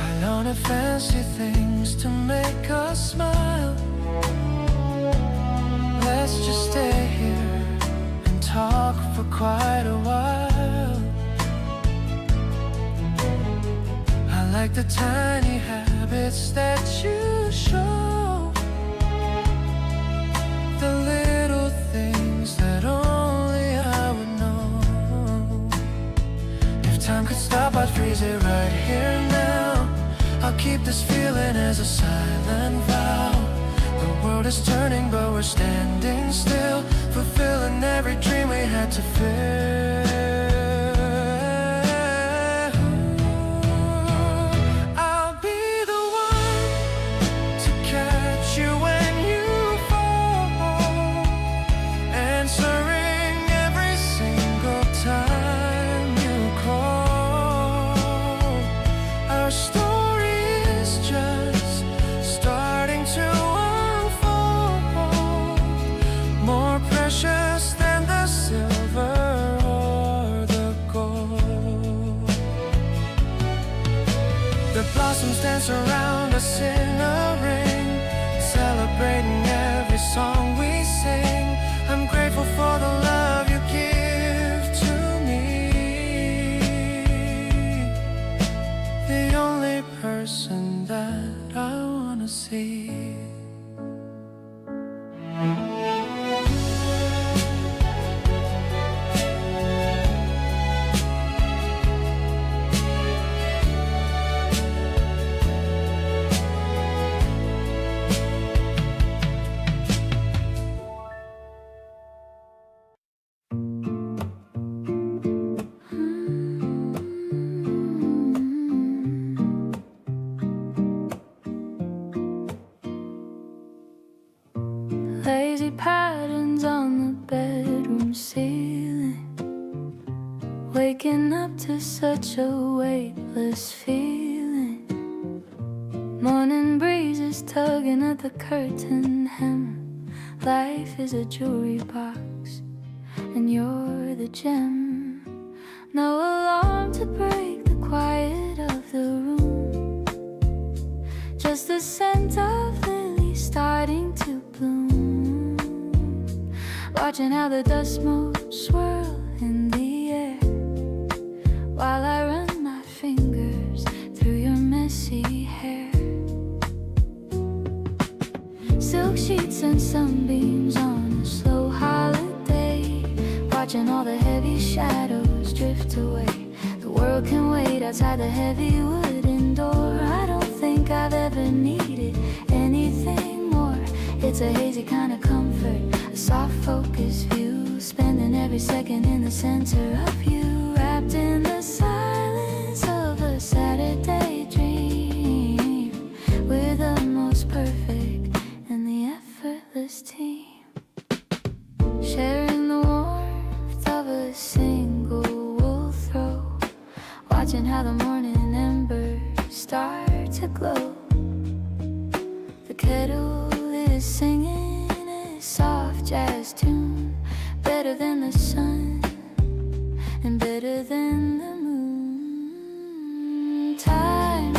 I don't have fancy things to make us smile. Let's just stay here and talk for quite a while. I like the tiny habits that you show, the little things that only I would know. If time could stop, I'd freeze it right here now. I'll keep this feeling as a silent vow. The world is turning but we're standing still, fulfilling every dream we had to fill. I'll be the one to catch you when you fall, answering every single time you call. Our story is just starting to unfold, more precious than the silver or the gold. The blossoms dance around us in a ring, celebrating every song we sing. I'm grateful for the love you give to me, the only person that I wanna see. Lazy patterns on the bedroom ceiling, waking up to such a weightless feeling. Morning breezes tugging at the curtain hem. Life is a jewelry box and you're the gem. No alarm to break the quiet of the room, just the scent of lilies starting to bloom. Watching how the dust motes swirl in the air, while I run my fingers through your messy hair. Silk sheets and sunbeams on a slow holiday, watching all the heavy shadows drift away. The world can wait outside the heavy wooden door. I don't think I've ever needed anything more. It's a hazy kind of comfort, a soft focused view, spending every second in the center of you, wrapped in the silence of a Saturday dream. We're the most perfect and the effortless team, sharing the warmth of a single wool throw, watching how the morning embers start to glow. The kettle is singing a soft jazz tune, better than the sun and better than the moon. Time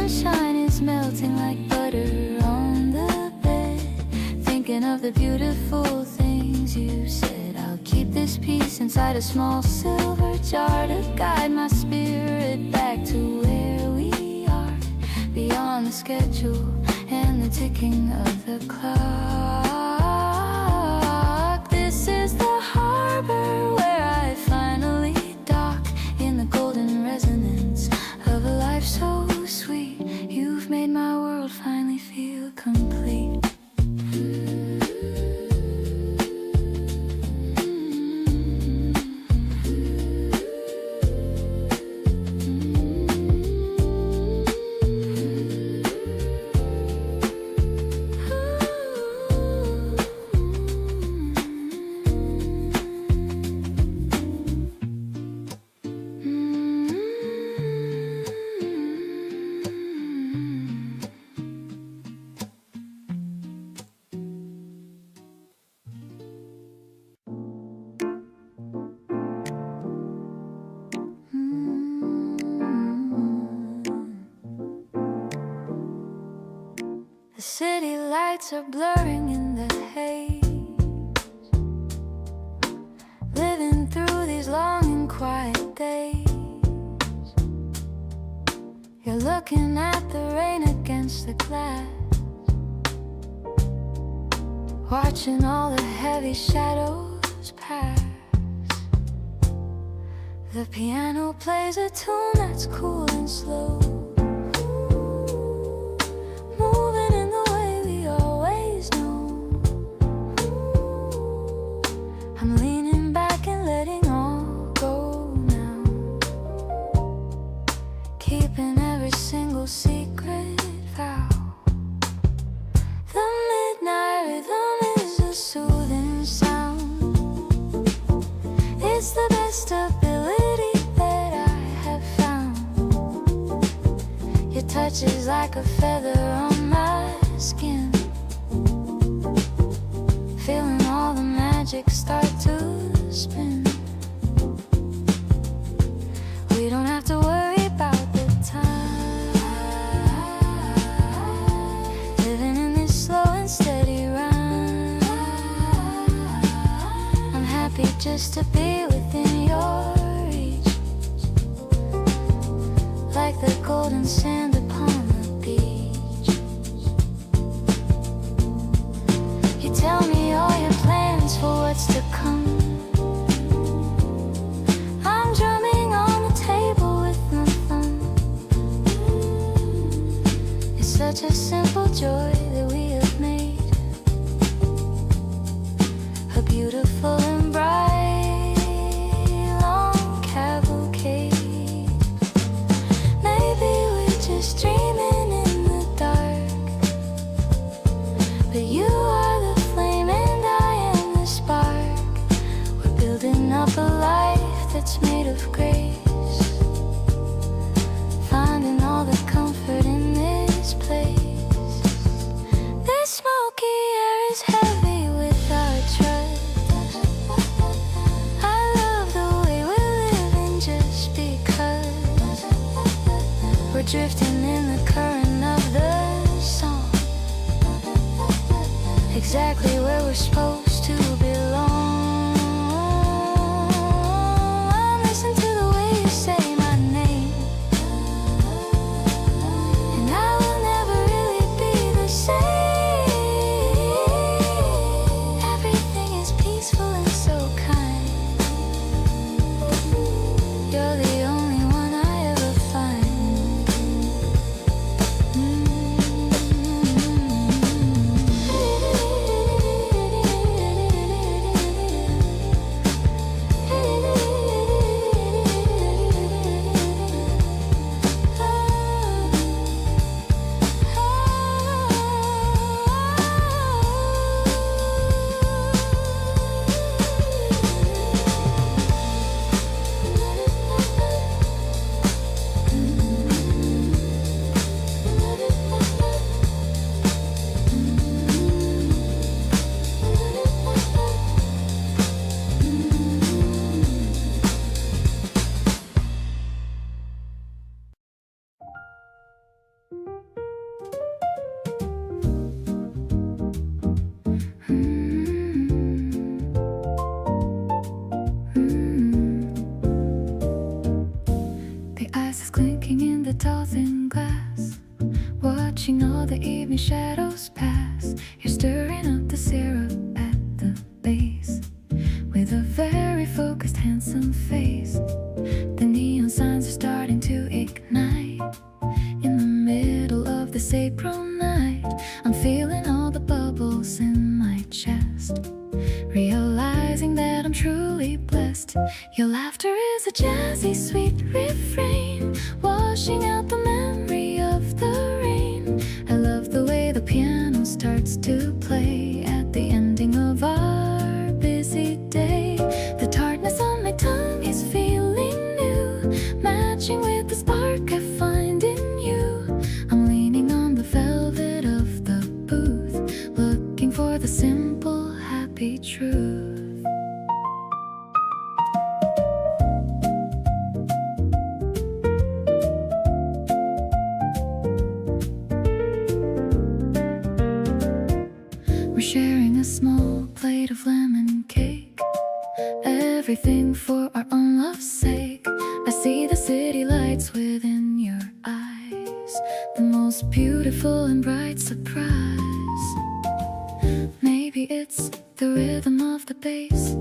sunshine is melting like butter on the bed. Thinking of the beautiful things you said. I'll keep this piece inside a small silver jar to guide my spirit back to where we are, beyond the schedule and the ticking of the clock. This is the harbor where I finally dock, in the golden resonance of a life so sweet. You've made my world finally feel complete. The city lights are blurring in the haze, living through these long and quiet days. You're looking at the rain against the glass, watching all the heavy shadows pass. The piano plays a tune that's cool and slow, moving in the way we always know. I'm leaning back and letting all go now, keeping every single secret vow. The midnight rhythm is a soothing sound. It's the best ability that I have found. Your touch is like a feather on my skin, feeling all the magic start to spin. We don't have to worry about the time, living in this slow and steady rhyme. I'm happy just to be within your reach, like the golden sand upon the beach. You tell me all your plans for what's to come. I'm drumming on the table with my thumb. It's such a simple joy that we have made, a beautiful and bright long cavalcade. Maybe we're just dreaming in the dark, but you are the flame and I am the spark. We're building up a life that's made of grace, finding all the comfort in this place. This smoky air is heavy with our trust. I love the way we're living just because we're drifting in the current of the song, exactly where we're supposed to belong. Listen to the way you say my name, and I will never really be the same. Everything is peaceful and so kind. You're the only one I ever find. tall thin glass, watching all the evening shadows pass. You're stirring up the syrup at the base with a very focused, handsome face. The neon signs are starting to ignite. In the middle of this April night, I'm feeling all the bubbles in my chest, realizing that I'm truly blessed. Your laughter is a jazzy, sweet refrain, washing out the memory of the rain. I love the way the piano starts to play at the ending of our busy day. The tartness on my tongue is feeling new, matching with the spark I find in you. I'm leaning on the velvet of the booth, looking for the simple, happy truth. We're sharing a small plate of lemon cake, everything for our own love's sake. I see the city lights within your eyes, the most beautiful and bright surprise. Maybe it's the rhythm of the bass,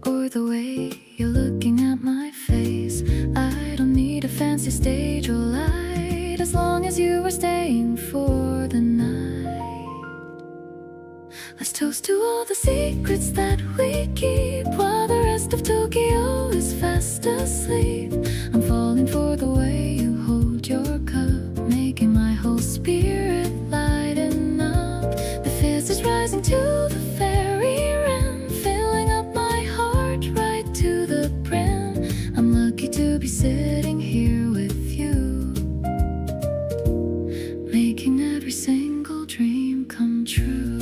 or the way you're looking at my face. I don't need a fancy stage or light, as long as you are staying for the night. Let's toast to all the secrets that we keep, while the rest of Tokyo is fast asleep. I'm falling for the way you hold your cup, making my whole spirit lighten up. The fizz is rising to the fairy rim, filling up my heart right to the brim. I'm lucky to be sitting here with you, making every single dream come true.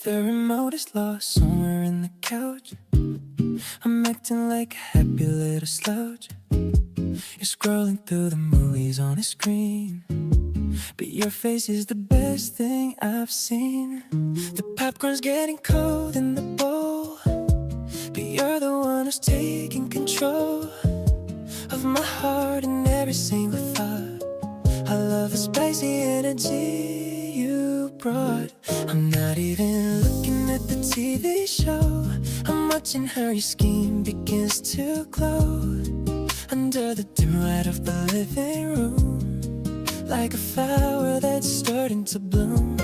The remote is lost somewhere in the couch. I'm acting like a happy little slouch. You're scrolling through the movies on a screen, but your face is the best thing I've seen. The popcorn's getting cold in the bowl, but you're the one who's taking control of my heart and every single thought. I love the spicy energy you brought. I'm not even looking at the TV show, I'm watching how your skin begins to glow under the dim light of the living room, like a flower that's starting to bloom.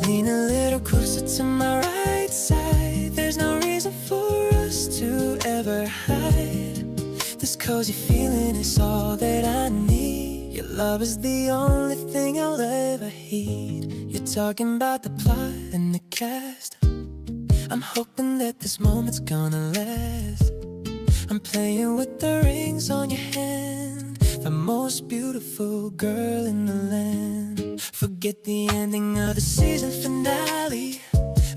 Lean a little closer to my right side, there's no reason for us to ever hide. This cozy feeling is all that I need. Your love is the only thing I'll ever heed. You're talking about the plot and the cast, I'm hoping that this moment's gonna last. I'm playing with the rings on your hand, the most beautiful girl in the land. Forget the ending of the season finale,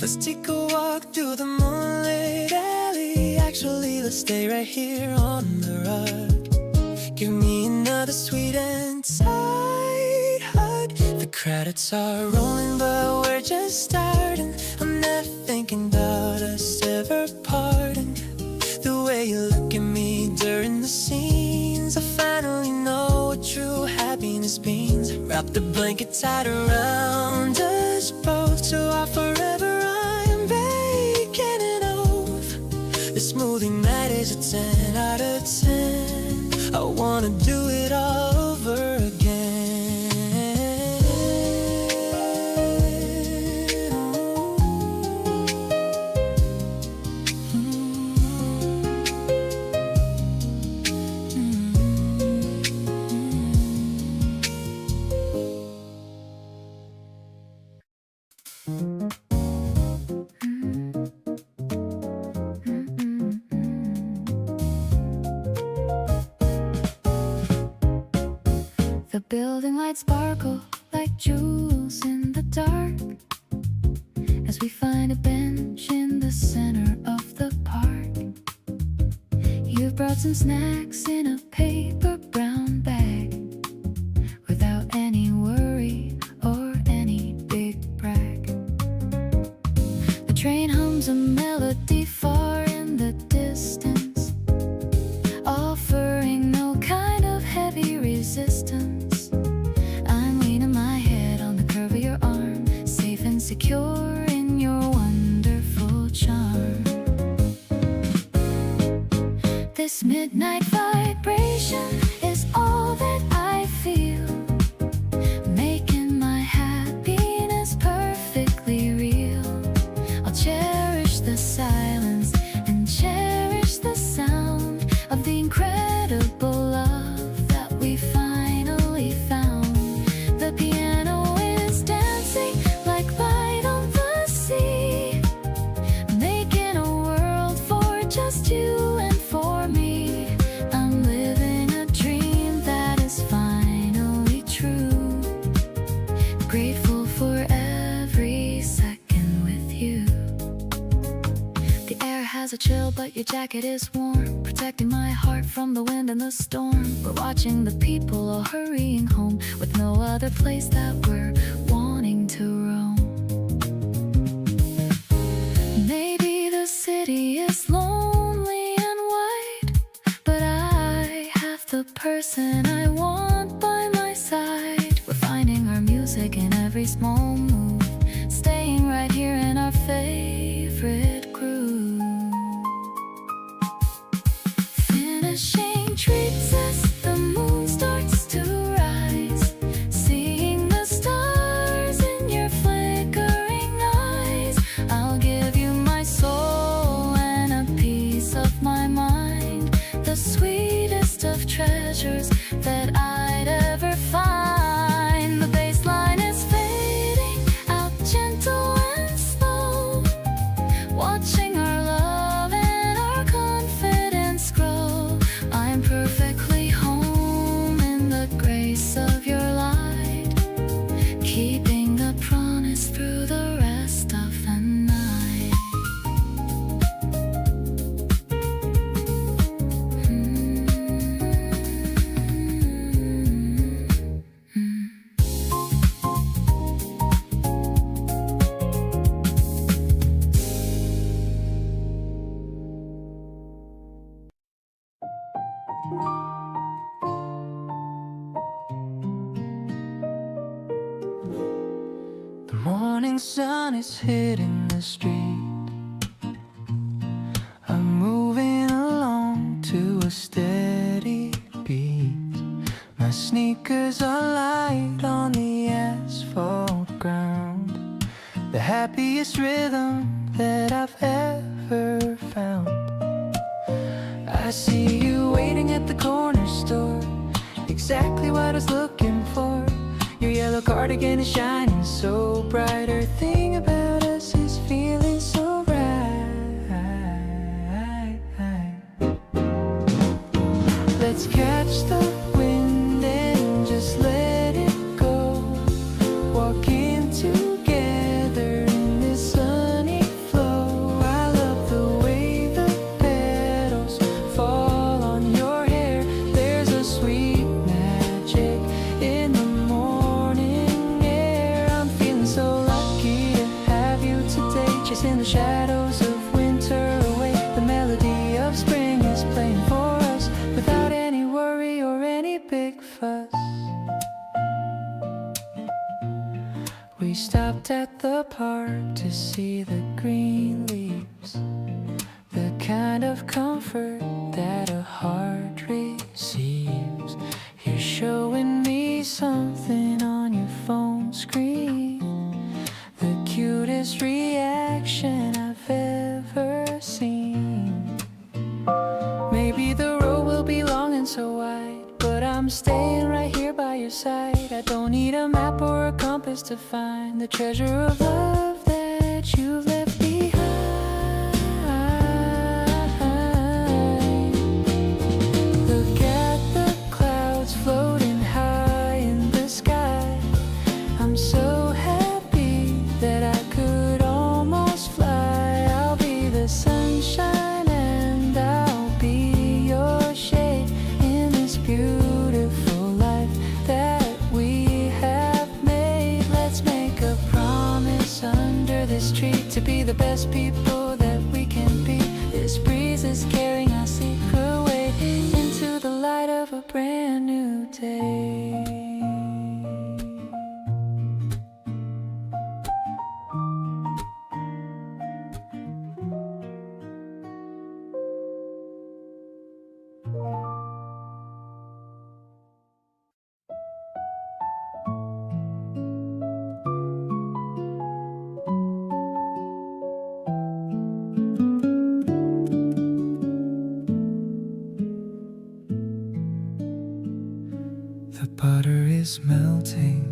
let's take a walk through the moonlit alley. Actually, let's stay right here on the rug. Give me another sweet and tight hug. The credits are rolling, but we're just starting. I'm not thinking about us ever parting. The way you look at me during the scenes, I finally know what true happiness means. Wrap the blanket tight around us both, so I'll forever I'm breaking an oath. This movie night is a 10 out of 10. I wanna do it all over again. The building lights sparkle like jewels in the dark as we find a bench in the center of the park. You brought some snacks in a paper brown bag without any worry or any big brag. The train hums a melody far in the distance, offering no kind of heavy resistance. I'm leaning my head on the curve of your arm, safe and secure in your wonderful charm. This midnight vibration is all that I feel, making my happiness perfectly real. I'll cherish the silence and cherish the sound of the incredible love that we finally found. The piano is dancing like light on the sea, making a world for just you and for me. I'm living a dream that is finally true, grateful for every second with you. The air has a chill, but your jacket is warm, protecting my heart from the wind and the storm. We're watching the people all hurrying home, with no other place that we're wanting to roam. Maybe the city is lonely and wide, but I have the person I want by my side. We're finding our music in every small move, staying right here in our favorite groove. Finishing treats as the moon starts to rise, seeing the stars in your flickering eyes. I'll give you my soul and a piece of my mind, the sweetest of treasures that I'd ever find. The bass line is fading out gentle and slow, watching our love and our confidence grow. I'm perfectly home in the grace of your light, keeping the promise through the rest of the night. The morning sun is hitting the street. I'm moving along to a steady beat. My sneakers are light on the asphalt ground, the happiest rhythm that I've ever found. I see you waiting at the corner store, exactly what I was looking for. Your yellow cardigan is shining so bright. Everything about us is feeling so right. Let's catch the wind and just let it go, walking together in this sunny flow. I love the way the petals fall on your hair. There's a sweet magic in the morning air. I'm feeling so lucky to have you today, chasing the shadows of winter away. The melody of spring is playing for us without any worry or any big fuss. We stopped at the park to see the green leaves, the kind of comfort that a heart receives. You're showing me something on your phone screen, the cutest reaction I've ever seen. Maybe the road will be long and so wide, but I'm staying right here by your side. I don't need a map or a compass to find the treasure of love that you've left behind. Look at the clouds floating high in breezes carrying our secret way into the light of a brand new day. The butter is melting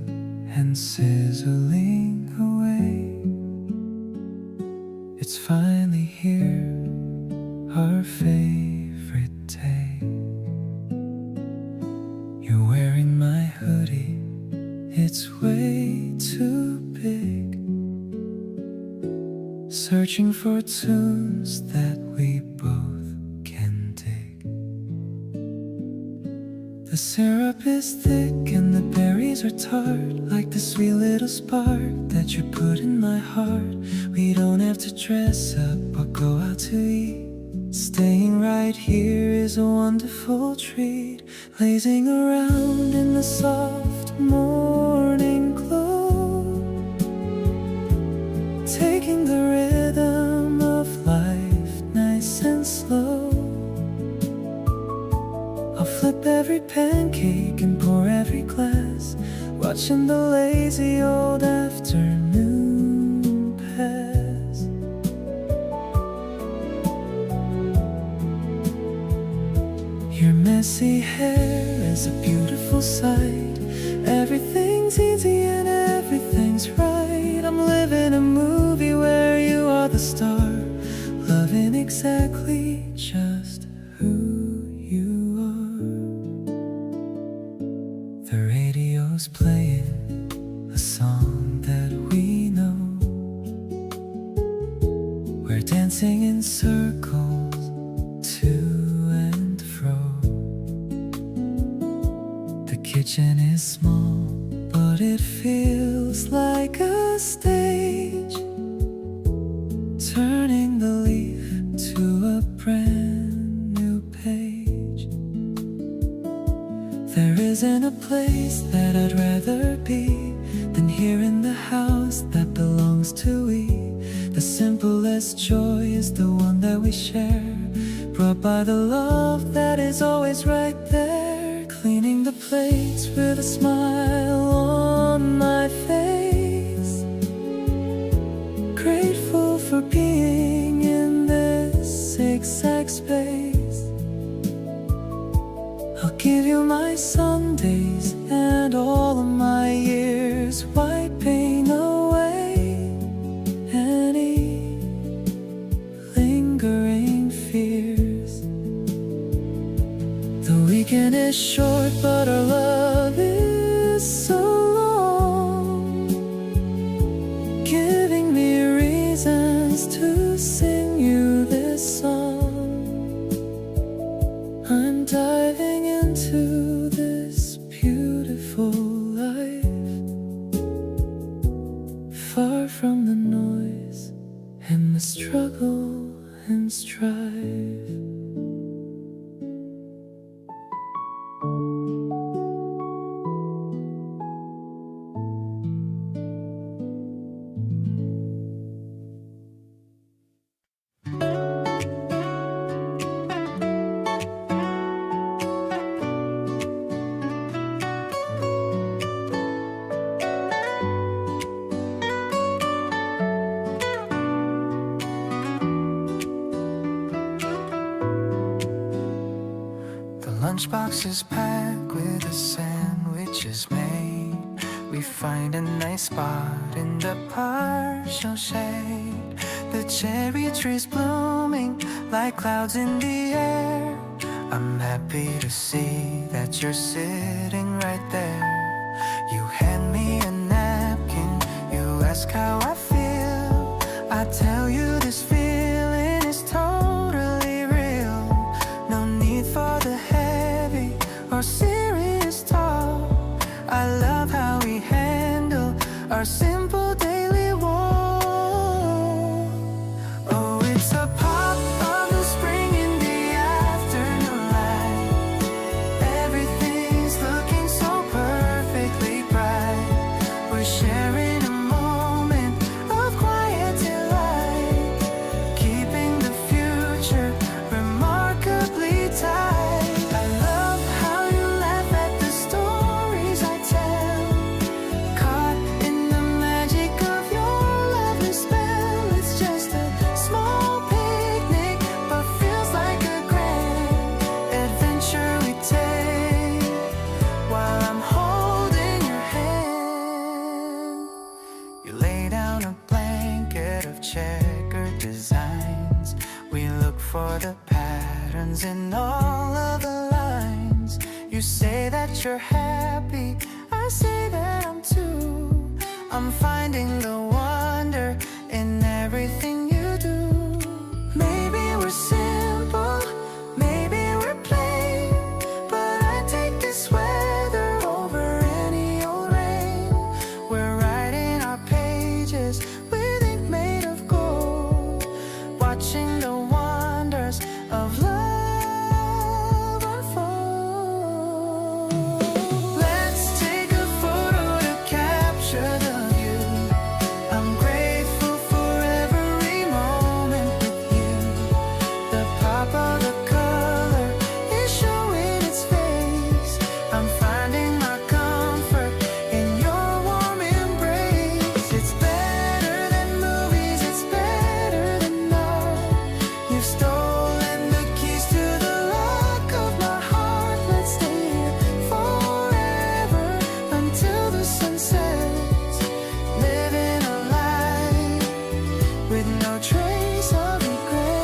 and sizzling away. It's finally here, our favorite day. You're wearing my hoodie, it's way too big. Searching for tunes that we both can dig. The syrup is thick and the berries are tart, like the sweet little spark that you put in my heart. We don't have to dress up or go out to eat. Staying right here is a wonderful treat. Lazing around in the soft morning glow, taking the rhythm of life nice and slow. I'll flip every pancake and pour every glass, watching the lazy old afternoon pass. Your messy hair is a beautiful sight. Everything's easy and everything's right. I'm living a movie where you are the star, loving exactly just who you are. The radio's playing a song that we know. We're dancing in circles to and fro. The kitchen is small, but it feels like a stage, turning the leaf to a brand new page. There isn't a place that I'd rather be than here in the house that belongs to we. The simplest joy is the one that we share, brought by the love that is always right there. Cleaning the plates with a smile on my face, grateful for being in this exact space. I'll give you my Sundays and all of my years, wiping away any lingering fears. The weekend is short, but our love is so long, giving me reasons to sing you this song. I'm diving into this beautiful life, far from the noise and the struggle and strife. Lunchbox is packed with the sandwiches made. We find a nice spot in the partial shade. The cherry tree's blooming like clouds in the air. I'm happy to see that you're sitting right there. You hand me a napkin, you ask how I feel. I tell you this feeling is totally real. No need for the heavy or serious talk. I love how we handle our simple daily walk. Oh, it's a pop of the spring patterns in all of the lines. You say that you're happy, I say that I'm too. I'm finding the wonder in everything you do. Maybe we're simple, maybe we're plain, but I take this weather over any old rain. We're writing our pages with ink made of gold, watching the wonders of love unfold. Let's take a photo to capture the view. I'm grateful for every moment with you. The pop of the color is showing its face. I'm finding my comfort in your warm embrace. It's better than movies, it's better than art. You've stolen the keys to the lock of my heart. Let's stay here forever until the sun sets. Living a life with no trace of regrets.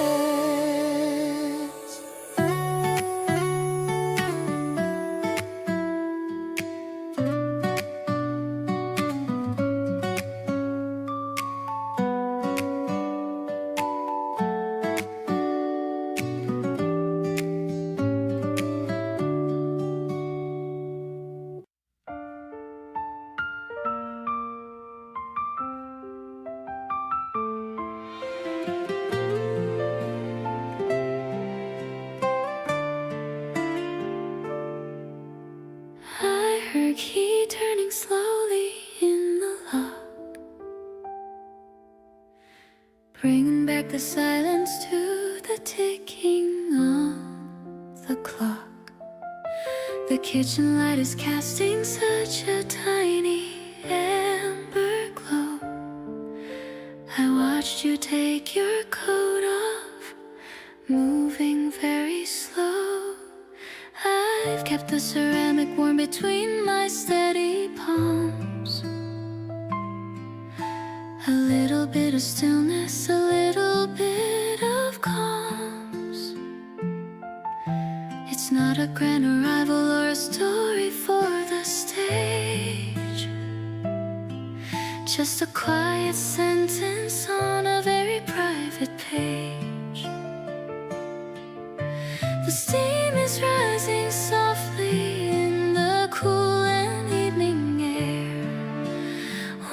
I heard key turning slowly in the lock, bringing back the silence to the ticking of the clock. The kitchen light is casting such a tiny amber glow. I watched you take your coat off, moving very slow. I've kept the ceramic warm between my steady palms. A little bit of stillness, a little bit of calms. It's not a grand arrival or a story for the stage, just a quiet sentence on a very private page. The steam is rising softly in the cool and evening air,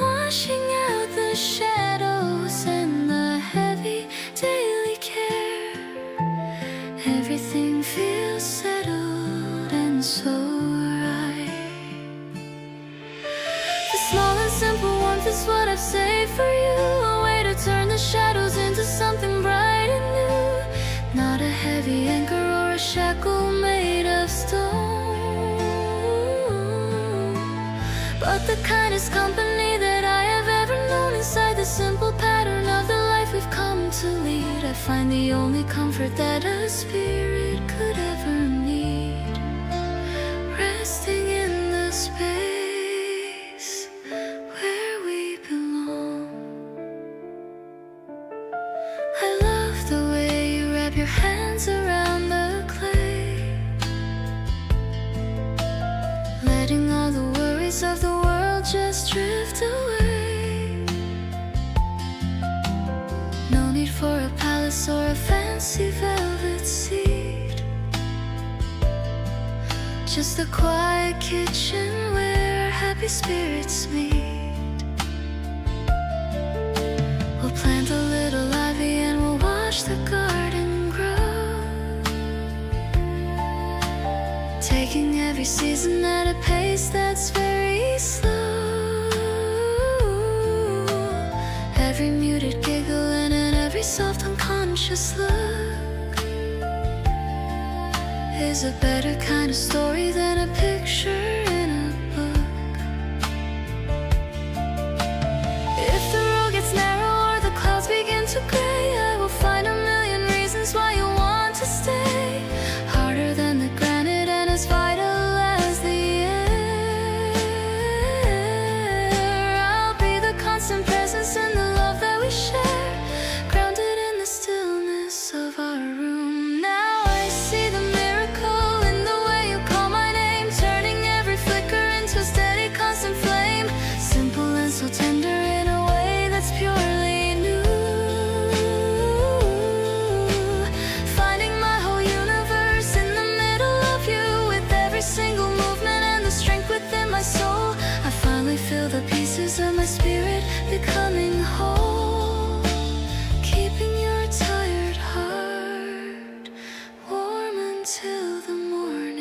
washing out the shadows and the heavy daily care. Everything feels settled and so right. The small and simple warmth is what I've saved for you, a way to turn the shadows into something bright and new. Not a heavy anchor or a shackle made of stone, but the kindest company that I have ever known. Inside the simple pattern of the life we've come to lead, I find the only comfort that a spirit could ever need, resting in the space where we belong. I love the way you wrap your hands around the clay, letting all the worries of the world just drift away. No need for a palace or a fancy velvet seat, just a quiet kitchen where happy spirits meet. We'll plant a little ivy and we'll watch the garden grow, taking every season at a pace that's very slow. Every muted giggle and in every soft unconscious look is a better kind of story than a picture in a book. If the road gets narrow or the clouds begin to gray, I will find a million reasons why you want to stay. Harder than the granite and as vital as the air. I'll be the constant presence in the love that we share, grounded in the stillness of our room. Now I until the morning.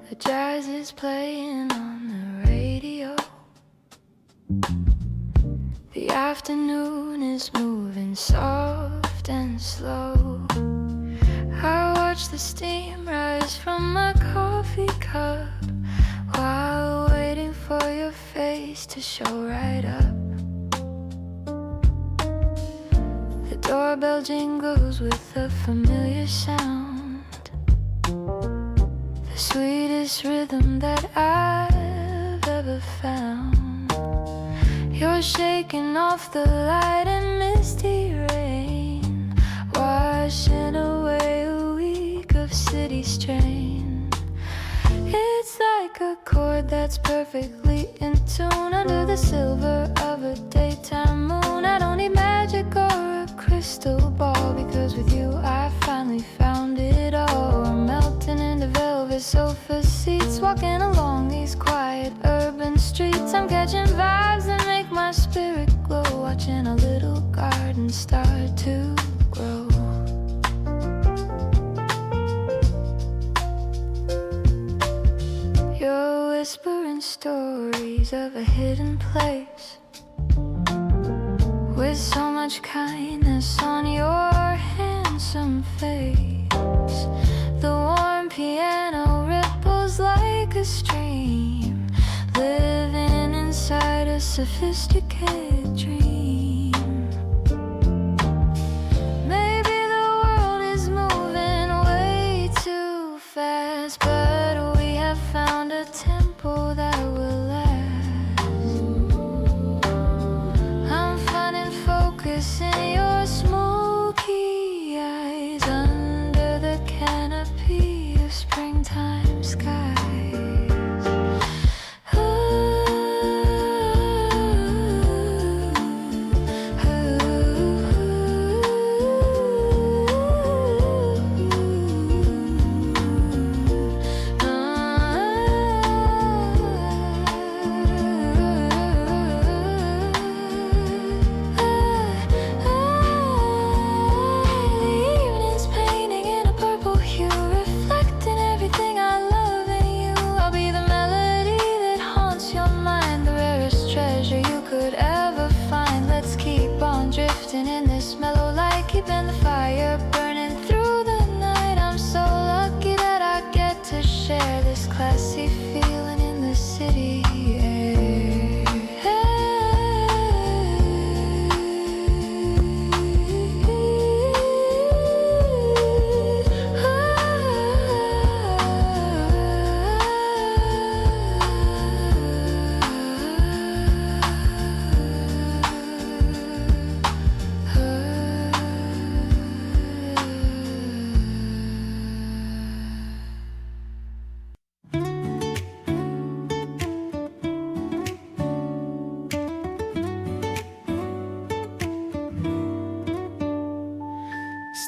The jazz is playing on the radio. The afternoon is moving soft and slow. I watch the steam rise from my coffee cup while waiting for your face to show right up. The doorbell jingles with a familiar sound. The sweetest rhythm that I've ever found. You're shaking off the light and misty rain, washing away a week of city strain. It's like a chord that's perfectly in tune under the silver of a daytime moon. I don't need magic or a crystal ball, because with you I finally found it all. We're melting into velvet sofa seats, walking along these quiet urban streets. I'm catching vibes that make my spirit glow, watching a little garden start to grow. You're whispering stories of a hidden place, with so much kindness on your handsome face. The warm piano ripples like a stream, living inside a sophisticated dream. Maybe the world is moving way too fast, but we have found a tempo that will last. I'm finding focus in your smoky eyes, under the canopy of springtime skies. In this mellow light, keeping the fire burning through the night. I'm so lucky that I get to share this classy feeling in the city air.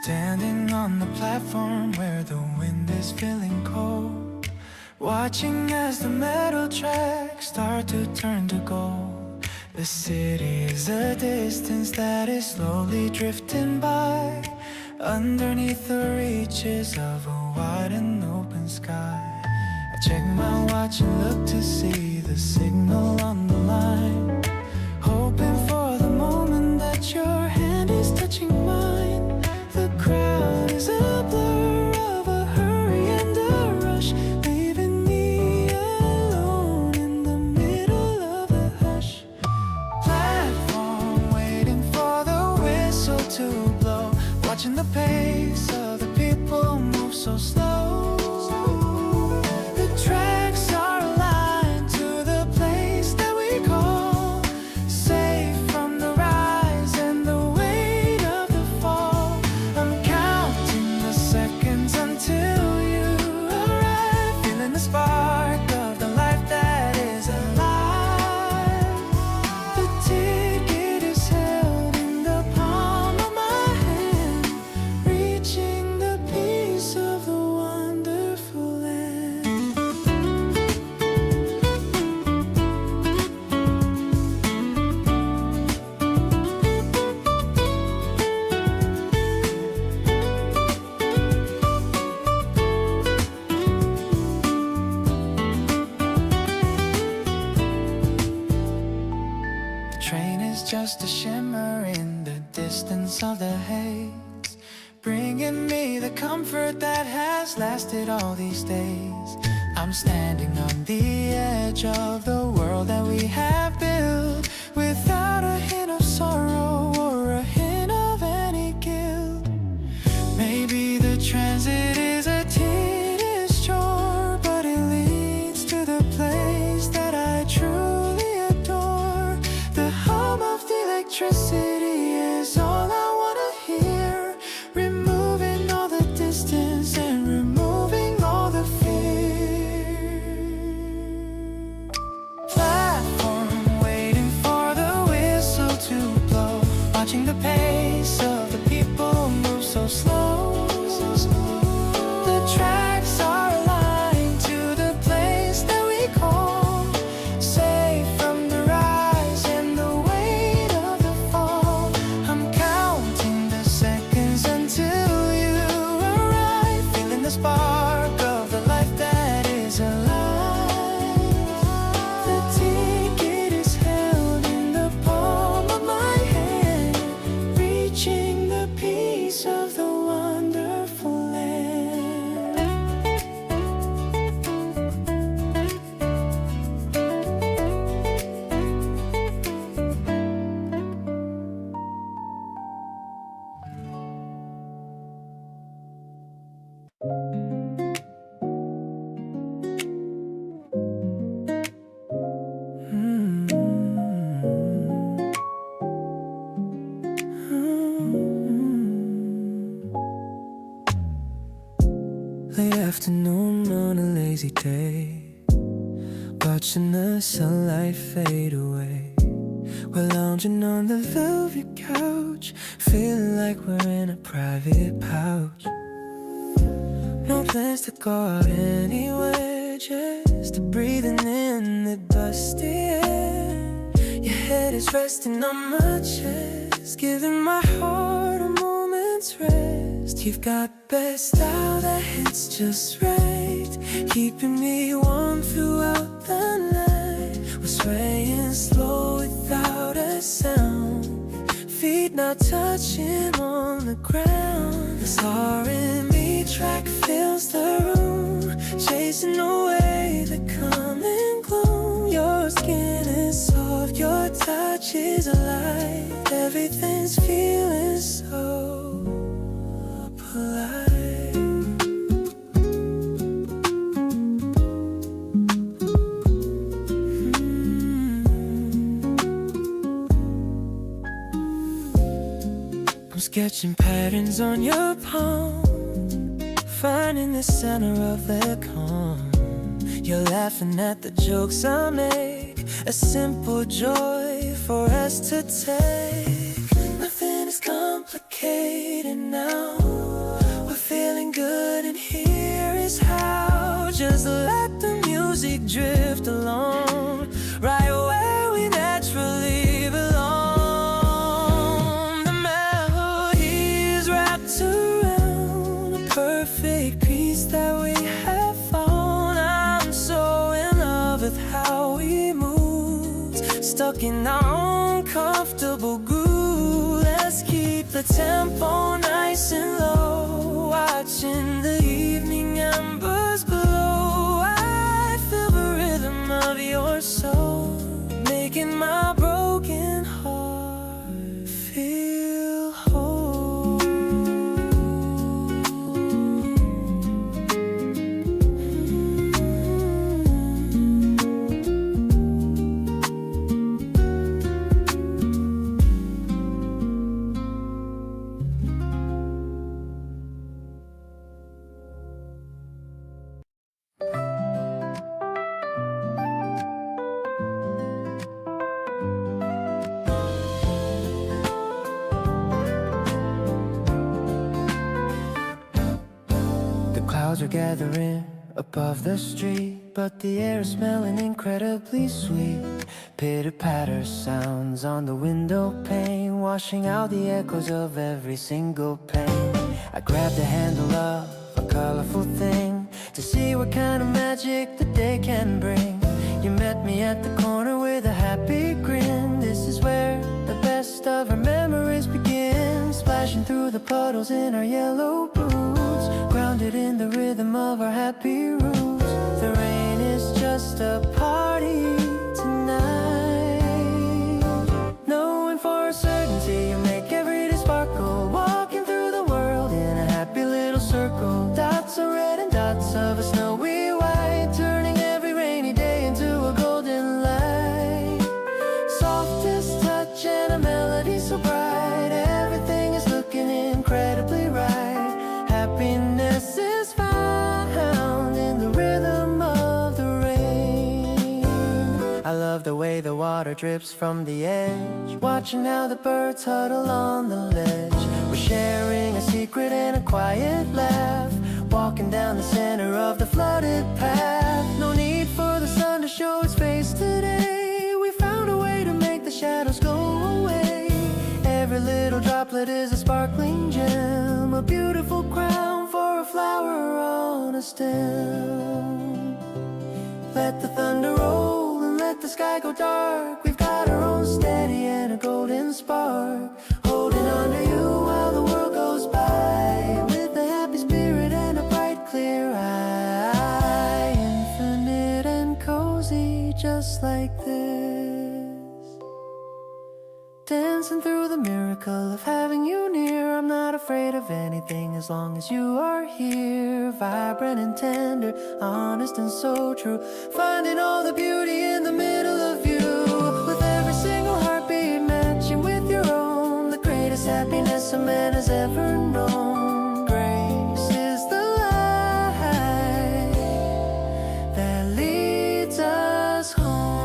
Standing on the platform where the wind is feeling cold, watching as the metal tracks start to turn to gold. The city is a distance that is slowly drifting by, underneath the reaches of a wide and open sky. I check my watch and look to see the signal on the line, hoping for the moment that your hand is touching mine. The crowd is a blur of a hurry and a rush, leaving me alone in the middle of the hush. Platform waiting for the whistle to blow, watching the pace of the people move so slow. The tracks are aligned to the place that we call safe, from the rise and the just a shimmer in the distance of the haze, bringing me the comfort that has lasted all these days. I'm standing on the edge of the world that we have built, without a hint of sorrow or a hint of any guilt. Maybe the transit is a tedious chore, but it leads to the place that I truly adore. The hum of the electricity is all I wanna hear, removing all the distance and removing all the fear. Platform waiting for the whistle to blow, watching the pace of the people move so slow. The tracks are aligned to the place that we call, safe from the rise and the weight of the fall. I'm counting the seconds until you arrive, feeling the spark of the life that is alive. The ticket is held in the palm of my hand, reaching the peace of the wonderful land. Late afternoon on a lazy day, watching the sunlight fade away. We're lounging on the velvet couch, feeling like we're in a private pouch. No plans to go out anywhere, just breathing in the dusty air. Your head is resting on my chest, giving my heart a moment's rest. You've got best style that hits just right, keeping me warm throughout the night. We're swaying slow without a sound, feet not touching on the ground. This R&B track fills the room, chasing away the coming gloom. Your skin is soft, your touch is alive, everything's feeling so alive. I'm sketching patterns on your palm, finding the center of the calm. You're laughing at the jokes I make, a simple joy for us to take. Nothing is complicated now, we're feeling good and here is how. Just let the music drift along, right where we naturally belong. The melody is wrapped around a perfect piece that we have found. I'm so in love with how we move, stuck in our own comfortable groove. Let's keep the tempo nice and low, watching the evening embers glow. I feel the rhythm of your soul, making my broken heart feel whole. Clouds are gathering above the street, but the air is smelling incredibly sweet. Pitter-patter sounds on the window pane, washing out the echoes of every single pain. I grabbed the handle of a colorful thing to see what kind of magic the day can bring. You met me at the corner with a happy grin. This is where the best of our memories begin, splashing through the puddles in our yellow boots, grounded in the rhythm of our happy roots. The rain is just a party tonight, knowing for a certainty you make every day sparkle, walking through the world in a happy little circle. Dots of red and dots of a snowy white, turning every rainy day into a golden light. Softest touch and a melody so bright, everything is looking incredibly right. Happiness is found in the rhythm of the rain. I love the way the water drips from the edge, watching how the birds huddle on the ledge. We're sharing a secret and a quiet laugh, walking down the center of the flooded path. No need for the sun to show its face today, we found a way to make the shadows go away. Every little droplet is a sparkling gem, a beautiful crown for a flower on a stem. Let the thunder roll and let the sky go dark, we've got our own steady and a golden spark, holding on to you while the world goes by, with a happy spirit and a bright clear eye. Infinite and cozy just like this, dancing through the miracle of having you near. I'm not afraid of anything as long as you are here, vibrant and tender, honest and so true, finding all the beauty in the middle of you, with every single heartbeat matching with your own, the greatest happiness a man has ever known. Grace is the light that leads us home.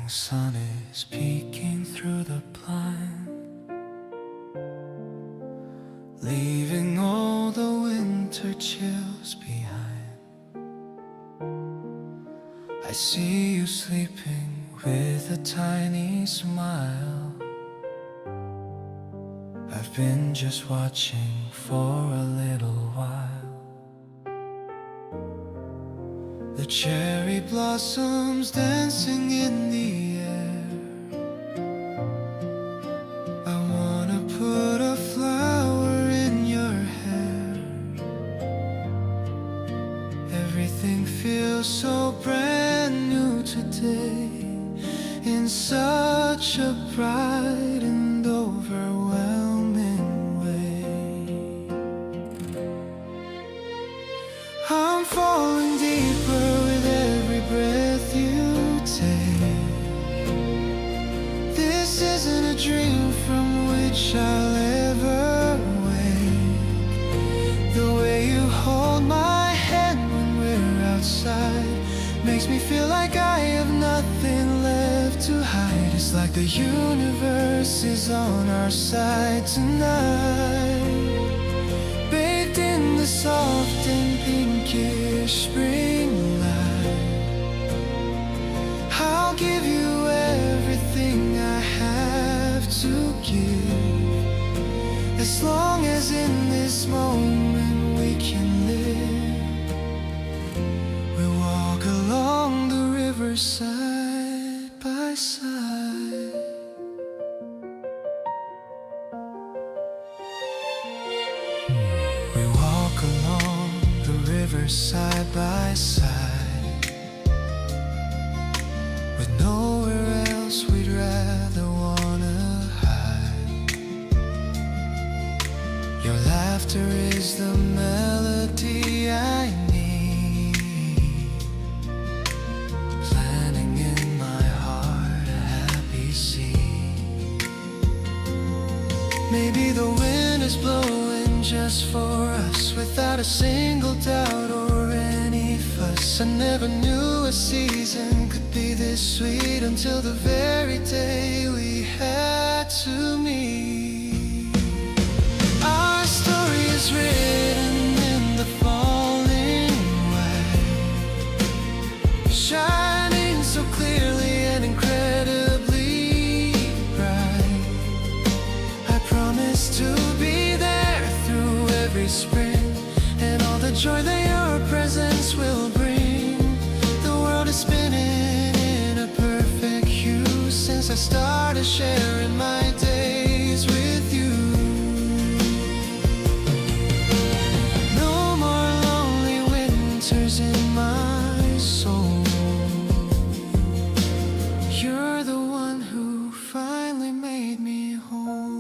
Sun is peeking through the blind, leaving all the winter chills behind. I see you sleeping with a tiny smile. I've been just watching for a little while. The cherry blossoms dancing in the air. I wanna put a flower in your hair. Everything feels so brand new today, in such a bright and overwhelming way. I'm falling deeper with every breath you take. This isn't a dream from which I'll ever wake. The way you hold my hand when we're outside makes me feel like I have nothing left to hide. It's like the universe is on our side tonight, baked in the soft and pinkish spring light. I'll give you everything I have to give, as long as in this moment we can live. We walk along the river side by side. We walk along the river side by side, with nowhere else we'd rather wanna hide. Your laughter is the melody I need, planting in my heart a happy seed. Maybe the wind wind is blowing just for us, without a single doubt or any fuss. I never knew a season could be this sweet until the very day we had to meet. Our story is written in the falling light, shining so clearly and incredibly bright. I promise to be there through every spring, and all the joy that your presence will bring. The world is spinning in a perfect hue since I started sharing my days with you. No more lonely winters in my soul. You're the one who finally made me whole.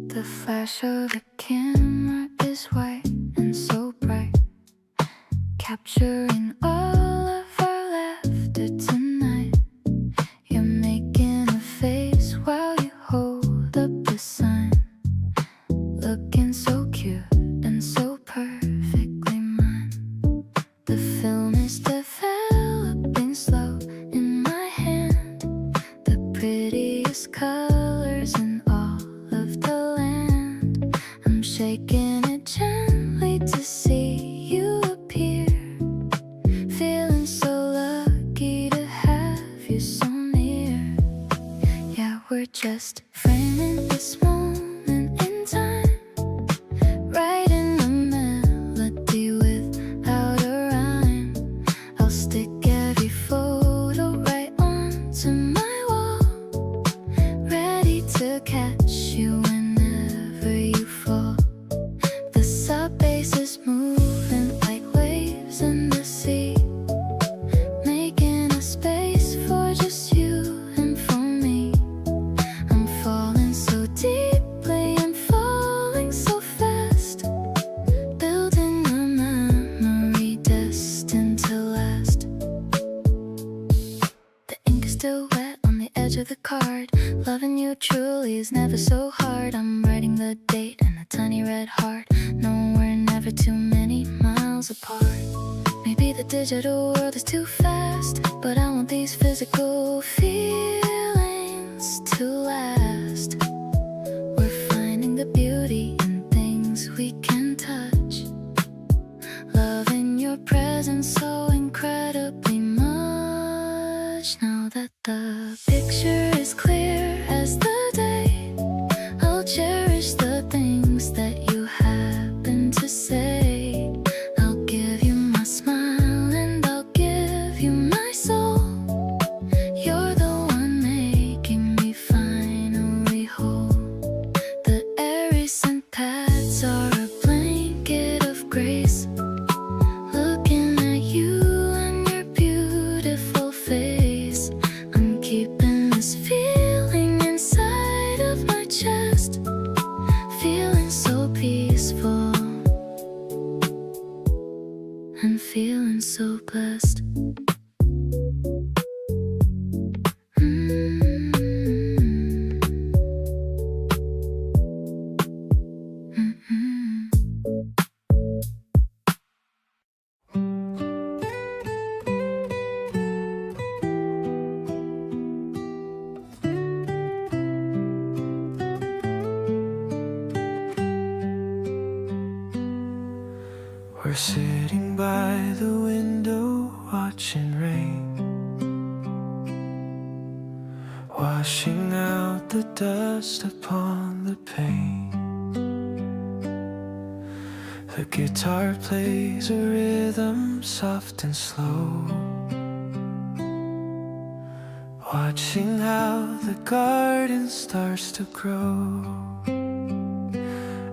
The flash of the camera is white and so bright, capturing all of our laughter tonight. You're making a face while you hold up the sign, looking so cute and so perfectly mine. The film is developing slow in my hand, the prettiest colors in all of the land. I'm shaking it gently to see you appear, feeling so lucky to have you so near. Yeah, we're just framing this moment in time, writing a melody without a rhyme. I'll stick every photo right onto my wall, ready to catch you whenever you fall. The sub bass is moving like waves in the sea, making a space for just you and for me. I'm falling so deeply and falling so fast, building a memory destined to last. The ink is still wet on the edge of the card. Loving you truly is never so hard. I'm writing the date and a tiny red heart. No, we're never too many miles apart. Maybe the digital world is too fast, but I want these physical feelings to last. We're finding the beauty in things we can touch, loving your presence so incredibly much. Now that the picture is clear as the day, I'll cherish the things that you happen to say. I'll give you my smile and I'll give you my soul. You're the one making me finally whole. The airy scent pads are a blanket of grace, looking at you and your beautiful face. I'm keeping this feeling inside of my chest, feeling so peaceful and feeling so blessed. We're sitting by the window watching rain, washing out the dust upon the pane. The guitar plays a rhythm soft and slow, watching how the garden starts to grow.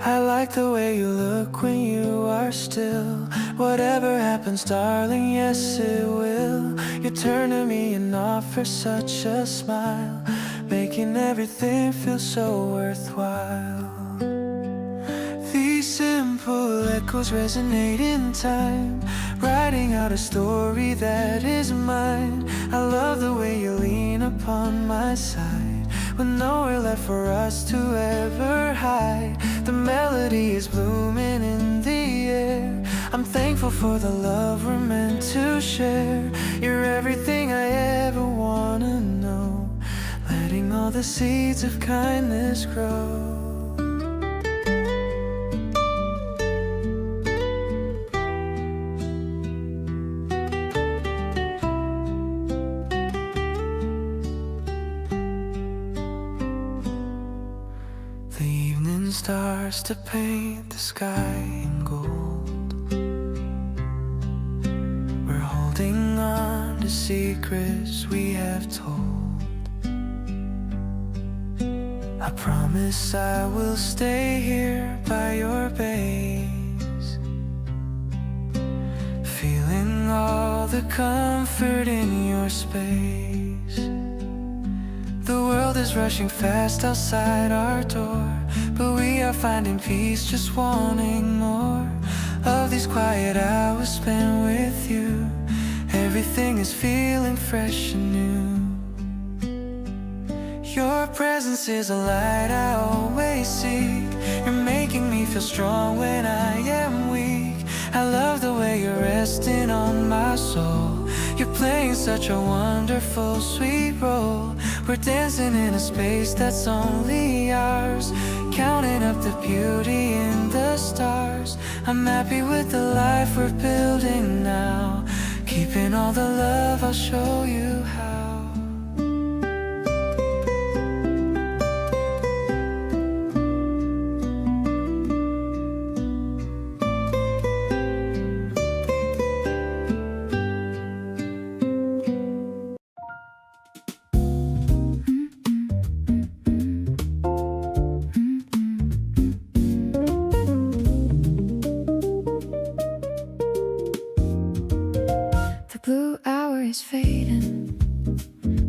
I like the way you look when you are still. Whatever happens, darling, yes it will. You turn to me and offer such a smile, making everything feel so worthwhile. These simple echoes resonate in time, writing out a story that is mine. I love the way you lean upon my side, with nowhere left for us to ever hide. The melody is blooming in the air. I'm thankful for the love we're meant to share. You're everything I ever wanna know, letting all the seeds of kindness grow. Stars to paint the sky in gold. We're holding on to secrets we have told. I promise I will stay here by your base, feeling all the comfort in your space. The world is rushing fast outside our door, but we are finding peace, just wanting more of these quiet hours spent with you. Everything is feeling fresh and new. Your presence is a light I always seek. You're making me feel strong when I am weak. I love the way you're resting on my soul. You're playing such a wonderful, sweet role. We're dancing in a space that's only ours, counting up the beauty in the stars. I'm happy with the life we're building now, keeping all the love, I'll show you how. Blue hour is fading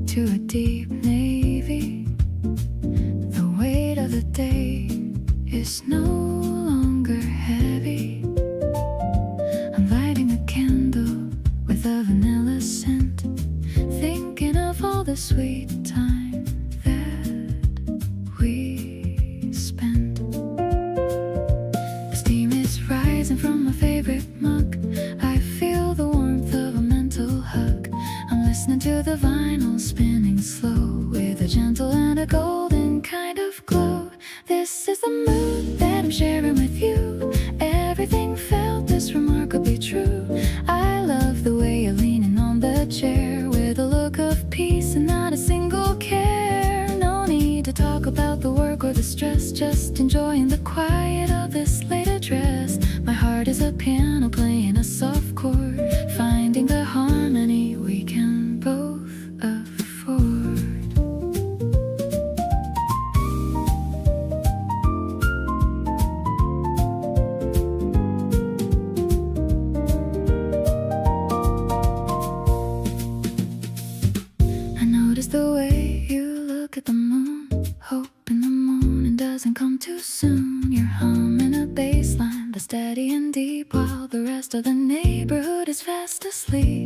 to a deep navy. The weight of the day is no longer heavy. I'm lighting a candle with a vanilla scent, thinking of all the sweet time that we spent. The steam is rising from my favorite mug. I feel the warmth of a mental hug. I'm listening to the vinyl spinning slow, with a gentle and a golden kind of glow. This is the mood that I'm sharing with you. Everything felt this remarkably true. I love the way you're leaning on the chair, with a look of peace and not a single care. No need to talk about the work or the stress, just enjoying the quiet of this late address. My heart is a piano playing a soft chord, finding the harmony we can both afford. I notice the way you look at the moon, hoping the morning doesn't come too soon. You're humming a bass line that's steady and deep, while the rest of the neighborhood is fast asleep.